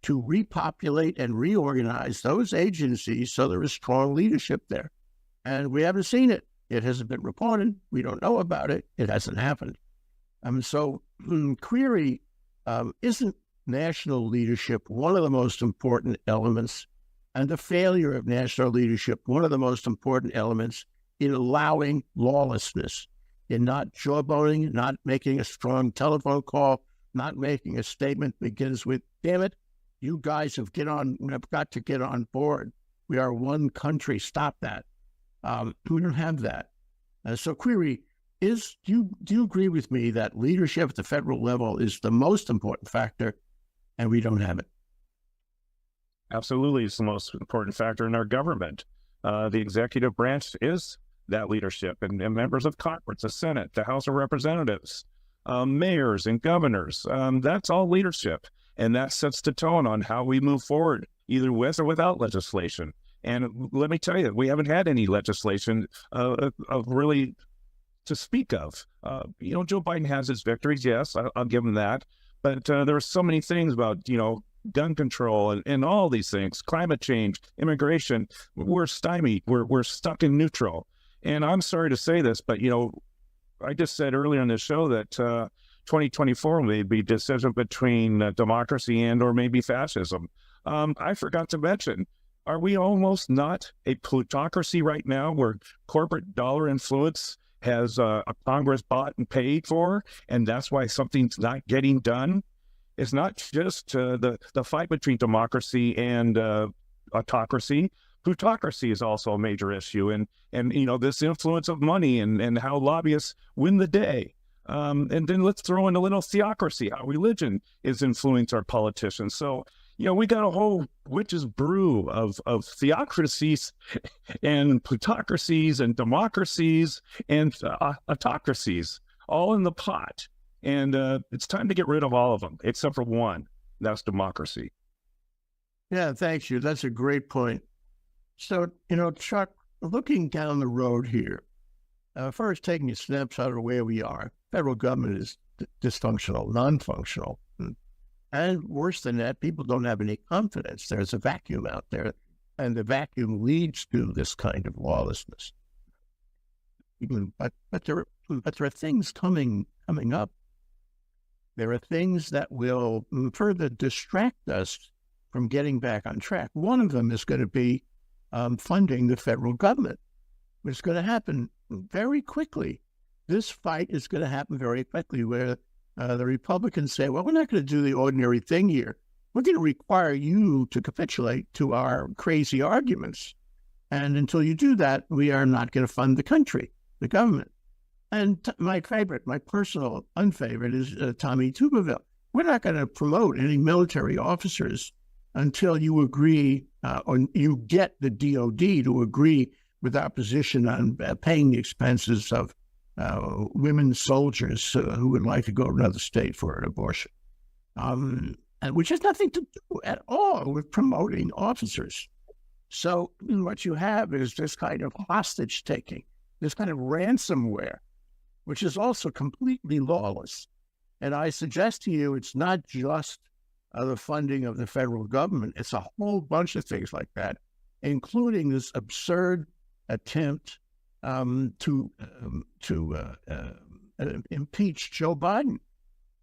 S10: to repopulate and reorganize those agencies so there is strong leadership there. And we haven't seen it. It hasn't been reported. We don't know about it. It hasn't happened. So query, isn't national leadership one of the most important elements, and the failure of national leadership one of the most important elements in allowing lawlessness, in not jawboning, not making a strong telephone call, not making a statement that begins with, damn it, you guys have got to get on board. We are one country. Stop that. We don't have that. So query, do you agree with me that leadership at the federal level is the most important factor, and we don't have it?
S13: Absolutely, it's the most important factor in our government. The executive branch is that leadership, and members of Congress, the Senate, the House of Representatives, mayors and governors. That's all leadership, and that sets the tone on how we move forward, either with or without legislation. And let me tell you, we haven't had any legislation of really to speak of. Joe Biden has his victories, yes, I'll give him that. But there are so many things about, gun control and all these things, climate change, immigration. We're stymied. We're stuck in neutral. And I'm sorry to say this, but, I just said earlier in the show that 2024 may be a decision between democracy and or maybe fascism. I forgot to mention, are we almost not a plutocracy right now where corporate dollar influence has a Congress bought and paid for, and that's why something's not getting done? It's not just the fight between democracy and autocracy. Plutocracy is also a major issue, and this influence of money and how lobbyists win the day. And then let's throw in a little theocracy, how religion is influencing our politicians. So, we got a whole witch's brew of theocracies and plutocracies and democracies and autocracies all in the pot. And it's time to get rid of all of them, except for one. That's democracy.
S10: Yeah, thanks you. That's a great point. So, Chuck, looking down the road here, first taking a snapshot of where we are, federal government is dysfunctional, non-functional. And worse than that, people don't have any confidence. There's a vacuum out there, and the vacuum leads to this kind of lawlessness. But there are things coming up. There are things that will further distract us from getting back on track. One of them is going to be funding the federal government. It's going to happen very quickly. This fight is going to happen very quickly, where the Republicans say, well, we're not going to do the ordinary thing here. We're going to require you to capitulate to our crazy arguments. And until you do that, we are not going to fund the country, the government. And my personal unfavorite is Tommy Tuberville. We're not going to promote any military officers until you agree or you get the DOD to agree with our position on paying the expenses of women soldiers who would like to go to another state for an abortion, and which has nothing to do at all with promoting officers. So what you have is this kind of hostage taking, this kind of ransomware, which is also completely lawless. And I suggest to you, it's not just the funding of the federal government. It's a whole bunch of things like that, including this absurd attempt to impeach Joe Biden.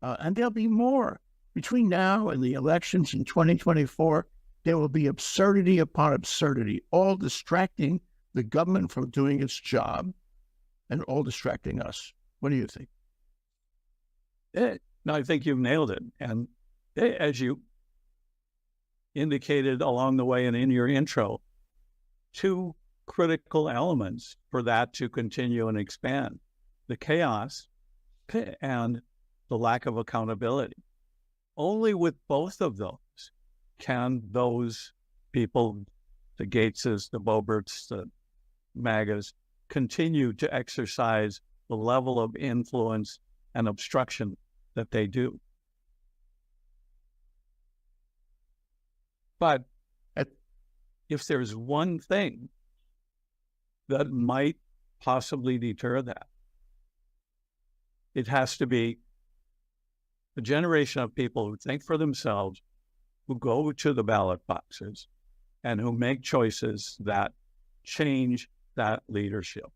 S10: And there'll be more. Between now and the elections in 2024, there will be absurdity upon absurdity, all distracting the government from doing its job and all distracting us. What do you think?
S14: No, I think you've nailed it. And as you indicated along the way and in your intro, two critical elements for that to continue and expand: the chaos and the lack of accountability. Only with both of those can those people, the Gateses, the Boberts, the MAGAs, continue to exercise the level of influence and obstruction that they do. But if there's one thing that might possibly deter that, it has to be a generation of people who think for themselves, who go to the ballot boxes, and who make choices that change that leadership.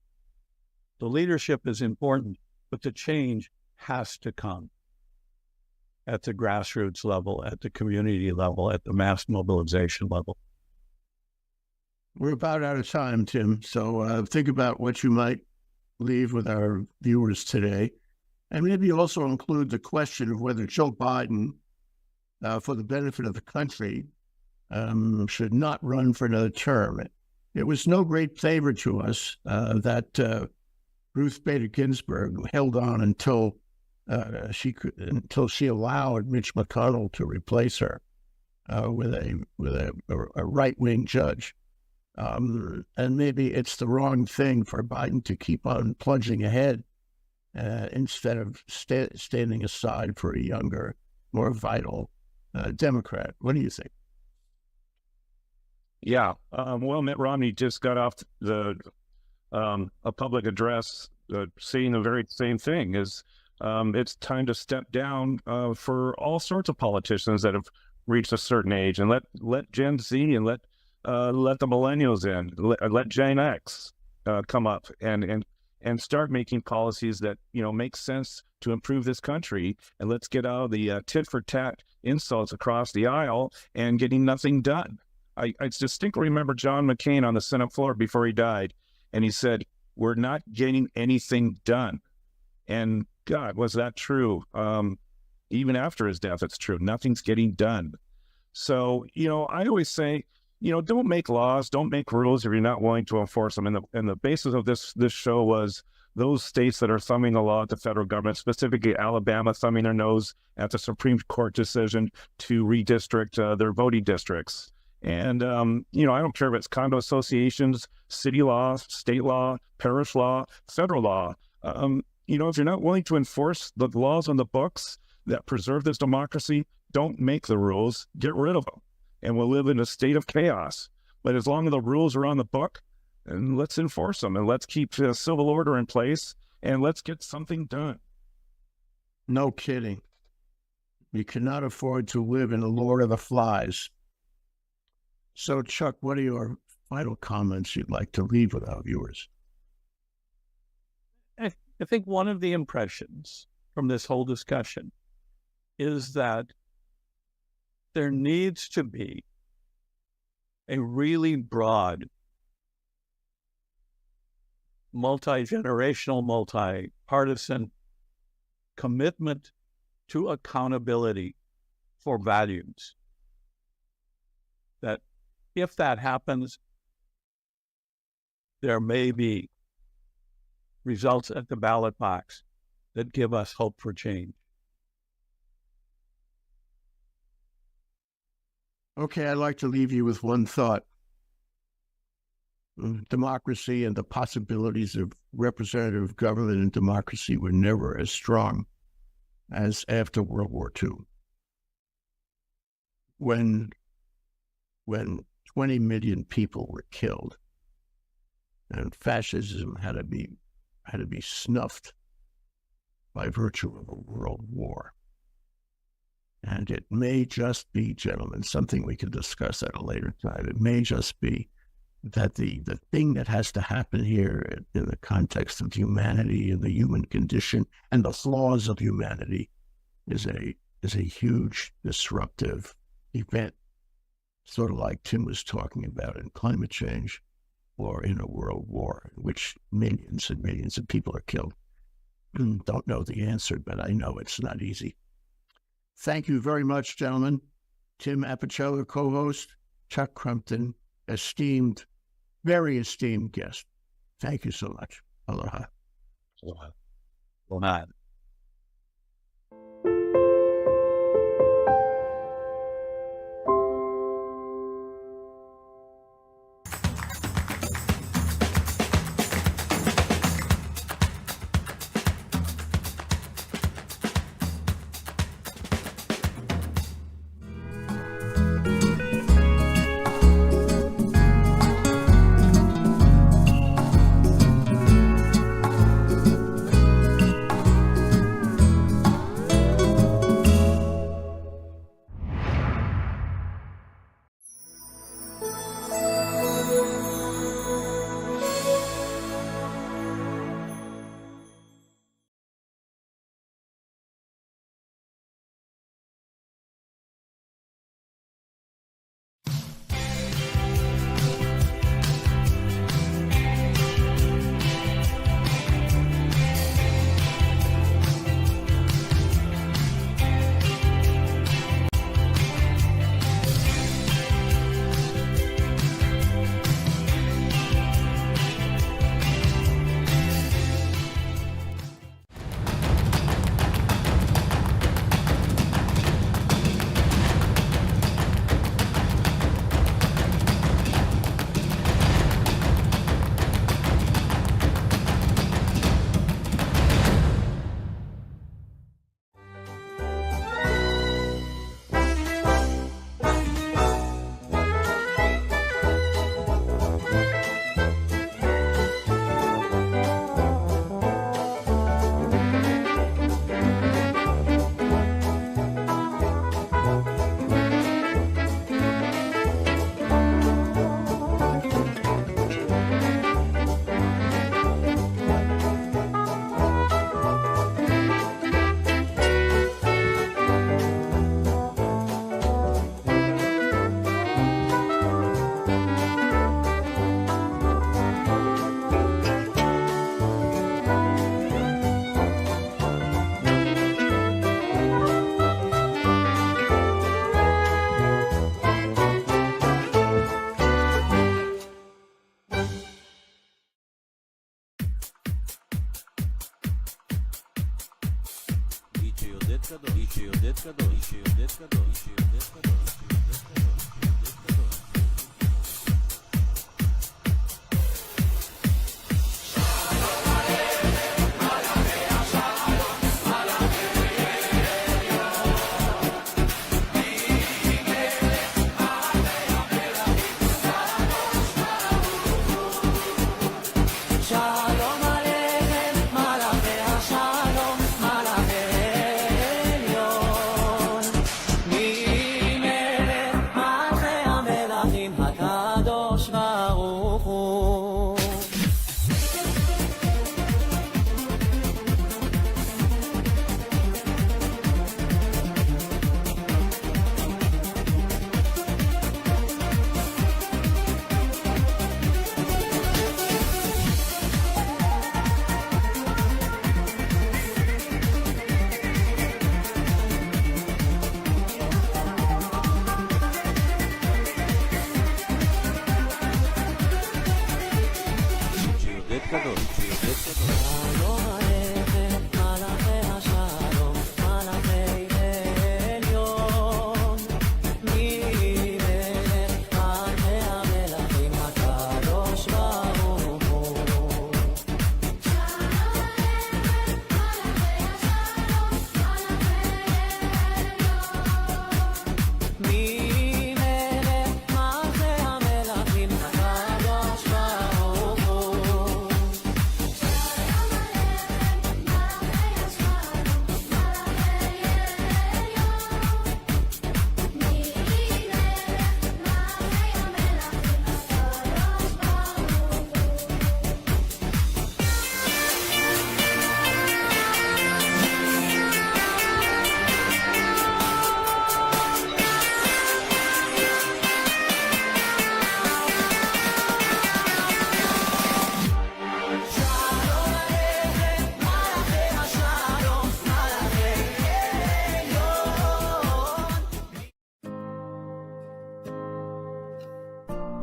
S14: The leadership is important, but the change has to come at the grassroots level, at the community level, at the mass mobilization level.
S10: We're about out of time, Tim. So think about what you might leave with our viewers today. And maybe also include the question of whether Joe Biden, for the benefit of the country, should not run for another term. It was no great favor to us that Ruth Bader Ginsburg held on until she allowed Mitch McConnell to replace her with a right-wing judge. And maybe it's the wrong thing for Biden to keep on plunging ahead instead of standing aside for a younger, more vital Democrat. What do you think?
S13: Yeah. Well, Mitt Romney just got off a public address saying the very same thing, is it's time to step down for all sorts of politicians that have reached a certain age, and let Gen Z and let the millennials in, let Gen X come up and start making policies that, make sense to improve this country. And let's get out of the tit for tat insults across the aisle and getting nothing done. I distinctly remember John McCain on the Senate floor before he died, and he said, "We're not getting anything done." And God, was that true? Even after his death, it's true. Nothing's getting done. So, I always say, don't make laws, don't make rules if you're not willing to enforce them. And the basis of this show was those states that are thumbing the law at the federal government, specifically Alabama thumbing their nose at the Supreme Court decision to redistrict their voting districts. And, I don't care if it's condo associations, city law, state law, parish law, federal law. If you're not willing to enforce the laws on the books that preserve this democracy, don't make the rules, get rid of them. And we'll live in a state of chaos. But as long as the rules are on the book, and let's enforce them, and let's keep civil order in place, and let's get something done.
S10: No kidding. You cannot afford to live in the Lord of the Flies. So, Chuck, what are your final comments you'd like to leave with our viewers?
S14: I think one of the impressions from this whole discussion is that there needs to be a really broad, multi-generational, multi-partisan commitment to accountability for values. That if that happens, there may be results at the ballot box that give us hope for change.
S10: Okay, I'd like to leave you with one thought. Democracy and the possibilities of representative government and democracy were never as strong as after World War II. When 20 million people were killed and fascism had to be snuffed by virtue of a world war. And it may just be, gentlemen, something we can discuss at a later time. It may just be that the thing that has to happen here in the context of humanity and the human condition and the flaws of humanity is a huge disruptive event, sort of like Tim was talking about in climate change or in a world war in which millions and millions of people are killed. Don't know the answer, but I know it's not easy. Thank you very much, gentlemen. Tim Apicella, co-host, Chuck Crumpton, very esteemed guest. Thank you so much. Aloha.
S14: Aloha. Aloha.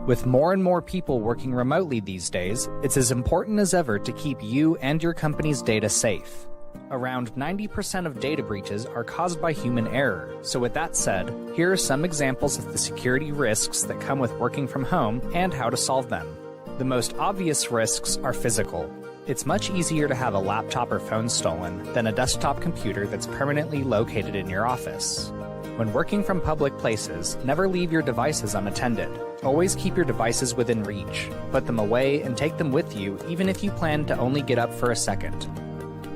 S15: With more and more people working remotely these days, it's as important as ever to keep you and your company's data safe. Around 90% of data breaches are caused by human error, so with that said, here are some examples of the security risks that come with working from home and how to solve them. The most obvious risks are physical. It's much easier to have a laptop or phone stolen than a desktop computer that's permanently located in your office. When working from public places, never leave your devices unattended. Always keep your devices within reach. Put them away and take them with you even if you plan to only get up for a second.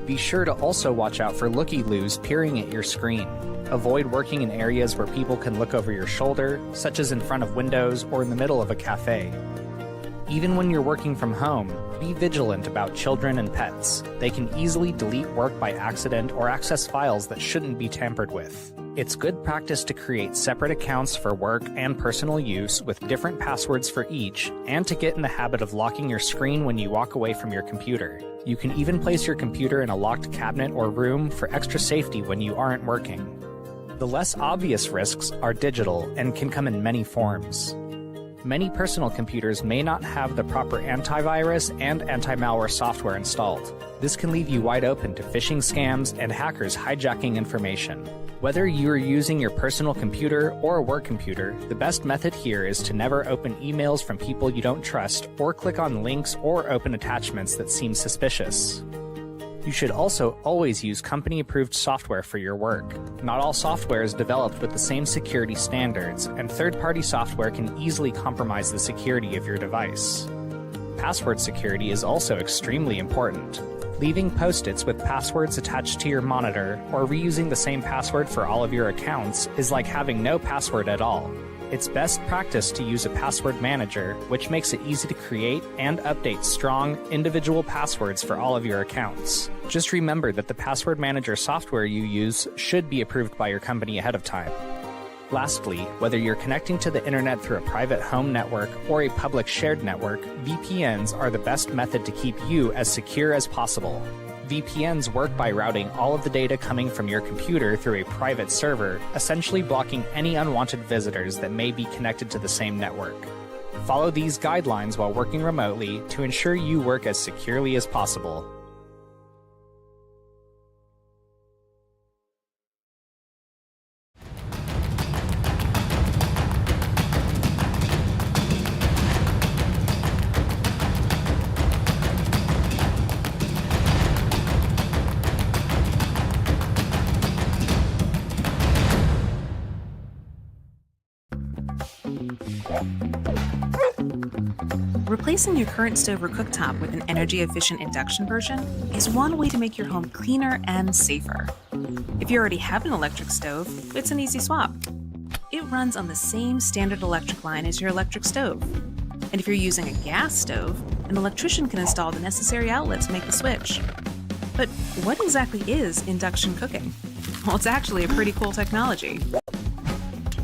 S15: Be sure to also watch out for looky-loos peering at your screen. Avoid working in areas where people can look over your shoulder, such as in front of windows or in the middle of a cafe. Even when you're working from home, be vigilant about children and pets. They can easily delete work by accident or access files that shouldn't be tampered with. It's good practice to create separate accounts for work and personal use with different passwords for each, and to get in the habit of locking your screen when you walk away from your computer. You can even place your computer in a locked cabinet or room for extra safety when you aren't working. The less obvious risks are digital and can come in many forms. Many personal computers may not have the proper antivirus and anti-malware software installed. This can leave you wide open to phishing scams and hackers hijacking information. Whether you are using your personal computer or a work computer, the best method here is to never open emails from people you don't trust or click on links or open attachments that seem suspicious. You should also always use company-approved software for your work. Not all software is developed with the same security standards, and third-party software can easily compromise the security of your device. Password security is also extremely important. Leaving post-its with passwords attached to your monitor or reusing the same password for all of your accounts is like having no password at all. It's best practice to use a password manager, which makes it easy to create and update strong, individual passwords for all of your accounts. Just remember that the password manager software you use should be approved by your company ahead of time. Lastly, whether you're connecting to the internet through a private home network or a public shared network, VPNs are the best method to keep you as secure as possible. VPNs work by routing all of the data coming from your computer through a private server, essentially blocking any unwanted visitors that may be connected to the same network. Follow these guidelines while working remotely to ensure you work as securely as possible.
S11: replacing your current stove or cooktop with an energy-efficient induction version is one way to make your home cleaner and safer. If you already have an electric stove, it's an easy swap. It runs on the same standard electric line as your electric stove. And if you're using a gas stove, an electrician can install the necessary outlet to make the switch. But what exactly is induction cooking? Well, it's actually a pretty cool technology.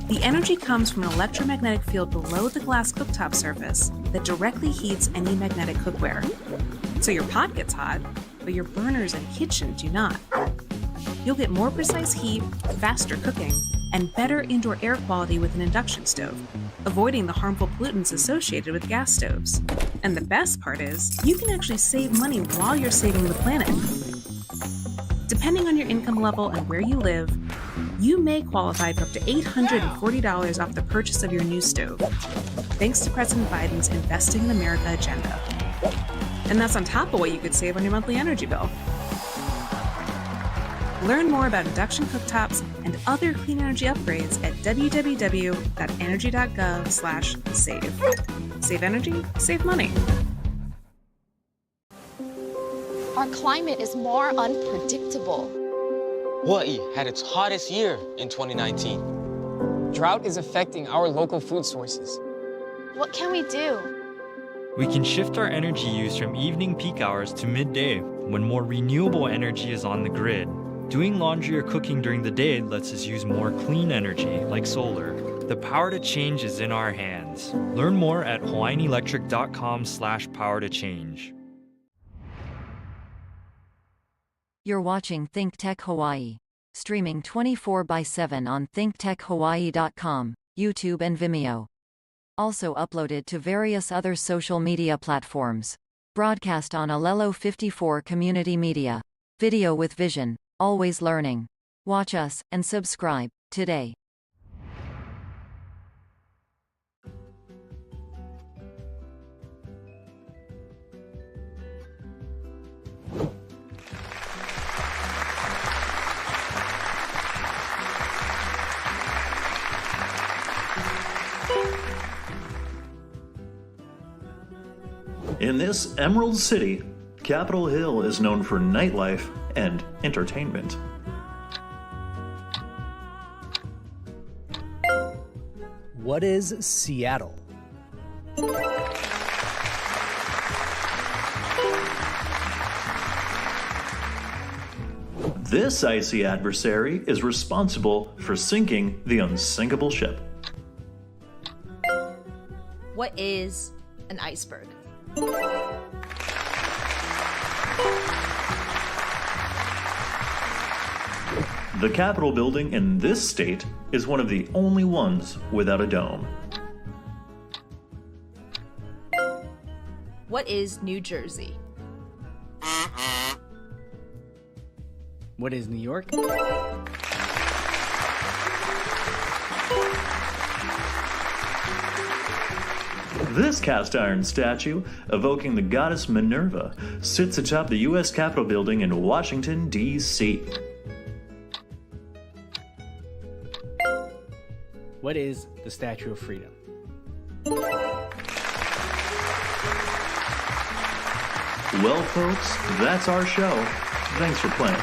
S11: The energy comes from an electromagnetic field below the glass cooktop surface that directly heats any magnetic cookware. So your pot gets hot, but your burners and kitchen do not. You'll get more precise heat, faster cooking, and better indoor air quality with an induction stove, avoiding the harmful pollutants associated with gas stoves. And the best part is, you can actually save money while you're saving the planet. Depending on your income level and where you live, you may qualify for up to $840 off the purchase of your new stove, thanks to President Biden's Investing in America agenda. And that's on top of what you could save on your monthly energy bill. Learn more about induction cooktops and other clean energy upgrades at www.energy.gov/save. Save energy, save money.
S16: Our climate is more unpredictable.
S19: Hawaii had its hottest year in 2019.
S22: Drought is affecting our local food sources.
S16: What can we do?
S25: We can shift our energy use from evening peak hours to midday when more renewable energy is on the grid. Doing laundry or cooking during the day lets us use more clean energy, like solar. The power to change is in our hands. Learn more at hawaiianelectric.com/power-to-change.
S26: You're watching ThinkTech Hawaii, streaming 24/7 on thinktechhawaii.com, YouTube and Vimeo. Also uploaded to various other social media platforms. Broadcast on Alelo 54 Community Media. Video with vision, always learning. Watch us and subscribe today.
S27: In this Emerald City, Capitol Hill is known for nightlife and entertainment.
S15: What is Seattle?
S27: This icy adversary is responsible for sinking the unsinkable ship.
S28: What is an iceberg?
S27: The Capitol building in this state is one of the only ones without a dome.
S28: What is New Jersey?
S15: What is New York?
S27: This cast iron statue, evoking the goddess Minerva, sits atop the U.S. Capitol building in Washington, D.C.
S15: What is the Statue of Freedom?
S27: Well, folks, that's our show. Thanks for playing.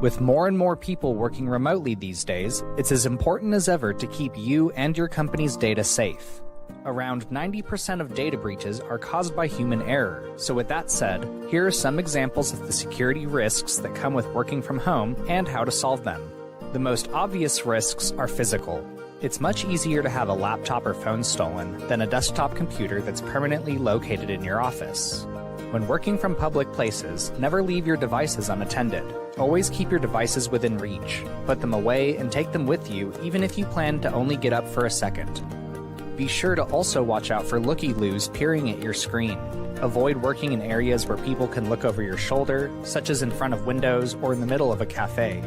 S15: With more and more people working remotely these days, it's as important as ever to keep you and your company's data safe. Around 90% of data breaches are caused by human error. So with that said, here are some examples of the security risks that come with working from home and how to solve them. The most obvious risks are physical. It's much easier to have a laptop or phone stolen than a desktop computer that's permanently located in your office. When working from public places, never leave your devices unattended. Always keep your devices within reach. Put them away and take them with you even if you plan to only get up for a second. Be sure to also watch out for looky-loos peering at your screen. Avoid working in areas where people can look over your shoulder, such as in front of windows or in the middle of a cafe.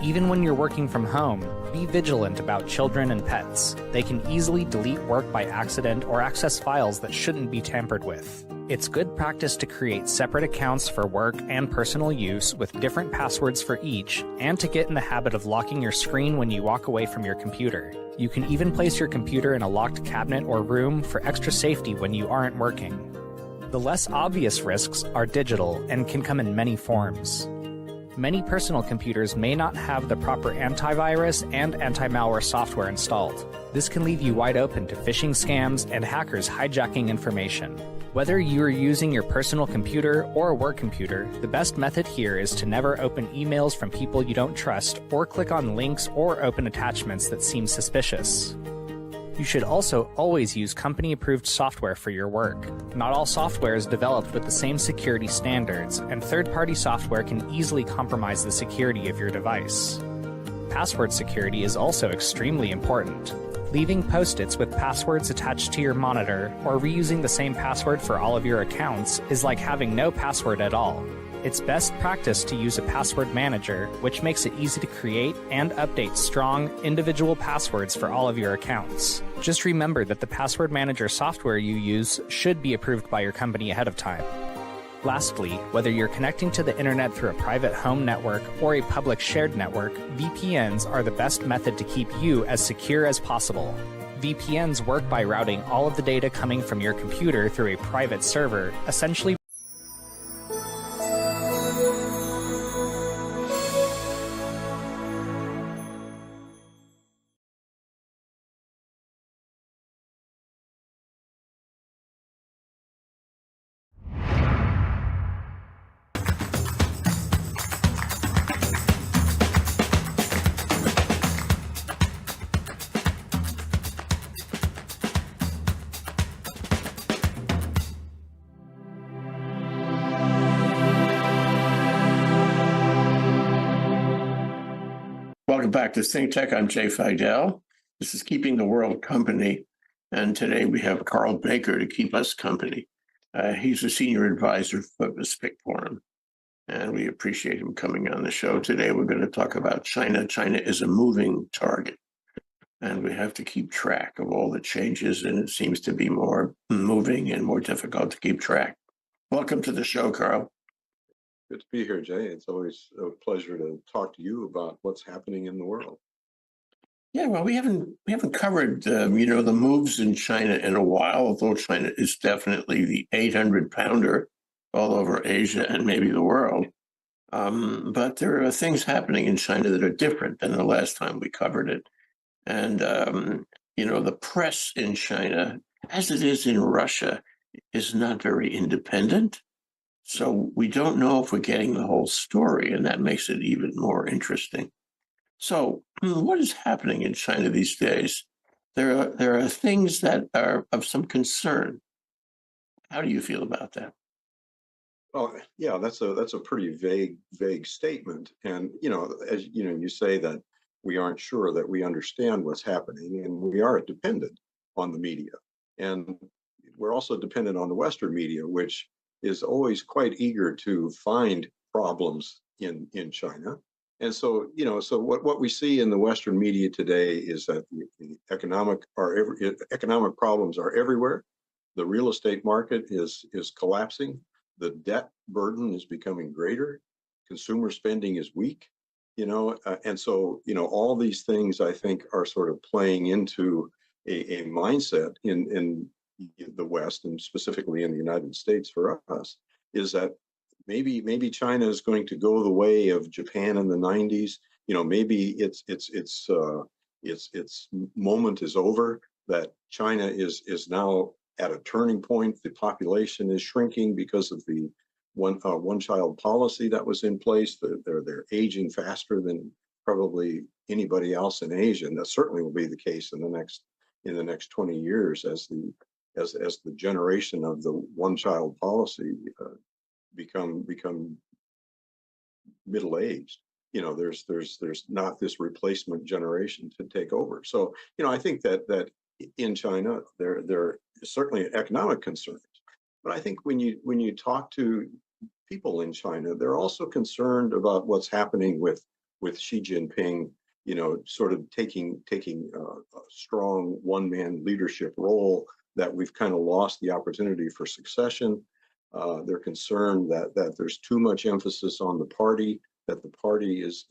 S15: Even when you're working from home, be vigilant about children and pets. They can easily delete work by accident or access files that shouldn't be tampered with. It's good practice to create separate accounts for work and personal use with different passwords for each, and to get in the habit of locking your screen when you walk away from your computer. You can even place your computer in a locked cabinet or room for extra safety when you aren't working. The less obvious risks are digital and can come in many forms. Many personal computers may not have the proper antivirus and anti-malware software installed. This can leave you wide open to phishing scams and hackers hijacking information. Whether you are using your personal computer or a work computer, the best method here is to never open emails from people you don't trust or click on links or open attachments that seem suspicious. You should also always use company-approved software for your work. Not all software is developed with the same security standards, and third-party software can easily compromise the security of your device. Password security is also extremely important. Leaving post-its with passwords attached to your monitor or reusing the same password for all of your accounts is like having no password at all. It's best practice to use a password manager, which makes it easy to create and update strong, individual passwords for all of your accounts. Just remember that the password manager software you use should be approved by your company ahead of time. Lastly, whether you're connecting to the internet through a private home network or a public shared network, VPNs are the best method to keep you as secure as possible. VPNs work by routing all of the data coming from your computer through a private server, essentially
S10: Welcome back to ThinkTech. I'm Jay Fidell. This is Keeping the World Company. And today we have Carl Baker to keep us company. He's a senior advisor for the SPIC Forum. And we appreciate him coming on the show today. We're going to talk about China. China is a moving target. And we have to keep track of all the changes. And it seems to be more moving and more difficult to keep track. Welcome to the show, Carl.
S1: Good to be here, Jay. It's always a pleasure to talk to you about what's happening in the world.
S10: Yeah, well, we haven't covered the moves in China in a while, although China is definitely the 800-pounder all over Asia and maybe the world. But there are things happening in China that are different than the last time we covered it. And the press in China, as it is in Russia, is not very independent. So we don't know if we're getting the whole story, and that makes it even more interesting. So what is happening in China these days? There are things that are of some concern. How do you feel about that?
S1: Well, yeah, that's a pretty vague statement. And, as you say that we aren't sure that we understand what's happening, and we are dependent on the media. And we're also dependent on the Western media, which is always quite eager to find problems in China. And so, so what we see in the Western media today is that the economic problems are everywhere. The real estate market is collapsing. The debt burden is becoming greater. Consumer spending is weak, and so, all these things I think are sort of playing into a mindset in the West, and specifically in the United States for us, is that maybe China is going to go the way of Japan in the 90s. Maybe its moment is over, that China is now at a turning point. The population is shrinking because of the one-child policy that was in place. They're aging faster than probably anybody else in Asia, and that certainly will be the case in the next 20 years as the generation of the one-child policy become middle-aged. There's not this replacement generation to take over. So I think that in China there is certainly economic concerns, but I think when you talk to people in China, they're also concerned about what's happening with Xi Jinping, sort of taking a strong one-man leadership role, that we've kind of lost the opportunity for succession. They're concerned that there's too much emphasis on the party, that the party is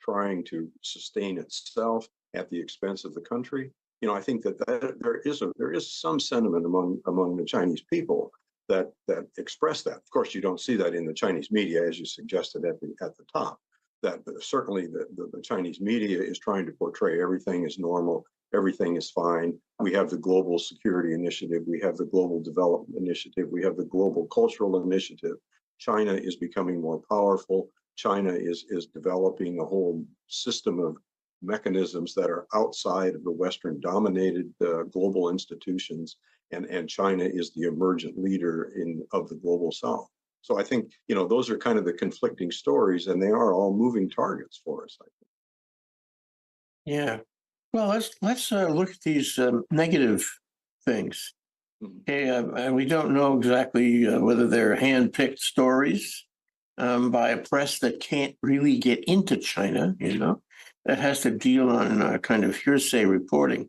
S1: trying to sustain itself at the expense of the country. I think that there is some sentiment among the Chinese people that express that. Of course, you don't see that in the Chinese media, as you suggested at the top. That certainly the Chinese media is trying to portray everything as normal, everything is fine. We have the Global Security Initiative, we have the Global Development Initiative, we have the Global Cultural Initiative. China is becoming more powerful. China is developing a whole system of mechanisms that are outside of the Western-dominated global institutions, and China is the emergent leader of the global South. So I think those are kind of the conflicting stories, and they are all moving targets for us, I think.
S10: Yeah. Well, let's look at these negative things. Okay, we don't know exactly whether they're hand-picked stories by a press that can't really get into China, that has to deal on kind of hearsay reporting.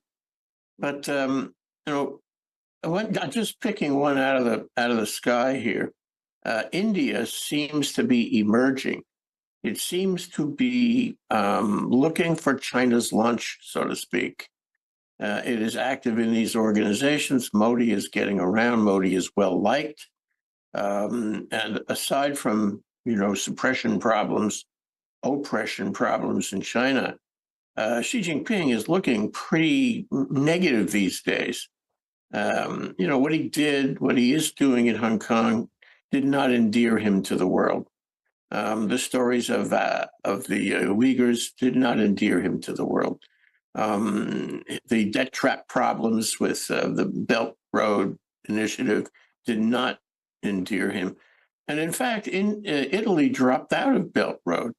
S10: But I'm just picking one out of the sky here. India seems to be emerging. It seems to be looking for China's lunch, so to speak. It is active in these organizations. Modi is getting around. Modi is well liked. And aside from, suppression problems, oppression problems in China, Xi Jinping is looking pretty negative these days. What he is doing in Hong Kong did not endear him to the world. The stories of the Uyghurs did not endear him to the world. The debt trap problems with the Belt Road Initiative did not endear him. And in fact, Italy dropped out of Belt Road.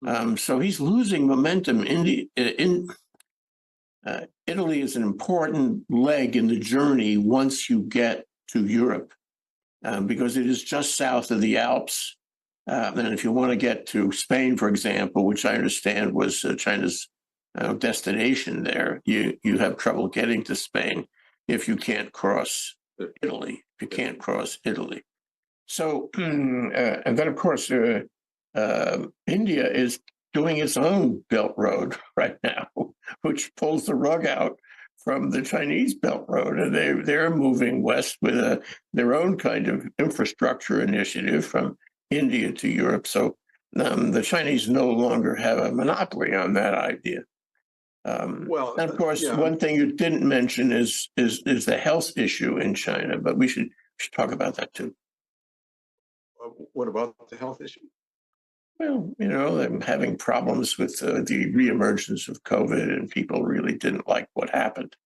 S10: So he's losing momentum. Italy is an important leg in the journey once you get to Europe, because it is just south of the Alps. And if you want to get to Spain, for example, which I understand was China's destination there, you have trouble getting to Spain if you can't cross Italy. If you can't cross Italy. So, and then of course, India is doing its own Belt Road right now, which pulls the rug out from the Chinese Belt Road, and they're moving west with their own kind of infrastructure initiative from India to Europe. So the Chinese no longer have a monopoly on that idea.
S1: Well,
S10: and of course,
S1: yeah.
S10: one thing you didn't mention is the health issue in China, but we should talk about that too.
S1: What about the health issue?
S10: Well, they're having problems with the reemergence of COVID, and people really didn't like what happened.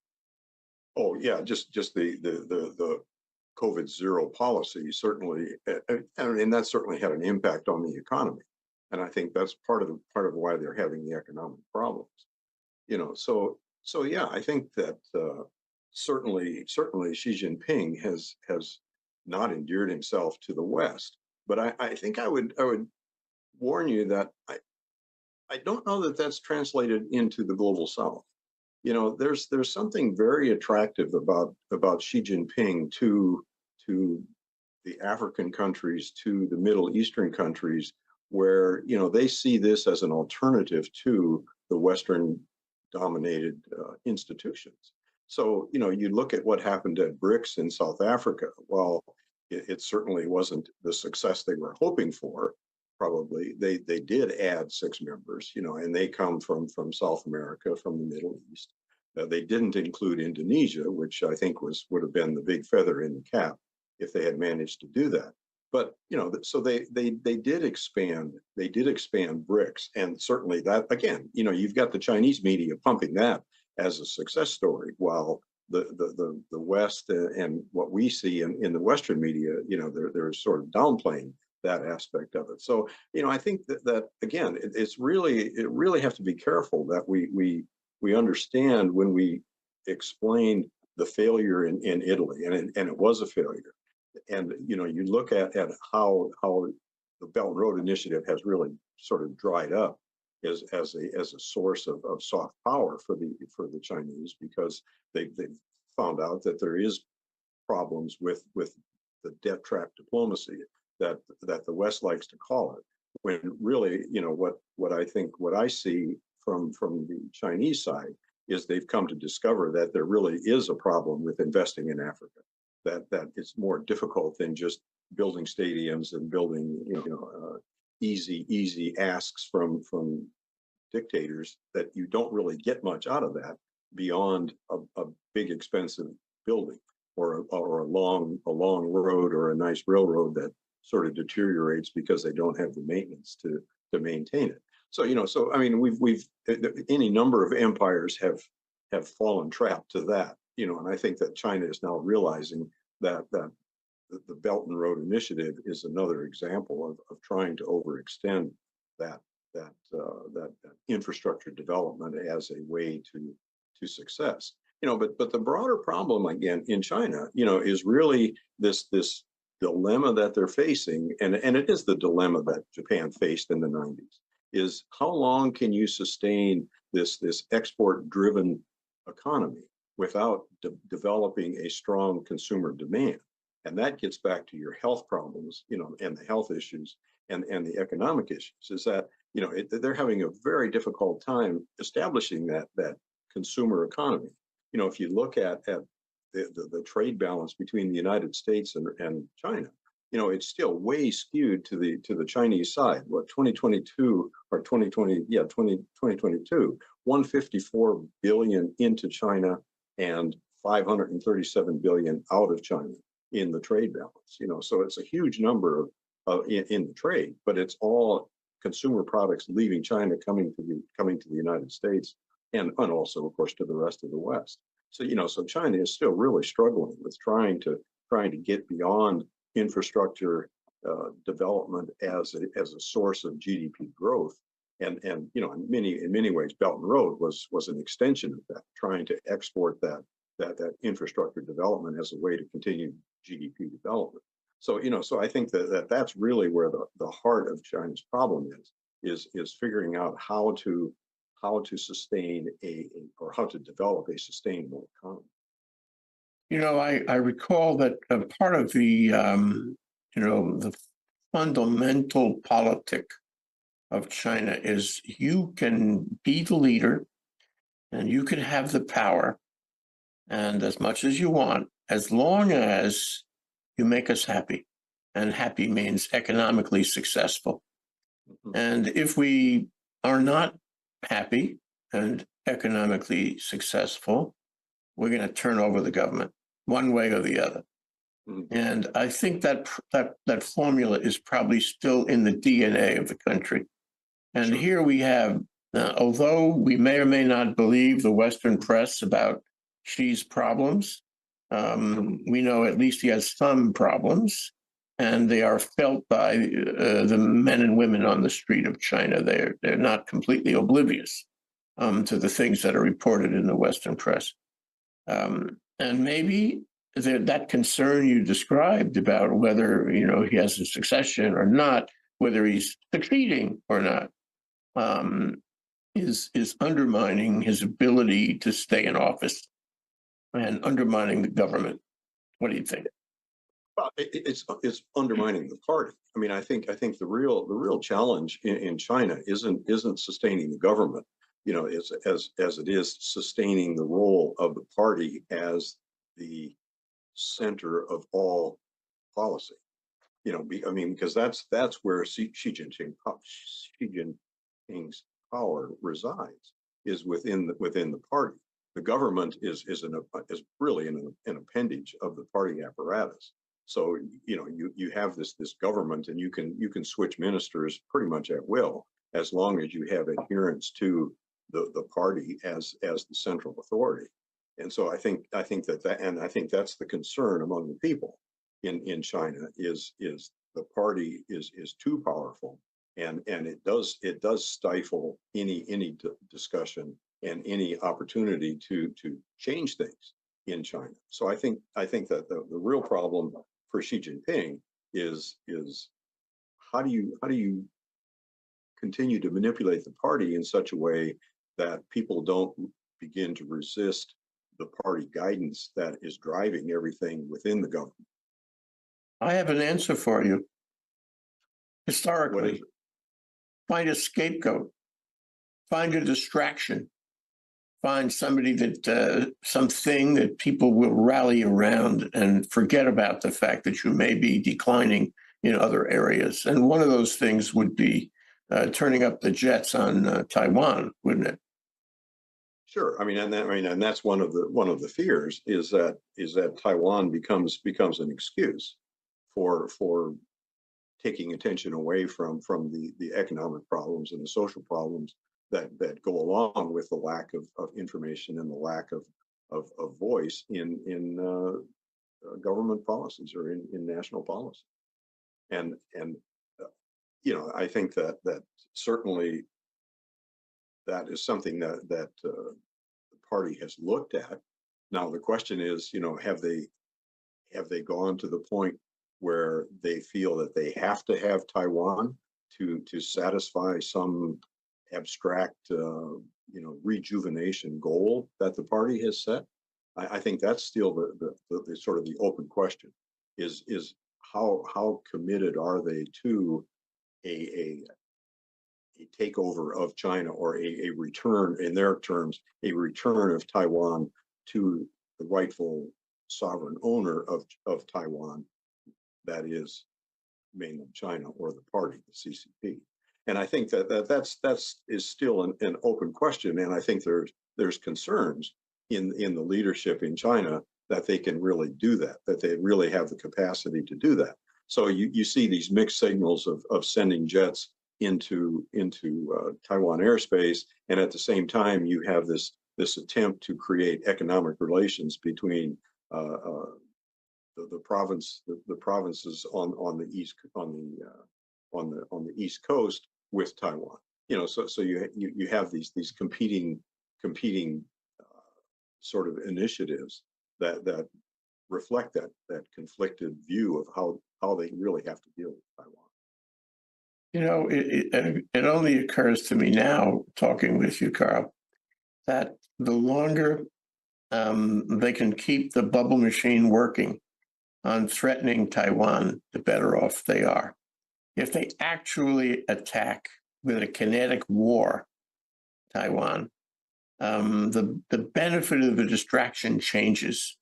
S1: Oh yeah, just the COVID zero policy certainly, and that certainly had an impact on the economy, and I think that's part of why they're having the economic problems. So yeah, I think that certainly Xi Jinping has not endeared himself to the West, but I think I would warn you that I don't know that that's translated into the global South. There's something very attractive about Xi Jinping to the African countries, to the Middle Eastern countries, where they see this as an alternative to the Western dominated institutions. So you look at what happened at BRICS in South Africa. Well, it certainly wasn't the success they were hoping for. Probably they did add 6 members, and they come from South America, from the Middle East. They didn't include Indonesia, which I think would have been the big feather in the cap if they had managed to do that. But so they did expand. They did expand BRICS, and certainly that, again, you've got the Chinese media pumping that as a success story, while the West and what we see in the Western media, they're sort of downplaying that aspect of it. So, I think that again, it really have to be careful that we understand when we explain the failure in Italy, and it was a failure. And you look at how the Belt and Road Initiative has really sort of dried up as a source of soft power for the Chinese, because they found out that there is problems with the debt trap diplomacy that the West likes to call it, when really, what I see from the Chinese side is they've come to discover that there really is a problem with investing in Africa, that it's more difficult than just building stadiums and building easy asks from dictators, that you don't really get much out of that beyond a big expensive building or a long road or a nice railroad that sort of deteriorates because they don't have the maintenance to maintain it. So so I mean, we've any number of empires have fallen trap to that, and I think that China is now realizing that the Belt and Road Initiative is another example of trying to overextend that infrastructure development as a way to success. But the broader problem, again, in China, is really this dilemma that they're facing, and it is the dilemma that Japan faced in the 90s, is how long can you sustain this export-driven economy without developing a strong consumer demand? And that gets back to your health problems, and the health issues and the economic issues, is that, they're having a very difficult time establishing that consumer economy. If you look at the trade balance between the United States and China, it's still way skewed to the Chinese side. What, 2022 or 2022, 154 billion into China and 537 billion out of China in the trade balance. So it's a huge number in the trade, but it's all consumer products leaving China coming to the United States, and also, of course, to the rest of the West. So so China is still really struggling with trying to get beyond infrastructure development as a source of GDP growth, And in many ways, Belt and Road was an extension of that, trying to export that infrastructure development as a way to continue GDP development. So so I think that's really where the heart of China's problem is figuring out how to sustain or how to develop a sustainable economy.
S10: I recall that part of the fundamental politic of China is you can be the leader and you can have the power and as much as you want, as long as you make us happy. And happy means economically successful. And if we are not happy and economically successful, we're going to turn over the government one way or the other. And I think that formula is probably still in the DNA of the country. And here we have, although we may or may not believe the Western press about Xi's problems, we know at least he has some problems, and they are felt by the men and women on the street of China. They're not completely oblivious to the things that are reported in the Western press. And maybe that concern you described about whether he has a succession or not, whether he's succeeding or not, is undermining his ability to stay in office and undermining the government. What do you think?
S1: Well, it's undermining the party. I mean, I think the real challenge in China isn't sustaining the government, as it is sustaining the role of the party as the center of all policy. Because that's where Xi Jinping's power resides, is within the party. The government is really an appendage of the party apparatus. So you have this government, and you can switch ministers pretty much at will, as long as you have adherence to the party as the central authority. And so I think that's the concern among the people in China is the party is too powerful, and it does stifle any discussion and any opportunity to change things in China. So I think that the real problem for Xi Jinping is how do you continue to manipulate the party in such a way that people don't begin to resist the party guidance that is driving everything within the government.
S10: I have an answer for you. Historically, find a scapegoat, find a distraction, find somebody something that people will rally around and forget about the fact that you may be declining in other areas. And one of those things would be turning up the jets on Taiwan, wouldn't it?
S1: Sure. And that's one of the fears is that Taiwan becomes an excuse for taking attention away from the economic problems and the social problems that go along with the lack of information and the lack of voice in government policies or in national policy. And I think that certainly that is something that the party has looked at. Now the question is, have they gone to the point where they feel that they have to have Taiwan to satisfy some abstract rejuvenation goal that the party has set? I think that's still the sort of the open question is how committed are they to a takeover of China, or a return, in their terms, a return of Taiwan to the rightful sovereign owner of Taiwan, that is mainland China, or the party, the CCP. And I think that is still an open question. And I think there's concerns in the leadership in China that they can really do that they really have the capacity to do that. So you see these mixed signals of sending jets into Taiwan airspace, and at the same time you have this attempt to create economic relations between the provinces on the east coast with Taiwan. So you have these competing sort of initiatives that reflect that conflicted view of how they really have to deal with Taiwan.
S10: It only occurs to me now, talking with you, Carl, that the longer they can keep the bubble machine working on threatening Taiwan, the better off they are. If they actually attack with a kinetic war Taiwan, the benefit of the distraction changes.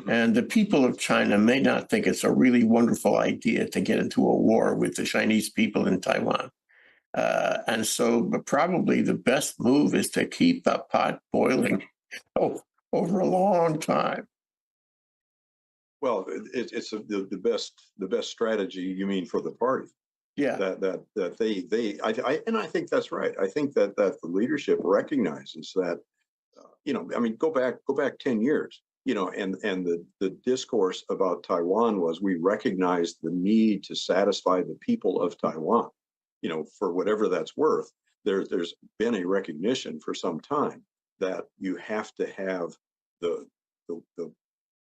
S10: And the people of China may not think it's a really wonderful idea to get into a war with the Chinese people in Taiwan. And so probably the best move is to keep the pot boiling over a long time.
S1: Well, it's the best strategy, you mean, for the party.
S10: Yeah.
S1: And I think that's right. I think that the leadership recognizes that, I mean, go back 10 years, and the discourse about Taiwan was, we recognize the need to satisfy the people of Taiwan, for whatever that's worth. There's been a recognition for some time that you have to have the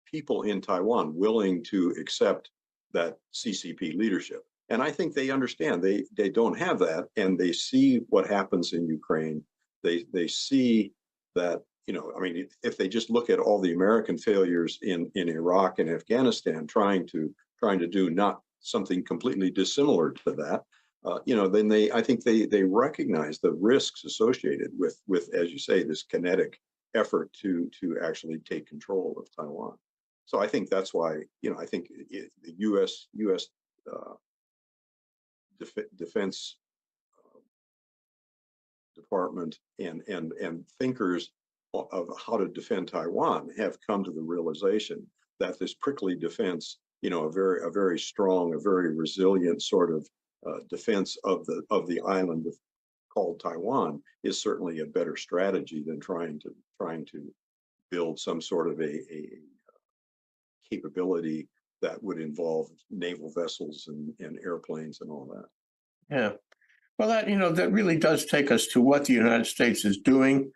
S1: people in Taiwan willing to accept that CCP leadership. And I think they understand they don't have that, and they see what happens in Ukraine. They see that, I mean, if they just look at all the American failures in Iraq and Afghanistan, trying to do not something completely dissimilar to that, then I think they recognize the risks associated with, as you say, this kinetic effort to actually take control of Taiwan. So I think that's why, I think the U.S. Defense Department and thinkers of how to defend Taiwan have come to the realization that this prickly defense, a very strong, a very resilient sort of defense of the island called Taiwan is certainly a better strategy than trying to build some sort of a capability that would involve naval vessels and airplanes and all that.
S10: Yeah. Well, that really does take us to what the United States is doing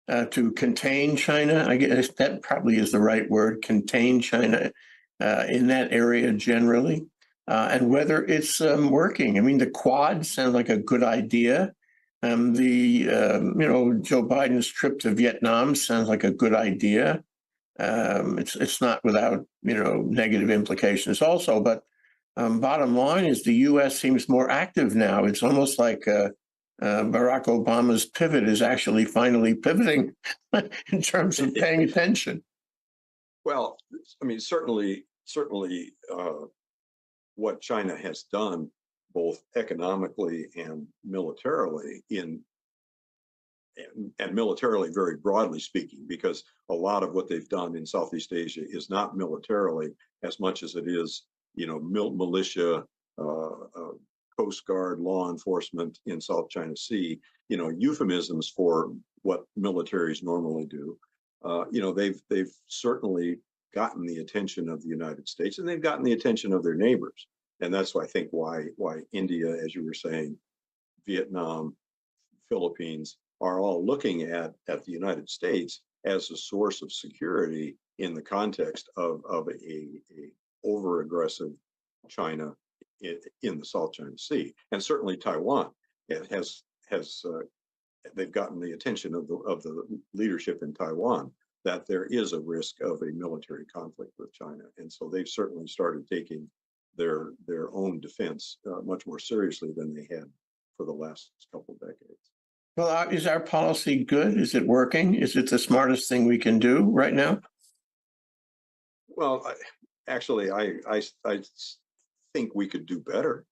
S10: to contain China. I guess that probably is the right word, contain China in that area generally, and whether it's working. I mean, the Quad sounds like a good idea. Joe Biden's trip to Vietnam sounds like a good idea. It's not without, negative implications also, but bottom line is the U.S. seems more active now. It's almost like Barack Obama's pivot is actually finally pivoting in terms of paying attention.
S1: Well, I mean, certainly what China has done, both economically and militarily, and militarily very broadly speaking, because a lot of what they've done in Southeast Asia is not militarily as much as it is, militia, Coast Guard, law enforcement in South China Sea, euphemisms for what militaries normally do. They've certainly gotten the attention of the United States, and they've gotten the attention of their neighbors. And that's why I think why India, as you were saying, Vietnam, Philippines are all looking at the United States as a source of security in the context of a over-aggressive China in the South China Sea. And certainly Taiwan they've gotten the attention of the leadership in Taiwan that there is a risk of a military conflict with China. And so they've certainly started taking their own defense much more seriously than they had for the last couple of decades.
S10: Well, is our policy good? Is it working? Is it the smartest thing we can do right now?
S1: Well, I think we could do better.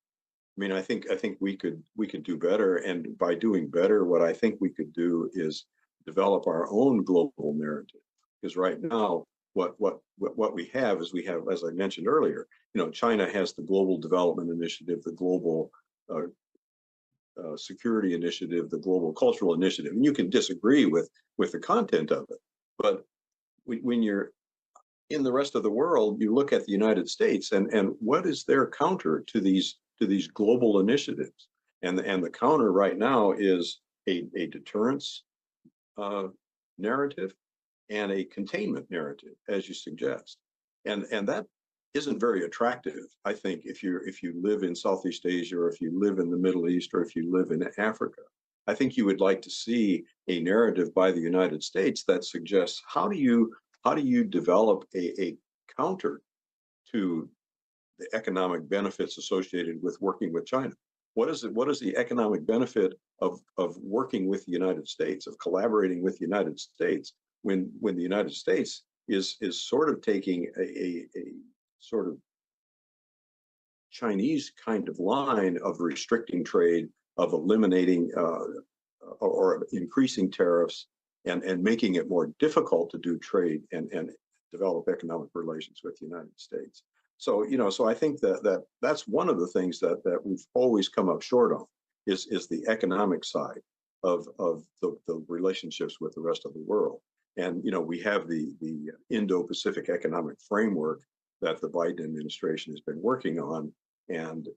S1: I mean, I think we could do better, and by doing better, what I think we could do is develop our own global narrative. Because right now, what we have is, as I mentioned earlier, China has the Global Development Initiative, the Global Security Initiative, the Global Cultural Initiative, and you can disagree with the content of it, but when you're in the rest of the world, you look at the United States and what is their counter to these global initiatives? And the counter right now is a deterrence narrative and a containment narrative, as you suggest. And that isn't very attractive, I think, if you live in Southeast Asia, or if you live in the Middle East, or if you live in Africa. I think you would like to see a narrative by the United States that suggests how do you develop a counter to the economic benefits associated with working with China? What is the economic benefit of working with the United States, of collaborating with the United States, when the United States is sort of taking a sort of Chinese kind of line of restricting trade, of eliminating or increasing tariffs, and making it more difficult to do trade and develop economic relations with the United States. So, so I think that's one of the things that we've always come up short on is the economic side of the relationships with the rest of the world. And, we have the Indo-Pacific Economic Framework that the Biden administration has been working on, and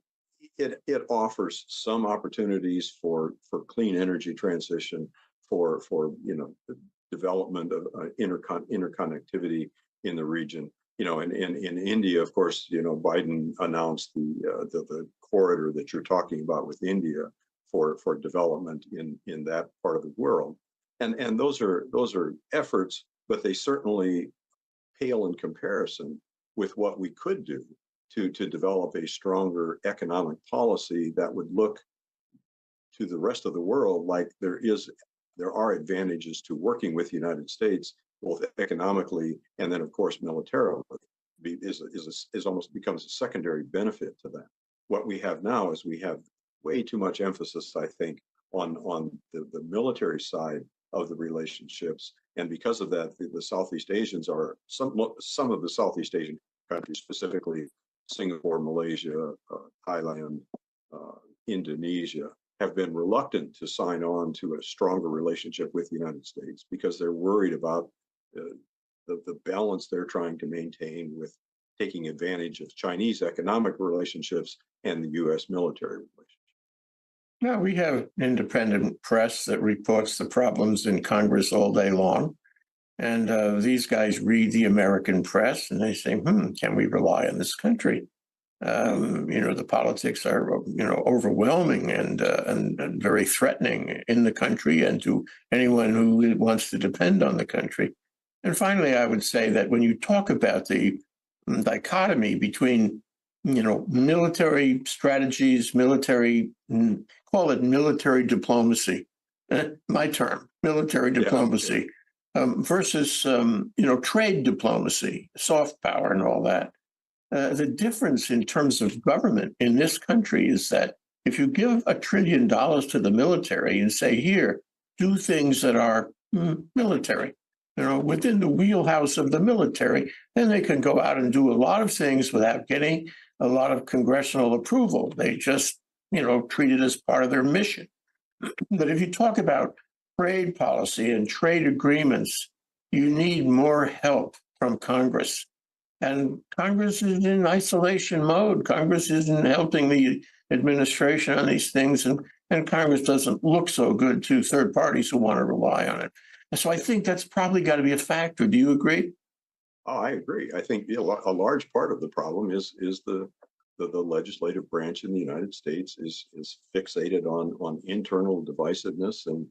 S1: it offers some opportunities for clean energy transition, for the development of interconnectivity in the region. And in India, of course, Biden announced the corridor that you're talking about with India for development in that part of the world. And those are efforts, but they certainly pale in comparison with what we could do to develop a stronger economic policy that would look to the rest of the world like there are advantages to working with the United States, both economically and then, of course, militarily. Is almost becomes a secondary benefit to that. What we have now is we have way too much emphasis, I think, on the military side of the relationships, and because of that, the Southeast Asians are some of the Southeast Asian countries, specifically Singapore, Malaysia, Thailand, Indonesia, have been reluctant to sign on to a stronger relationship with the United States because they're worried about the balance they're trying to maintain with taking advantage of Chinese economic relationships and the U.S. military relations.
S10: Now, we have independent press that reports the problems in Congress all day long. And these guys read the American press and they say, can we rely on this country? The politics are, overwhelming and very threatening in the country and to anyone who wants to depend on the country. And finally, I would say that when you talk about the dichotomy between, military strategies, call it military diplomacy, my term, military diplomacy, versus, trade diplomacy, soft power and all that. The difference in terms of government in this country is that if you give $1 trillion to the military and say, here, do things that are military, within the wheelhouse of the military, then they can go out and do a lot of things without getting a lot of congressional approval. They just, treat it as part of their mission. But if you talk about trade policy and trade agreements, you need more help from Congress. And Congress is in isolation mode. Congress isn't helping the administration on these things, and Congress doesn't look so good to third parties who want to rely on it. And so I think that's probably got to be a factor. Do you agree?
S1: Oh, I agree. I think a large part of the problem is the legislative branch in the United States is fixated on internal divisiveness and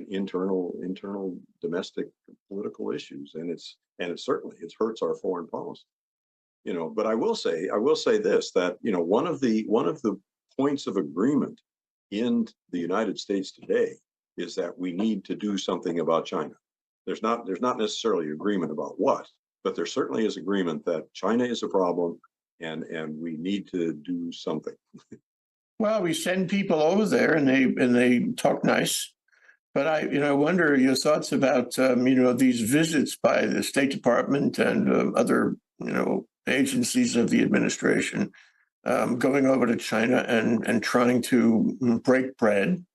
S1: internal domestic political issues, and it certainly hurts our foreign policy. But I will say this, that one of the points of agreement in the United States today is that we need to do something about China. There's not necessarily agreement about what, but there certainly is agreement that China is a problem and we need to do something.
S10: Well, we send people over there and they talk nice. But I wonder your thoughts about these visits by the State Department and other agencies of the administration going over to China and trying to break bread.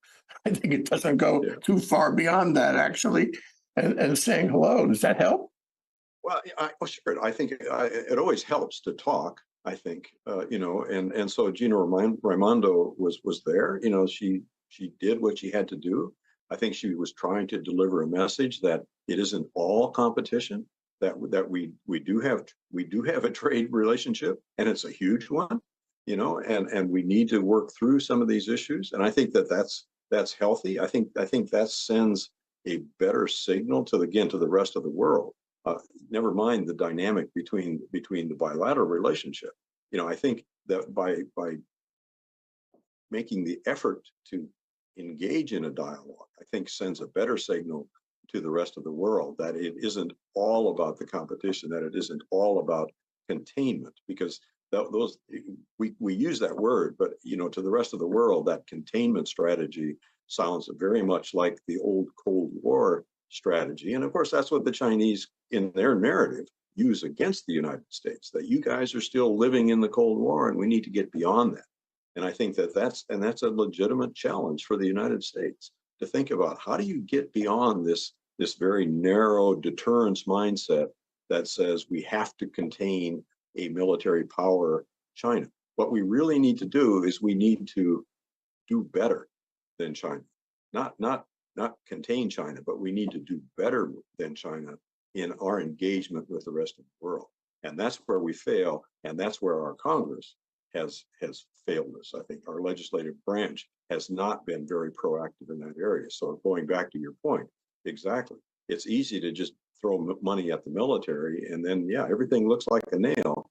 S10: I think it doesn't go too far beyond that, actually, and saying hello. Does that help?
S1: Well, sure. I think it always helps to talk, I think, and so Gina Raimondo was there. She did what she had to do. I think she was trying to deliver a message that it isn't all competition. That we do have a trade relationship, and it's a huge one. And we need to work through some of these issues. And I think that's healthy. I think that sends a better signal to the rest of the world. Never mind the dynamic between the bilateral relationship. I think that by making the effort to engage in a dialogue, I think sends a better signal to the rest of the world that it isn't all about the competition, that it isn't all about containment, because we use that word, but to the rest of the world, that containment strategy sounds very much like the old Cold War strategy. And of course, that's what the Chinese in their narrative use against the United States, that you guys are still living in the Cold War and we need to get beyond that. And I think that's a legitimate challenge for the United States to think about, how do you get beyond this very narrow deterrence mindset that says we have to contain a military power, China. What we really need to do is we need to do better than China, not contain China, but we need to do better than China in our engagement with the rest of the world. And that's where we fail, and that's where our Congress has failed us. I think our legislative branch has not been very proactive in that area. So going back to your point, exactly, it's easy to just throw money at the military, and then everything looks like a nail